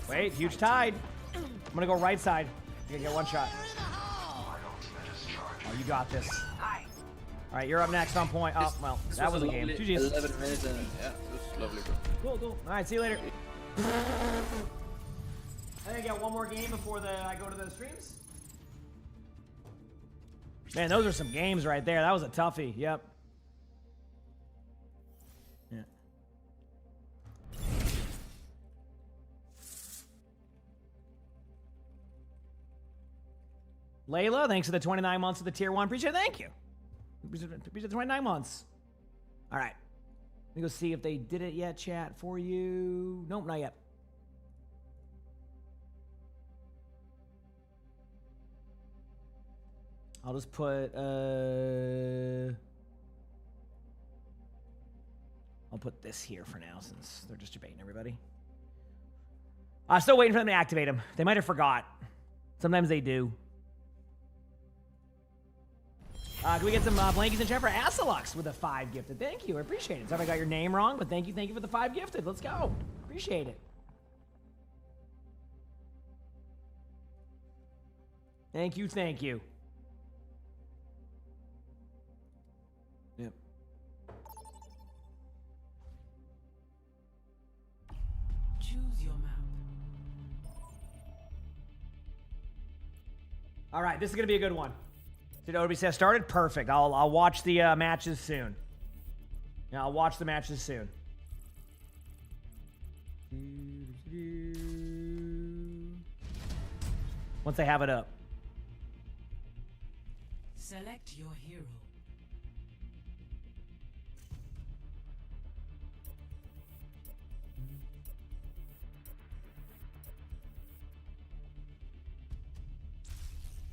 Wait, huge tide. I'm gonna go right side. You're gonna get one shot. Oh, you got this. All right, you're up next on point. Oh, well, that was a game. GG's. 11 minutes and yeah, it was lovely, bro. Cool. All right, see you later. I think I got one more game before I go to the streams. Man, those are some games right there. That was a toughie. Yep. Yeah. Layla, thanks for the 29 months of the tier 1. Appreciate it. Thank you. Appreciate the 29 months. All right. Let me go see if they did it yet, chat, for you. Nope, not yet. I'll just put, I'll put this here for now since they're just debating everybody. Still waiting for them to activate them. They might have forgot. Sometimes they do. Can we get some blankies in chat for Asalux with a 5 gifted? Thank you, I appreciate it. Sorry if I got your name wrong, but thank you for the 5 gifted. Let's go. Appreciate it. Thank you. Yep. Choose your map. All right, this is gonna be a good one. Did OBC started? Perfect. I'll watch the matches soon. Yeah, I'll watch the matches soon. Once I have it up. Select your hero.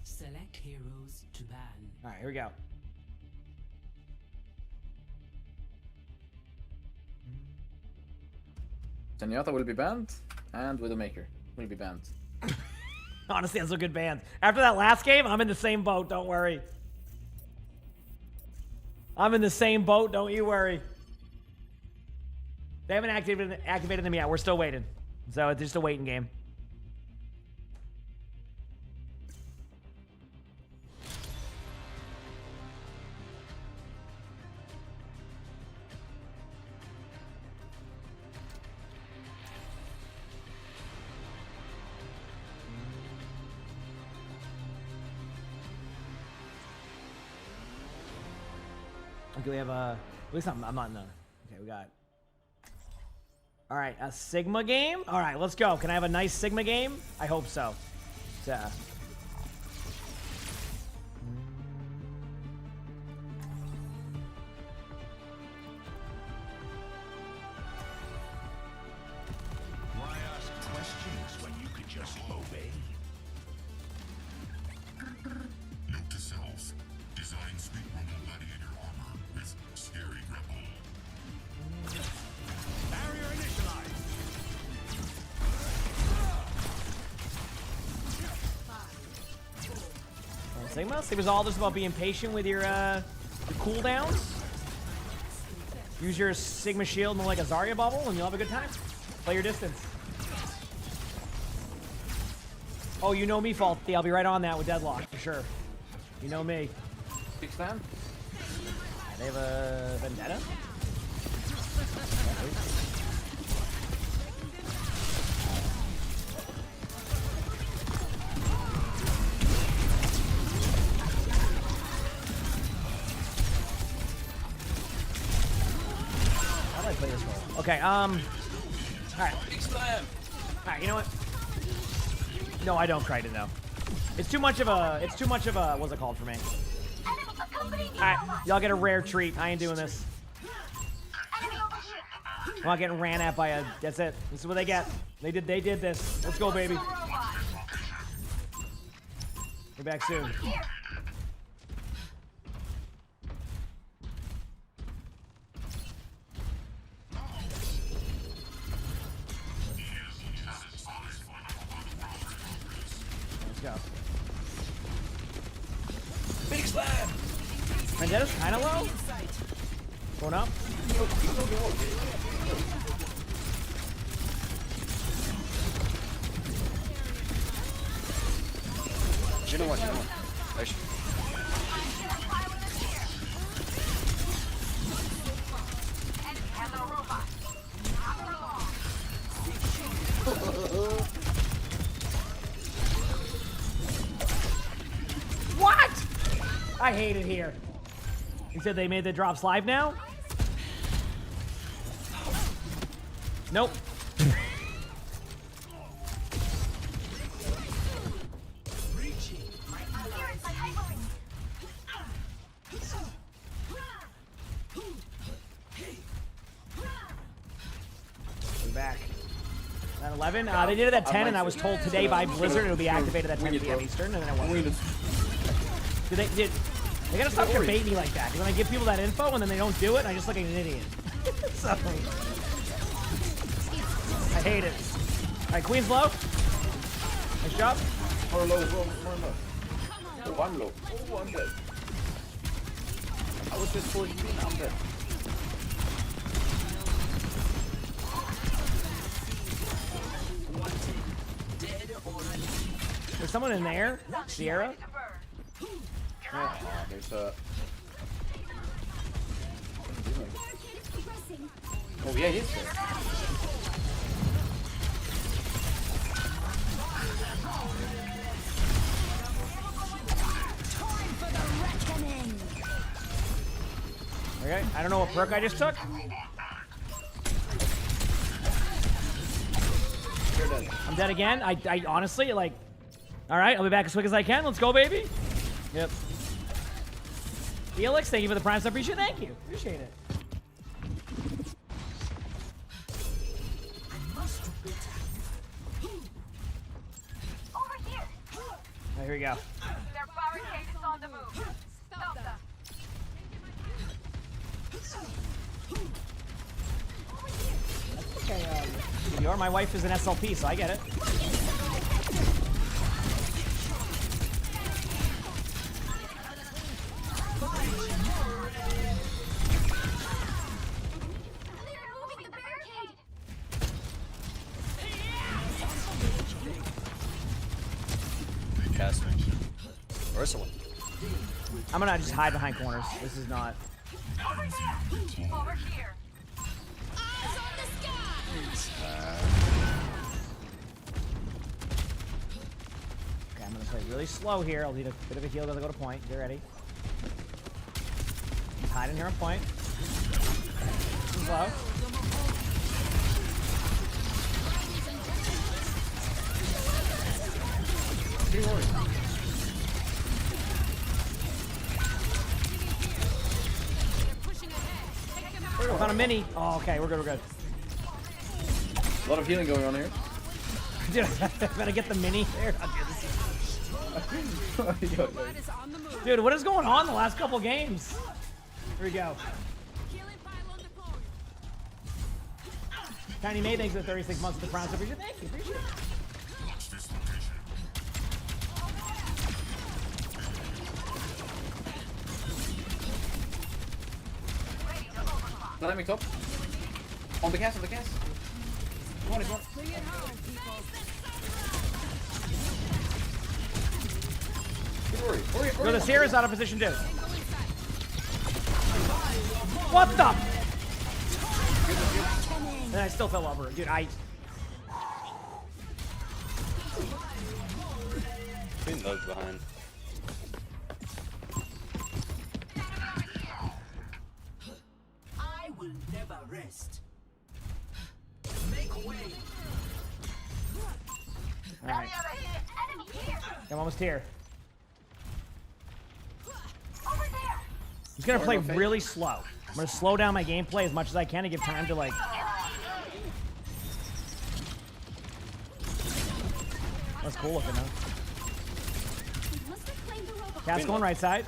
Select heroes to ban. All right, here we go. Zenyatta will be banned, and Widowmaker will be banned. Honestly, that's a good band. After that last game, I'm in the same boat. Don't worry. I'm in the same boat. Don't you worry. They haven't activated them yet. We're still waiting. So it's just a waiting game. Okay, we have at least I'm not in the, okay, we got, all right, a Sigma game? All right, let's go. Can I have a nice Sigma game? I hope so. Yeah. Why ask questions when you could just obey? Note to self. Design Sweet Rumble Gladiator armor with scary grapple. Barrier initialized. Sigma? Sigma's all just about being patient with your cooldowns. Use your Sigma shield in like a Zarya bubble and you'll have a good time. Play your distance. Oh, you know me, Faulty. I'll be right on that with Deadlock, for sure. You know me. Big stand. They have a Vendetta? How do I play this role? Okay, alright. Big slam. Alright, you know what? No, I don't Crichton, though. It's too much of a, what's it called for me? Alright, y'all get a rare treat. I ain't doing this. I'm not getting ran at by a, that's it. This is what they get. They did this. Let's go, baby. We're back soon. Let's go. Big slam. Zetta's kind of low. Going up. You know what? Nice. What? I hate it here. You said they made the drops live now? Nope. Back. At 11? They did it at 10, and I was told today by Blizzard it'll be activated at 10 p.m. Eastern, and then it wasn't. They gotta stop debating me like that, because when I give people that info and then they don't do it, I just look like an idiot. So, I hate it. Alright, Queen's low. Nice job. More low, more low. Oh, I'm low. Oh, I'm dead. I was just full HP, I'm dead. There's someone in there. Sierra. Yeah, there's a... Oh yeah, he's there. Okay, I don't know what perk I just took. I'm dead again. I honestly, like... Alright, I'll be back as quick as I can. Let's go, baby. Yep. Felix, thank you for the prime sub. Appreciate it. Thank you. Appreciate it. Right, here we go. Their barricade is on the move. Stop them. Okay, you are. My wife is an SLP, so I get it. Where's the one? I'm gonna just hide behind corners. This is not. Over here. Eyes on the sky. Okay, I'm gonna play really slow here. I'll need a bit of a heal as I go to point. Get ready. Hide in here on point. Slow. I found a mini. Oh, okay, we're good, we're good. A lot of healing going on here. Dude, I'm gonna get the mini there. Dude, what is going on the last couple games? Here we go. Tiny May, thanks for the 36 months of the crown. Thank you, appreciate it. Let me top. On the gas, on the gas. Come on, it's on. Yo, the Sierra's out of position too. What the? And I still fell over. Dude, Between those behind. I will never rest. Make way. Alright. I'm almost here. I'm just gonna play really slow. I'm gonna slow down my gameplay as much as I can to give time to like. That's cool looking though. Cat's going right side.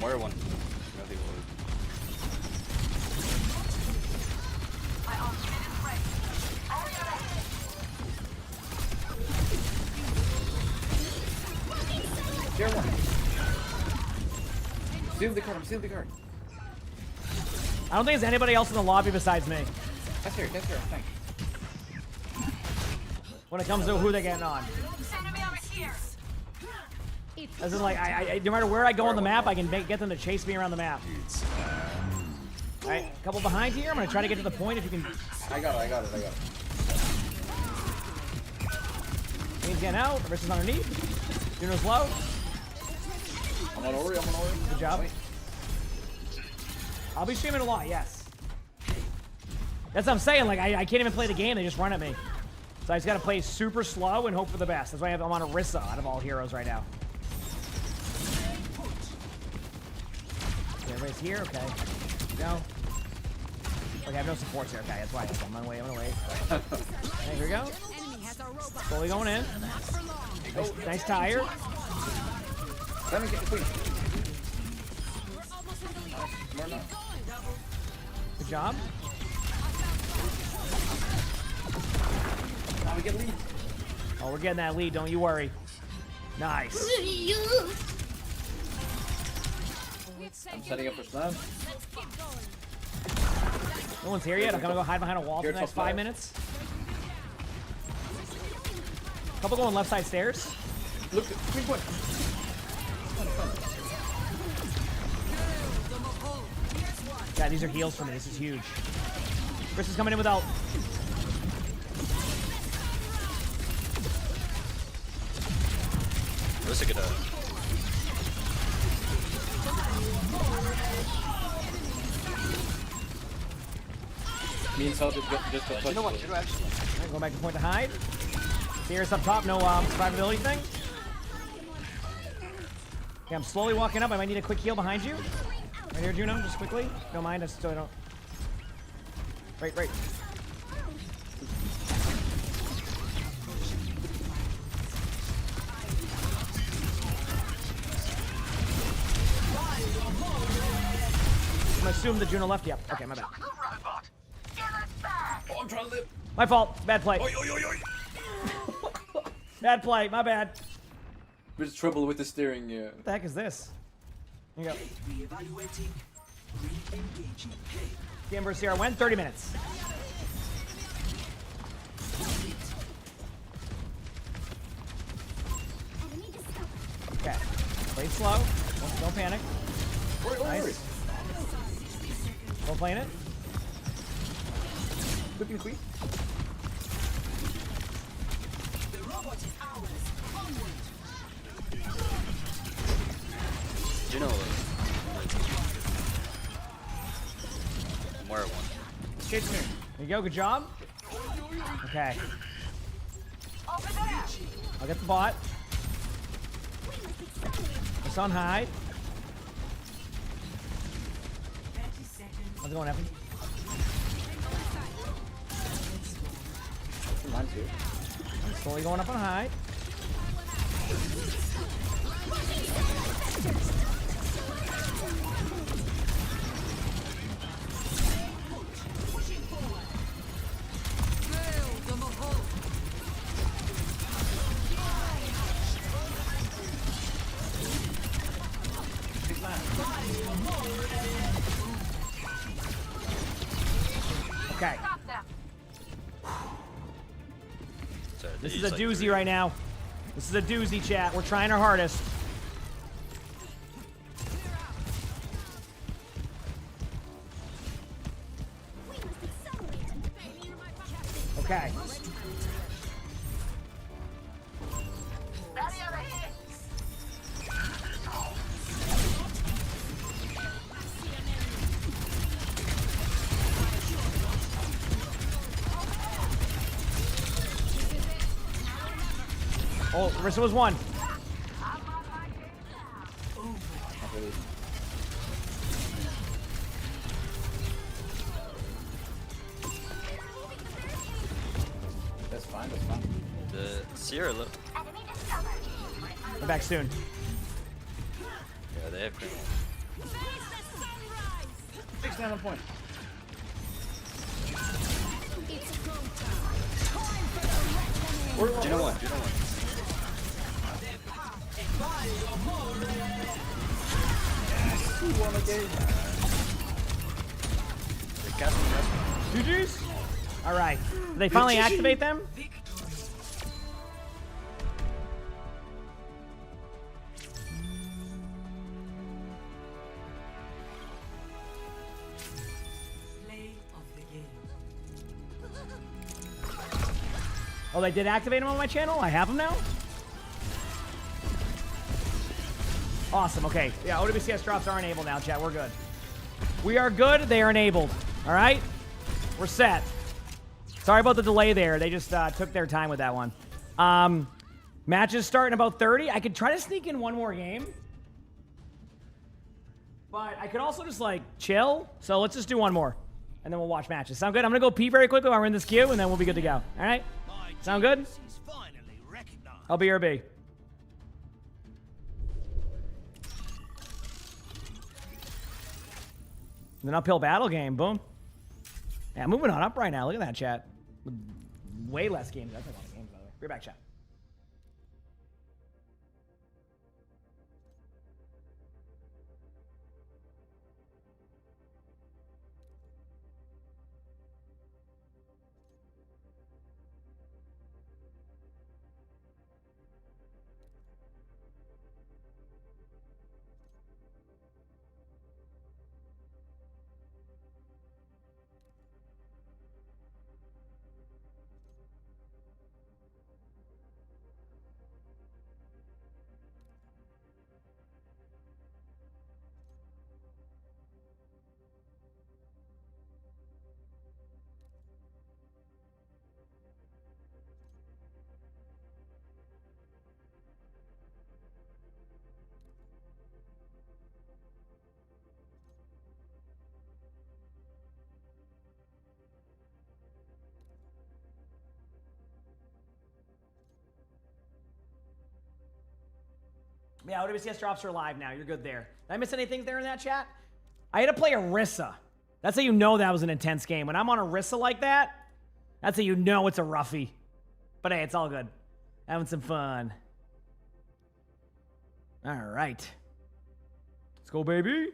Where one? Here one. stealing the card. I'm stealing the card. I don't think there's anybody else in the lobby besides me. That's here. Thanks. When it comes to who they're getting on. As in, like, I no matter where I go on the map, I can get them to chase me around the map. All right, a couple behind here. I'm gonna try to get to the point if you can. I got it. He's getting out. The wrist is underneath. Juno's low. I'm on Ori. Good job. I'll be streaming a lot, yes. That's what I'm saying. Like, I can't even play the game. They just run at me. So I just gotta play super slow and hope for the best. That's why I'm on Orisa out of all heroes right now. Okay, everybody's here. Okay. Go. Okay, I have no supports here. Okay, that's why I'm on the way. Okay, here we go. Slowly going in. Nice tire. Let me get the queen. Good job. Now we get lead. Oh, we're getting that lead. Don't you worry. Nice. I'm setting up for slam. No one's here yet. I'm gonna go hide behind a wall for the next 5 minutes. Couple going left side stairs. Look, 3 points. Yeah, these are heals for me. This is huge. Chris is coming in with ult. Where's it gonna? Me and Sal just You know what? You know, actually. Alright, go back to point to hide. Stairs up top. No survivability thing. Okay, I'm slowly walking up. I might need a quick heal behind you. Right here, Juno, just quickly. Don't mind, I still don't. Right. I'm gonna assume that Juno left. Yep. Okay, my bad. Oh, I'm trying to live. My fault. Bad play. Oi, oi, oi, oi. Bad play. My bad. There's trouble with the steering. What the heck is this? Here you go. Game versus CR win. 30 minutes. Okay. Play slow. Don't panic. Nice. Still playing it. Flipping queen. You know. Where one? Chase me. There you go. Good job. Okay. I'll get the bot. It's on high. How's it going, Evan? Mine too. I'm slowly going up on high. Okay. This is a doozy right now. This is a doozy, chat. We're trying our hardest. Okay. Oh, Orisa was one. That's fine, that's fine. The Sierra look. I'm back soon. Yeah, they have green. 6-9 point. Do you know what? GG's. All right. Did they finally activate them? Oh, they did activate them on my channel? I have them now? Awesome, okay. Yeah, OWCS drops are enabled now, chat. We're good. We are good. They are enabled. All right? We're set. Sorry about the delay there. They just took their time with that one. Matches start in about 30. I could try to sneak in one more game. But I could also just, like, chill. So let's just do one more. And then we'll watch matches. Sound good? I'm going to go pee very quickly while we're in this queue, and then we'll be good to go. All right? Sound good? I'll be RB. And then uphill battle game. Boom. Yeah, moving on up right now. Look at that, chat. Way less games. That's a lot of games, by the way. Be right back, chat. Yeah, OWCS drops are live now. You're good there. Did I miss anything there in that chat? I had to play Orisa. That's how you know that was an intense game. When I'm on Orisa like that, that's how you know it's a roughie. But hey, it's all good. Having some fun. All right. Let's go, baby.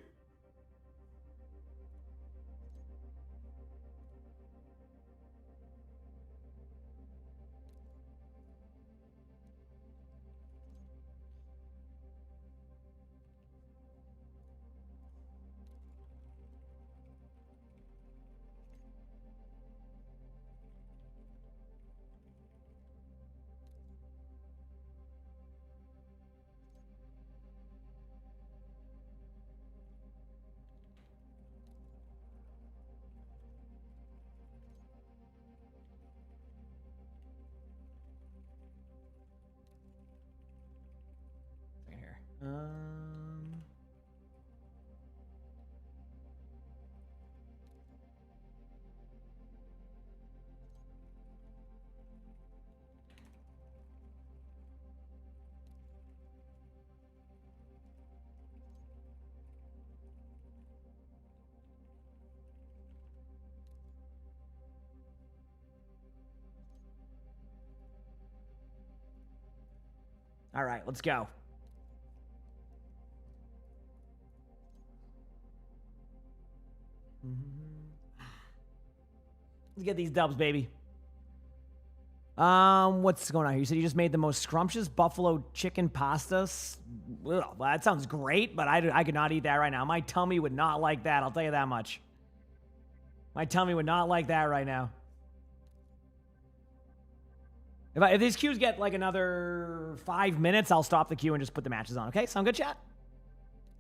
All right, let's go. Let's get these dubs, baby. What's going on here? You said you just made the most scrumptious buffalo chicken pastas. Well, that sounds great, but I could not eat that right now. My tummy would not like that. I'll tell you that much. My tummy would not like that right now. If these queues get like another 5 minutes, I'll stop the queue and just put the matches on. Okay? Sound good, chat?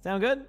Sound good?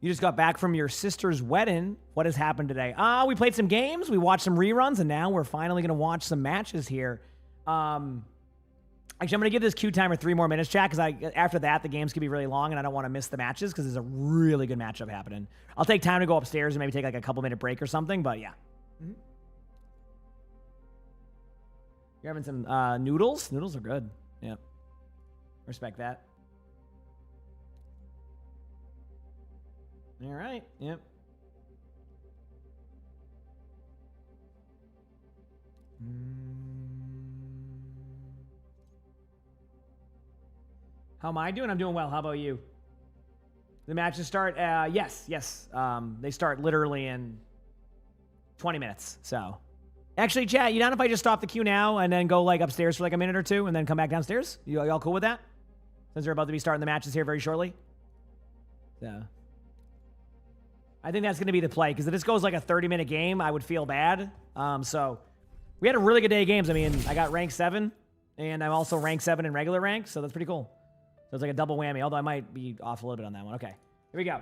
You just got back from your sister's wedding. What has happened today? We played some games, we watched some reruns, and now we're finally going to watch some matches here. Actually, I'm going to give this queue timer 3 more minutes, chat, because after that, the games could be really long, and I don't want to miss the matches because there's a really good matchup happening. I'll take time to go upstairs and maybe take like a couple-minute break or something, but yeah. You're having some noodles? Noodles are good. Yep. Respect that. All right. Yep. How am I doing? I'm doing well. How about you? The matches start, yes. They start literally in 20 minutes, so. Actually, chat, you down if I just stop the queue now and then go like upstairs for like a minute or two and then come back downstairs? Y'all cool with that? Since they're about to be starting the matches here very shortly. So. I think that's going to be the play, because if this goes like a 30-minute game, I would feel bad. So, we had a really good day of games. I mean, I got rank 7, and I'm also rank 7 in regular rank, so that's pretty cool. So it's like a double whammy, although I might be off a little bit on that one. Okay, here we go.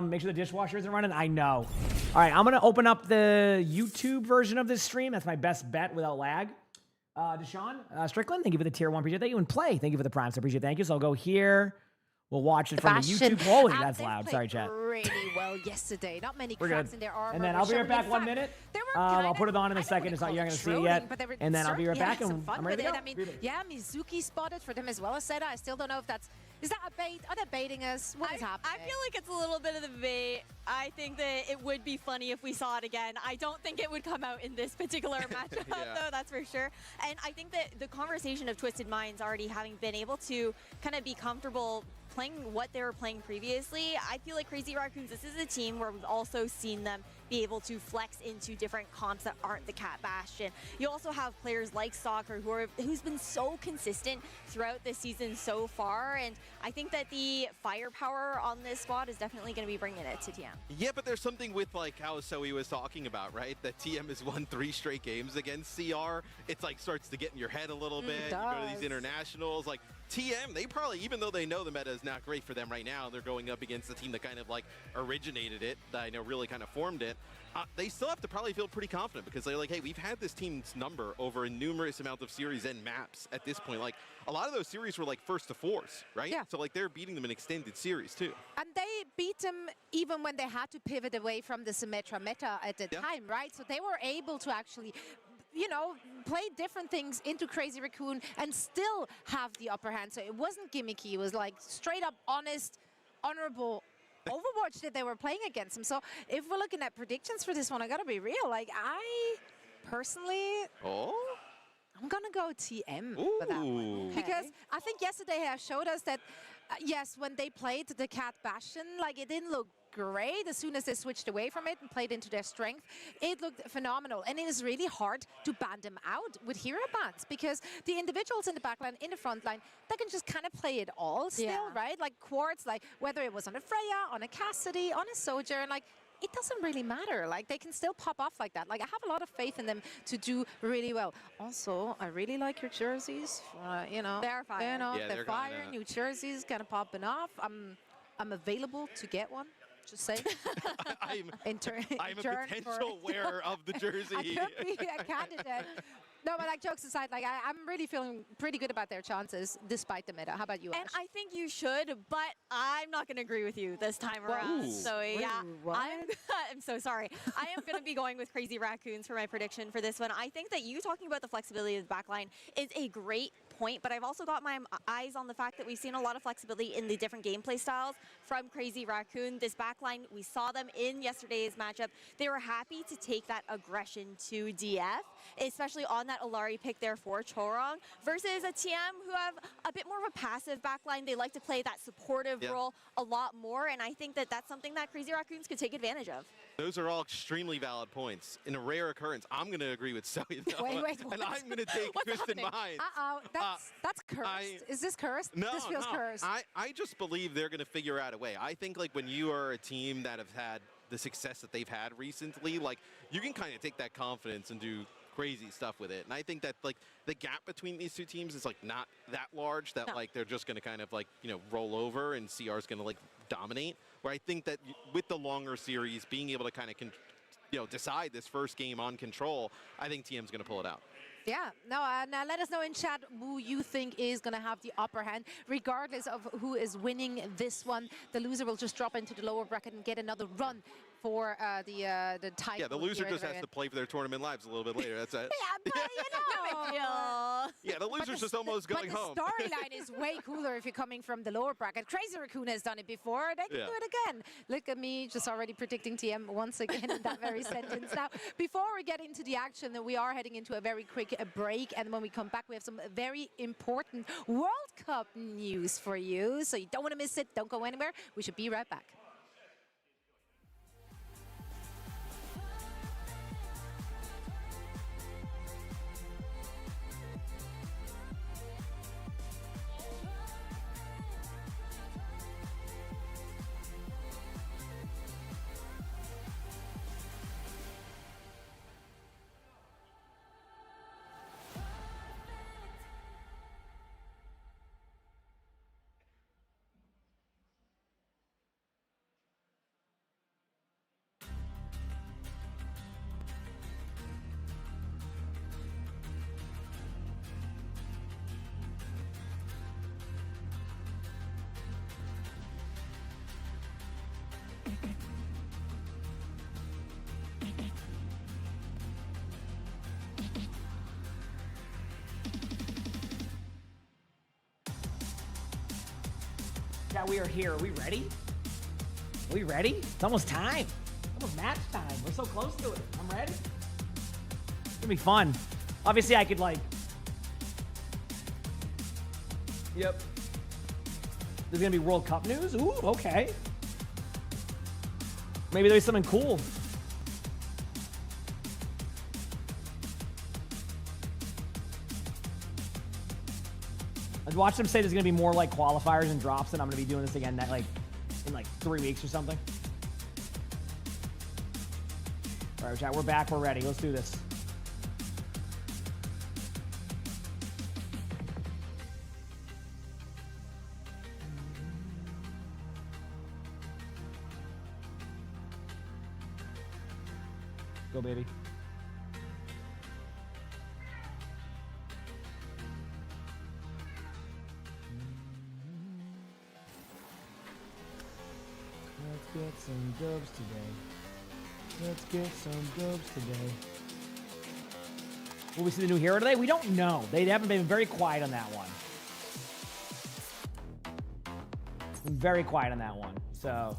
Make sure the dishwasher isn't running. I know. All right, I'm going to open up the YouTube version of this stream. That's my best bet without lag. Deshaun Strickland, thank you for the tier 1. Appreciate that. You and Play, thank you for the primes. I appreciate it. Thank you. So I'll go here. We'll watch it from the YouTube. Holy, that's loud. Sorry, chat. Really well yesterday. Not many We're cracks good. in their armor. And then I'll be right back 1 minute. I'll put it on in a second. It's not, you're not going to see it yet. And then I'll be right back, and I'm ready to go. I mean, yeah, Mizuki spotted for them as well as Seda. I still don't know if that's... Is that a bait? Are they baiting us? What is happening? I feel like it's a little bit of the bait. I think that it would be funny if we saw it again. I don't think it would come out in this particular matchup, though, that's for sure. And I think that the conversation of Twisted Minds already having been able to kind of be comfortable playing what they were playing previously, I feel like Crazy Raccoons, this is a team where we've also seen them be able to flex into different comps that aren't the Cat Bastion. You also have players like Soccer who's been so consistent throughout the season so far, and I think that the firepower on this squad is definitely going to be bringing it to TM. Yeah, but there's something with like how Zoe was talking about, right? That TM has won 3 straight games against CR. It's like starts to get in your head a little bit. You go to these internationals, like TM, they probably, even though they know the meta is not great for them right now, they're going up against the team that kind of like originated it, that I know really kind of formed it. They still have to probably feel pretty confident because they're like, hey, we've had this team's number over a numerous amount of series and maps at this point. Like, a lot of those series were like 1st to 4s, right? Yeah. So like they're beating them in extended series too. And they beat them even when they had to pivot away from the Symmetra meta at the time, right? So they were able to actually, you know, play different things into Crazy Raccoon and still have the upper hand. So it wasn't gimmicky. It was like straight up honest, honorable Overwatch that they were playing against them. So if we're looking at predictions for this one, I gotta be real. Like, I personally, I'm gonna go TM for that one. Because I think yesterday has showed us that, yes, when they played the Cat Bastion, like it didn't look great. As soon as they switched away from it and played into their strength, it looked phenomenal. And it is really hard to ban them out with hero bans because the individuals in the backline, in the front line, they can just kind of play it all still, right? Like Quartz, like whether it was on a Freya, on a Cassidy, on a Sojourn, like it doesn't really matter. Like they can still pop off like that. Like I have a lot of faith in them to do really well. Also, I really like your jerseys. You know, they're fire. You know, Yeah, they're fire. New jerseys kind of popping off. I'm available to get one. Just say. I'm a potential wearer of the jersey. I could be a candidate. No, but like jokes aside, like I'm really feeling pretty good about their chances despite the meta. How about you, Ash? And I think you should, but I'm not going to agree with you this time around. So yeah, I'm so sorry. I am going to be going with Crazy Raccoons for my prediction for this one. I think that you talking about the flexibility of the backline is a great point, but I've also got my eyes on the fact that we've seen a lot of flexibility in the different gameplay styles from Crazy Raccoon. This backline, we saw them in yesterday's matchup. They were happy to take that aggression to DF, especially on that Alari pick there for Chorong, versus a TM who have a bit more of a passive backline. They like to play that supportive role a lot more, and I think that that's something that Crazy Raccoons could take advantage of. Those are all extremely valid points. In a rare occurrence, I'm going to agree with Zoe, though. Wait, and I'm going to take Twisted Minds. That's cursed. Is this cursed? No, this feels cursed. I just believe they're going to figure out a way. I think like when you are a team that have had the success that they've had recently, like you can kind of take that confidence and do crazy stuff with it. And I think that like the gap between these two teams is like not that large that like they're just going to kind of like, you know, roll over and CR is going to like dominate. Where I think that with the longer series, being able to kind of, you know, decide this first game on control, I think TM's going to pull it out. Yeah, no, now let us know in chat who you think is going to have the upper hand. Regardless of who is winning this one, the loser will just drop into the lower bracket and get another run for the title. Yeah, the loser here just has to play for their tournament lives a little bit later. That's it. Yeah, but you know. Yeah, the loser's just almost going home. But the storyline is way cooler if you're coming from the lower bracket. Crazy Raccoon has done it before. They can do it again. Look at me, just already predicting TM once again in that very sentence. Now, before we get into the action, we are heading into a very quick break. And when we come back, we have some very important World Cup news for you. So you don't want to miss it. Don't go anywhere. We should be right back. Yeah, we are here. Are we ready? Are we ready? It's almost time. It's almost match time. We're so close to it. I'm ready. It's gonna be fun. Obviously, I could like... Yep. There's gonna be World Cup news? Ooh, okay. Maybe there's something cool. I'd watch them say there's gonna be more like qualifiers and drops, and I'm gonna be doing this again in like 3 weeks or something. All right, chat, we're back, we're ready. Let's do this. Go, baby. Let's get some dubs today. Let's get some dubs today. Will we see the new hero today? We don't know. They haven't been very quiet on that one. Been very quiet on that one. So,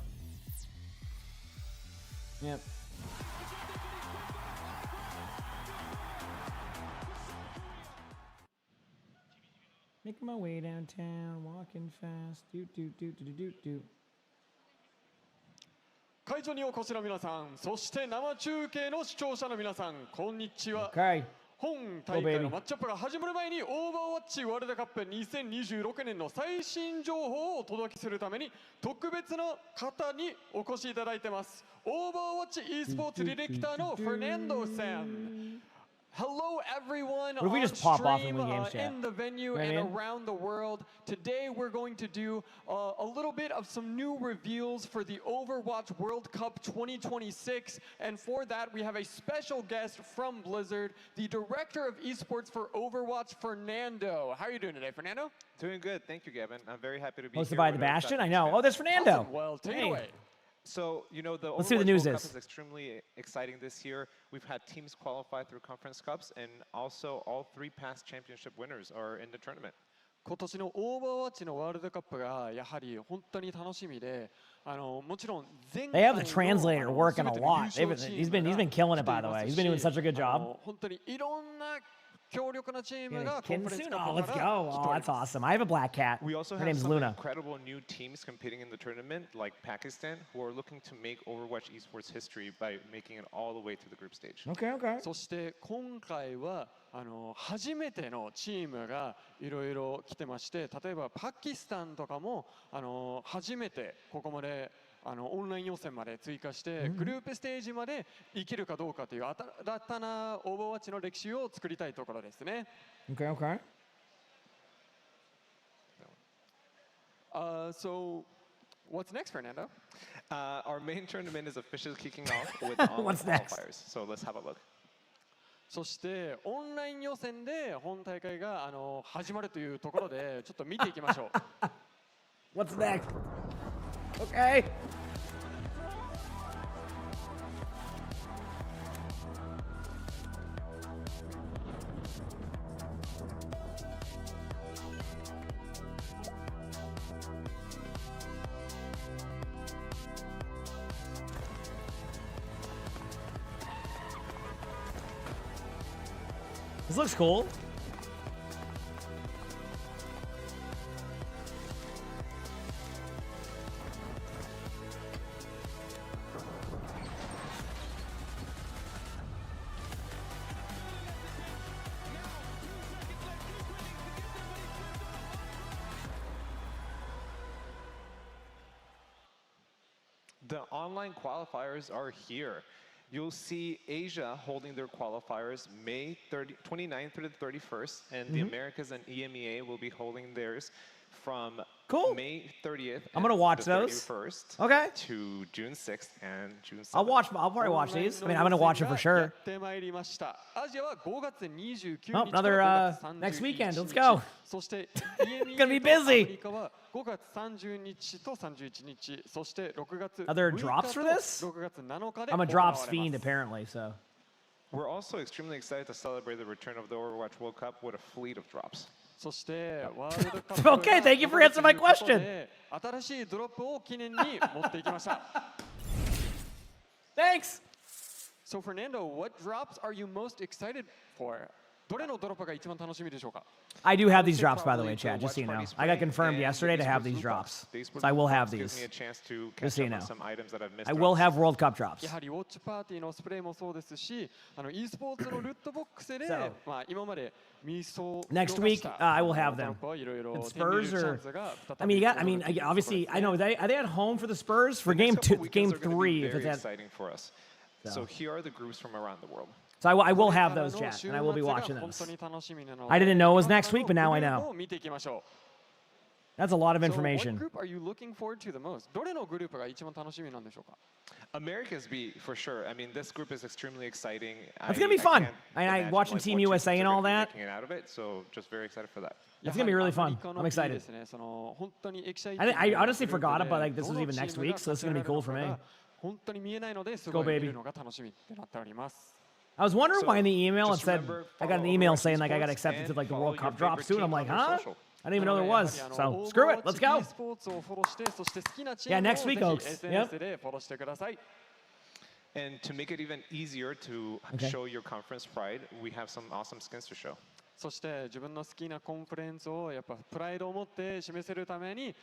yep. Making my way downtown, walking fast. Do do do do do do. 会場にお越しの皆さん、そして生中継の視聴者の皆さん、こんにちは。Okay. 本大会のマッチアップが始まる前に、オーバーワッチワールドカップ2026年の最新情報をお届けするために、特別な方にお越しいただいてます。オーバーワッチ eSports ディレクターのフェルナンドさん。Hello everyone What if we on just pop off stream, and win games, chat? in the venue You know what I and mean? around the world. Today we're going to do a little bit of some new reveals for the Overwatch World Cup 2026. And for that we have a special guest from Blizzard, the Director of Esports for Overwatch, Fernando. How are you doing today, Fernando? Doing good, thank you, Gavin. I'm very happy to be Hosted here. by the Bastion? I know. Oh, there's Fernando. Awesome. Well, take it away. So, you know, the Let's see what the Overwatch news World Cup is. is extremely exciting this year. We've had teams qualify through conference cups, and also all 3 past championship winners are in the tournament. 今年のオーバーワッチのワールドカップがやはり本当に楽しみで、もちろん前 They 回 have の the translator working a 全ての lot. 優勝チーム He's been killing it, by the way. He's been doing such a good あ job. の本当にいろんな強力なチーム Yeah, がコンファレンス Kinsun? カ Oh, ッ let's プ go. から Oh, that's awesome. I have a black cat. We also Her have name's some Luna. incredible new teams competing in the tournament, like Pakistan, who are looking to make Overwatch esports history by making it all the way to the group stage. Okay, okay. そして今回は初めてのチームがいろいろ来てまして、例えばパキスタンとかも初めてここまでオンライン予選まで追加して、グループステージまで行けるかどうかという新たなオーバーワッチの歴史を作りたいところですね。Okay, okay. So, what's next, Fernando? Our main tournament is officially kicking off with all What's the next? qualifiers. So let's have a look. そしてオンライン予選で本大会が始まるというところでちょっと見ていきましょう。What's next? Okay. This looks cool. The online qualifiers are here. You'll see Asia holding their qualifiers May 29th through the 31st, and the Americas and EMEA will be holding theirs from May 30th. I'm gonna watch those. 31st Okay. To June 6th and June 7th. I'll probably watch these. I mean, I'm gonna watch it for sure. Oh, another next weekend. Let's go. It's gonna be busy. Other drops for this? I'm a drops fiend apparently, so. We're also extremely excited to celebrate the return of the Overwatch World Cup with a fleet of drops. Okay, thank you for answering my question. Thanks. So Fernando, what drops are you most excited for? I do have these drops, by the way, Chad, just so you know. I got confirmed yesterday to have these drops. So I will have these. Just so you know. I will have World Cup drops. So, next week, I will have them. And Spurs are, I mean, obviously, I know, are they at home for the Spurs? For game 3, if it's at, exciting for us. So here are the groups from around the world. So I will have those, chat, and I will be watching those. I didn't know it was next week, but now I know. That's a lot of information. What group are you looking forward to the most? America's B, for sure. I mean, this group is extremely exciting. It's going to be fun. I watching Team USA and all that. Out of it, so just very excited for that. It's going to be really fun. I'm excited. I honestly forgot about like this was even next week, so this is going to be cool for me. Go, baby. I was wondering why in the email it said, I got an email saying like I got accepted to like the World Cup drops too, and I'm like, huh? I didn't even know there was. So screw it, let's go. Yeah, next week, Oaks. Yep. And to make it even easier to show your conference pride, we have some awesome skins to show. そして自分の好きなコンフレンスをやっぱプライドを持って示せるために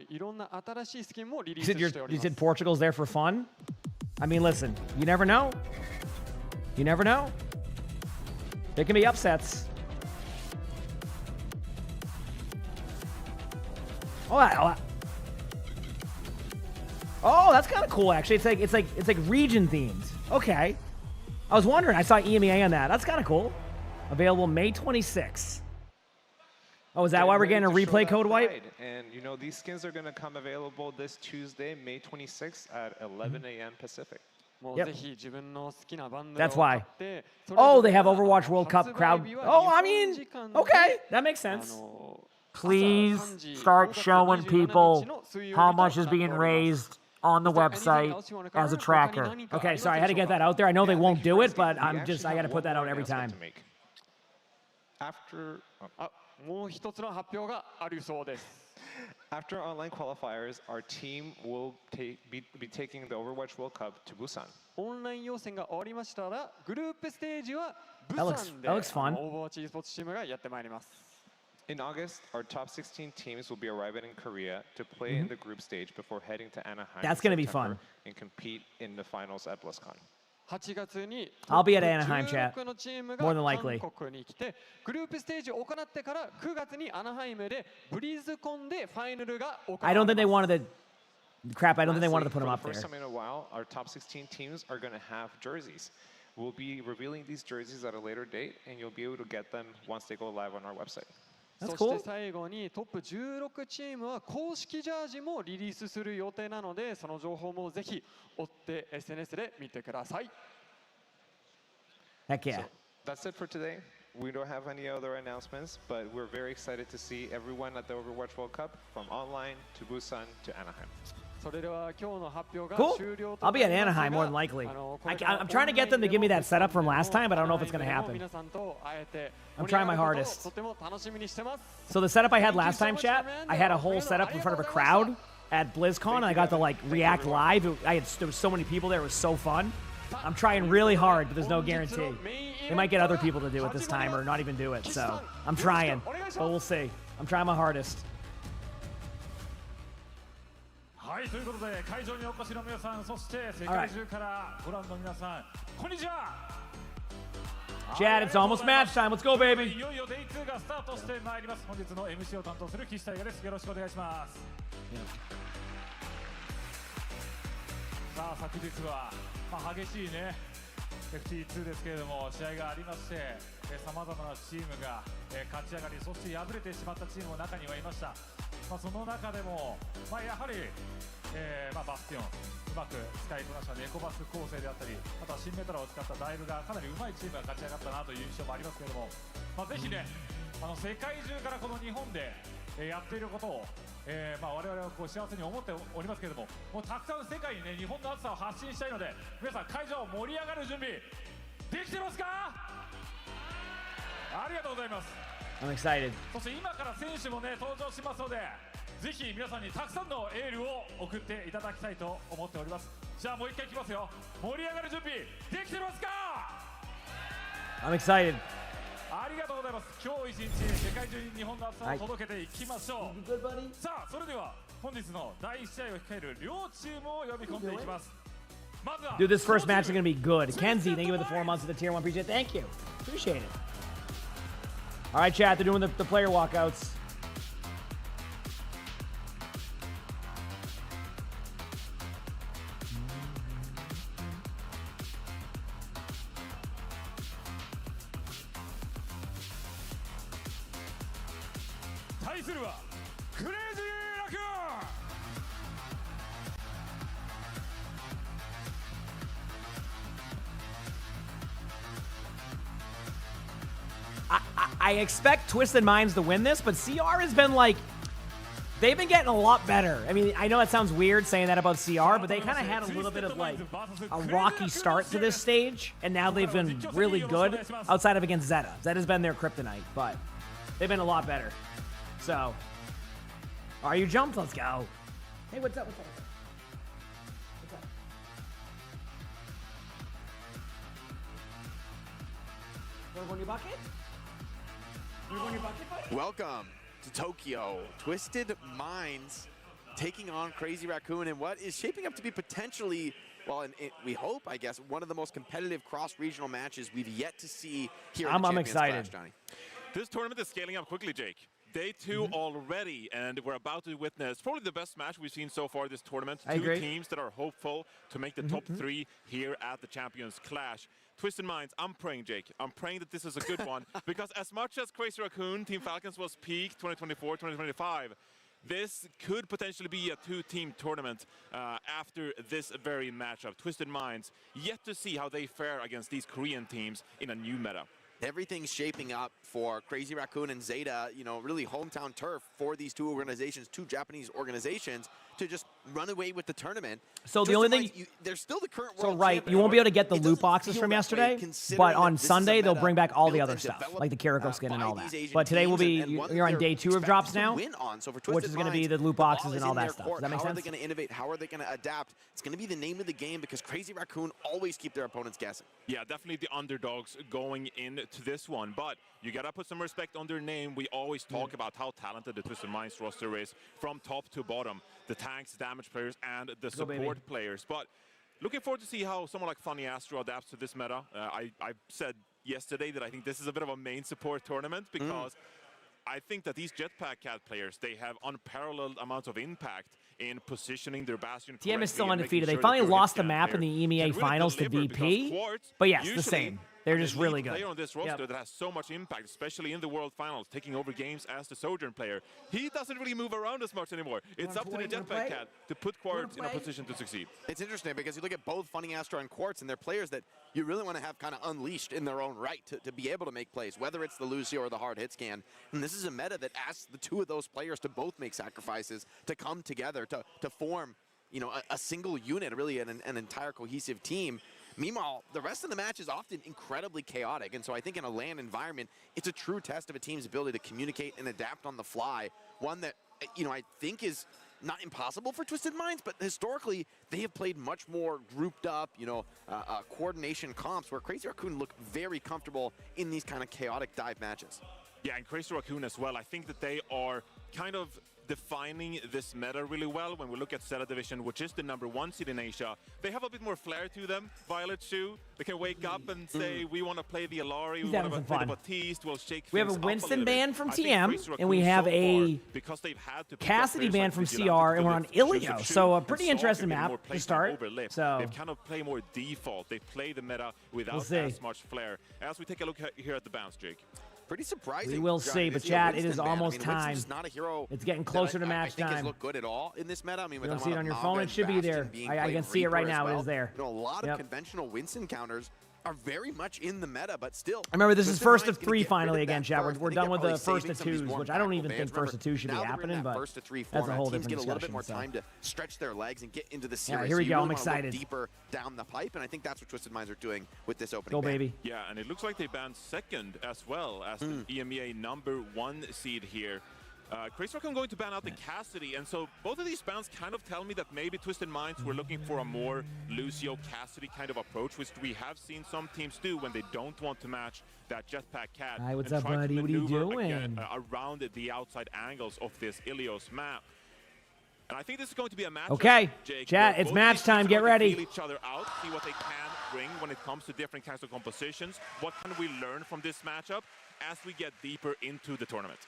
いろんな新しいスキンもリリースしております。You said Portugal's there for fun? I mean, listen, you never know. You never know. There can be upsets. Oh, that's kind of cool actually. It's like region themed. Okay. I was wondering. I saw EMEA on that. That's kind of cool. Available May 26th. Oh, is that why we're getting a replay code wipe? And you know, these skins are going to come available this Tuesday, May 26th at 11 a.m. Pacific. Yep. That's why. Oh, they have Overwatch World Cup crowd. Oh, I mean, okay, that makes sense. Please start showing people how much is being raised on the website as a tracker. Okay, sorry, I had to get that out there. I know they won't do it, but I got to put that out every time. After online qualifiers, our team will be taking the Overwatch World Cup to Busan. That looks fun. In August, our top 16 teams will be arriving in Korea to play in the group stage before heading to Anaheim. That's going to be fun. And compete in the finals at BlizzCon. I'll be at Anaheim, chat. More than likely. I don't think they wanted to. Crap, I don't think they wanted to put them up there. For the first time in a while, our top 16 teams are going to have jerseys. We'll be revealing these jerseys at a later date, and you'll be able to get them once they go live on our website. That's cool. そして最後にトップ16チームは公式ジャージもリリースする予定なので、その情報もぜひ追って SNS で見てください。Heck yeah. that's it for today. We don't have any other announcements, but we're very excited to see everyone at the Overwatch World Cup, from online to Busan to Anaheim. Cool. I'll be at Anaheim more than likely. I'm trying to get them to give me that setup from last time, but I don't know if it's going to happen. I'm trying my hardest. So the setup I had last time, chat, I had a whole setup in front of a crowd at BlizzCon, and I got to like react live. There was so many people there. It was so fun. I'm trying really hard, but there's no guarantee. They might get other people to do it this time or not even do it. So I'm trying, but we'll see. I'm trying my hardest. はい、ということで会場にお越しの皆さん、そして世界中からご覧の皆さん、こんにちは。Chad, it's almost match time. Let's go, baby. いよいよ Day2 がスタートしてまいります。本日の MC を担当する岸大我です。よろしくお願いします。さあ、昨日は、激しいね FT2 ですけれども、試合がありまして、さまざまなチームが勝ち上がり、そして敗れてしまったチームも中にはいました。その中でも、やはり、バスティオン、うまく使いこなしたネコバス構成であったり、あとは新メタルを使ったダイブがかなりうまいチームが勝ち上がったなという印象もありますけれども、ぜひね、世界中からこの日本でやっていることを、我々はこう幸せに思っておりますけれども、もうたくさん世界にね、日本の熱さを発信したいので、皆さん会場盛り上がる準備できてますか？ありがとうございます。I'm excited. そして今から選手もね登場しますので、ぜひ皆さんにたくさんのエールを送っていただきたいと思っております。じゃあもう一回いきますよ。盛り上がる準備できてますか？ I'm excited. ありがとうございます。今日一日世界中に日本の熱さを届けていきましょう。さあそれでは本日の第1試合を控える両チームを呼び込んでいきます。 Dude, this first match is going to be good. Kenzie, thank you for the 4 months of the tier 1 appreciate. Thank you. Appreciate it. All right, chat, they're doing the player walkouts. I expect Twisted Minds to win this, but CR has been like, they've been getting a lot better. I mean, I know that sounds weird saying that about CR, but they kind of had a little bit of like a rocky start to this stage, and now they've been really good outside of against Zeta. Zeta's been their kryptonite, but they've been a lot better. So, are you jumped? Let's go. Hey, what's up? What's up? What's up? Want to go in your bucket? Welcome to Tokyo. Twisted Minds taking on Crazy Raccoon in what is shaping up to be potentially, well, we hope, I guess, one of the most competitive cross-regional matches we've yet to see here. I'm excited. Clash, Johnny. This tournament is scaling up quickly, Jake. Day 2 already, and we're about to witness probably the best match we've seen so far this tournament. Two teams that are hopeful to make the top 3 here at the Champions Clash. Twisted Minds, I'm praying, Jake. I'm praying that this is a good one, because as much as Crazy Raccoon, Team Falcons was peak 2024, 2025, this could potentially be a 2-team tournament after this very matchup. Twisted Minds, yet to see how they fare against these Korean teams in a new meta. Everything's shaping up for Crazy Raccoon and Zeta, you know, really hometown turf for these two organizations, two Japanese organizations, to just run away with the tournament. So the only thing, they're still the current so world right, champion. you won't be able to get the loot boxes from yesterday, but on Sunday they'll bring back all the other stuff, like the Kiriko skin and all that. But today will be, you're on day 2 of drops now, which is going to be the loot boxes and all that stuff. Does that make sense? How are they going to innovate? How are they going to adapt? It's going to be the name of the game, because Crazy Raccoon always keep their opponents guessing. Yeah, definitely the underdogs going into this one, but you gotta put some respect on their name. We always talk about how talented the Twisted Minds roster is from top to bottom. The tanks, damage players, and the support players. But looking forward to see how someone like Funny Astro adapts to this meta. I said yesterday that I think this is a bit of a main support tournament, because I think that these Jetpack Cat players, they have unparalleled amounts of impact in positioning their Bastion. TM is still undefeated. They finally lost the map in the EMEA finals to DP, but yes, the same. They're just really good. Player on this roster that has so much impact, especially in the World Finals, taking over games as the Sojourn player. He doesn't really move around as much anymore. It's up to the Jetpack Cat to put Quartz in a position to succeed. It's interesting because you look at both Funny Astro and Quartz, and they're players that you really want to have kind of unleashed in their own right to be able to make plays, whether it's the Lucio or the hard hit scan. And this is a meta that asks the two of those players to both make sacrifices, to come together, to form, you know, a single unit, really an entire cohesive team. Meanwhile, the rest of the match is often incredibly chaotic, and so I think in a LAN environment, it's a true test of a team's ability to communicate and adapt on the fly. One that, you know, I think is not impossible for Twisted Minds, but historically, they have played much more grouped up, you know, coordination comps, where Crazy Raccoon look very comfortable in these kind of chaotic dive matches. Yeah, and Crazy Raccoon as well. I think that they are kind of defining this meta really well when we look at Zeta Division, which is the #1 seed in Asia. They have a bit more flair to them. Violet Shoe, they can wake up and say, we want to play the Alari, we want to play the Batiste, we'll shake We have a things up Winston little ban bit. from I think TM, Crazy and we Raccoon have so a far, because they've had to pick up Cassidy players ban like from Vigilante CR, and we're on to live Ilio, Shoe, so a and pretty Saw interesting can get map more to playtime start. overlap. So They kind of play more default. They play the meta without see. as much flair. As we take a look here at the bounce, Jake. Pretty surprising. we will see, but chat, it is almost time. Winston's not a hero. It's getting closer to I match think has time. looked good at all in this meta. I mean, You with don't the see it amount on your of phone, Manga it should be and there. Bastion being I can played see it right Reaper as now, it well. is there. You know, a lot Yep. of conventional Winston counters are very much in the meta, but still. I remember this is Twisted first Mind's of gonna 3 get rid finally of that again, chat. first. We're I done think with they're the probably first of saving some of these 2s, more which I don't impactful even think bans. first of 2 should be Now that we're in happening, that but first to 3 that's a format, whole teams different get a little bit discussion. more So. time to stretch their legs and get into the Yeah, series. here we So you go. really I'm wanna look excited. deeper down the pipe, and I think that's what Twisted Minds are doing with this opening Go, ban. baby. Yeah, and it looks like they banned second as well as the EMEA #1 seed here. Crazy Raccoon going to ban out the Cassidy, and so both of these bans kind of tell me that maybe Twisted Minds were looking for a more Lucio Cassidy kind of approach, which we have seen some teams do when they don't want to match that Jetpack Cat. Hi, what's and up, try to buddy? What are you maneuver again, doing? around the outside angles of this Ilios map. And I think this is going to be a match. Okay, Jake, chat, where it's both match these teams time. are Get going to ready. feel each other out, see what they can bring when it comes to different kinds of compositions. What can we learn from this matchup as we get deeper into the tournament?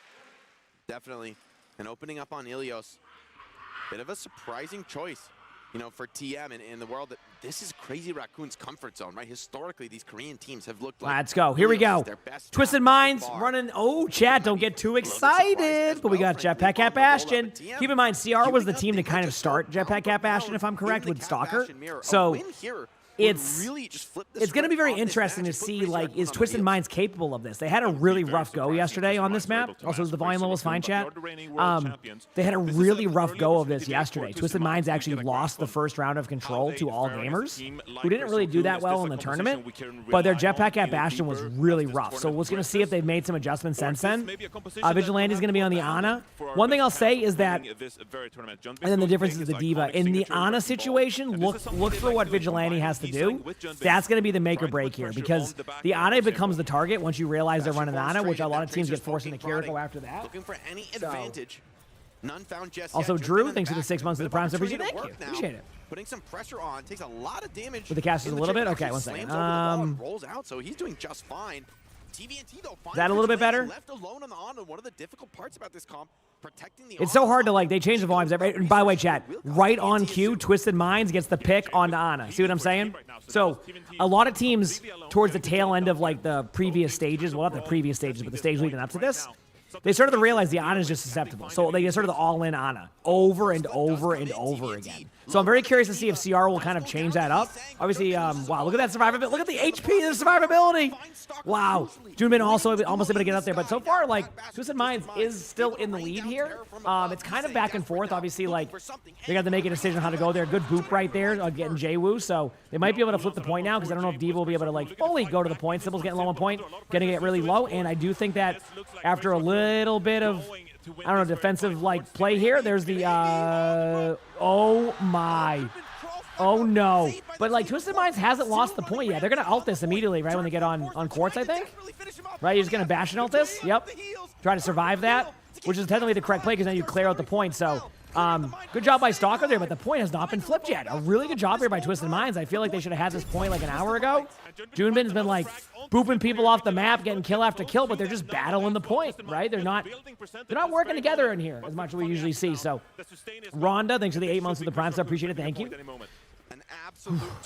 Definitely. And opening up on Ilios, bit of a surprising choice, you know, for TM in the world that this is Crazy Raccoon's comfort zone, right? Historically, these Korean teams have looked like Let's go. Here we Ilios go. is their best Twisted map by Minds far. running. Oh, chat, don't get too excited. But we got Jetpack Cat Bastion. Keep in mind, CR was the team to kind of start Jetpack Cat Bastion, if I'm correct, with Stalker. So it's going to be very interesting to see, like, is Twisted Minds capable of this? They had a really rough go yesterday on this map. Also, the volume level was fine, chat. They had a really rough go of this yesterday. Twisted Minds actually lost the first round of Control to All Gamers, who didn't really do that well in the tournament, but their Jetpack at Bastion was really rough. So we're going to see if they've made some adjustments since then. Vigilante is going to be on the Ana. One thing I'll say is that, and then the difference is the D.Va. In the Ana situation, look for what Vigilante has to do. That's going to be the make or break here, because the Ana becomes the target once you realize they're running Ana, which a lot of teams get forced into Kiriko after that. Looking for any advantage. None found just Also, yet. Drew, thanks for the 6 months of the Prime Service. Thank you. Appreciate it. Putting some pressure on, takes a lot of damage. With the casters a little bit? Okay, one Slams second. over the wall and rolls out, so he's doing just fine. TVNT, though, Is that a little bit better? left alone on the Ana. One of the difficult parts about this comp, protecting the It's so hard to, like, they change the volumes. And by the way, chat, right on cue, Twisted Minds gets the pick on the Ana. See what I'm saying? So a lot of teams towards the tail end of, like, the previous stages, well, not the previous stages, but the stage leading up to this, they started to realize the Ana is just susceptible. So they started the all-in Ana over and over and over again. So I'm very curious to see if CR will kind of change that up. Obviously, wow, look at that survivability. Look at the HP, the survivability. Wow. Junbin also almost able to get up there. But so far, like, Twisted Minds is still in the lead here. It's kind of back and forth. Obviously, like, they got to make a decision on how to go there. Good boop right there, getting Jwoo. So they might be able to flip the point now, because I don't know if D.Va will be able to, like, fully go to the point. Symbol's getting low on point, getting it really low. And I do think that after a little bit of, I don't know, defensive, like, play here, there's the, oh my. Oh no. But, like, Twisted Minds hasn't lost the point yet. They're going to ult this immediately, right, when they get on Quartz, I think? Right, you're just going to bash and ult this? Yep. Try to survive that, which is technically the correct play, because now you clear out the point. So, good job by Stalker there, but the point has not been flipped yet. A really good job here by Twisted Minds. I feel like they should have had this point, like, an hour ago. Junbin's been, like, booping people off the map, getting kill after kill, but they're just battling the point, right? They're not working together in here as much as we usually see. So, Rhonda, thanks for the 8 months of the Prime Star. Appreciate it. Thank you.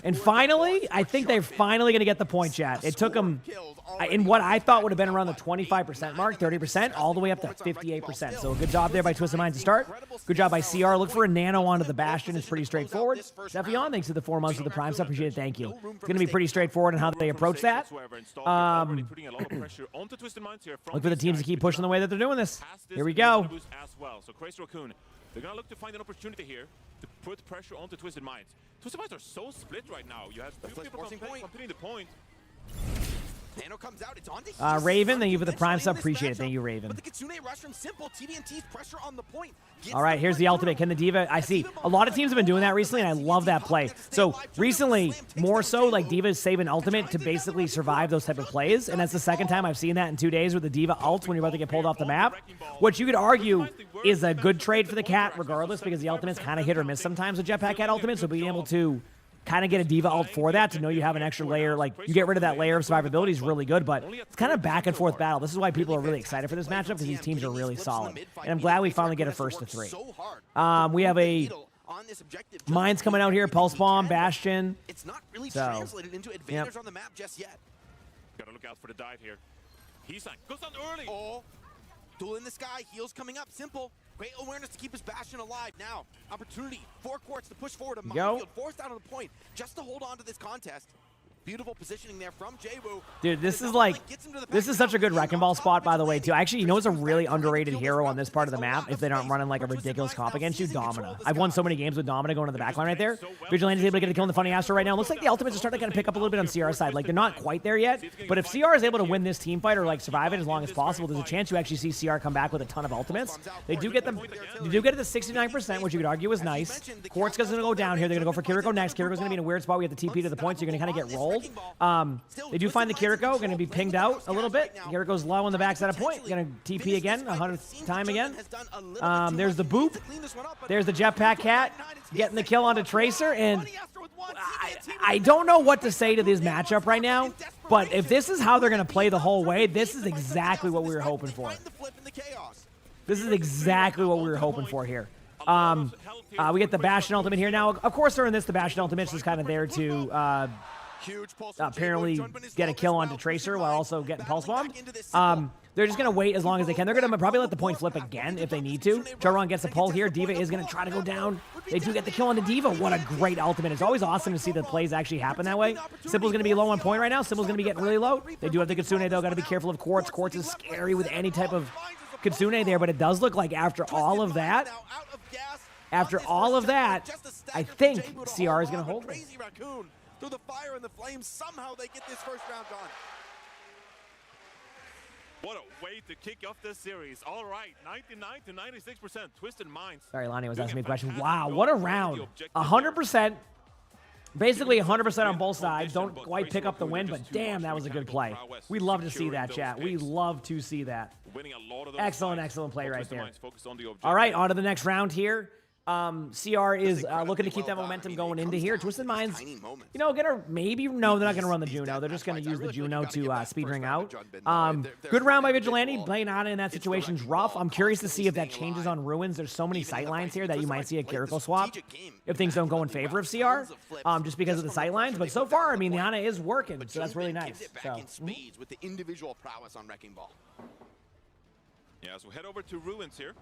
And finally, I think they're finally going to get the point, chat. It took them, in what I thought would have been around the 25% mark, 30%, all the way up to 58%. So good job there by Twisted Minds to start. Good job by CR. Look for a nano onto the Bastion. It's pretty straightforward. Steffion, thanks to the 4 months of the Prime sub. Appreciate it. Thank you. It's going to be pretty straightforward in how they approach that. Look for the teams to keep pushing the way that they're doing this. Here we go. So Crazy Raccoon, they're going to look to find an opportunity here to put pressure onto Twisted Minds. Twisted Minds are so split right now. You have few people completing the point. Nano comes out, it's on to Raven, thank you for the Prime sub. Appreciate it. Thank you, Raven. But the Kitsune rush from Simple, TDNT's pressure on the point. All right, here's the ultimate. Can the D.Va... I see a lot of teams have been doing that recently, and I love that play. So recently, more so, like D.Va is saving ultimate to basically survive those type of plays, and that's the second time I've seen that in 2 days with the D.Va ult when you're about to get pulled off the map, which you could argue is a good trade for the cat regardless, because the ultimate's kind of hit or miss sometimes with Jetpack Cat ultimate, so being able to kind of get a D.Va ult for that, to know you have an extra layer, like you get rid of that layer of survivability is really good, but it's kind of back and forth battle. This is why people are really excited for this matchup, because these teams are really solid. And I'm glad we finally get a first to 3. We have a Mines coming out here, Pulse Bomb, Bastion. It's not really translated into advantage on the map just yet. Gotta look out for the dive here. He's like, goes down early. Oh, duel in the sky, heals coming up, Simple. Great awareness to keep his Bastion alive. Now, opportunity for Quartz to push forward. A minefield forced out of the point just to hold on to this contest. Beautiful positioning there from Jwoo. Dude, this is such a good Wrecking Ball spot, by the way, too. Actually, you know what's a really underrated hero on this part of the map if they aren't running like a ridiculous comp against you? Domina. I've won so many games with Domina going to the backline right there. Vigilante's able to get a kill in the Funny Astro right now. Looks like the ultimates are starting to kind of pick up a little bit on CR's side. Like, they're not quite there yet, but if CR is able to win this team fight or like survive it as long as possible, there's a chance you actually see CR come back with a ton of ultimates. They do get them. They do get it to 69%, which you could argue is nice. Quartz is going to go down here. They're going to go for Kiriko next. Kiriko's going to be in a weird spot. We have to TP to the point, so you're going to kind of get rolled. They do find the Kiriko, going to be pinged out a little bit. Kiriko's low on the backside of point. Going to TP again, 100th time again. There's the boop. There's the Jetpack Cat getting the kill onto Tracer. And I don't know what to say to this matchup right now, but if this is how they're going to play the whole way, this is exactly what we were hoping for. This is exactly what we were hoping for here. We get the Bastion ultimate here. Now, of course, during this, the Bastion ultimate is kind of there to apparently get a kill onto Tracer while also getting pulse bombed. They're just going to wait as long as they can. They're going to probably let the point flip again if they need to. Charon gets a pull here. D.Va is going to try to go down. They do get the kill onto D.Va. What a great ultimate. It's always awesome to see the plays actually happen that way. Simple's going to be low on point right now. Simple's going to be getting really low. They do have the Kitsune, though. Got to be careful of Quartz. Quartz is scary with any type of Kitsune there, but it does look like after all of that, I think CR is going to hold it. Through the fire and the flames, somehow they get this first round done. What a way to kick off this series. All right, 99 to 96%. Twisted Minds. Sorry, Lonnie was asking me a question. Wow, what a round. 100%. Basically 100% on both sides. Don't quite pick up the win, but damn, that was a good play. We love to see that, chat. We love to see that. Excellent play right there. All right, on to the next round here. CR is looking to keep that momentum going into here. Twisted Minds, you know, they're not going to run the Juno. They're just going to use the Juno to speed ring out. Good round by Vigilante. Playing Ana in that situation is rough. I'm curious to see if that changes on Ruins. There's so many sightlines here that you might see a Kiriko swap if things don't go in favor of CR, just because of the sightlines. But so far, I mean, the Ana is working, so that's really nice. With the individual prowess on Wrecking Ball. Yeah, so head over to Ruins here.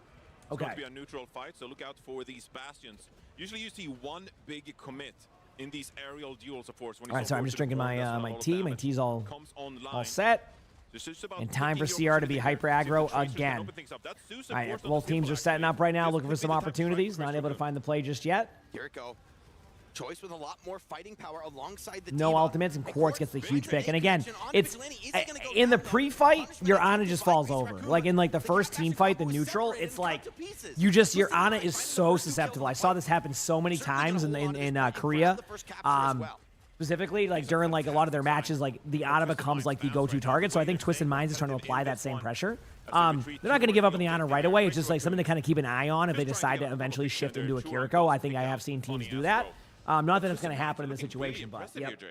It's going to be a neutral fight, so look out for these Bastions. Usually you see one big commit in these aerial duels, of course. All right, sorry, I'm just drinking my tea. My tea's all set. And time for CR to be hyper aggro again. All right, both teams are setting up right now, looking for some opportunities. Not able to find the play just yet. Kiriko, choice with a lot more fighting power alongside the no ultimates, and Quartz gets the huge pick. And again, it's in the pre-fight, your Ana just falls over. Like in like the first team fight, the neutral, it's like your Ana is so susceptible. I saw this happen so many times in Korea. Specifically, like during like a lot of their matches, like the Ana becomes like the go-to target. So I think Twisted Minds is trying to apply that same pressure. They're not going to give up on the Ana right away. It's just like something to kind of keep an eye on if they decide to eventually shift into a Kiriko. I think I have seen teams do that. Not that it's going to happen in this situation, but yep.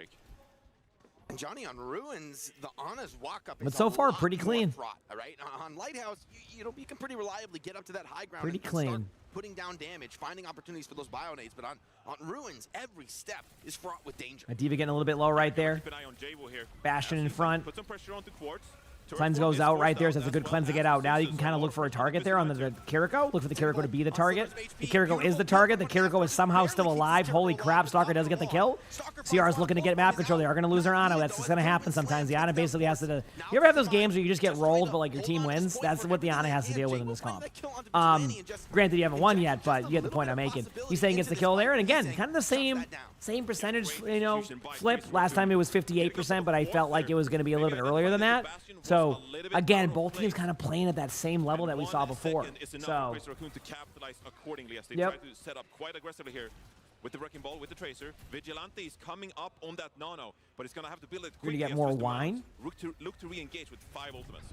And Johnny, on Ruins, the Ana's walk up is but so far, pretty clean. Fraught, right? On Lighthouse, you can pretty reliably get up to that high ground. Pretty clean. putting down damage, finding opportunities for those bionades. But on Ruins, every step is fraught with danger. D.Va getting a little bit low right there. Keep an eye on Jaywoo here. Bastion in front. Put some pressure onto Quartz. Cleanse goes out right there, so that's a good cleanse to get out. Now you can kind of look for a target there on the Kiriko. Look for the Kiriko to be the target. The Kiriko is the target. The Kiriko is somehow still alive. Holy crap, Stalker does get the kill. CR is looking to get map control. They are going to lose their Ana. That's just going to happen sometimes. The Ana basically has to... You ever have those games where you just get rolled, but like your team wins? That's what the Ana has to deal with in this comp. Granted, you haven't won yet, but you get the point I'm making. He's saying gets the kill there. And again, kind of the same percentage, you know, flip. Last time it was 58%, but I felt like it was going to be a little bit earlier than that. So, again, both teams kind of playing at that same level that we saw before. So, to capitalize accordingly as they yep. try to set up quite aggressively here with the Wrecking Ball, with the Tracer. Vigilante is coming up on that Nano, but it's going to have to build it quickly. We're going to get more wine. Look to re-engage with 5 ultimates.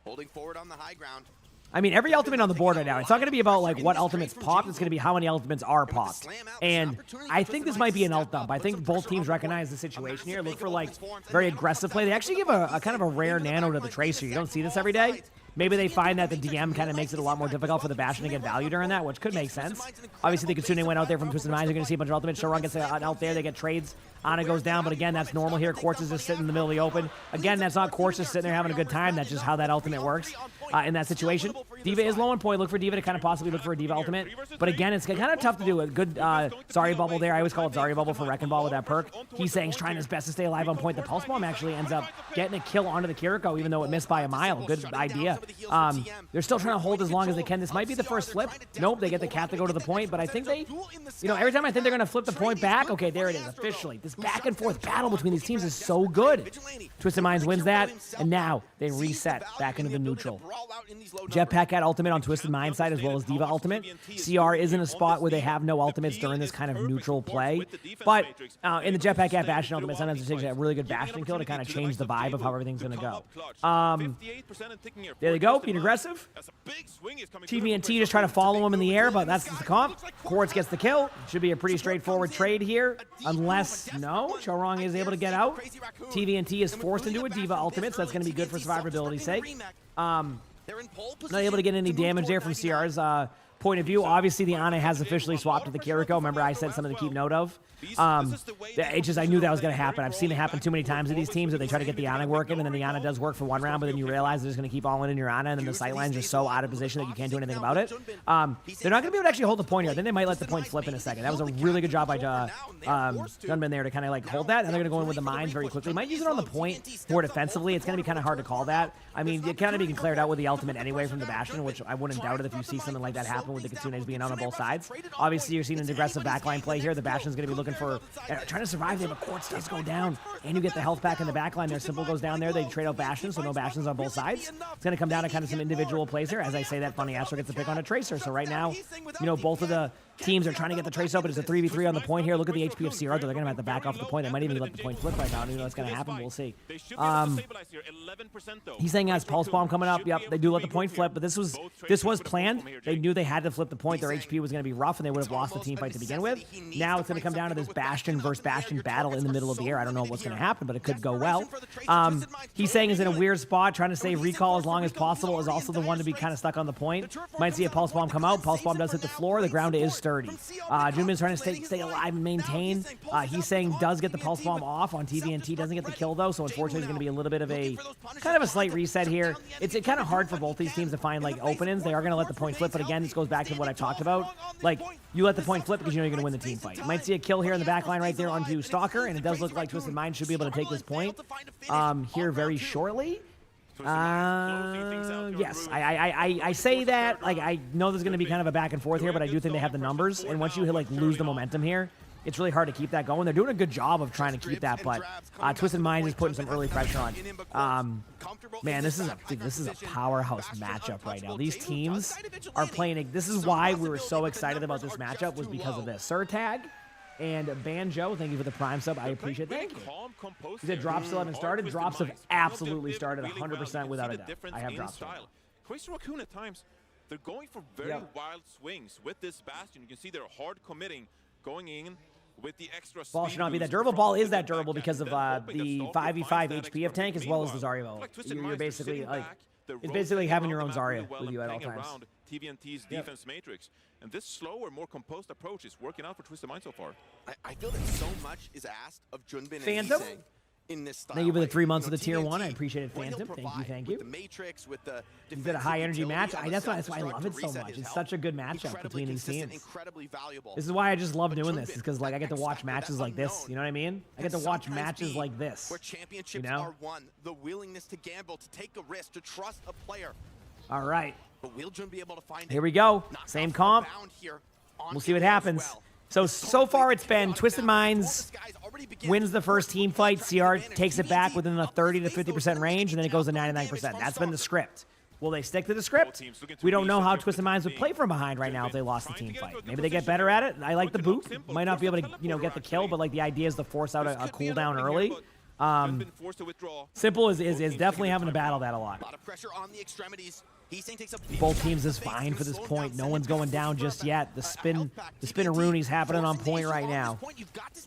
Holding forward on the high ground. I mean, every ultimate on the board right now, it's not going to be about like what ultimates popped. It's going to be how many ultimates are popped. And I think this might be an ult dump. I think both teams recognize the situation here. Look for like very aggressive play. They actually give a kind of a rare nano to the Tracer. You don't see this every day. Maybe they find that the DM kind of makes it a lot more difficult for the Bastion to get value during that, which could make sense. Obviously, the Kitsune went out there from Twisted Minds. They're going to see a bunch of ultimates. Shoran gets out there. They get trades. Ana goes down, but again, that's normal here. Quartz is just sitting in the middle of the open. Again, that's not Quartz just sitting there having a good time. That's just how that ultimate works in that situation. D.Va is low on point. Look for D.Va to kind of possibly look for a D.Va ultimate. But again, it's kind of tough to do. A good Zarya bubble there. I always call it Zarya bubble for Wrecking Ball with that perk. He's saying he's trying his best to stay alive on point. The Pulse Bomb actually ends up getting a kill onto the Kiriko, even though it missed by a mile. Good idea. They're still trying to hold as long as they can. This might be the first flip. Nope, they get the cat to go to the point, but I think they, you know, every time I think they're going to flip the point back, okay, there it is, officially. This back and forth battle between these teams is so good. Twisted Minds wins that, and now they reset back into the neutral. Jetpack had ultimate on Twisted Minds side as well as D.Va ultimate. CR is in a spot where they have no ultimates during this kind of neutral play, but in the Jetpack at Bastion ultimate, sometimes it takes a really good Bastion kill to kind of change the vibe of how everything's going to go. There they go, being aggressive. TV&T just trying to follow him in the air, but that's the comp. Quartz gets the kill. Should be a pretty straightforward trade here, unless, no, Chorong is able to get out. TV&T is forced into a D.Va ultimate, so that's going to be good for survivability's sake. Not able to get any damage there from CR's point of view. Obviously, the Ana has officially swapped to the Kiriko. Remember, I said something to keep note of. It's just I knew that was going to happen. I've seen it happen too many times with these teams that they try to get the Ana working, and then the Ana does work for one round, but then you realize they're just going to keep all in your Ana, and then the sightline's just so out of position that you can't do anything about it. They're not going to be able to actually hold the point here. I think they might let the point flip in a second. That was a really good job by Gunman there to kind of like hold that, and they're going to go in with the mines very quickly. Might use it on the point more defensively. It's going to be kind of hard to call that. I mean, it kind of being cleared out with the ultimate anyway from the Bastion, which I wouldn't doubt it if you see something like that happen with the Kitsunes being on both sides. Obviously, you're seeing an aggressive backline play here. The Bastion's going to be looking for trying to survive there, but Quartz does go down, and you get the health back in the backline there. Simple goes down there. They trade out Bastions, so no Bastions on both sides. It's going to come down to kind of some individual plays here. As I say that, Funny Astro gets a pick on a Tracer. So right now, you know, both of the teams are trying to get the Tracer, but it's a 3v3 on the point here. Look at the HP of CR. They're going to have to back off the point. They might even let the point flip right now. I don't even know what's going to happen. We'll see. He's saying has Pulse Bomb coming up. Yep, they do let the point flip, but this was planned. They knew they had to flip the point. Their HP was going to be rough, and they would have lost the team fight to begin with. Now it's going to come down to this Bastion versus Bastion battle in the middle of the air. I don't know what's going to happen, but it could go well. He's saying is in a weird spot, trying to save recall as long as possible, is also the one to be kind of stuck on the point. Might see a Pulse Bomb come out. Pulse Bomb does hit the floor. The ground is sturdy. Junmin's trying to stay alive and maintain. He's saying does get the Pulse Bomb off on TV&T. Doesn't get the kill, though, so unfortunately it's going to be a little bit of a kind of a slight reset here. It's kind of hard for both these teams to find, like, openings. They are going to let the point flip, but again, this goes back to what I talked about. Like, you let the point flip because you know you're going to win the team fight. You might see a kill here in the back line right there onto Stalker, and it does look like Twisted Mind should be able to take this point here very shortly. Yes, I say that, like, I know there's going to be kind of a back and forth here, but I do think they have the numbers, and once you like lose the momentum here, it's really hard to keep that going. They're doing a good job of trying to keep that, but Twisted Mind is putting some early pressure on. Man, this is a powerhouse matchup right now. These teams are playing. This is why we were so excited about this matchup, was because of this. Surtag and Banjo, thank you for the Prime sub. I appreciate it. Thank you. He said drops still haven't started. Drops have absolutely started 100% without a doubt. I have drops. Crazy Raccoon at times, they're going for very wild swings with this Bastion. You can see they're hard committing, going in with the extra ball should not be that durable. Ball is that durable because of the 5v5 HP of tank as well as the Zarya. You're basically like the It's basically having your own rotating Zarya well with and you at all playing times. around TVNT's defense matrix. And this slower, more composed approach is working out for Twisted Mind so far. I feel that so much is asked of Junbin and Phantom? Heesang in this style. Thank you for the Like, 3 months you of the tier TVNT, 1. I appreciate it, what he'll Phantom. Thank you, provide thank with you. the matrix, with the He's got a high energy defensive match. utility That's on why the I love self-destruct it to so reset much. his It's health. such a good matchup Incredibly between these consistent, teams. incredibly valuable. This is why I just love But doing this, Junbin, because like I get to that watch X matches factor, like that this. You know what I mean? I get to can watch sometimes matches be like this. where championships You know? are won. The willingness to gamble, to take a risk, to trust a player. All right. But will Jun be able to find Here we go. Same comp. We'll see what happens. So far it's been Twisted Minds wins the first team fight. CR takes it back within the 30 to 50% range, and then it goes to 99%. That's been the script. Will they stick to the script? We don't know how Twisted Minds would play from behind right now if they lost the team fight. Maybe they get better at it. I like the boot. Might not be able to, get the kill, but like the idea is to force out a cooldown early. Simple is definitely having to battle that a lot. A lot of pressure on the extremities. Heesang takes a Both teams is fine for this point. No one's going down just yet. The spin-a-rooney's happening on point right now.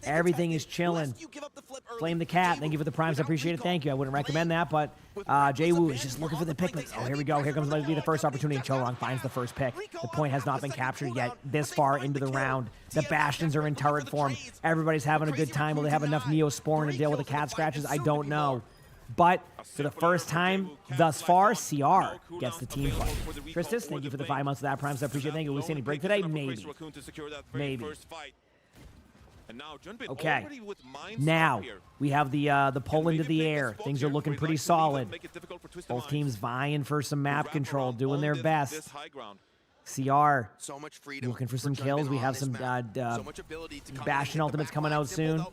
Everything is chilling. Flame the cat. Thank you for the primes. I appreciate it. Thank you. I wouldn't recommend that, but Jay-Woo is just looking for the pick. Oh, here we go. Here comes the first opportunity. Chorong finds the first pick. The point has not been captured yet this far into the round. The Bastions are in turret form. Everybody's having a good time. Will they have enough Neosporin to deal with the cat scratches? I don't know. But for the first time thus far, CR gets the team fight. Tristis, thank you for the 5 months of that prime. I appreciate it. Thank you. Will we see any break today? Maybe. Maybe. Okay. Now we have the pull into the air. Things are looking pretty solid. Both teams vying for some map control, doing their best. CR looking for some kills. We have some Bastion ultimates coming out soon.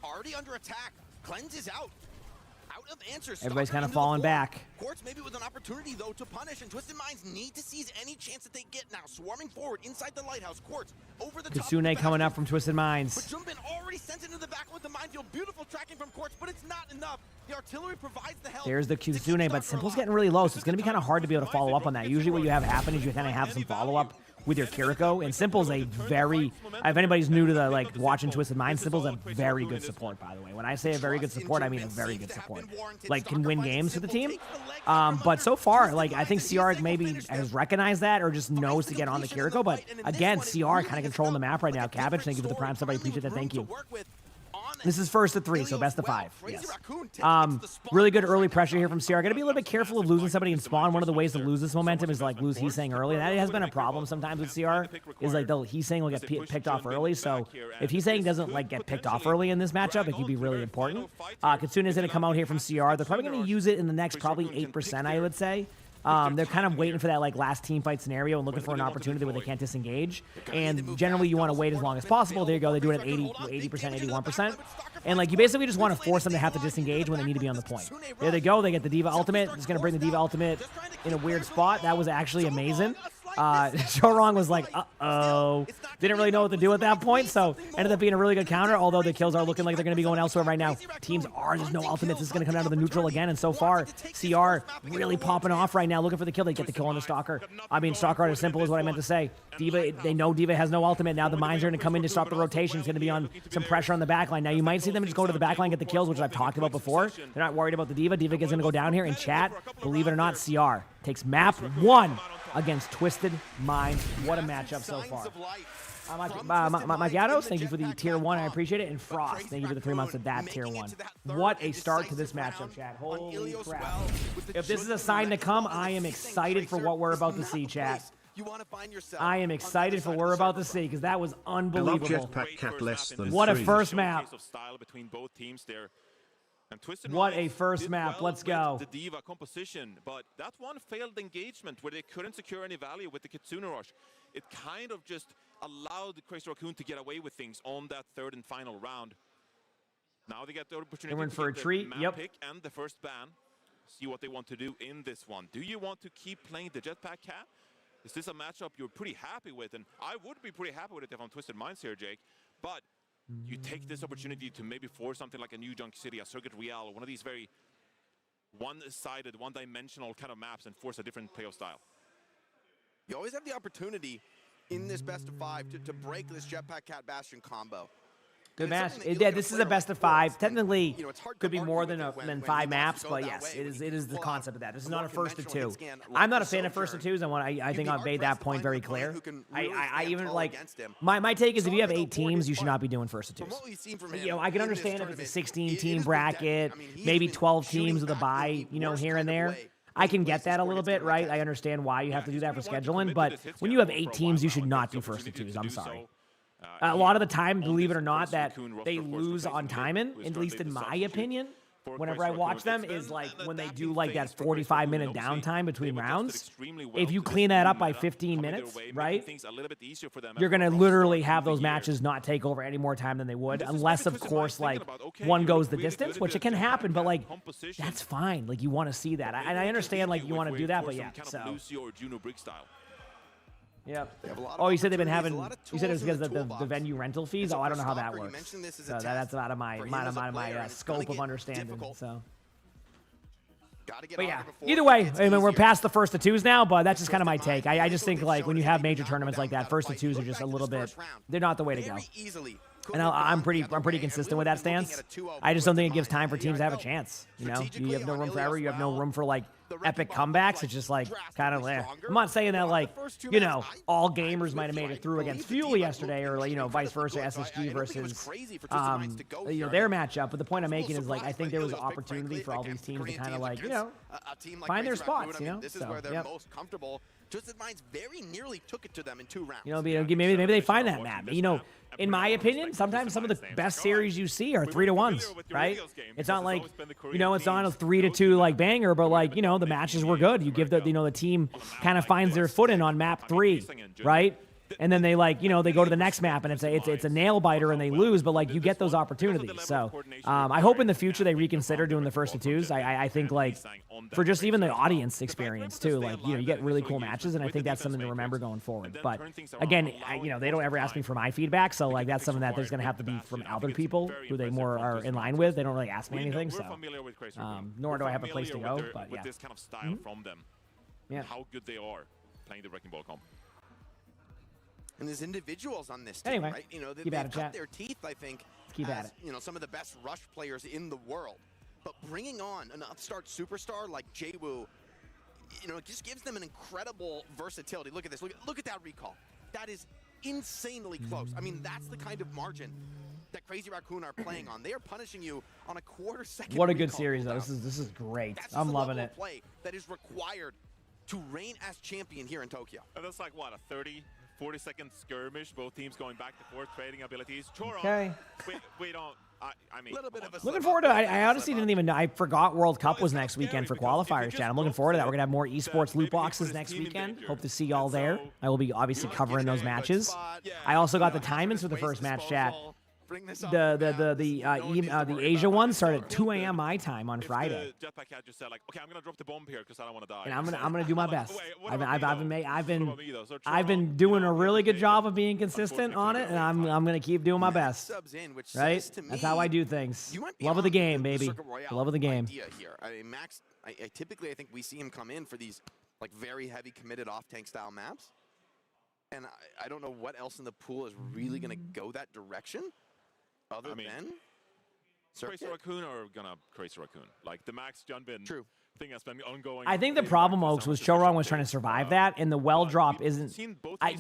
Already under attack. Cleanse is out. Out of answers. Everybody's kind of falling back. Quartz maybe with an opportunity though to punish, and Twisted Minds need to seize any chance that they get now. Swarming forward inside the lighthouse. Quartz over the top. Kitsune coming up from Twisted Minds. But Junbin already sent into the back with the minefield. Beautiful tracking from Quartz, but it's not enough. The artillery provides the help. There's the Kitsune, but Simple's getting really low, so it's going to be kind of hard to be able to follow up on that. Usually what you have happen is you kind of have some follow-up with your Kiriko, and Simple's a very, if anybody's new to the, like, watching Twisted Minds, Simple's a very good support, by the way. When I say a very good support, I mean a very good support. Like, can win games for the team. But so far, like, I think CR maybe has recognized that or just knows to get on the Kiriko, but again, CR kind of controlling the map right now. Cabbage, thank you for the prime sub. I appreciate that. Thank you. This is first of 3, so best of 5. Yes. Really good early pressure here from CR. Got to be a little bit careful of losing somebody in spawn. One of the ways to lose this momentum is like lose Heesang early. That has been a problem sometimes with CR. Is like Heesang will get picked off early. So if Heesang doesn't like get picked off early in this matchup, it could be really important. Kitsune is going to come out here from CR. They're probably going to use it in the next probably 8%, I would say. They're kind of waiting for that like last team fight scenario and looking for an opportunity where they can't disengage. And generally you want to wait as long as possible. There you go. They do it at 80%, 81%. And like you basically just want to force them to have to disengage when they need to be on the point. There they go. They get the D.Va ultimate. It's going to bring the D.Va ultimate in a weird spot. That was actually amazing. Chorong was like, uh-oh. Didn't really know what to do at that point, so ended up being a really good counter, although the kills are looking like they're going to be going elsewhere right now. Teams are, there's no ultimates. This is going to come down to the neutral again, and so far, CR really popping off right now, looking for the kill. They get the kill on the Stalker. I mean, Stalker out of Simple is what I meant to say. D.Va, they know D.Va has no ultimate. Now the mines are going to come in to stop the rotation. It's going to be on some pressure on the backline. Now you might see them just go to the backline, get the kills, which I've talked about before. They're not worried about the D.Va. D.Va is going to go down here and chat. Believe it or not, CR takes map 1 against Twisted Minds. What a matchup so far. My Gatos, thank you for the tier 1. I appreciate it. And Frost, thank you for the 3 months of that tier 1. What a start to this matchup, chat. Holy crap. If this is a sign to come, I am excited for what we're about to see, chat. I am excited for what we're about to see because that was unbelievable. What a first map. What a first map. Let's go. The D.Va composition, but that one failed engagement where they couldn't secure any value with the Kitsune rush. It kind of just allowed the Crazy Raccoon to get away with things on that third and final round. Now they get the opportunity to for a get treat. the map pick and the first ban. See what they want to do in this one. Do you want to keep playing the Jetpack Cat? Is this a matchup you're pretty happy with? And I would be pretty happy with it if I'm Twisted Minds here, Jake. But you take this opportunity to maybe force something like a New Junk City, a Circuit Real, one of these very one-sided, one-dimensional kind of maps and force a different playoff style. You always have the opportunity in this best of 5 to break this Jetpack Cat Bastion combo. Good match. Yeah, this is a best of 5. Technically, could be more than 5 maps, but yes, it is the concept of that. This is not a first to 2. I'm not a fan of first to 2s, and I think I've made that point very clear. I even like my take is if you have 8 teams, you should not be doing first to 2s. You know, I can understand if it's a 16-team bracket, maybe 12 teams with a bye, you know, here and there. I can get that a little bit, right? I understand why you have to do that for scheduling, but when you have 8 teams, you should not do first to 2s. I'm sorry. A lot of the time, believe it or not, that they lose on timing, at least in my opinion, whenever I watch them, is like when they do like that 45-minute downtime between rounds. If you clean that up by 15 minutes, right, you're going to literally have those matches not take over any more time than they would, unless, of course, like one goes the distance, which it can happen, but like that's fine. Like you want to see that. And I understand like you want to do that, but yeah, so. Yeah. Oh, you said they've been having. You said it was because of the venue rental fees. Oh, I don't know how that works. So that's out of my scope of understanding. So. But yeah, either way, I mean, we're past the first to 2s now, but that's just kind of my take. I just think like when you have major tournaments like that, first to 2s are just a little bit. They're not the way to go. And I'm pretty consistent with that stance. I just don't think it gives time for teams to have a chance. You know, you have no room for error. You have no room for like epic comebacks. It's just like kind of there. I'm not saying that like, you know, all gamers might have made it through against Fuel yesterday, or like, you know, vice versa, SSG versus you know, their matchup. But the point I'm making is like I think there was an opportunity for all these teams to kind of like, you know, find their spots. You know, so yeah. Twisted Minds very nearly took it to them in 2 rounds. You know, maybe they find that map. You know, in my opinion, sometimes some of the best series you see are 3-1s, right? It's not like, you know, it's not a 3-2 like banger, but like, you know, the matches were good. You give the, you know, the team kind of finds their footing on map 3, right? And then they like, you know, they go to the next map and it's a nail biter and they lose, but like you get those opportunities. So I hope in the future they reconsider doing the first to 2s. I think like for just even the audience experience too, like, you know, you get really cool matches, and I think that's something to remember going forward. But again, you know, they don't ever ask me for my feedback, so like that's something that there's going to have to be from other people who they more are in line with. They don't really ask me anything, so nor do I have a place to go. But yeah, this kind of style from them, yeah, how good they are playing the Wrecking Ball comp. And there's individuals on this team, right? You know, they've cut their teeth, I think, as, you know, some of the best rush players in the world. But bringing on an upstart superstar like JWoo, you know, it just gives them an incredible versatility. Look at this. Look at that recall. That is insanely close. I mean, that's the kind of margin that Crazy Raccoon are playing on. They are punishing you on a quarter-second. What a good series, though. This is great. I'm loving it. Play that is required to reign as champion here in Tokyo. And that's like what, a 40-second skirmish, both teams going back and forth, trading abilities. Choron, okay. we don't. I mean, looking forward to it. I honestly didn't even know. I forgot World Cup was next weekend for qualifiers, Chad. I'm looking forward to that. We're going to have more esports loot boxes next weekend. Hope to see y'all there. I will be obviously covering those matches. I also got the timings for the first match, chat. The Asia one started at 2 a.m. my time on Friday. Jetpack Cat just said like, okay, I'm gonna drop the bomb here because I don't want to die. And I'm gonna do my best. I've been doing a really good job of being consistent on it, and I'm gonna keep doing my best. Right? That's how I do things. Love of the game, baby. Love of the game. I mean, Max. Typically, I think we see him come in for these like very heavy committed off-tank style maps, and I don't know what else in the pool is really gonna go that direction. Other than Crazy Raccoon are gonna Crazy Raccoon. Like the Max Junbin thing has been ongoing. I think the problem, Owcs, was Choron was trying to survive that, and the well drop isn't.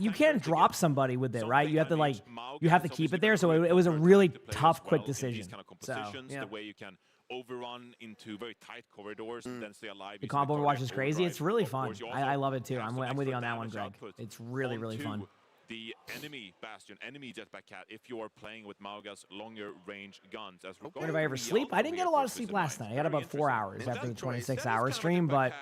You can't drop somebody with it, right? You have to like, you have to keep it there. So it was a really tough, quick decision. So yeah. The way you can overrun into very tight corridors and then stay alive. The comp Overwatch is crazy. It's really fun. I love it too. I'm with you on that one, Greg. It's really, really fun. The enemy Bastion, enemy Jetpack Cat, if you are playing with Mauga's longer range guns. As did I ever sleep? I didn't get a lot of sleep last night. I got about 4 hours after the 26-hour stream, but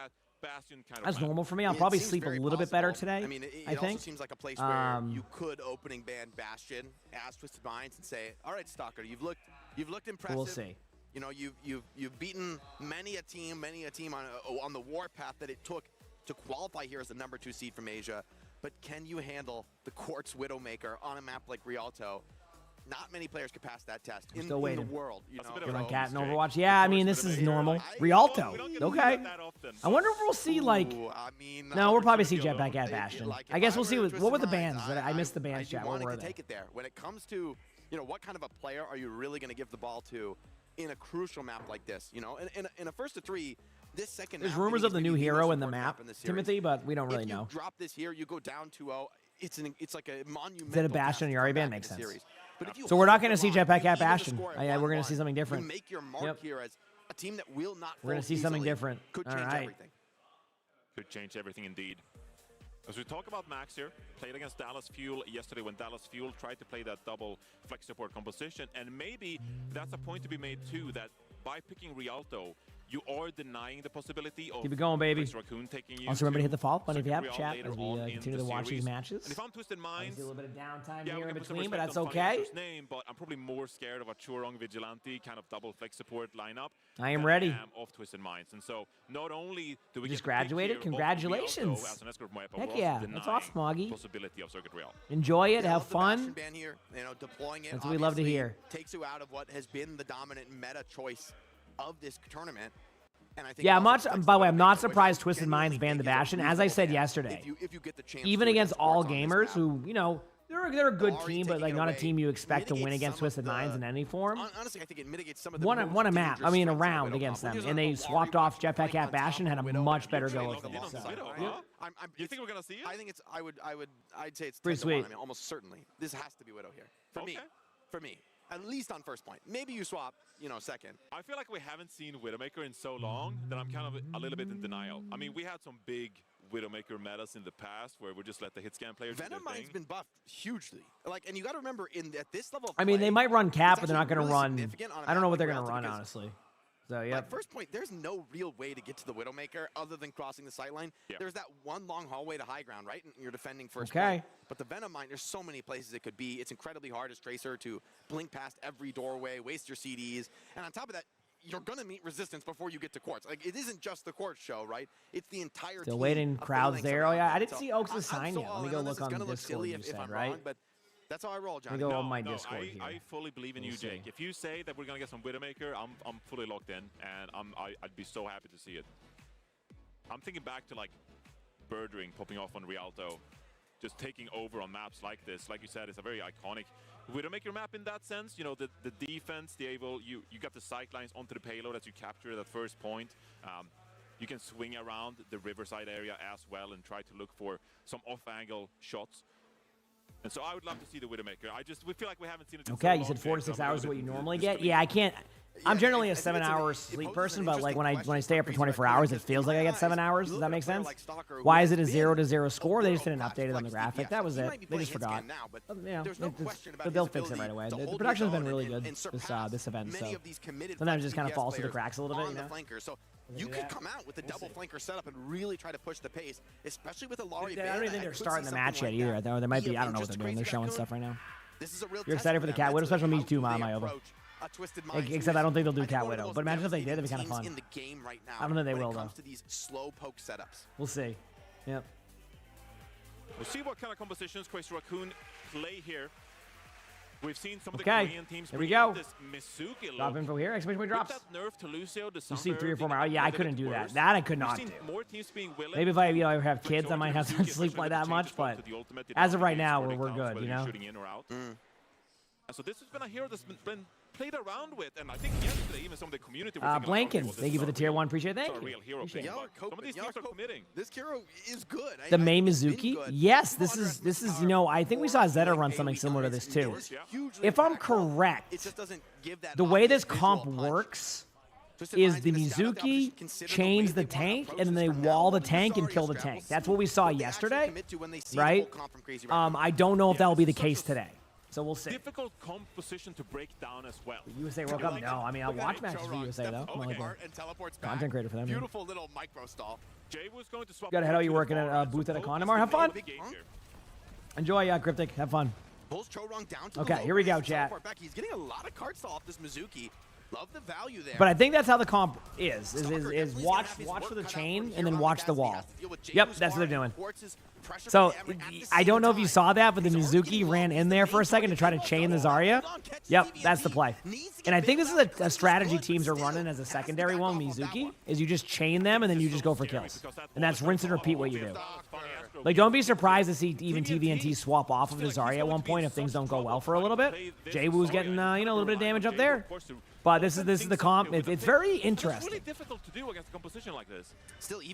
that's normal for me. I'll probably sleep a little bit better today. I mean, it also seems like a place where you could opening ban Bastion as Twisted Minds and say, all right, Stalker, you've looked impressive. We'll see. You know, you've beaten many a team on the warpath that it took to qualify here as the #2 seed from Asia. But can you handle the Quartz Widowmaker on a map like Rialto? Not many players could pass that test in the world. You know, like Cat in Overwatch. Yeah, I mean, this is normal. Rialto. Okay. I wonder if we'll see, like... No, we'll probably see Jetpack Cat Bastion. I guess we'll see. What were the bans? I missed the bans, chat. What were they? When it comes to you know, what kind of a player are you really going to give the ball to in a crucial map like this? You know, in a first to 3, this second There's map, rumors I of the think new is maybe hero most in the important map, in this series. Timothy, but we don't really if you know. drop this here, you go down 2-0. It's like a monumental. Instead of Bastion and Yari comeback Ban in makes the sense. series. But if you So we're not hold going to the see line, Jetpack you at even Bastion. score at Yeah, we're going to 1-1, see something different. You make your mark Yep. here as a team that will not. We're going to fold see something easily. different. Could All change right. everything. Could change everything indeed. As we talk about Max here, played against Dallas Fuel yesterday when Dallas Fuel tried to play that double flex support composition, and maybe that's a point to be made too, that by picking Rialto, you are denying the possibility of Keep it going, baby. Chris Raccoon taking you Also, remember to hit the follow to button if you have Circuit chat Real as we later on in continue the to watch these series. matches. And if I'm twisted minds, See a little bit of downtime yeah, here we in can put some between, but respect that's on Funny okay. Answer's name, but I'm probably more scared of a Churong Vigilante kind of double flex support lineup. I am than ready. I am of Twisted Minds. And so not only do we You just get the pick graduated? here of Congratulations. Rialto as an escort weapon, Heck we're yeah, also that's denying awesome, Augie. possibility of Circuit Real. Enjoy it. Yeah, Have love the Bastion fun. ban here, you know, deploying it. That's what we love to obviously hear. Takes you out of what has been the dominant meta choice of this tournament. And I think Yeah, it also much. protects By the way, the I'm not Widowmaker, which surprised I Twisted genuinely Minds banned the think is a Bastion. As I said reasonable ban yesterday, if you get the chance even to against against all Sports on this gamers map. who, you know, they're a good Already team, but like taking not a away team you expect to win mitigates against some of Twisted the- Minds in any form. Honestly, I think it mitigates some of the Won most a map. dangerous I mean, a strengths of the round Widow against comp, them, which is and a they Wari swapped off Watch Jetpack playing at on top Bastion, of had a Widow, much and better you go play with the it. long So, side, yeah. right? You think we're gonna see it? I think it's. I'd say it's Pretty 10-1. sweet. I mean, almost certainly. This has to be Widow here for me. At least on first point. Maybe you swap, you know, second. I feel like we haven't seen Widowmaker in so long that I'm kind of a little bit in denial. I mean, we had some big Widowmaker metas in the past where we just let the hit scan players do their Venom Mind's thing. been buffed hugely. Like, and you got to remember, at this level of I mean, play, they might run cap, it's but they're not going to actually run. really significant on a I don't know map what they're like going to Rialto run, because honestly. So, yeah. At first point, there's no real way to get to the Widowmaker other than crossing the sightline. Yeah. There's that one long hallway to high ground, right? And you're defending first Okay. point. But the Venom Mine, there's so many places it could be. It's incredibly hard as Tracer to blink past every doorway, waste your CDs. And on top of that, you're going to meet resistance before you get to Quartz. Like, it isn't just the Quartz show, right? It's the entire Still team waiting, of crowds phalanx there. Oh, around yeah, them. I didn't So see Owcs' I'm sign so yet. Let all me in go on this. look It's on gonna the look Discord, silly you if said, I'm right? wrong, but that's how I roll, Johnny. go on my No, Discord here. I fully believe in you, We'll see. Jake. If you say that we're gonna get some Widowmaker, I'm fully locked in, and I'd be so happy to see it. I'm thinking back to like Birdring popping off on Rialto, just taking over on maps like this. Like you said, it's a very iconic Widowmaker map in that sense. You know, the defense, the able, you got the sight lines onto the payload as you capture it at first point. You can swing around the riverside area as well and try to look for some off-angle shots. And so I would love to see the Widowmaker. We feel like we haven't seen it in so Okay, you long, said 4 to Jake, 6 so I'm a hours is little what you bit normally get. discouraged. Yeah, I can't. I'm generally a I think 7-hour it sleep poses person, an but like when I interesting stay up for question 24 for hours, Crazy it feels like I get 7 hours. Does that make sense? Why is it a 0-0 score? They just didn't update it on the graphic. That was it. They just forgot. You know, but they'll fix it right away. The production's been really good this event, so sometimes it just kind of falls through the cracks a little bit, you know? So you could come out with a double flanker setup and really try to push the pace, especially with a Laurie. I don't even think they're starting the match yet either. There might be. I don't know what they're doing. They're showing stuff right now. This is a real You're excited for the Cat Widow special? Me too, my over. Twisted Minds, Except I don't think they'll do Cat Widow. But imagine if they did, it'd be kind of fun. In the game right now, I don't think they when will, it comes though. to these slow poke setups. We'll see. Yep. We'll see what kind of compositions Crazy Raccoon play here. We've seen some of the Okay, Korean teams here we bring out go. this Mizuki Drop look. info here. Exclamation point drops. With that nerf to Lucio, You see 3 or 4 December hours. Yeah, I being couldn't do worse. that. That I could not We've do. seen more teams being willing Maybe if I ever have switch kids, I over might to have to Mizuki, sleep especially like with that the much. changes But to the ultimate. It as of right dominates now, scoring we're counts, good. whether You you're know. shooting in or out. And so this has been a hero that's been played around with, and I think yesterday even some of the community were thinking, like, okay, Blanken, well, thank you for the tier 1. Appreciate it. It's Thank not a you. real hero Appreciate thing, it. but some of these teams are committing. This hero is good. The May Mizuki? Yes, this is, you know, I think we saw Zeta run something similar to this too. If I'm correct, the way this comp works is the Mizuki chains the tank, and then they wall the tank and kill the tank. That's what we saw yesterday, right? I don't know if that will be the case today. So we'll see. Difficult composition to break down as well. USA World Cup? No, I mean, I'll watch matches for USA though. I'm like a content creator for them. Yeah. Beautiful little micro stall. Jay was going to swap. Got to head out. You working at a booth at a con tomorrow? Have fun. Enjoy, Cryptic. Have fun. Pulls Chorong down to Okay, here we go, chat. He's getting a lot of card stall off this Mizuki. Love the value there. But I think that's how the comp is watch for the chain and then watch the wall. Yep, that's what they're doing. So I don't know if you saw that, but the Mizuki ran in there for a second to try to chain the Zarya. Yep, that's the play. And I think this is a strategy teams are running as a secondary one, Mizuki, is you just chain them and then you just go for kills. And that's rinse and repeat what you do. Like, don't be surprised to see even TVNT swap off of the Zarya at one point if things don't go well for a little bit. JWoo's getting, you know, a little bit of damage up there. But this is the comp. It's very interesting. It's really difficult to do against a composition like this.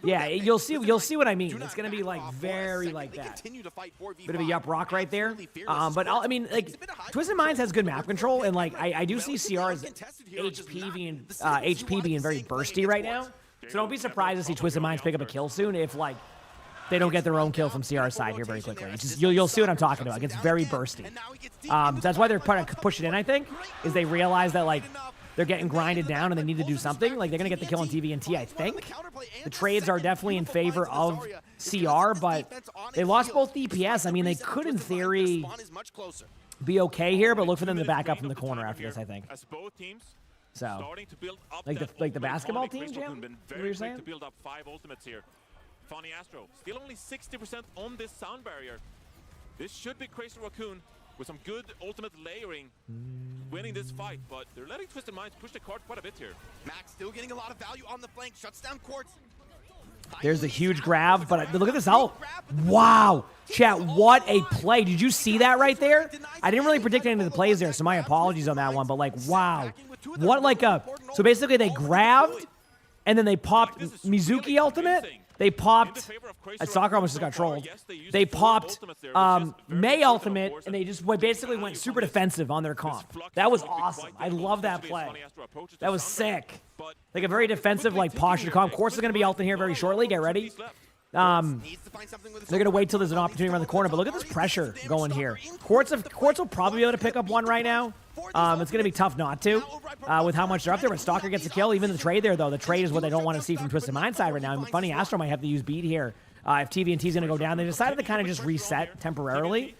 Yeah, you'll see what I mean. It's gonna be like very like that. Bit of a yup rock right there. But I mean, like Twisted Minds has good map control, and like I do see CR's HP being very bursty right now. So don't be surprised to see Twisted Minds pick up a kill soon if like they don't get their own kill from CR's side here very quickly. It's just, you'll see what I'm talking about. It gets very bursty. That's why they're trying to push it in, I think, is they realize that like they're getting grinded down and they need to do something. Like they're gonna get the kill on TVNT, I think. The trades are definitely in favor of CR, but they lost both DPS. I mean, they could in theory be okay here, but look for them to back up from the corner after this, I think. So, like the basketball team, Jam? What you're saying? To build up 5 ultimates here. Funny Astro, still only 60% on this sound barrier. This should be Crazy Raccoon with some good ultimate layering, winning this fight, but they're letting Twisted Minds push the card quite a bit here. Max still getting a lot of value on the flank, shuts down Quartz. There's a huge grab, but look at this ult. Wow. Chat, what a play. Did you see that right there? I didn't really predict any of the plays there, so my apologies on that one, but like, wow. What like a... So basically they grabbed, and then they popped Mizuki ultimate. They popped... Soccer almost just got trolled. They popped Mei ultimate, and they just basically went super defensive on their comp. That was awesome. I love that play. That was sick. Like a very defensive, like, posture comp. Quartz is going to be ulting here very shortly. Get ready. They're going to wait till there's an opportunity around the corner, but look at this pressure going here. Quartz will probably be able to pick up one right now. It's going to be tough not to with how much they're up there, but Stalker gets a kill. Even the trade there, though. The trade is what they don't want to see from Twisted Mind side right now. And funny, Astro might have to use beat here. If TVNT is going to go down, they decided to kind of just reset temporarily.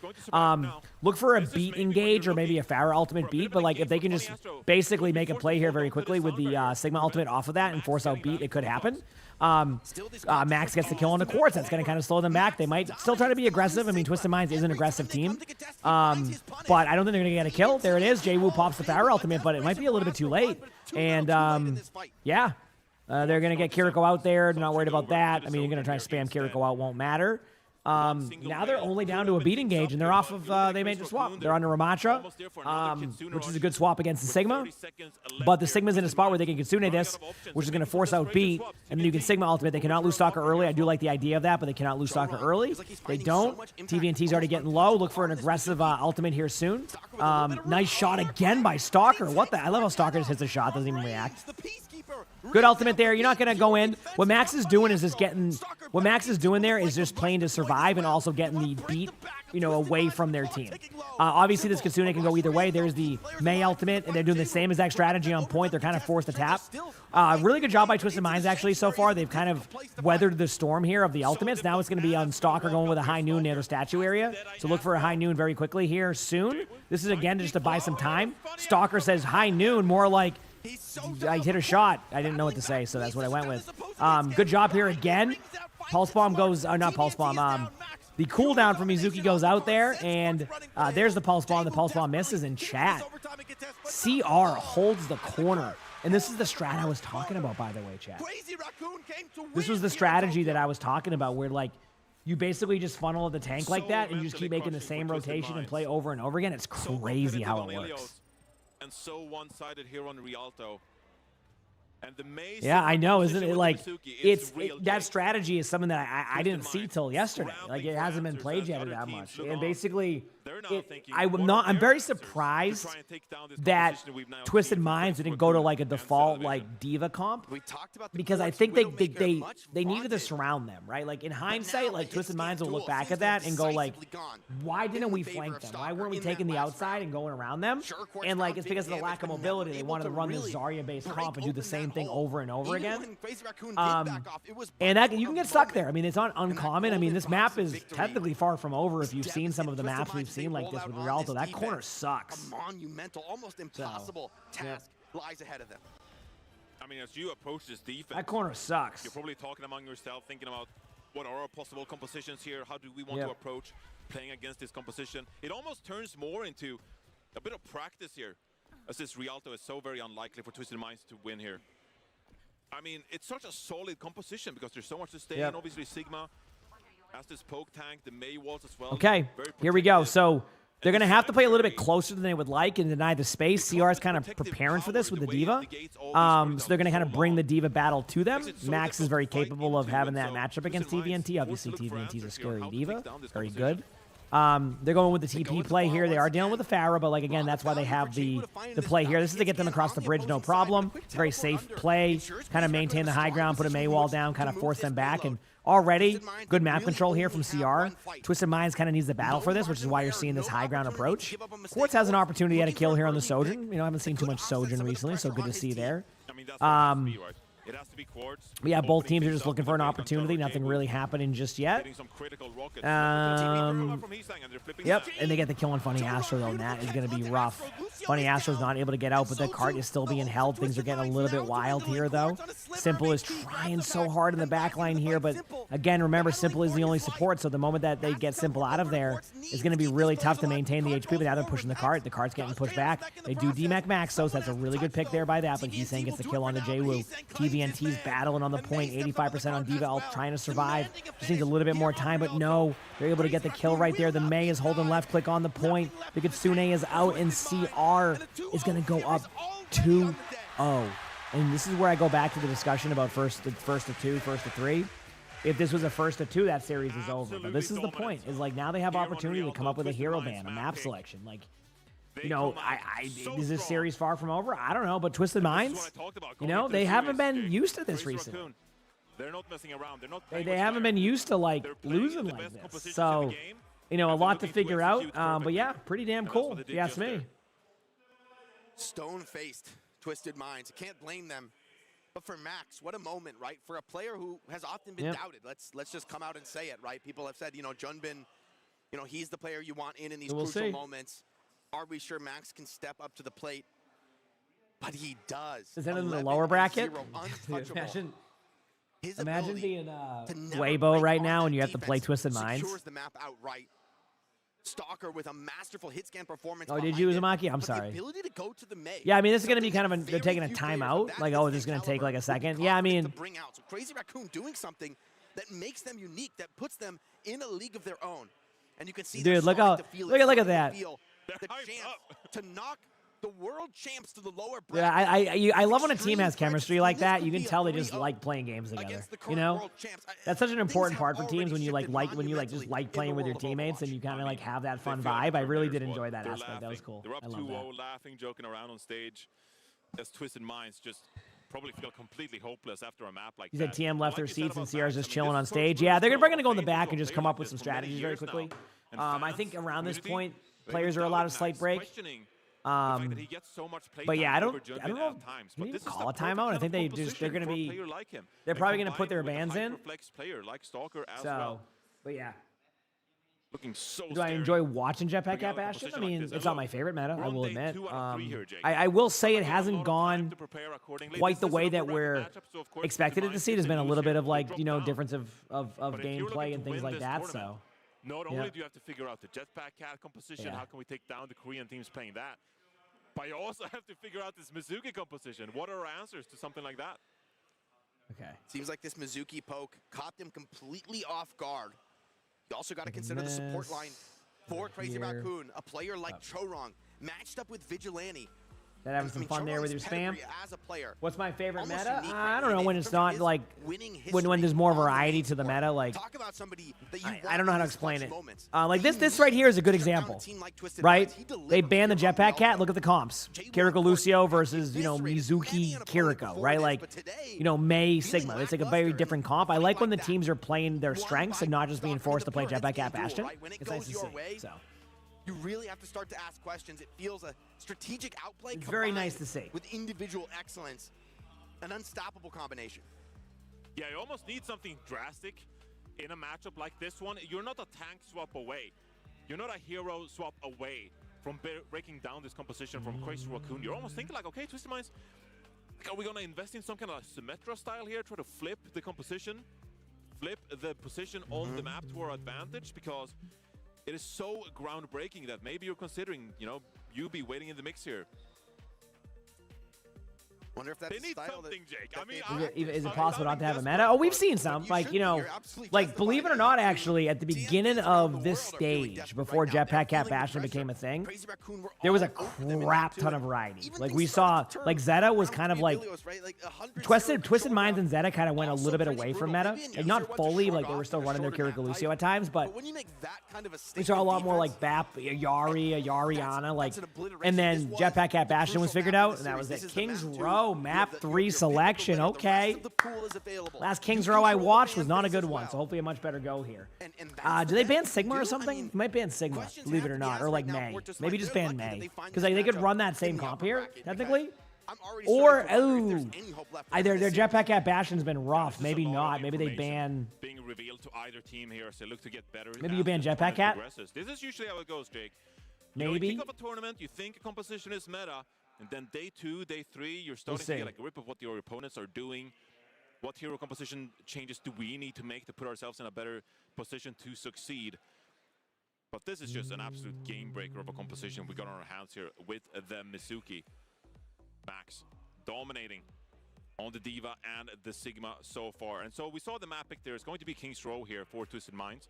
Look for a beat engage or maybe a Pharah ultimate beat, but like if they can just basically make a play here very quickly with the Sigma ultimate off of that and force out beat, it could happen. Max gets the kill on the Quartz. That's going to kind of slow them back. They might still try to be aggressive. I mean, Twisted Minds is an aggressive team. But I don't think they're going to get a kill. There it is. JWoo pops the Pharah ultimate, but it might be a little bit too late. And yeah. They're going to get Kiriko out there. They're not worried about that. I mean, you're going to try to spam Kiriko out. Won't matter. Now they're only down to a beat engage, and they're off of, they made the swap. They're under Ramatra, which is a good swap against the Sigma. But the Sigma's in a spot where they can Kitsune this, which is going to force out beat, and then you can Sigma ultimate. They cannot lose Stalker early. I do like the idea of that, but they cannot lose Stalker early. They don't. TVNT's already getting low. Look for an aggressive ultimate here soon. Nice shot again by Stalker. What the? I love how Stalker just hits a shot, doesn't even react. Good ultimate there. You're not going to go in. What Max is doing is just getting... What Max is doing there is just playing to survive and also getting the beat, you know, away from their team. Obviously, this Kitsune can go either way. There's the Mei ultimate, and they're doing the same exact strategy on point. They're kind of forced to tap. Really good job by Twisted Minds, actually, so far. They've kind of weathered the storm here of the ultimates. Now it's going to be on Stalker going with a high noon near the statue area. So look for a high noon very quickly here soon. This is, again, just to buy some time. Stalker says high noon, more like... I hit a shot. I didn't know what to say, so that's what I went with. Good job here again. Pulse Bomb goes... not Pulse Bomb. The cooldown from Mizuki goes out there, and there's the Pulse Bomb. The Pulse Bomb misses in chat. CR holds the corner. And this is the strat I was talking about, by the way, chat. This was the strategy that I was talking about, where, like, you basically just funnel the tank like that, and you just keep making the same rotation and play over and over again. It's crazy how it works. And so one-sided here on Rialto. And the yeah, I know, isn't it? Like, that strategy is something that I didn't see till yesterday. Like, it hasn't been played yet that much. And basically, I'm very surprised that Twisted Minds didn't go to like a default like D.Va comp, because I think they needed to surround them, right? Like in hindsight, like Twisted Minds will look back at that and go like, why didn't we flank them? Why weren't we taking the outside and going around them? And like it's because of the lack of mobility. They wanted to run this Zarya-based comp and do the same thing over and over again. And that you can get stuck there. I mean, it's not uncommon. I mean, this map is technically far from over if you've seen some of the maps we've seen like this with Rialto. That corner sucks. A monumental, almost impossible task lies ahead of them. I mean, as you approach this defense, that corner sucks. You're probably talking among yourself, thinking about what are our possible compositions here? How do we want to approach playing against this composition? It almost turns more into a bit of practice here, as this Rialto is so very unlikely for Twisted Minds to win here. I mean, it's such a solid composition because there's so much to stay in. Obviously, Sigma As this poke tank, the May walls as well. Okay, here we go. So they're going to have to play a little bit closer than they would like and deny the space. CR is kind of preparing for this with the D.Va. So they're going to kind of bring the D.Va battle to them. Max is very capable of having that matchup against TVNT. Obviously, TVNT is a scary D.Va. Very good. They're going with the TP play here. They are dealing with the Pharah, but like again, that's why they have the play here. This is to get them across the bridge, no problem. It's a very safe play. Kind of maintain the high ground, put a May wall down, kind of force them back. And already, good map control here from CR. Twisted Minds kind of needs the battle for this, which is why you're seeing this high ground approach. Quartz has an opportunity at a kill here on the Sojourn. You know, I haven't seen too much Sojourn recently, so good to see there. It has to be Quartz. Yeah, both teams are just looking for an opportunity. Nothing really happening just yet. Yep, and they get the kill on Funny Astro, though, and that is going to be rough. Funny Astro's not able to get out, but the cart is still being held. Things are getting a little bit wild here, though. Simple is trying so hard in the back line here, but again, remember, Simple is the only support, so the moment that they get Simple out of there, it's going to be really tough to maintain the HP, but now they're pushing the cart. The cart's getting pushed back. They do DMAC Maxos. That's a really good pick there by that, but he's saying gets the kill on the JWoo. TVNT's battling on the point, 85% on D.Va, trying to survive. Just needs a little bit more time, but no, they're able to get the kill right there. The May is holding left click on the point. The Kitsune is out, and CR is going to go up 2-0. And this is where I go back to the discussion about first to two, first to three. If this was a first to two, that series is over. But this is the point, is like now they have opportunity to come up with a hero ban, a map selection. Like, you know, is this series far from over? I don't know, but Twisted Minds, you know, they haven't been used to this recently. They're not messing around. They're not. They haven't been used to like losing like this. So, you know, a lot to figure out. But yeah, pretty damn cool, if you ask me. Stone-faced Twisted Minds. Can't blame them. But for Max, what a moment, right? For a player who has often been doubted. Let's just come out and say it, right? People have said, you know, Junbin, you know, he's the player you want in these crucial moments. Are we sure Max can step up to the plate? But he does. Is that in the lower bracket? Imagine being Weibo right now and you have to play Twisted Minds. The map outright. Stalker with a masterful hit scan performance. Oh, did you, Uzumaki? I'm sorry. Yeah, I mean, this is going to be kind of they're taking a timeout. Like, oh, this is going to take like a second. Yeah, I mean. So Crazy Raccoon doing something that makes them unique, that puts them in a league of their own. And you can see, dude, look at that. The chance to knock the world champs to the lower bracket. Yeah, I love when a team has chemistry like that. You can tell they just like playing games together. You know, that's such an important part for teams when you just like playing with your teammates and you kind of like have that fun vibe. I really did enjoy that aspect. That was cool. They're up I love 2-0, laughing, joking around on stage. As Twisted Minds just probably feel completely hopeless after a map like that. You said TM left their seats and CR's just chilling on stage. Yeah, they're probably going to go in the back and just come up with some strategies very quickly. I think around this point, players are allowed a slight break. But yeah, I don't know. Can you call a timeout? I think they're probably going to put their bans in. So, but yeah. Looking so Do I enjoy watching Jetpack Gap Bastion? I mean, it's not my favorite meta, I will admit. I will say it hasn't gone quite the way that we're expected it to see. There's been a little bit of like, you know, difference of gameplay and things like that, so. Not only do you have to figure out the Jetpack Cat composition, how can we take down the Korean teams playing that, but you also have to figure out this Mizuki composition. What are our answers to something like that? Okay. Seems like this Mizuki poke caught them completely off guard. You also got to consider the support line for Crazy Raccoon, a player like Chorong, matched up with Vigilante. That having some fun there with your spam. As a player, what's my favorite meta? I don't know, when it's not like when there's more variety to the meta. Like I don't know how to explain it. Like this right here is a good example, right? They banned the Jetpack Cat. Look at the comps: Kiriko Lucio versus Mizuki Kiriko, right? Like May Sigma. It's like a very different comp. I like when the teams are playing their strengths and not just being forced to play Jetpack Cat Bastion. It's nice to see. So. You really have to start to ask questions. It feels a strategic outplay. It's very nice to see. With individual excellence, an unstoppable combination. Yeah, you almost need something drastic in a matchup like this one. You're not a tank swap away. You're not a hero swap away from breaking down this composition from Crazy Raccoon. You're almost thinking like, okay, Twisted Minds, are we gonna invest in some kind of Symmetra style here? Try to flip the composition, flip the position on the map to our advantage, because it is so groundbreaking that maybe you're considering, you be waiting in the mix here. Wonder if that's They need style something, Jake. I mean, Is it possible not to have a meta? Oh, we've seen some. Like, you know, like, believe it or not, actually, at the beginning of this stage, before Jetpack Cat Bastion became a thing, there was a crap ton of variety. Like, we saw, like, Zeta was kind of like, Twisted Minds and Zeta kind of went a little bit away from meta. Like, not fully, like, they were still running their Kiriko Lucio at times, but we saw a lot more, like, Bap, Yari, Yariana, like, and then Jetpack Cat Bastion was figured out, and that was it. King's Row. Map 3 selection, okay. Last King's Row I watched was not a good one, so hopefully a much better go here. Do they ban Sigma or something? They might ban Sigma, believe it or not, or like May. Maybe just ban May, because like, they could run that same comp here, technically. Or, ooh, their Jetpack Cat Bastion's been rough. Maybe not. Maybe they ban... being revealed to either team here, so look to get better. Maybe you ban Jetpack Cat? This is usually how it goes, Jake. Maybe. You kick off a tournament, you think a composition is meta, and then day 2, day 3, you're starting to get like a grip of what your opponents are doing. What hero composition changes do we need to make to put ourselves in a better position to succeed? But this is just an absolute game breaker of a composition we got on our hands here with the Mizuki. Max dominating on the D.Va and the Sigma so far. And so we saw the map pick there. It's going to be King's Row here for Twisted Minds.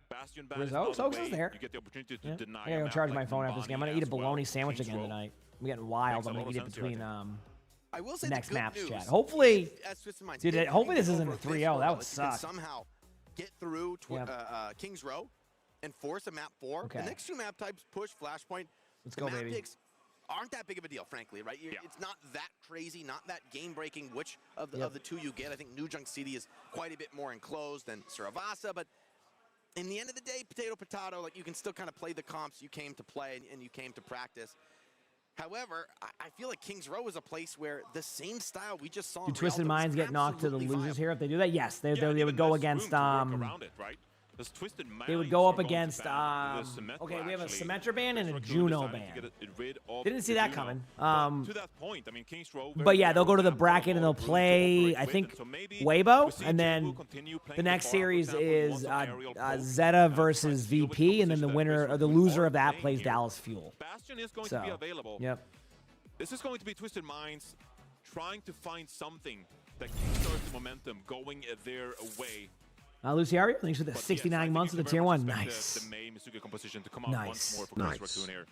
Bastion ban is Oaks is there. You get the opportunity to deny. I gotta go charge my phone after this game. I'm gonna eat a bologna sandwich again tonight. I'm getting wild. I'm gonna eat it between next maps, chat. Hopefully, dude. Hopefully this isn't a 3-0. That would suck. Somehow get through King's Row and force a map 4. Okay. The next 2 map types push Flashpoint. Let's go, baby. Picks aren't that big of a deal, frankly, right? It's not that crazy, not that game-breaking. Which of the 2 you get? I think New Junk City is quite a bit more enclosed than Saravasa, but in the end of the day, potato, like you can still kind of play the comps you came to play and you came to practice. However, I feel like King's Row is a place where the same style we just saw. Do Twisted Minds get knocked to the losers here if they do that? Yes, they would go against they would go up against okay, we have a Symmetra ban and a Juno ban. Didn't see that coming. To that point, I mean, King's Row, but yeah, they'll go to the bracket and they'll play, I think, Weibo, and then the next series is Zeta versus VP, and then the winner or the loser of that plays Dallas Fuel. Bastion is going to be available. Yep. This is going to be Twisted Minds trying to find something that kickstarts the momentum going their way. Luciario, thanks for the 69 months of the tier 1. Nice. The May Mizuki composition to come out once more for Raccoon here.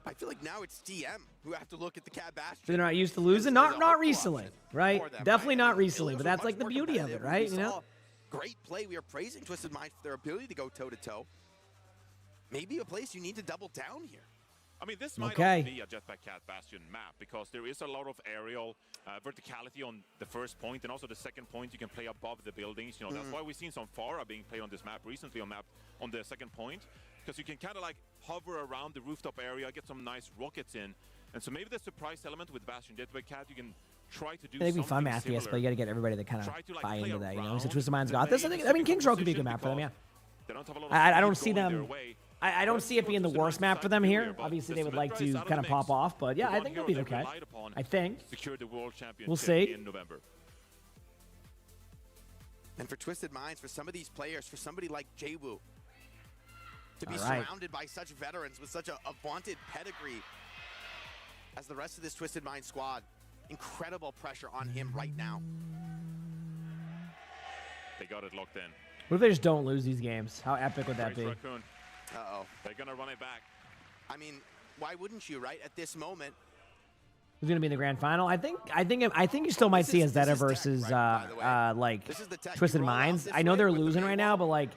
I feel like now it's DM who have to look at the Cat Bastion. They're not used to losing. Not recently, right? Definitely not recently, but that's like the beauty of it, right? You know. Great play. We are praising Twisted Minds for their ability to go toe-to-toe. Maybe a place you need to double down here. I mean, this might also be a Jetpack Cat Bastion map because there is a lot of aerial verticality on the first point, and also the second point you can play above the buildings. You know, that's why we've seen some Pharah being played on this map recently on the second point, because you can kind of like hover around the rooftop area, get some nice rockets in, and so maybe the surprise element with Bastion Jetpack Cat, you can try to do. It'd be fun math, yes, but you got to get everybody to kind of buy into that. You know, so Twisted Minds got this. I mean, King's Row could be a good map for them. Yeah. I don't see them. I don't see it being the worst map for them here. Obviously, they would like to kind of pop off, but yeah, I think it'll be okay. I think. We'll see. And for Twisted Minds, for some of these players, for somebody like Jwoo, to be surrounded by such veterans with such a vaunted pedigree as the rest of this Twisted Minds squad, incredible pressure on him right now. They got it locked in. What if they just don't lose these games? How epic would that be? Uh-oh. They're going to run it back. I mean, why wouldn't you, right? At this moment. Who's going to be in the grand final? I think you still might see a Zeta versus like Twisted Minds. I know they're losing right now, but like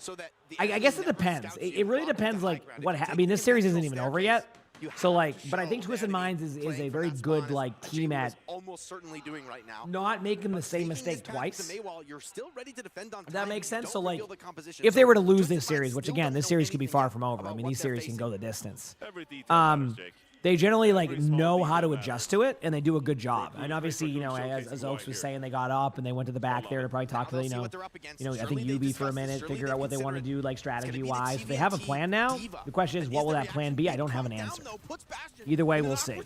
I guess it depends. It really depends like what I mean, this series isn't even over yet. So like, but I think Twisted Minds is a very good like team at almost certainly doing right now. Not making the same mistake twice. You're still ready to defend on that makes sense. So like, if they were to lose this series, which again, this series could be far from over. I mean, these series can go the distance. They generally like know how to adjust to it, and they do a good job. And obviously, you know, as Owcs was saying, they got up and they went to the back there to probably talk to the, you know, I think UB for a minute, figure out what they want to do, like strategy-wise. If they have a plan now, the question is, what will that plan be? I don't have an answer. Either way, we'll see.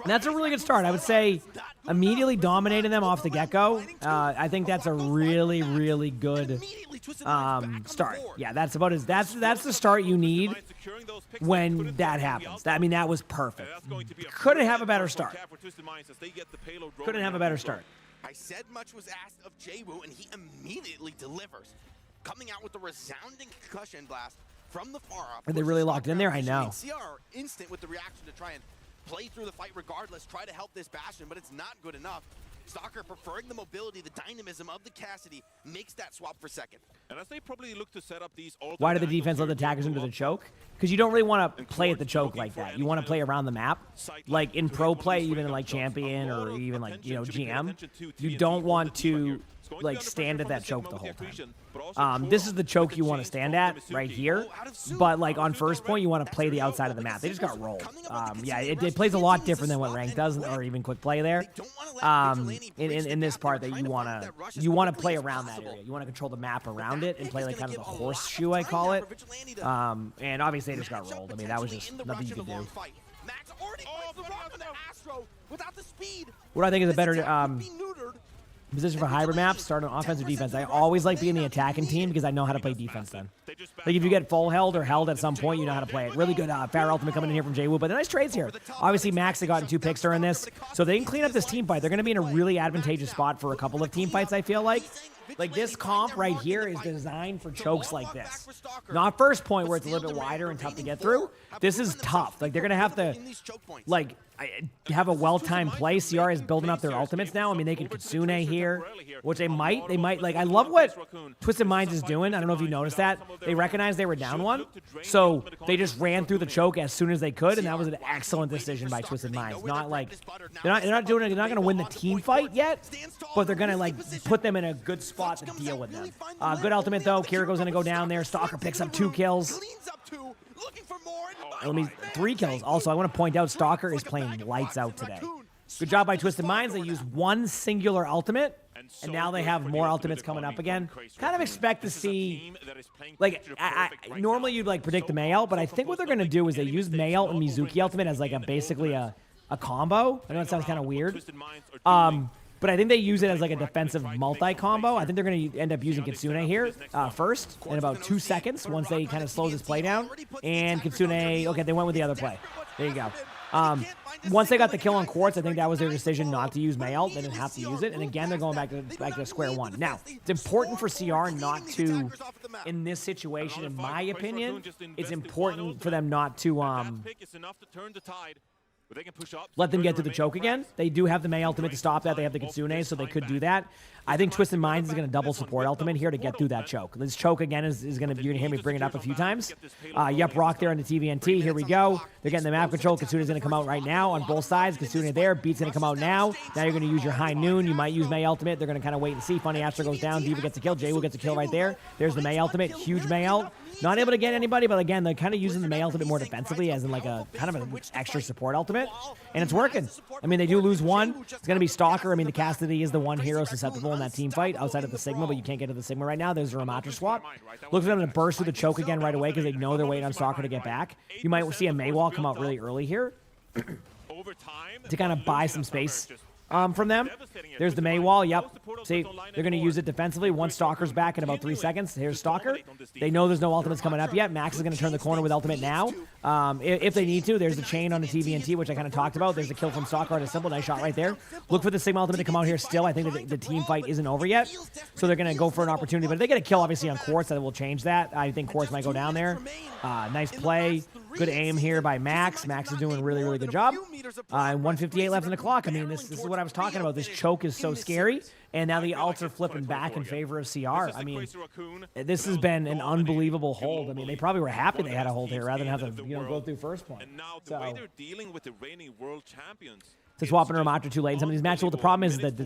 And that's a really good start. I would say immediately dominating them off the get-go. I think that's a really, really good start. Yeah, that's about as that's the start you need when that happens. I mean, that was perfect. Couldn't have a better start. Couldn't have a better start. I said much was asked of JWoo, and he immediately delivers, coming out with a resounding concussion blast from the far off. Are they really locked in there? I know. CR instant with the reaction to try and play through the fight regardless, try to help this Bastion, but it's not good enough. Stalker preferring the mobility, the dynamism of the Cassidy, makes that swap for second. And as they probably look to set up these Why did the defense let the attackers into the choke? Because you don't really want to play at the choke like that. You want to play around the map. Like in pro play, even in like champion or even like, GM, you don't want to like stand at that choke the whole time. This is the choke you want to stand at right here, but like on first point you want to play the outside of the map. They just got rolled. Yeah, it plays a lot different than what rank does, or even quick play there. In this part that you want to play around that area. You want to control the map around it and play like kind of the horseshoe, I call it. And obviously they just got rolled. I mean, that was just nothing you could do. What I think is a better position for hybrid maps, start on offense or defense. I always like being the attacking team because I know how to play defense then. Like if you get full held or held at some point, you know how to play it. Really good Pharah ultimate coming in here from JWoo, but nice trades here. Obviously, Max had gotten 2 picks during this, so if they can clean up this team fight, they're going to be in a really advantageous spot for a couple of team fights, I feel like. Like this comp right here is designed for chokes like this. Not first point where it's a little bit wider and tough to get through. This is tough. Like they're going to have to like have a well-timed play. CR is building up their ultimates now. I mean, they can Kitsune here, which they might. Like, I love what Twisted Minds is doing. I don't know if you noticed that. They recognized they were down one, so they just ran through the choke as soon as they could, and that was an excellent decision by Twisted Minds. Not like they're not going to win the team fight yet, but they're going to like put them in a good spot to deal with them. Good ultimate though. Kirako's going to go down there. Stalker picks up 2 kills. 3 kills. Also, I want to point out Stalker is playing lights out today. Good job by Twisted Minds. They used 1 singular ultimate, and now they have more ultimates coming up again. Kind of expect to see, like, normally you'd like predict the Mayout, but I think what they're going to do is they use Mayout and Mizuki ultimate as like basically a combo. I know it sounds kind of weird. But I think they use it as like a defensive multi-combo. I think they're going to end up using Kitsune here first in about 2 seconds once they kind of slows his play down. And Kitsune, okay, they went with the other play. There you go. Once they got the kill on Quartz, I think that was their decision not to use Mayult. They didn't have to use it. And again, they're going back to square one. Now, it's important for CR not to, in this situation, in my opinion, it's important for them not to let them get to the choke again. They do have the Mei ultimate to stop that. They have the Kitsune, so they could do that. I think Twisted Minds is going to double support ultimate here to get through that choke. This choke, again, is going to be, you're going to hear me bring it up a few times. Yep, Rock there on the TVNT. Here we go. They're getting the map control. Kitsune is going to come out right now on both sides. Kitsune there. Beat's going to come out now. Now you're going to use your High Noon. You might use Mei ultimate. They're going to kind of wait and see. Funny Astro goes down. D.Va gets a kill. JWoo gets a kill right there. There's the Mei ultimate. Huge Mei ult. Not able to get anybody, but again, they're kind of using the Mei ultimate more defensively as in like a kind of an extra support ultimate. And it's working. I mean, they do lose one. It's going to be Stalker. I mean, the Cassidy is the one hero susceptible in that team fight outside of the Sigma, but you can't get to the Sigma right now. There's a Ramatra swap. Look for them to burst through the choke again right away because they know they're waiting on Stalker to get back. You might see a Mei wall come out really early here to kind of buy some space from them. There's the Mei wall. Yep. See, they're going to use it defensively. Once Stalker's back in about 3 seconds. Here's Stalker. They know there's no ultimates coming up yet. Max is going to turn the corner with ultimate now. If they need to, there's the chain on the TVNT, which I kind of talked about. There's the kill from Stalker at a simple. Nice shot right there. Look for the Sigma ultimate to come out here still. I think that the team fight isn't over yet. So they're going to go for an opportunity. But if they get a kill, obviously, on Quartz, that will change that. I think Quartz might go down there. Nice play. Good aim here by Max. Max is doing a really good job. And 158 left in the clock. I mean, this is what I was talking about. This choke is so scary. And now the ults are flipping back in favor of CR. I mean, this has been an unbelievable hold. I mean, they probably were happy they had a hold here rather than have to go through first point. So, to swap in Ramatra too late in some of these matches. Well, the problem is that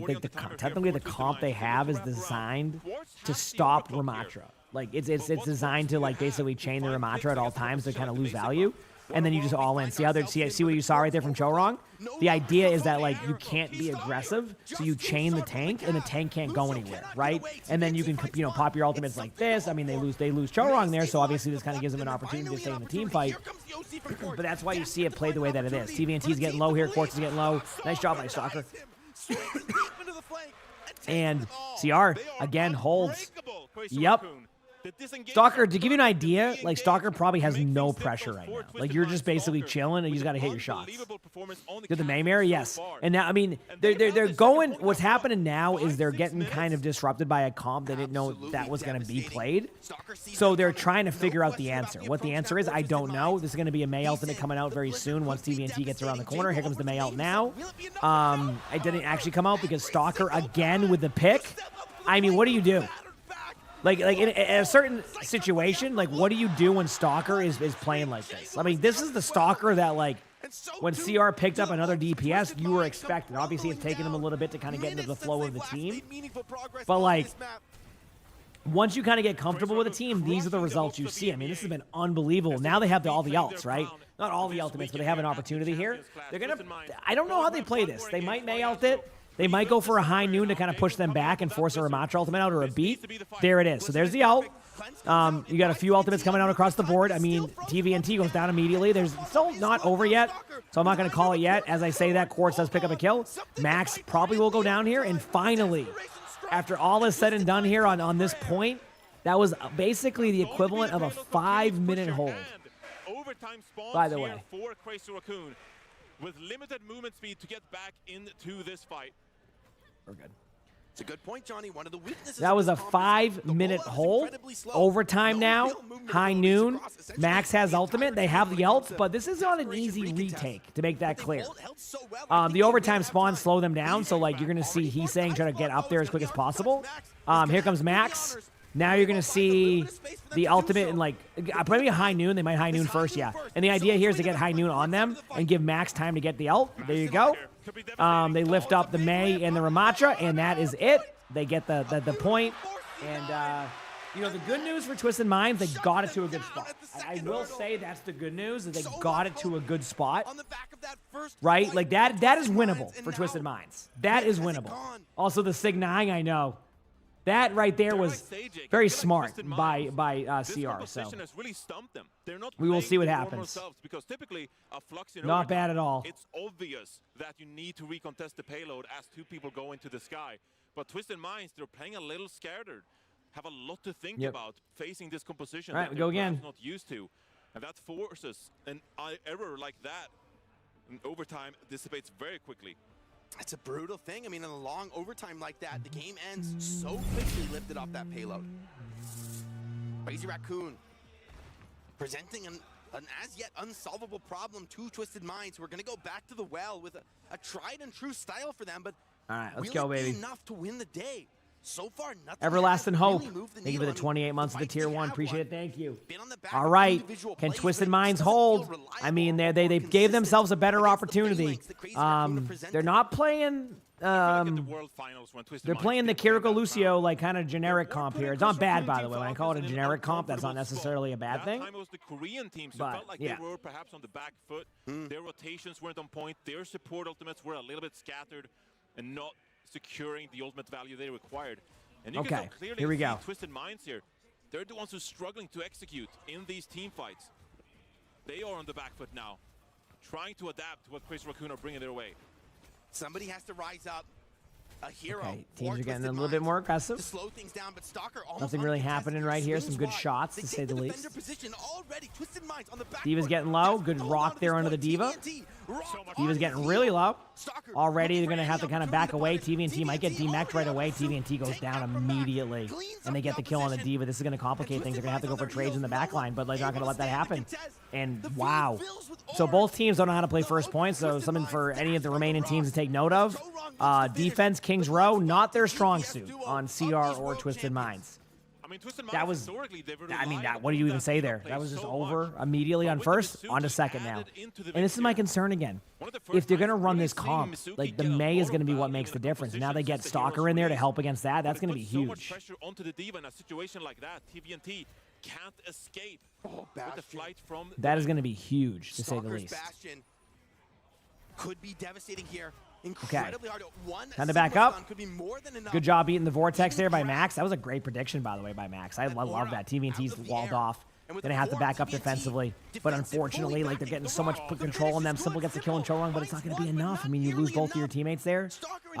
technically the comp they have is designed to stop Ramatra. Like it's designed to like basically chain the Ramatra at all times to kind of lose value. and then you just all in. See what you saw right there from Chorong? The idea is that like you can't be aggressive, so you chain the tank, and the tank can't go anywhere, right? And then you can pop your ultimates like this. I mean, they lose Chorong there, so obviously this kind of gives them an opportunity to stay in the team fight. But that's why you see it play the way that it is. TVNT's getting low here. Quartz is getting low. Nice job by Stalker. And CR again holds. Yep. Stalker, to give you an idea, like Stalker probably has no pressure right now. Like you're just basically chilling and you just got to hit your shots. Did the Maymare? Yes. And now, I mean, they're going, what's happening now is they're getting kind of disrupted by a comp they didn't know that was going to be played. So they're trying to figure out the answer. What the answer is, I don't know. This is going to be a May ultimate coming out very soon once TVNT gets around the corner. Here comes the May ult now. It didn't actually come out because Stalker again with the pick. I mean, what do you do? Like in a certain situation, like what do you do when Stalker is playing like this? I mean, this is the Stalker that like when CR picked up another DPS, you were expecting. Obviously, it's taken him a little bit to kind of get into the flow of the team. But like once you kind of get comfortable with the team, these are the results you see. I mean, this has been unbelievable. Now they have all the ults, right? Not all the ultimates, but they have an opportunity here. I don't know how they play this. They might May ult it. They might go for a high noon to kind of push them back and force a Ramattra ultimate out or a beat. There it is. So there's the ult. You got a few ultimates coming out across the board. I mean, TVNT goes down immediately. There's still not over yet, so I'm not going to call it yet. As I say that, Quartz does pick up a kill. Max probably will go down here. And finally, after all is said and done here on this point, that was basically the equivalent of a 5-minute hold. By the way. With limited movement speed to get back into this fight. We're good. It's a good point, Johnny. One of the weaknesses. That was a 5-minute hold. Overtime now. High noon. Max has ultimate. They have the ults, but this is not an easy retake, to make that clear. The overtime spawns slow them down, so like you're going to see he's saying try to get up there as quick as possible. Here comes Max. Now you're going to see the ultimate in like probably a high noon. They might high noon first, yeah. And the idea here is to get high noon on them and give Max time to get the ult. There you go. They lift up the May and the Ramattra, and that is it. They get the point. And, you know, the good news for Twisted Minds, they got it to a good spot. I will say that's the good news, is they got it to a good spot. Right? Like, that is winnable for Twisted Minds. That is winnable. Also, the Sig 9, I know. That right there was very smart by CR. So we will see what happens. Because typically a Flux not bad at all. It's obvious that you need to recontest the payload as two people go into the sky. But Twisted Minds, they're playing a little scattered. Have a lot to think about facing this composition that they're go again. Not used to, and that forces an error like that. And overtime dissipates very quickly. It's a brutal thing. I mean, in a long overtime like that, the game ends so quickly lifted off that payload. Crazy Raccoon presenting an as yet unsolvable problem to Twisted Minds, who are going to go back to the well with a tried and true style for them, but all right, let's will go, it be baby. enough to win the day? So far, nothing. Everlasting hope. Thank you for the 28 months of the tier 1. Appreciate it. Thank you. All right. Can Twisted Minds hold? I mean, they gave themselves a better opportunity. They're not playing. They're playing the Kiriko Lucio like kind of generic comp here. It's not bad, by the way. When I call it a generic comp, that's not necessarily a bad thing. That time it was the Korean teams who But, felt like yeah. they were perhaps on the back foot. Their rotations weren't on point. Their support ultimates were a little bit scattered and not securing the ultimate value they required. And you can so clearly here we see go. Twisted Minds here. They're the ones who are struggling to execute in these team fights. They are on the back foot now, trying to adapt to what Crazy Raccoon are bringing their way. Somebody has to rise up. A hero. Okay, teams are getting a little bit more aggressive. To slow things down, but Stalker Nothing really happening right here. Some good shots, to say the least. D.Va's getting low. Good rock there under the D.Va. D.Va's getting really low. Already they're going to have to kind of back away. TVNT might get demeched right away. TVNT goes down immediately. And they get the kill on the D.Va. This is going to complicate things. They're going to have to go for trades in the back line, but they're not going to let that happen. And wow. So both teams don't know how to play first point, so something for any of the remaining teams to take note of. Defense, Kings Row, not their strong suit on CR or Twisted Minds. That was, I mean, what do you even say there? That was just over immediately on first, on to second now. And this is my concern again. If they're going to run this comp, like the May is going to be what makes the difference. Now they get Stalker in there to help against that. That's going to be huge. Pressure onto the D.Va in a situation like that. TVNT can't escape with the flight from. That is going to be huge, to say the least. Bastion could be devastating here. Incredibly hard. Time to back up. Could be more than enough. Good job beating the Vortex there by Max. That was a great prediction, by the way, by Max. I love that. TVNT's walled off. Gonna have to back up defensively, but unfortunately, like, they're getting so much control on them. Simple gets the kill in Chorong, but it's not gonna be enough. I mean, you lose both of your teammates there.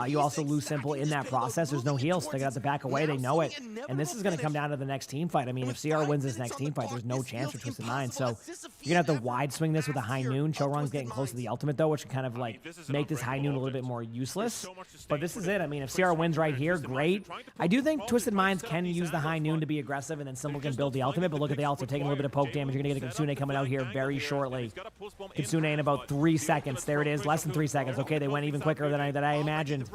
You also lose Simple in that process. There's no heals. They're gonna have to back away. They know it, and this is gonna come down to the next team fight. I mean, if CR wins this next team fight, there's no chance for Twisted Minds. So you're gonna have to wide swing this with a high noon. Chorong's getting close to the ultimate though, which can kind of like make this high noon a little bit more useless. But this is it. I mean, if CR wins right here, great. I do think Twisted Minds can use the high noon to be aggressive, and then Simple can build the ultimate. But look at the ults. They're taking a little bit of poke damage. You're gonna get a Kitsune coming out here very shortly. Kitsune in about 3 seconds. There it is, less than 3 seconds. Okay, they went even quicker than I imagined.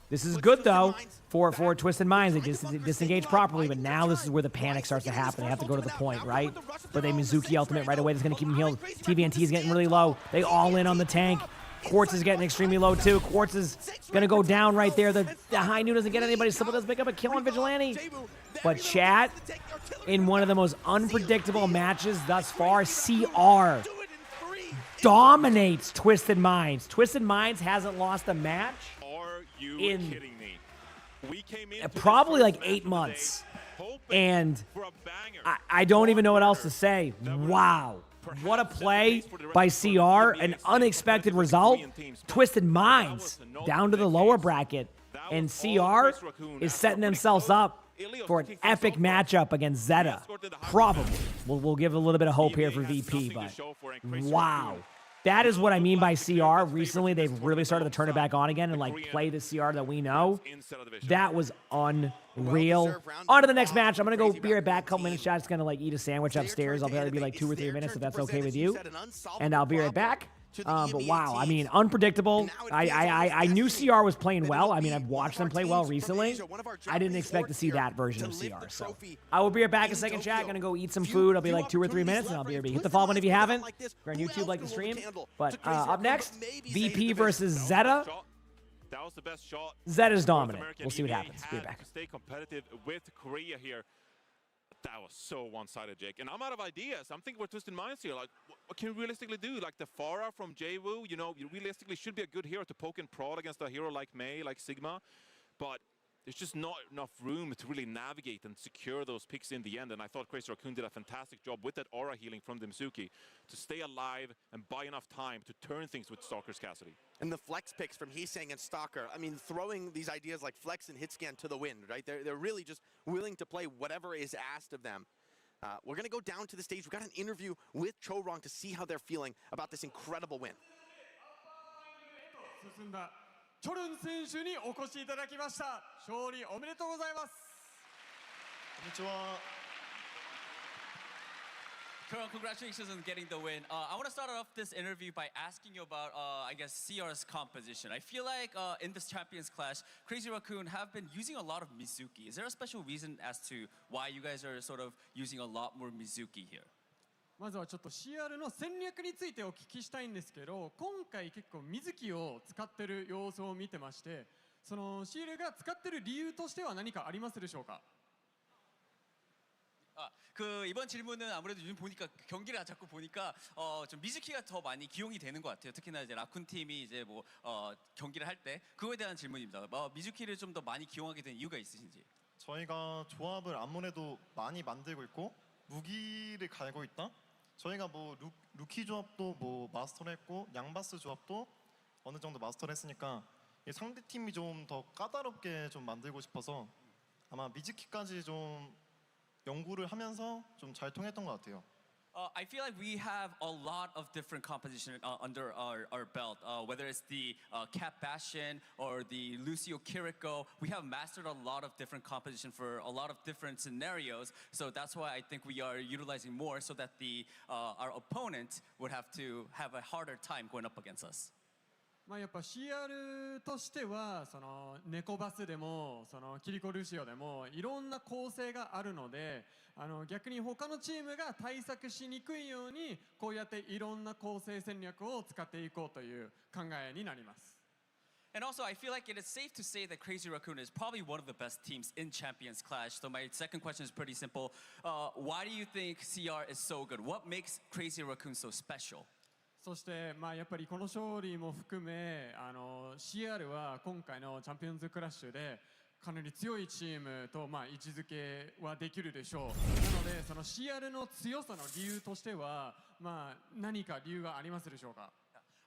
This is good though for Twisted Minds. They just disengage properly, but now this is where the panic starts to happen. They have to go to the point, right? But they Mizuki ultimate right away. That's gonna keep him healed. TVNT is getting really low. They all in on the tank. Quartz is getting extremely low too. Quartz is gonna go down right there. The high noon doesn't get anybody. Simple does pick up a kill on Vigilante. But chat, in one of the most unpredictable matches thus far, CR dominates Twisted Minds. Twisted Minds hasn't lost a match in probably like 8 months. And I don't even know what else to say. Wow. What a play by CR, an unexpected result. Twisted Minds down to the lower bracket, and CR is setting themselves up for an epic matchup against Zeta. Probably. We'll give a little bit of hope here for VP, but wow. That is what I mean by CR. Recently, they've really started to turn it back on again and like play the CR that we know. That was unreal. On to the next match. I'm going to go be right back. Couple minutes, chat. Just going to like eat a sandwich upstairs. I'll probably be like 2 or 3 minutes if that's okay with you. And I'll be right back. But wow, I mean, unpredictable. I knew CR was playing well. I mean, I've watched them play well recently. I didn't expect to see that version of CR. So I will be right back in a second, chat. Gonna go eat some food. I'll be like 2 or 3 minutes, and I'll be right back. Hit the follow button if you haven't. If you're on YouTube, like the stream. But up next, VP versus Zeta. That was the best shot. Zeta's dominant. We'll see what happens. Be right back. Stay competitive with Korea here. That was so one-sided, Jake. And I'm out of ideas. I'm thinking we're Twisted Minds here. Like, what can we realistically do? Like the Pharah from JWoo, you know, you realistically should be a good hero to poke and prod against a hero like Mei, like Sigma. But there's just not enough room to really navigate and secure those picks in the end. And I thought Crazy Raccoon did a fantastic job with that aura healing from the Mizuki to stay alive and buy enough time to turn things with Stalker's Cassidy. And the flex picks from Heesang and Stalker, I mean, throwing these ideas like flex and hit scan to the wind, right? They're really just willing to play whatever is asked of them. We're going to go down to the stage. We've got an interview with Chorong to see how they're feeling about this incredible win. チョルン選手にお越しいただきました。勝利おめでとうございます。こんにちは。 Congratulations on getting the win. I want to start off this interview by asking you about, I guess, CR's composition. I feel like in this Champions Clash, Crazy Raccoon have been using a lot of Mizuki. Is there a special reason as to why you guys are sort of using a lot more Mizuki here? まずはちょっと CR の戦略についてお聞きしたいんですけど、今回結構水木を使ってる様子を見てまして、その CR が使ってる理由としては何かありますでしょうか? 이번 질문은 아무래도 요즘 보니까 경기를 자꾸 보니까 좀 미즈키가 더 많이 기용이 되는 것 같아요. 특히나 이제 라쿤 팀이 이제 뭐 경기를 할 때 그거에 대한 질문입니다. 미즈키를 좀 더 많이 기용하게 된 이유가 있으신지? 저희가 조합을 아무래도 많이 만들고 있고 무기를 갈고 있다. 저희가 뭐 루키 조합도 뭐 마스터를 했고 양바스 조합도 어느 정도 마스터를 했으니까 상대 팀이 좀 더 까다롭게 좀 만들고 싶어서 아마 미즈키까지 좀 연구를 하면서 좀 잘 통했던 것 같아요. I feel like we have a lot of different composition under our belt. Whether it's the Cat Bastion or the Lucio Kiriko, we have mastered a lot of different composition for a lot of different scenarios. So that's why I think we are utilizing more so that our opponent would have to have a harder time going up against us. まあやっぱ CR としてはその猫バスでもそのキリコルシオでもいろんな構成があるので逆に他のチームが対策しにくいようにこうやっていろんな構成戦略を使っていこうという考えになります。And also, I feel like it is safe to say that Crazy Raccoon is probably one of the best teams in Champions Clash. So my second question is pretty simple. Why do you think CR is so good? What makes Crazy Raccoon so special? そして、やっぱりこの勝利も含めCR は今回のチャンピオンズクラッシュでかなり強いチームと位置づけはできるでしょう。なのでその CR の強さの理由としては何か理由がありますでしょうか。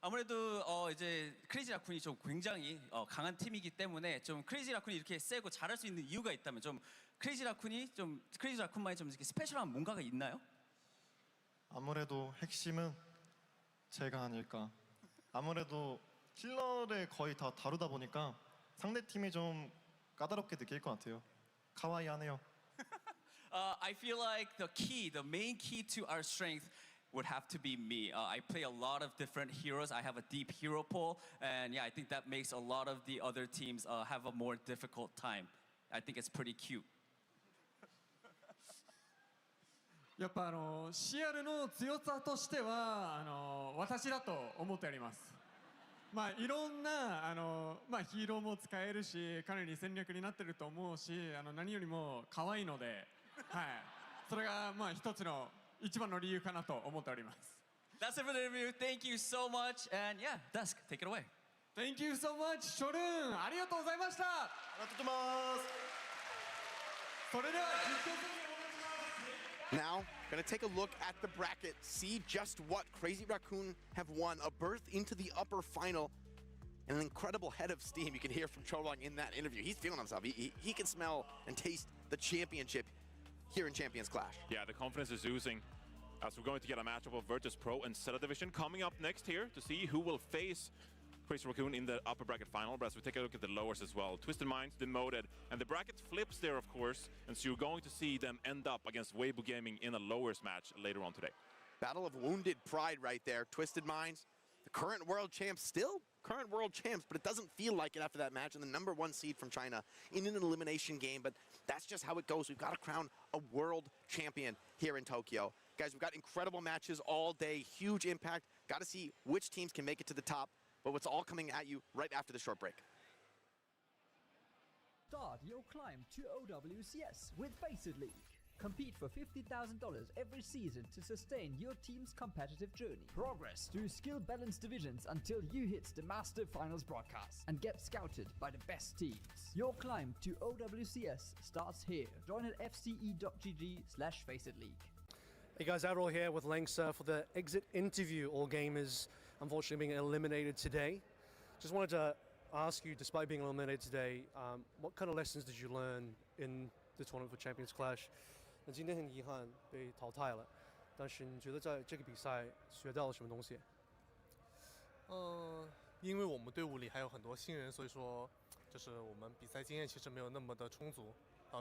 아무래도 이제 크레이지 라쿤이 좀 굉장히 강한 팀이기 때문에 좀 크레이지 라쿤이 이렇게 세고 잘할 수 있는 이유가 있다면 좀 크레이지 라쿤만의 좀 이렇게 스페셜한 뭔가가 있나요? 아무래도 핵심은 제가 아닐까. 아무래도 킬러를 거의 다 다루다 보니까 상대 팀이 좀 까다롭게 느낄 것 같아요. 카와이하네요. I feel like the main key to our strength would have to be me. I play a lot of different heroes. I have a deep hero pool, and yeah, I think that makes a lot of the other teams have a more difficult time. I think it's pretty cute. やっぱCR の強さとしては私だと思っております。いろんなヒーローも使えるし、かなり戦略になってると思うし、何よりも可愛いので、はい、それが一つの一番の理由かなと思っております。That's it for the review. Thank you so much, and yeah, Dusk, take it away. Thank you so much, ショルーン、ありがとうございました。ありがとうございます。それでは実況する Now, gonna take a look at the bracket, see just what Crazy Raccoon have won, a berth into the upper final, and an incredible head of steam you can hear from Cholong in that interview. He's feeling himself. He can smell and taste the championship here in Champions Clash. Yeah, the confidence is oozing as we're going to get a matchup of Virtus Pro and Zeta Division coming up next here to see who will face Crazy Raccoon in the upper bracket final. But as we take a look at the lowers as well, Twisted Minds demoted, and the bracket flips there, of course, and so you're going to see them end up against Weibo Gaming in a lowers match later on today. Battle of Wounded Pride right there. Twisted Minds, the current world champs, still current world champs, but it doesn't feel like it after that match, and the #1 seed from China in an elimination game, but that's just how it goes. We've got to crown a world champion here in Tokyo. Guys, we've got incredible matches all day, huge impact. Got to see which teams can make it to the top, but what's all coming at you right after the short break. Start your climb to OWCS with Faceit League. Compete for $50,000 every season to sustain your team's competitive journey. Progress through skill-balanced divisions until you hit the Master Finals broadcast and get scouted by the best teams. Your climb to OWCS starts here. Join at fce.gg/Faceit League. Hey guys, Adderall here with Langsa for the exit interview. All gamers unfortunately being eliminated today. Just wanted to ask you, despite being eliminated today, what kind of lessons did you learn in the tournament for Champions Clash? 那今天很遗憾被淘汰了，但是你觉得在这个比赛学到了什么东西？因为我们队伍里还有很多新人，所以说就是我们比赛经验其实没有那么的充足，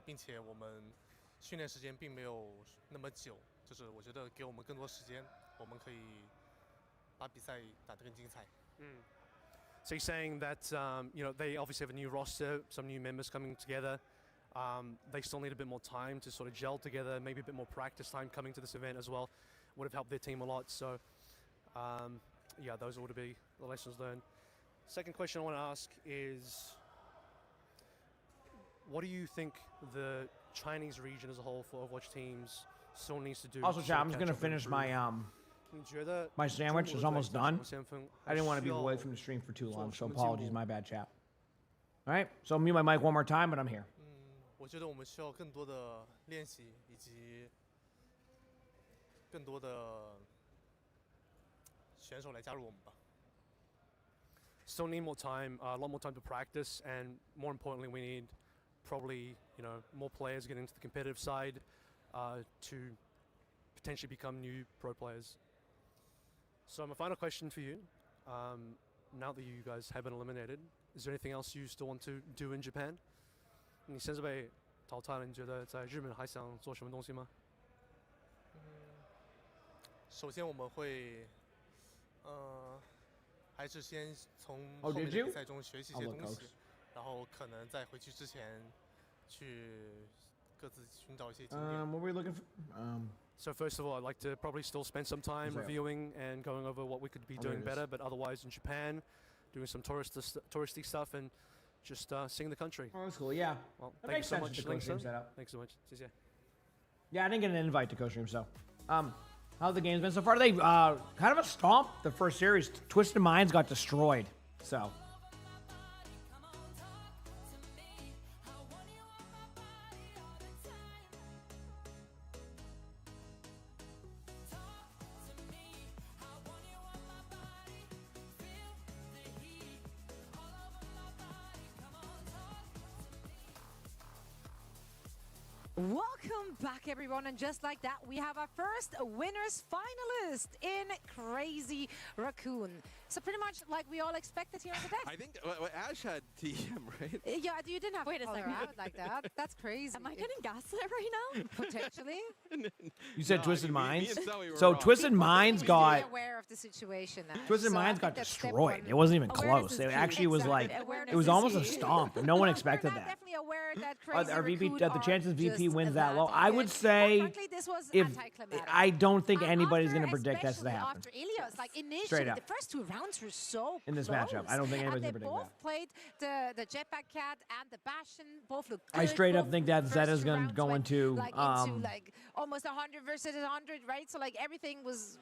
并且我们训练时间并没有那么久，就是我觉得给我们更多时间，我们可以把比赛打得更精彩。So he's saying that they obviously have a new roster, some new members coming together. They still need a bit more time to sort of gel together, maybe a bit more practice time coming to this event as well. Would have helped their team a lot. So yeah, those would be the lessons learned. Second question I want to ask is, what do you think the Chinese region as a whole for Overwatch teams still needs to do? Also, chat, I'm just gonna finish my my sandwich is almost done. I didn't want to be away from the stream for too long, so apologies, my bad, chat. All right, so I'll mute my mic one more time, but I'm here. 我觉得我们需要更多的练习，以及更多的选手来加入我们吧。Still need more time, a lot more time to practice, and more importantly, we need probably more players getting into the competitive side to potentially become new pro players. So my final question for you, now that you guys have been eliminated, is there anything else you still want to do in Japan? 你现在被淘汰了，你觉得在日本还想做什么东西吗？首先我们会，还是先从后面的比赛中学习一些东西，然后可能在回去之前去各自寻找一些经验。What were we looking for? So first of all, I'd like to probably still spend some time reviewing and going over what we could be doing better. But otherwise, in Japan, doing some touristy stuff, and just seeing the country. Oh, that's cool. Yeah. Well, That thank you makes so sense much. with the Thanks, co-stream sir. setup. Thanks so much. Yeah. Yeah, I didn't get an invite to co-stream, so. How's the games been so far? They kind of a stomp the first series. Twisted Minds got destroyed, so. Welcome back, everyone, and just like that, we have our first winners finalist in Crazy Raccoon. So pretty much like we all expected here on the deck. I think Ash had TM, right? Yeah, you didn't have Wait a to call her second. out like that. That's crazy. Am I getting gaslit right now? Potentially. You said No, Twisted me Minds? and Zoe were So wrong. Twisted Minds got... aware of the situation now. Twisted So I Minds think got that's step destroyed. one. It wasn't even Awareness close. is It key. actually was like... Awareness It was is almost a key. stomp. No one expected We're that. definitely aware that Crazy Our VP, Raccoon the chances are VP just wins that low. that I would good. say Frankly, this was if anticlimactic. I don't think anybody's After- going to predict that's to especially happen After Ilios, like initially, Straight up. the first two rounds were so in this close. matchup. I don't think anybody's going to And they predict both that. played the Jetpack Cat and the Bastion. Both looked I good. straight up Both think that first Zeta's two going rounds going went, to like into like almost 100 versus 100, right? So like everything was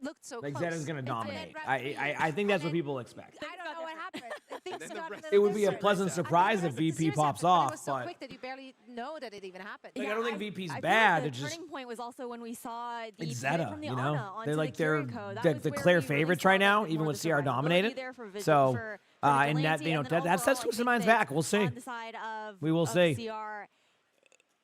looked so like close. Zeta's going to And then dominate. round three, I think that's what people expect. I don't know what happened. Things got a little It would be a different. pleasant surprise if VP pops But it off, was so but quick that you barely know that it even happened. like, I don't think VP's I feel bad. Like the It's just turning point was also when we saw the it's pivot Zeta, from the you Ana know. onto They're like the they're Kiriko. That the was where clear we really favorites saw right that now, bit even more with CR desirability dominated. there for So for and that Vigilante, you know and then that's overall, I Twisted think Minds that back. We'll see. On the side of We will see. CR,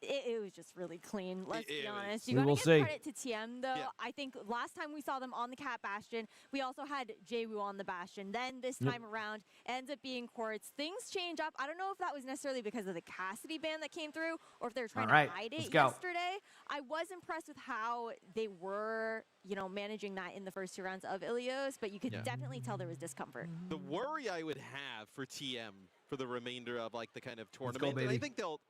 it was just really clean. Let's be honest. You We gotta will give see. credit to TM though. I think last time we saw them on the Cat Bastion, we also had JWoo on the Bastion. Then this Yep. time around, ends up being Quartz. Things change up. I don't know if that was necessarily because of the Cassidy ban that came through, or if they're trying All right, to hide let's it go. yesterday. I was impressed with how they were, managing that in the first two rounds of Ilios, but you could definitely tell there was discomfort. The worry I would have for TM for the remainder of like the kind of go, tournament, and I baby. think they'll.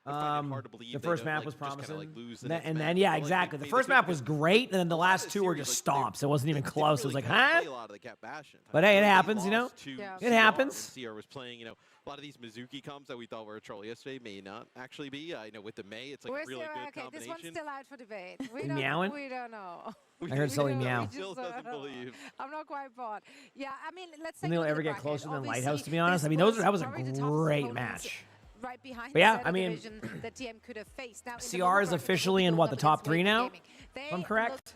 I find it hard to believe The they first don't, map like, was just kinda, promising, like, lose the and then, next and match. then yeah, But, like, exactly. they The first could, map was because great, and then the a lot of last two were series, just like, stomps. It wasn't even didn't close. It was really like, kinda huh? play a lot of the Cat Bastion. But hey, it They happens, you know. lost to It CR happens. when CR was playing, a lot of these Mizuki comps that we thought were a troll yesterday may not actually be. With the May, it's like We're a really still, good okay, this combination. one's still out for debate. We You don't, meowing? we don't know. I heard Sully We don't know. meow. We just Still don't doesn't know. believe. I'm not quite bought. Yeah, I mean, let's take And a they'll look at ever the get bracket. closer than Obviously, Lighthouse, to be honest. this I mean, that was a probably the toughest great opponents match. Right behind But yeah, the Zeta I mean, division that TM could have faced. Now, in the CR lower is bracket, officially in they what, the looked top up three against now? Gaming. If I'm correct.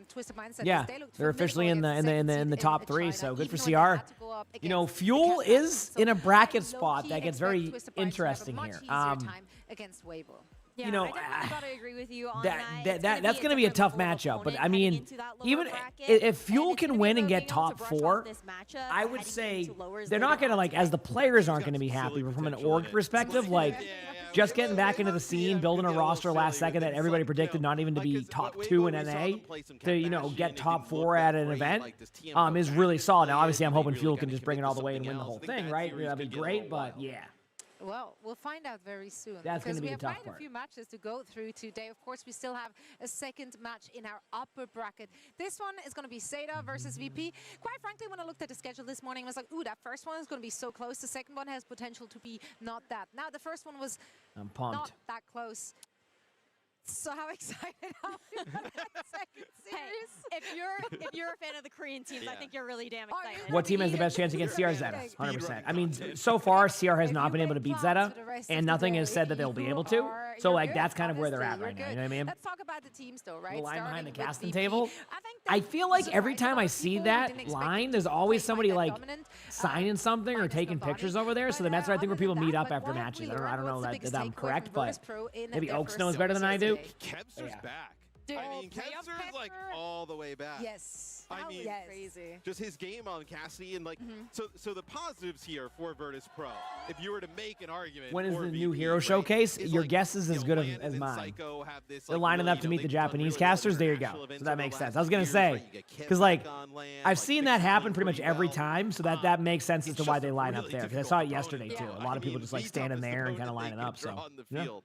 Twisted Mindset. Yeah, They looked they're officially in formidable the against top second seed three, in so China, good for even when they CR. had to go up You know, against the Fuel Cat is Bastion. in a So bracket I spot low-key that gets expect very Twisted Minds to have a interesting much here. easier time against Weibo. Yeah, You know, I definitely gotta agree with you on that's going to be a tough matchup. But I mean, even if Fuel can win and get top four, I would say they're not going to, like, as the players aren't going to be happy. But from an org perspective, like, just getting back into the scene, building a roster last second that everybody predicted not even to be top 2 in NA, to, get top 4 at an event, is really solid. Now, obviously, I'm hoping Fuel can just bring it all the way and win the whole thing, right? That'd be great, but yeah. Well, we'll find out very soon. That's gonna because be we the have tough quite part. a few matches to go through today. Of course, we still have a second match in our upper bracket. This one is going to be Zeta versus VP. Quite frankly, when I looked at the schedule this morning, I was like, ooh, that first one is going to be so close. The second one has potential to be not that. Now, the first one was I'm pumped. not that close. So how excited are you for that second series? If you're a fan of the Korean teams, I think you're really damn excited. What team has the best chance against CR? Zeta, 100%. I mean, so far, CR has not been able to beat Zeta, and nothing has said that they'll be able to. So, like, that's kind of where they're at right now. You know what I mean? Let's talk about the teams, though, right? The line behind Starting the with casting VP. table. I feel like every time I see that line, there's always somebody, like, signing something or taking pictures over there. So then that's where I think where people meet up after matches. I don't know that I'm correct, but maybe Owcs knows better than I do. Kevster's back. Dude, I mean, Kevster's like all the way back. Yes. I mean, crazy. just his game on Cassidy and like, so the positives here for Virtus Pro, if you were to make an argument. When is for the new VP, hero right, showcase? is Your like, guess is as good Lance as and mine. Psycho have this, They're like, lining really, up to meet the they've done Japanese really well casters. with There you international go. events So that over the makes last sense. I was gonna years, say right? You get because Kev like back on land, I've like, seen Fix that is happen doing pretty much pretty every well. time, so that makes sense as It's to why just they a line up really there. Because I difficult saw it opponent yesterday to too. play. A lot of I people mean, just like these standing toughest there and throws kind of that they lining can up. throw So on the yeah. field.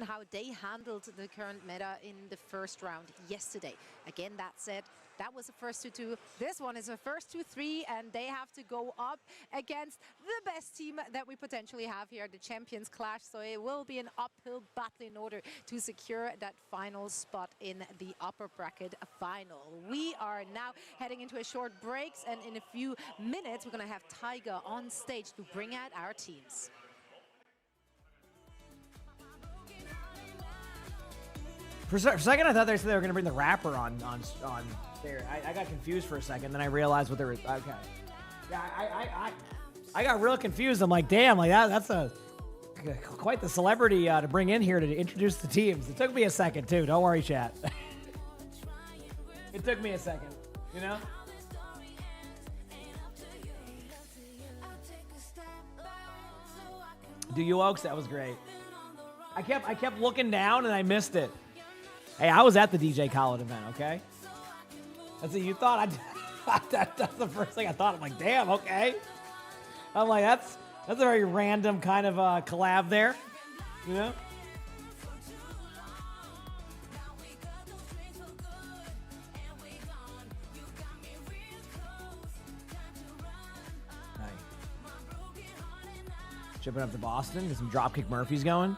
and how they handled the current meta in the first round yesterday. Again, that said, that was the first 2-2. This one is the first 2-3, and they have to go up against the best team that we potentially have here, the Champions Clash. So it will be an uphill battle in order to secure that final spot in the upper bracket final. We are now heading into a short breaks, and in a few minutes, we're going to have Tiger on stage to bring out our teams. For a second, I thought they said they were going to bring the rapper on there. I got confused for a second, then I realized what they were. Okay. Yeah, I got real confused. I'm like, damn, like that's quite the celebrity to bring in here to introduce the teams. It took me a second too. Don't worry, chat. It took me a second, you know? Do you Owcs? That was great. I kept looking down and I missed it. Hey, I was at the DJ Khaled event, okay? That's what you thought. That's the first thing I thought. I'm like, damn, okay. I'm like, that's a very random kind of collab there, you know? Shipping up to Boston, get some Dropkick Murphys going.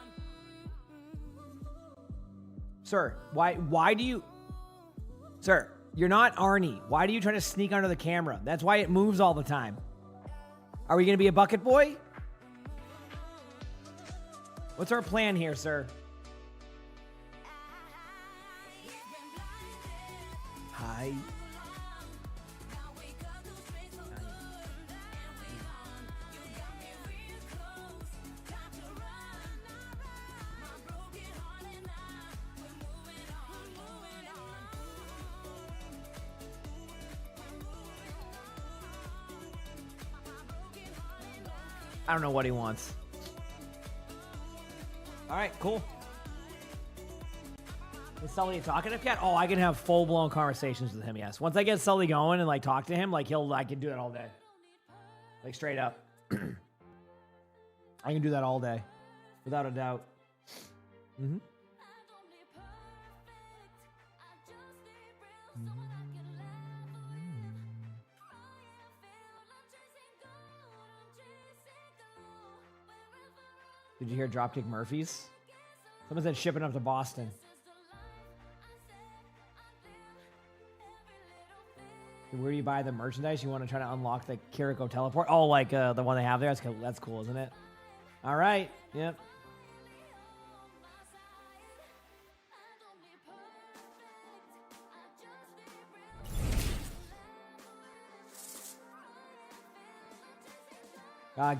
Sir, why do you... Sir, you're not Arnie. Why do you try to sneak under the camera? That's why it moves all the time. Are we going to be a bucket boy? What's our plan here, sir? Hi. I don't know what he wants. All right, cool. Is Sully a talkative cat? Oh, I can have full-blown conversations with him, yes. Once I get Sully going and, like, talk to him, like, I can do that all day. Like, straight up. I can do that all day. Without a doubt. Mm-hmm. Did you hear Dropkick Murphys? Someone said shipping up to Boston. Where do you buy the merchandise? You want to try to unlock the Kiriko teleport? Oh, like the one they have there? That's cool, isn't it? All right. Yep.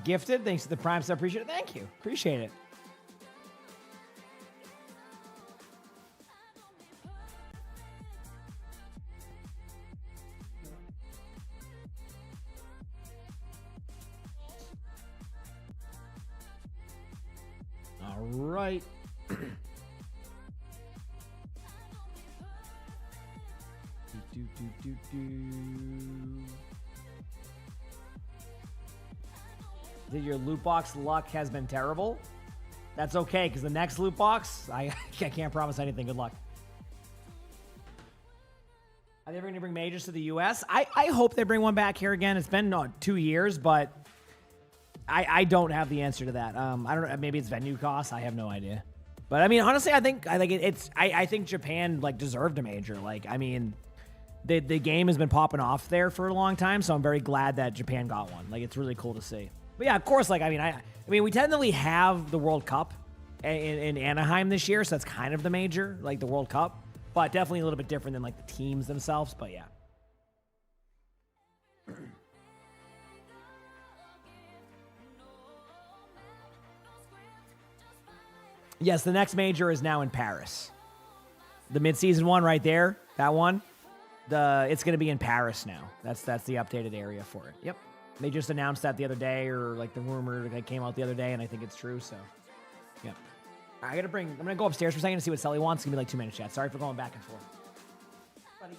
Gifted. Thanks to the Prime sub. Appreciate it. Thank you. Appreciate it. All right. Your loot box luck has been terrible. That's okay, because the next loot box, I can't promise anything. Good luck. Are they ever going to bring majors to the U.S.? I hope they bring one back here again. It's been 2 years, but I don't have the answer to that. I don't know. Maybe it's venue costs. I have no idea. But I mean, honestly, I think Japan like deserved a major. Like, I mean, the game has been popping off there for a long time, so I'm very glad that Japan got one. Like, it's really cool to see. But yeah, of course, like, I mean, we technically have the World Cup in Anaheim this year, so that's kind of the major, like the World Cup, but definitely a little bit different than like the teams themselves. But yeah. Yes, the next major is now in Paris. The mid-season one right there, that one, it's going to be in Paris now. That's the updated area for it. Yep. They just announced that the other day, or like the rumor that came out the other day, and I think it's true, so yeah. I'm going to go upstairs for a second to see what Sully wants. It's going to be like 2 minutes, chat. Sorry for going back and forth. Buddy.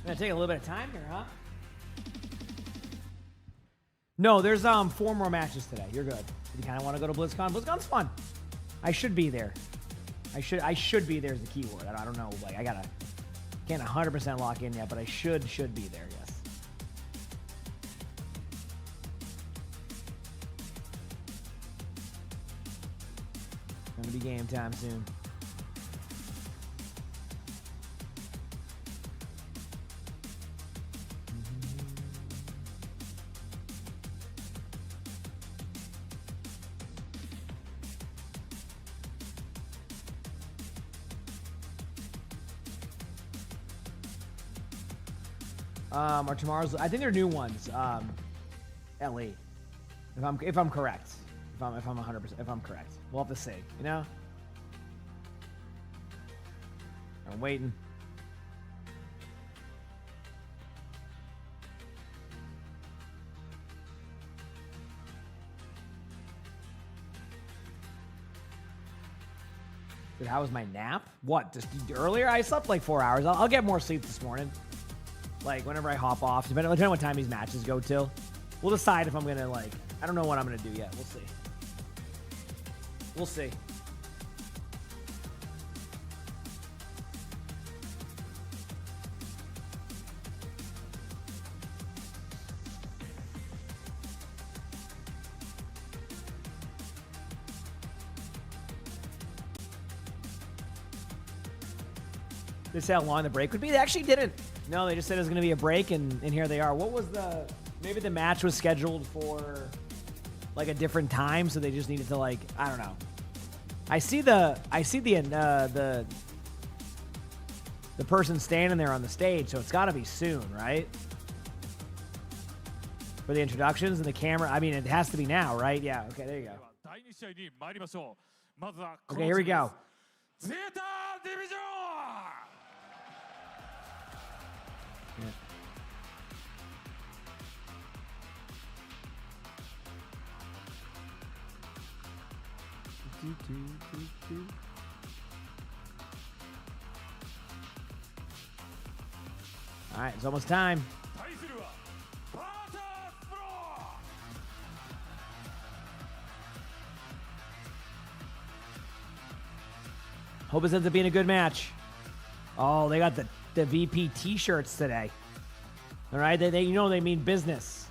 Gonna take a little bit of time here, huh? No, there's 4 more matches today. You're good. You kind of want to go to BlizzCon. BlizzCon's fun. I should be there. I should be there is the keyword. I don't know. Like can't 100% lock in yet, but I should be there. Yes. Gonna be game time soon. Or tomorrow's. I think they're new ones. LE. If I'm correct. If I'm 100%. If I'm correct, we'll have to see. You know. I'm waiting. Dude, how was my nap? What? Just earlier? I slept like 4 hours. I'll get more sleep this morning. Like, whenever I hop off, depending on what time these matches go till. We'll decide if I'm going to, like, I don't know what I'm going to do yet. We'll see. We'll see. They said how long the break would be. They actually didn't. No, they just said it was going to be a break, and here they are. What was the... Maybe the match was scheduled for, like, a different time, so they just needed to, like... I don't know. I see the person standing there on the stage, so it's got to be soon, right? For the introductions and the camera. I mean, it has to be now, right? Yeah, okay, there you go. Okay, here we go. Yeah. All right, it's almost time. Hope it ends up being a good match. Oh, they got the VP t-shirts today. All right, they they mean business.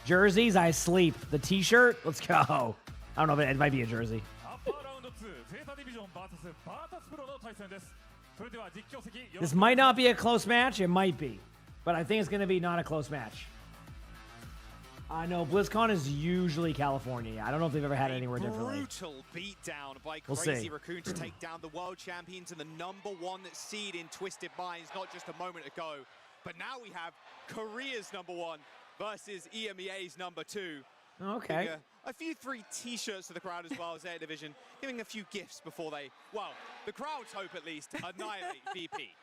Jerseys, I sleep. The t-shirt, let's go. I don't know if it might be a jersey. This might not be a close match. It might be, but I think it's going to be not a close match. I know BlizzCon is usually California. I don't know if they've ever had it anywhere differently. Brutal beatdown by We'll Crazy see. Raccoon to take down the world champions and the #1 seed in Twisted Minds not just a moment ago, but now we have Korea's #1 versus EMEA's #2. Okay. Giving a few free t-shirts to the crowd as well as their division, giving a few gifts before they, well, the crowd's hope at least, annihilate VP.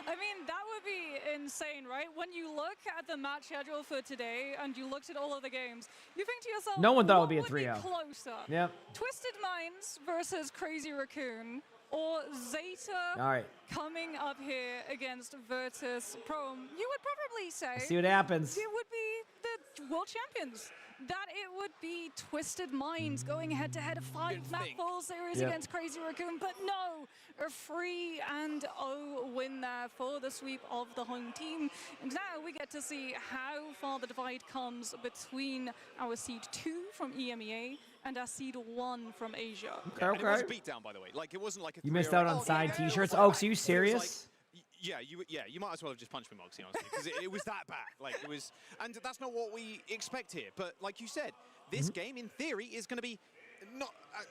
I mean, that would be insane, right? When you look at the match schedule for today and you looked at all of the games, you think to yourself, No one thought it would what be a 3-0. closer? Yep. Twisted Minds versus Crazy Raccoon, or Zeta All right. coming up here against Virtus Pro. You would probably say See what happens. it would be the world champions. That it would be Twisted Minds going head-to-head a 5-map series Yep. against Crazy Raccoon, but no, a 3-0 win there for the sweep of the home team. And now we get to see how far the divide comes between our seed 2 from EMEA and our seed 1 from Asia. Okay, And it was a okay. beatdown, by the way. Like, it wasn't like a You missed 3-0, out on like, signed yeah, t-shirts. it Oh, was so you like- serious? Yeah, you might as well have just punched me, Moxie, honestly, because it was that bad. Like, it was, and that's not what we expect here. But like you said, this game in theory is going to be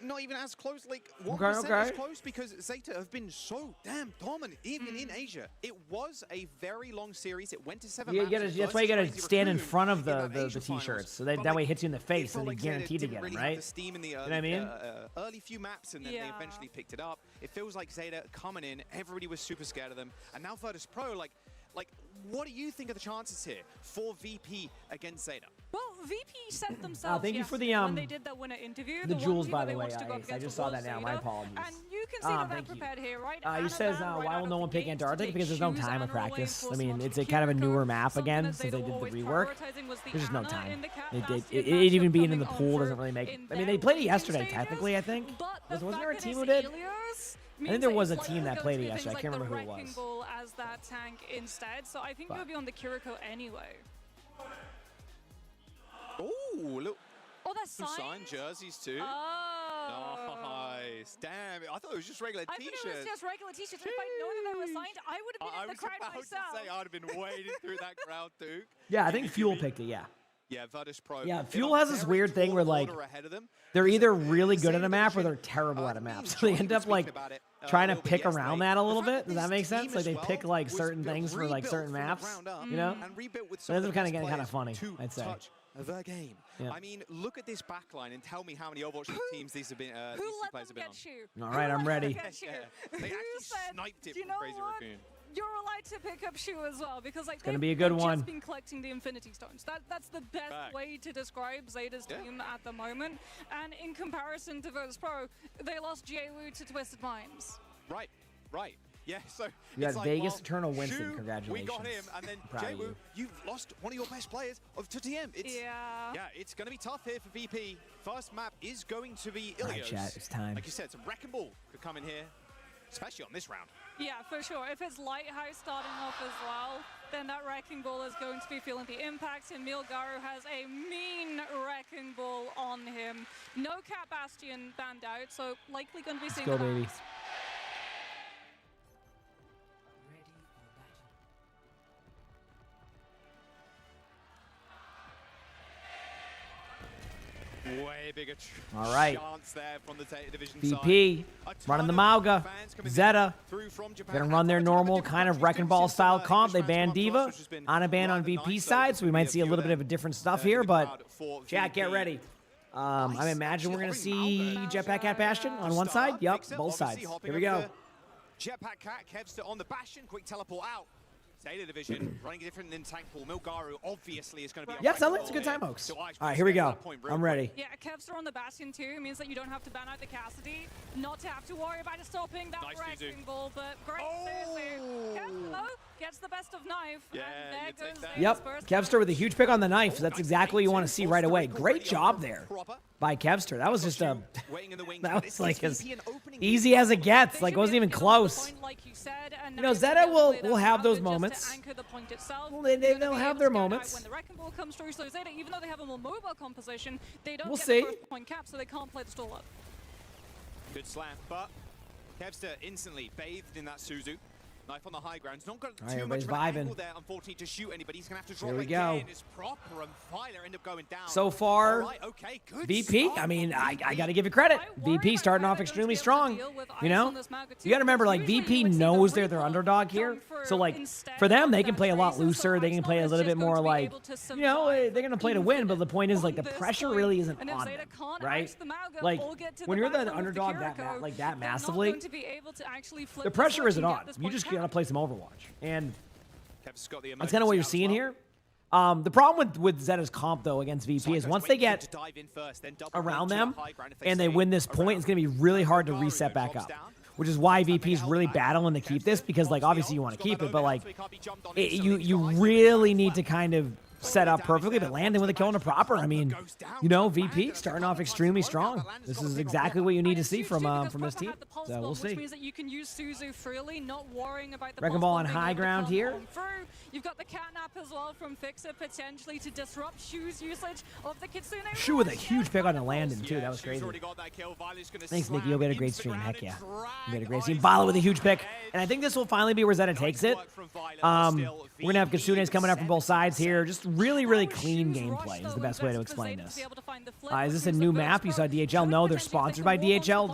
not even as close, like 1% as close, because Zeta have been so damn dominant, even in Asia. It was a very long series. It went to 7 Yeah, maps. that's why you got to Crazy stand in Raccoon front of in that the Asia finals. t-shirts, so that But, way it like, hits you in the face, felt and like you Zeta guaranteed to didn't get them, really have right? the steam in the You know what I mean? early few maps, and then they eventually picked it up. It feels like Zeta coming in, everybody was super scared of them, and now Virtus Pro, like, Like, what do you think of the chances here for VP against Zeta? Well, VP set themselves thank you for the when they did that winner interview. the one jewels, team by that the they way. wanted to go up I against just saw was that now. My Zeta. apologies. And you can see that they're Thank you. prepared here, right? He says, Anavan why right will out no of one the pick gate to Antarctic? take Because there's no shoes time and of practice. rolling I mean, force it's launch kind of a newer Kiriko. map again Something since that they Zeta did the always rework. prioritizing was the There's just no Ana time. in the Cat It Bastion even matchup being in the coming pool on doesn't for really make. in I mean, their they played it ranking yesterday, stages, technically, I think. but the Wasn't there a fact team that who it's did? Helios I think means there that was a it's team that likely played going it to be yesterday. I things can't like remember the who it Wrecking was. Ball as that tank instead. So I think it would be on the Kiriko anyway. Oh, look. Oh, that's some signed jerseys too. Oh. Nice. Damn. I thought it was just regular I t-shirts. thought it was just regular t-shirts. If I'd known that they were signed, I would have been I in the was crowd about myself. to say I'd have been wading through that crowd too. Yeah, I think Fuel picked it. Yeah. Yeah, Virtus Pro. Yeah, in Fuel a has this very weird thing tall where like order ahead of them. they're either really good at a map or they're terrible at a map. So they end up like trying to pick around that a little bit. Does that make sense? Like they pick like certain things for like certain maps, you know? And rebuilt with So some that's of the kind of best getting kind of players funny, to I'd say. touch the game. Yeah. I mean, look at this backline and tell me how many Overwatch teams these have been. Who these two let players them have been get on. you? All right, I'm ready. They actually sniped it "Do you from know Crazy what? Raccoon. You're allowed to pick up Shu as well because like gonna they've be a good one. just been collecting the Infinity Stones. That's the best Back. way to describe Zeta's team at the moment. And in comparison to Virtus Pro, they lost Jiewu to Twisted Minds. Right, right. Yeah, so You it's got like, Vegas well, Eternal Winston. Shu, Congratulations. We got him, and then Proud of Jiewu, you. you've lost one of your best players to TM. It's, yeah, it's going to be tough here for VP. First map is going to be All Ilios. right, chat, it's time. Like you said, some Wrecking Ball could come in here, especially on this round. Yeah, for sure. If it's Lighthouse starting off as well, then that Wrecking Ball is going to be feeling the impact, and Milgaru has a mean Wrecking Ball on him. No Cat Bastion banned out, so likely going to be seeing go, the baby. bans. Way bigger All right. chance there from the Division VP side. running the Mauga. Zeta gonna run their normal kind of Wrecking Ball style comp. They banned D.Va on a ban on VP side, so we might see a little bit of a different stuff here. But chat, get ready. I imagine we're gonna see Jetpack Cat Bastion on one side. Yep, both sides. Here we go. Jetpack Cat, Kevster on the Bastion, quick teleport out. Zeta Division running different than Tank Pool. Milgaru obviously is going to be. Yeah, sounds like it's a good time, Owcs. All right, here we go. I'm ready. Yeah, Kevster on the Bastion too means that you don't have to ban out the Cassidy, not to have to worry about stopping that Wrecking Ball, but great Suzu. Kevster though gets the best of knife, and there goes Zeta's Yep, first Kevster with a huge pick on the knife. That's exactly what you want to see right away. Great job there by Kevster. That was just a, that was like as easy as it gets. Like, wasn't even close. You know, Zeta will have those moments. Well, they'll have their moments. When the Wrecking Ball comes through, so Zeta, even though they have a more mobile composition, they don't We'll get see. the first point cap, so they can't play the stall up. Good slam, but Kevster instantly bathed in that Suzu. Knife on the high ground. He's not got All right, too much everybody's of an vibing. angle there, unfortunately, to shoot anybody. He's going to have to drop Here we again. go. It's proper, and Filer end up going down. So far, All right, okay, good VP, start I mean, from I VP. got to give you credit. VP starting off extremely strong. You know, you got to remember, like, VP knows they're their underdog here. So, like, for them, they can play a lot looser. They can play a little bit more, like, you know, they're going to play to win. But the point is, like, the pressure really isn't on them, right? Like, when you're the underdog that massively, the pressure isn't on. You just got to play some Overwatch. And Kevster's got the that's kind of what you're seeing here. The problem with Zeta's comp, though, against VP is once they get around them and they win this point, it's going to be really hard to reset back up, which is why VP is really battling to keep this because, like, obviously you want to keep it, but, like, you really need to kind of set up perfectly, but landing with a kill on a proper. I mean, you know, VP starting off extremely strong. This is exactly what you need to see from this team. So we'll see. Which means that you can use Suzu freely, not worrying about the Wrecking Ball on high ground here. You've got the catnap as well from Fixer potentially to disrupt Shu's usage of the Kitsune. Shu with a huge pick on the landing too. That was crazy. Thanks, Nikki. You'll get a great stream. Heck yeah. You'll get a great stream. Violet with a huge pick. And I think this will finally be where Zeta takes it. We're going to have Kitsunes coming up from both sides here. Just really, really clean gameplay is the best way to explain this. Is this a new map? You saw DHL? No, they're sponsored by DHL,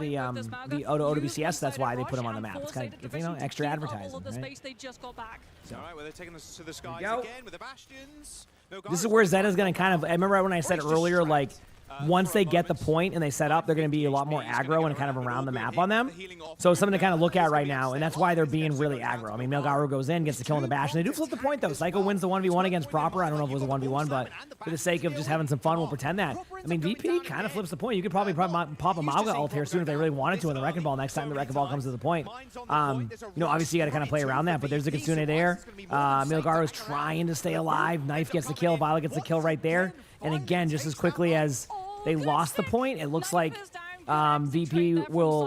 the OWCS. That's why they put them on the map. It's kind of, you know, extra advertising, right? All right, well, they're taking us to the skies go. again with the Bastions. This is where Zeta's going to kind of, I remember when I said earlier, like, once they get the point and they set up, they're going to be a lot more aggro and kind of around the map on them. So it's something to kind of look at right now, and that's why they're being really aggro. I mean, Melgaru goes in, gets the kill in the bash, and they do flip the point, though. Psycho wins the 1v1 against Proper. I don't know if it was a 1v1, but for the sake of just having some fun, we'll pretend that. I mean, VP kind of flips the point. You could probably pop a Mauga ult here soon if they really wanted to in the Wrecking Ball next time the Wrecking Ball comes to the point. You know, obviously you got to kind of play around that, but there's the Kitsune there. Melgaru's trying to stay alive. Knife gets the kill. Violet gets the kill right there. And again, just as quickly as they lost the point, it looks like VP will,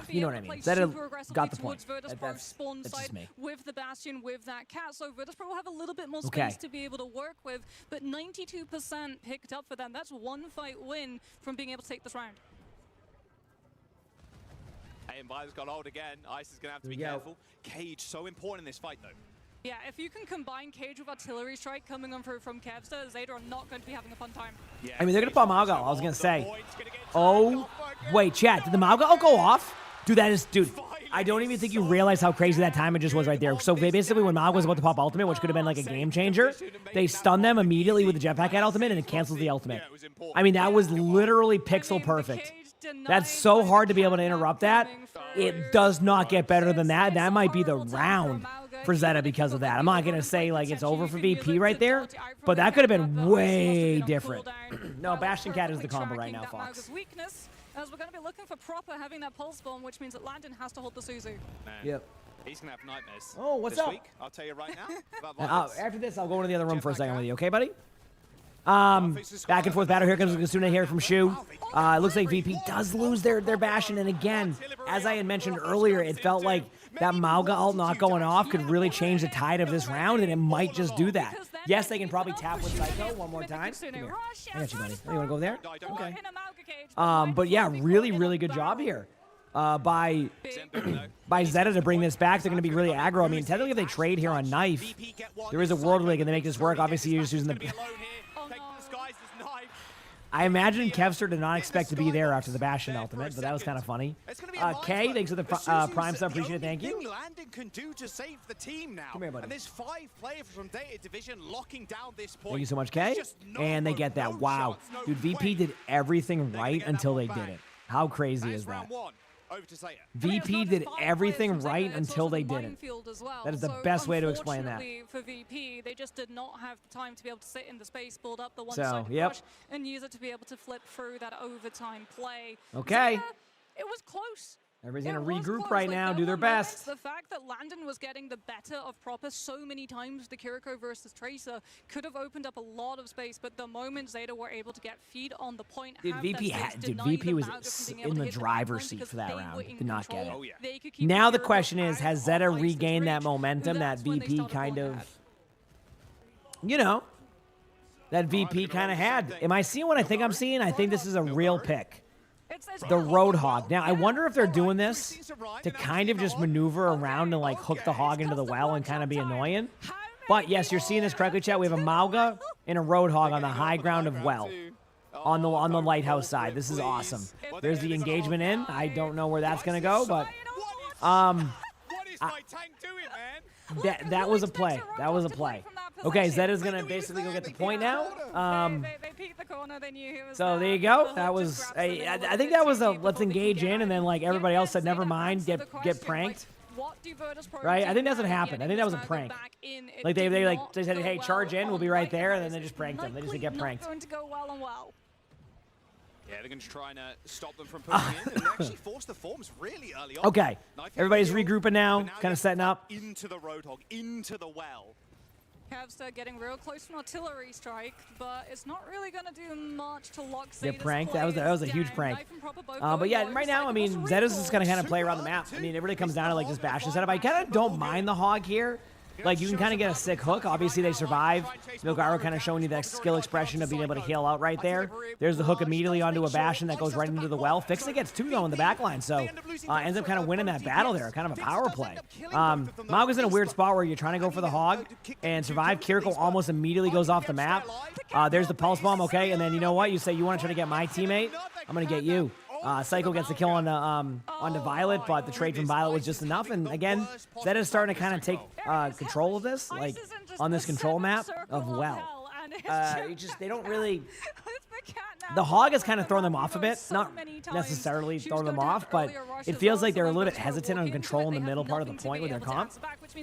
you know what I mean. Zeta got the point. That's just me. With the Bastion, with that cat, so Virtus Pro will have a little bit more space to be able to work with, but 92% picked up for them. That's one fight win from being able to take this round. Hey, and Violet's got hold again. Ice is going to have to be careful. Cage, so important in this fight, though. Yeah, if you can combine Cage with Artillery Strike coming on through from Kevster, Zeta are not going to be having a fun time. Yeah, I mean, they're going to pop Mauga. I was going to say. Oh, wait, chat. Did the Mauga ult go off? Dude, that is, dude, I don't even think you realize how crazy that time it just was right there. So basically, when Mauga was about to pop ultimate, which could have been like a game changer, they stunned them immediately with the Jetpack at ultimate, and it cancels the ultimate. I mean, that was literally pixel perfect. That's so hard to be able to interrupt that. It does not get better than that. That might be the round for Zeta because of that. I'm not going to say like it's over for VP right there, but that could have been way different. No, Bastion Cat is the combo right now, Fox. As we're going to be looking for Proper having that pulse bomb, which means that Landon has to hold the Suzu. Yep. He's going to have nightmares. Oh, what's this up? Week. I'll tell you right now. After this, I'll go into the other room for a second with you, okay, buddy? Back and forth battle. Here comes Kitsune here from Shu. It looks like VP does lose their Bastion, and again, as I had mentioned earlier, it felt like that Mauga ult not going off could really change the tide of this round, and it might just do that. Yes, they can probably tap with Psycho one more time. Come here. I got you, buddy. You want to go there? Okay. But yeah, really, really good job here by Zeta to bring this back. They're going to be really aggro. I mean, technically, if they trade here on Knife, there is a world where they can make this work. Obviously, you're just using the... I imagine Kevster did not expect to be there after the Bastion ultimate, but that was kind of funny. Kay, thanks for the Prime sub. Appreciate it. Thank you. Landon can do to save the team now. Come here, buddy. And there's 5 players from Data Division locking down this point. Thank you so much, Kay. And they get that. Wow. Dude, VP did everything right until they did it. How crazy is that? Over to Zeta. VP did everything right until they didn't. That is the best way to explain that. For VP, they just did not have the time to be able to sit in the space, build up the one-sided rush, and use it to be able to flip through that overtime play. Okay. Zeta, it was close. Everybody's going to regroup right now, do their best. The fact that Landon was getting the better of Proper so many times, the Kiriko versus Tracer, could have opened up a lot of space, but the moment Zeta were able to get feed on the point, Dude, VP was in the driver's seat for that round. Did not get it. Oh, yeah. Now the question is, has Zeta regained that momentum that VP kind of, you know, that VP kind of had? Am I seeing what I think I'm seeing? I think this is a real pick. The Roadhog. Now, I wonder if they're doing this to kind of just maneuver around and, like, hook the hog into the well and kind of be annoying. But, yes, you're seeing this correctly, chat. We have a Mauga and a Roadhog on the high ground of well on the Lighthouse side. This is awesome. There's the engagement in. I don't know where that's going to go, but that was a play. That was a play. Okay, Zeta's going to basically go get the point now. So there you go. That was I think that was a let's engage in, and then like everybody else said, never mind, get pranked. Right? I think that's what happened. I think that was a prank. Like they said, hey, charge in, we'll be right there, and then they just pranked them. They just said, get pranked. Yeah, they're going to try and stop them from pushing in, and they actually force the forms really early on. Okay, everybody's regrouping now, kind of setting up. Into the Roadhog, into the well. Kevster getting real close to an artillery strike, but it's not really going to do much to lock Zeta's get pranked. That was a huge prank. But yeah, right now, I mean, Zeta's just going to kind of play around the map. I mean, it really comes down to like this Bastion setup. I kind of don't mind the hog here. Like, you can kind of get a sick hook. Obviously, they survive. Melgaru kind of showing you that skill expression of being able to heal out right there. There's the hook immediately onto a Bastion that goes right into the well. Fixit gets 2, though, in the back line, so ends up kind of winning that battle there. Kind of a power play. Mauga's in a weird spot where you're trying to go for the hog and survive. Kiriko almost immediately goes off the map. There's the pulse bomb, okay, and then you know what? You say you want to try to get my teammate? I'm going to get you. Psycho gets the kill onto Violet, but the trade from Violet was just enough. And again, Zeta's starting to kind of take control of this, like on this control map of well. They don't really. The hog has kind of thrown them off a bit. Not necessarily thrown them off, but it feels like they're a little bit hesitant on controlling the middle part of the point with their comp.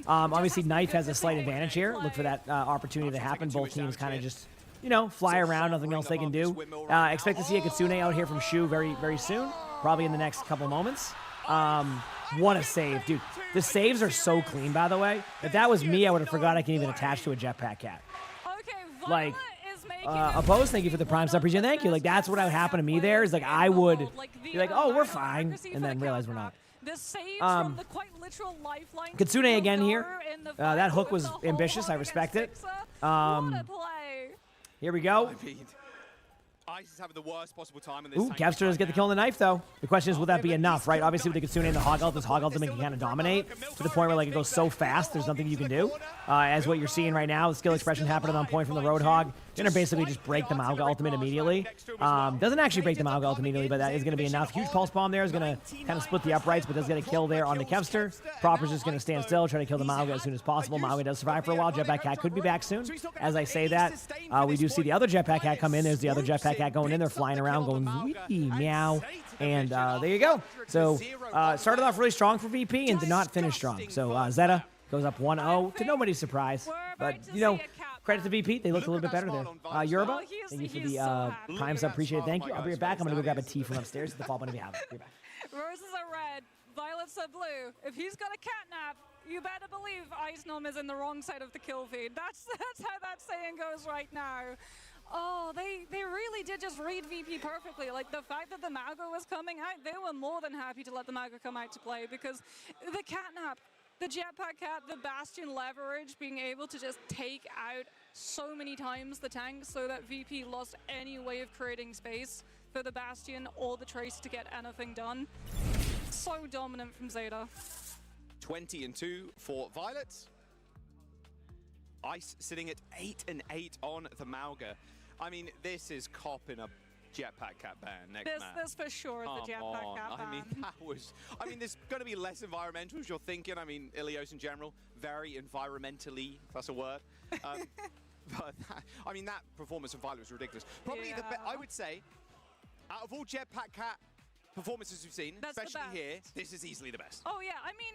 Obviously, Knife has a slight advantage here. Look for that opportunity to happen. Both teams kind of just, you know, fly around. Nothing else they can do. Expect to see a Kitsune out here from Shu very, very soon. Probably in the next couple moments. What a save, dude. The saves are so clean, by the way. If that was me, I would have forgot I can even attach to a jetpack cat. Like, Opposed, thank you for the prime sub. Appreciate it. Thank you. Like, that's what would happen to me there. Is like, I would be like, oh, we're fine. And then realize we're not. Kitsune again here. That hook was ambitious. I respect it. Here we go. Ice is having the worst possible time in this. Ooh, Kevster does get the kill on the knife, though. The question is, will that be enough, right? Obviously, with the Kitsune and the Hog Ult, this Hog Ultimate can kind of dominate to the point where, like, it goes so fast, there's nothing you can do. As what you're seeing right now, the skill expression happening on point from the Roadhog. Gonna basically just break the Mauga Ultimate immediately. Doesn't actually break the Mauga Ultimate immediately, but that is going to be enough. Huge Pulse Bomb there is going to kind of split the uprights, but does get a kill there on the Kevster. Proper's just going to stand still, try to kill the Mauga as soon as possible. Mauga does survive for a while. Jetpack Cat could be back soon. As I say that, we do see the other Jetpack Cat come in. There's the other Jetpack Cat going in. They're flying around, going wee, meow. And there you go. So started off really strong for VP and did not finish strong. So Zeta goes up 1-0 to nobody's surprise. But, you know, credit to VP. They looked a little bit better there. Yoruba, thank you for the prime sub. Appreciate it. Thank you. I'll be right back. I'm going to go grab a tea from upstairs at the fall button if you have it. Be back. Roses are red, violets are blue. If he's got a catnap, you better believe Icenom is in the wrong side of the kill feed. That's how that saying goes right now. Oh, they really did just read VP perfectly. Like, the fact that the Mauga was coming out, they were more than happy to let the Mauga come out to play because the catnap, the Jetpack Cat, the Bastion leverage, being able to just take out so many times the tank so that VP lost any way of creating space for the Bastion or the Tracer to get anything done. So dominant from Zeta. 20-2 for Violet. Ice sitting at 8-8 on the Mauga. I mean, this is copping a Jetpack Cat ban next match. This for sure is the Jetpack Cat ban. I mean, that was... I mean, there's going to be less environmental as you're thinking. I mean, Ilios in general, very environmentally, if that's a word. But, I mean, that performance of Violet was ridiculous. Probably the best, I would say, out of all Jetpack Cat performances we've seen, especially here, this is easily the best. Oh yeah, I mean,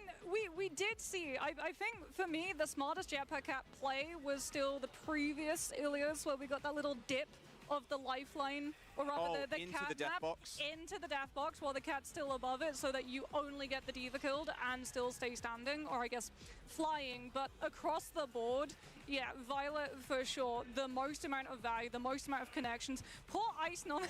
we did see, I think for me, the smartest Jetpack Cat play was still the previous Ilios, where we got that little dip of the lifeline, or rather the into cat the death box. Into the death box while the cat's still above it, so that you only get the D.Va killed and still stay standing, or I guess flying. But across the board, yeah, Violet for sure, the most amount of value, the most amount of connections. Poor Icenom.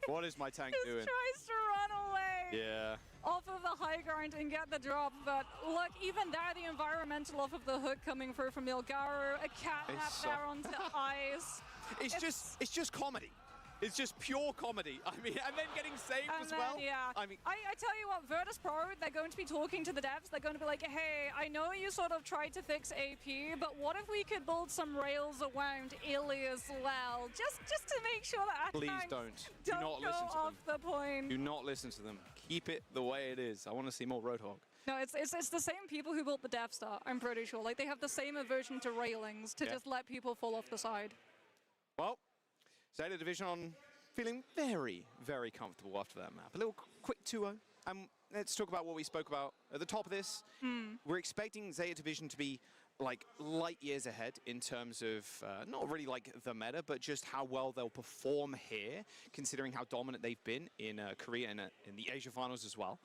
What is my tank doing? Tries to run away. Yeah. Off of the high ground and get the drop, but look, even there, the environmental off of the hook coming through from Ilgaru, a catnap there onto Ice. It's just comedy. It's just pure comedy. I mean, and then getting saved as well. Yeah. I mean, I tell you what, Virtus Pro, they're going to be talking to the devs. They're going to be like, hey, I know you sort of tried to fix AP, but what if we could build some rails around Illy as well? Just to make sure that please don't. Do not go listen to off them. the point. Do not listen to them. Keep it the way it is. I want to see more Roadhog. No, it's the same people who built the Death Star, I'm pretty sure. Like, they have the same aversion to railings to just let people fall off the side. Well, Zeta Division on feeling very, very comfortable after that map. A little quick 2-0. Let's talk about what we spoke about at the top of this. We're expecting Zeta Division to be like light years ahead in terms of not really like the meta, but just how well they'll perform here, considering how dominant they've been in Korea and in the Asia Finals as well.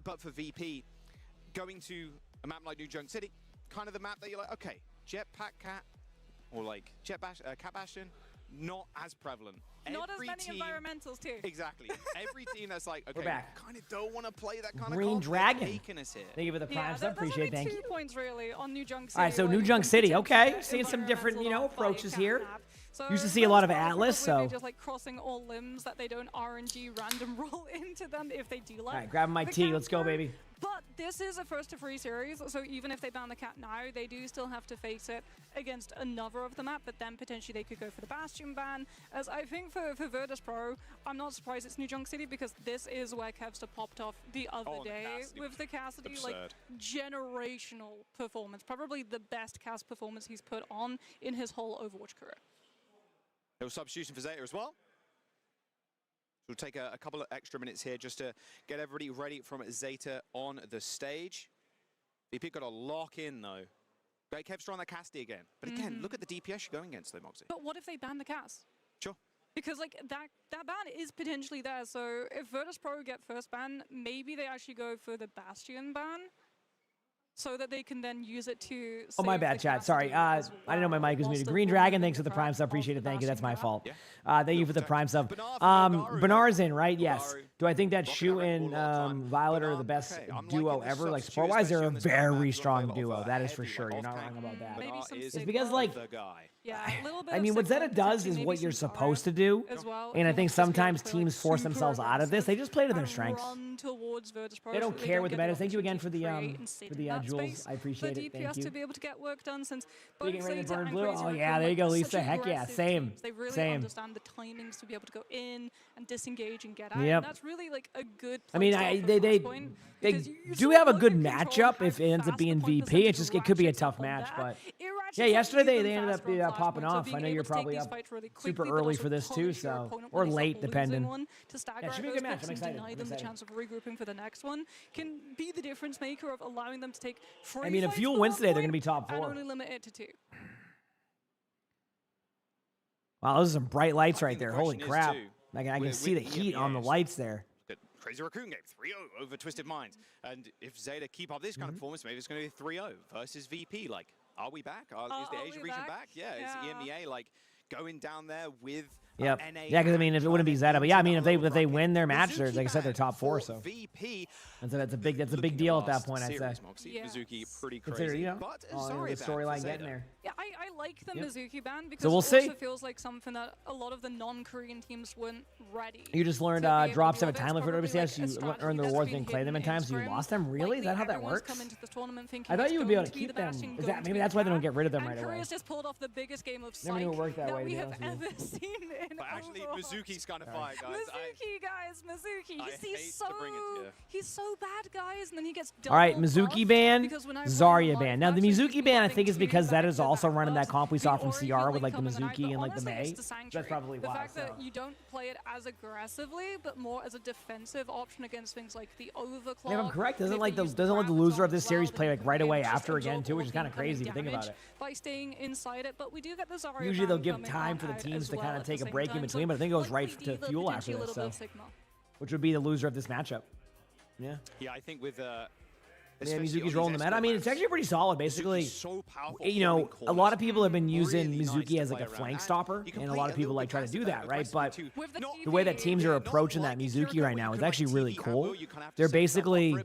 But for VP, going to a map like New Junk City, kind of the map that you're like, okay, Jetpack Cat or like Cat Bastion, not as prevalent. Not as many environmentals too. Exactly. Every team that's like, okay, We're back. kind of don't want to play that kind Green of Dragon. taking us here. Thank you for the prime sub. Appreciate it. Thank you. 2 points really on New Junk City. All right, so New Junk City. Okay, seeing some different, you know, approaches here. Used to see a lot of Atlas, so. Just like crossing all limbs that they don't RNG random roll into them if they do like. All right, grabbing my tea. Let's go, baby. But this is a first to 3 series, so even if they ban the cat now, they do still have to face it against another of the map, but then potentially they could go for the Bastion ban. As I think for Virtus Pro, I'm not surprised it's New Junk City because this is where Kevster popped off the other day with the Cassidy. Absurd. Like, generational performance. Probably the best cast performance he's put on in his whole Overwatch career. There was substitution for Zeta as well. We'll take a couple of extra minutes here just to get everybody ready from Zeta on the stage. VP got to lock in, though. Great Kevstra on that Cassidy again. But again, look at the DPS you're going against, though, Moxie. But what if they ban the Cass? Sure. Because like that ban is potentially there. So if Virtus Pro get first ban, maybe they actually go for the Bastion ban, so that they can then use it to. Oh, my bad, chat. Sorry. I didn't know my mic was muted. Green Dragon, thanks for the Prime sub. Appreciate it. Thank you. That's my fault. Thank you for the Prime sub. Benar's in, right? Yes. Do I think that Shu and Violet are the best duo ever? Like, support-wise, they're a very strong duo. That is for sure. You're not wrong about that. It's because, like, I mean, what Zeta does is what you're supposed to do. And I think sometimes teams force themselves out of this. They just play to their strengths. They don't care what the meta is. Thank you again for the Jules. I appreciate it. Thank you. To be able to get work done since both Zeta and Blue. Oh yeah, there you go, Lisa. Heck yeah, same. They really understand the timings to be able to go in and disengage and get out. Yep. And that's really like a good. I mean, they do have a good matchup if it ends up being VP. It could be a tough match, but yeah, yesterday they ended up popping off. I know you're probably up super early for this too, so or late depending. Yeah, it should be a good match. I'm excited. Deny them the chance of regrouping for the next one can be the difference maker of allowing them to take free. I mean, if Fuel wins today, they're going to be top 4. And only limit it to 2. Wow, those are some bright lights right there. Holy crap. I can see the heat on the lights there. Crazy Raccoon game 3-0 over Twisted Minds. And if Zeta keep up this kind of performance, maybe it's going to be 3-0 versus VP. Like, are we back? Is the Asia region back? Yeah, is EMEA like going down there with Yep. NA? Yeah, because I mean, if it wouldn't be Zeta, but yeah, I mean, if they win their match, they're like I said, they're top 4. So VP. that's a big deal at that point. I'd say. Mizuki pretty Consider, crazy. you know, But the storyline getting there. Yeah, I like the Mizuki ban because So we'll it see. also feels like something that a lot of the non-Korean teams weren't ready. You just learned drops have a time limit for WCS. You earn the rewards and claim them in time, so you lost them. Really? Is that how that works? I thought you would be able to keep them. Is that maybe that's why they don't get rid of them right away? Korea's just pulled off the biggest game of Never knew it worked that way. we have ever seen in But actually, Overwatch. Mizuki's kind of fire, guys. Mizuki. He's so bad, guys, and then he gets. All right, Mizuki ban, Zarya ban. Now the Mizuki ban, I think, is because that is also running that comp we saw from CR with like the Mizuki and like the Mei. That's probably why. The fact that you don't play it as aggressively, but more as a defensive option against things like the overclock. Yeah, if I'm correct. Doesn't like the loser of this series play like right away after again too, which is kind of crazy if you think about it. By staying inside it, but we do get the Zarya. Usually they'll give time for the teams to kind of take a break in between, but I think it goes right to Fuel after this, so which would be the loser of this matchup. Yeah. Yeah, I think with yeah, Mizuki's rolling the meta. I mean, it's actually pretty solid. Basically, you know, a lot of people have been using Mizuki as like a flank stopper, and a lot of people like try to do that, right? But the way that teams are approaching that Mizuki right now is actually really cool. They're basically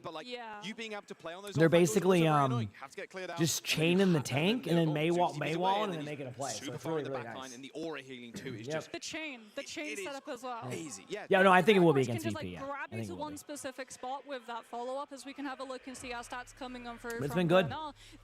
just chaining the tank and then Maywall and then making a play. So it's really nice. And the aura healing too is just the chain setup as well. Easy. Yeah, no, I think it will be against VP. Yeah, grab you to one specific spot with that follow-up, as we can have a look and see our stats coming on through. It's been good.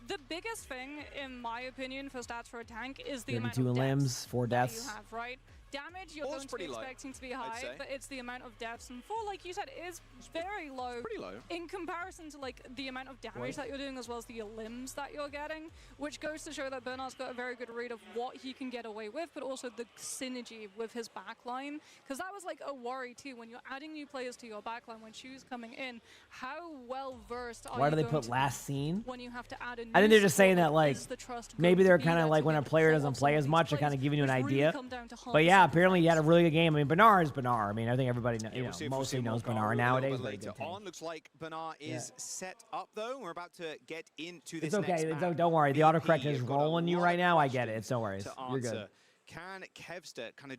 The biggest thing, in my opinion, for stats for a tank is the amount 32 of limbs, 4 deaths. You have, right? Damage you're going to be expecting to be high, but it's the amount of deaths. And 4, like you said, is very low. Pretty low. In comparison to like the amount of damage that you're doing as well as the limbs that you're getting, which goes to show that Bernard's got a very good read of what he can get away with, but also the synergy with his backline. Because that was like a worry too, when you're adding new players to your backline, when Shu's coming in, how well versed are you? Why do they put last scene? When you have to add a new I think they're just saying that like maybe they're kind of like when a player player doesn't play as much, they're kind of giving you an idea. But yeah, apparently he had a really good game. I mean, Bernard is Bernard. I mean, I think everybody mostly knows Bernard nowadays. Looks like Bernard is set up though. We're about to get into this. It's okay. Next match. Don't worry. The autocorrect is rolling you right now. I get it. It's no worries. You're good. Can Kevster kind of?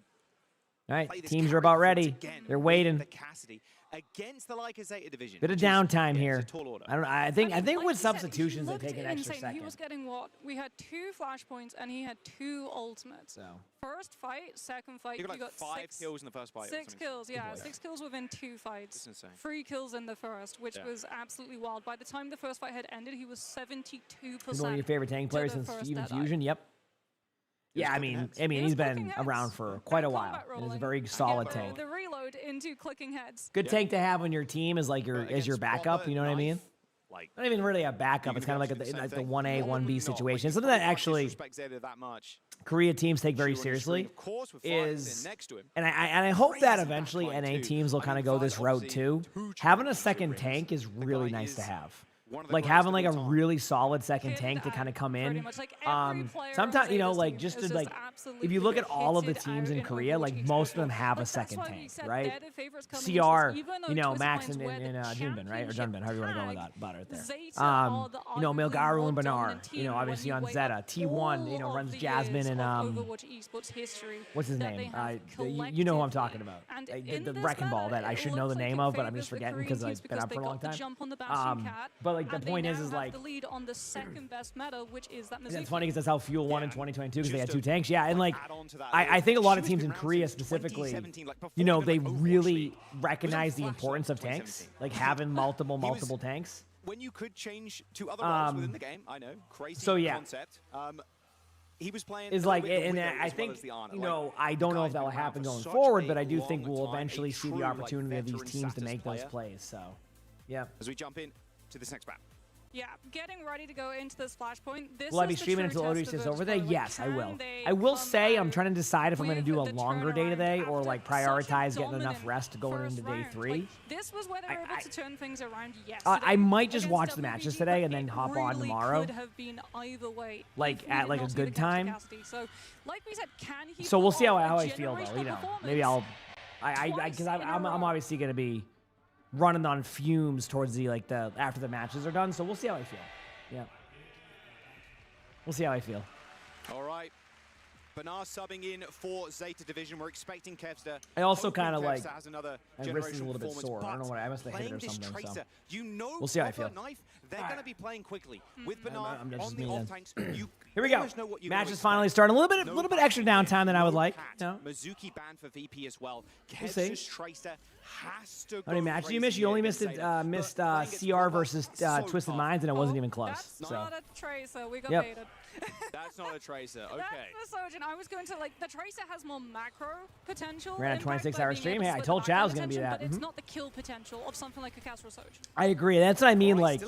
All right, teams are about ready. They're waiting. The Cassidy against the Leica Zeta division. Bit of downtime here. I don't know. I think with substitutions they take an extra insane. second. He was getting what? We had 2 flashpoints and he had 2 ultimates. So first fight, second fight, you got, you like 5 kills in the first fight. 6 kills, yeah, 6 kills within 2 fights. That's insane. 3 kills in the first, which was absolutely wild. By the time the first fight had ended, he was 72%. He's one of your favorite tank players since Steven Fusion. Yep. Yeah, I mean, he's been around for quite a while. And he's a very solid tank. The reload into clicking heads. Good tank to have on your team as like your backup. You know what I mean? Like not even really a backup. It's kind of like the 1A, 1B situation. Something that actually Korea teams take very seriously is, and I hope that eventually NA teams will kind of go this route too. Having a second tank is really nice to have. Like having like a really solid second tank to kind of come in. Sometimes, you know, like just to like, if you look at all of the teams in Korea, like most of them have a second tank, right? CR, you know, Max and Junbin, right? Or Junbin, however you want to go with that, about it there. You know, Milgaru and Bernard, you know, obviously on Zeta. T1, you know, runs Jasmine and what's his name? You know who I'm talking about. The Wrecking Ball that I should know the name of, but I'm just forgetting because I've been up for a long time. But like the point is like the lead on the second best meta, which is that Mizuki. It's funny because that's how Fuel won in 2022 because they had 2 tanks. Yeah, and like I think a lot of teams in Korea specifically, you know, they really recognize the importance of tanks, like having multiple tanks. When you could change to other roles within the game, I know, crazy concept. He was playing is like, and I think, you know, I don't know if that will happen going forward, but I do think we'll eventually see the opportunity of these teams to make those plays. So, yeah. As we jump in to this next map. Yeah, getting ready to go into this flashpoint. Will I be streaming until Odys is over there? Yes, I will. I will say I'm trying to decide if I'm going to do a longer day today or like prioritize getting enough rest going into day 3. This was where they were able to turn things around yesterday. I might just watch the matches today and then hop on tomorrow. Could have been either way. Like at like a good time. So, like we said, can he so we'll see how I feel though. You know, maybe I'll. Because I'm obviously going to be running on fumes towards the after the matches are done, so we'll see how I feel. Yeah, we'll see how I feel. All right, Bernard subbing in for Zeta Division. We're expecting Kevs to. I also kind of like. Has another my wrist is a little bit sore. I don't know what I must have hit it or something. Tracer, so you know, we'll see how I feel. Knife, they're going to be playing quickly with Bernard on the off tanks. Here we go. Match is finally starting. A little bit extra downtime than I would like. No. Mizuki banned for VP as well. We'll Tracer has to how many matches did you miss? You only missed CR versus Twisted Minds, and it wasn't even close. That's so. not a Tracer. We got baited. That's not a Tracer. Okay. That's the Sojourn. I was going to like the Tracer has more macro potential. Ran a 26-hour stream. Hey, I told you I was going to be that. But it's not the kill potential of something like a Castro Sojourn. I agree. That's what I mean. Like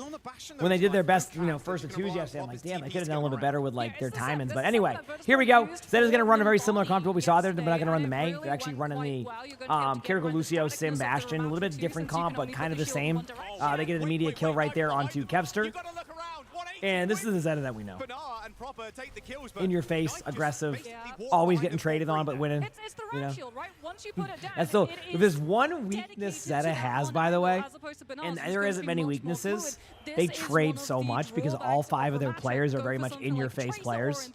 when they did their best, you know, first of 2s yesterday, I'm like, damn, they could have done a little bit better with like their timings. But anyway, here we go. Zeta's going to run a very similar comp to what we saw there. They're not going to run the May. They're actually running the Kiriko Lucio Sim Bastion. A little bit different comp, but kind of the same. They get an immediate kill right there onto Kevster. And this is the Zeta that we know. In your face, aggressive, always getting traded on, but winning. It's the round shield, right? Once you put it down, that's so. If there's one weakness Zeta has, by the way, and there isn't many weaknesses, they trade so much because all 5 of their players are very much in-your-face players.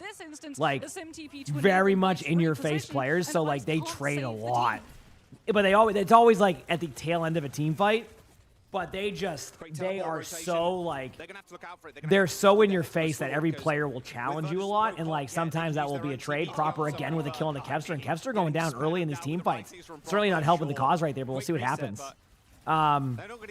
Like, very much in-your-face players, so like they trade a lot. But it's always like at the tail end of a team fight. But they are so like, they're so in your face that every player will challenge you a lot. And like sometimes that will be a trade. Proper again with a kill on the Kevster. And Kevster going down early in these team fights. Certainly not helping the cause right there, but we'll see what happens.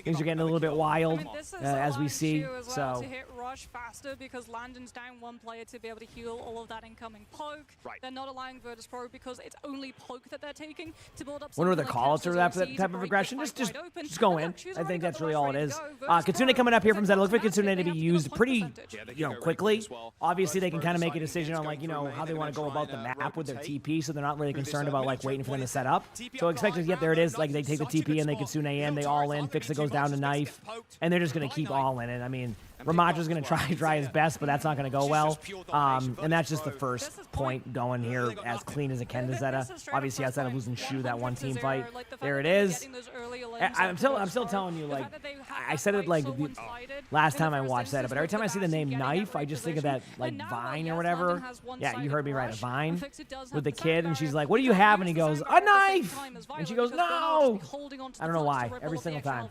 Things are getting a little bit wild as we see. So to hit rush faster because Landon's down 1 player to be able to heal all of that incoming poke. They're not allowing Virtus Pro because it's only poke that they're taking to build up. Wonder what the call-outs are for that type of aggression. Just go in. I think that's really all it is. Kitsune coming up here from Zeta. Look for Kitsune to be used pretty, quickly. Obviously, they can kind of make a decision on like, how they want to go about the map with their TP, so they're not really concerned about like waiting for them to set up. So expect to get there it is. Like they take the TP and they Kitsune in. They all in. Fixa goes down to knife, and they're just going to keep all in it. I mean, Ramaja's going to try his best, but that's not going to go well. And that's just the first point going here as clean as it can to Zeta. Obviously, outside of losing Shu that one team fight, there it is. I'm still telling you, like, I said it like last time I watched Zeta, but every time I see the name Knife, I just think of that like Vine or whatever. Yeah, you heard me right, a Vine with the kid, and she's like, "What do you have?" And he goes, "A knife," and she goes, "No." I don't know why. Every single time.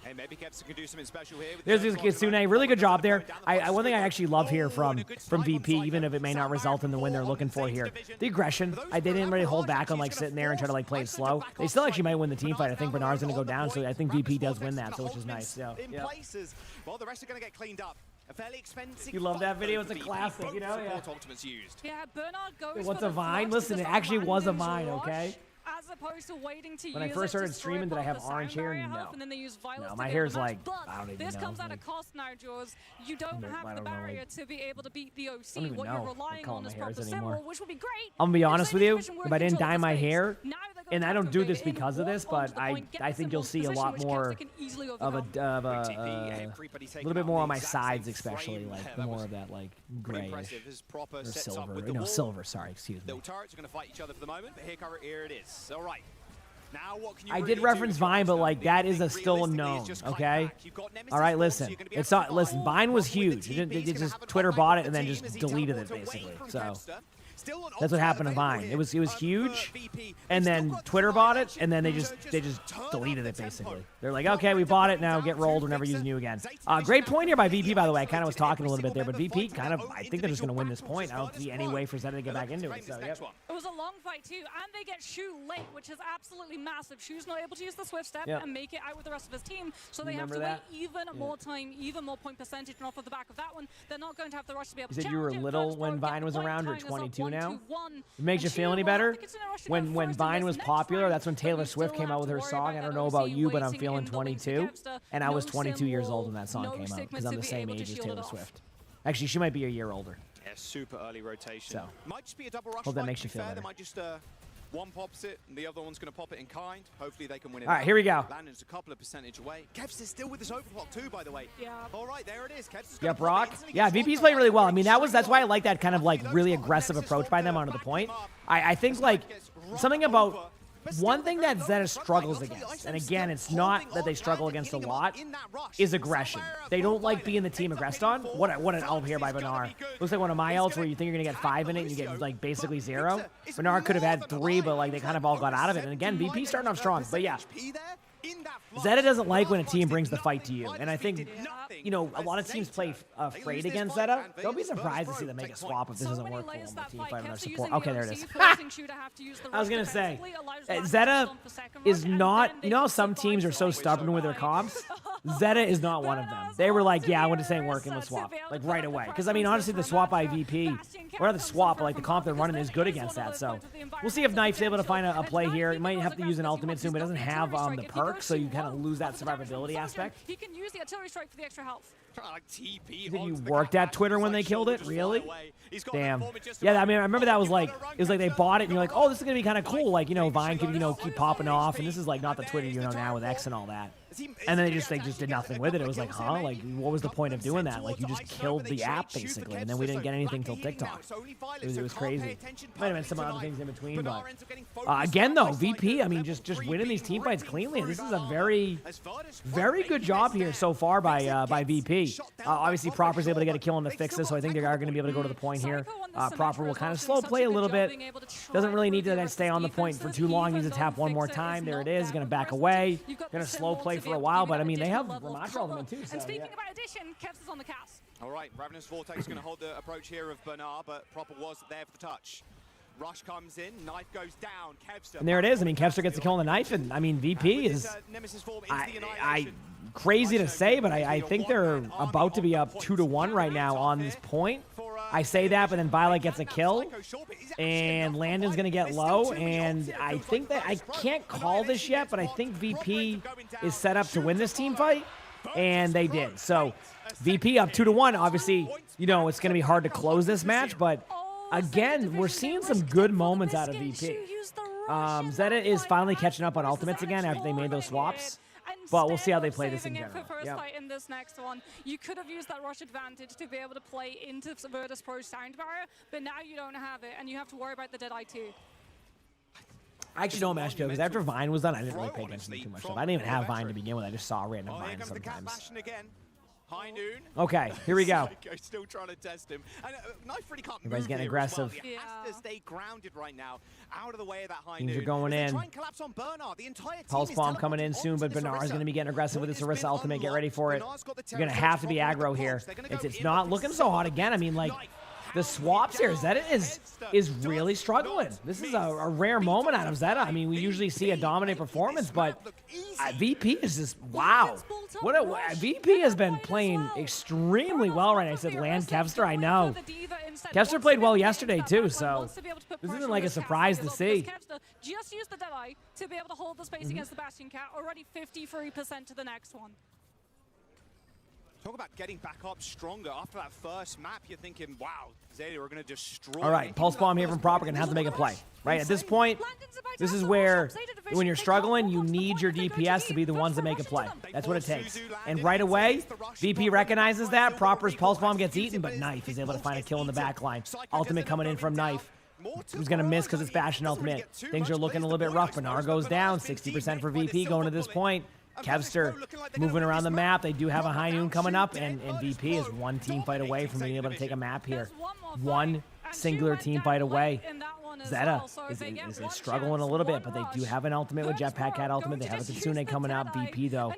Hey, maybe Kevster can do something special here. There's Kitsune. Really good job there. One thing I actually love here from VP, even if it may not result in the win they're looking for here, the aggression. They didn't really hold back on like sitting there and try to like play it slow. They still actually might win the team fight. I think Bernard's going to go down, so I think VP does win that, so which is nice. So, yeah. Well, the rest are going to get cleaned up. A fairly expensive. You love that video? It's a classic, Yeah, Bernard goes what's a Vine? Listen, it actually was a Vine, okay? As opposed to waiting to When I use first it started to streaming, strip did I have off the orange sound hair? barrier No. health, and then they use violence No, to my get hair's the match. like, But I don't even this know. comes at a Like, cost now, Jaws. You don't I have don't the know, barrier like- to be able to beat the I don't OC. even What know you're what relying color on my is hair is proper anymore. symbol, which would be great. I'm gonna be If honest with Sage you. Vision were If I didn't control dye of my the space, hair, now they're going and to I have don't to do invade this in, because of walk this, onto but the point, get I the think you'll symbol see a position, lot which more Kevster can easily of a overcome. little bit more on my sides, especially like more of that like grayish Impressive as proper or sets up silver. with the No, wall. silver. Sorry, excuse me. Little turrets are going to fight each other for the moment, but here it is. All right. Now what can you I really did reference do? Vine, but like that is still a known. Okay. All right, listen. It's not. Listen, Vine was huge. They just Twitter bought it and then just deleted it basically. So that's what happened to Vine. It was huge, and then Twitter bought it, and then they just deleted it basically. They're like, okay, we bought it, now get rolled. We're never using you again. Great point here by VP, by the way. I kind of was talking a little bit there, but VP kind of, I think they're just going to win this point. I don't see any way for Zeta to get back into it. So yep. It was a long fight too, and they get Shu late, which is absolutely massive. Shu's not able to use the Swift Step Yep. and make it out with the rest of his team, so they Remember have to that? wait even more time, even more point percentage, and off of the back of that one, they're not going to have the rush to be able You to said you were challenge it. little First when throw, get Vine the was point, around, or tying us up 22 now? 1-2-1. It makes you And feel Shu, any I better? think it's in a rush to go first When in Vine this was next popular, fight, that's when but Taylor you Swift still came have out with to her worry song. I about don't that know about OC you, but I'm waiting feeling in the wings for 22, Kevster. and I was No 22 years sim old when that song wall, came no out because Sigma I'm to the be same able to age as shield it Taylor off. Swift. Actually, she might be a year older. Yeah, super early rotation. So. Might just be a double rush. Hope that fight, makes to you be feel fair. They better. might just one pops it, and the other one's going to pop it in kind. Hopefully they can win it. All right, out. here we go. Landon's a couple of percentage away. Kevster's still with this overclock too, by the way. Yeah. All right, there it is. Kevster's Yeah, gonna pop it Brock. instantly, Yeah, gets VP's one playing really well. I down, mean, that's why I like that kind of like really aggressive approach by them onto the point. I think like something about one thing that Zeta struggles against, and again, it's not that they struggle against a lot, is aggression. They don't like being the team aggressed on. What an ult here by Benar. Looks like one of my ults where you think you're gonna get 5 in it and you get like basically 0. Benar could have had 3, but like they kind of all got out of it. And again, VP starting off strong. But yeah, Zeta doesn't like when a team brings the fight to you. And I think, you know, a lot of teams play afraid against Zeta. Don't be surprised to see them make a swap if this doesn't work for them. The team fight or support. Okay, there it is. I was going to say, Zeta is not, you know how some teams are so stubborn with their comps? Zeta is not one of them. They were like, yeah, when this ain't working, let's swap. Like right away. Because I mean, honestly, the swap by VP, or not the swap, but like the comp they're running is good against that. So we'll see if Knife's able to find a play here. He might have to use an ultimate soon, but doesn't have the perk, so you kind of lose that survivability aspect. He can use the artillery strike for the extra health. TP You think you worked at Twitter when they killed it? Really? Damn. Yeah, I mean, I remember that was like, it was like they bought it and you're like, oh, this is going to be kind of cool. Like, you know, Vine could, you know, keep popping off. And this is like not the Twitter you know now with X and all that. And then they just did nothing with it. It was like, huh? Like, what was the point of doing that? Like, you just killed the app, basically. And then we didn't get anything till TikTok. It was crazy. Might have been some other things in between, but... again, though, VP, I mean, just winning these team fights cleanly. This is a very, very good job here so far by VP. Obviously, Proper's able to get a kill on the fixes, so I think they are going to be able to go to the point here. Proper will kind of slow play a little bit. Doesn't really need to stay on the point for too long. Needs to tap one more time. There it is. Going to back away. Going to slow play for a while, but I mean, they have Ramatra ultimate too. So, and speaking about addition, Kevs is on the cast. All right, Ravenous Vortex is going to hold the approach here of Bernard, but Proper was there for the touch. Rush comes in, knife goes down, Kevster. And there it is. I mean, Kevster gets a kill on the knife, and I mean, VP is crazy to say, but I think they're about to be up 2-1 right now on this point. I say that, but then Violet gets a kill, and Landon's going to get low, and I think that I can't call this yet, but I think VP is set up to win this team fight, and they did. So VP up 2-1. Obviously, you know, it's going to be hard to close this match, but again, we're seeing some good moments out of VP. Zeta is finally catching up on ultimates again after they made those swaps. But we'll see how they play this in general. For first fight in this next one, you could have used that rush advantage to be able to play into Virtus Pro's sound barrier, but now you don't have it, and you have to worry about the Deadeye too. I actually don't match because after Vine was done, I didn't really pay attention to too much stuff. I didn't even have Vine to begin with. I just saw random Vine sometimes. High noon. Okay, here we go. Still trying to test him. And Knife really can't Everybody's move getting here aggressive. As well. He has to stay grounded right now, out of the way of that high Things noon. are going in. Try and collapse on Bernard. The entire team Pulse is bomb coming in soon, but Bernard's going to be getting aggressive with his Orisa ultimate. Get ready for it. You're going to have to be aggro here. It's not looking so hot again. I mean, like, the swaps here. Zeta is really struggling. This is a rare moment out of Zeta. I mean, we usually see a dominant performance, but VP is just, wow. VP has been playing extremely well right now. I said land Kevster, I know. Kevster played well yesterday too, so this isn't like a surprise to see. Just use the Deadeye to be able to hold the space against the Bastion Cat. Already 53% to the next one. Talk about getting back up stronger. After that first map, you're thinking, wow, Zeta are going to destroy. All right, Pulse Bomb here from Proper, going to have to make a play. Right, at this point, this is where, when you're struggling, you need your DPS to be the ones that make a play. That's what it takes. And right away, VP recognizes that. Proper's Pulse Bomb gets eaten, but Knife is able to find a kill in the back line. Ultimate coming in from Knife. Who's going to miss because it's Bastion Ultimate. Things are looking a little bit rough. Bernard goes down, 60% for VP going to this point. Kevster moving around the map. They do have a high noon coming up, and VP is one team fight away from being able to take a map here. One singular team fight away. Zeta is struggling a little bit, but they do have an ultimate with Jetpack Cat ultimate. They have a Kitsune coming up. VP, though,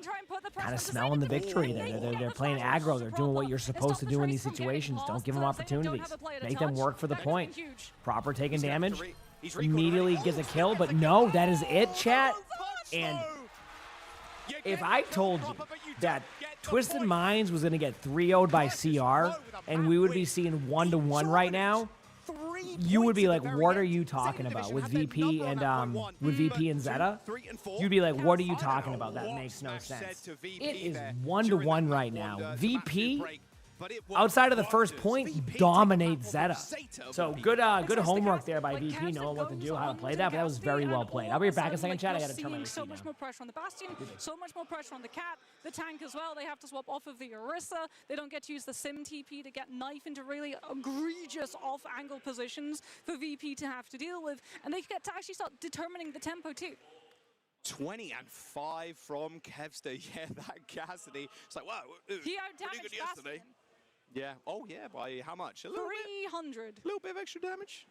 kind of smelling the victory there. They're playing aggro. They're doing what you're supposed to do in these situations. Don't give them opportunities. Make them work for the point. Proper taking damage. Immediately gets a kill, but no, that is it, chat. And if I told you that Twisted Minds was going to get 3-0'd by CR and we would be seeing 1-1 right now, you would be like, what are you talking about? With VP and Zeta, you'd be like, what are you talking about? That makes no sense. It is 1-1 right now. VP, outside of the first point, dominates Zeta. So good homework there by VP, knowing what to do, how to play that, but that was very well played. I'll be back in a second, chat. I got to turn my AC so much more pressure on the Bastion, so much more pressure on the Cat, the tank as well. They have to swap off of the Orisa. They don't get to use the Sim TP to get Knife into really egregious off-angle positions for VP to have to deal with, and they get to actually start determining the tempo too. 20-5 from Kevster. Yeah, that Cassidy. It's like, wow, he outdamaged yesterday. Yeah. Oh, yeah. By how much? A little 300. A little bit of extra damage.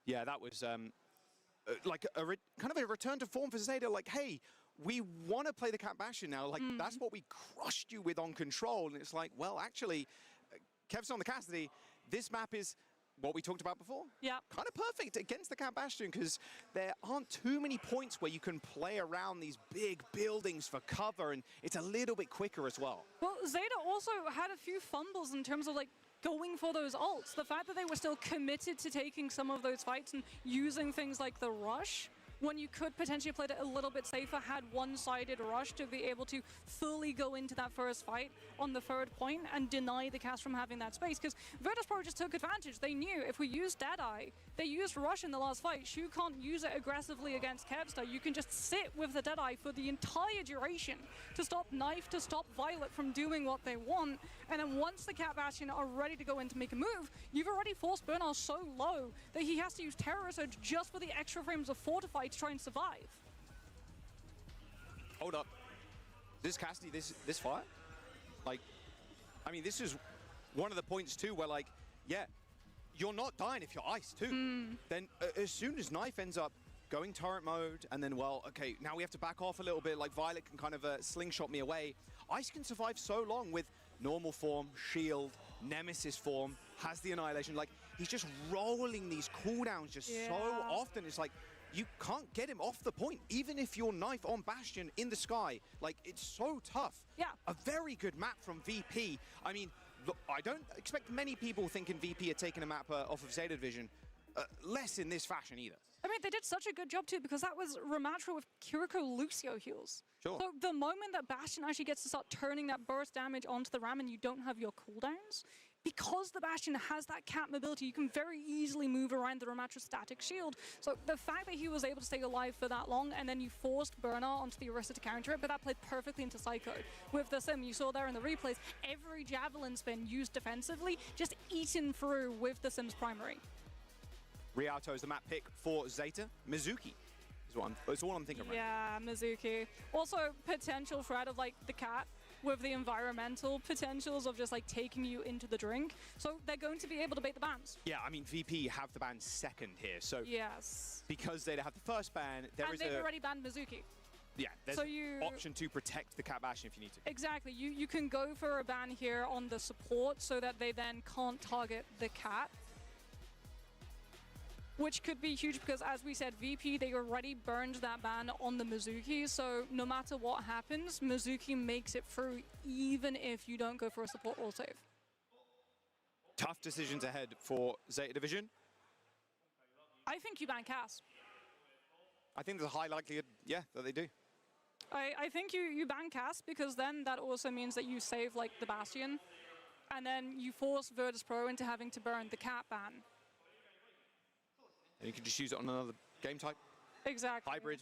Yeah, that was like kind of a return to form for Zeta. Like, hey, we want to play the Cat Bastion now. Like, that's what we crushed you with on Control. And it's like, well, actually, Kev's on the Cassidy. This map is what we talked about before. Yeah. Kind of perfect against the Cat Bastion because there aren't too many points where you can play around these big buildings for cover, and it's a little bit quicker as well. Well, Zeta also had a few fumbles in terms of like going for those ults. The fact that they were still committed to taking some of those fights and using things like the rush, when you could potentially play it a little bit safer, had one-sided rush to be able to fully go into that first fight on the third point and deny the cast from having that space. Because Virtus.pro just took advantage. They knew if we used Deadeye, they used rush in the last fight. Shu can't use it aggressively against Kevster. You can just sit with the Deadeye for the entire duration to stop Knife, to stop Violet from doing what they want. And then once the Cat Bastion are ready to go in to make a move, you've already forced Bernard so low that he has to use Terror Surge just for the extra frames of Fortify to try and survive. Hold up. This Cassidy, this fight? Like, I mean, this is one of the points too where, like, yeah, you're not dying if you're iced too. Then as soon as Knife ends up going turret mode, and then, well, okay, now we have to back off a little bit, like Violet can kind of slingshot me away. Ice can survive so long with normal form, shield, Nemesis form, has the Annihilation. Like, he's just rolling these cooldowns just so often. It's like, you can't get him off the point, even if you're Knife on Bastion in the sky. Like, it's so tough. Yeah. A very good map from VP. I mean, look, I don't expect many people thinking VP are taking a map off of Zeta Division. Less in this fashion either. I mean, they did such a good job too, because that was Ramatra with Kiriko Lucio heals. Sure. So the moment that Bastion actually gets to start turning that burst damage onto the Ram and you don't have your cooldowns, because the Bastion has that cat mobility, you can very easily move around the Ramatra static shield. So the fact that he was able to stay alive for that long, and then you forced Bernard onto the Orisa to counter it, but that played perfectly into Psycho. With the Sim, you saw there in the replays, every Javelin spin used defensively, just eaten through with the Sim's primary. Rialto is the map pick for Zeta. Mizuki is all I'm thinking right now. Yeah, Mizuki. Also, potential threat of like the cat with the environmental potentials of just like taking you into the drink. So they're going to be able to bait the bans. Yeah, I mean, VP have the ban second here. So yes, because they have the first ban, they've already banned Mizuki. Yeah, there's option to protect the Cat Bastion if you need to. Exactly. You can go for a ban here on the support so that they then can't target the cat. which could be huge because, as we said, VP, they already burned that ban on the Mizuki, so no matter what happens, Mizuki makes it through even if you don't go for a support roll save. Tough decisions ahead for Zeta Division. I think you ban Cass. I think there's a high likelihood, yeah, that they do. I think you ban Cass because then that also means that you save like the Bastion, and then you force Virtus Pro into having to burn the Cat ban. And you can just use it on another game type. Exactly. Hybrid.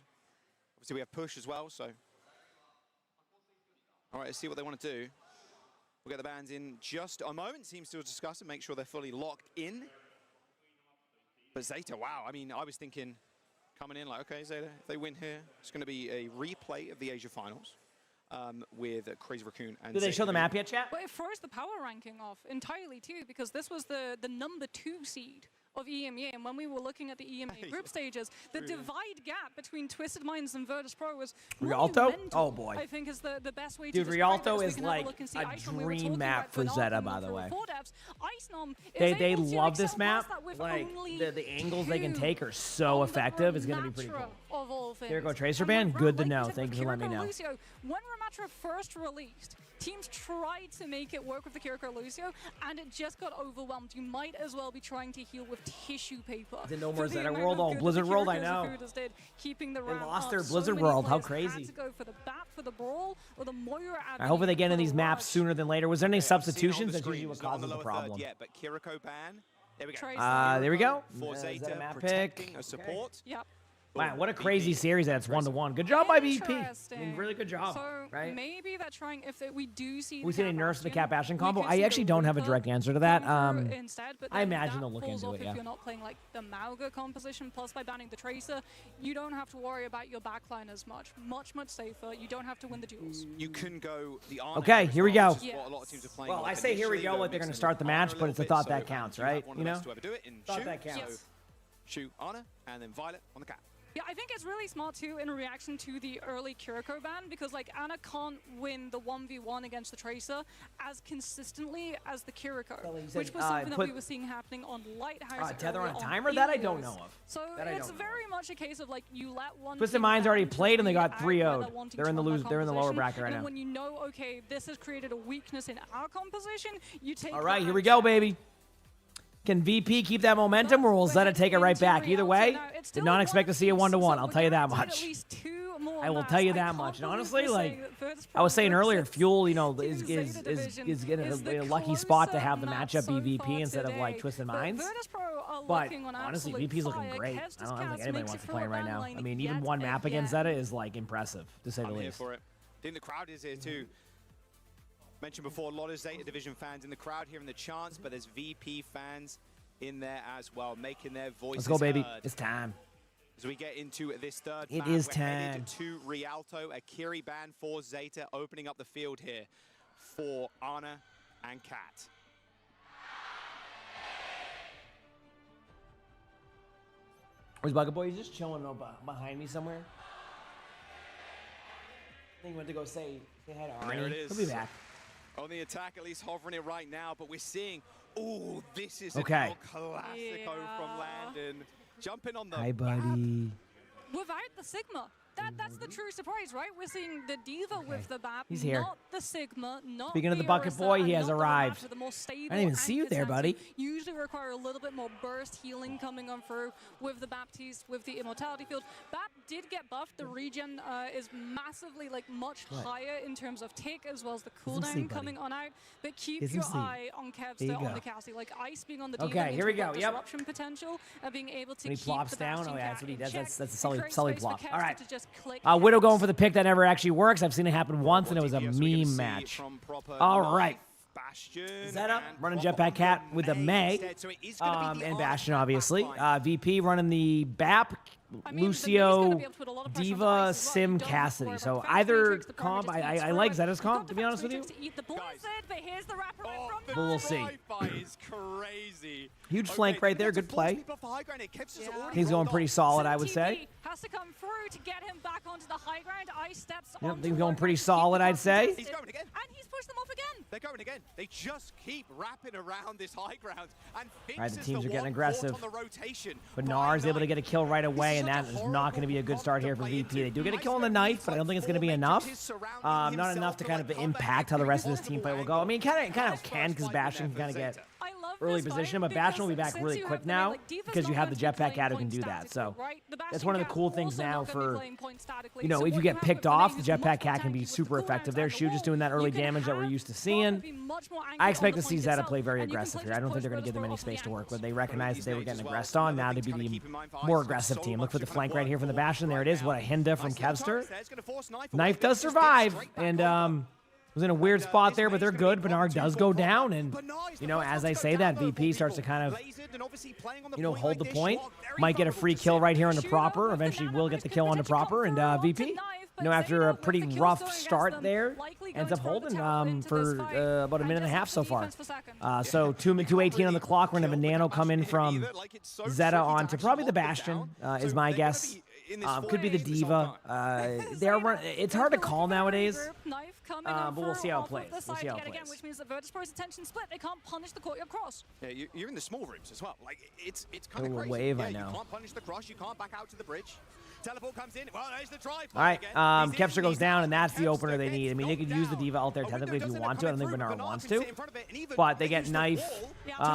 Obviously we have push as well, so. All right, let's see what they want to do. We'll get the bans in just a moment. Seems to discuss and make sure they're fully locked in. But Zeta, wow. I mean, I was thinking coming in like, okay, Zeta, if they win here, it's going to be a replay of the Asia Finals with Crazy Raccoon and Did they show the map yet, chat? But it throws the power ranking off entirely too, because this was the number 2 seed of EMEA, and when we were looking at the EMEA group stages, the divide gap between Twisted Minds and Virtus Pro was Rialto? monumental, Oh boy. I think is the best way Dude, to describe Rialto it. is like a dream map for Zeta, by the way. They love this map. Like the angles they can take are so effective. It's gonna be pretty cool. Of all things. There you go, Tracer Band. Good to know. Thank you for letting me know. Lucio, when Ramatra first released, teams tried to make it work with the Kiriko Lucio, and it just got overwhelmed. You might as well be trying to heal with tissue paper. Is it no more Zeta World? Oh, Blizzard World, I know. Did, keeping the They ramp lost up. their So Blizzard many World. How players had crazy. to go for the BAP, for the Brawl, or the Moira I hope they get in these maps Overwatch. sooner than later. Was there any Yeah, I've seen it on substitutions? the That's usually screen. what It's not on causes the lower problem. third yet, but Kiriko ban. There we go. There we go. For Is Zeta, that a map protecting pick? a support. Yep. Wow, what a crazy series that's 1-1. Good job by VP. I mean, really good job, So right? maybe they're trying, if we do see We the see any Cat nerfs to the Bastion, Cat Bastion we combo. could I see actually the don't have a Reaper direct answer to that. come through instead, but I then imagine that they'll look falls into off it, yeah. If you're not playing like the Mauga composition, plus by banning the Tracer, you don't have to worry about your backline as much. Much safer. You don't have to win the duels. You can go the Arna Okay, here we go. which is what a lot of teams are playing Well, like I say here we initially, go, like they're mix going to in start the Arna match, a but little it's a bit, thought so that counts, you have right? one You of the know? best to ever do it in Thought Shoot, that counts. so Shoot Arna, and then Violet on the Cat. Yeah, I think it's really smart too in reaction to the early Kiriko ban, because like Ana can't win the 1v1 against the Tracer as consistently as the Kiriko, which was something that we were seeing happening on Lighthouse. Tether on early a timer? That I don't Helios. know of. So That I it's don't know very much a case of like you let one. Twisted team Minds already down to played and they be got out where 3-0'd. wanting They're to in the run that they're in the lower composition, bracket right and now. when you know, okay, this has created a weakness in our composition, you take. All right, that here we go, baby. Can VP keep that momentum, or will Zeta take it right back? Either way, did not expect to see a 1-1. I'll tell you that much. I will tell you that much. And honestly, like I was saying earlier, Fuel, you know, is getting a lucky spot to have the matchup be VP instead of like Twisted Minds. But honestly, VP's looking great. I don't think anybody wants to play him right now. I mean, even one map against Zeta is like impressive, to say the I'm here least. for it. I think the crowd is here too. Mentioned before, a lot of Zeta Division fans in the crowd here in the chants, but there's VP fans in there as well, making their voices Let's go, baby. heard. It's time. As we get into this third It map, is we're time. headed to Rialto, a Kiri ban for Zeta, opening up the field here for Ana and Kat. Where's Bugger Boy? He's just chilling behind me somewhere. I think he went to go say hi to Arnie. There it is. He'll be back. On the attack, at least hovering it right now, but we're seeing, oh, this is Okay. a classico from Landon. Jumping on the Hi, buddy. Without the Sigma. That's the true surprise, right? We're seeing the D.Va with the BAP, He's here. not the Sigma, not Speaking of the the bucket Orisa, boy, and he has not the arrived. Ramatra, the more stable I didn't even see you anchor there, tanks buddy. Usually require a little bit more burst healing coming on through with the Baptiste, with the Immortality Field. BAP did get buffed. The regen is massively, like, much What? higher in terms of tick as well as the Let him cooldown see, buddy. coming on out. But keep Let him your see. eye on There Kevster you on go. the Cassie. Like, Ice being on the D.Va Okay, means here we we've got go, yep. disruption potential of being able to When he keep plops the down, Bastion oh yeah, Cat that's what he in does. check. That's a It Sully creates Sully space for plop. Kevster All right. to just click Widow going for the pick that never actually works. I've seen it happen once, and it was a DPS we can meme see match. from proper All Knife, right. Bastion, Zeta and running proper Jetpack Cat with the May, instead, so it is gonna be the and Arna Bastion, Cat obviously. backline. VP running the BAP, Lucio, D.Va, Sim, Cassidy. So either comp, I like Zeta's comp, to be honest with you. But we'll see. Wi-Fi is crazy. Huge flank right there. Good play. He's going pretty solid, I would say. Has to come through to get him back onto the high ground. Ice steps Yep, onto things going Warlock pretty to keep solid, the I'd say. He's going again. And he's pushed them off again. They're going again. They just keep wrapping around this high ground. And All right, the Finks is teams are getting one aggressive. caught on the rotation. But Nar's able to get a kill right away, and that is not going to be a good start here for VP. They do get a kill on the knife, but I don't think it's going to be enough. Not enough to kind of impact how the rest of this team fight will go. I mean, kind of can, because Bastion can kind of get early position, but Bastion will be back really quick now because you have the jetpack out who can do that. So that's one of the cool things now for, you know, if you get picked off, the jetpack cat can be super effective there. Shu just doing that early damage that we're used to seeing. I expect to see Zeta play very aggressive here. I don't think they're going to give them any space to work with. They recognize that they were getting aggressed on. Now they be the more aggressive team. Look for the flank right here from the Bastion. There it is. What a Hinda from Kevster. Knife does survive, and was in a weird spot there, but they're good. Bernard does go down, and, you know, as I say that, VP starts to kind of, you know, hold the point. Might get a free kill right here on the proper. Eventually will get the kill on the proper, and VP, you know, after a pretty rough start there, ends up holding for about a minute and a half so far. So 2:18 on the clock. We're going to have a nano come in from Zeta onto probably the Bastion, is my guess. Could be the D.Va. It's hard to call nowadays, but we'll see how it plays. We'll see how it plays. Which means that Virtus.pro's attention split. They can't punish the courtyard cross. Yeah, you're in the small rooms as well. Like, it's kind of A crazy. wave, yeah, I know. You can't punish the cross. You can't back out to the bridge. Teleport comes in. Well, there's the drive. All right, Kevster goes down, and that's the opener they need. I mean, they could use the D.Va out there technically if you want to. I don't think Bernard wants to. But they get knife,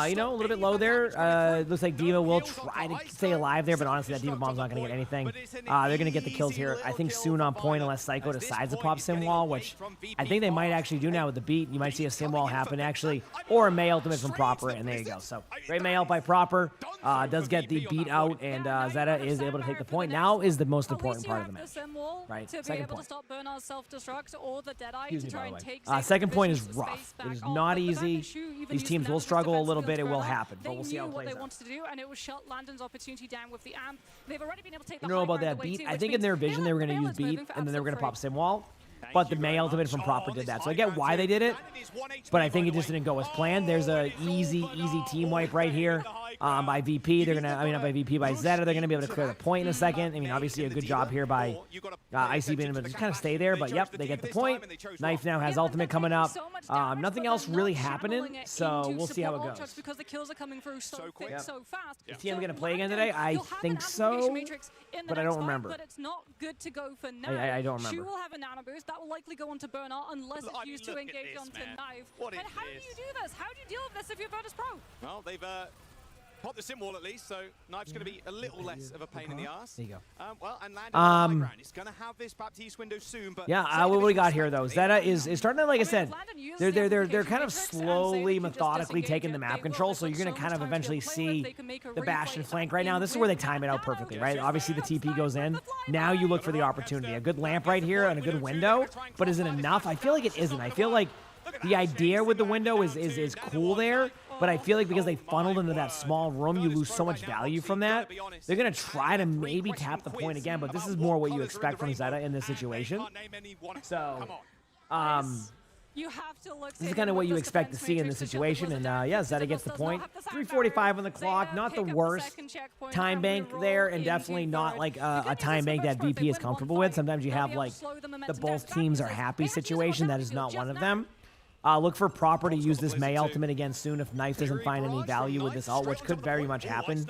you know, a little bit low there. Looks like D.Va will try to stay alive there, but honestly, that D.Va bomb's not going to get anything. They're going to get the kills here, I think, soon on point, unless Psycho decides to pop Sim Wall, which I think they might actually do now with the beat. You might see a Sim Wall happen, actually, or a May ultimate from Proper, and there you go. So, great May ult by Proper. Does get the beat out, and Zeta is able to take the point. Now is the most important part of the match. Right, second point. Excuse me, by the way. Second point is rough. It is not easy. These teams will struggle a little bit. It will happen, but we'll see how it plays out. And it was shut Landon's opportunity down with the amp. They've already been able to take You know about that beat? I think in their vision they were going to use beat, and then they were going to pop Sim Wall. But the May ultimate from Proper did that. So I get why they did it, but I think it just didn't go as planned. There's a easy team wipe right here by VP. They're going to, I mean, not by VP, by Zeta. They're going to be able to clear the point in a second. I mean, obviously a good job here by IC being able to just kind of stay there. But, yep, they get the point. Knife now has ultimate coming up. Nothing else really happening, so we'll see how it goes. Because the kills are coming through so quick, so fast. Is TM going to play again today? I think so, but I don't remember. But it's not good to go for now. I don't remember. Shu will have a nano boost. That will likely go onto Bernard unless it's used to engage onto Knife. And how do you do this? How do you deal with this if you're Virtus Pro? Well, they've popped the Sim Wall at least, so Knife's going to be a little less of a pain in the ass. There you go. Well, and Landon on the high ground. He's going to have this Baptiste window soon, but yeah, what we got here though, Zeta is starting to, like I said, they're kind of slowly, methodically taking the map control. So you're going to kind of eventually see the Bastion flank right now. This is where they time it out perfectly, right? Obviously the TP goes in. Now you look for the opportunity. A good lamp right here and a good window, but is it enough? I feel like it isn't. I feel like the idea with the window is cool there. But I feel like because they funneled into that small room, you lose so much value from that. They're going to try to maybe tap the point again, but this is more what you expect from Zeta in this situation. So, you have to look. This is kind of what you expect to see in this situation. And yeah, Zeta gets the point. 3:45 on the clock. Not the worst time bank there, and definitely not like a time bank that VP is comfortable with. Sometimes you have like the both teams are happy situation. That is not one of them. Look for Proper to use this May ultimate again soon if Knife doesn't find any value with this ult, which could very much happen.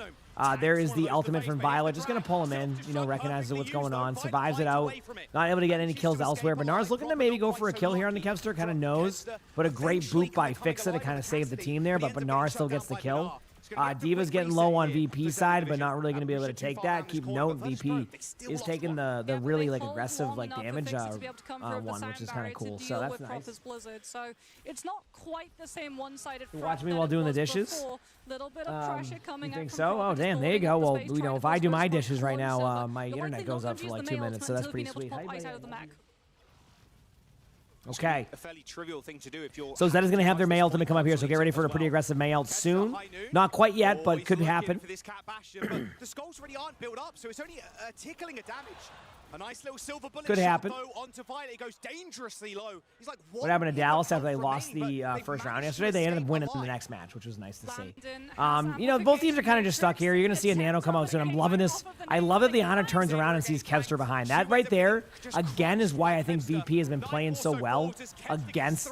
There is the ultimate from Violet. Just going to pull him in, you know, recognizes what's going on, survives it out. Not able to get any kills elsewhere. Bernard's looking to maybe go for a kill here on the Kevster, kind of knows. But a great boot by Fixa to kind of save the team there, but Bernard still gets the kill. D.Va's getting low on VP side, but not really going to be able to take that. Keep note, VP is taking the really like aggressive like damage one, which is kind of cool. So that's nice. So it's not quite the same one-sided. Watch me while doing the dishes. Little bit of pressure coming you think so? Oh damn, there you go. Well, you know, if I do my dishes right now, my internet goes up for like 2 minutes, so that's pretty sweet. Okay. A fairly trivial thing to do if you're so Zeta's going to have their May ultimate come up here, so get ready for a pretty aggressive May ult soon. Not quite yet, but could happen. For this Cat Bastion, but the skulls really aren't built up, so it's only a tickling of damage. A nice little silver bullet could happen. Onto Violet. It goes dangerously low. He's like, what happened to Dallas after they lost the first round yesterday? They ended up winning the next match, which was nice to see. You know, both teams are kind of just stuck here. You're going to see a Nano come out soon. I'm loving this. I love that the Ana turns around and sees Kevster behind. That right there, again, is why I think VP has been playing so well against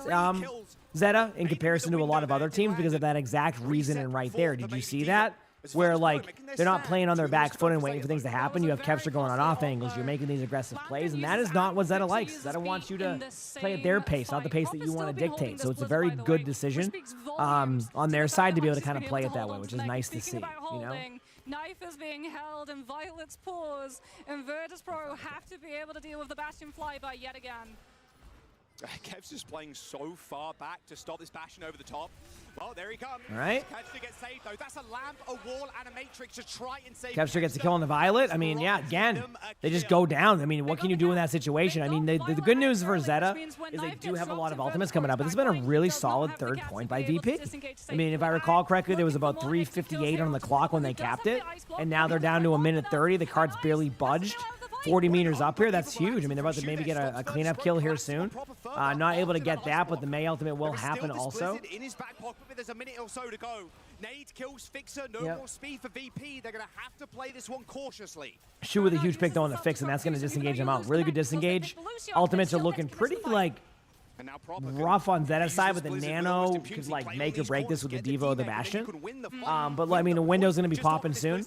Zeta in comparison to a lot of other teams because of that exact reason and right there. Did you see that? Where, like, they're not playing on their back foot and waiting for things to happen. You have Kevster going on off angles. You're making these aggressive plays, and that is not what Zeta likes. Zeta wants you to play at their pace, not the pace that you want to dictate. So it's a very good decision on their side to be able to kind of play it that way, which is nice to see, you know? Knife is being held in Violet's paws, and Virtus.pro have to be able to deal with the Bastion flyby yet again. Kev's just playing so far back to stop this Bastion over the top. Well, there he comes. All right. Kevster gets saved, though. That's a lamp, a wall, and a matrix to try and save Kevster gets a kill on the Violet. I mean, yeah, again, they just go down. I mean, what can you do in that situation? I mean, the good news for Zeta is they do have a lot of ultimates coming up, but this has been a really solid third point by VP. I mean, if I recall correctly, there was about 3:58 on the clock when they capped it, and now they're down to 1:30. The card's barely budged. 40 meters up here, that's huge. I mean, they're about to maybe get a cleanup kill here soon. Not able to get that, but the May ultimate will happen also. In his back pocket, but there's a minute or so to go. Nade kills Fixer, no more speed for VP. They're going to have to play this one cautiously. Shoot with a huge pick though on the Fix, and that's going to disengage them out. Really good disengage. Ultimates are looking pretty, like, rough on Zeta's side, but the Nano could, like, make or break this with the D.Va or the Bastion. But, I mean, the window's going to be popping soon.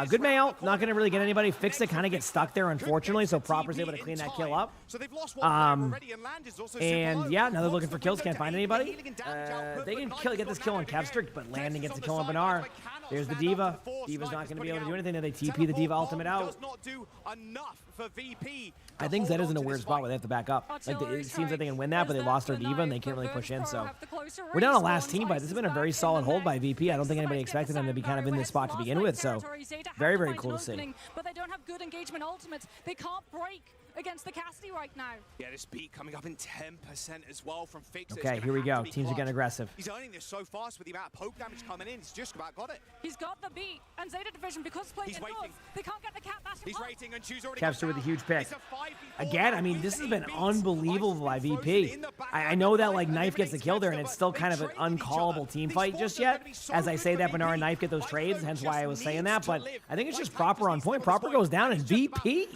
Good Mail, not going to really get anybody. Fix it, kind of gets stuck there, unfortunately, so Proper's able to clean that kill up. And, yeah, now they're looking for kills, can't find anybody. They can get this kill on Kevster, but Landon gets a kill on Benar. There's the D.Va. D.Va's not going to be able to do anything. Then they TP the D.Va ultimate out. I think Zeta's in a weird spot where they have to back up. Like, it seems like they can win that, but they lost their D.Va and they can't really push in. So we're down a last team fight. This has been a very solid hold by VP. I don't think anybody expected them to be kind of in this spot to begin with. So very, very cool to see. But they don't have good engagement ultimates. They can't break against the Cassidy right now. Yeah, this beat coming up in 10% as well from Fixer. Okay, here we go. Teams are getting aggressive. He's earning this so fast with the amount of poke damage coming in. He's just about got it. He's got the beat, and Zeta Division, because playing indoors, they can't get the cat Bastion. He's waiting, and Chu's already Kevster with a huge pick. Again, I mean, this has been unbelievable by VP. I know that, like, Knife gets the kill there, and it's still kind of an uncallable team fight just yet. As I say that, Benar and Knife get those trades, hence why I was saying that. But I think it's just Proper on point. Proper goes down, and VP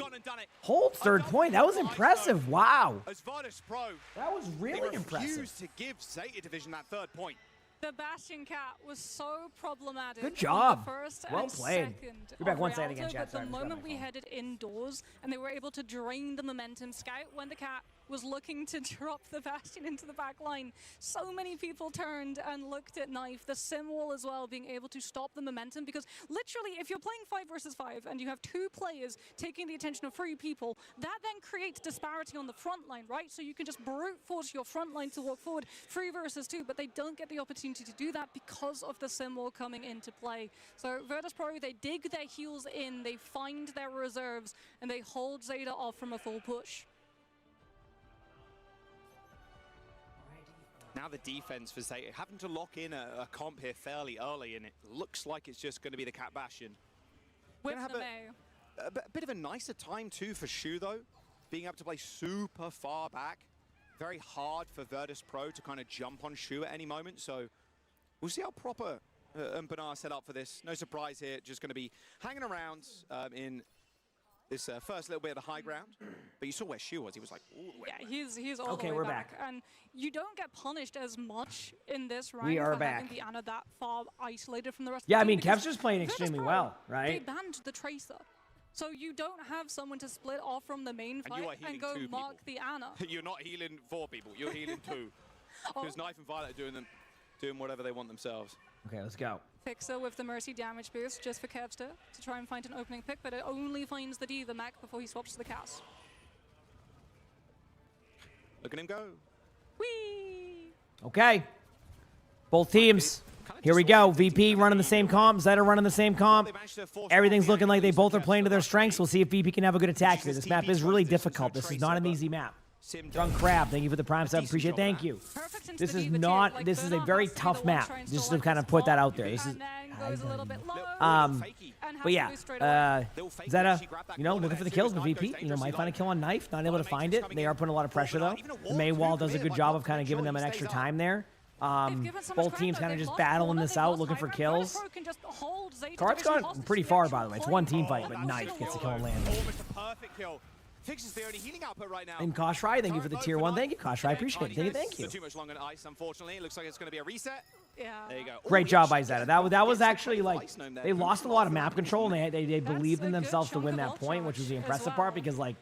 holds third point. That was impressive. Wow. That was really impressive. Refused to give Zeta Division that third point. The Bastion cat was so problematic. Good job. First well and played. Second You're back one side again, chat. But the moment we headed indoors and they were able to drain the momentum scout when the cat was looking to drop the Bastion into the back line, so many people turned and looked at Knife, the sim wall as well, being able to stop the momentum, because literally if you're playing 5 versus 5 and you have 2 players taking the attention of 3 people, that then creates disparity on the front line, right? So you can just brute force your front line to walk forward 3 versus 2, but they don't get the opportunity to do that because of the sim wall coming into play. So Virtus.pro, they dig their heels in, they find their reserves, and they hold Zeta off from a full push. Now the defense for Zeta, having to lock in a comp here fairly early, and it looks like it's just going to be the Cat Bastion. With have a bit of a nicer time too for Shu though, being able to play super far back. Very hard for Virtus.pro to kind of jump on Shu at any moment, so we'll see how Proper and Benar set up for this. No surprise here, just going to be hanging around in this first little bit of the high ground. But you saw where Shu was. He was like, ooh, yeah, he's all okay, the way we're back. And you don't get punished as much in this round we are for back. having the Ana that far isolated from the rest Yeah, of I the mean, team. Kevster's playing extremely well, right? They banned the Tracer. So you don't have someone to split off from the main fight and go mark the Ana. You're not healing 4 people, you're healing 2. Because Knife and Violet are doing whatever they want themselves. Okay, let's go. Fixer with the Mercy damage boost just for Kevster to try and find an opening pick, but it only finds the D.Va mech before he swaps to the Cass. Look at him go. Whee! Okay. Both teams. Here we go. VP running the same comp. Zeta running the same comp. Everything's looking like they both are playing to their strengths. We'll see if VP can have a good attack here. This map is really difficult. This is not an easy map. Drunk Crab, thank you for the prime sub. Appreciate it. Thank you. This is not. This is a very tough map. Just to kind of put that out there. This is. But yeah, Zeta, you know, looking for the kills, but VP, you know, might find a kill on Knife. Not able to find it. They are putting a lot of pressure though. The May wall does a good job of kind of giving them an extra time there. Both teams kind of just battling this out, looking for kills. Card's gone pretty far, by the way. It's one team fight, but Knife gets a kill on Landon. Almost a perfect kill. Fix is the only healing output right now. And Koshrai, thank you for the tier 1. Thank you, Koshrai. I appreciate it. Thank you. Too much longer on ice, unfortunately. It looks like it's going to be a reset. Yeah. There you go. Great job by Zeta. That was actually like, they lost a lot of map control, and they believed in themselves to win that point, which was the impressive part, because like,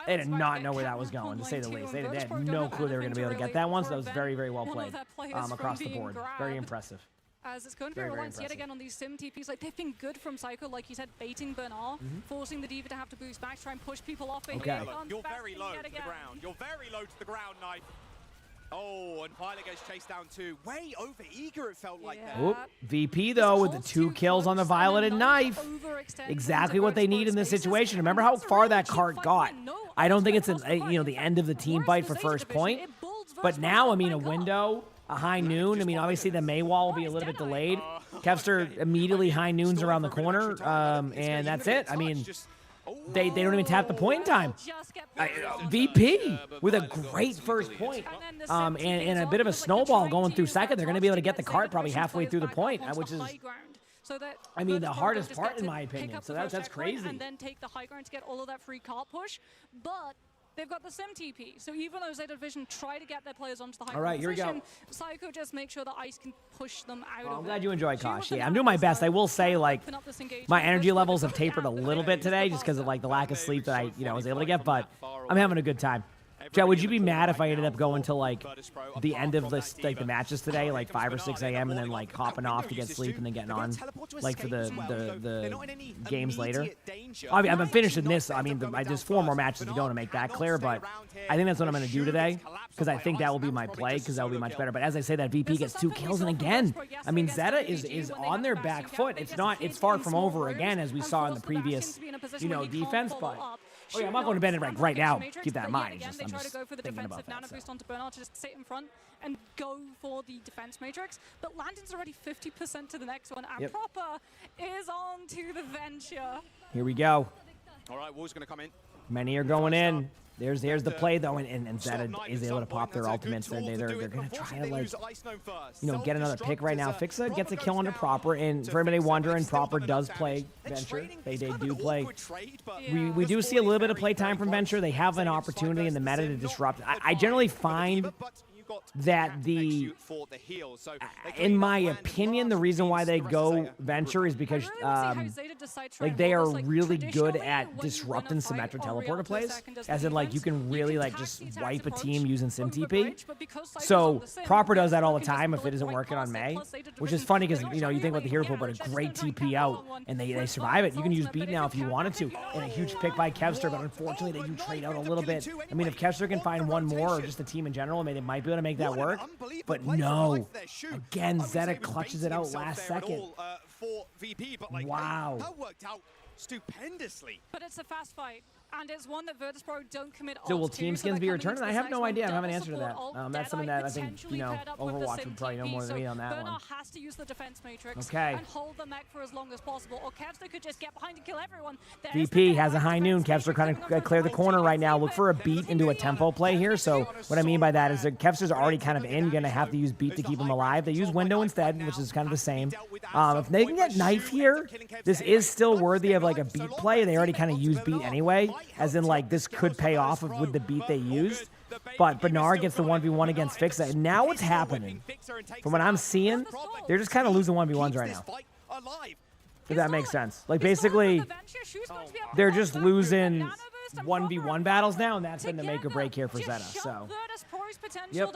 they did not know where that was going, to say the least. They had no clue they were going to be able to get that one, so that was very, very well played across the board. Very impressive. As it's going to be a reliance yet again on these sim TPs. Like, they've been good from Psycho, like you said, baiting Bernard, forcing the D.Va to have to boost back, try and push people off. Okay. You're very low to the ground. You're very low to the ground, Knife. Oh, and Pilot gets chased down too. Way over eager, it felt like that. Oop. VP, though, with the 2 kills on the Violet and Knife. Exactly what they need in this situation. Remember how far that cart got? I don't think it's the end of the team fight for first point. But now, I mean, a window, a high noon. I mean, obviously the May wall will be a little bit delayed. Kevster immediately high noons around the corner, and that's it. I mean, they don't even tap the point in time. VP with a great first point, and a bit of a snowball going through second. They're going to be able to get the cart probably halfway through the point, which is, I mean, the hardest part in my opinion. So that's crazy. And then take the high ground to get all of that free cart push, but they've got the sim TP, so even though Zeta Division try to get their players onto the high ground here we go. Psycho just make sure the ice can push them out of it. I'm glad you enjoyed Kosh. Yeah, I'm doing my best. I will say, like, my energy levels have tapered a little bit today just because of, like, the lack of sleep that I was able to get, but I'm having a good time. Joe, would you be mad if I ended up going to, like, the end of this, like, the matches today, like 5 or 6 a.m., and then, like, hopping off to get sleep and then getting on, like, for the games later? I mean, I'm finishing this. I mean, there's 4 more matches to go to make that clear, but I think that's what I'm going to do today, because I think that will be my play, because that will be much better. But as I say, that VP gets 2 kills, and again, I mean, Zeta is on their back foot. It's far from over again, as we saw in the previous, defense, but... Oh yeah, I'm not going to bend it right now. Keep that in mind. They try to go for the defensive nano boost onto Bernard to just sit in front and go for the defense matrix. But Landon's already 50% to the next one, and Proper is on to the venture. Here we go. All right, Wall's going to come in. Many are going in. There's the play though, and Zeta is able to pop their ultimates. They're going to try to, like, get another pick right now. Fixa gets a kill under Proper, and for everybody wondering, Proper does play Venture. They do play. We do see a little bit of play time from Venture. They have an opportunity in the meta to disrupt. I generally find that in my opinion, the reason why they go Venture is because like, they are really good at disrupting symmetric teleporter plays, as in, like, you can really, like, just wipe a team using sim TP. So Proper does that all the time if it isn't working on May, which is funny because, you think about the hero pool, but a great TP out and they survive it. You can use beat now if you wanted to, and a huge pick by Kevster, but unfortunately they do trade out a little bit. I mean, if Kevster can find one more, or just the team in general, they might be able to make that work, but no. Again, Zeta clutches it out last second. Wow. That worked out stupendously. But it's a fast fight, and it's one that Virtus.pro don't commit So will team skins be returned? I have no idea. I have an answer to that. That's something that I think, Overwatch would probably know more than me on that one. Has to use the defense matrix and hold the mech for as long as possible, or Kevster could just get behind and kill everyone. VP has a high noon. Kevster kind of clear the corner right now. Look for a beat into a tempo play here. So what I mean by that is that Kevster's already kind of in. You're going to have to use beat to keep him alive. They use window instead, which is kind of the same. If they can get knife here, this is still worthy of, like, a beat play. They already kind of use beat anyway, as in, like, this could pay off with the beat they used. But Bernard gets the 1v1 against Fixa. And now what's happening, from what I'm seeing, they're just kind of losing 1v1s right now. If that makes sense. Like, basically, they're just losing 1v1 battles now, and that's been the make or break here for Zeta. So, yep.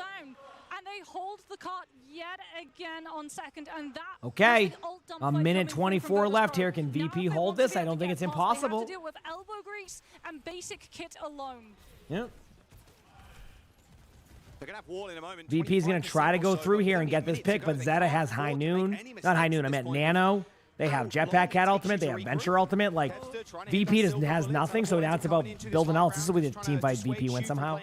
And they hold the cart yet again on second, and that okay, a minute 24 left here. Can VP hold this? I don't think it's impossible. They have to deal with elbow grease and basic kit alone. Yep. They're gonna have Wall in a moment. VP's going to try to go through here and get this pick, but Zeta has high noon. Not high noon, I meant Nano. They have Jetpack Cat ultimate. They have Venture ultimate. Like, VP has nothing, so now it's about building else. This is where the team fight VP win somehow.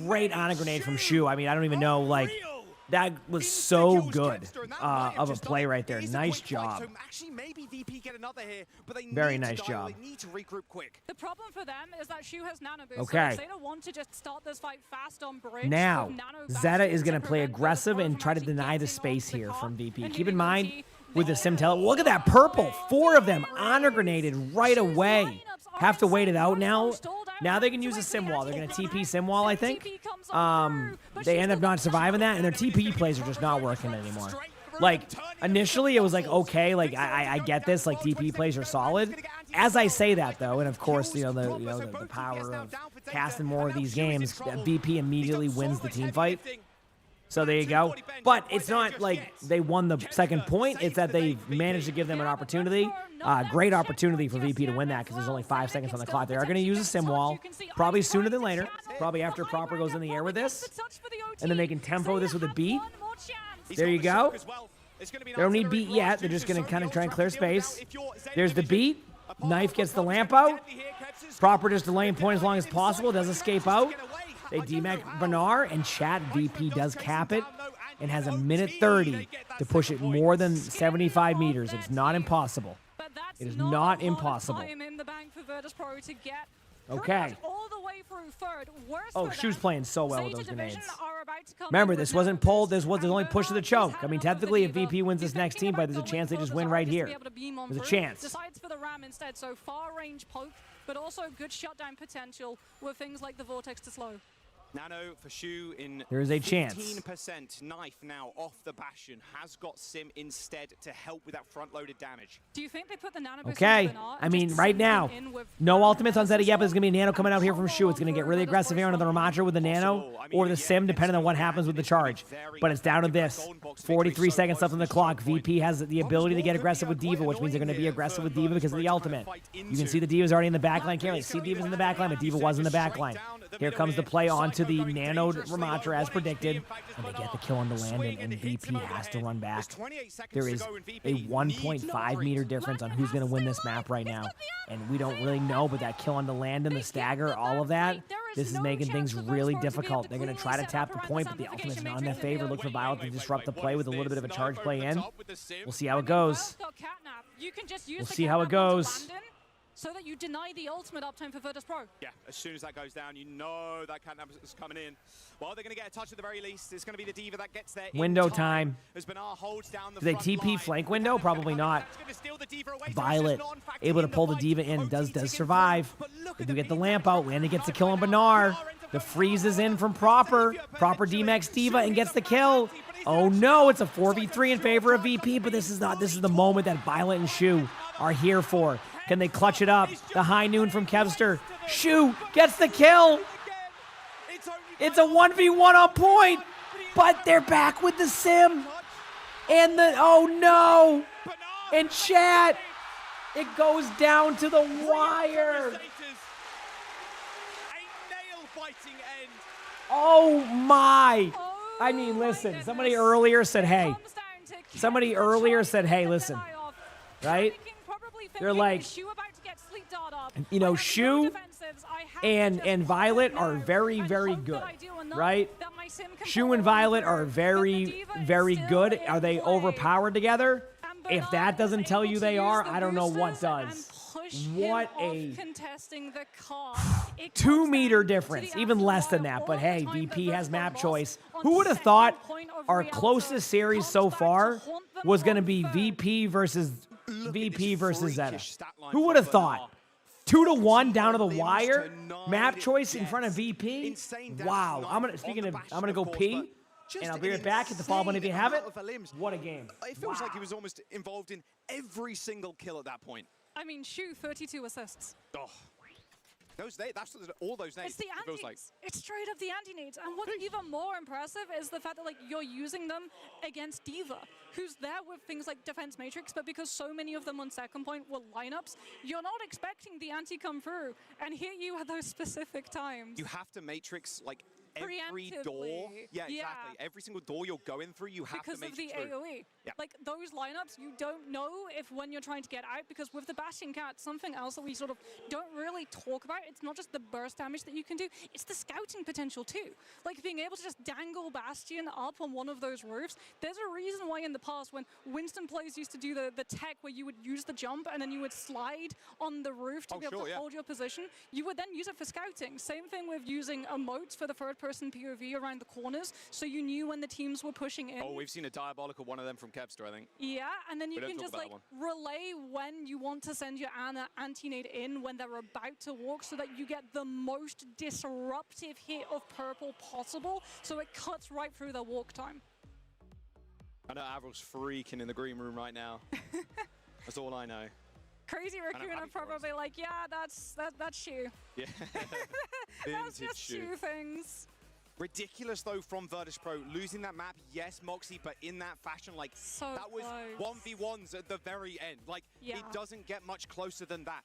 Great honor grenade from Shu. I mean, I don't even know, like, that was so good of a play right there. Nice job. Very nice job. The problem for them is that Shu has nano boost. Okay. So they don't want to just start this fight fast on bridge. Now, Zeta is going to play aggressive and try to deny the space here from VP. Keep in mind, with the sim tele, look at that purple. 4 of them honor grenaded right away. have to wait it out now. Now they can use a sim wall. They're going to TP sim wall, I think. They end up not surviving that, and their TP plays are just not working anymore. Like, initially, it was like, okay, like, I get this, like, TP plays are solid. As I say that, though, and of course, the power of casting more of these games, VP immediately wins the team fight. So there you go. But it's not like they won the second point. It's that they managed to give them an opportunity. Great opportunity for VP to win that because there's only 5 seconds on the clock. They are going to use a sim wall, probably sooner than later, probably after Proper goes in the air with this. And then they can tempo this with a beat. There you go. They don't need beat yet. They're just going to kind of try and clear space. There's the beat. Knife gets the lamp out. Proper just delaying point as long as possible. Does escape out. They demech Bernard, and chat VP does cap it and has a minute 30 to push it more than 75 meters. It's not impossible. It is not impossible. Okay. Oh, Shu's playing so well with those grenades. Remember, this wasn't pulled. This was only push to the choke. I mean, technically, if VP wins this next team fight, there's a chance they just win right here. There's a chance. Decides for the ram instead, so far range poke, but also good shutdown potential with things like the vortex to slow. Nano for Shu in there is a chance. 15% knife now off the Bastion has got Sim instead to help with that front-loaded damage. Do you think they put the Nano okay, I mean, right now, no ultimates on Zeta yet, but there's going to be a Nano coming out here from Shu. It's going to get really aggressive here on the Ramatra with the Nano or the Sim, depending on what happens with the charge. But it's down to this. 43 seconds left on the clock. VP has the ability to get aggressive with D.Va, which means they're going to be aggressive with D.Va because of the ultimate. You can see the D.Va's already in the backline. Can't really see D.Va's in the backline, but D.Va was in the backline. Here comes the play onto the Nano Ramatra as predicted, and they get the kill on the landing, and VP has to run back. There is a 1.5 meter difference on who's going to win this map right now, and we don't really know, but that kill on the landing, the stagger, all of that, this is making things really difficult. They're going to try to tap the point, but the ultimate's not in their favor. Look for Violet to disrupt the play with a little bit of a charge play in. We'll see how it goes. We'll see how it goes. So that you deny the ultimate uptime for Virtus Pro. Yeah, as soon as that goes down, you know that catnap is coming in. Well, they're going to get a touch at the very least. It's going to be the D.Va that gets there. Window time. As Bernard holds down the do they TP flank window? Probably not. Violet able to pull the D.Va in. Does survive. They do get the lamp out. Landon gets the kill on Bernard. The freeze is in from Proper. Proper DMX D.Va and gets the kill. Oh no, it's a 4v3 in favor of VP, but this is the moment that Violet and Shu are here for. Can they clutch it up? The high noon from Kevster. Shu gets the kill. It's a 1v1 on point, but they're back with the sim. And the, oh no. And chat, it goes down to the wire. Oh my. I mean, listen, somebody earlier said, hey. Somebody earlier said, hey, listen. Right? They're like, you know, Shu and Violet are very, very good, right? Shu and Violet are very, very good. Are they overpowered together? If that doesn't tell you they are, I don't know what does. What a 2 meter difference, even less than that. But hey, VP has map choice. Who would have thought our closest series so far was going to be VP versus Zeta? Who would have thought? 2-1 down to the wire. Map choice in front of VP. Wow. I'm gonna go pee. And I'll be right back at the follow button if you have it. What a game. It feels like he was almost involved in every single kill at that point. I mean, Shu, 32 assists. Oh. That's all those names. It's the anti-nades. It's straight up the anti-nades. And what's even more impressive is the fact that like you're using them against D.Va, who's there with things like Defense Matrix, but because so many of them on second point were lineups, you're not expecting the anti come through and hit you at those specific times. You have to Matrix like every door. Yeah, exactly. Every single door you're going through, you have to Matrix because of the AoE. Yeah. Like those lineups, you don't know if when you're trying to get out, because with the Bastion Cat, something else that we sort of don't really talk about, it's not just the burst damage that you can do, it's the scouting potential too. Like being able to just dangle Bastion up on one of those roofs. There's a reason why in the past when Winston plays used to do the tech where you would use the jump and then you would slide on the roof to be able to hold your position, you would then use it for scouting. Same thing with using emotes for the third third-person POV around the corners, so you knew when the teams were pushing in. Oh, we've seen a diabolical one of them from Kevster, I think. Yeah, and then you We don't can talk just about like that one. relay when you want to send your anti-nade in when they're about to walk, so that you get the most disruptive hit of purple possible, so it cuts right through their walk time. I know Avril's freaking in the green room right now. That's all I know. Crazy Raccoon are probably like, yeah, that's Shu. Yeah. That's Vintage just Shu things. Ridiculous though from Virtus Pro, losing that map, yes, Moxie, but in that fashion, like that was close. 1v1s at the very end. Like it doesn't get much closer than that.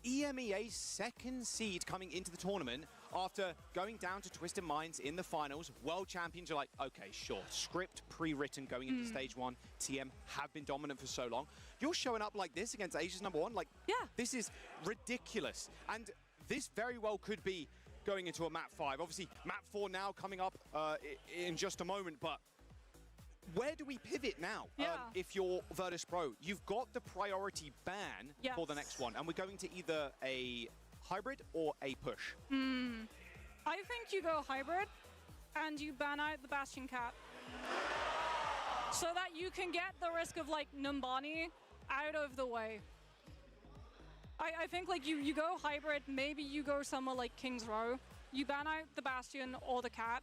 EMEA's second seed coming into the tournament after going down to Twisted Minds in the finals. World champions are like, okay, sure, script pre-written going into stage 1. TM have been dominant for so long. You're showing up like this against Asia's #1. Like, this is ridiculous. And this very well could be going into a map 5. Obviously, map 4 now coming up in just a moment, but where do we pivot now? If you're Virtus Pro, you've got the priority ban for the next one, and we're going to either a hybrid or a push. I think you go hybrid, and you ban out the Bastion Cat, so that you can get the risk of like Numbani out of the way. I think like you go hybrid, maybe you go somewhere like King's Row, you ban out the Bastion or the Cat,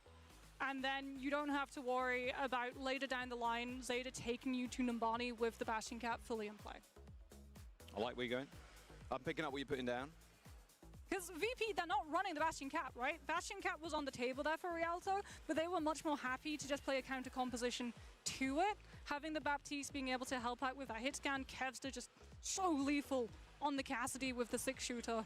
and then you don't have to worry about later down the line Zeta taking you to Numbani with the Bastion Cat fully in play. I like where you're going. I'm picking up what you're putting down. Because VP, they're not running the Bastion Cat, right? Bastion Cat was on the table there for Rialto, but they were much more happy to just play a counter composition to it. Having the Baptiste being able to help out with that hit scan, Kevster just so lethal on the Cassidy with the 6-shooter.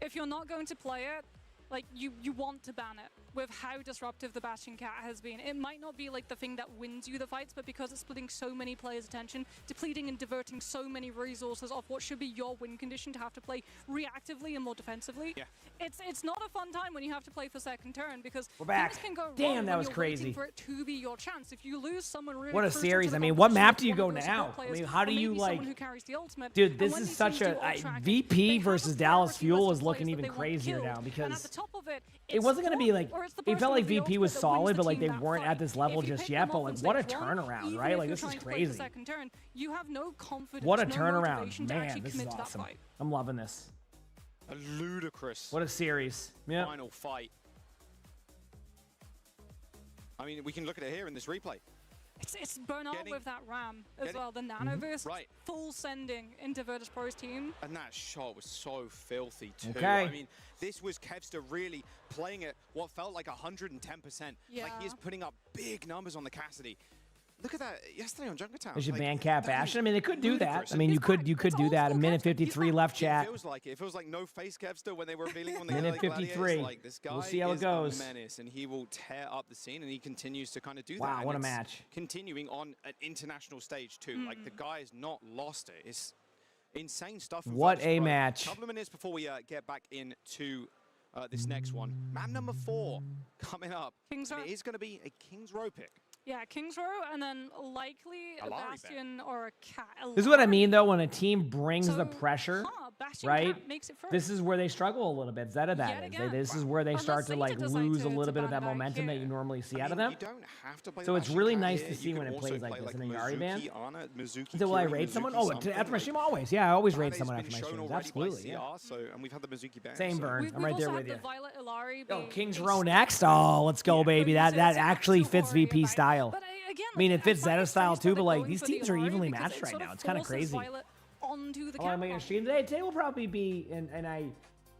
If you're not going to play it, like you want to ban it with how disruptive the Bastion Cat has been. It might not be like the thing that wins you the fights, but because it's splitting so many players' attention, depleting and diverting so many resources off what should be your win condition to have to play reactively and more defensively. It's not a fun time when you have to play for second turn, because we're back. things can go Damn, wrong that when was you're crazy. waiting for it to be your chance. If you lose someone really What a crucial to series. the I mean, what competition, map do you one go of those now? support I players, mean, how do or you maybe like... someone who carries the ultimate, Dude, and this when is these such teams do a... ultract, VP versus Dallas Fuel list is of looking players that even they want crazier killed, now, and because at the top of it, it it's wasn't going to be Swarm, like... or it's the It person felt like with the VP was ultimate that wins solid, the but like team they that weren't fight. at this level If you just pick yet, them but off like in what a stage 1, turnaround, even right? if Like you're this is trying to play the crazy. second turn, you have no confidence, What a no turnaround. motivation to Man, actually this is commit to that awesome. fight. I'm loving this. A ludicrous What a series. Yeah. final fight. I mean, we can look at it here in this replay. It's Bernard with that ram as well, the Mm-hmm. Nanoverse, Right. full sending into Virtus Pro's team. And that shot was so filthy too. Okay. I mean, this was Kevster really playing at what felt like 110%. Like he is putting up big numbers on the Cassidy. Look at that yesterday on Junkertown. They should like, ban Cat Bastion. I mean, they could do that. ludicrous. I mean, you could do that. A minute 53 left, It chat. feels like it. It feels like no face Kevster when they were revealing on the Minute like, gladiators. 53. Like this guy We'll see how it is goes. a menace, and he will tear up the scene, and he continues to kind of do that. Wow, And what a it's match. Continuing on an international stage too. Like the guy has not lost it. It's insane stuff. from What Virtus a Pro. match. Couple of minutes before we get back into this next one. Map number 4 coming up. King's And Row. it is going to be a King's Row pick. Yeah, King's Row, and then likely a Alari Bastion or a Cat. This is what I mean, though, when a team brings the pressure, Bastion right? Cat makes it first. This is where they struggle a little bit. Zeta, that is. This is where they start to like lose a little bit of that momentum that you normally see out of them. You don't have to play So the it's Bastion really Cat nice here. to see You when can it also plays like play, this in the Yari ban. Mizuki, Ana, Mizuki So will I Kiri, raid someone? Mizuki Oh, something. after my stream, always. Yeah, I always raid Ane's someone been after my shown streams. already by Absolutely. Yeah. CR, so, and we've had the Mizuki ban. Same so- burn. I'm right there with you. The Violet Ilari Oh, being King's a Row next. Oh, let's go, baby. That actually fits VP style. I mean, it fits Zeta style too, but like these teams are evenly matched right now. It's kind of crazy. Onto the Oh, am I gonna stream today? Today will probably be, and I, you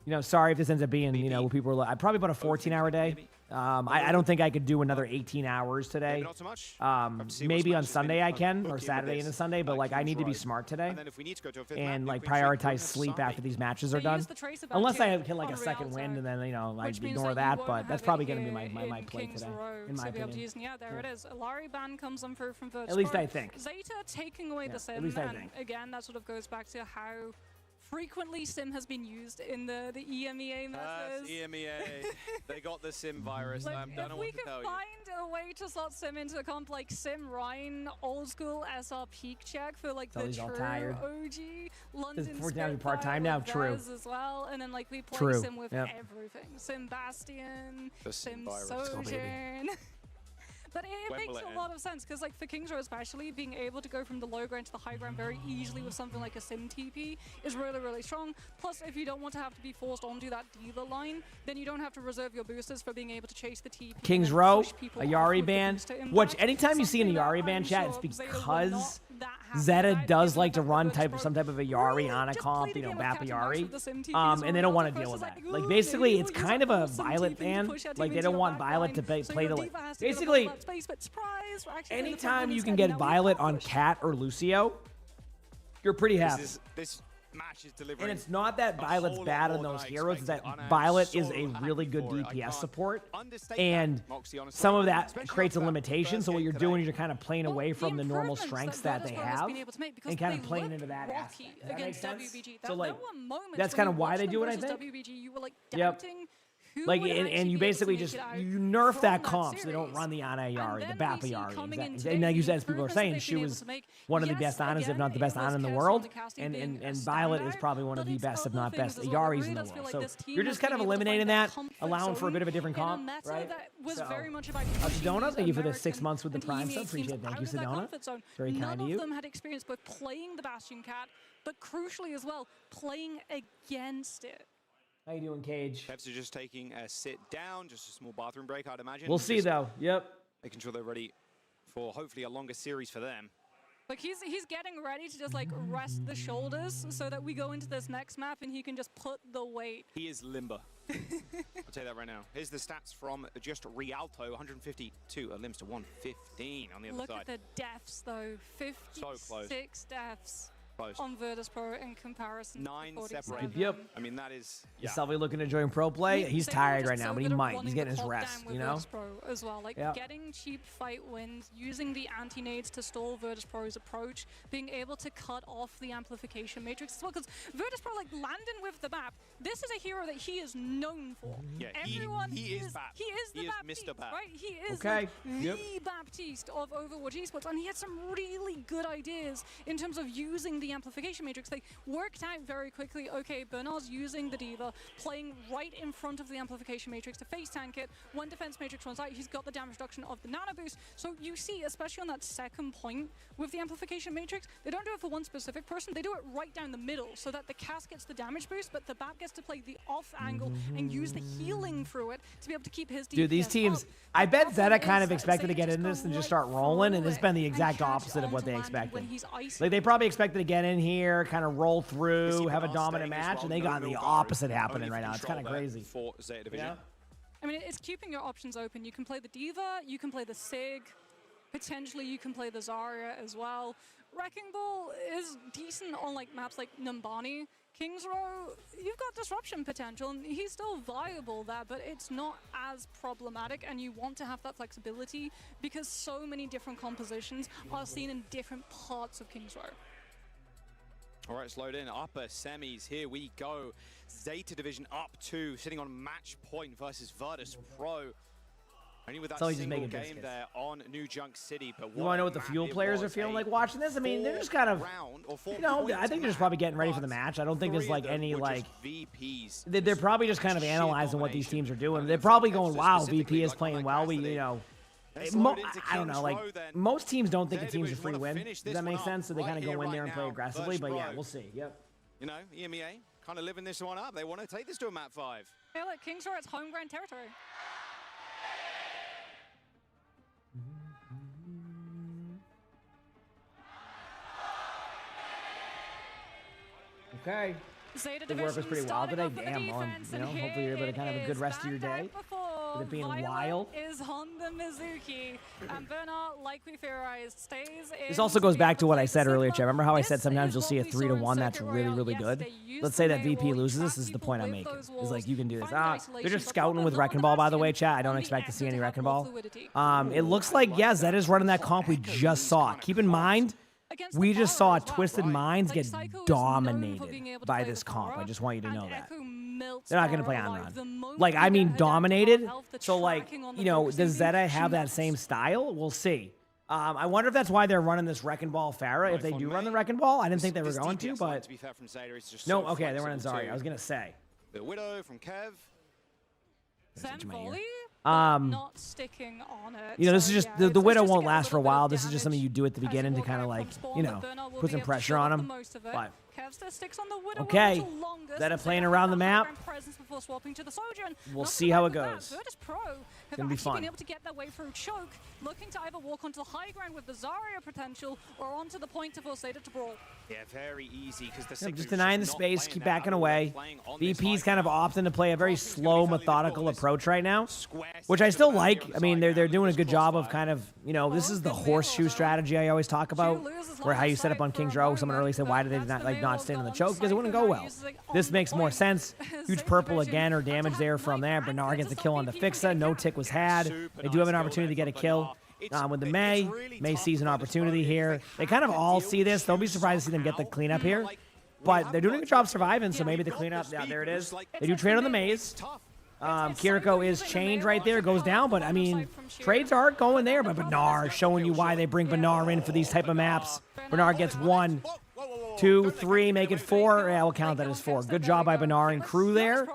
know, sorry if this ends up being, you know, people are like, probably about a 14-hour day. I don't think I could do another 18 hours today. Maybe not so much. Maybe on Sunday I can, or Saturday into Sunday, but like I need to be smart today And then if we need to go to a fifth and map, like Queen Street, prioritize Queen sleep Side. after these matches are They done. use the trace about Unless I two get like a on second Rialto, wind, and then you know I which means ignore that you that. won't But that's have probably it gonna be here my in play King's today, Row in my to be able to opinion. use. And yeah, there it is. Ilari ban comes on through from Virtus At least Pro. I think. Zeta taking away Yeah, the sim, at least I and think. again, that sort of goes back to how frequently Sim has been used in the EMEA methods. EMEA. They got the Sim virus. Like, I don't know if what we to could tell you. find a way to slot Sim into a comp like Sim Ryan, old school SR peak check for like So the he's all true tired. OG London We're down to Spitfire part-time now, with true. Vez as well, and then like we play True. Sim with Yep. everything. Sim Bastion, The Sim virus. Sojourn. But it When makes will it a lot of sense because, like, for Kings Row especially, being able to go from the low ground to the high ground very easily with something like a Sim TP is really, really strong. Plus, if you don't want to have to be forced onto that D.Va line, then you don't have to reserve your boosters for being able to chase the TP. Kings Row, a Yari ban. Which anytime you see in a Yari ban chat, it's because Zeta does like to run some type of a Yari on a comp, you know, Bappa Yari. And they don't want to deal with that. Like, basically, it's kind of a Violet ban. Like, they don't want Violet to play to, like, basically, anytime you can get Violet on Cat or Lucio, you're pretty happy. This match is delivering. And it's not that Violet's bad on those heroes, it's that Violet is a really good DPS support. And some of that creates a limitation, so what you're doing is you're kind of playing away from the normal strengths that they have and kind of playing into that aspect. Does that make sense? So, like, that's kind of why they do it, I think. Yep. Like, and you basically just, you nerf that comp so they don't run the Ana Yari, the Bappa Yari. And like you said, as people are saying, she was one of the best Anas, if not the best Ana in the world. And Violet is probably one of the best, if not best, Yaris in the world. So you're just kind of eliminating that, allowing for a bit of a different comp, right? So, Sedona, thank you for the 6 months with the Prime sub. Appreciate it. Thank you, Sedona. Very kind of you. None of them had experience both playing the Bastion Cat, but crucially as well, playing against it. How you doing, Cage? Pepsi are just taking a sit down, just a small bathroom break, I'd imagine. We'll see, though. Yep. Making sure they're ready for hopefully a longer series for them. Like, he's getting ready to just, like, rest the shoulders so that we go into this next map and he can just put the weight. He is limber. I'll tell you that right now. Here's the stats from just Rialto, 152 limbs to 115 on the other side. Look at the deaths, though. 56 deaths. On Virtus Pro in comparison. 9 to separated. Yep. I mean, that is. Is Selby looking to join pro play? He's tired right now, but he might. He's getting his rest, you know? Virtus Pro as well. Like, getting cheap fight wins, using the anti-nades to stall Virtus Pro's approach, being able to cut off the amplification matrix as well. Because Virtus Pro, like, landing with the map, this is a hero that he is known for. Yeah, everyone he is Bap. He is the Baptiste, Mr. Bap, right? He is like, the Baptiste of Overwatch Esports, and he had some really good ideas in terms of using the amplification matrix. They worked out very quickly, okay, Bernard's using the D.Va, playing right in front of the amplification matrix to face tank it. When defense matrix runs out, he's got the damage reduction of the nano boost. So you see, especially on that second point with the amplification matrix, they don't do it for one specific person, they do it right down the middle so that the cast gets the damage boost, but the Bap gets to play the off angle and use the healing through it to be able to keep his DPS Dude, these teams, I bet Zeta kind of expected to get into this and just start rolling, and it's been the exact opposite of what they expected. Like, they probably expected to get in here, kind of roll through, have a dominant match, and they got the opposite happening right now. It's kind of crazy. For Zeta Division. Yeah. I mean, it's keeping your options open. You can play the D.Va, you can play the Sig, potentially you can play the Zarya as well. Wrecking Ball is decent on like maps like Numbani. Kings Row, you've got disruption potential, and he's still viable there, but it's not as problematic, and you want to have that flexibility because so many different compositions are seen in different parts of Kings Row. All right, it's load in. Upper semis. Here we go. Zeta Division up 2, sitting on match point versus Virtus Pro. Only with that single game there on New Junk City. But you want to know what the Fuel players are feeling like watching this? I mean, they're just kind of, you know, I think they're just probably getting ready for the match. I don't think there's like any like, they're probably just kind of analyzing what these teams are doing. They're probably going, wow, VP is playing well. We, you know, I don't know, like, most teams don't think a team's a free win. Does that make sense? So they kind of go in there and play aggressively, but yeah, we'll see. Yep. You know, EMEA kind of living this one up. They want to take this to a map 5. Yeah, look, Kings Row, it's home ground territory. Okay. The work was pretty wild today. Damn, you know, hopefully you're able to kind of have a good rest of your day. With it being wild. Is Honda Mizuki, and Bernard, like we theorized, stays in. This also goes back to what I said earlier, Chad. Remember how I said sometimes you'll see a 3-1 that's really, really good? Let's say that VP loses. This is the point I'm making. It's like, you can do this. They're just scouting with Wrecking Ball, by the way, Chad. I don't expect to see any Wrecking Ball. It looks like, yeah, Zeta's running that comp we just saw. Keep in mind, against we the just Pharah saw as well. Twisted Minds Like, get Psycho is known for dominated being able to by play this the comp. I Pharah, just want you to and know that. Echo melts They're not going to Pharah play on alive. run. The moment Like, you I get mean, her down to half dominated. health, the So, like, tracking on the you know, focusing does beam, Zeta she have that melts. same style? We'll see. I wonder if that's why they're running this Wrecking Ball Pharah. If they do run the Wrecking Ball, I didn't think they were going to, but To be fair from Zeta, is just no. so Okay, they're running flexible Zarya. too. I was gonna say. The Widow from Kev. Zen volley, Not sticking on it. You know, this So, is just yeah, the it's Widow just to won't get a last for a little bit while. of This is just something you do at the beginning to kind of like, you know, put some pressure on them. But Kevster sticks on the Widow okay, a little longer, Zeta since playing they around the have map. high-ground presence before swapping to the Soldier, and We'll not see to how mention it that, goes. Virtus Pro have gonna be actually fun. been able to get their way through choke, looking to either walk onto the high ground with the Zarya potential or onto the point to force Zeta to brawl. Yeah, very easy because the Yep, Sigma just denying the space, keep backing away. VP's kind of opting to play a very slow, methodical approach right now, which I still like. I mean, they're doing a good job of kind of, you know, this is the horseshoe strategy I always talk about, where how you set up on King's Row. Someone earlier said, why did they not stand on the choke? Because it wouldn't go well. This makes more sense. Huge purple again, or damage there from there. Bernard gets the kill on the Fixa. No tick was had. They do have an opportunity to get a kill. With the May sees an opportunity here. They kind of all see this. Don't be surprised to see them get the cleanup here. But they're doing a good job surviving, so maybe the cleanup, yeah, there it is. They do trade on the maze. Kiriko is chained right there, goes down, but I mean, trades aren't going there, but Bernard showing you why they bring Bernard in for these type of maps. Bernard gets 1, 2, 3, make it 4. Yeah, we'll count that as 4. Good job by Bernard and crew there.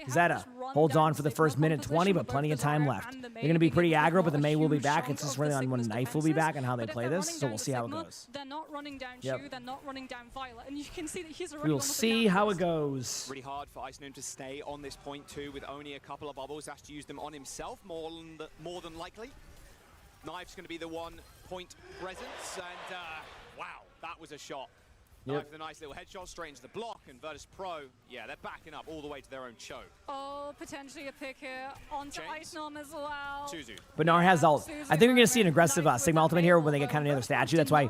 Zeta holds on for the first minute 20, but plenty of time left. They're going to be pretty aggro, but the May will be back. It's just really on when Knife will be back and how they play this, so we'll see how it goes. They're not running down Shu, they're not running down Violet, and you can see that he's already We will almost see how it goes. Really hard for Icenoom to stay on this point too with only a couple of bubbles. Has to use them on himself more than likely. Knife's going to be the 1 point presence, and wow, that was a shot. Knife with a nice little headshot straight into the block, and Virtus Pro, yeah, they're backing up all the way to their own choke. Oh, potentially a pick here onto Icenoom as well. Suzu. Bernard has ult. I think we're going to see an aggressive Sigma ultimate here when they get kind of near the statue. That's why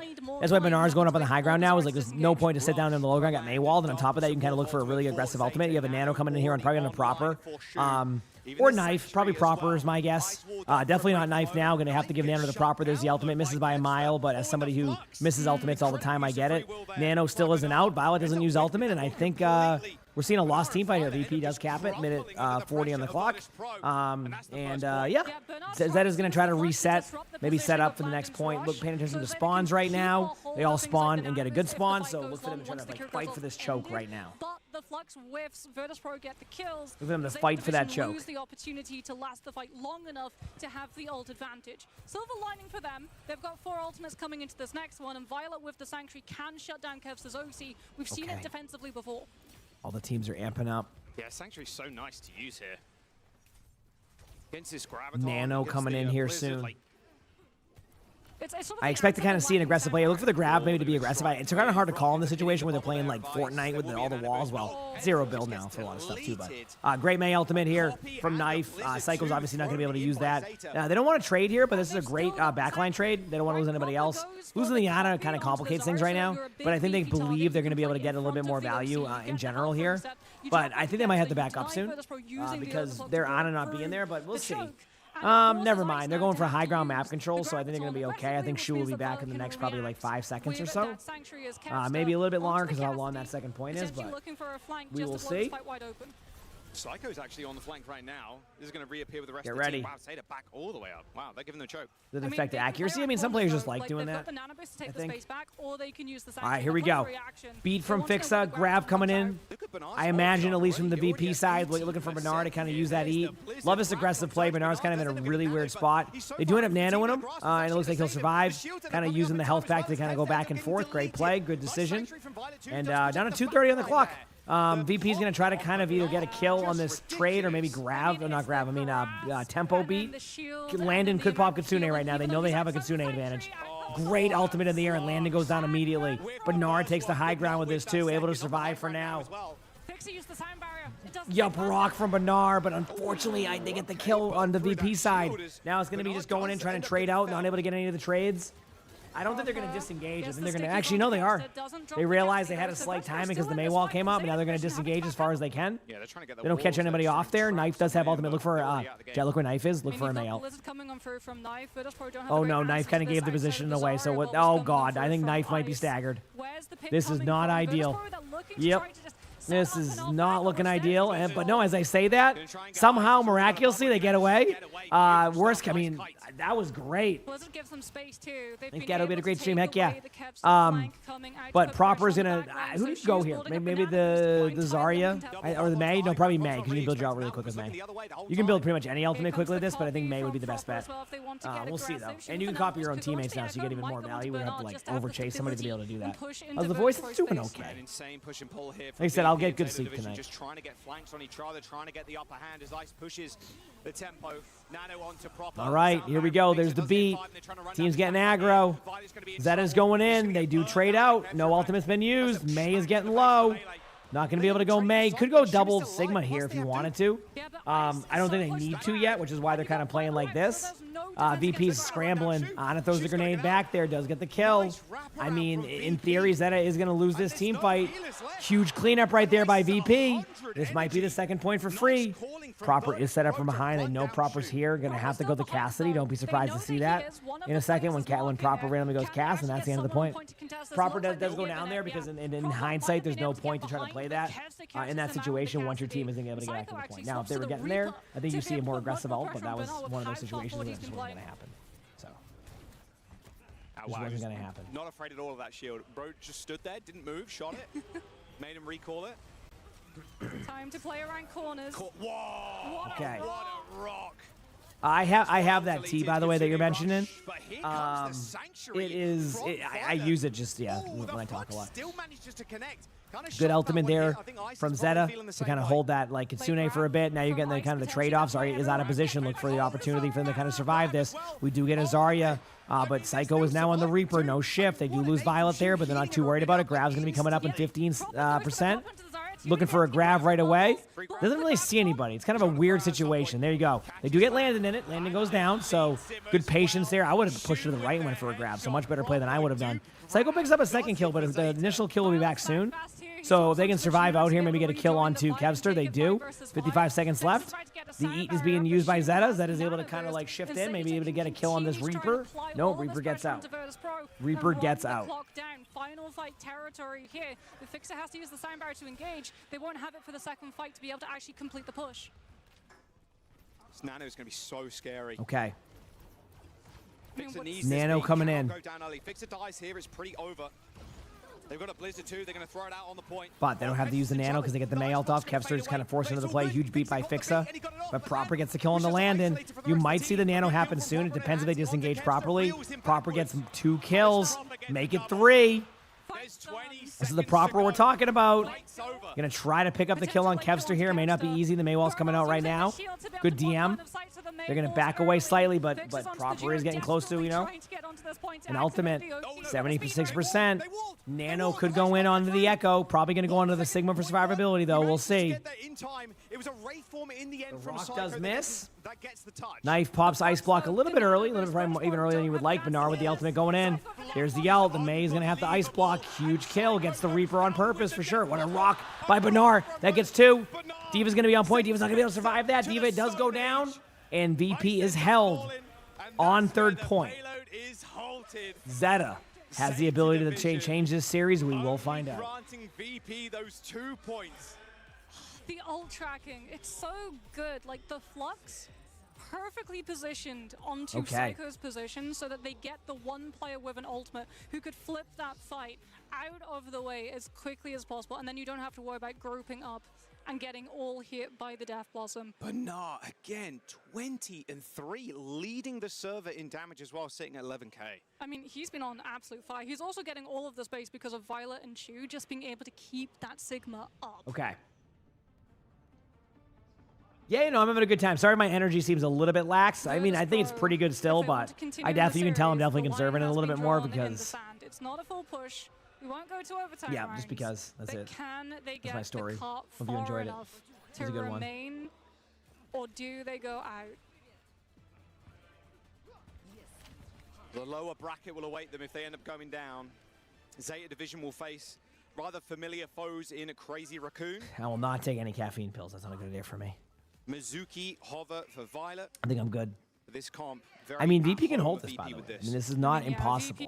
Bernard's going up on the high ground now. Is like there's no point to sit down in the low ground. Got Maywalled, and on top of that, you can kind of look for a really aggressive ultimate. You have a Nano coming in here and probably on a proper. Or Knife, probably proper is my guess. Definitely not Knife now. Going to have to give Nano the proper. There's the ultimate, misses by a mile, but as somebody who misses ultimates all the time, I get it. Nano still isn't out. Violet doesn't use ultimate, and I think we're seeing a lost team fight here. VP does cap it, minute 40 on the clock. Yeah, Zeta's going to try to reset, maybe set up for the next point. Look, paying attention to spawns right now. They all spawn and get a good spawn, so look for them to try to like, fight for this choke right now. The Flux whiffs, Virtus Pro get the kills. Look for them to fight for that choke. Lose the opportunity to last the fight long enough to have the ult advantage. Silver lining for them, they've got 4 ultimates coming into this next one, and Violet with the Sanctuary can shut down Kev's OC. We've seen it defensively before. All the teams are amping up. Yeah, Sanctuary's so nice to use here. Against this Graviton, Nano coming in here Blizzard, soon. like, I expect to kind of see an aggressive player. Look for the grab maybe to be aggressive. It's kind of hard to call in the situation where they're playing like Fortnite with all the walls. Well, 0 build now for a lot of stuff too. But great May ultimate here from Knife. Psycho's obviously not going to be able to use that. They don't want to trade here, but this is a great backline trade. They don't want to lose anybody else. Losing the Yana kind of complicates things right now, but I think they believe they're going to be able to get a little bit more value in general here. But I think they might have to back up soon because their Ana not being there, but we'll see. Never mind. They're going for high ground map control, so I think they're going to be okay. I think Shu will be back in the next probably like 5 seconds or so. Maybe a little bit longer because of how long that second point is, but we will see. Psycho's actually on the flank right now. This is going to reappear with the rest Get of the ready. team. Wow, Zeta back all the way up. Wow, they're giving them a choke. Does it affect accuracy? I mean, some players just like doing that, I think. All right, here we go. Beat from Fixa, grab coming in. I imagine, at least from the VP side, looking for Bernard to kind of use that eat. Love this aggressive play. Bernard's kind of in a really weird spot. They do end up nanoing him, and it looks like he'll survive. Kind of using the health pack to kind of go back and forth. Great play, good decision. And down to 2:30 on the clock. VP's going to try to kind of either get a kill on this trade or maybe grab, or not grab, I mean tempo beat. Landon could pop Kitsune right now. They know they have a Kitsune advantage. Great ultimate in the air, and Landon goes down immediately. Bernard takes the high ground with this too, able to survive for now. Yup, rock from Bernard, but unfortunately they get the kill on the VP side. Now it's going to be just going in, trying to trade out, not able to get any of the trades. I don't think they're going to disengage. I think they're going to actually, no, they are. They realize they had a slight timing because the Mei wall came up, and now they're going to disengage as far as they can. Yeah, they're trying to get the They don't catch walls anybody that off there. Knife does have ultimate. Look for Jet, look where Knife is. Look I for a mean, Mei you've got ult. Blizzard coming on through from Knife. Virtus probably don't have Oh a great no, answer Knife to kind of this gave the outside position of away. So Zarya. what? What was Oh coming god, through I think from Knife might be Ice. staggered. Where's the pick This is coming not from? ideal. Virtus probably looking to Yep. try to just This is not looking ideal, but no, as I say that, somehow miraculously they get away. Worst, I mean, that was great. Blizzard gives them space too. I think Gato made a great stream, heck yeah. But Proper's gonna, who did you go here? Maybe the Zarya or the Mei? No, probably Mei, because you can build your ult really quick with Mei. You can build pretty much any ultimate quickly with this, but I think Mei would be the best bet. We'll see though. And you can copy your own teammates now, so you get even more value. We don't have to like overchase somebody to be able to do that. The voice is doing okay. Like I said, I'll get good sleep tonight. Just trying to get flanks on each other, trying to get the upper hand as Ice pushes the tempo. Nano onto Proper. All right, here we go. There's the beat. Team's getting aggro. Zetta's going in. They do trade out. No ultimate's been used. Mei is getting low. Not going to be able to go Mei. Could go double Sigma here if you wanted to. I don't think they need to yet, which is why they're kind of playing like this. VP's scrambling. Ana throws the grenade back there. Does get the kill. I mean, in theory, Zeta is going to lose this team fight. Huge cleanup right there by VP. This might be the second point for free. Proper is set up from behind. I know Proper's here. Going to have to go to Cassidy. Don't be surprised to see that in a second when Proper randomly goes Cass, and that's the end of the point. Proper does go down there because in hindsight, there's no point to try to play that in that situation once your team isn't able to get back to the point. Now, if they were getting there, I think you see a more aggressive ult, but that was one of those situations where it just wasn't going to happen. So, just wasn't going to happen. Not afraid at all of that shield. Bro just stood there, didn't move, shot it, made him recall it. Time to play around corners. Whoa! Okay. What a rock! I have that T, by the way, that you're mentioning. It is. I use it just when I talk a lot. Still manages to connect. Good ultimate there from Zeta to kind of hold that like Kitsune for a bit. Now you're getting the kind of the trade-offs. Zarya is out of position. Look for the opportunity for them to kind of survive this. We do get a Zarya, but Psycho is now on the Reaper. No shift. They do lose Violet there, but they're not too worried about it. Grab's going to be coming up in 15%. Looking for a grab right away. Doesn't really see anybody. It's kind of a weird situation. There you go. They do get Landon in it. Landon goes down, so good patience there. I would have pushed to the right and went for a grab, so much better play than I would have done. Psycho picks up a second kill, but the initial kill will be back soon. So if they can survive out here, maybe get a kill onto Kevster, they do. 55 seconds left. The Eat is being used by Zeta. Zeta's able to kind of like shift in, maybe able to get a kill on this Reaper. No, Reaper gets out. Reaper gets out. Final fight territory here. The Fixer has to use the sound barrier to engage. They won't have it for the second fight to be able to actually complete the push. This Nano is going to be so scary. Okay. Fixer needs Nano this coming beat. in. Go down early. Fixer dies here. It's pretty over. They've got a Blizzard too. They're going to throw it out on the point. But they don't have to use the Nano because they get the Mei ult off. Kevster is kind of forced into the play. Huge beat by Fixa. But Proper gets the kill on the Landon. You might see the Nano happen soon. It depends if they disengage properly. Proper gets 2 kills. Make it 3. This is the Proper we're talking about. Gonna try to pick up the kill on Kevster here. May not be easy. The Mei wall's coming out right now. Good DM. They're gonna back away slightly, but Proper is getting close to, an ultimate. 76%. Nano could go in onto the Echo. Probably gonna go onto the Sigma for survivability though. We'll see. The Rock does miss. Knife pops Ice Block a little bit early, probably even earlier than you would like. Bernard with the ultimate going in. There's the ult. The Mei is going to have the Ice Block. Huge kill. Gets the Reaper on purpose for sure. What a rock by Bernard. That gets 2. D.Va's going to be on point. D.Va's not going to be able to survive that. D.Va does go down. And VP is held on 3rd point. Zeta has the ability to change this series. We will find out. Granting VP those 2 points. The ult tracking, it's so good. Like the Flux, perfectly positioned onto Psycho's position so that they get the one player with an ultimate who could flip that fight out of the way as quickly as possible, and then you don't have to worry about grouping up and getting all hit by the Death Blossom. Bernard, again, 20-3, leading the server in damage as well, sitting at 11k. I mean, he's been on absolute fire. He's also getting all of the space because of Violet and Chu just being able to keep that Sigma up. Okay. Yeah, I'm having a good time. Sorry my energy seems a little bit lax. I mean, I think it's pretty good still, but I definitely, you can tell I'm definitely conserving it a little bit more because... It's not a full push. We won't go to overtime rounds. Just because. That's it. Can they get That's my story. Hope you enjoyed it. To a good remain, or do they go out? The lower bracket will await them if they end up going down. Zeta Division will face rather familiar foes in Crazy Raccoon. I will not take any caffeine pills. That's not a good idea for me. Mizuki Hover for Violet. I think I'm good. This comp, I mean, VP can hold this, by the way. I mean, this is not impossible.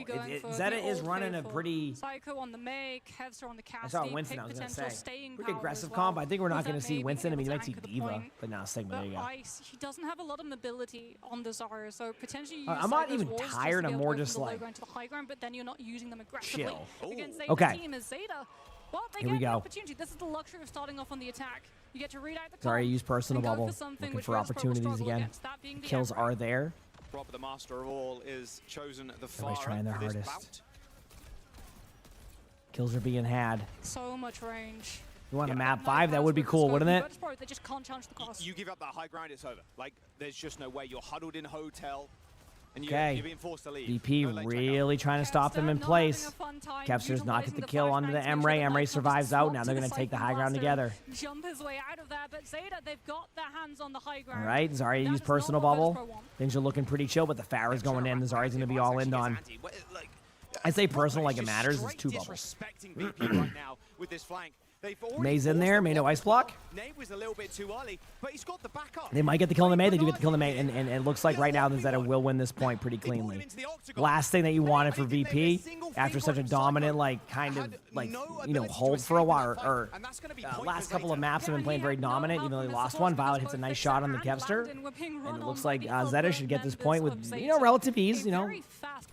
Zeta is running a pretty... Psycho on the Meg, Kevster on the I saw Winston, I was going to say. Pretty aggressive comp. I think we're not going to see Winston. I mean, you might see D.Va, but now Sigma, there you go. Ice, he doesn't have a lot of mobility on the Zarya, so potentially I'm not even tired. I'm more just like... To the high ground, but then you're not using them aggressively. Chill. Okay. Team is Zeta. Well, they Here get we the go. opportunity. This is the luxury of starting off on the attack. You get to read out the Sorry, use personal bubble. Looking for opportunities again. Kills are there. Rob, the master of all, is chosen the Everybody's trying their hardest. Kills are being had. So much range. You want a map 5? That would be cool, wouldn't it? They just can't challenge the cost. You give up that high ground, it's over. Like, there's just no way. You're huddled in hotel, and okay. you're being forced to leave. VP really trying to stop them in place. Kevster's not get the kill onto the Emre. Emre survives out. Now they're going to take the high ground together. Jump his way out of there, but Zeta, they've got their hands on the high ground. All right, Zarya used personal bubble. Things are looking pretty chill, but the Pharah's going in. The Zarya's going to be all in on. I say personal like it matters. It's 2 bubbles. May's in there. May no ice block. Was a little bit too early, but he's got the backup. They might get the kill in the May. They do get the kill in the May, and it looks like right now that Zeta will win this point pretty cleanly. Last thing that you wanted for VP after such a dominant, like, kind of, like, you know, hold for a while, or last couple of maps have been playing very dominant, even though they lost one. Violet hits a nice shot on the Kevster, and it looks like Zeta should get this point with, you know, relative ease, you know,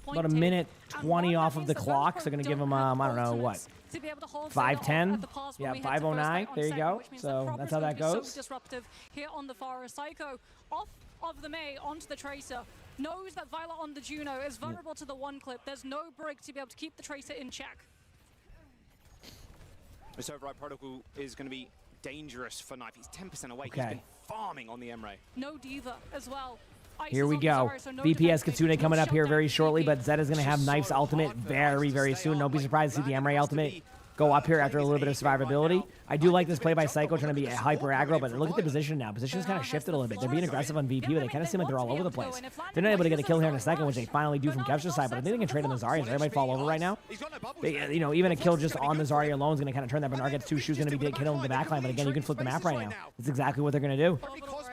about a minute 20 off of the clock, so they're going to give him, I don't know, what, 5:10, yeah, 5:09. There you go. So that's how that goes. So disruptive here on the Forest. Psycho off of the May onto the Tracer. Knows that Violet on the Juno is vulnerable to the one clip. There's no Brig to be able to keep the Tracer in check. This override protocol is going to be dangerous for Knife. He's 10% away. Okay. He's been farming on the Emre. No D.Va as well. Here we go. VPS Kitsune coming up here very shortly, but Zeta's going to have Knife's ultimate very, very soon. Don't be surprised to see the Emre ultimate go up here after a little bit of survivability. I do like this play by Psycho trying to be hyper aggro, but look at the position now. Position's kind of shifted a little bit. They're being aggressive on VP, but they kind of seem like they're all over the place. They're not able to get a kill here in a second, which they finally do from Kevster's side, but I think they can trade on the Zarya. Zarya might fall over right now. They, you know, even a kill just on the Zarya alone is going to kind of turn that. Bernard gets 2 shoes, going to be killing the backline, but again, you can flip the map right now. That's exactly what they're going to do.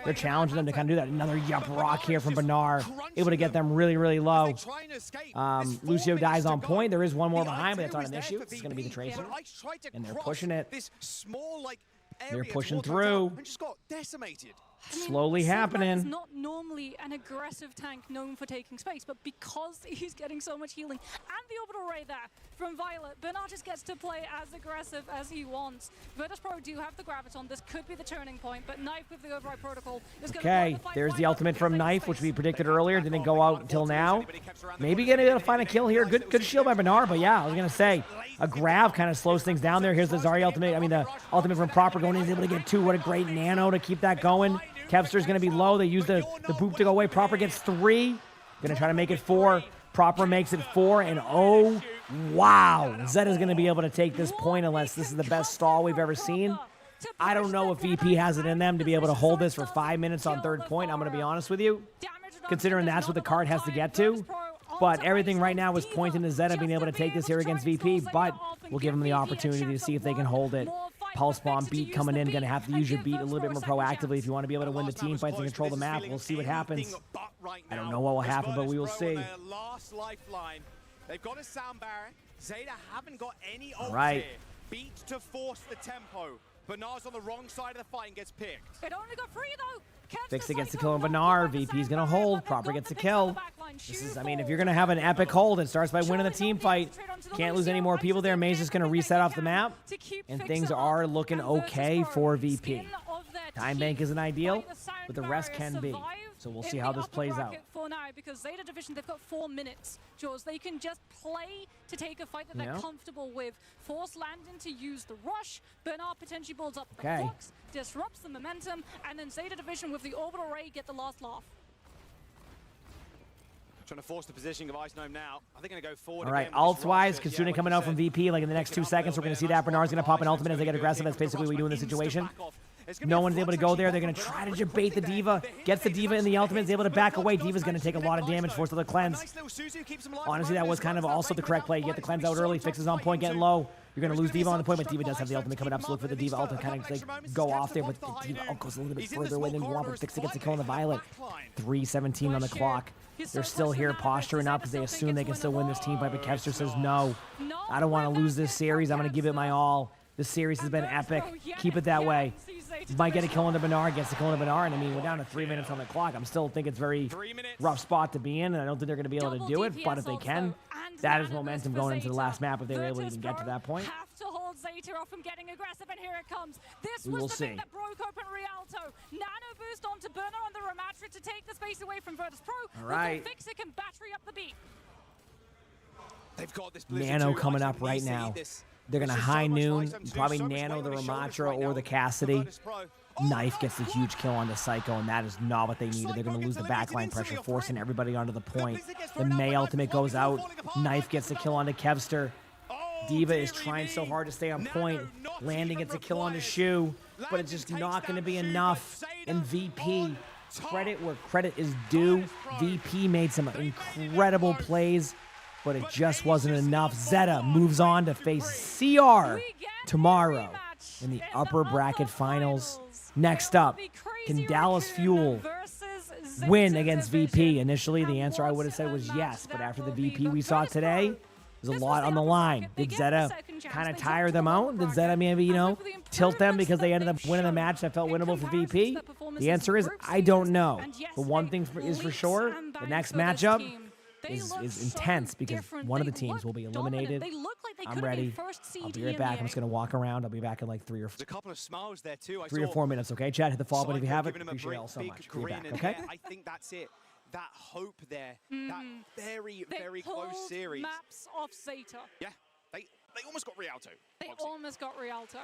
They're challenging them to kind of do that. Another yup rock here from Bernard, able to get them really, really low. Lucio dies on point. There is one more behind, but that's not an issue. It's going to be the Tracer, and they're pushing it. They're pushing through. Just got decimated. Slowly happening. He's not normally an aggressive tank known for taking space, but because he's getting so much healing and the orbital ray there from Violet, Bernard just gets to play as aggressive as he wants. Virtus.pro do have the Graviton. This could be the turning point, but Knife with the override protocol is going to okay, there's the ultimate from Knife, which we predicted earlier. Didn't go out until now. Maybe going to find a kill here. Good shield by Bernard, but yeah, I was going to say a grab kind of slows things down there. Here's the Zarya ultimate. I mean, the ultimate from Proper going in. He's able to get 2. What a great nano to keep that going. Kevster's going to be low. They use the boop to go away. Proper gets 3. Going to try to make it 4. Proper makes it 4. And oh, wow. Zeta's going to be able to take this point unless this is the best stall we've ever seen. I don't know if VP has it in them to be able to hold this for 5 minutes on 3rd point. I'm going to be honest with you, considering that's what the card has to get to. But everything right now is pointing to Zeta being able to take this here against VP. But we'll give them the opportunity to see if they can hold it. Pulse Bomb beat coming in. Going to have to use your beat a little bit more proactively if you want to be able to win the team fights and control the map. We'll see what happens. I don't know what will happen, but we will see. Last lifeline. They've got a sound barrier. Zeta haven't got any ults right. here. Beat to force the tempo. Bernard's on the wrong side of the fight and gets picked. It only got 3 though. Fix gets the kill on Bernard. VP's going to hold. Proper gets the kill. This is, I mean, if you're going to have an epic hold, it starts by winning the team fight. Can't lose any more people there. May's just going to reset off the map. And things are looking okay for VP. Time bank isn't ideal, but the rest can be. So we'll see how this plays out. For now, because Zeta Division, they've got 4 minutes, Jaws. They can just play to take a fight that they're comfortable with. Force Landon to use the rush. Bernard potentially builds up the flux, disrupts the momentum, and then Zeta Division with the orbital ray get the last laugh. Trying to force the positioning of Ice Gnome now. I think going to go forward. All right, ults-wise, Kitsune coming out from VP. Like in the next 2 seconds, we're going to see that Bernard's going to pop an ultimate as they get aggressive. That's basically what we do in this situation. No one's able to go there. They're going to try to bait the D.Va. Gets the D.Va in the ultimate. Is able to back away. D.Va's going to take a lot of damage. Force of the cleanse. Honestly, that was kind of also the correct play. You get the cleanse out early. Fixes on point, getting low. You're going to lose D.Va on the point, but D.Va does have the ultimate coming up. So look for the D.Va ult to kind of like go off there. But the D.Va ult goes a little bit further away than you want. But Fix gets the kill on the Violet. 3:17 on the clock. They're still here posturing up because they assume they can still win this team fight. But Kevster says, no, I don't want to lose this series. I'm going to give it my all. This series has been epic. Keep it that way. Might get a kill into Bernard, gets a kill into Bernard, and I mean, we're down to 3 minutes on the clock. I'm still think it's a very rough spot to be in, and I don't think they're going to be able to do it, but if they can, that is momentum going into the last map if they were able to even get to that point. Have to hold Zeta off from getting aggressive, and here it comes. This We was will the see. thing that broke open Rialto. Nano boost onto Burner on the Ramattra to take the space away from Virtus Pro. All right. Fix it can battery up the beat. They've got this Nano coming up right now. They're going to high noon, probably Nano the Ramattra or the Cassidy. Knife gets a huge kill onto Psycho, and that is not what they needed. They're going to lose the backline pressure, forcing everybody onto the point. The May ultimate goes out. Knife gets a kill onto Kevster. D.Va is trying so hard to stay on point. Landing gets a kill onto Shu, but it's just not going to be enough. And VP, credit where credit is due. VP made some incredible plays, but it just wasn't enough. Zeta moves on to face CR tomorrow in the upper bracket finals. Next up, can Dallas Fuel win against VP? Initially, the answer I would have said was yes, but after the VP we saw today, there's a lot on the line. Did Zeta kind of tire them out? Did Zeta maybe, tilt them because they ended up winning the match that felt winnable for VP? The answer is, I don't know. But one thing is for sure, the next matchup is intense because one of the teams will be eliminated. I'm ready. I'll be right back. I'm just going to walk around. I'll be back in like 3 or 4 minutes, okay? Chat, hit the follow button if you haven't. Appreciate it all so much. Be back, okay? I think that's it. That hope there, that very, very close series. Maps off Zeta. Yeah, they almost got Rialto. They almost got Rialto.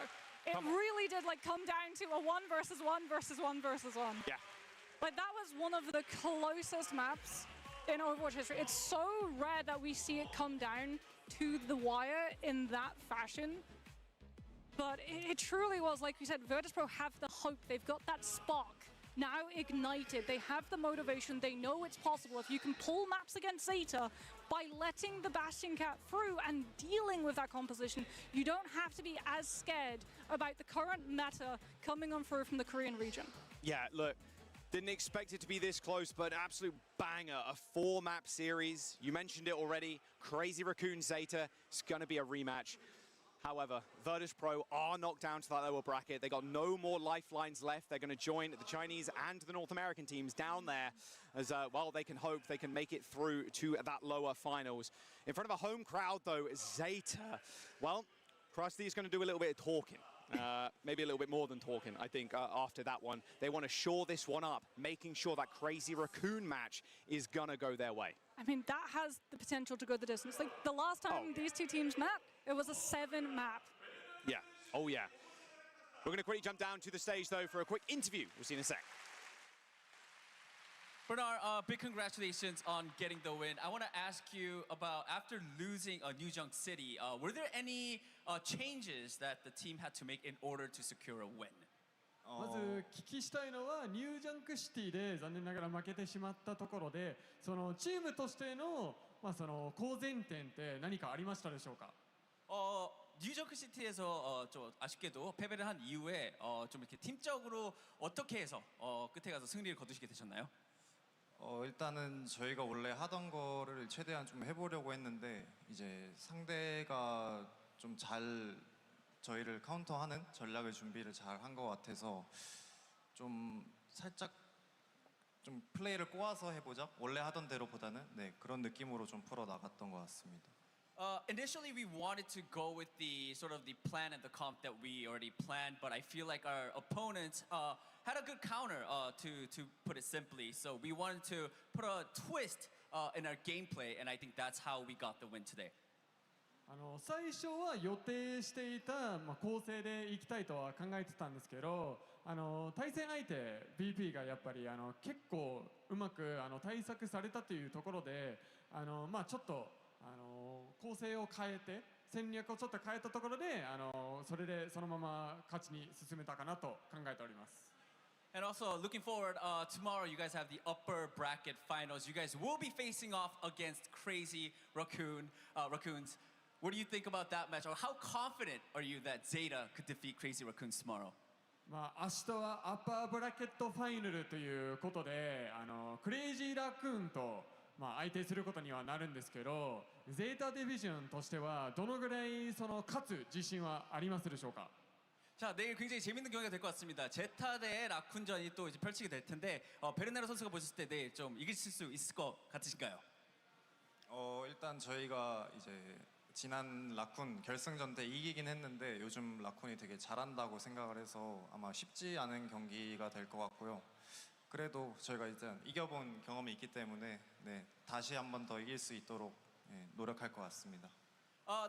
It really did come down to a 1 versus 1 versus 1 versus 1. Yeah. That was one of the closest maps in Overwatch history. It's so rare that we see it come down to the wire in that fashion. But it truly was, like you said, Virtus Pro have the hope. They've got that spark now ignited. They have the motivation. They know it's possible. If you can pull maps against Zeta by letting the Bastion Cat through and dealing with that composition, you don't have to be as scared about the current meta coming on through from the Korean region. Yeah, look. Didn't expect it to be this close, but absolute banger. A 4-map series. You mentioned it already. Crazy Raccoon Zeta. It's going to be a rematch. However, Virtus Pro are knocked down to that lower bracket. They got no more lifelines left. They're going to join the Chinese and the North American teams down there as, well, they can hope they can make it through to that lower finals. In front of a home crowd, though, Zeta, well, Krusty is going to do a little bit of talking. Maybe a little bit more than talking, I think, after that one. They want to shore this one up, making sure that Crazy Raccoon match is going to go their way. I mean, that has the potential to go the distance. Like, the last time these two teams met, it was a 7 map. Yeah. Oh, yeah. We're going to quickly jump down to the stage, though, for a quick interview. We'll see you in a sec. Bernard, big congratulations on getting the win. I want to ask you about, after losing New Junk City, were there any changes that the team had to make in order to secure a win? まず聞きしたいのはニュージャンクシティで残念ながら負けてしまったところで、そのチームとしてのその好前点って何かありましたでしょうか? 뉴저크 시티에서 좀 아쉽게도 패배를 한 이후에 좀 이렇게 팀적으로 어떻게 해서 끝에 가서 승리를 거두시게 되셨나요? 일단은 저희가 원래 하던 거를 최대한 좀 해보려고 했는데 이제 상대가 좀 잘 저희를 카운터하는 전략을 준비를 잘 한 것 같아서 좀 살짝 좀 플레이를 꼬아서 해보자 원래 하던 대로보다는 네 그런 느낌으로 좀 풀어 나갔던 것 같습니다. Initially, we wanted to go with the sort of the plan and the comp that we already planned, but I feel like our opponents had a good counter, to put it simply. So we wanted to put a twist in our gameplay, and I think that's how we got the win today. 最初は予定していた構成でいきたいとは考えてたんですけど、対戦相手 BP がやっぱり結構うまく対策されたというところで、ちょっと構成を変えて戦略をちょっと変えたところでそれでそのまま勝ちに進めたかなと考えております。 And also, looking forward, tomorrow you guys have the upper bracket finals. You guys will be facing off against Crazy Raccoons. What do you think about that match? Or how confident are you that Zeta could defeat Crazy Raccoons tomorrow? まあ明日はアッパーブラケットファイナルということでクレイジーラクーンとまあ相手することにはなるんですけど、ゼータディビジョンとしてはどのぐらいその勝つ自信はありますでしょうか。 자, 내일 굉장히 재밌는 경기가 될 것 같습니다. 제타 대 라쿤전이 또 이제 펼치게 될 텐데 베르네로 선수가 보셨을 때 내일 좀 이기실 수 있을 것 같으신가요? 일단 저희가 이제 지난 라쿤 결승전 때 이기긴 했는데 요즘 라쿤이 되게 잘한다고 생각을 해서 아마 쉽지 않은 경기가 될 것 같고요. 그래도 저희가 일단 이겨본 경험이 있기 때문에 네, 다시 한 번 더 이길 수 있도록 노력할 것 같습니다.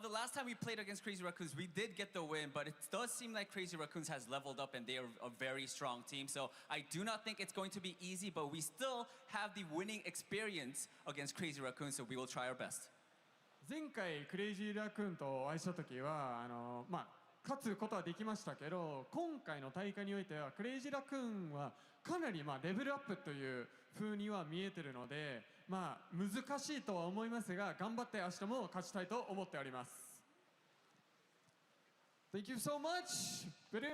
The last time we played against Crazy Raccoons, we did get the win, but it does seem like Crazy Raccoons has leveled up and they are a very strong team. So I do not think it's going to be easy, but we still have the winning experience against Crazy Raccoons, so we will try our best. 前回クレイジーラクーンとお会いした時はまあ勝つことはできましたけど、今回の大会においてはクレイジーラクーンはかなりレベルアップという風には見えてるので、まあ難しいとは思いますが頑張って明日も勝ちたいと思っております。 Thank you so much. ベル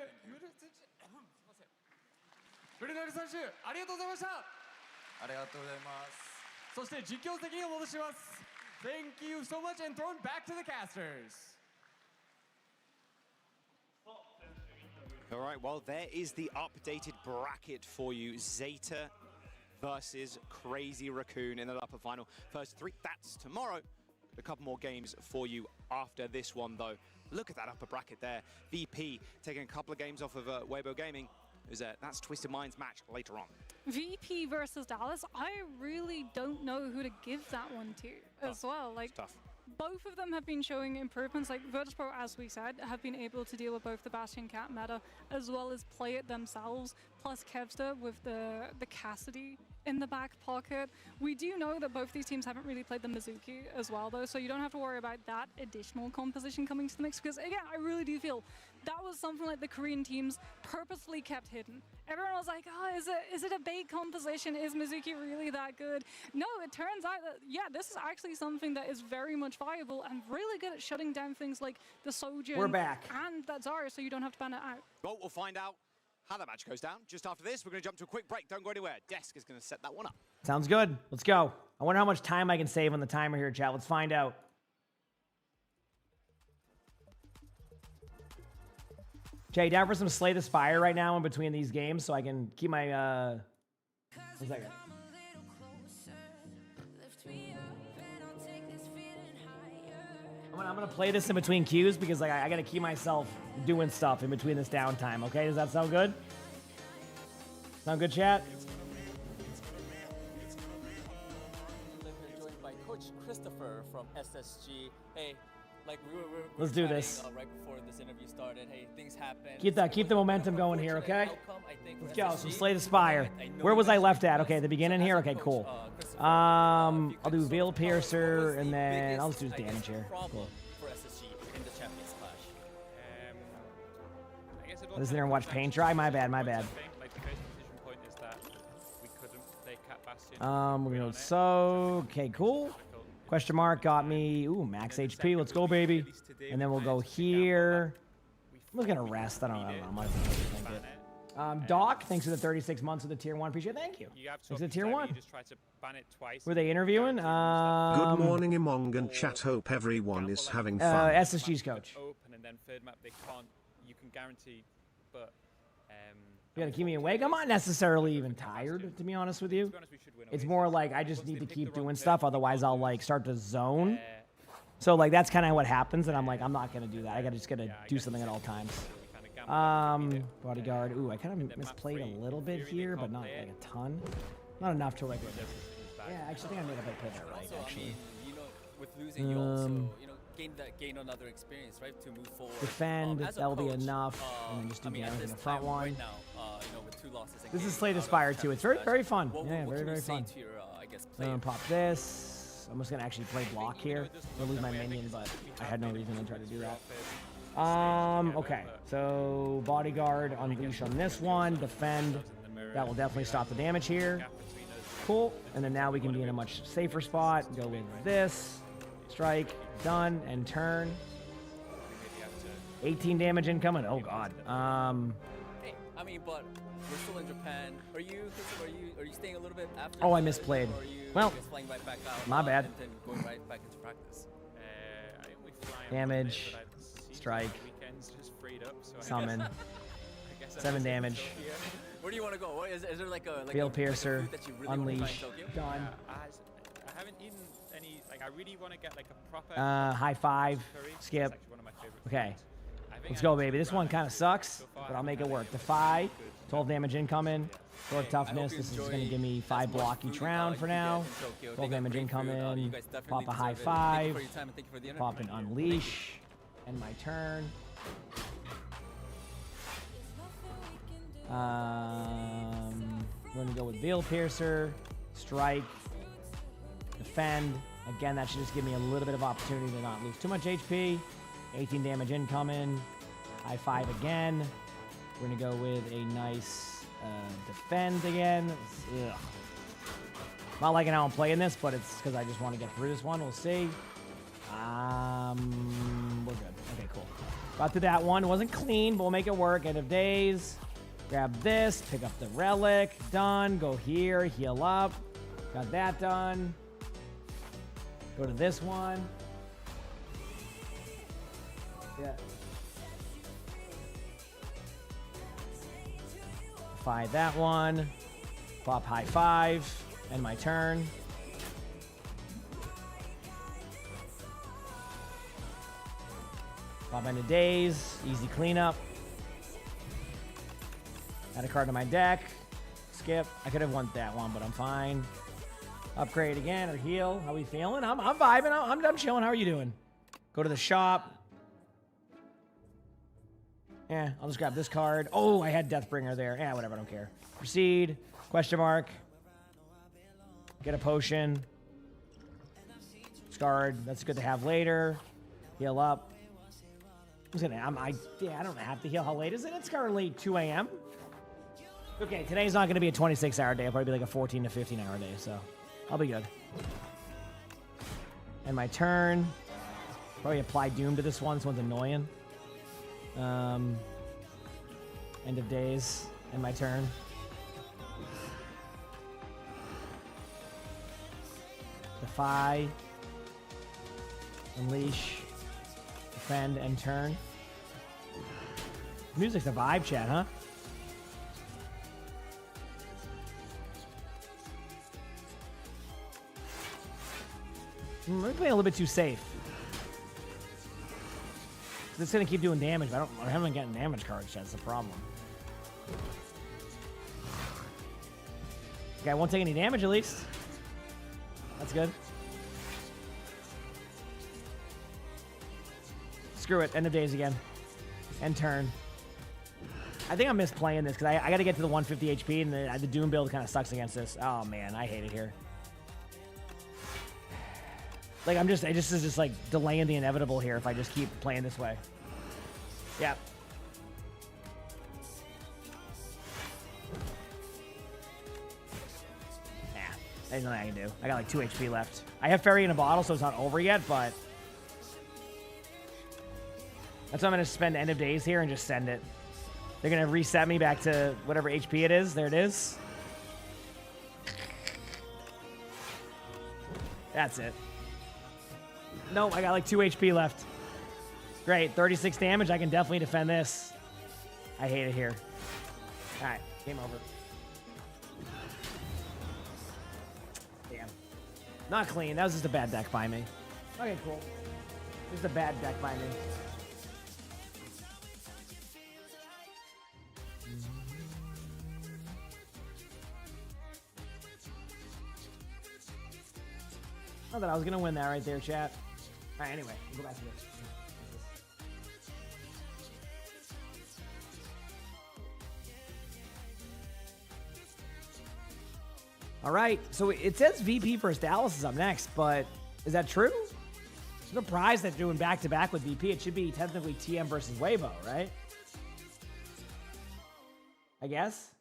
ナル選手ありがとうございました。ありがとうございます。そして実況席に戻します。 Thank you so much and thrown back to the casters. All right, well, there is the updated bracket for you. Zeta versus Crazy Raccoon in the upper final. First three, that's tomorrow. A couple more games for you after this one, though. Look at that upper bracket there. VP taking a couple of games off of Weibo Gaming. That's Twisted Minds match later on. VP versus Dallas, I really don't know who to give that one to as well. Like, tough. Both of them have been showing improvements. Like Virtus.pro, as we said, have been able to deal with both the Bastion Cat meta as well as play it themselves. Plus Kevster with the Cassidy in the back pocket. We do know that both these teams haven't really played the Mizuki as well, though, so you don't have to worry about that additional composition coming to the mix. Because again, I really do feel that was something like the Korean teams purposefully kept hidden. Everyone was like, oh, is it a bait composition? Is Mizuki really that good? No, it turns out that, yeah, this is actually something that is very much viable and really good at shutting down things like the Sojourn. We're back. And that Zarya, so you don't have to ban it out. Well, we'll find out how that match goes down. Just after this, we're going to jump to a quick break. Don't go anywhere. Desk is going to set that one up. Sounds good. Let's go. I wonder how much time I can save on the timer here, chat. Let's find out. Jay, down for some Slay the Spire right now in between these games so I can keep my, one second. I'm gonna play this in between queues because like I gotta keep myself doing stuff in between this downtime, okay? Does that sound good? Sound good, chat? Joined by Coach Christopher from SSG. Hey, like we were Let's do this. Right before this interview started. Hey, things happen. Keep the momentum going here, okay? Let's go. Some Slay the Spire. Where was I left at? Okay, the beginning here. Okay, cool. I'll do Veil Piercer and then I'll just do damage here. Cool. I was there and watch paint dry. My bad. Like the first decision point is that we couldn't play Cat Bastion. We're gonna so okay, cool. Question mark got me. Ooh, max HP. Let's go, baby. And then we'll go here. I'm gonna rest. I don't know. I might think it. Doc, thanks for the 36 months of the tier 1. Appreciate it. Thank you. Thanks for the tier 1. Were they interviewing? Good morning, Emongg and chat. Hope everyone is having fun. SSG's coach. Open and then third map they can't. You can guarantee, but you gotta keep me awake. I'm not necessarily even tired, to be honest with you. It's more like I just need to keep doing stuff, otherwise I'll like start to zone. So like that's kind of what happens, and I'm like, I'm not gonna do that. I just gotta do something at all times. Bodyguard. Ooh, I kind of misplayed a little bit here, but not like a ton. Not enough to like. Yeah, actually, I think I made a big play there, right? Actually. You know, with losing, you also gain another experience, right, to move forward. Defend, that'll be enough, and then just do damage in the front one. Right now, with 2 losses this is Slay the Spire too. It's very fun. Yeah, very fun. Pop this. I'm just gonna actually play block here. I'll lose my minion, but I had no reason to try to do that. Okay, so bodyguard, unleash on this one, defend. That will definitely stop the damage here. Cool. And then now we can be in a much safer spot. Go with this, strike, done, and turn. 18 damage incoming. Oh god. Hey, I mean, but we're still in Japan. Are you staying a little bit after? Oh, I misplayed. Or are you Well, just flying right back out, my bad. And then going right back into practice? Damage, strike, summon, 7 damage. Where do you want to go? Is there like a Veil Piercer, food that you really want to unleash, try in Tokyo? done. I haven't eaten any. Like, I really want to get like a proper. High five, skip. Okay, let's go, baby. This one kind of sucks, but I'll make it work. Defy, 12 damage incoming. Sword toughness. This is going to give me 5 block each round for now. 12 damage incoming. Pop a high five. Pop an unleash. End my turn. We're going to go with Veil Piercer. Strike. Defend. Again, that should just give me a little bit of opportunity to not lose too much HP. 18 damage incoming. High five again. We're going to go with a nice defend again. Ugh. Not liking how I'm playing this, but it's because I just want to get through this one. We'll see. We're good. Okay, cool. Got through that one. It wasn't clean, but we'll make it work. End of days. Grab this. Pick up the relic. Done. Go here. Heal up. Got that done. Go to this one. Yeah. Fight that one. Pop high five. End my turn. Pop into days. Easy cleanup. Add a card to my deck. Skip. I could have won that one, but I'm fine. Upgrade again or heal. How we feeling? I'm vibing. I'm chilling. How are you doing? Go to the shop. Yeah, I'll just grab this card. Oh, I had Deathbringer there. Yeah, whatever, I don't care. Proceed. Question mark. Get a potion. Scarred. That's good to have later. Heal up. I don't have to heal. How late is it? It's currently 2 a.m. Okay, today's not going to be a 26-hour day. It'll probably be like a 14 to 15-hour day, so I'll be good. And my turn. Probably apply Doom to this one. This one's annoying. End of days. End my turn. Defy. Unleash. Defend and turn. Music's a vibe, chat, huh? We're playing a little bit too safe. It's gonna keep doing damage, but I haven't gotten damage cards yet. That's the problem. Okay, I won't take any damage at least. That's good. Screw it. End of days again. End turn. I think I'm misplaying this because I got to get to the 150 HP and the Doom build kind of sucks against this. Oh man, I hate it here. Like this is just like delaying the inevitable here if I just keep playing this way. Yeah. There's nothing I can do. I got like 2 HP left. I have Fairy in a bottle, so it's not over yet, but that's why I'm going to spend end of days here and just send it. They're going to reset me back to whatever HP it is. There it is. That's it. No, I got like 2 HP left. Great, 36 damage. I can definitely defend this. I hate it here. All right, game over. Damn. Not clean. That was just a bad deck by me. Okay, cool. Just a bad deck by me. Not that I was going to win that right there, chat. All right, anyway, we'll go back to this. All right, so it says VP versus Dallas is up next, but Is that true? I'm surprised that doing back-to-back with VP. It should be technically TM versus Weibo, right? I guess.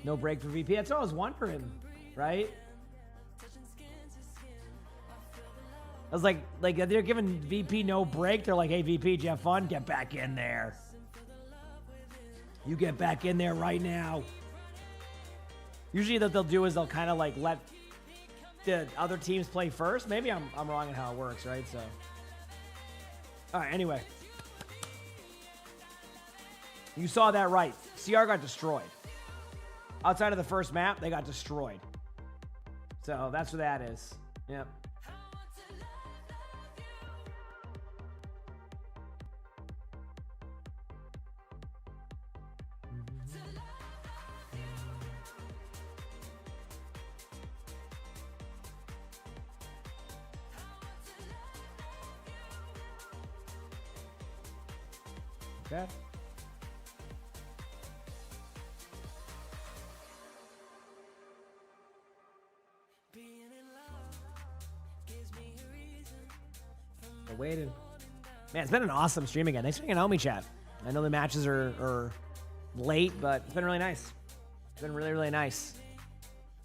No break for VP. That's always one for him, right? I was like they're giving VP no break. They're like, hey, VP, did you have fun? Get back in there. You get back in there right now. Usually what they'll do is they'll kind of like let the other teams play first. Maybe I'm wrong in how it works, right? So, all right, anyway. You saw that right. CR got destroyed. Outside of the first map, they got destroyed. So that's what that is. Yep. Okay. I waited. Man, it's been an awesome stream again. Thanks for hanging out with me, chat. I know the matches are late, but it's been really nice. It's been really, really nice.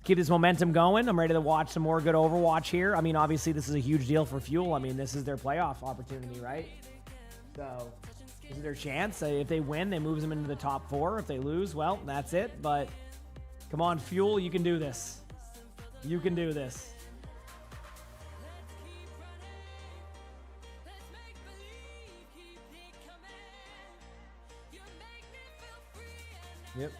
Keep this momentum going. I'm ready to watch some more good Overwatch here. I mean, obviously, this is a huge deal for Fuel. I mean, this is their playoff opportunity, right? So, this is their chance. If they win, they moves them into the top 4. If they lose, well, that's it. But come on, Fuel, you can do this. You can do this. Yep.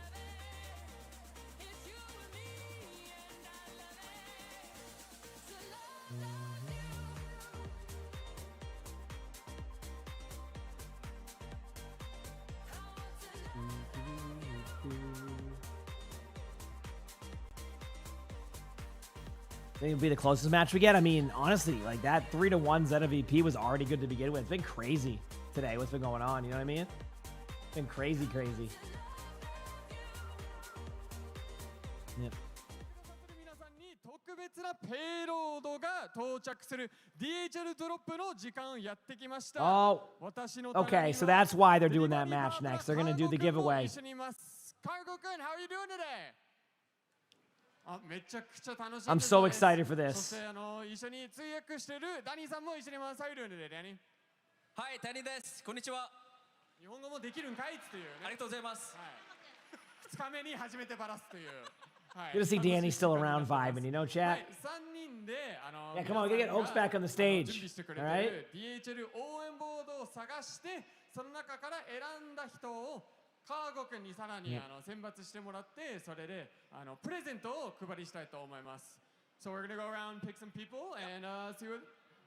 I think it'll be the closest match we get. I mean, honestly, like that 3-1 Zeta VP was already good to begin with. It's been crazy today. What's been going on? You know what I mean? It's been crazy, crazy. Yep. Oh, okay, so that's why they're doing that match next. They're going to do the giveaway. I'm so excited for this. Hi, Danny です。こんにちは。日本語もできるんかいっていうね。ありがとうございます。2日目に初めてバラすという。Good to see Danny still around vibing, you know, chat? Yeah, come on, we gotta get Owcs back on the stage. All right? DHL 応援ボードを探して、その中から選んだ人をカーゴ君にさらに選抜してもらって、それでプレゼントを配りしたいと思います。So we're gonna go around, pick some people, and see what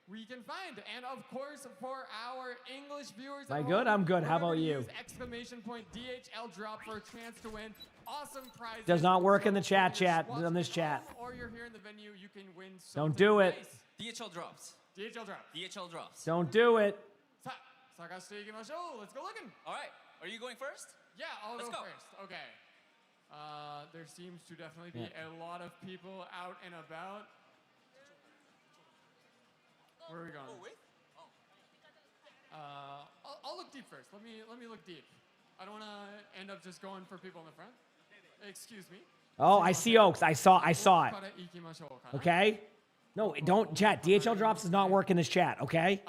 we can find. And of course, for our English viewers, Am I good? I'm good. How about you? Exclamation point DHL drop for a chance to win. Awesome prizes. Does not work in the chat, on this chat. Or you're here in the venue, you can win. Don't do it. DHL drops. DHL drops. DHL drops. Don't do it. Let's go looking. All right. Are you going first? Yeah, I'll go first. Okay. There seems to definitely be a lot of people out and about. Where are we going? I'll look deep first. Let me look deep. I don't want to end up just going for people in the front. Excuse me. Oh, I see Owcs. I saw it. Okay? No, don't chat. DHL drops does not work in this chat, okay?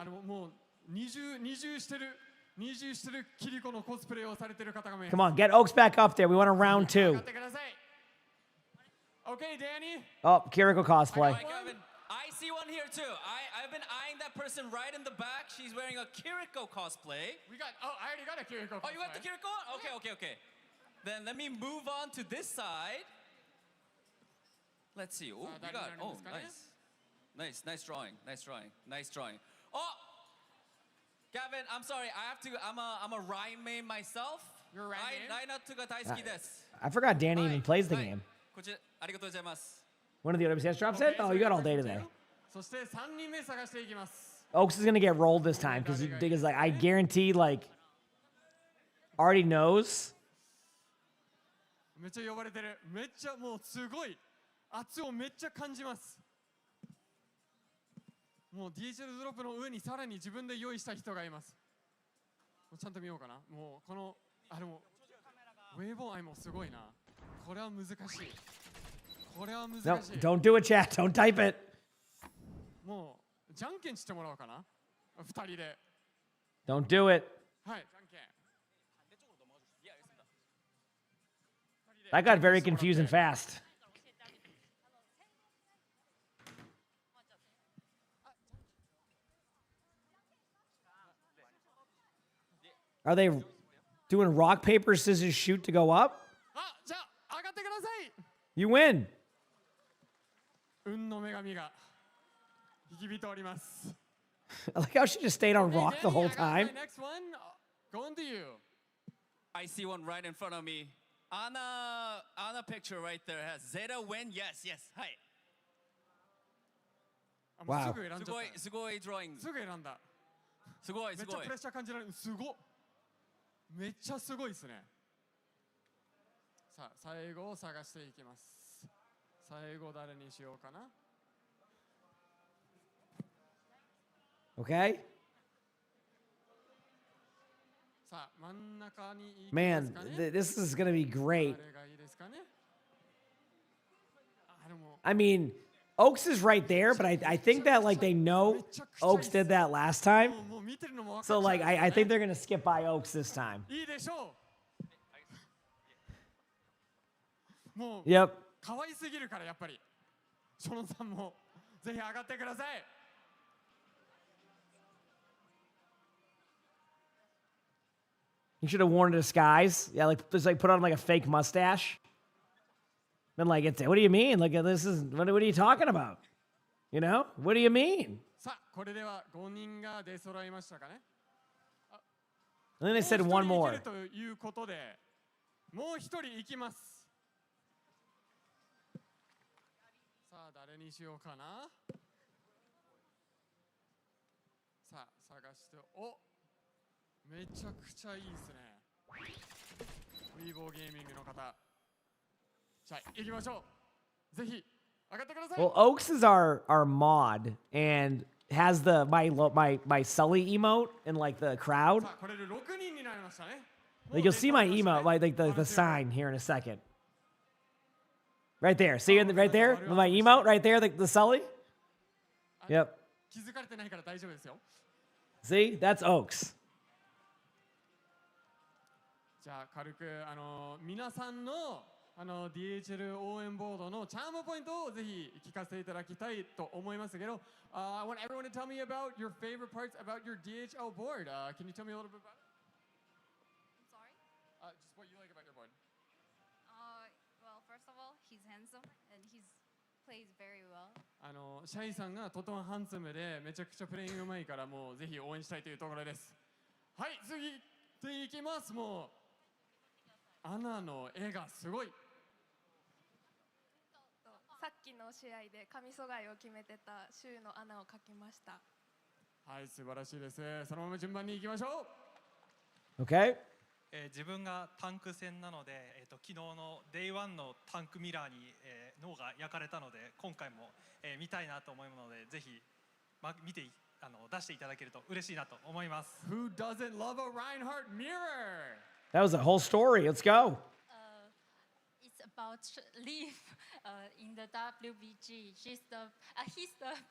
Come on, get Owcs back up there. We want a round 2. Okay, Danny. Oh, Kiriko cosplay. I see one here too. I've been eyeing that person right in the back. She's wearing a Kiriko cosplay. I already got a Kiriko cosplay. Oh, you got the Kiriko one? Okay. Then let me move on to this side. Let's see. Oh, we got. Oh, nice. Nice drawing. Gavin, I'm sorry. I'm a Ryan main myself. You're a Ryan main? Ryan Tsuga Daisuki desu. I forgot Danny even plays the game. こちらありがとうございます。 One of the OWCS drops it? Oh, you got all day today. そして3人目探していきます。 Oaks is gonna get rolled this time because like I guarantee like already knows. めっちゃ呼ばれてる。めっちゃもうすごい圧をめっちゃ感じます。もう DHL ドロップの上にさらに自分で用意した人がいます。ちゃんと見ようかな。もうこのでもウェイボーン愛もすごいな。これは難しい。これは難しい。No, don't do it, chat. Don't type it. もうじゃんけんしてもらおうかな。2人で。Don't do it. はい、じゃんけん。 That got very confusing fast. Are they doing rock, paper, scissors, shoot to go up? じゃあ上がってください。 You win. 運の女神が引き火とおります。 I like how she just stayed on rock the whole time. Next one, going to you. I see one right in front of me. On a picture right there has Zeta win. Yes, yes. はい。 Wow. すごいドローイング。すぐ選んだ。すごい。めっちゃプレッシャー感じられる。すごっ。めっちゃすごいですね。さあ最後を探していきます。最後誰にしようかな。 Okay. Man, this is going to be great. I mean, Oaks is right there, but I think that like they know Oaks did that last time. So like I think they're going to skip by Oaks this time. Yep. 可愛すぎるからやっぱり。ショノンさんもぜひ上がってください。 You should have worn a disguise. Yeah, like just like put on like a fake mustache. Then like it's what do you mean? Like this is what are you talking about? You know? What do you mean? さあこれでは5人が出揃いましたかね。 And then they said one more. ということでもう一人行きます。さあ誰にしようかな。さあ探してめちゃくちゃいいですね。ウィーボーゲーミングの方。じゃあ行きましょう。ぜひ上がってください。 Well, Oaks is our mod and has the my Sully emote in like the crowd. さあこれで6人になりましたね。 Like you'll see my emote, like the sign here in a second. Right there. See it right there? My emote right there, the Sully? Yep. 気づかれてないから大丈夫ですよ。 See? That's Oaks. じゃあ軽く皆さんのDHL 応援ボードのチャームポイントをぜひ聞かせていただきたいと思いますけど、I want everyone to tell me about your favorite parts about your DHL board. Can you tell me a little bit about it? I'm sorry? Just what you like about your board. Well, first of all, he's handsome and he plays very well. シャイさんがとてもハンサムでめちゃくちゃプレイングうまいからもうぜひ応援したいというところです。はい、次でいきます。もうアナの絵がすごい。さっきの試合で神素貝を決めてたシューの穴を描きました。はい、素晴らしいです。そのまま順番に行きましょう。 Okay. 自分がタンク戦なので、昨日の Day1 のタンクミラーに、脳が焼かれたので今回も、見たいなと思うのでぜひ、見て出していただけると嬉しいなと思います。 Who doesn't love a Reinhardt mirror? That was a whole story. Let's go. It's about Leaf in the WBG. He's the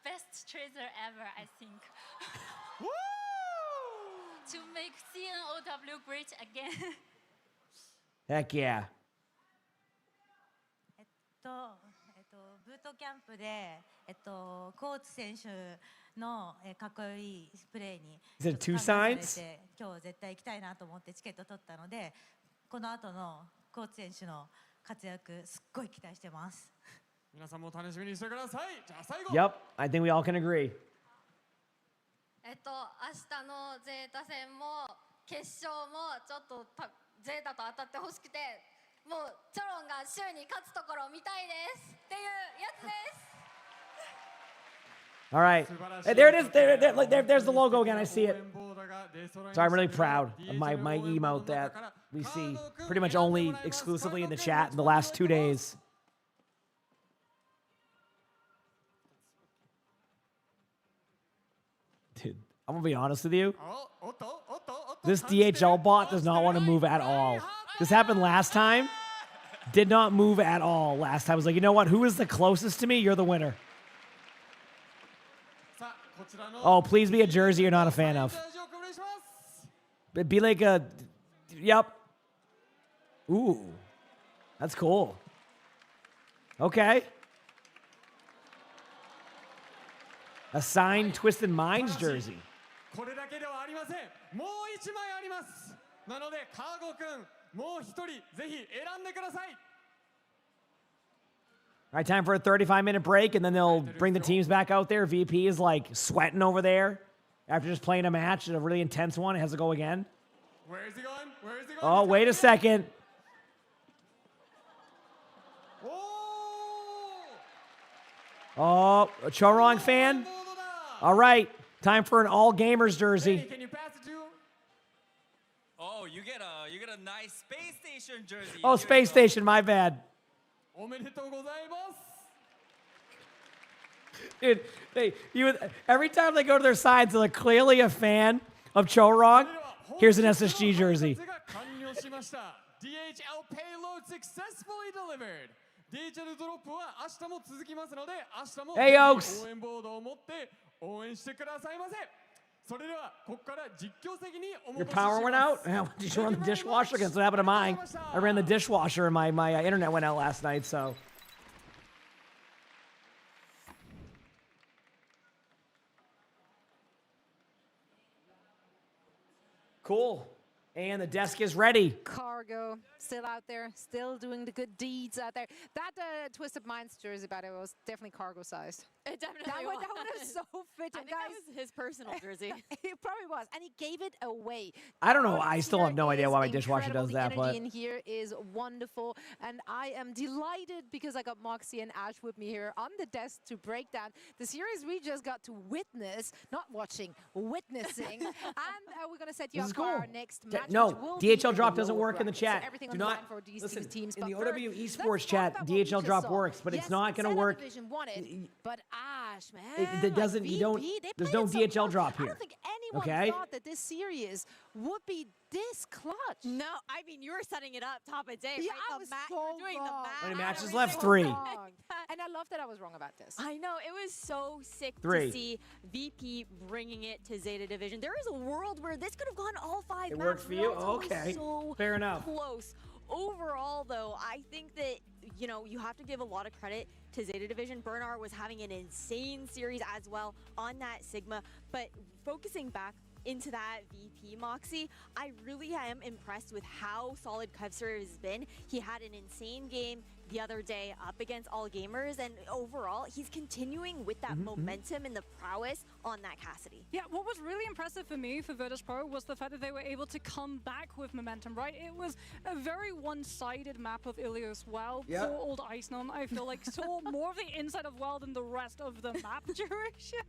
best trader ever, I think. To make CNOW great again. Heck yeah. ブートキャンプでコーツ選手のかっこいいプレーに Is it two signs? 今日絶対行きたいなと思ってチケット取ったのでこの後のコーツ選手の活躍すっごい期待してます。皆さんも楽しみにしてください。じゃあ最後。 Yep, I think we all can agree. 明日のゼータ戦も決勝もちょっとゼータと当たってほしくて、もうチョロンが週に勝つところを見たいですっていうやつです。 All right. Hey, there it is. There's the logo again. I see it. So I'm really proud of my emote that we see pretty much only exclusively in the chat in the last 2 days. Dude, I'm going to be honest with you. This DHL bot does not want to move at all. This happened last time. Did not move at all last time. I was like, you know what? Who is the closest to me? You're the winner. Oh, please be a jersey you're not a fan of. But be like a... Yep. Ooh. That's cool. Okay. A signed Twisted Minds jersey. これだけではありません。もう1枚あります。なので、カーゴくん、もう1人、ぜひ選んでください。 All right, time for a 35-minute break, and then they'll bring the teams back out there. VP is like sweating over there after just playing a match, a really intense one. It has to go again. Where is he going? Where is he going? Oh, wait a second. Oh, a Chorong fan? All right, time for an all gamers jersey. Hey, can you pass it to? Oh, you get a nice Space Station jersey. Oh, Space Station, my bad. おめでとうございます。 Dude, every time they go to their sides, they're like clearly a fan of Chorong. Here's an SSG jersey. DHL payload successfully delivered. DHL ドロップは明日も続きますので、明日も Hey, Owcs. 応援ボードを持って応援してくださいませ。それではここから実況席にお Your 戻しし power ま went out? す。 Yeah, did you run the dishwasher? That's what happened to mine. I ran the dishwasher and my internet went out last night, so. Cool. And the desk is ready. Cargo still out there, still doing the good deeds out there. That Twisted Minds jersey, by the way, was definitely cargo sized. It definitely that was. That one is so fit. I think that was his personal jersey. It probably was, and he gave it away. I don't know. I still have no idea why my dishwasher does that, but the energy in here is wonderful, and I am delighted because I got Moxie and Ash with me here on the desk to break down the series we just got to witness, not watching, witnessing, and we're gonna set you up for our next match. No, DHL drop doesn't work in the chat. So Do not for these listen. teams, In the but OW first, Esports chat, DHL drop works, but it's not going to work. Division wanted, but Ash, man, It doesn't. You don't. There's no DHL drop here. I don't think anyone thought that this series would be this clutch. No, I mean, you were setting it up top of day. Yeah, right? I was so doing wrong. the How many math. matches left? 3. And I love that I was wrong about this. I know, it was so sick 3. to see VP bringing it to Zeta Division. There is a world where this could have gone all 5 It maps. worked for you? That's always Okay. so Fair enough. close. Overall, though, I think that, you know, you have to give a lot of credit to Zeta Division. Bernard was having an insane series as well on that Sigma, but focusing back into that VP Moxie, I really am impressed with how solid Kevser has been. He had an insane game the other day up against All Gamers, and overall, he's continuing with that momentum and the prowess on that Cassidy. Yeah, what was really impressive for me for Virtus Pro was the fact that they were able to come back with momentum, right? It was a very one-sided map of Ilios WoW. Yep. Poor old Icenom, I feel like, saw more of the inside of WoW than the rest of the map duration.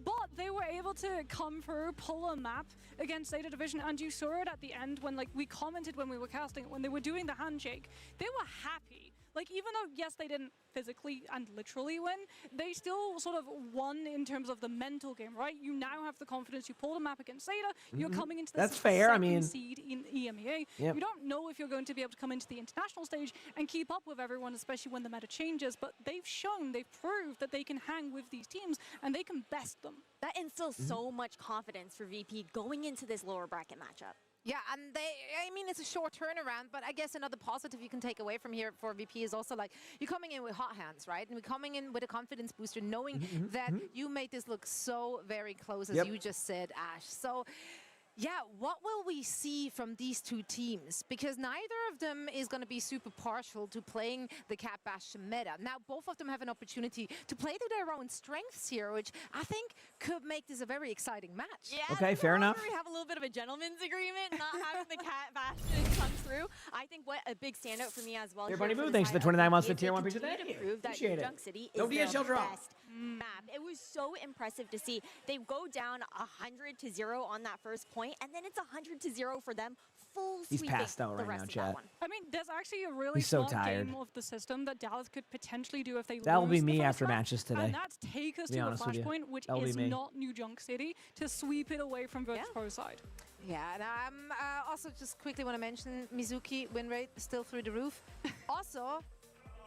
But they were able to come through, pull a map against Zeta Division, and you saw it at the end when, like, we commented when we were casting it, when they were doing the handshake, they were happy. Like, even though, yes, they didn't physically and literally win, they still sort of won in terms of the mental game, right? You now have the confidence. You pulled a map against Zeta. You're coming into the That's fair. I mean, seed in EMEA. Yep. You don't know if you're going to be able to come into the international stage and keep up with everyone, especially when the meta changes. But they've shown, they've proved that they can hang with these teams and they can best them. That instills so much confidence for VP going into this lower bracket matchup. Yeah, and I mean, it's a short turnaround, but I guess another positive you can take away from here for VP is also like, you're coming in with hot hands, right? And we're coming in with a confidence booster, knowing that you made this look so very close, as you just said, Ash. So, Yeah, what will we see from these two teams? Because neither of them is going to be super partial to playing the Cat Bastion meta. Now, both of them have an opportunity to play to their own strengths here, which I think could make this a very exciting match. Yeah, okay, fair enough. We have a little bit of a gentleman's agreement, not having the Cat Bastion come through. I think what a big standout for me as well. Here, Bunny Boo, thanks for the 29 months for the tier 1 pizza. Thank you. Prove that Appreciate it. Junk City No is their DSL drop. best map. It was so impressive to see. They go down 100-0 on that first point, and then it's 100-0 for them. Full He's sweeping passed out the right rest now, of chat. that one. I mean, there's actually a really He's so smart tired. game of the system that Dallas could potentially do if they That will lose be the me first after match, matches today. And that's take us To be to the honest with you. flashpoint, which That'll be is me. not New Junk City, to sweep it away from Virtus Pro side. Yeah, and also just quickly want to mention Mizuki win rate still through the roof. Also,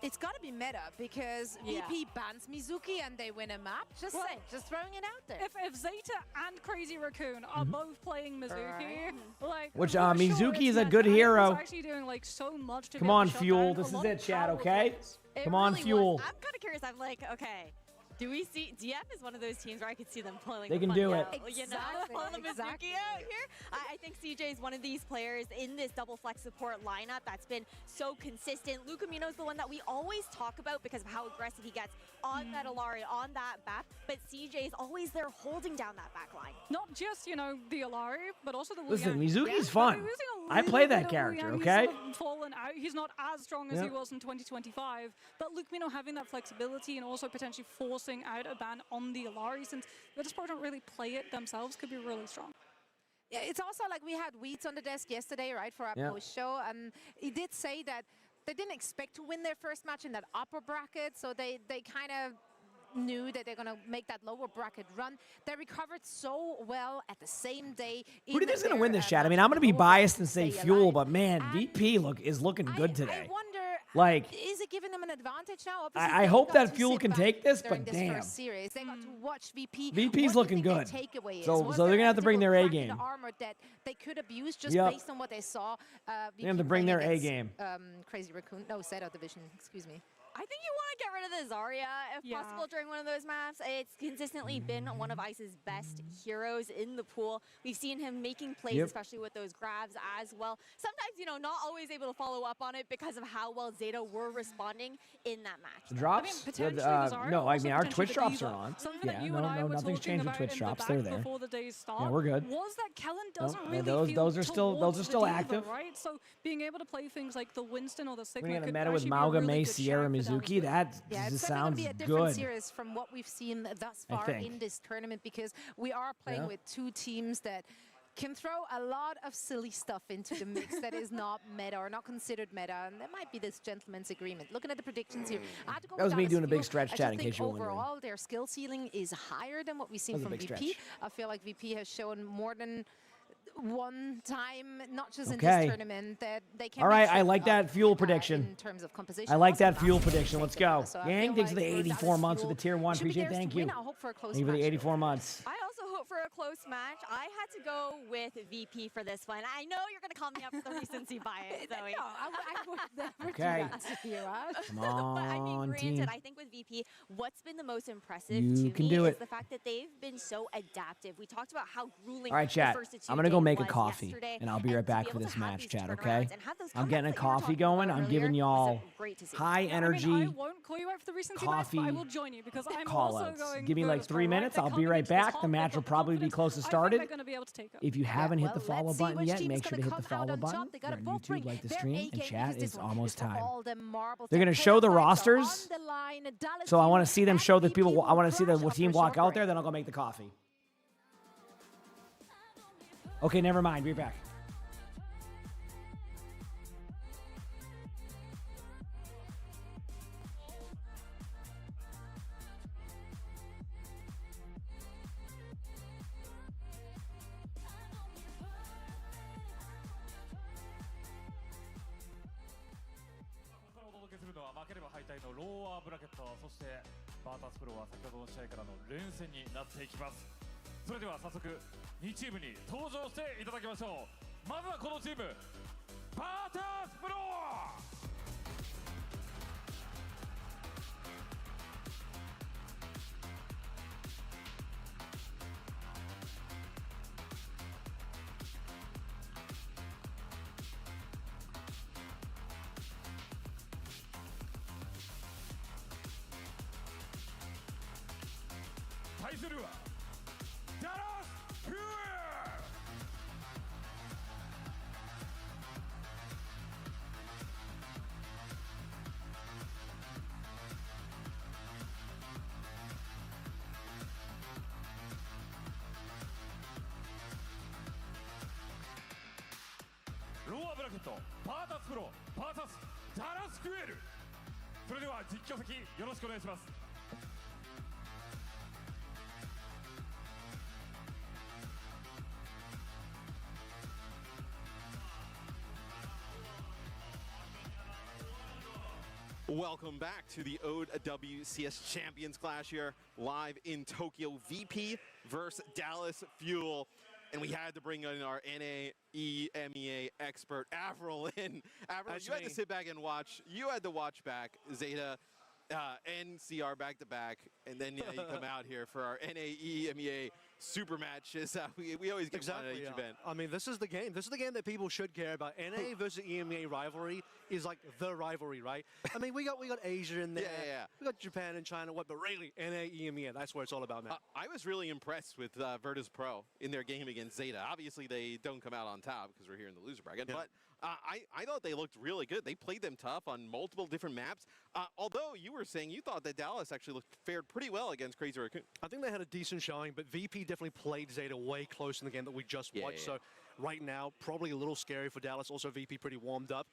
it's got to be meta because VP bans Mizuki and they win a map. Just saying, just throwing it out there. If Zeta and Crazy Raccoon are both playing Mizuki, like Which, for sure Mizuki it's is a meta. good And hero. He's actually doing like so much to Come get on, the shot Fuel. down. This A is lot it, of chat, powerful okay? plays. It Come on, really Fuel. was. I'm kind of curious. I'm like, okay, do we see DF is one of those teams where I could see them pulling They the can money do it. out, you know, pulling the Mizuki out here. I think CJ is one of these players in this double flex support lineup that's been so consistent. Lucamino is the one that we always talk about because of how aggressive he gets on that Alari, on that back, but CJ is always there holding down that back line. Not just, you know, the Alari, but also the Listen, Liang. Mizuki's Yeah, fun. we're losing a I little play bit that of character, Liang. okay? He's sort of fallen out. He's not as strong as he Yep. was in 2025, but Lucamino having that flexibility and also potentially forcing out a ban on the Alari, since Virtus Pro don't really play it themselves, could be really strong. Yeah, it's also like we had Weeds on the desk yesterday, right, for our Yeah. post show, and he did say that they didn't expect to win their first match in that upper bracket, so they kind of knew that they're going to make that lower bracket run. They recovered so well at the same day. Who do you think's going to win this, chat? I mean, I'm going to be biased and say Fuel, but man, VP is looking good today. I wonder, Like, is it giving them an advantage now? I hope that Fuel can take this, but damn. First series. They got to watch VP. VP's What do looking you think their good. takeaway is? So Was they're there going to have to bring their A crack in game. the armor that they could abuse just Yep. based on what they saw. They have to bring playing their A against, game. Crazy Raccoon. No, Seto Division. Excuse me. I think you want to get rid of the Zarya if possible during one of those maps. It's consistently been one of Ice's best heroes in the pool. We've seen him making plays, Yep. especially with those grabs as well. Sometimes, you know, not always able to follow up on it because of how well Zeta were responding in that match. The drops? No, I mean, our Twitch drops are on. Something that Yeah, you and I no, were nothing's talking changed with about Twitch in drops. the They're back there. before the day's start. Yeah, we're good. Was that Kellen No, doesn't yeah, really those feel are still towards the D.Va, active. right? So being able to play things like the Winston or the Sigma We're going to could meta with actually be a Mauga, really May, good Sierra, shout for Dallas. Mizuki. That Yeah, just it's sounds going to be a different good. series from what we've seen thus I far think. in this tournament because we are playing Yeah. with two teams that can throw a lot of silly stuff into the mix that is not meta or not considered meta, and there might be this gentleman's agreement. Looking at the predictions here, I had to go That was with me Dallas doing a big Fuel. stretch I chat just in think case you were wondering. overall their skill ceiling is higher than what we've seen That was a from big VP. stretch. I feel like VP has shown more than one time, not just in Okay. this tournament, that they can All be right, I tripped like up, that Fuel prediction. in terms of composition. I like Also that Fuel balancing prediction. Let's go. So I Gang, feel thanks for the like for 84 Dallas months with the Fuel tier 1. should be Appreciate it. theirs to Thank win. you. I hope for a close Thank you for the match. 84 months. I also hope for a close match. I had to go with VP for this one. I know you're going to call me up for the recency bias, Zoe. No, I would never Okay. do that to you, Raj. Come But I mean, on, granted, team. I think with VP, what's been the most impressive You to can me do is it. the fact that they've been so adaptive. We talked about how grueling All right, the chat. first I'm going to go game make a was coffee, yesterday, and I'll be right to back be for able this to have match, these chat, turnarounds okay? and have those I'm getting a comebacks that you were coffee talking going. about I'm earlier giving y'all was great to see. high I energy won't call you out for the recency coffee bias, but I will join you because I'm call also outs. going Give me like Virtus 3 Pro, right? minutes. They're I'll be coming right into this back. hot, The they've match got will the probably be confidence. close to I think started. they're going to be able to take it. If you haven't hit the Well, follow let's see button which yet, team is make sure to gonna hit the come out follow on button. top. They gotta If you're on both bring YouTube, like the their stream, A and game chat, because it's this one almost is for time. all the marbles. They're The going to show the qualifiers are rosters. on the line. Dallas So I want Fuel to see them and show the VP people. I will want to see the crash team after walk short out there. break. Then I'll go make the coffee. Okay, never mind. Be back. ローアブラケットパータスプロ VS ダラスクエル。それでは実況席よろしくお願いします。Welcome back to the OWCS Champions Clash here, live in Tokyo. VP versus Dallas Fuel. And we had to bring in our NA-EMEA expert, Avril, in. Avril, you had to sit back and watch. You had to watch back Zeta and CR back-to-back. And then you come out here for our NA-EMEA super matches. We always get one at each event. I mean, this is the game. This is the game that people should care about. NA versus EMEA rivalry is like the rivalry, right? I mean, we got Asia in there. Yeah. We got Japan and China, but really NA, EMEA, that's what it's all about now. I was really impressed with Virtus Pro in their game against Zeta. Obviously, they don't come out on top because we're here in the loser bracket, but I thought they looked really good. They played them tough on multiple different maps. Although you were saying you thought that Dallas actually fared pretty well against Crazy Raccoon. I think they had a decent showing, but VP definitely played Zeta way close in the game that we just watched. So right now, probably a little scary for Dallas. Also, VP pretty warmed up.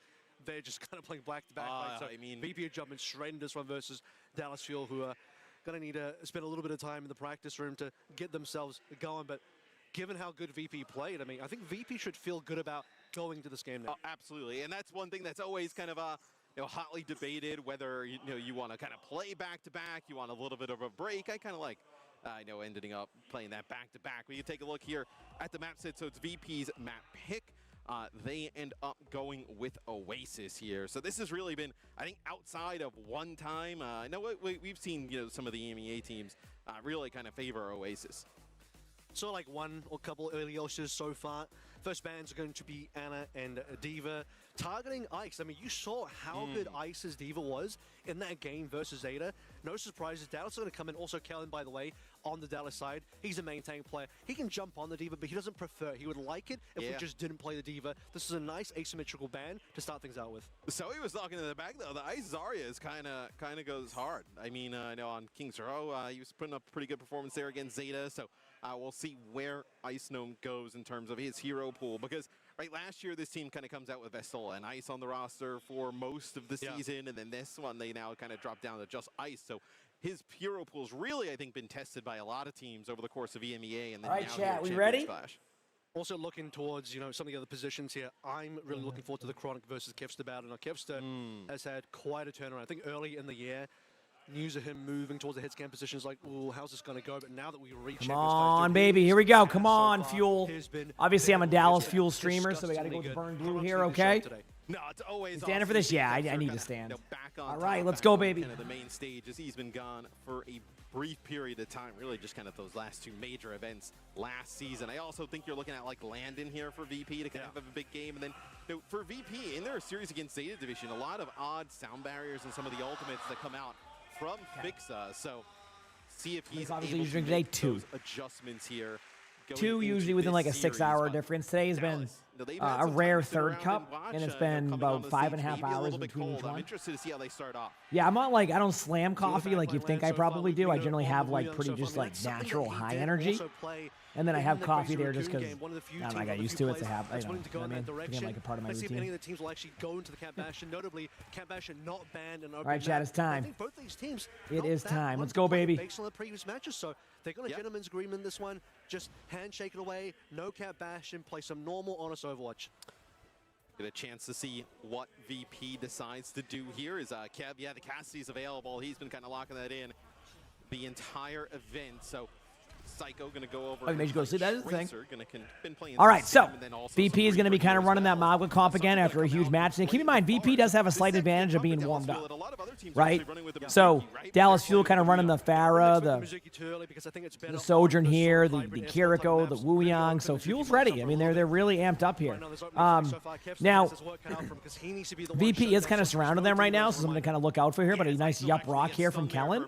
They're just kind of playing back-to-back. So I mean, VP are jumping straight into this one versus Dallas Fuel, who are going to need to spend a little bit of time in the practice room to get themselves going. But given how good VP played, I mean, I think VP should feel good about going to this game now. Absolutely, and that's one thing that's always kind of hotly debated, whether you want to kind of play back-to-back, you want a little bit of a break. I kind of like ending up playing that back-to-back. We can take a look here at the map set. So it's VP's map pick. They end up going with Oasis here. So this has really been, I think, outside of one time. I know we've seen some of the EMEA teams really kind of favor Oasis. So like one or couple early Oshas so far. First bans are going to be Anna and D.Va. Targeting Ice. I mean, you saw how good Ice's D.Va was in that game versus Zeta. No surprises. Dallas are going to come in. Also, Kellen, by the way, on the Dallas side, he's a main tank player. He can jump on the D.Va, but he doesn't prefer. He would like it if we just didn't play the D.Va. This is a nice asymmetrical ban to start things out with. So he was talking in the back, though. The Ice Zarya is kind of goes hard. I mean, I know on King's Row, he was putting up a pretty good performance there against Zeta. So we'll see where Ice Gnome goes in terms of his hero pool, because last year this team kind of comes out with Vestola and Ice on the roster for most of the season, and then this one they now kind of drop down to just Ice. So his hero pool's really, I think, been tested by a lot of teams over the course of EMEA, and then all right, now chat, we Champions ready? Clash. Also looking towards, some of the other positions here. I'm really looking forward to the Chronic versus Kevster battle. Now, Kevster has had quite a turnaround. I think early in the year, news of him moving towards the hit scan positions, like, ooh, how's this going to go? But now that we reach Come on, baby. Here we go. Come on, Fuel. Obviously, I'm a Dallas Fuel streamer, so we got to go with the Burn Blue here, okay? No, it's always You standing for this? Yeah, I need to stand. Back on all right, top, let's go, baby. Kind of the main stage, as he's been gone for a brief period of time, really just kind of those last two major events last season. I also think you're looking at like Landon here for VP to kind of have a big game. And then for VP, in their series against Zeta Division, a lot of odd sound barriers and some of the ultimates that come out from Fixa. So see if he's able to make those adjustments here. Two usually within like a 6-hour difference. Today has been a rare third cup, and it's been about 5.5 hours between each one. I'm interested to see how they start off. Yeah, I'm not like, I don't slam coffee like you think I probably do. I generally have like pretty just like natural high energy. And then I have coffee there just because I got used to it to have, you know what I mean? Became like a part of my Let's see if any of routine. the teams will actually go into the Camp Bastion. Notably, Camp Bastion not banned and All right, chat, it's time. I think both these teams It is time. Let's go, baby. based on the previous matches, so they got a gentleman's agreement this one. Just handshake it away, no Camp Bastion, play some normal, honest Overwatch. Get a chance to see what VP decides to do here. Is Kev, the Cassidy's available. He's been kind of locking that in the entire event. So Psycho gonna go over. Oh, he made you go to sleep. That is the thing. Been playing All right, so Sam, and then also VP is going to be kind of running that Mogla comp again after a huge match. And keep in mind, VP does have a slight advantage of being warmed up, right? So Dallas Fuel kind of running the Pharah, the Sojourn here, the Kiriko, the Wuyang. So Fuel's ready. I mean, they're really amped up here. Now, VP is kind of surrounding them right now, so something to kind of look out for here. But a nice yup rock here from Kellen.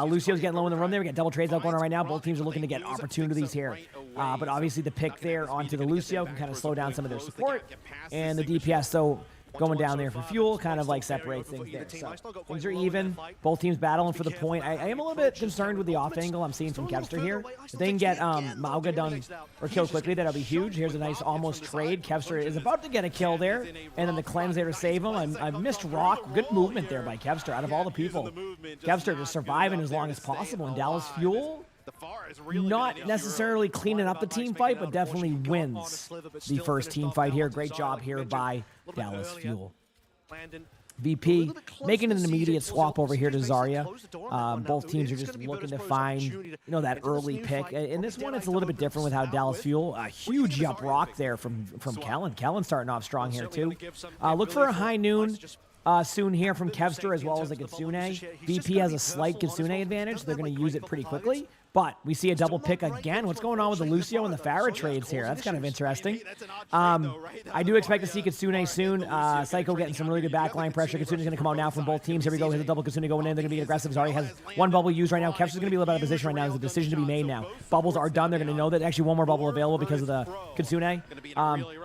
Lucio's getting low in the room there. We got double trades out going on right now. Both teams are looking to get opportunities here. But obviously the pick there onto the Lucio can kind of slow down some of their support. And the DPS, so going down there for Fuel kind of like separates things there. So things are even. Both teams battling for the point. I am a little bit concerned with the off angle I'm seeing from Kevster here. If they can get Mauga done or killed quickly, that'll be huge. Here's a nice almost trade. Kevster is about to get a kill there. And then the cleanse there to save him. I missed Rock. Good movement there by Kevster out of all the people. Kevster just surviving as long as possible. And Dallas Fuel, not necessarily cleaning up the team fight, but definitely wins the first team fight here. Great job here by Dallas Fuel. VP making an immediate swap over here to Zarya. Both teams are just looking to find, that early pick. In this one, it's a little bit different with how Dallas Fuel, a huge yup rock there from Kellen. Kellen starting off strong here too. Look for a high noon soon here from Kevster as well as a Kitsune. VP has a slight Kitsune advantage. They're going to use it pretty quickly. But we see a double pick again. What's going on with the Lucio and the Pharah trades here? That's kind of interesting. I do expect to see Kitsune soon. Psycho getting some really good backline pressure. Kitsune's going to come out now from both teams. Here we go. Here's a double Kitsune going in. They're going to be aggressive. Zari has one bubble used right now. Kevster's going to be a little bit out of position right now. There's a decision to be made now. Bubbles are done. They're going to know that actually one more bubble available because of the Kitsune.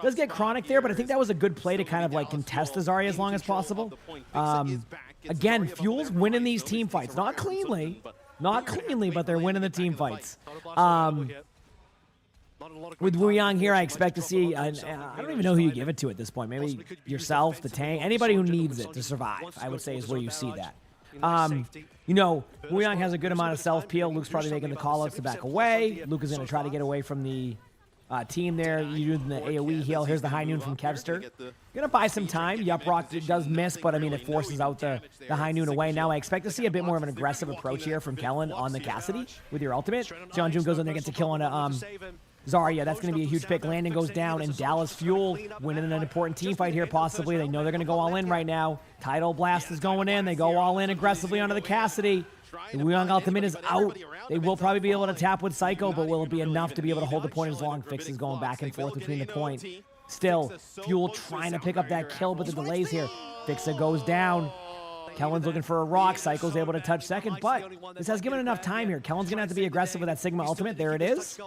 Does get Chronic there, but I think that was a good play to kind of like contest the Zari as long as possible. Again, Fuel's winning these team fights. Not cleanly. Not cleanly, but they're winning the team fights. With Wuyang here, I expect to see, I don't even know who you give it to at this point. Maybe yourself, the tank, anybody who needs it to survive, I would say is where you see that. Wuyang has a good amount of self-peel. Luke's probably making the call-outs to back away. Luke is going to try to get away from the team there. You do the AoE heal. Here's the high noon from Kevster. Gonna buy some time. Yup Rock does miss, but I mean, it forces out the high noon away. Now I expect to see a bit more of an aggressive approach here from Kellen on the Cassidy with your ultimate. John June goes in there, gets a kill on Zarya. That's going to be a huge pick. Landon goes down, and Dallas Fuel winning an important team fight here possibly. They know they're going to go all in right now. Tidal Blast is going in. They go all in aggressively onto the Cassidy. The Wuyang ultimate is out. They will probably be able to tap with Psycho, but will it be enough to be able to hold the point as long? Fix is going back and forth between the point. Still, Fuel trying to pick up that kill, but the delays here. Fixa goes down. Kellen's looking for a rock. Psycho's able to touch second, but this has given enough time here. Kellen's going to have to be aggressive with that Sigma ultimate. There it is.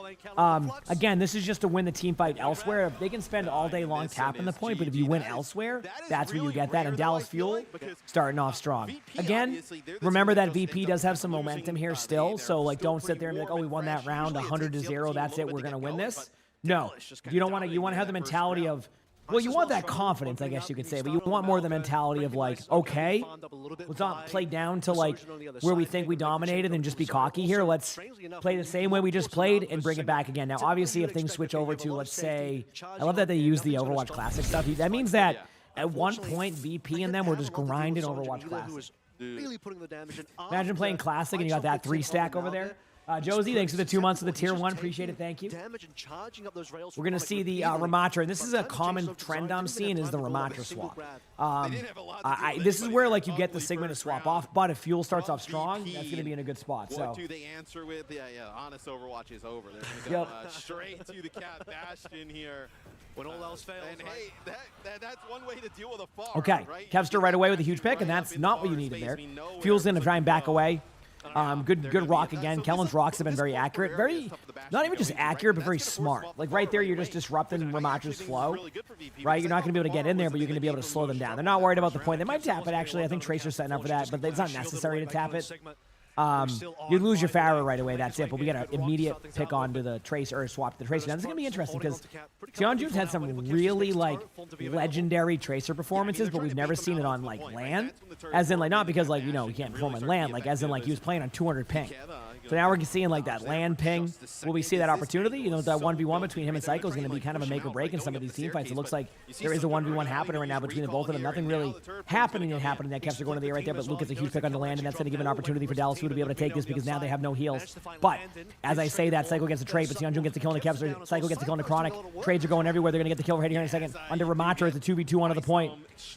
Again, this is just to win the team fight elsewhere. They can spend all day long tapping the point, but if you win elsewhere, that's where you get that. And Dallas Fuel starting off strong. Again, remember that VP does have some momentum here still, so like don't sit there and be like, oh, we won that round 100-0. That's it. We're going to win this. No, you don't want to. You want to have the mentality of, well, you want that confidence, I guess you could say, but you want more of the mentality of like, okay, let's not play down to like where we think we dominated and just be cocky here. Let's play the same way we just played and bring it back again. Now, obviously, if things switch over to, let's say, I love that they use the Overwatch Classic stuff. That means that at one point, VP and them were just grinding Overwatch Classic. Imagine playing Classic and you got that 3-stack over there. Josie, thanks for the 2 months of the tier 1. Appreciate it. Thank you. We're going to see the Ramatra. And this is a common trend I'm seeing is the Ramatra swap. This is where like you get the Sigma to swap off. But if Fuel starts off strong, that's going to be in a good spot. So what do they answer with? Yeah, honest Overwatch is over. They're going to go straight to the Cat Bastion here. When all else fails. And hey, that's one way to deal with a fall. Okay, right? Kevster right away with a huge pick, and that's not what you needed there. Fuel's going to try and back away. Good rock again. Kellen's rocks have been very accurate. Not even just accurate, but very smart. Like right there, you're just disrupting Ramatra's flow. Right? You're not going to be able to get in there, but you're going to be able to slow them down. They're not worried about the point. They might tap it, actually. I think Tracer's setting up for that, but it's not necessary to tap it. You lose your Pharah right away, that's it. But we get an immediate pick onto the Tracer, or swap to the Tracer. Now, this is going to be interesting because Seonju's had some really, like, legendary Tracer performances, but we've never seen it on, like, LAN. As in, like, not because, like, you know, he can't perform on LAN, like, as in, like, he was playing on 200 ping. So now we're seeing like that land ping. Will we see that opportunity? You know, that 1v1 between him and Psycho is going to be kind of a make or break in some of these team fights. It looks like there is a 1v1 happening right now between the both of them. Nothing really happening. That Kevster going to the air right there, but Luke gets a huge pick on the land, and that's going to give an opportunity for Dallas Fu to be able to take this because now they have no heals. But as I say that, Psycho gets a trade, but Seonjun gets the kill on the Kevster. Psycho gets the kill on the Chronic. Trades are going everywhere. They're going to get the kill right here in a second. Under Ramatra, it's a 2v2 onto the point.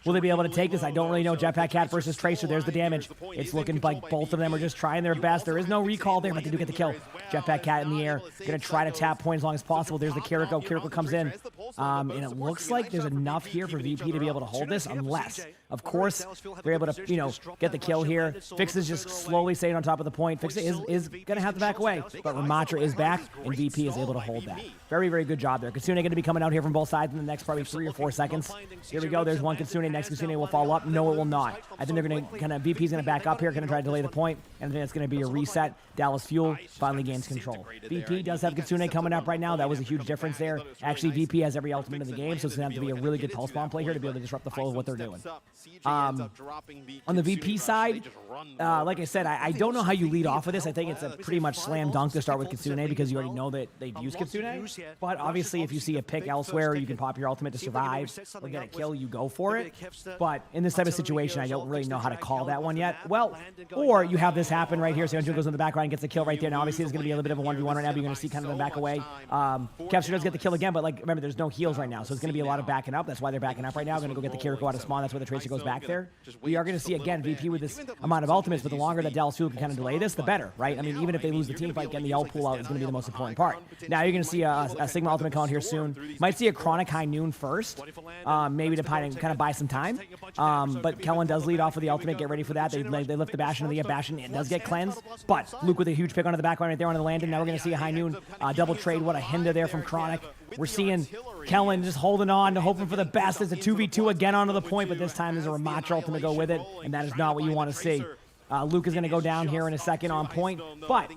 Will they be able to take this? I don't really know. Jetpack Cat versus Tracer. There's the damage. It's looking like both of them are just trying their best. There is no recall there, but they do get the kill. Jetpack Cat in the air. Going to try to tap point as long as possible. There's the Kiriko. Kiriko comes in. And it looks like there's enough here for VP to be able to hold this, unless, of course, they're able to, you know, get the kill here. Fix is just slowly staying on top of the point. Fix is going to have to back away, but Ramatra is back, and VP is able to hold that. Very, very good job there. Kitsune going to be coming out here from both sides in the next probably 3 or 4 seconds. Here we go. There's one Kitsune. Next Kitsune will follow up. No, it will not. I think they're going to kind of, VP's going to back up here, going to try to delay the point, and I think it's going to be a reset. Dallas Fuel finally gains control. VP does have Kitsune coming up right now. That was a huge difference there. Actually, VP has every ultimate in the game, so it's going to have to be a really good pulse bomb play here to be able to disrupt the flow of what they're doing. On the VP side, like I said, I don't know how you lead off of this. I think it's a pretty much slam dunk to start with Kitsune because you already know that they've used Kitsune. But obviously, if you see a pick elsewhere, you can pop your ultimate to survive or get a kill, you go for it. But in this type of situation, I don't really know how to call that one yet. Well, or you have this happen right here. Seonjun goes in the background and gets a kill right there. Now, obviously, there's going to be a little bit of a 1v1 right now, but you're going to see kind of them back away. Kevster does get the kill again, but like remember, there's no heals right now, so it's going to be a lot of backing up. That's why they're backing up right now. Going to go get the Kiriko out of spawn. That's why the Tracer goes back there. We are going to see, again, VP with this amount of ultimates, but the longer that Dallas Fuel can kind of delay this, the better, right? I mean, even if they lose the team fight, getting the ult pool out is going to be the most important part. Now you're going to see a Sigma ultimate call here soon. Might see a Chronic High Noon first, maybe to kind of buy some time. But Kellen does lead off with the ultimate. Get ready for that. They lift the Bastion into the Bastion. It does get cleansed, but Luke with a huge pick onto the backline right there onto the landing. Now we're going to see a High Noon double trade. What a hinder there from Chronic. We're seeing Kellen just holding on to hoping for the best. It's a 2v2 again onto the point, but this time there's a Ramatra ultimate to go with it, and that is not what you want to see. Luke is going to go down here in a second on point. But,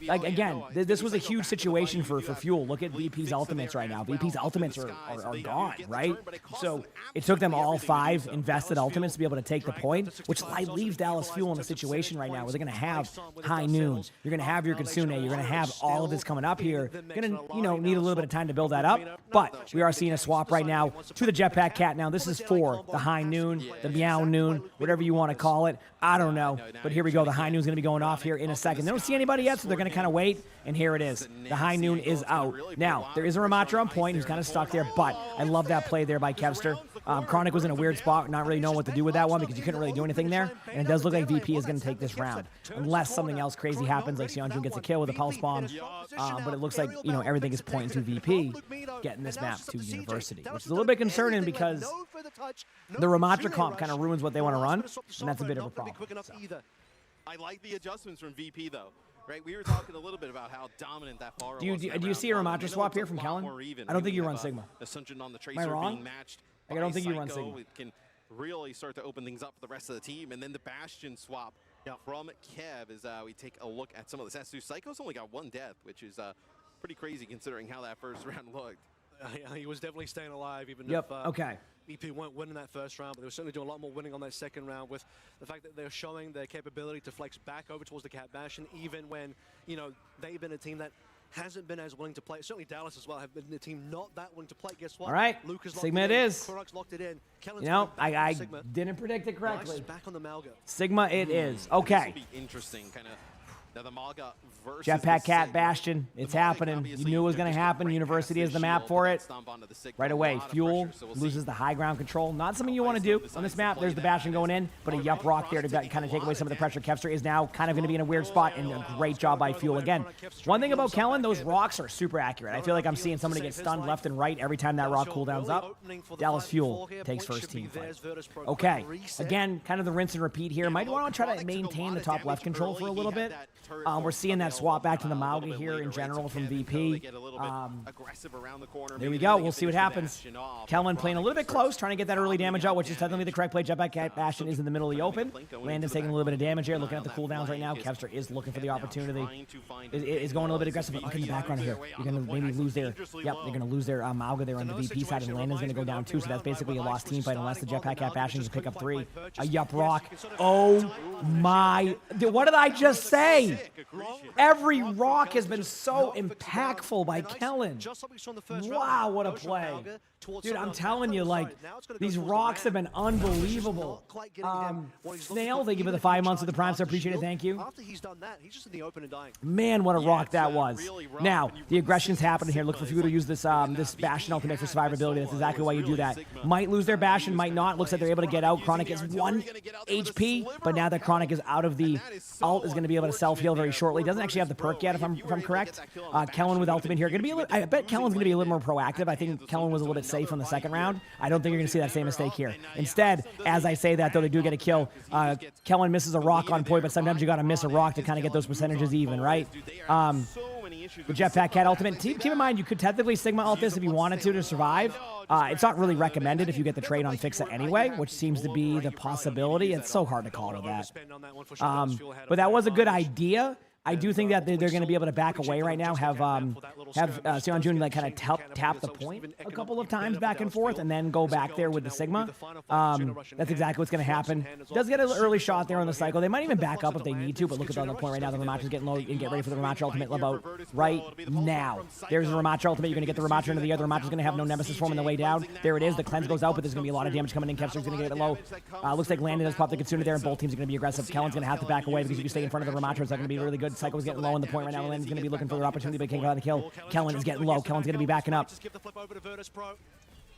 like, again, this was a huge situation for Fuel. Look at VP's ultimates right now. VP's ultimates are gone, right? So it took them all 5 invested ultimates to be able to take the point, which leaves Dallas Fuel in a situation right now where they're going to have High Noon. You're going to have your Kitsune. You're going to have all of this coming up here. You're going to, you know, need a little bit of time to build that up. But we are seeing a swap right now to the Jetpack Cat. Now, this is for the High Noon, the Meow Noon, whatever you want to call it. I don't know. But here we go. The High Noon is going to be going off here in a second. They don't see anybody yet, so they're going to kind of wait. And here it is. The High Noon is out. Now, there is a Ramatra on point who's kind of stuck there, but I love that play there by Kevster. Chronic was in a weird spot, not really knowing what to do with that one because you couldn't really do anything there. And it does look like VP is going to take this round. Unless something else crazy happens, like Seonjun gets a kill with a pulse bomb. But it looks like, you know, everything is pointing to VP getting this map to University, which is a little bit concerning because the Ramatra comp kind of ruins what they want to run, and that's a bit of a problem. So. I like the adjustments from VP, though. Right, we were talking a little bit about how dominant that far. Do you see a Ramatra swap here from Kellen? I don't think you run Sigma. Am I wrong? I don't think you run Sigma. It can really start to open things up for the rest of the team, and then the Bastion swap from Kev as we take a look at some of the stats. Psycho's only got 1 death, which is pretty crazy considering how that first round looked. He was definitely staying alive, even if EP weren't winning that first round, but they were certainly doing a lot more winning on that second round with the fact that they're showing their capability to flex back over towards the Cat Bastion, even when, you know, they've been a team that hasn't been as willing to play. Certainly Dallas as well have been the team not that willing to play. Guess what? All right, Sigma it is. Locked it in. You know, I didn't predict it correctly. Back on the Malga. Sigma it is. Okay. This will be interesting, kind of. Now the Malga versus Jetpack Cat Bastion, it's happening. You knew it was going to happen. University is the map for it. Right away, Fuel loses the high ground control. Not something you want to do on this map. There's the Bastion going in, but a Yup Rock there to kind of take away some of the pressure. Kevster is now kind of going to be in a weird spot, and a great job by Fuel again. One thing about Kellen, those rocks are super accurate. I feel like I'm seeing somebody get stunned left and right every time that rock cooldown's up. Dallas Fuel takes first team fight. Okay, again, kind of the rinse and repeat here. Might want to try to maintain the top left control for a little bit. We're seeing that swap back to the Malga here in general from VP. There we go. We'll see what happens. Kellen playing a little bit close, trying to get that early damage out, which is technically the correct play. Jetpack Cat Bastion is in the middle of the open. Landon's taking a little bit of damage here. Looking at the cooldowns right now. Kevster is looking for the opportunity. Is going a little bit aggressive. But look in the background here. You're going to maybe lose their... Yep, they're going to lose their Malga there on the VP side, and Landon's going to go down too. So that's basically a lost team fight unless the Jetpack Cat Bastion can pick up 3. A Yup Rock. Oh my... What did I just say? play. Every rock has been so impactful by Kellen. Wow, what a play. Dude, I'm telling you, like, these rocks have been unbelievable. Snail, thank you for the 5 months of the Prime, so appreciate it, thank you. Man, what a rock that was. Now, the aggression's happening here. Look for Fuel to use this this Bastion ultimate for survivability. That's exactly why you do that. Might lose their Bastion, might not. Looks like they're able to get out. Chronic is 1 HP, but now that Chronic is out of the ult, is going to be able to self-heal very shortly. Doesn't actually have the perk yet, if I'm correct. Kellen with ultimate here. Going to be a little, I bet Kellen's going to be a little more proactive. I think Kellen was a little bit safe on the second round. I don't think you're going to see that same mistake here. Instead, as I say that, though, they do get a kill. Kellen misses a rock on point, but sometimes you got to miss a rock to kind of get those percentages even, right? The Jetpack Cat ultimate. Keep in mind, you could technically Sigma ult this if you wanted to survive. It's not really recommended if you get the trade on Fixa anyway, which seems to be the possibility. It's so hard to call to that. But that was a good idea. I do think that they're going to be able to back away right now, have Seonjun like kind of tap the point a couple of times back and forth, and then go back there with the Sigma. That's exactly what's going to happen. Does get an early shot there on the cycle. They might even back up if they need to, but look at the other point right now. The Ramacha's getting low, and get ready for the Ramacha ultimate about right now. There's the Ramacha ultimate. You're going to get the Ramacha into the air. The Ramacha's going to have no Nemesis form on the way down. There it is. The cleanse goes out, but there's going to be a lot of damage coming in. Kevster's going to get it low. Looks like Landon has popped the Kitsune there, and both teams are going to be aggressive. Kellen's going to have to back away because if you stay in front of the Ramacha, it's not going to be really good. Cycle's getting low on the point right now. Landon's going to be looking for their opportunity, but can't go on the kill. Kellen is getting low. Kellen's going to be backing up.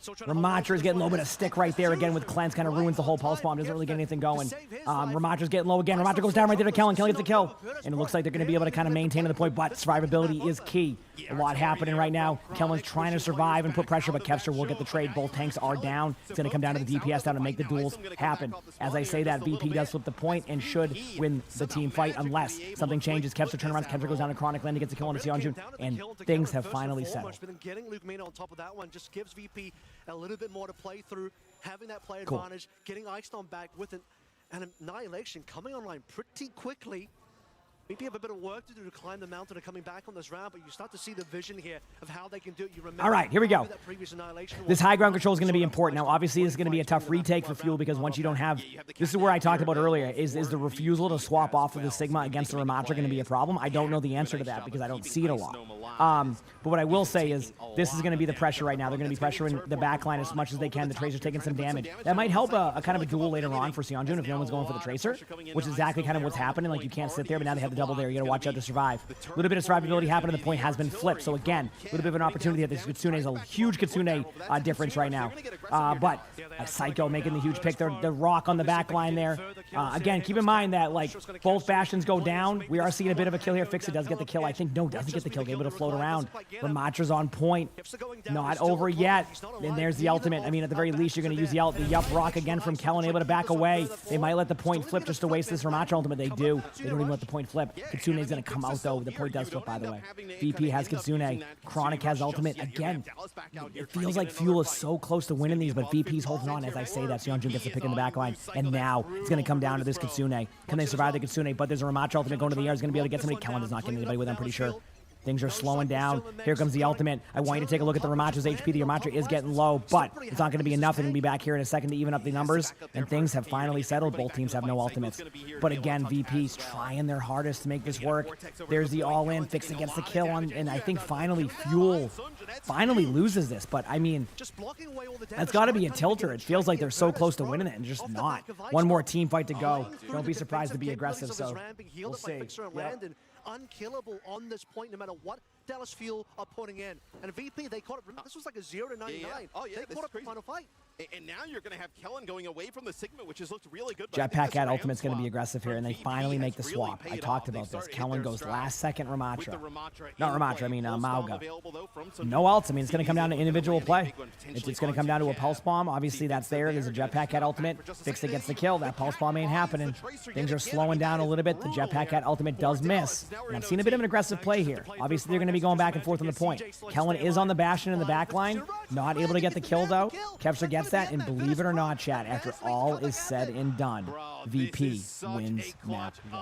Ramacha is getting low, but a stick right there again with cleanse kind of ruins the whole pulse bomb. Doesn't really get anything going. Ramacha's getting low again. Ramacha goes down right there to Kellen. Kellen gets the kill. And it looks like they're going to be able to kind of maintain the point, but survivability is key. A lot happening right now. Kellen's trying to survive and put pressure, but Kevster will get the trade. Both tanks are down. It's going to come down to the DPS down to make the duels happen. As I say that, VP does flip the point and should win the team fight unless something changes. Kevster turnarounds. Kevster goes down to Chronic. Landon gets a kill on the Seonjun, and things have finally settled. Getting Luke Mina on top of that one just gives VP a little bit more to play through, having that play Cool. advantage, getting Iced on back with an Annihilation coming online pretty quickly. VP have a bit of work to do to climb the mountain and coming back on this round, but you start to see the vision here of how they can do it. You remember all right, here we go. This high ground control is going to be important. Now, obviously, this is going to be a tough retake for Fuel because once you don't have... This is where I talked about earlier. Is the refusal to swap off of the Sigma against the Ramacha going to be a problem? I don't know the answer to that because I don't see it a lot. But what I will say is this is going to be the pressure right now. They're going to be pressuring the backline as much as they can. The Tracer's taking some damage. That might help a kind of a duel later on for Seonjun if no one's going for the Tracer, which is exactly kind of what's happening. Like, you can't sit there, but now they have the double there. You got to watch out to survive. A little bit of survivability happening. The point has been flipped. So again, a little bit of an opportunity that this Kitsune is a huge Kitsune difference right now. But Psycho making the huge pick. The rock on the back line there. Again, keep in mind that like both Bastions go down. We are seeing a bit of a kill here. Fixa does get the kill. I think no, doesn't get the kill. Able to float around. Ramacha's on point. Not over yet. And there's the ultimate. I mean, at the very least, you're going to use the yup rock again from Kellen. Able to back away. They might let the point flip just to waste this Ramacha ultimate. They do. They don't even let the point flip. Kitsune's going to come out though. The point does flip, by the way. VP has Kitsune. Chronic has ultimate. Again, it feels like Fuel is so close to winning these, but VP's holding on. As I say that, Seonjun gets the pick in the back line. And now it's going to come down to this Kitsune. Can they survive the Kitsune? But there's a Ramacha ultimate going to the air. Is going to be able to get somebody. Kellen does not get anybody with, I'm pretty sure. Things are slowing down. Here comes the ultimate. I want you to take a look at the Ramacha's HP. The Ramacha is getting low, but it's not going to be enough. They're going to be back here in a second to even up the numbers, and things have finally settled. Both teams have no ultimates. But again, VP's trying their hardest to make this work. There's the all-in. Fix against the kill on, and I think finally Fuel finally loses this. But I mean, that's got to be a tilter. It feels like they're so close to winning it and just not. One more team fight to go. Don't be surprised to be aggressive, so we'll see. Yep. Unkillable on this point, no matter what Dallas Fuel are putting in. And VP, they caught it. This was like a 0-99. Oh, yeah, they caught up the final fight. And now you're going to have Kellen going away from the Sigma, which has looked really good. Jetpack at Ultimate's going to be aggressive here, and they finally make the swap. I talked about this. Kellen goes last second Ramacha. Not Ramacha, I mean Mauga. No ults. I mean, it's going to come down to individual play. It's going to come down to a Pulse Bomb. Obviously, that's there. There's a Jetpack at Ultimate. Fixa gets the kill. That Pulse Bomb ain't happening. Things are slowing down a little bit. The Jetpack at Ultimate does miss. And I've seen a bit of an aggressive play here. Obviously, they're going to be going back and forth on the point. Kellen is on the Bastion in the back line. Not able to get the kill, though. Kevster gets that, and believe it or not, chat, after all is said and done, VP wins map 1.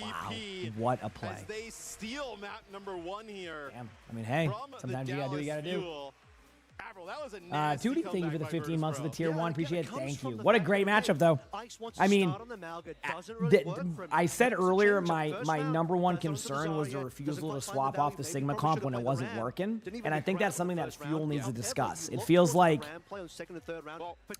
Wow, what a play. They steal map number 1 here. Damn. I mean, hey, sometimes you gotta do what you gotta do. Avril, Tootie, thank you for the 15 months of the tier 1. Appreciate it. Thank you. What a great matchup, though. I mean, I said earlier my number one concern was the refusal to swap off the Sigma comp when it wasn't working. And I think that's something that Fuel needs to discuss. It feels like,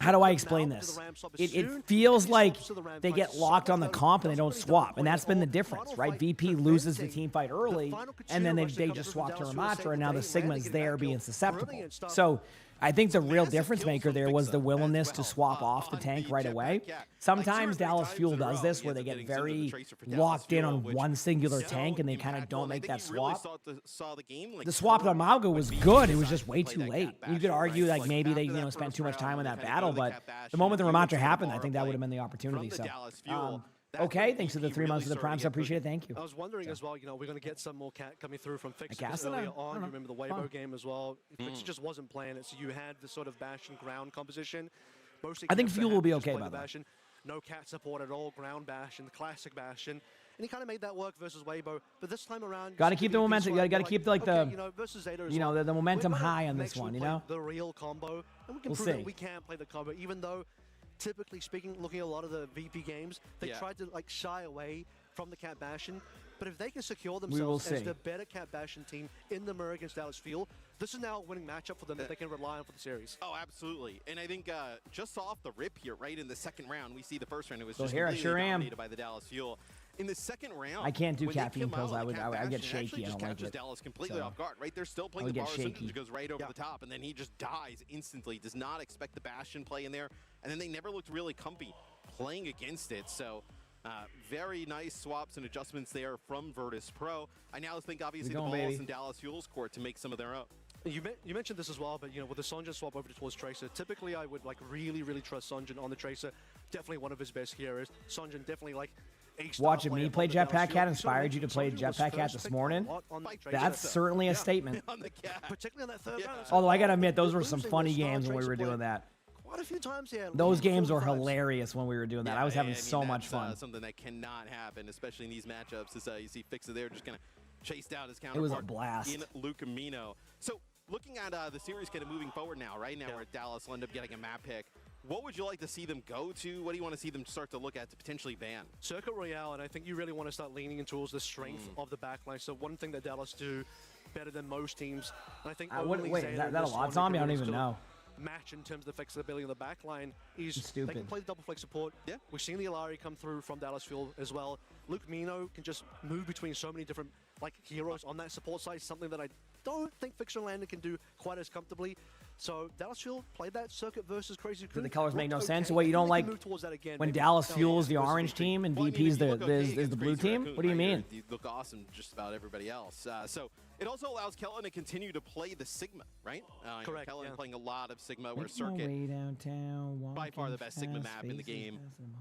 how do I explain this? It feels like they get locked on the comp and they don't swap. And that's been the difference, right? VP loses the team fight early, and then they just swap to Ramatra, and now the Sigma's there being susceptible. So I think the real difference maker there was the willingness to swap off the tank right away. Sometimes Dallas Fuel does this where they get very locked in on one singular tank and they kind of don't make that swap. The swap on Mauga was good. It was just way too late. You could argue like maybe they spent too much time on that battle, but the moment the Ramatra happened, I think that would have been the opportunity. So. Okay, thanks for the 3 months of the Prime, so appreciate it. Thank you. I was wondering as well, we're going to get some more cat coming through from Fixer earlier on. You remember the Weibo game as well. Fixer just wasn't playing it, so you had the sort of Bastion ground composition. I think Fuel will be okay by that. No cat support at all, ground Bastion, the classic Bastion. And he kind of made that work versus Weibo. But this time around, got to keep the momentum. You got to keep the versus Zeta the momentum high on this one. The real combo, and we can prove that we can play the combo, even though. Typically speaking, looking at a lot of the VP games, they tried to shy away from the Cat Bastion. But if they can secure themselves as the better Cat Bastion team in the mirror against Dallas Fuel, this is now a winning matchup for them that they can rely on for the series. Oh, absolutely. And I think just off the rip here, right in the second round, we see the first round. It was so just here, completely dominated by the Dallas Fuel. In the second round, I can't do caffeine pills. I would get shaky. I don't like it. Dallas completely off guard, right? They're still playing the bar, just goes right over the top, and then he just dies instantly. Does not expect the Bastion play in there, and then they never looked really comfy playing against it. So very nice swaps and adjustments there from Virtus Pro. I now think obviously the ball is in Dallas Fuel's court to make some of their own. You mentioned this as well, but with the Sonjin swap over towards Tracer, typically I would really trust Sonjin on the Tracer. Definitely one of his best heroes. Sonjin definitely watching me play Jetpack Cat inspired you to play Jetpack Cat this morning. That's certainly a statement. Particularly on that third round. Although I gotta admit, those were some funny games when we were doing that. Quite a few times, yeah. Those games were hilarious when we were doing that. I was having so much fun. Something that cannot happen, especially in these matchups, is you see Fixer there just kind of chased out his counterpart. It was a blast. In Lucamino. So looking at the series kind of moving forward now, right now where Dallas will end up getting a map pick. What would you like to see them go to? What do you want to see them start to look at to potentially ban? Circuit Royale, and I think you really want to start leaning towards the strength of the backline. So one thing that Dallas do better than most teams, and I think wait, is that a lot, Zombie? I don't even know. Match in terms of the flexibility of the backline is stupid. They can play the double flex support. Yeah, we've seen the Alari come through from Dallas Fuel as well. Luke Mino can just move between so many different heroes on that support side, something that I don't think Fixer and Landon can do quite as comfortably. So Dallas Fuel played that circuit versus Crazy Raccoon. The colors make no sense. So what, you don't like when Dallas Fuel is the orange team and VP's the blue team? What do you mean? You look awesome just about everybody else. So it also allows Kellen to continue to play the Sigma, right? Correct. Kellen playing a lot of Sigma, where Circuit by far the best Sigma map in the game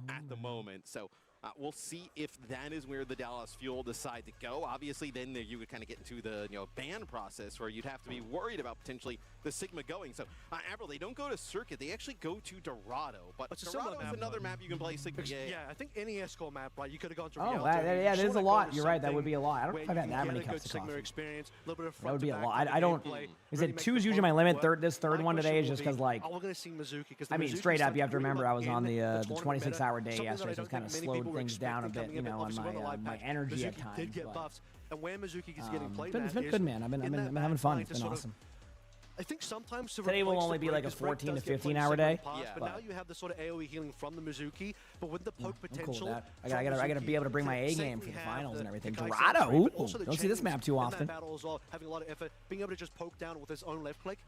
at the moment. So we'll see if that is where the Dallas Fuel decide to go. Obviously, then you would kind of get into the ban process where you'd have to be worried about potentially the Sigma going. So, Avril, they don't go to Circuit. They actually go to Dorado. But Dorado is another map you can play Sigma. Yeah, I think any escort map, right? You could have gone to Rialto. Yeah, there's a lot. You're right. That would be a lot. I don't know if I've had that many cups to coffee. That would be a lot. I don't. Is it 2 is usually my limit? This third one today is just because, I mean, straight up, you have to remember I was on the 26-hour day yesterday, so it's kind of slowed things down a bit. On my energy at times. And where Mizuki is getting played it's been good, man. I've been having fun. It's been awesome. I think sometimes today will only be like a 14 to 15 hour day. But now you have the sort of AoE healing from the Mizuki, but with the poke potential. Cool with that. I gotta be able to bring my A game for the finals and everything. Dorado, ooh, don't see this map too often. Battle as well, having a lot of effort, being able to just poke down with his own left click,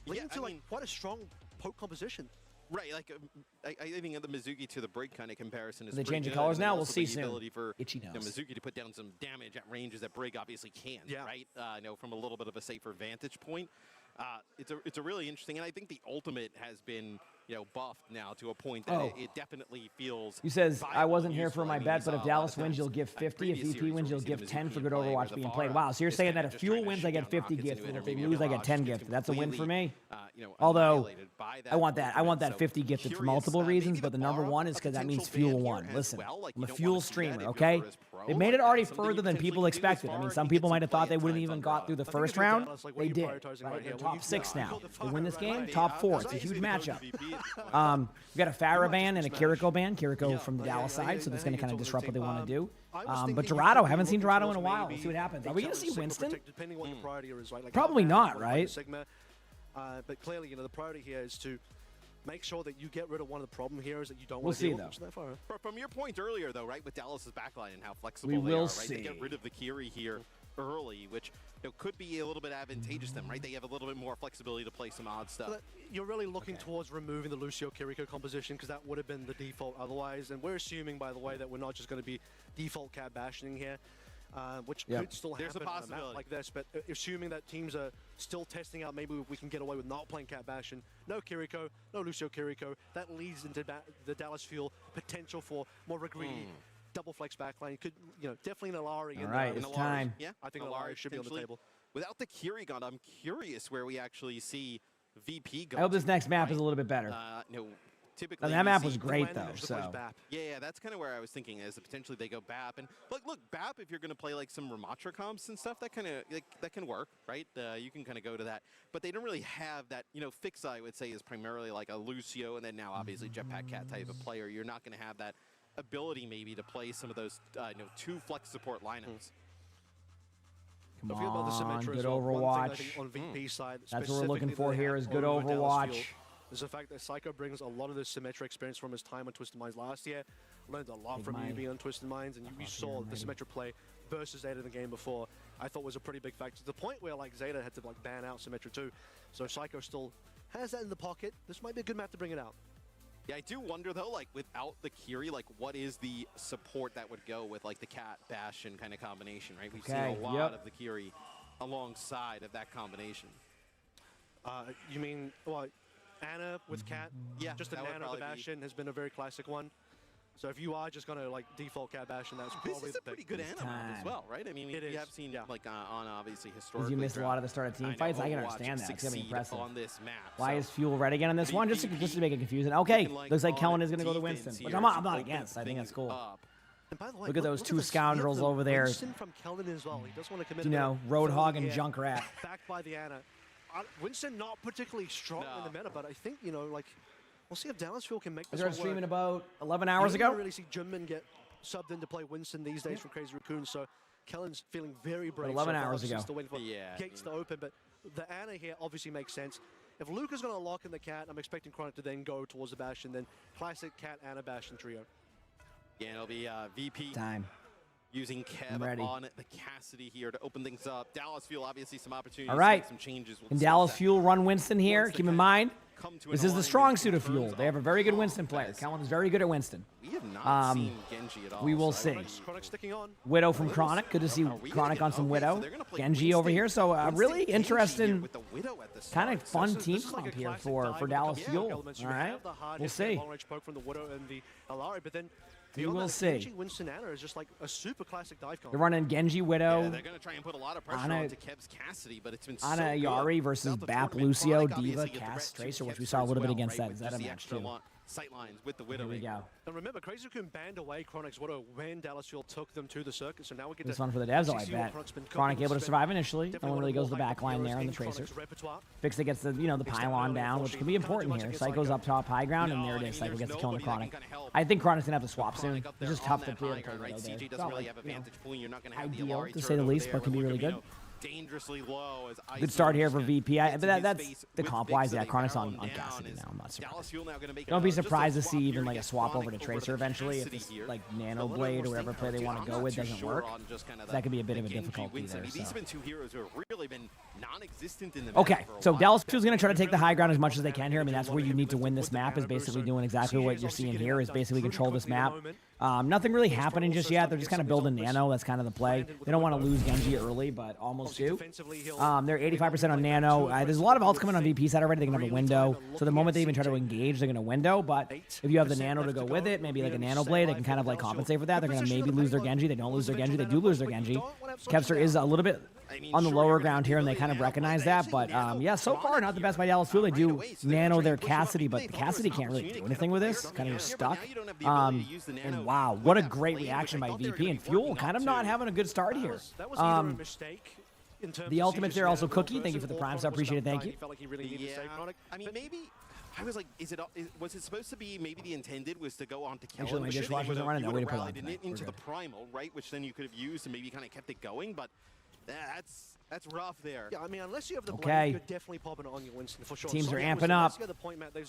leading to quite a strong poke composition. Right, I think the Mizuki to the Brig kind of comparison is they pretty change the good. colors now. We'll see the soon. Ability for Itchy nose. Mizuki to put down some damage at ranges that Brig obviously can't. Yeah. Right, from a little bit of a safer vantage point. It's a really interesting, and I think the ultimate has been buffed now to a point that it definitely feels. He says I wasn't here for my bet, but if Dallas wins, you'll give 50. If VP wins, you'll give 10 for good Overwatch being played. Wow, so you're saying that if Fuel wins, I get 50 gifted, and if they lose, I get 10 gifted. That's a win for me. you know, Although annihilated by that. I want that movement. 50 gifted for Curious, multiple maybe reasons, the but the number bar one a is because that means potential fuel fan won. here as Listen, well. Like, I'm a you don't fuel wanna see that streamer, if you're okay? for his pro, They made like, it already that's something further you than people potentially can do as expected. I mean, far some and people get might some have thought play they wouldn't time even on got Dallas. through the I think first if you're round. Dallas, like, what They are you did. prioritizing Right? right They're here? top What 6 we- now. No, They win this game, right. top 4. It's a Right. huge They go to matchup. VP at this point. We got a Farah ban and a Kiriko ban. Kiriko from the Dallas side, so that's going to kind of disrupt what they want to do. But Dorado, haven't seen Dorado in a while. We'll see what happens. Are we going to see Winston? Depending on what your priority is, right? Like Probably not, right? Sigma. But clearly, you know, the priority here is to make sure that you get rid of one of the problem here is that you don't We'll want to see, deal though. with that far. From your point earlier, though, right, with Dallas's backline and how flexible We they will are, right? see. They get rid of the Kiri here early, which could be a little bit advantageous to them, right? They have a little bit more flexibility to play some odd stuff. But you're really looking towards removing the Lucio Kiriko composition because that would have been the default otherwise. And we're assuming, by the way, that we're not just going to be default cat bashing here, which could still There's a happen on a map possibility. like this. But assuming that teams are still testing out, maybe we can get away with not playing cat bashing. No Kiriko, no Lucio Kiriko. That leads into the Dallas Fuel potential for more greedy. Double flex backline. Could, you know, definitely an Alari. All right, it's time. Yeah, I think Alari should be on the potentially. table. Without the Kiri gun, I'm curious where we actually see VP go. I hope this to, next map right? is a little bit better. No, typically That we map see was great, though, so. Yeah, that's kind of where I was thinking is that potentially they go BAP. And look, BAP, if you're going to play like some Ramatra comps and stuff, that kind of that can work, right? You can kind of go to that. But they don't really have that, you know, Fix, I would say, is primarily like a Lucio, and then now obviously Jetpack Cat type of player. You're not going to have that ability maybe to play some of those, you know, 2 flex support lineups. Come Don't forget about the on, Symmetra good as well. One thing I Overwatch. think on VP side, That's what we're looking specifically for that they here have is good over Dallas Overwatch. Fuel is the fact that Psycho brings a lot of the Symmetra experience from his time on Twisted Minds last year. Learned a lot Big from you mind. being on Twisted Minds, and you saw the Symmetra play versus Zeta in the game before. I thought was a pretty big factor to the point where like Zeta had to like ban out Symmetra too. So Psycho still has that in the pocket. This might be a good map to bring it out. Yeah, I do wonder though, like without the Kiri, like what is the support that would go with like the Cat Bastion kind of combination, right? We've seen a lot of the Kiri alongside of that combination. You mean, well, Anna with Cat? Yeah, just a that would Nano probably Bastion has been a very classic one. So if you are just going to like default Cat Bastion, that's This probably is a pretty good Anna map as well, right? I mean, we have seen like on obviously historically. You missed a lot of the start of team fights. I can Overwatch understand that. It's gonna be succeed impressive. on this map. Why so is Fuel red again on this one? Just to make it confusing. Okay, looks like Kellen is gonna go to Winston, which I'm not against. I think that's cool. And by the way, Look at those look 2 the scoundrels skill of over there. Winston from Keldon as well. He does want to commit. You know, Roadhog and Junkrat. Backed by the Anna. Winston not particularly strong in the meta, but I think, you know, like, we'll see if Dallas Fuel can make I this started one streaming work. about 11 hours You ago. don't really see Junmin get subbed in to play Winston these days from Crazy Raccoon, so Kellen's feeling very brave. 11 so far. hours He's ago. Still waiting for gates to open, but the Anna here obviously makes sense. If Luca's going to lock in the Cat, I'm expecting Chronic to then go towards the Bastion, then classic Cat Anna Bastion trio. Yeah, it'll be VP time. Using I'm Kev ready. on the Cassidy here to open things up. Dallas Fuel obviously some opportunities All to right. make some changes. We'll Can discuss Dallas that. Fuel run Winston here? Keep in mind, to this an is the alignment strong that suit of turns Fuel. They have a very good Winston player. Kellen is very good at Winston. We have not seen Genji at all. We will so I see. don't Chronic sticking on. Widow from Chronic. Good to see Chronic on some Widow. Genji over here. So really interesting, kind of fun team comp here for Dallas Fuel. All right, we'll see. Long-range poke from the Widow and the Alari, but then We beyond will that, see. Genji, Winston Anna is just like a super classic dive comp. They're running Genji Widow. Yeah, they're going to try and put a lot of pressure Anna- onto Kev's Cassidy, but it's been Anna so good Ayari versus throughout the Bap tournament. Lucio, Chronic D.Va, obviously a Cass, threat to Tracer, which Kev's we saw a little bit as against well, that. Is right, that a with just match the too? extra sight lines with the Widow. Here we go. And remember, Crazy Raccoon banned away Chronic's Widow when Dallas Fuel took them to the circuit, so now we get This to one for the devs, though, I see what bet. Chronic's been Chronic cooking. able to It's survive been initially. No definitely one really one goes of to the more back line there on the hyper heroes Tracer. in Chronic's repertoire. Fixit gets the the pylon down, which can be important here. Psycho's up top high ground, and there it is. Psycho gets the kill on the Chronic. I think Chronic's gonna have to swap soon. It's just tough to be able to play Widow there. CG It's doesn't not really like, have you know, advantage point. You're not going to have the ideal, Alari to say turret the over least, there but can be when really Camino good. dangerously low as Good start here for Isolation VP. gets But into that's space the with comp Vix, wise. so Yeah, they Chronic's barrel on him down Cassidy as now. I'm not surprised. Dallas Fuel now going to make Don't be just a surprised to swap see here even to like a get swap over Chronic to Tracer to eventually if Cassidy this here. like A Nano little bit Blade more or whatever stink play they power, want too. to I'm go not with too doesn't sure work. on just kinda So that could be a bit the of a Genji difficulty Winston. there. I mean, these So. have been 2 heroes who have really been non-existent in the Okay, meta for a so while. Dallas Fuel's going to try to take the high ground as much as they can here. I mean, that's where you need to win this map, is basically doing exactly what you're seeing here, is basically control this map. Nothing really happening just yet. They're just kind of building Nano. That's kind of the play. They don't want to lose Genji early, but almost ults do. They're 85% on Nano. There's a lot of ults coming on VP side already. They're going to have a window. So the moment they even try to engage, they're going to window. But if you have the Nano to go with it, maybe like a Nano Blade, they can kind of like compensate for that. They're going to maybe lose their Genji. They don't lose their Genji. They do lose their Genji. Kevster is a little bit on the lower ground here, and they kind of recognize that. But yeah, so far, not the best by Dallas Fuel. They do Nano their Cassidy, but the Cassidy can't really do anything with this. Kind of just stuck. And wow, what a great reaction by VP. And Fuel kind of not having a good start here. The ultimates there also Cookie. Thank you for the prime sub. Appreciate it. Thank you. Yeah, I mean, maybe I was like, was it supposed to be maybe the intended was to go on to Kellen? Actually, my dishwasher's not running. No way to put it on tonight. Into the primal, right? Which then you could have used and maybe kind of kept it going, but that's rough there. Yeah, I mean, unless you have the blade, you're definitely popping it on your Winston for sure. Teams are amping up. The point, Matt, they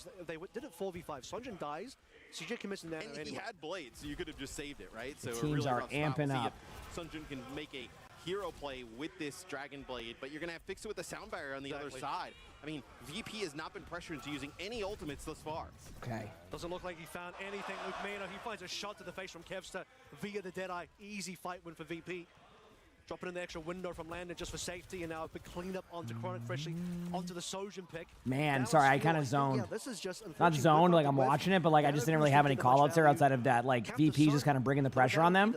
did it 4v5. Sunjin dies. CJ commits that and anyway. He had blades, so you could have just saved it, right? So teams really are amping up. Sunjin can make a hero play with this Dragon Blade, but you're going to have to fix it with the sound barrier on the other side. I mean, VP has not been pressured into using any ultimates thus far. Okay. Doesn't look like he found anything. Luke Mano, he finds a shot to the face from Kevster via the Deadeye. Easy fight win for VP. Dropping in the extra window from Landon just for safety, and now a big cleanup onto Chronic freshly onto the Sojin pick. Man, sorry, I kind of zoned. Yeah, this is just not zoned, like I'm watching it, but like I just didn't really have any call-outs there outside of that. Like VP just kind of bringing the pressure on them.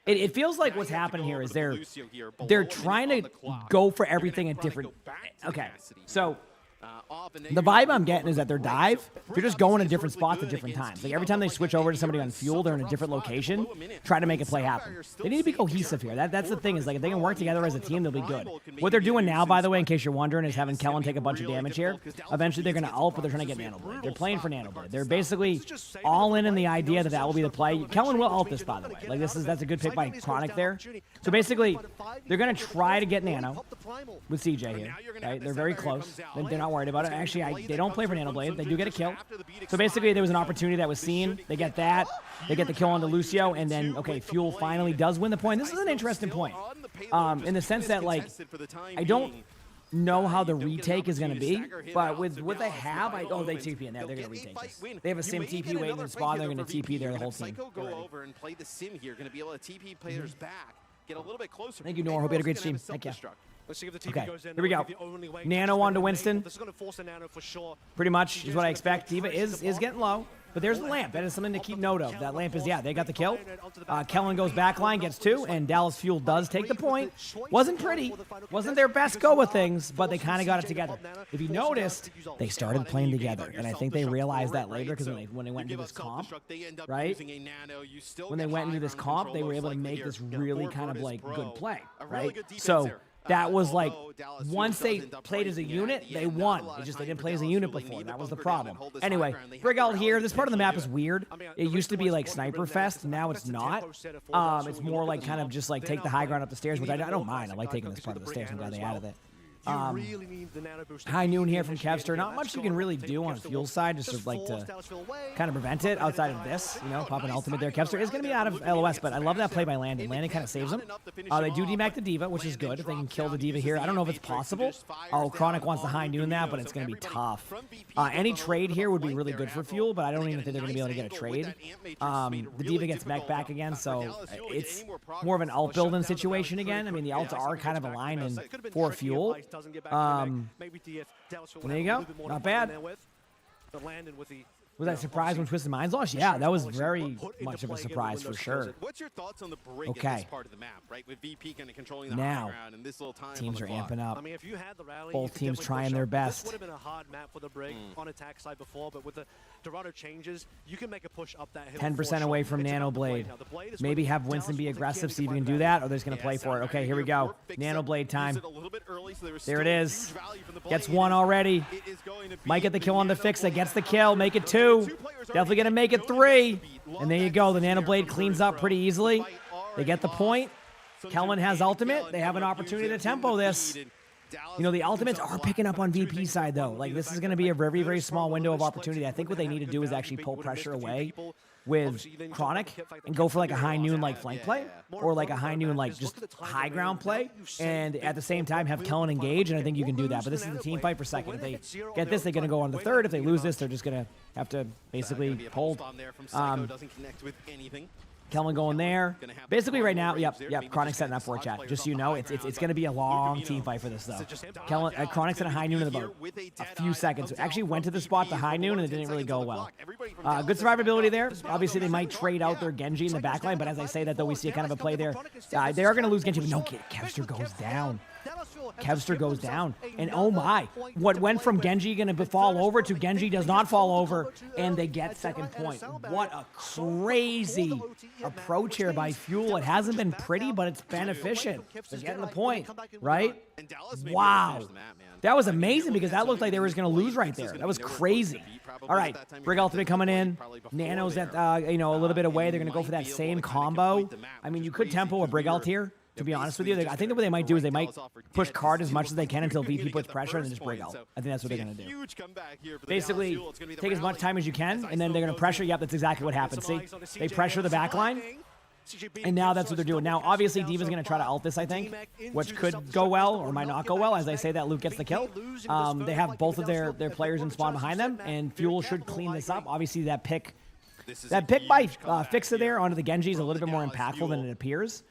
It feels like what's happening here is they're trying to go for everything at different. Okay, so the vibe I'm getting is that their dive, they're just going to different spots at different times. Like every time they switch over to somebody on Fuel, they're in a different location, trying to make a play happen. They need to be cohesive here. That's the thing, is like if they can work together as a team, they'll be good. What they're doing now, by the way, in case you're wondering, is having Kellen take a bunch of damage here. Eventually they're going to ult, but they're trying to get Nano Blade. They're playing for Nano Blade. They're basically all in the idea that will be the play. Kellen will ult this, by the way. Like that's a good pick by Chronic there. So basically, they're going to try to get Nano with CJ here. Right? They're very close. They're not worried about it. Actually, they don't play for Nano Blade. They do get a kill. So basically, there was an opportunity that was seen. They get that. They get the kill onto Lucio, and then, okay, Fuel finally does win the point. This is an interesting point, in the sense that, like, I don't know how the retake is going to be, but with what they have, they TP in there. They're going to retake this. They have a sim TP waiting in the spot. They're going to TP there the whole team. Go over and play the sim here. Going to be able to TP players back, get a little bit closer. Thank you, Nor. Hope you had a great stream. Thank you. Let's see if the TP Okay, goes in. here we go. Nano onto Winston. This is going to force a Nano for sure. Pretty much is what I expect. D.Va is getting low, but there's the lamp. That is something to keep note of. That lamp is, yeah, they got the kill. Kellen goes backline, gets 2, and Dallas Fuel does take the point. Wasn't pretty. Wasn't their best go with things, but they kind of got it together. If you noticed, they started playing together, and I think they realized that later because when they went into this comp, right? When they went into this comp, they were able to make this really kind of like good play, right? So that was like, once they played as a unit, they won. They didn't play as a unit before. That was the problem. Anyway, Brigald here. This part of the map is weird. It used to be like Sniper Fest. Now it's not. It's more like kind of just like take the high ground up the stairs, which I don't mind. I like taking this part of the stairs. I'm glad they added it. High noon here from Kevster. Not much you can really do on Fuel side, just to kind of prevent it outside of this. You know, pop an ultimate there. Kevster is going to be out of LOS, but I love that play by Landon. Landon kind of saves him. They do demac the D.Va, which is good if they can kill the D.Va here. I don't know if it's possible. Oh, Chronic wants the high noon that, but it's going to be tough. Any trade here would be really good for Fuel, but I don't even think they're going to be able to get a trade. The D.Va gets mech back again, so it's more of an ult building situation again. I mean, the ults are kind of aligned for Fuel. There you go. Not bad. Was that surprise when Twisted Minds lost? Yeah, that was very much of a surprise for sure. What's your thoughts on the break in this part of the map, right? With VP kind of controlling the high ground and this little time teams are amping up. I mean, if you had the rally, both teams trying their best. This would have been a hard map for the break on attack side before, but with the Dorado changes, you can make a push up that hill. 10% away from Nano Blade. Maybe have Winston be aggressive, see if he can do that, or they're just going to play for it. Okay, here we go. Nano Blade time. There it is. Gets 1 already. Might get the kill on the fix that gets the kill. Make it 2. Definitely going to make it 3. And there you go. The Nano Blade cleans up pretty easily. They get the point. Kellen has ultimate. They have an opportunity to tempo this. You know, the ultimates are picking up on VP side, though. Like, this is going to be a very, very small window of opportunity. I think what they need to do is actually pull pressure away with Chronic and go for like a high noon like flank play, or like a high noon like just high ground play, and at the same time have Kellen engage, and I think you can do that. But this is the team fight for second. If they get this, they're going to go on the third. If they lose this, they're just going to have to basically hold. Kellen going there. Basically right now, yep, Chronic setting up for it, chat. Just so you know, it's going to be a long team fight for this, though. Kellen, Chronic's at a high noon in about a few seconds. Actually went to the spot to high noon, and it didn't really go well. Good survivability there. Obviously, they might trade out their Genji in the backline, but as I say that, though, we see a kind of a play there. They are going to lose Genji, but no, Kevster goes down. Kevster goes down. And oh my, what went from Genji going to fall over to Genji does not fall over, and they get second point. What a crazy approach here by Fuel. It hasn't been pretty, but it's been efficient. They're getting the point, right? Wow. That was amazing because that looked like they were just going to lose right there. That was crazy. All right, Brig Ultimate coming in. Nano's at, a little bit away. They're going to go for that same combo. I mean, you could tempo a Brig Ult here. To be honest with you, I think that what they might do is they might push card as much as they can until VP puts pressure and then just break out. I think that's what they're going to do. Basically, take as much time as you can, and then they're going to pressure. Yep, that's exactly what happened. See, they pressure the backline, and now that's what they're doing. Now, obviously, D.Va's going to try to ult this, I think, which could go well or might not go well. As I say that, Luke gets the kill. They have both of their players in spawn behind them, and Fuel should clean this up. Obviously, that pick by Fixer there onto the Genji is a little bit more impactful than it appears.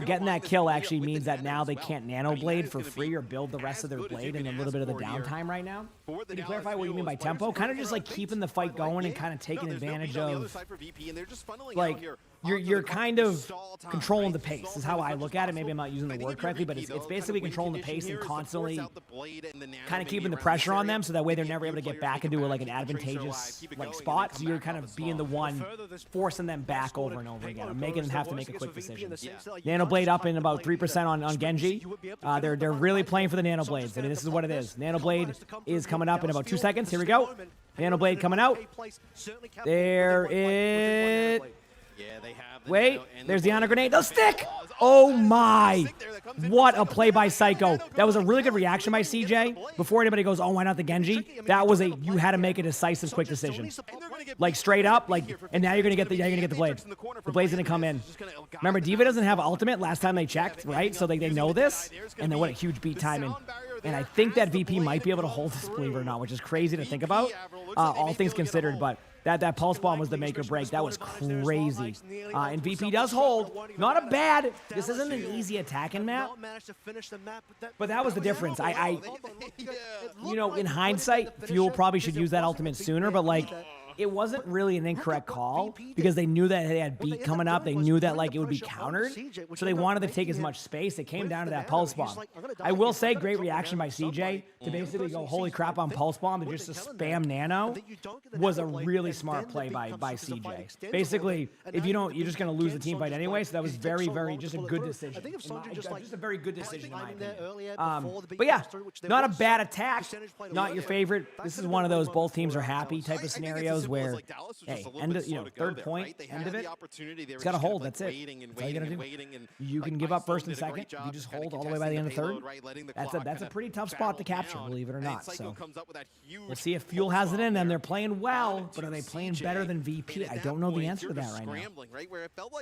Getting that kill actually means that now they can't nano blade for free or build the rest of their blade in a little bit of the downtime right now. Can you clarify what you mean by tempo? Kind of just like keeping the fight going and kind of taking advantage of, like, you're kind of controlling the pace is how I look at it. Maybe I'm not using the word correctly, but it's basically controlling the pace and constantly kind of keeping the pressure on them so that way they're never able to get back into like an advantageous spot. So you're kind of being the one forcing them back over and over again, making them have to make a quick decision. Nano Blade up in about 3% on Genji. They're really playing for the Nano Blades. I mean, this is what it is. Nano Blade is coming up in about 2 seconds. Here we go. Nano Blade coming out. There it. Wait, there's the honor grenade. The stick! Oh my! What a play by Psycho. That was a really good reaction by CJ. Before anybody goes, oh, why not the Genji? That was you had to make a decisive, quick decision. Like straight up, and now you're gonna get the blade. The blade's gonna come in. Remember, D.Va doesn't have ultimate last time they checked, right? So they know this, and then what a huge beat timing. And I think that VP might be able to hold this, believe it or not, which is crazy to think about, all things considered, but that pulse bomb was the make or break. That was crazy. And VP does hold. Not a bad. This isn't an easy attacking map. But that was the difference. In hindsight, Fuel probably should use that ultimate sooner, but it wasn't really an incorrect call because they knew that they had beat coming up. They knew that it would be countered, so they wanted to take as much space. It came down to that pulse bomb. I will say, great reaction by CJ to basically go, holy crap, on pulse bomb and just to spam nano was a really smart play by CJ. Basically, if you don't, you're just going to lose the team fight anyway. So that was very, very just a good decision. Just a very good decision in my opinion. But yeah, not a bad attack. Not your favorite. This is one of those both teams are happy type of scenarios. Where, hey, third point, end of it, it's got to hold, that's it. That's all you got to do. You can give up first and second. You just hold all the way by the end of third. That's a pretty tough spot to capture, believe it or not. So we'll see if Fuel has it in them. They're playing well, but are they playing better than VP? I don't know the answer to that right now.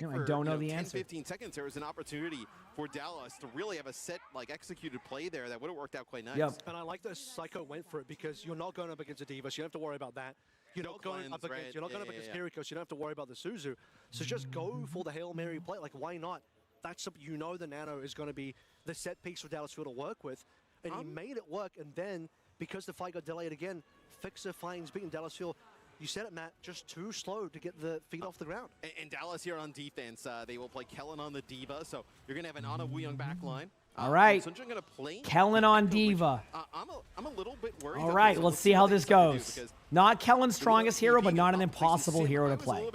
I don't know the answer. 15 seconds, there was an opportunity for Dallas to really have a set, executed play there that would have worked out quite nice. Yep. And I like that Psycho went for it because you're not going up against a D.Va, so you don't have to worry about that. You're not going up against Kiriko, so you don't have to worry about the Suzu. So just go for the Hail Mary play. Why not? That's something the Nano is going to be the set piece for Dallas Fuel to work with. And he made it work, and then, because the fight got delayed again, Fixer finds beating Dallas Fuel. You said it, Matt, just too slow to get the feet off the ground. And Dallas here on defense, they will play Kellen on the D.Va, so you're going to have an Ana Wooyoung backline. All right, Kellen on D.Va. I'm a little bit worried. All right, let's see how this goes. Not Kellen's strongest hero, but not an impossible hero to play.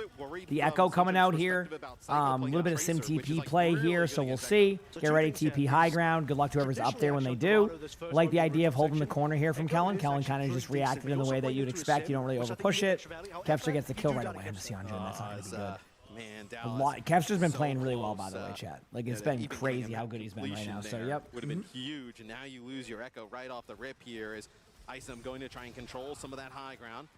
The Echo coming out here. A little bit of sim TP play here, so we'll see. Get ready, TP high ground. Good luck to whoever's up there when they do. I like the idea of holding the corner here from Kellen. Kellen kind of just reacted in the way that you'd expect. You don't really overpush it. Kevster gets the kill right away. That's not going to be good. Kevster's been playing really well, by the way, chat. It's been crazy how good he's been right now. So, yep. Would have been huge, and now you lose your Echo right off the rip here as Isom going to try and control some of that high ground.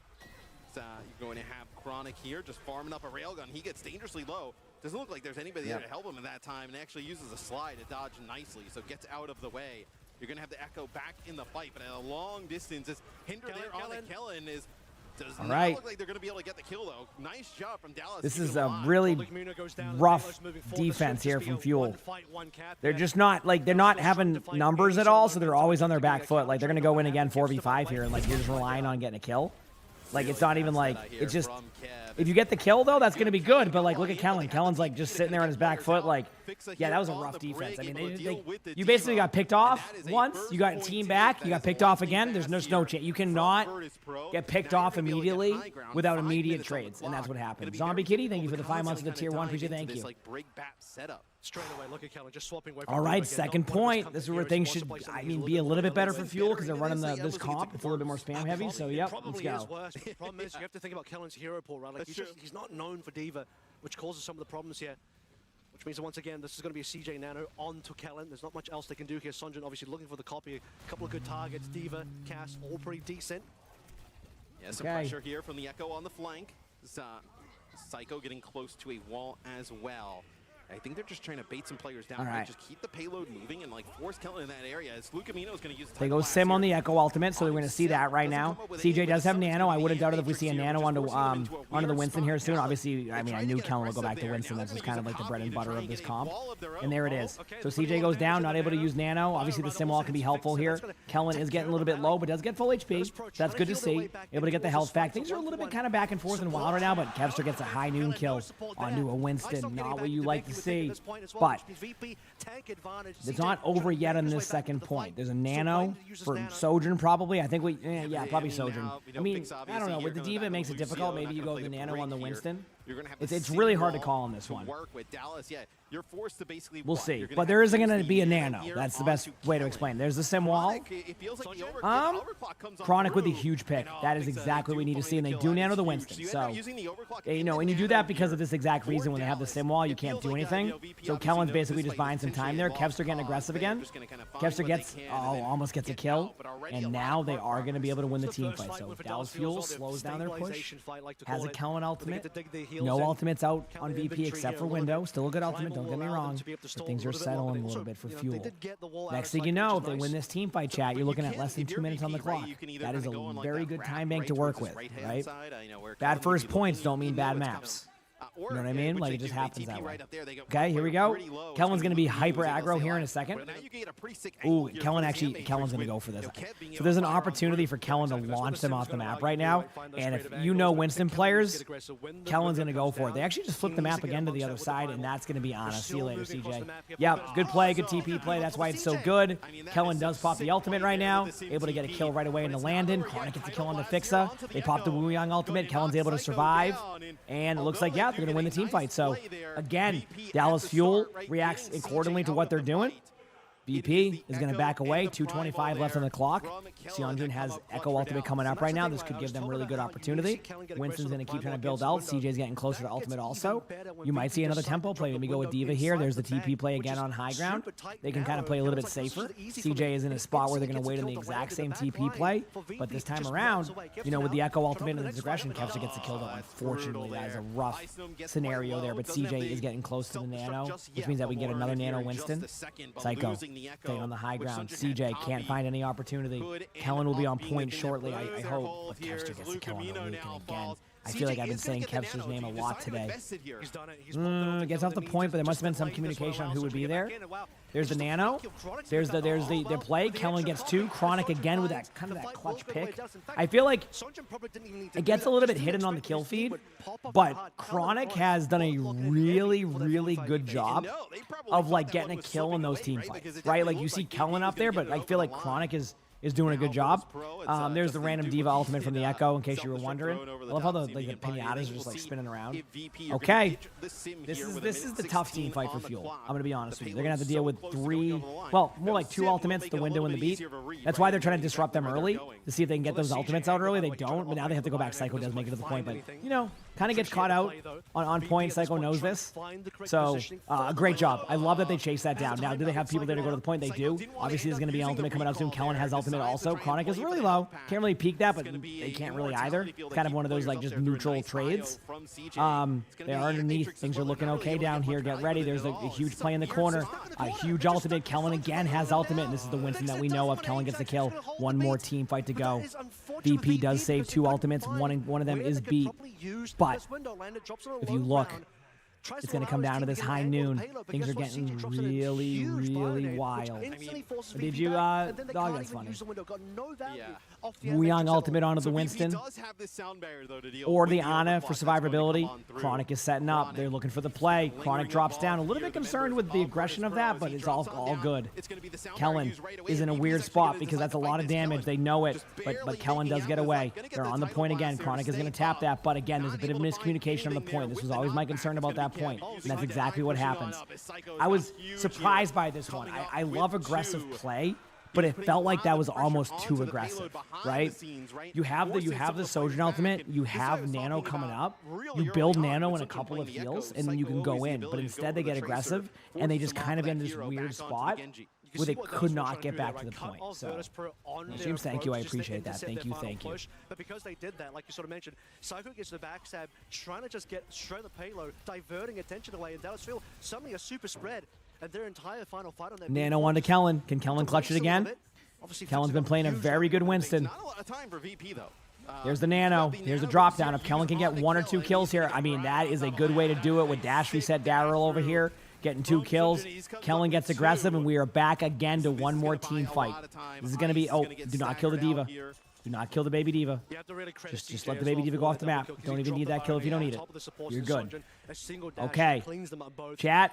So you're going to have Chronic here just farming up a railgun. He gets dangerously low. Doesn't look like there's anybody there to help him in that time, and actually uses a slide to dodge nicely, so gets out of the way. You're going to have the Echo back in the fight, but at a long distance, as Hinder there on the Kellen is Does All not right. look like they're going to be able to get the kill, though. Nice job from Dallas. This keeping is them a alive. really rough defense here from Fuel. They're just not, like, they're not having numbers at all, so they're always on their back foot. Like, they're going to go in again 4v5 here, and, like, you're just relying on getting a kill. Like, it's not even, like, it's just, if you get the kill, though, that's going to be good. But, like, look at Kellen. Kellen's, like, just sitting there on his back foot. Like, yeah, that was a rough defense. I mean, you basically got picked off once. You got team back. You got picked off again. There's no chance. You cannot get picked off immediately without immediate trades. And that's what happened. Zombie Kitty, thank you for the 5 months of the tier 1. Appreciate it. Thank you. All right, second point. This is where things should, I mean, be a little bit better for Fuel because they're running this comp. It's a little bit more spam heavy. So, yep, let's go. The problem is you have to think about Kellen's hero pool, right? Like he's not known for D.Va, which causes some of the problems here. Which means that once again, this is going to be a CJ Nano on to Kellen. There's not much else they can do here. Sunjin obviously looking for the copy. A couple of good targets. D.Va, Cass, all pretty decent. Yeah, some pressure here from the Echo on the flank. Psycho getting close to a wall as well. I think they're just trying to bait some players down. Right. Just keep the payload moving and like force Kellen in that area. As Lucamino is going to use. They go Sim on the Echo ultimate, so we're going to see that right now. CJ does have Nano. I wouldn't doubt it if we see a Nano onto the Winston here soon. Obviously, I mean, I knew Kellen would go back to Winston. That's just kind of like the bread and butter of this comp. And there it is. So CJ goes down, not able to use Nano. Obviously, the Sim wall can be helpful here. Kellen is getting a little bit low, but does get full HP. That's good to see. Able to get the health back. Things are a little bit kind of back and forth and wild right now, but Kevster gets a high noon kill onto a Winston. Not what you like to see. But it's not over yet on this second point. There's a Nano for Sojourn probably. I think yeah, probably Sojourn. I mean, I don't know. With the D.Va, it makes it difficult. Maybe you go the Nano on the Winston. It's really hard to call on this one. We'll see. But there isn't going to be a Nano. That's the best way to explain. There's the Sim wall. Chronic with a huge pick. That is exactly what we need to see. And they do Nano the Winston. So, you know, and you do that because of this exact reason. When they have the Sim wall, you can't do anything. So Kellen's basically just buying some time there. Kevster getting aggressive again. Kevster gets, almost gets a kill. And now they are going to be able to win the team fight. So Dallas Fuel slows down their push. Has a Kellen ultimate. No ultimates out on VP except for Window. Still a good ultimate, don't get me wrong. But things are settling a little bit for Fuel. Next thing you know, if they win this team fight, chat, you're looking at less than 2 minutes on the clock. That is a very good time bank to work with, right? Bad first points don't mean bad maps. You know what I mean? Like, it just happens that way. Okay, here we go. Kellen's going to be hyper aggro here in a second. Ooh, Kellen's going to go for this. So there's an opportunity for Kellen to launch them off the map right now. And if you know Winston players, Kellen's going to go for it. They actually just flipped the map again to the other side, and that's going to be honest. See you later, CJ. Yep, good play, good TP play. That's why it's so good. Kellen does pop the ultimate right now. Able to get a kill right away into Landon. Chronic gets a kill on the Fixa. They pop the Wu Yang ultimate. Kellen's able to survive. And it looks like, yeah, they're going to win the team fight. So, again, Dallas Fuel reacts accordingly to what they're doing. VP is going to back away. 2:25 left on the clock. Seonjun has Echo ultimate coming up right now. This could give them really good opportunity. Winston's going to keep trying to build out. CJ's getting closer to ultimate also. You might see another tempo play. Maybe go with D.Va here. There's the TP play again on high ground. They can kind of play a little bit safer. CJ is in a spot where they're going to wait on the exact same TP play. But this time around, you know, with the Echo ultimate and the aggression, Kevster gets the kill though. Unfortunately, that is a rough scenario there. But CJ is getting close to the Nano, which means that we get another Nano Winston. Psycho staying on the high ground. CJ can't find any opportunity. Kellen will be on point shortly, I hope. But Kevster gets the kill on the Lucan again. I feel like I've been saying Kevster's name a lot today. Gets off the point, but there must have been some communication on who would be there. There's the Nano. There's the play. Kellen gets 2. Chronic again with that kind of that clutch pick. I feel like it gets a little bit hidden on the kill feed, but Chronic has done a really, really good job of like getting a kill in those team fights, right? Like you see Kellen up there, but I feel like Chronic is doing a good job. There's the random D.Va ultimate from the Echo, in case you were wondering. I love how the pinatas are just like spinning around. Okay, this is the tough team fight for Fuel. I'm gonna be honest with you. They're gonna have to deal with 3, well, more like 2 ultimates, the Window and the Beat. That's why they're trying to disrupt them early to see if they can get those ultimates out early. They don't, but now they have to go back. Psycho does make it to the point, but you know, kind of gets caught out on point. Psycho knows this, so great job. I love that they chase that down. Now, do they have people there to go to the point? They do. Obviously, there's gonna be an ultimate coming up soon. Kellen has ultimate also. Chronic is really low. Can't really peek that, but they can't really either. It's kind of one of those like just neutral trades. They are underneath. Things are looking okay down here. Get ready. There's a huge play in the corner. A huge ultimate. Kellen again has ultimate, and this is the Winston that we know of. Kellen gets the kill. One more team fight to go. VP does save 2 ultimates. One of them is beat. But if you look, it's going to come down to this high noon. Things are getting really, really wild. Did you, dog, that's funny. Young ultimate onto the Winston. Or the Ana for survivability. Chronic is setting up. They're looking for the play. Chronic drops down. A little bit concerned with the aggression of that, but it's all good. Kellen is in a weird spot because that's a lot of damage. They know it, but Kellen does get away. They're on the point again. Chronic is going to tap that, but again, there's a bit of miscommunication on the point. This was always my concern about that point, and that's exactly what happens. I was surprised by this one. I love aggressive play, but it felt like that was almost too aggressive, right? You have the Sojourn ultimate, you have Nano coming up, you build Nano in a couple of heals, and then you can go in. But instead they get aggressive, and they just kind of get in this weird spot where they could not get back to the point. So, James, thank you. I appreciate that. Thank you. But because they did that, like you sort of mentioned, Psycho gets the backstab, trying to just get straight the payload, diverting attention away, and Dallas Field suddenly a super spread, and their entire final fight on that. Nano onto Kellen. Can Kellen clutch it again? Kellen's been playing a very good Winston. Not a lot of time for VP though. Here's the Nano. Here's the drop down. If Kellen can get 1 or 2 kills here, I mean, that is a good way to do it with dash reset Daryl over here. Getting 2 kills. Kellen gets aggressive, and we are back again to one more team fight. This is going to be, oh, do not kill the D.Va. Do not kill the baby D.Va. Just let the baby D.Va go off the map. Don't even need that kill if you don't need it. You're good. Okay. Chat.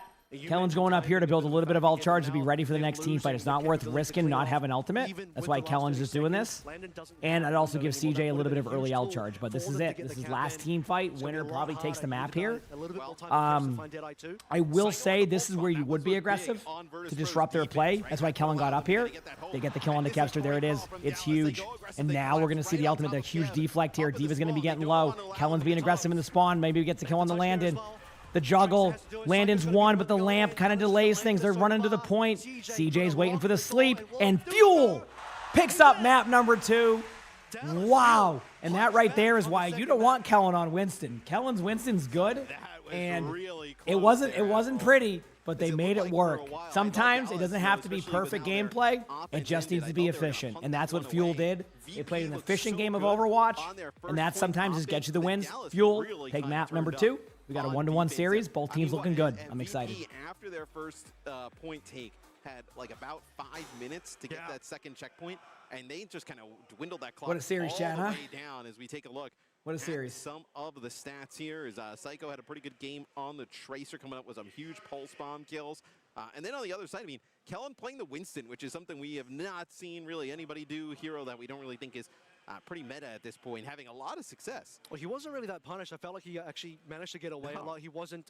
Kellen's going up here to build a little bit of ult charge to be ready for the next team fight. It's not worth risking not having ultimate. That's why Kellen's just doing this. And I'd also give CJ a little bit of early ult charge. But this is it. This is last team fight. Winner probably takes the map here. I will say this is where you would be aggressive to disrupt their play. That's why Kellen got up here. They get the kill on the Kevster. There it is. It's huge. And now we're going to see the ultimate. The huge deflect here. D.Va's going to be getting low. Kellen's being aggressive in the spawn. Maybe he gets a kill on the Landon. The juggle, Landon's won, but the lamp kind of delays things. They're running to the point. CJ's waiting for the sleep, and Fuel picks up map number 2. Wow. And that right there is why you don't want Kellen on Winston. Kellen's Winston's good, and it wasn't pretty, but they made it work. Sometimes it doesn't have to be perfect gameplay. It just needs to be efficient, and that's what Fuel did. They played an efficient game of Overwatch, and that sometimes just gets you the wins. Fuel, take map number 2. We got a 1-to-1 series. Both teams looking good. I'm excited. After their first point take, had like about 5 minutes to get that second checkpoint, and they just kind of dwindled that clock. What a series, all chat, the huh? way down as we take a look. What a series. Some of the stats here is Psycho had a pretty good game on the Tracer, coming up with some huge pulse bomb kills. And then on the other side, I mean, Kellen playing the Winston, which is something we have not seen really anybody do. Hero that we don't really think is pretty meta at this point, having a lot of success. Well, he wasn't really that punished. I felt like he actually managed to get away a lot. He wasn't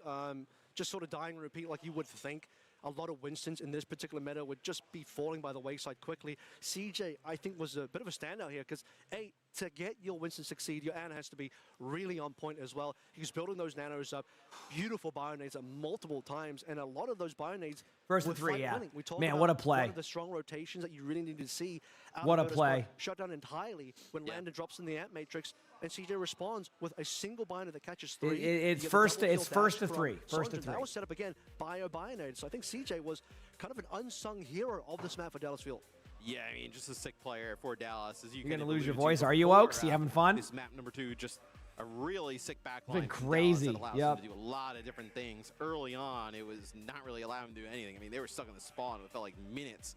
just sort of dying and repeat like you would think. A lot of Winstons in this particular meta would just be falling by the wayside quickly. CJ, I think, was a bit of a standout here because, A, to get your Winston succeed, your Ana has to be really on point as well. He's building those nanos up, beautiful bionades at multiple times, and a lot of those bionades First were and 3, yeah. winning. We talked Man, about what a play. one of the strong rotations that you really need to see. What a play. Shut down entirely when Landon drops in the Ant Matrix, and CJ responds with a single binder that catches 3. It's first to 3. First to 3. That was set up again by a bionade. So I think CJ was kind of an unsung hero of this map for Dallas Field. Yeah, I mean, just a sick player for Dallas. As You're going to lose your voice. Are you, Owcs? You having fun? This map number 2, just a really sick backline. Been crazy. That allows them to do a lot of different things. Early on, it was not really allowing them to do anything. I mean, they were stuck in the spawn. It felt like minutes.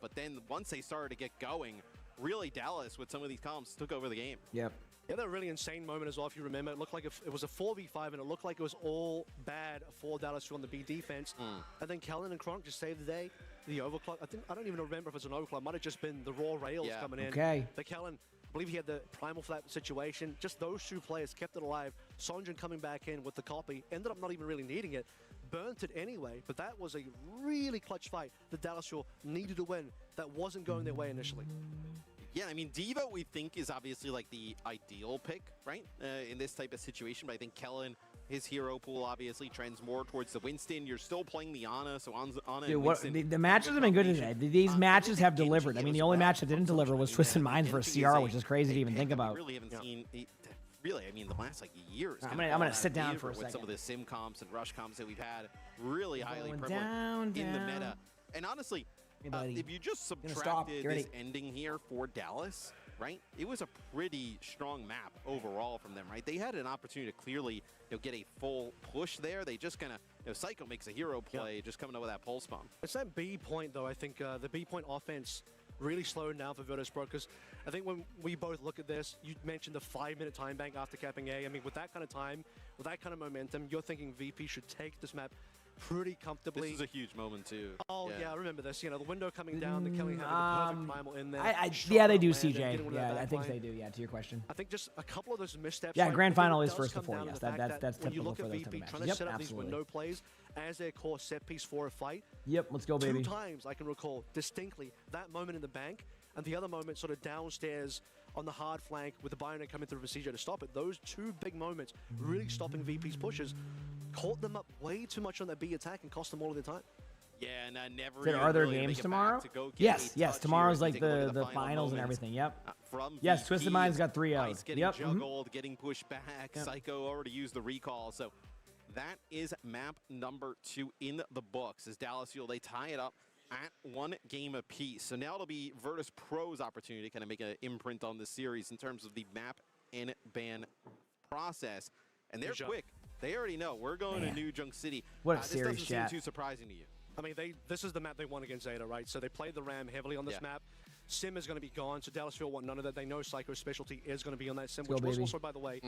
But then once they started to get going, really Dallas, with some of these comps, took over the game. Yep. Yeah, that really insane moment as well, if you remember. It looked like it was a 4v5, and it looked like it was all bad for Dallas on the B defense. And then Kellen and Chronic just saved the day. The overclock, I don't even remember if it was an overclock. It might have just been the raw rails coming in. Okay. But Kellen, I believe he had the primal for that situation. Just those 2 players kept it alive. Sonjin coming back in with the copy. Ended up not even really needing it. Burnt it anyway, but that was a really clutch fight that Dallas needed to win. That wasn't going their way initially. Yeah, I mean, D.Va, we think, is obviously like the ideal pick, right, in this type of situation. But I think Kellen, his hero pool obviously trends more towards the Winston. You're still playing the Ana, so Ana and Winston. The matches have been good today. These matches have delivered. I mean, the only match that didn't deliver was Twisted Minds for a CR, which is crazy to even think about. Really haven't seen. Really, I mean, the last like years. I'm gonna sit down for a second. With some of the sim comps and rush comps that we've had, really highly prevalent in the meta. And honestly, if you just subtracted this ending here for Dallas, right? It was a pretty strong map overall from them, right? They had an opportunity to clearly get a full push there. They just kind of, Psycho makes a hero play, just coming up with that pulse bomb. It's that B point, though. I think the B point offense really slowed down for Virtus.pro, because I think when we both look at this, you mentioned the 5-minute time bank after capping A. I mean, with that kind of time, with that kind of momentum, you're thinking VP should take this map pretty comfortably. This is a huge moment too. Oh yeah, I remember this. You know, the window coming down, the Kelly having the perfect primal in there. Yeah, they do, CJ. Yeah, I think they do. Yeah, to your question. I think just a couple of those missteps. Yeah, like, grand final is does first to come four. down Yes, to the fact that's when you typical look for at those type VP of trying matches. to Yep, set up these window plays as their core set piece for a fight. Yep, let's go, baby. 2 times I can recall distinctly that moment in the bank and the other moment sort of downstairs on the hard flank with the Bionet coming through for CJ to stop it. Those 2 big moments really stopping VP's pushes caught them up way too much on that B attack and cost them all of their time. Yeah, and never. Are there games tomorrow? Yes. Tomorrow's like the finals and everything. Yep. Yes, Twisted Mind's got 3-0. Getting juggled, getting pushed back. Psycho already used the recall, so that is map number 2 in the books. As Dallas Fuel, they tie it up at 1 game apiece. So now it'll be Virtus.pro's opportunity to kind of make an imprint on this series in terms of the map and ban process. And they're quick. They already know we're going to New Junk City. What a series, This doesn't seem too surprising to you. I mean, this is the map they won against Zeta, right? So they played the Ram heavily on this map. Sim is going to be gone, so Dallas Fuel want none of that. They know Psycho's specialty is going to be on that Sim, which was also, by the way,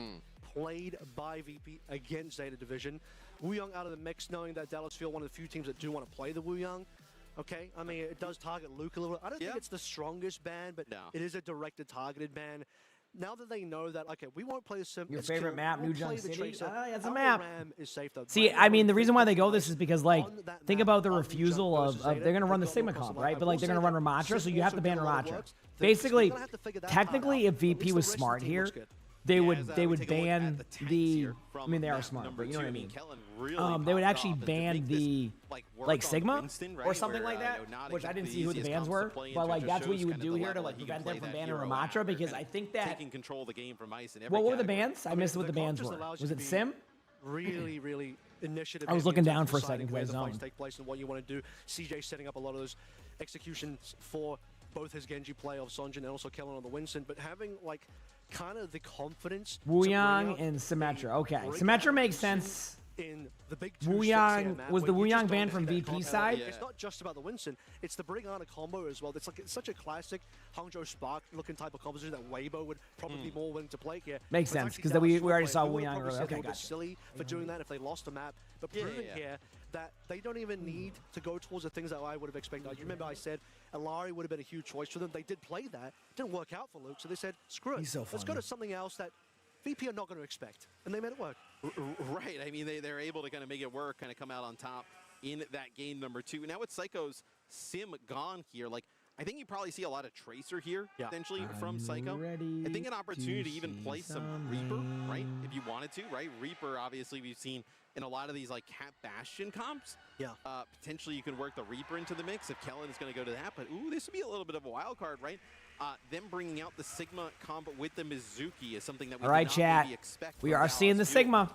played by VP against Zeta Division. Wuyang out of the mix, knowing that Dallas Fuel, one of the few teams that do want to play the Wuyang. Okay, I mean, it does target Luke a little bit. I don't think it's the strongest ban, but it is a directed, targeted ban. Now that they know that, okay, we won't play the Sim. Your favorite map, New Junk City? It's a Our map. Ram is safe, though. See, I mean, the reason why they go this is because, like, think about the refusal of they're going to run the Sigma comp, right? But, like, they're going to run Ramatra, so you have to ban Ramatra. Basically, technically, if VP was smart here, they would ban the. I mean, they are smart, but you know what I mean. They would actually ban the like Sigma or something like that, which I didn't see who the bans were, but like that's what you would do here to like prevent them from banning Ramatra, because I think that taking control of the game from Ice. What were the bans? I missed what the bans were. Was it Sim? Really initiative. I was looking down for a second because I zoned. Take place and what you want to do. CJ setting up a lot of those executions for both his Genji play of Sonjin and also Kellen on the Winston, but having like kind of the confidence. Wuyang and Symmetra. Okay, Symmetra makes sense. In the big Wuyang, was the Wuyang banned from VP side? It's not just about the Winston, it's the Bring On a combo as well. It's such a classic Hangzhou Spark looking type of composition that Weibo would probably be more willing to play here. Makes sense, because we already saw Wuyang earlier. Okay, gotcha. Silly for doing that if they lost the map, but proving here that they don't even need to go towards the things that I would have expected. You remember I said Alari would have been a huge choice for them. They did play that. Didn't work out for Luke, so they said, screw it. Let's go to something else that VP are not going to expect. And they made it work. Right. I mean, they're able to kind of make it work, kind of come out on top in that game number 2. Now with Psycho's Sim gone here, like, I think you probably see a lot of Tracer here, potentially, from Psycho. I think an opportunity to even play some Reaper, right? If you wanted to, right? Reaper, obviously, we've seen in a lot of these, like, Cat Bastion comps. Potentially, you can work the Reaper into the mix if Kellen is going to go to that. But, ooh, this would be a little bit of a wild card, right? Them bringing out the Sigma comp with the Mizuki is something that we did not maybe expect. We are seeing the Sigma.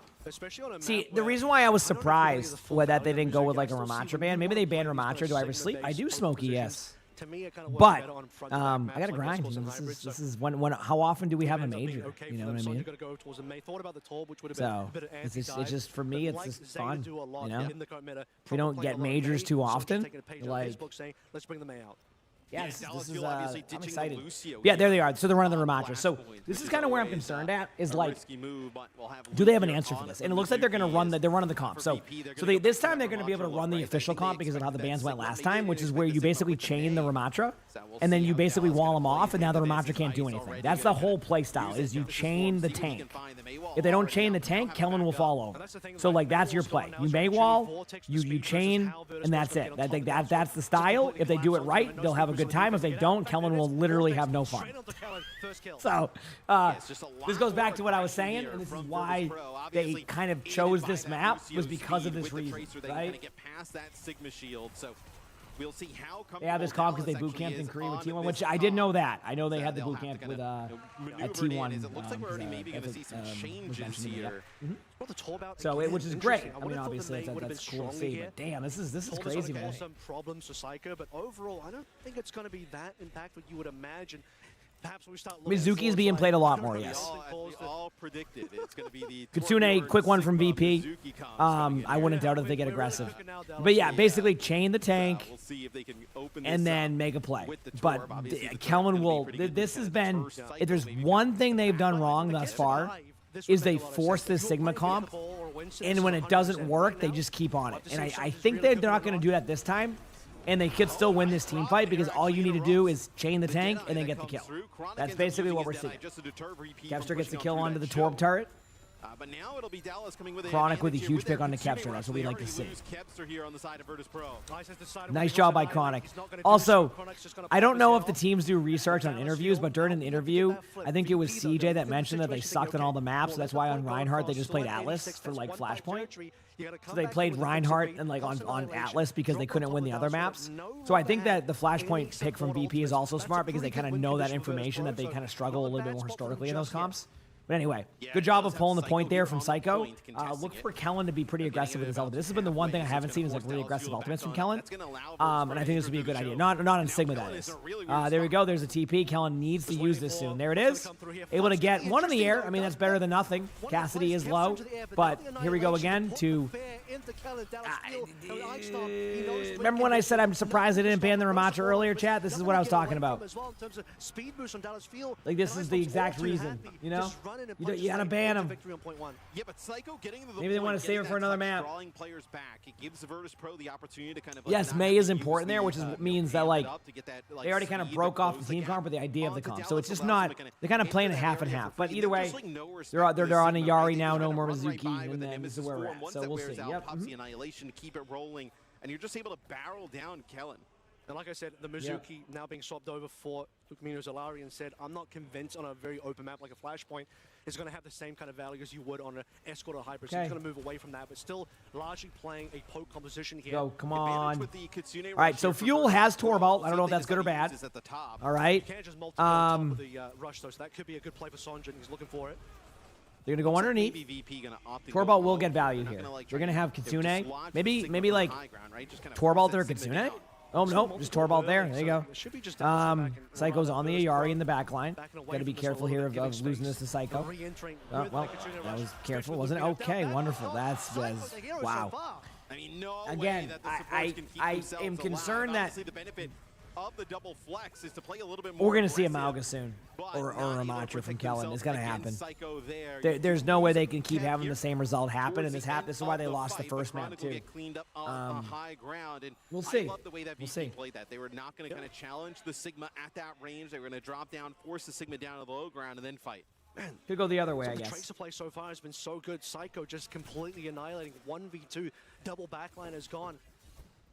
See, the reason why I was surprised that they didn't go with, like, a Ramatra ban, maybe they banned Ramatra. Do I ever sleep? I do, Smokey, yes. To me, it kind of but I got to grind. This is when. How often do we have a major? You know what I mean? So it's just for me, it's just fun. You know, we don't get majors too often. Like, let's bring the May out. Yeah, this is I'm excited. Yeah, there they are. So they're running the Ramatra. So this is kind of where I'm concerned at, is like, do they have an answer for this? And it looks like they're going to run they're running the comp. So this time they're going to be able to run the official comp because of how the bans went last time, which is where you basically chain the Ramatra, and then you basically wall them off, and now the Ramatra can't do anything. That's the whole play style, is you chain the tank. If they don't chain the tank, Kellen will fall over. So like that's your play. You may wall, you chain, and that's it. That's the style. If they do it right, they'll have a good time. If they don't, Kellen will literally have no fun. So this goes back to what I was saying, and this is why they kind of chose this map, was because of this reason, right? We'll see how they have this comp because they boot camped in Korea with T1, which I did know that. I know they had the boot camp with at T1. It looks like we're already maybe going to see some changes here. So which is great. I mean, obviously that's cool to see. But damn, this is crazy, man. Some problems for Psycho, but overall, I don't think it's going to be that impactful you would imagine. Mizuki's being played a lot more, yes. We all predicted it's going to be the Kitsune, quick one from VP. I wouldn't doubt if they get aggressive. But yeah, basically chain the tank we'll see if they can open and this then up make a play. with the But Torb. Obviously, the Torb Kellen is gonna will, be pretty good this has defense. been, First if there's one thing they've done wrong thus far, is they force this Sigma comp, and when it doesn't work, they just keep on it. And I think they're not going to do that this time, and they could still win this team fight because all you need to do is chain the tank and then get the kill. That's basically what we're seeing. Kevster gets the kill onto the Torb turret. But now it'll be Dallas coming with Chronic with a huge pick on the Kevster. That's what we like to see. Kevster here on the side of Virtus Pro. Nice job by Chronic. Also, I don't know if the teams do research on interviews, but during an interview, I think it was CJ that mentioned that they sucked on all the maps. So that's why on Reinhardt they just played Atlas for like Flashpoint. So they played Reinhardt and like on Atlas because they couldn't win the other maps. So I think that the Flashpoint pick from VP is also smart because they kind of know that information that they kind of struggle a little bit more historically in those comps. But anyway, good job of pulling the point there from Psycho. Look for Kellen to be pretty aggressive with his ultimate. This has been the one thing I haven't seen is like really aggressive ultimates from Kellen. And I think this would be a good idea. Not on Sigma, that is. There we go. There's a TP. Kellen needs to use this soon. There it is. Able to get one in the air. I mean, that's better than nothing. Cassidy is low. But here we go again to... remember when I said I'm surprised they didn't ban the Ramattra earlier, chat? This is what I was talking about. Like, this is the exact reason, you know? You gotta ban him. Yeah, but Psycho getting into the Maybe they want to save it for another map. drawing players back. It gives the Virtus Pro the opportunity to kind of Yes, May is important there, which means that like they already kind of broke off the team comp with the idea of the comp, so it's just not. They're kind of playing it half and half. But either way, they're on a Yari now, no more Mizuki, and then this is where we're at. So we'll see. Yep. Annihilation to keep it rolling, and you're just able to barrel down Kellen. And like I said, the Mizuki now being swapped over for Lukmino Zalarian said, I'm not convinced on a very open map like a Flashpoint is going to have the same kind of value as you would on an Escort or Hybrid. So he's going to move away from that, but still largely playing a poke composition here. Go, come on. All right, so Fuel has Torvald. I don't know if that's good or bad. All right. You can't just multiply with the rush, though, so that could be a good play for Sonjin. He's looking for it. They're going to go underneath. Torvald will get value here. They're going to have Kitsune. Maybe like Torvald or Kitsune? Oh, no, just Torvald there. There you go. Psycho's on the Ayari in the back line. Got to be careful here of losing this to Psycho. Well, that was careful, wasn't it? Okay, wonderful. That's wow. Again, I am concerned that of the double flex is to play a little bit we're more going to see a aggressive, Malga soon, but or a mantra from Kellen. It's going to happen. Psycho There's no way they can keep having the same result happen, and this is why they lost the first map too. High ground, and we'll see. I love the way that VP played that. They were not going to kind of challenge the Sigma at that range. They were going to drop down, force the Sigma down to the low ground, and then fight. Man, could go the other way, I guess. The tracer play so far has been so good. Psycho just completely annihilating 1v2. Double backline is gone.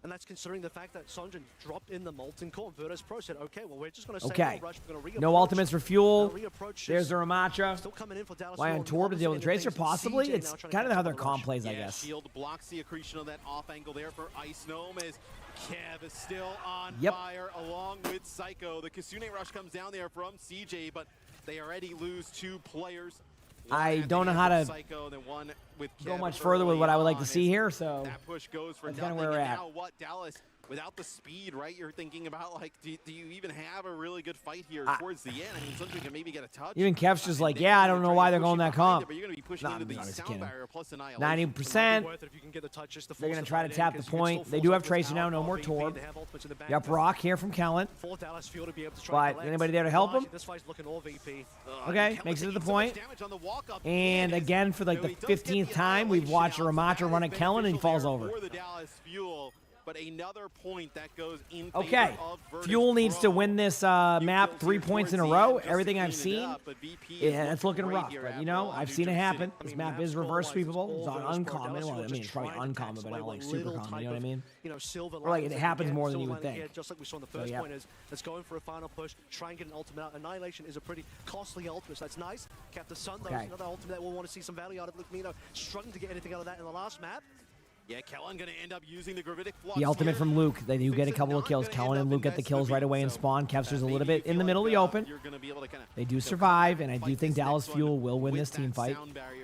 And that's considering the fact that Sonjin dropped in the Molten Core. Virtus Pro said, okay, well, we're just going to say no rush. We're going to no ultimates for Fuel. There's the Ramattra. Ramattra. Why on Torb to deal with the Tracer? Possibly. It's kind of how their comp plays, I guess. Shield blocks the accretion of that off angle there for Ice Gnome as Kev is still on fire along with Psycho. The Kitsune rush comes down there from CJ, but they already lose 2 players. I don't know how to go much further with what I would like to see here, so that push goes for that's kind of where we're at. Now what, Dallas, without the speed, right? You're thinking about, like, do you even have a really good fight here towards the end? I mean, something can maybe get a touch. Even Kev's just like, yeah, I don't know why they're going that comp. But you're going to be pushing into the sound barrier plus 90%. They're going to try to tap the point. They do have Tracer now, no more Torb. Yep, Rock here from Kellen. But anybody there to help him? Okay, makes it to the point. And again, for like the 15th time, we've watched a Ramattra run at Kellen and he falls over. But another point that goes in okay, Fuel needs to win this map 3 points in a row. Everything I've seen, yeah, it's looking rough. But, you know, I've seen it happen. This map is reverse sweepable. It's not uncommon. Well, I mean, it's probably uncommon, but not like super common. You know what I mean? Or like it happens more than you would think. Just like we saw in the first point is, let's go in for a final push, try and get an ultimate out. Annihilation is a pretty costly ultimate, so that's nice. Captain Sun, though, is another ultimate that we'll want to see some value out of. Lukmino struggling to get anything out of that in the last map. Yeah, Kellen going to end up using the gravitic flux. The ultimate from Luke. They do get a couple of kills. Kellen and Luke get the kills right away and spawn. Kevster's a little bit in the middle of the open. They do survive, and I do think Dallas Fuel will win this team fight.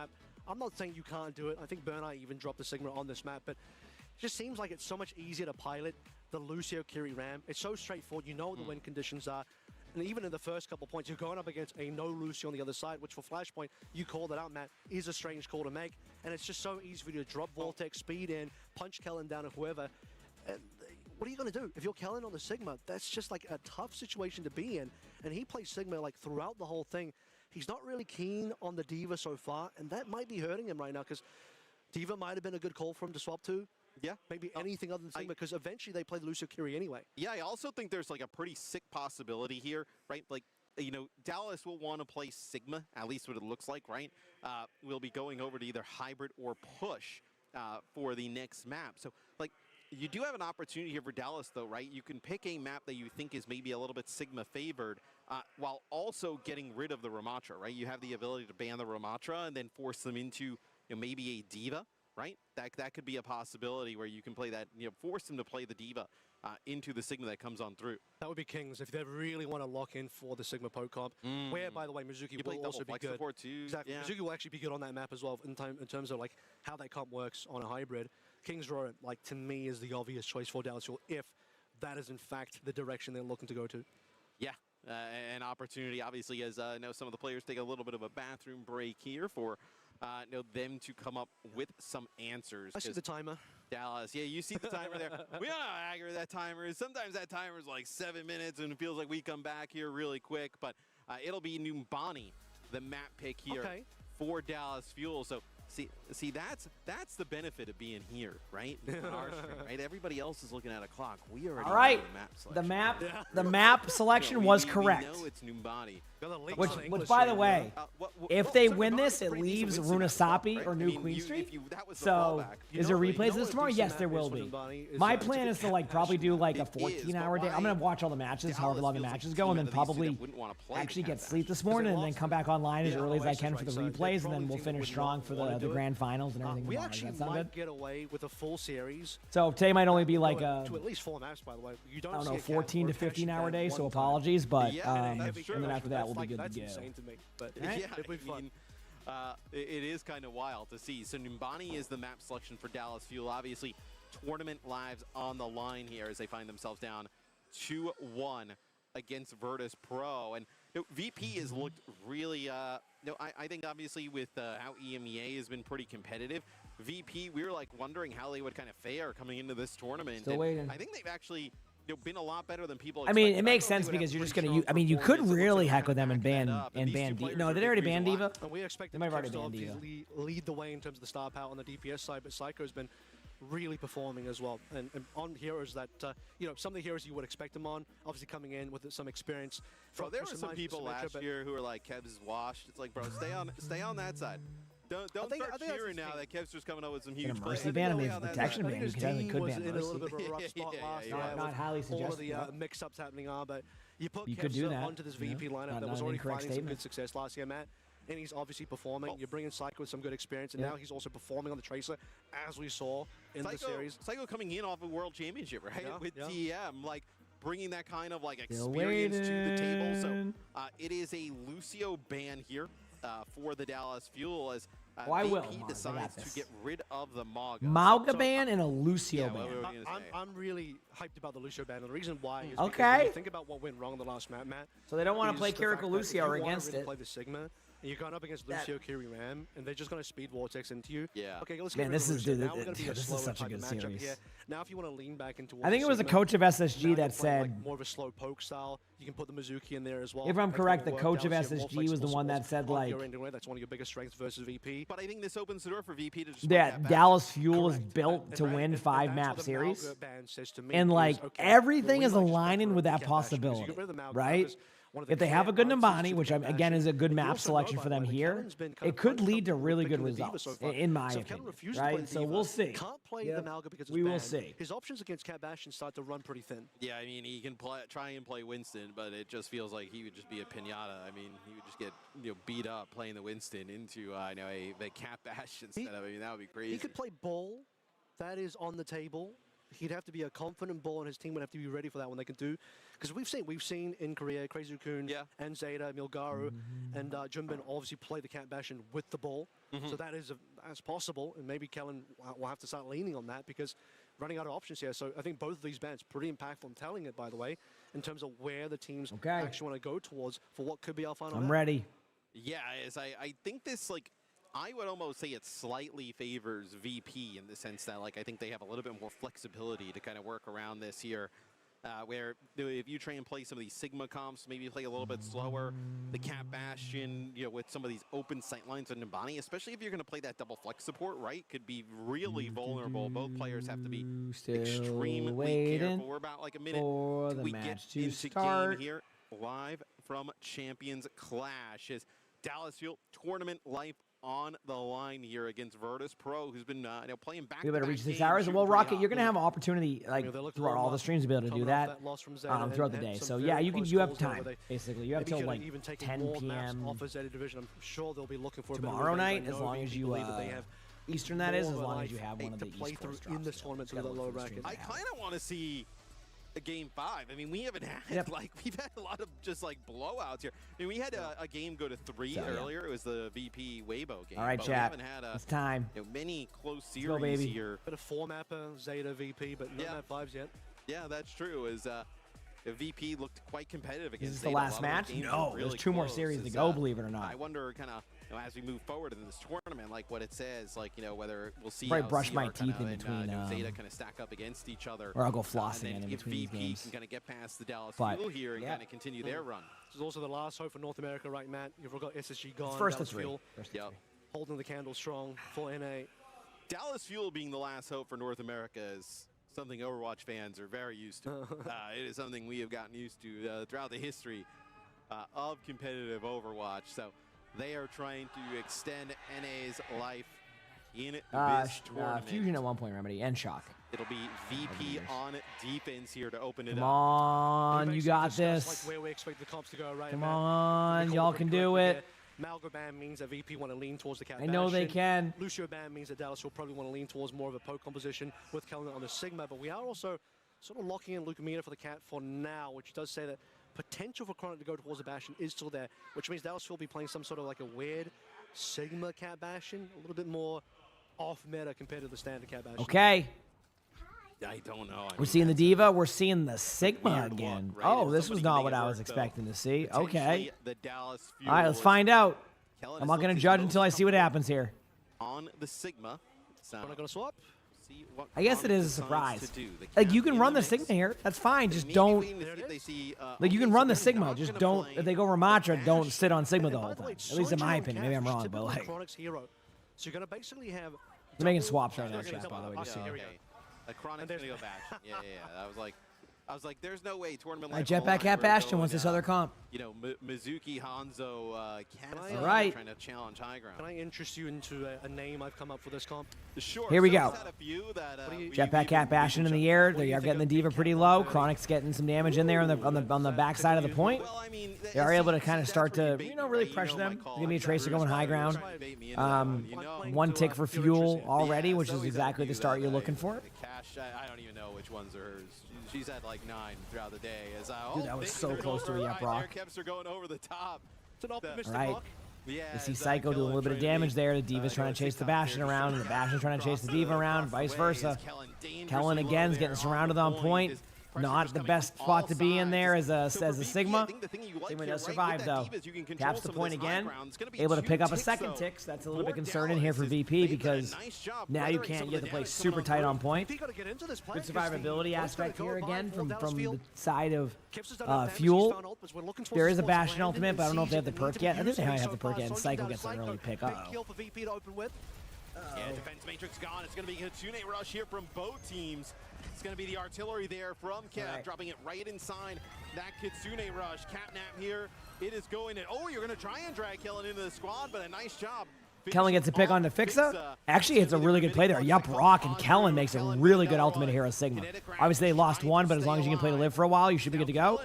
map. I'm not saying you can't do it. I think Burnout even dropped the Sigma on this map, but it just seems like it's so much easier to pilot the Lucio Kiri Ram. It's so straightforward. You know what the win conditions are. And even in the first couple points, you're going up against a no Lucio on the other side, which for Flashpoint, you called it out, Matt, is a strange call to make. And it's just so easy for you to drop Vortex, speed in, punch Kellen down or whoever. And what are you going to do? If you're Kellen on the Sigma, that's just like a tough situation to be in. And he plays Sigma like throughout the whole thing. he's not really keen on the D.Va so far, and that might be hurting him right now because D.Va might have been a good call for him to swap to. Yeah. Maybe anything other than Sigma, because eventually they play the Lucio Curie anyway. Yeah, I also think there's like a pretty sick possibility here, right? Like, you know, Dallas will want to play Sigma, at least what it looks like, right? We'll be going over to either hybrid or push for the next map. So, like, you do have an opportunity here for Dallas, though, right? You can pick a map that you think is maybe a little bit Sigma favored while also getting rid of the Ramatra, right? You have the ability to ban the Ramatra and then force them into, you know, maybe a D.Va, right? That could be a possibility where you can play that, you know, force them to play the D.Va into the Sigma that comes on through. That would be Kings if they really want to lock in for the Sigma poke comp, where, by the way, Mizuki will also be good. Too. Exactly. Yeah. Mizuki will actually be good on that map as well in terms of like how that comp works on a hybrid. Kings Row, like, to me, is the obvious choice for Dallas if that is in fact the direction they're looking to go to. Yeah, an opportunity, obviously, as I know some of the players take a little bit of a bathroom break here for you know, them to come up with some answers. I see the timer. Dallas, yeah, you see the timer there. We don't know how accurate that timer is. Sometimes that timer is like 7 minutes and it feels like we come back here really quick, but it'll be Numbani, the map pick here for Dallas Fuel. So see, that's the benefit of being here, right? On our stream, right? Everybody else is looking at a clock. We already All right, the map selection. the map selection was correct. We know it's Numbani. Which, by the way, if they win this, it leaves Runasapi or New Queen Street. So, is there replays this tomorrow? Yes, there will be. My plan is to like probably do like a 14-hour day. I'm gonna watch all the matches, however long the matches go, and then probably actually get sleep this morning, and then come back online as early as I can for the replays, and then we'll finish strong for the grand finals and everything. We tomorrow. actually Does that sound might good? get away with a full series. So today might only be like a, to at least 4 maps, by the way. You I don't know, 14 to 15-hour day. So apologies, but and then after that we'll be good to That's go. insane to me, but Yeah, it'll be fun. It is kind of wild to see. So Numbani is the map selection for Dallas Fuel. Obviously, tournament lives on the line here as they find themselves down 2-1 against Virtus Pro. And you know, VP has looked really, you know, I think obviously with how EMEA has been pretty competitive, VP, we were like wondering how they would kind of fare coming into this tournament. Still waiting. I think they've actually, you know, been a lot better than people I mean, expected. it makes sense because you're just gonna. I mean, you could really heck with them and ban D.Va. No, did they already ban D.Va? And we expect They them might to have already banned obviously lead the way in terms of the star power on the DPS side, but Psycho's been really performing as well. And on heroes that, you know, some of the heroes you would expect them on, obviously coming in with some experience. Bro, there were some people last year who were like, Kev's is washed. It's like, bro, stay on that side. Don't start cheering now that Kev's just coming up with some huge plays. Mercy ban him, it's protection ban. He technically could ban in a little bit of a rough Mercy. spot last year. Not highly All of suggested. the mix-ups happening are, but you put You could do Kev's that, onto this VP yeah. lineup Not that was an already incorrect finding some statement. good success last year, Matt. And he's obviously performing. You're bringing Psycho with some good experience, and Yeah. now he's also performing on the Tracer, as we saw in the series. Psycho coming in off a World Championship, right? Yeah, With yeah. TM, like bringing that kind of like Still experience to the table. So waiting. it is a Lucio ban here for the Dallas Fuel as Oh, I will, VP Mog, I decides got to this. get rid of the Mauga. Mauga ban and a Lucio Yeah, ban. what were we gonna say? I'm really hyped about the Lucio ban, and the reason why is Okay. because when you think about what went wrong in the last map, Matt. So they don't want to is play the fact Kiriko that if Lucio you or wanna against really it. play the Sigma, and you're going up against Lucio Kiri Ram, and they're just going to speed Vortex into you. Yeah. Okay, let's Man, get rid this of is- Lucio. dude, Now we're going to be a this is slower such a type of good matchup series. here. Now, if you want to lean back into I think it was the Sigma, coach of now SSG you're that playing, said. like, more of a slow poke style. You can put the Mizuki in there as well. If I'm That's correct, gonna the work. coach of Dallas, you have more SSG was the flexible one that supports said, on like- your end anyway. That's one of your biggest strengths versus VP. But I think this opens the door for VP to just That Dallas Fuel is built to win 5-map series, and like everything is aligning with that possibility, right? If they have a good Numbani, which again is a good map selection for them here, it could lead to really good results, in my opinion, right? So we'll see. Can't play Yep. the Malga because it's We will banned. see. His options against Cat Bastion start to run pretty thin. Yeah, I mean, he can try and play Winston, but it just feels like he would just be a pinata. I mean, he would just get beat up playing the Winston into the Cat Bastion setup. I mean, that would be crazy. He could play Bull. That is on the table. He'd have to be a confident Bull, and his team would have to be ready for that when they can do. Because we've seen in Korea, Crazy Raccoon and Zeta, Milgaru, and Junbin obviously play the Cat Bastion with the Bull. So that is that's possible, and maybe Kellen will have to start leaning on that because running out of options here. So I think both of these bans pretty impactful. I'm telling it, by the way, in terms of where the teams actually want to go towards for what could be our final. I'm map. ready. Yeah, I think this, like, I would almost say it slightly favors VP in the sense that, like, I think they have a little bit more flexibility to kind of work around this here. where if you try and play some of these Sigma comps, maybe play a little bit slower, the Cat Bastion, with some of these open sight lines on Nibani, especially if you're going to play that double flex support, right, could be really vulnerable. Both players have to be extremely careful. We're about like a minute till we get into game here, live from Champions Clash. As Dallas Fuel tournament life on the line here against Virtus Pro, who's been playing back. We better reach 6 hours. Well, Rocket, you're gonna have an opportunity throughout all the streams to be able to do that throughout the day. So yeah, you have time basically. You have till like 10 p.m. I'm sure they'll be looking for tomorrow night, as long as you Eastern. That is, as long as you have one of the East Coast drops in this tournament. I kind of want to see a game 5. I mean, we haven't had we've had a lot of just like blowouts here. I mean, we had a game go to 3 earlier. It was the VP Weibo game. All right, chat. It's time. Many close series here. Bit of 4-mapper, Zeta VP, but no map 5s yet. Yeah, that's true. As VP looked quite competitive against. Is this the last match? No, there's 2 more series to go. Believe it or not. I wonder, kind of, as we move forward in this tournament, like what it says, like whether we'll see. Probably brush my teeth in between. Zeta kind of stack up against each other. Or I'll go flossing in between these VP games. Can kind of get past the Dallas Fuel here and kind of continue their run. This is also the last hope for North America, right, Matt? You've got SSG gone. First Dallas to 3. Fuel holding the candle strong for NA. Dallas Fuel being the last hope for North America is something Overwatch fans are very used to. It is something we have gotten used to throughout the history of competitive Overwatch. So they are trying to extend NA's life in this tournament. Fusion at 1 point, Remedy, and Shock. It'll be VP on defense here to open it Come up. on, you got this. Like where we expect the comps to go, right? Come on, y'all can do it. Malgo ban means that VP want to lean towards the Cat I know they can. Lucio ban means that Dallas will probably want to lean towards more of a poke composition with Kellen on the Sigma, but we are also sort of locking in Lucamina for the Cat for now, which does say that potential for Chronic to go towards the Bastion is still there, which means Dallas will be playing some sort of like a weird Sigma Cat Bastion, a little bit more off-meta compared to the standard Cat Bastion. Okay. I don't know. We're seeing the D.Va. We're seeing the Sigma again. Oh, this was not what I was expecting to see. Okay. All right, let's find out. I'm not going to judge until I see what happens here. On the Sigma. We're not going to swap. I guess it is a surprise. Like, you can run the Sigma here. That's fine. Just don't. Like, you can run the Sigma. Just don't. If they go Ramatra, don't sit on Sigma the whole time. At least in my opinion. Maybe I'm wrong, but like. So you're going to basically have. They're making swaps right now, chat, by the way. Just so you know. Chronic's gonna go back. Yeah. I was like, there's no way tournament. Jetpack Cat Bastion wants this other comp. Mizuki, Hanzo, Kaza trying to challenge high ground. Can I interest you into a name I've come up for this comp? Sure. Here we go. Jetpack Cat Bastion in the air. They are getting the D.Va pretty low. Chronic's getting some damage in there on the back side of the point. They are able to kind of start to really pressure them. Give me a Tracer going high ground. 1 tick for fuel already, which is exactly the start you're looking for. I don't even know which ones are hers. She's had like 9 throughout the day. Dude, that was so close to a Yup Rock. Are going over the top. It's an optimistic All right. look. Yeah, you see Psycho doing a little bit of damage there. The D.Va's trying to chase the Bastion around, and the Bastion's trying to chase the D.Va around, vice versa. Kellen again is getting surrounded on point. Not the best spot to be in there as a Sigma. Sigma does survive though. Taps the point again. Able to pick up a second tick. So that's a little bit concerning here for VP because now you can't. You have to play super tight on point. Good survivability aspect here again from the side of Fuel. There is a Bastion ultimate, but I don't know if they have the perk yet. I think they might have the perk yet. And Cycle gets an early pick. Yeah, defense matrix gone. It's going to be a Kitsune rush here from both teams. It's going to be the artillery there from Kev, dropping it right inside that Kitsune rush. Catnap here. It is going in. Oh, you're going to try and drag Kellen into the squad, but a nice job. Kellen gets a pick on to Fixa. Actually, it's a really good play there. Yup Rock and Kellen makes a really good ultimate hero Sigma. Obviously, they lost 1, but as long as you can play to live for a while, you should be good to go.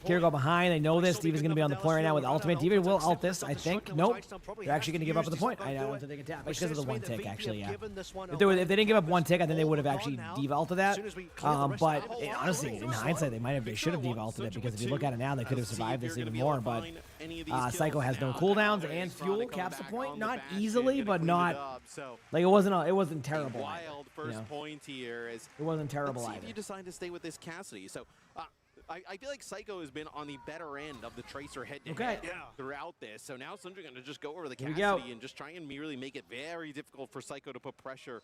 Here go behind. They know this. D.Va's going to be on the point right now with ultimate. D.Va will ult this, I think. Nope. They're actually going to give up at the point. I don't think they can tap. It's because of the 1 tick, actually, yeah. If they didn't give up 1 tick, I think they would have actually D.Va ulted that. But honestly, in hindsight, they should have D.Va ulted it because if you look at it now, they could have survived this even more. But Psycho has no cooldowns and Fuel caps the point. Not easily, but not like it wasn't terrible. Wild first point here. It wasn't terrible either. either. If you decide to stay with this Cassidy, so I feel like Psycho has been on the better end of the Tracer head-to-head throughout this. So now Sundry going to just go over the Cassidy and just try and merely make it very difficult for Psycho to put pressure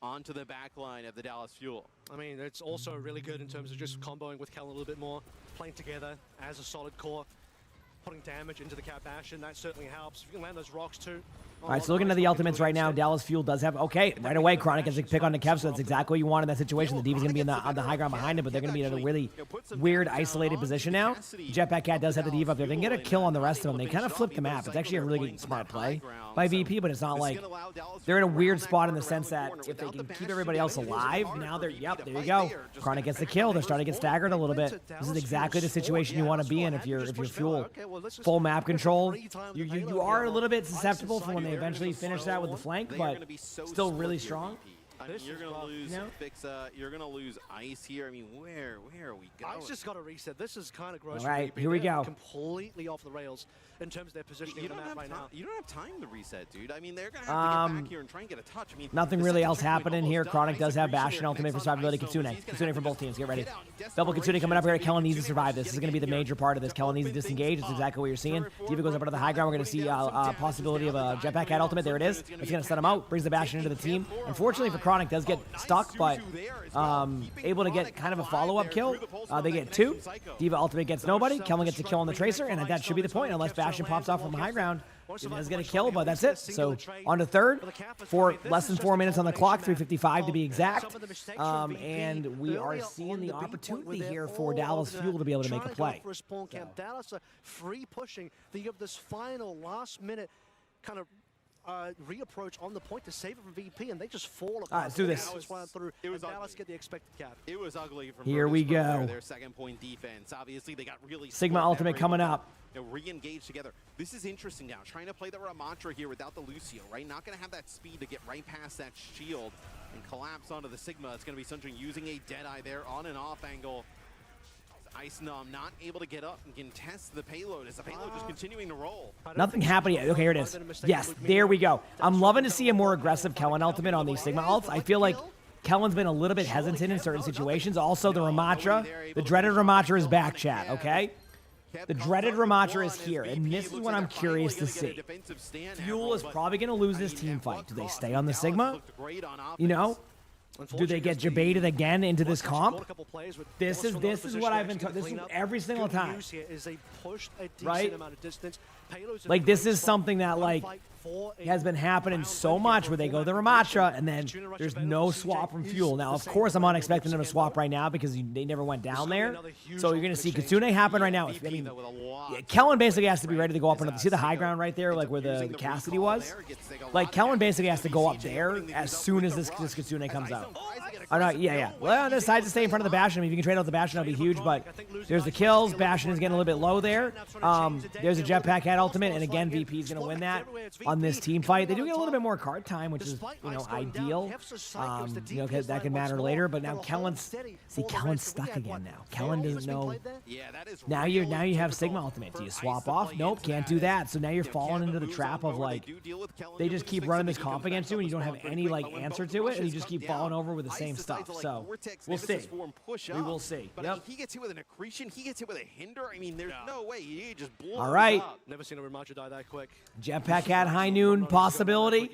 onto the back line of the Dallas Fuel. I mean, it's also really good in terms of just comboing with Kellen a little bit more, playing together as a solid core, putting damage into the Cat Bastion. That certainly helps. If you can land those rocks too. All right, so looking at the ultimates right now, Dallas Fuel does have, okay, right away, Chronic gets a pick on the Kev, so that's exactly what you want in that situation. The D.Va's going to be on the high ground behind him, but they're going to be in a really weird, isolated position now. Jetpack Cat does have the D.Va up there. They can get a kill on the rest of them. They kind of flip the map. It's actually a really smart play by VP, but it's not like they're in a weird spot in the sense that if they can keep everybody else alive, now they're, yep, there you go. Chronic gets the kill. They're starting to get staggered a little bit. This is exactly the situation you want to be in if you're Fuel. Full map control. You are a little bit susceptible for when they eventually finish that with the flank, but still really strong. I mean, you're gonna lose Fixa. You're gonna lose Ice here. I mean, where are we going? Ice just got a reset. This is kind of gross. All right, here we go. Completely off the rails in terms of their positioning on the map right now. You don't have time to reset, dude. I mean, they're gonna have to get back here and try and get a touch. I mean, nothing really else happening here. Chronic does have Bastion ultimate for survivability. Kitsune for both teams. Get ready. Double Kitsune coming up here. Kellen needs to survive this. This is going to be the major part of this. Kellen needs to disengage. It's exactly what you're seeing. D.Va goes up into the high ground. We're going to see a possibility of a Jetpack Cat ultimate. There it is. It's going to set him out. Brings the Bastion into the team. Unfortunately for Chronic, does get stuck, but able to get kind of a follow-up kill. They get 2. D.Va ultimate gets nobody. Kellen gets a kill on the Tracer, and that should be the point unless Bastion pops off from the high ground. He does get a kill, but that's it. So on to third, for less than 4 minutes on the clock, 3:55 to be exact. And we are seeing the opportunity here for Dallas Fuel to be able to make a play. Dallas are free pushing. They give this final last-minute kind of reapproach on the point to save it from VP, and they just fall apart. All right, let's do this. It was Dallas get the expected cap. It was ugly from here we go. Their second point defense. Obviously, they got really Sigma ultimate coming up. Re-engage together. This is interesting now. Trying to play the Ramatra here without the Lucio, right? Not going to have that speed to get right past that shield and collapse onto the Sigma. It's going to be Sunjin using a Deadeye there on and off angle. Ice Numb not able to get up and contest the payload. Is the payload just continuing to roll? Nothing happening yet. Okay, here it is. Yes, there we go. I'm loving to see a more aggressive Kellen ultimate on these Sigma ults. I feel like Kellen's been a little bit hesitant in certain situations. Also, the Ramatra, the dreaded Ramatra is back, chat, okay? The dreaded Ramatra is here, and this is what I'm curious to see. Fuel is probably going to lose this team fight. Do they stay on the Sigma? You know? Do they get debated again into this comp? This is what I've been talking. This is every single time, right? Like this is something that like has been happening so much where they go to the Ramatra and then there's no swap from Fuel. Now, of course, I'm not expecting them to swap right now because they never went down there. So you're going to see Kitsune happen right now. I mean, Kellen basically has to be ready to go up into see the high ground right there, like where the Cassidy was. Like Kellen basically has to go up there as soon as this Kitsune comes out. Oh, no, yeah. Well, this decides to stay in front of the Bastion. I mean, if you can trade out the Bastion, that'll be huge, but there's the kills. Bastion is getting a little bit low there. There's a Jetpack Cat ultimate, and again, VP is going to win that on this team fight. They do get a little bit more card time, which is, ideal. That can matter later, but now Kellen's stuck again now. Kellen doesn't know. Now you have Sigma ultimate. Do you swap off? Nope, can't do that. So now you're falling into the trap of, like, they just keep running this comp against you, and you don't have any, like, answer to it, and you just keep falling over with the same stuff. So we'll see. We will see. But he gets hit with an accretion. He gets hit with a hinder. I mean, there's no way. He just blows all right. up. Never seen a Ramatra die that quick. Jetpack Cat high noon possibility.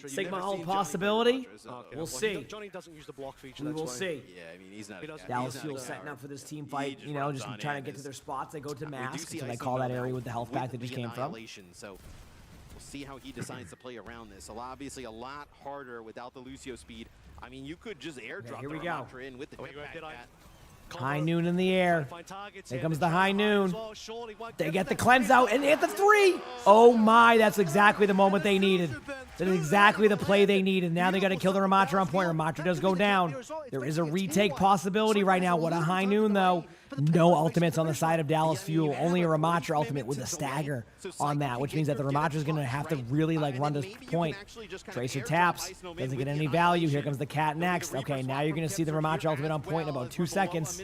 Sigma ult possibility. We'll see. Johnny doesn't use the block feature. We will see. Yeah, I mean, he's not. Dallas Fuel setting up for this team fight. Just trying to get to their spots. They go to mask. So they call that area with the health pack that just came from. So we'll see how he decides to play around this. Obviously, a lot harder without the Lucio speed. I mean, you could just airdrop the Ramatra in with the Jetpack Cat. High noon in the air. Here comes the high noon. They get the cleanse out and hit the 3. Oh my, that's exactly the moment they needed. That is exactly the play they needed. Now they got to kill the Ramatra on point. Ramatra does go down. There is a retake possibility right now. What a high noon though. No ultimates on the side of Dallas Fuel. Only a Ramatra ultimate with a stagger on that, which means that the Ramatra is going to have to really run to point. Tracer taps. Doesn't get any value. Here comes the Cat next. Okay, now you're going to see the Ramatra ultimate on point in about 2 seconds.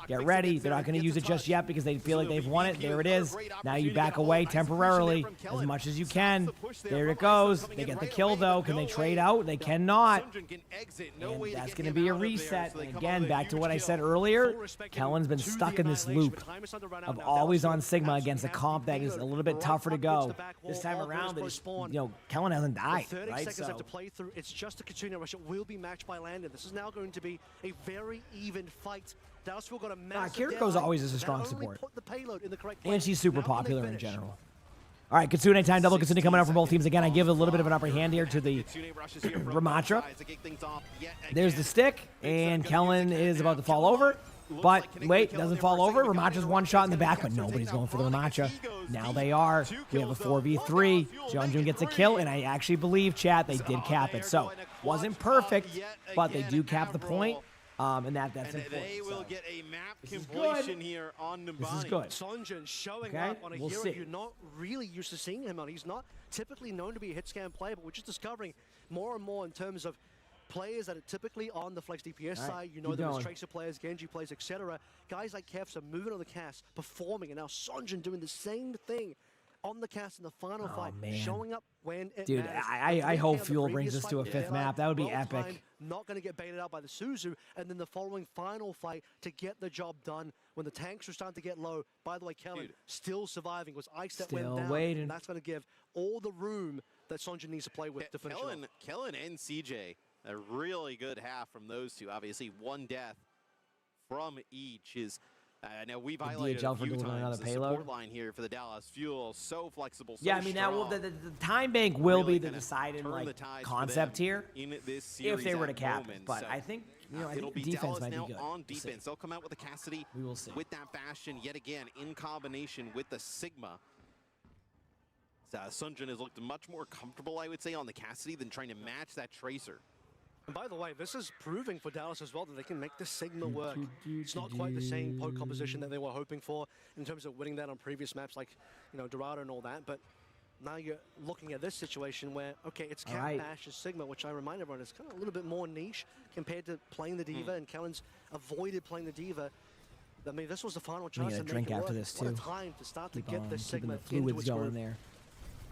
Get ready. They're not going to use it just yet because they feel like they've won it. There it is. Now you back away temporarily as much as you can. There it goes. They get the kill though. Can they trade out? They cannot. And that's going to be a reset. And again, back to what I said earlier. Kellen's been stuck in this loop of always on Sigma against a comp that is a little bit tougher to go. This time around, Kellen hasn't died, 30 right? seconds left to play through. It's just a Katsuna rush. It will be matched by Landon. This is now going to be a very even fight. Dallasville got a massive Kiriko's deadline. always is a They strong only support. put the payload in the correct And place. she's super Now can they popular in finish? general. All right, Katsune time double. Katsune coming out from both teams again. I give a little bit of an upper hand here to the Ramatra. There's the stick, and Kellen is about to fall over. But wait, doesn't fall over. Ramatra's one shot in the back, but nobody's going for the Ramatra. Now they are. We have a 4v3. Jeonjun gets a kill, and I actually believe, chat, they did cap it. So, wasn't perfect, but they do cap the point. And that's important. They will get a map This is completion good. here on the This is money. good. Sonjun showing Okay, up on a we'll hero see. you're not really used to seeing him on. He's not typically known to be a hit scan player, but we're just discovering more and more in terms of players that are typically on the flex DPS All right, side. You know keep them as going. Tracer players, Genji players, etc. Guys like Kevs are moving on the cast, performing, and now Sonjun doing the same thing on the cast in the final fight, man. showing up when it Dude, matters. I The hope on the Fuel previous brings us fight to a was fifth well map. That would be timed, epic. not going to get baited out by the Suzu, and then the following final fight to get the job done when the tanks were starting to get low. By the way, Kellen still surviving. Was Ice that went Still down. waiting. And that's going to give all the room that Sonjun needs to play with to finish it off. Kellen and CJ, a really good half from those two. Obviously, one death from each is. Now we've highlighted DHL a for few delivering times another the payload. support line here for the Dallas Fuel. So flexible. So Yeah, I mean, that will, strong. the time bank will Really be the gonna deciding turn the like tides for concept them here in this if they series were to at cap it. moment. But So, I think I it'll think be defense Dallas might now be good. on We'll see. defense. They'll come out with the Cassidy We will see. with that Bastion yet again in combination with the Sigma. Sunjun has looked much more comfortable, I would say, on the Cassidy than trying to match that Tracer. And by the way, this is proving for Dallas as well that they can make the Sigma work. It's not quite the same poke composition that they were hoping for in terms of winning that on previous maps like, Dorado and all that. But now you're looking at this situation where, okay, it's All Cat right. Bash and Sigma, which I remind everyone is kind of a little bit more niche compared to playing the D.Va, and Kellen's avoided playing the D.Va. I mean, this was the final I'm chance gonna to drink make it after work. this What too. a time to start Keep to get on the keeping Sigma the into fluids its going groove. there.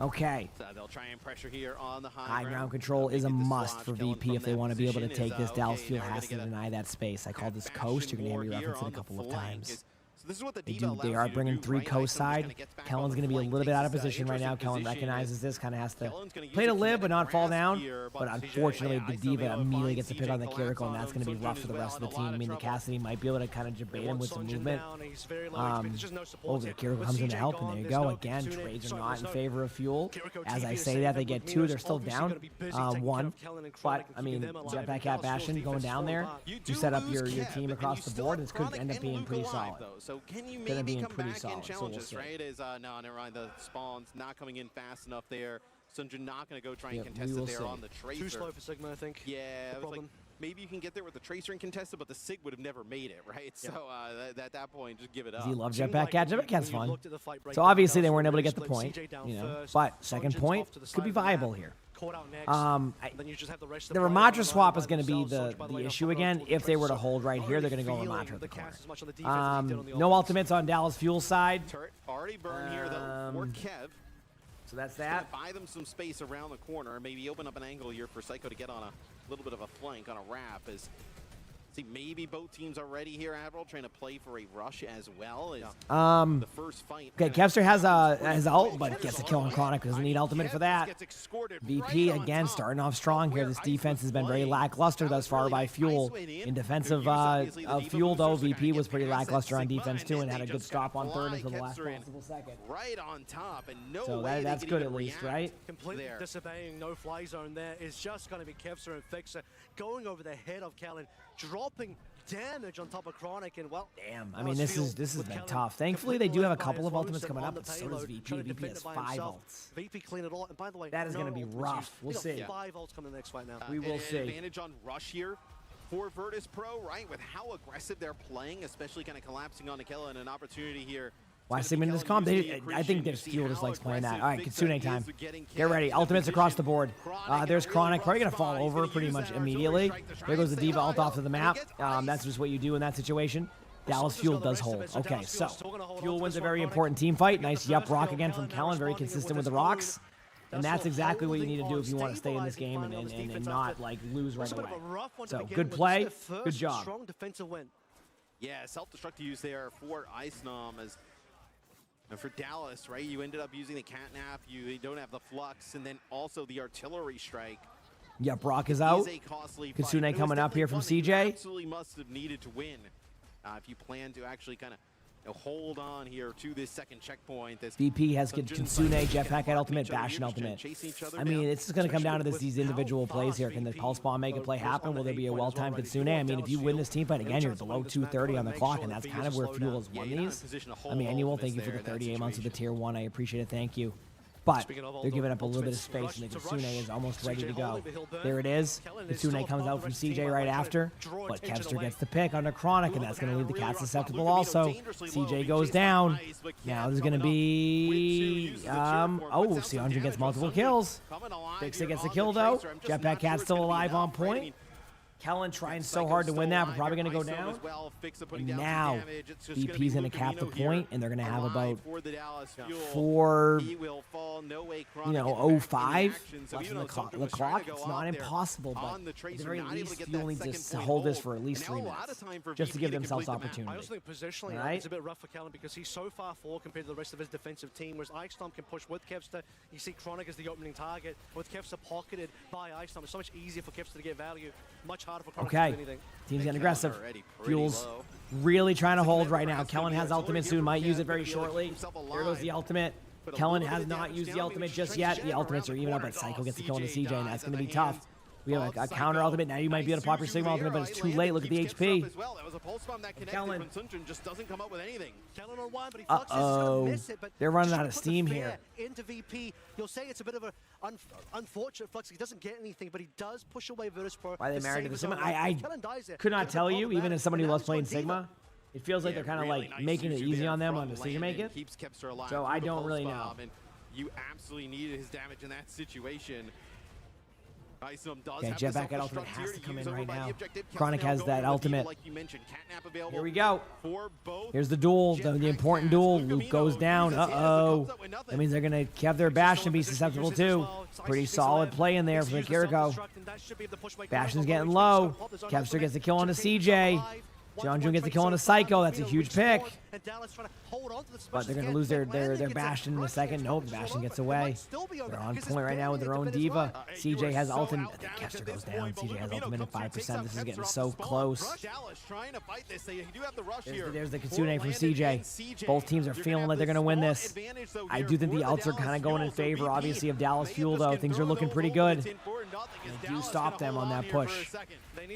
Okay. So they'll try and pressure here on the High ground control is a must for VP if they want to be able to take this. Dallas Fuel now we're has to gonna get a deny that space. I call this coast. You're going to hear me reference it a couple of times. So this is what the They D.Va are allows you to bringing do, three right? coast Isom just side. kinda gets back Kellen's on the going to be a flank, little bit out of takes this, position right now. interesting Kellen position recognizes as this, kind of has to Kellen's gonna use play to a live but not kinetic fall grasp down. here, But but CJ, unfortunately, the Isom D.Va able to immediately find gets the pick CJ on the collapse Kiriko, on and that's him. going to be Sunjun rough as for the well rest of in the a lot team. I of mean, the trouble. Cassidy might be able to kind of debate him with some movement. Over the Kiriko comes in to help, and there you go. Again, trades are not in favor of Fuel. As I say that, they get two. They're still down one. But, I mean, Jetpack Cat Bastion going down there. You set up your team across the board, and this could end up being pretty solid. So can you Gonna be maybe in come pretty back solid, and so challenge we'll us, see. right? No, never mind. The spawn's not coming in fast enough there. Sunjun not going to go try and Yep, contest we it will there see. on the Tracer. Too slow for Sigma, I think. Yeah, The it was like, problem. maybe you can get there with the Tracer and contest it, but the Sig would have never made it, right? So at that point, just give it up. Do you love Jetpack Cat? Jetpack Cat's fun. looked at the fight break So down, obviously they Dallas weren't able to really get the split point, CJ down you know. first. But second Sonjun's point off to the could be side of the map, viable here. caught out next, then you just have the rest of The players Ramatra on swap by is going to be themselves. Sonj, by the way, issue off the again. road to If they were to so hold right here, they're going to go feeling Ramatra at the the corner. cast as much on the defense as they did on the No offense. ultimates on Dallas Fuel side. Turret already burned here, though, for Kev. So that's Just gonna that. buy them some space around the corner, maybe open up an angle here for Psycho to get on a little bit of a flank on a wrap. As see, maybe both teams are ready here. Admiral trying to play for a rush as well. As the first fight. Okay, Kevster has ult, but gets a kill on Chronic. Doesn't need ultimate for that. VP again starting off strong here. This defense has been very lackluster thus far by Fuel. In defense of Fuel, though, VP was pretty lackluster on defense too, and had a good stop on third until the last possible second. Right on top, and no So way that's they good could at even least, react right? Completely there. disobeying no-fly zone there is just going to be Kevster and Fixer going over the head of Kellen, dropping damage on top of Chronic, and well, Damn, I mean, this has been tough. Thankfully, they do have a couple of ultimates coming up, but so does VP. VP has 5 ults. VP clean it all, and by the way, That is no gonna be ultimates rough. used. We'll They got see. 5 ults coming next fight now. We will an see. advantage on rush here for Virtus Pro, right? With how aggressive they're playing, especially kind of collapsing on Akela, and an opportunity here. Why Sigma in this comp? I think their Fuel just likes playing that. All right, Kitsune time. Get ready. Ultimates across the board. There's Chronic. Probably going to fall over pretty much immediately. There goes the D.Va ult off to the map. That's just what you do in that situation. Dallas Fuel does hold. Okay, so Fuel wins a very important team fight. Nice yup rock again from Kellen. Very consistent with the rocks. And that's exactly what you need to do if you want to stay in this game and not like lose right away. So good play. Good job. Strong defensive win. Yeah, self-destruct to use there for Icenom as and for Dallas, right? You ended up using the catnap, you don't have the flux, and then also the artillery strike. Yeah, Brock is out. Kitsune coming up here from CJ. Absolutely must have needed to win if you plan to actually kind of hold on here to this second checkpoint. VP has Kitsune, Jetpack at ultimate, Bastion ultimate. I mean, it's just going to come down to these individual plays here. Can the Pulse Bomb make a play happen? Will there be a well-timed Kitsune? I mean, if you win this team fight, again, you're below 230 on the clock, and that's kind of where Fuel has won these. Emmanuel, thank you for the 38 months of the Tier 1. I appreciate it. Thank you. But they're giving up a little bit of space, and the Kitsune is almost ready to go. There it is. Kitsune comes out from CJ right after, but Kevster gets the pick under Chronic, and that's going to leave the cat susceptible also. CJ goes down. Now there's going to be... Seandra gets multiple kills. Fixa gets the kill, though. Jetpack Cat's still alive on point. Kellen trying so hard to win that, but probably going to go down. And now, VP's going to cap the point, and they're going to have about 4:05 left on the clock. It's not impossible, but at the very least, Fuel needs to hold this for at least 3 minutes, just to give themselves opportunity. I also think positionally, it's a bit rough for Kellen because he's so far forward compared to the rest of his defensive team, whereas Icenom can push with Kevster. You see Chronic as the opening target. With Kevster pocketed by Icenom, it's so much easier for Kevster to get value, much harder for Chronic to do anything. Team's getting aggressive. Fuel's really trying to hold right now. Kellen has ultimate soon, might use it very shortly. There goes the ultimate. Kellen has not used the ultimate just yet. The ultimates are even up, but Psycho gets the kill into CJ, and that's going to be tough. We have a counter ultimate. Now you might be able to pop your Sigma ultimate, but it's too late. Look at the HP. Kellen. Uh-oh. They're running out of steam here. Into VP. You'll say it's a bit of an unfortunate flux. He doesn't get anything, but he does push away Virtus Pro. Why are they married to the Sigma? I could not tell you, even as somebody who loves playing Sigma. It feels like they're kind of like making it easy on them on decision making. So I don't really know. You absolutely needed his damage in that situation. Okay, Jetpack at ultimate has to come in right now. Chronic has that ultimate. Here we go. Here's the duel, the important duel. Luke goes down. Uh-oh. That means they're going to have their Bastion be susceptible too. Pretty solid play in there from the Kiriko. Bastion's getting low. Kevster gets the kill on the CJ. Jeonjun gets the kill on a Psycho. That's a huge pick. But they're going to lose their Bastion in a second. Nope, Bastion gets away. They're on point right now with their own D.Va. CJ has ultimate. I think Kevster goes down. CJ has ultimate at 5%. This is getting so close. There's the Kitsune from CJ. Both teams are feeling like they're going to win this. I do think the ults are kind of going in favor, obviously, of Dallas Fuel, though. Things are looking pretty good. They do stop them on that push.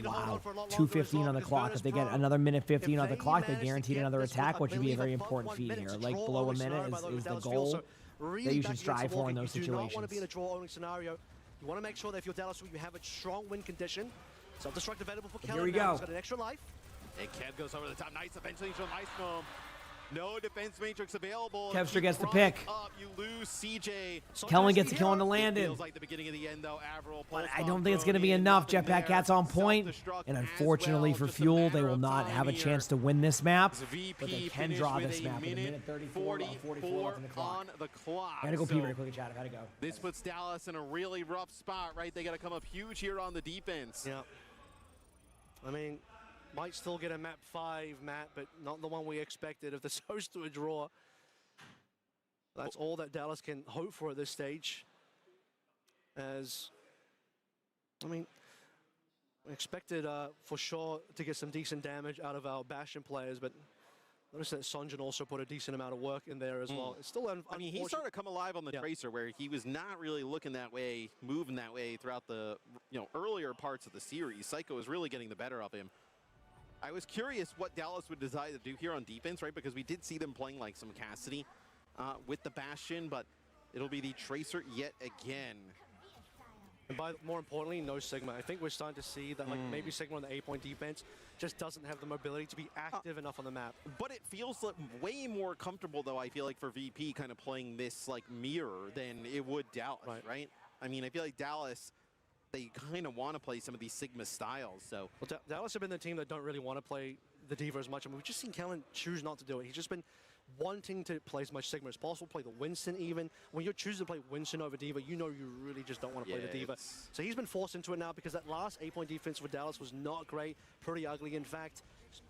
Wow, 2:15 on the clock. If they get another minute 15 on the clock, they're guaranteed another attack, which would be a very important feat here. Like below a minute is the goal that you should strive for in those situations. You want to be in a draw-owning scenario. You want to make sure that if you're Dallas, you have a strong win condition. Self-destruct available for Kellen. Here we go. He's got an extra life. And Kev goes over the top. Nice eventually from Icenom. No defense matrix available. Kevster gets the pick. You lose CJ. Kellen gets the kill on the Landon. Like the beginning of the end, though. But I don't think it's going to be enough. Jetpack Cat's on point. And unfortunately for Fuel, they will not have a chance to win this map. But they can draw this map with a minute 34 left on the clock. I gotta go pee very quickly, chat. I gotta go. This puts Dallas in a really rough spot, right? They got to come up huge here on the defense. Yeah. I mean, might still get a map 5, Matt, but not the one we expected if this goes to a draw. That's all that Dallas can hope for at this stage. As, I mean, we expected for sure to get some decent damage out of our Bastion players, but notice that Sunjin also put a decent amount of work in there as well. It's still I mean, he started to come alive on the Tracer, where he was not really looking that way, moving that way throughout the earlier parts of the series. Psycho was really getting the better of him. I was curious what Dallas would decide to do here on defense, right? Because we did see them playing like some Cassidy with the Bastion, but it'll be the Tracer yet again. And more importantly, no Sigma. I think we're starting to see that maybe Sigma on the 8-point defense just doesn't have the mobility to be active enough on the map. But it feels like way more comfortable, though, I feel like, for VP kind of playing this like mirror than it would Dallas, right? I mean, I feel like Dallas, they kind of want to play some of these Sigma styles. So well, Dallas have been the team that don't really want to play the D.Va as much. I mean, we've just seen Kellen choose not to do it. He's just been wanting to play as much Sigma as possible, play the Winston even. When you're choosing to play Winston over D.Va, you know you really just don't want to play the D.Va. So he's been forced into it now because that last 8-point defense for Dallas was not great, pretty ugly in fact.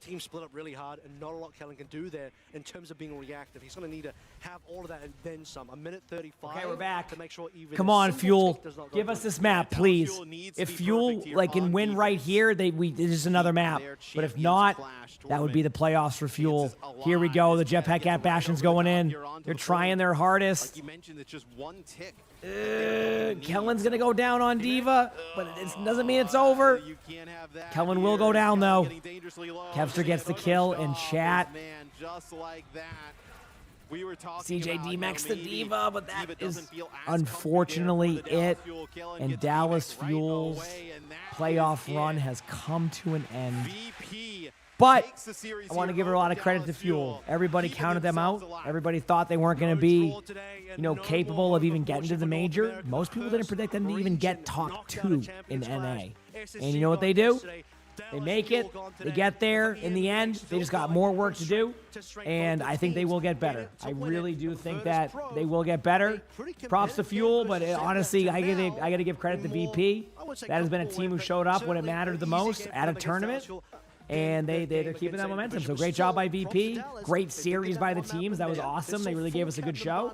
team split up really hard, and not a lot Kellen can do there in terms of being reactive. He's going to need to have all of that and then some. A minute 35 Okay, we're back. to make sure even Come a on, single Fuel. tick does not go Give through. us this map, please. If Fuel can win right here, this is another map. But if not, that would be the playoffs for Fuel. Here we go. The Jetpack Cat Bastion's going in. They're trying their hardest. Like you mentioned, it's just one tick. Kellen's going to go down on D.Va, but it doesn't mean it's over. Kellen will go down, though. Kevster gets the kill in chat. Just like that. We were CJ D-Max the D.Va, but that is unfortunately it. And Dallas Fuel's playoff run has come to an end. But I want to give her a lot of credit to Fuel. Everybody counted them out. Everybody thought they weren't going to be, capable of even getting to the major. Most people didn't predict them to even get top 2 in NA. And you know what they do? They make it. They get there. In the end, they just got more work to do. And I think they will get better. I really do think that they will get better. Props to Fuel, but honestly, I got to give credit to VP. That has been a team who showed up when it mattered the most at a tournament. And they're keeping that momentum. So great job by VP. Great series by the teams. That was awesome. They really gave us a good show.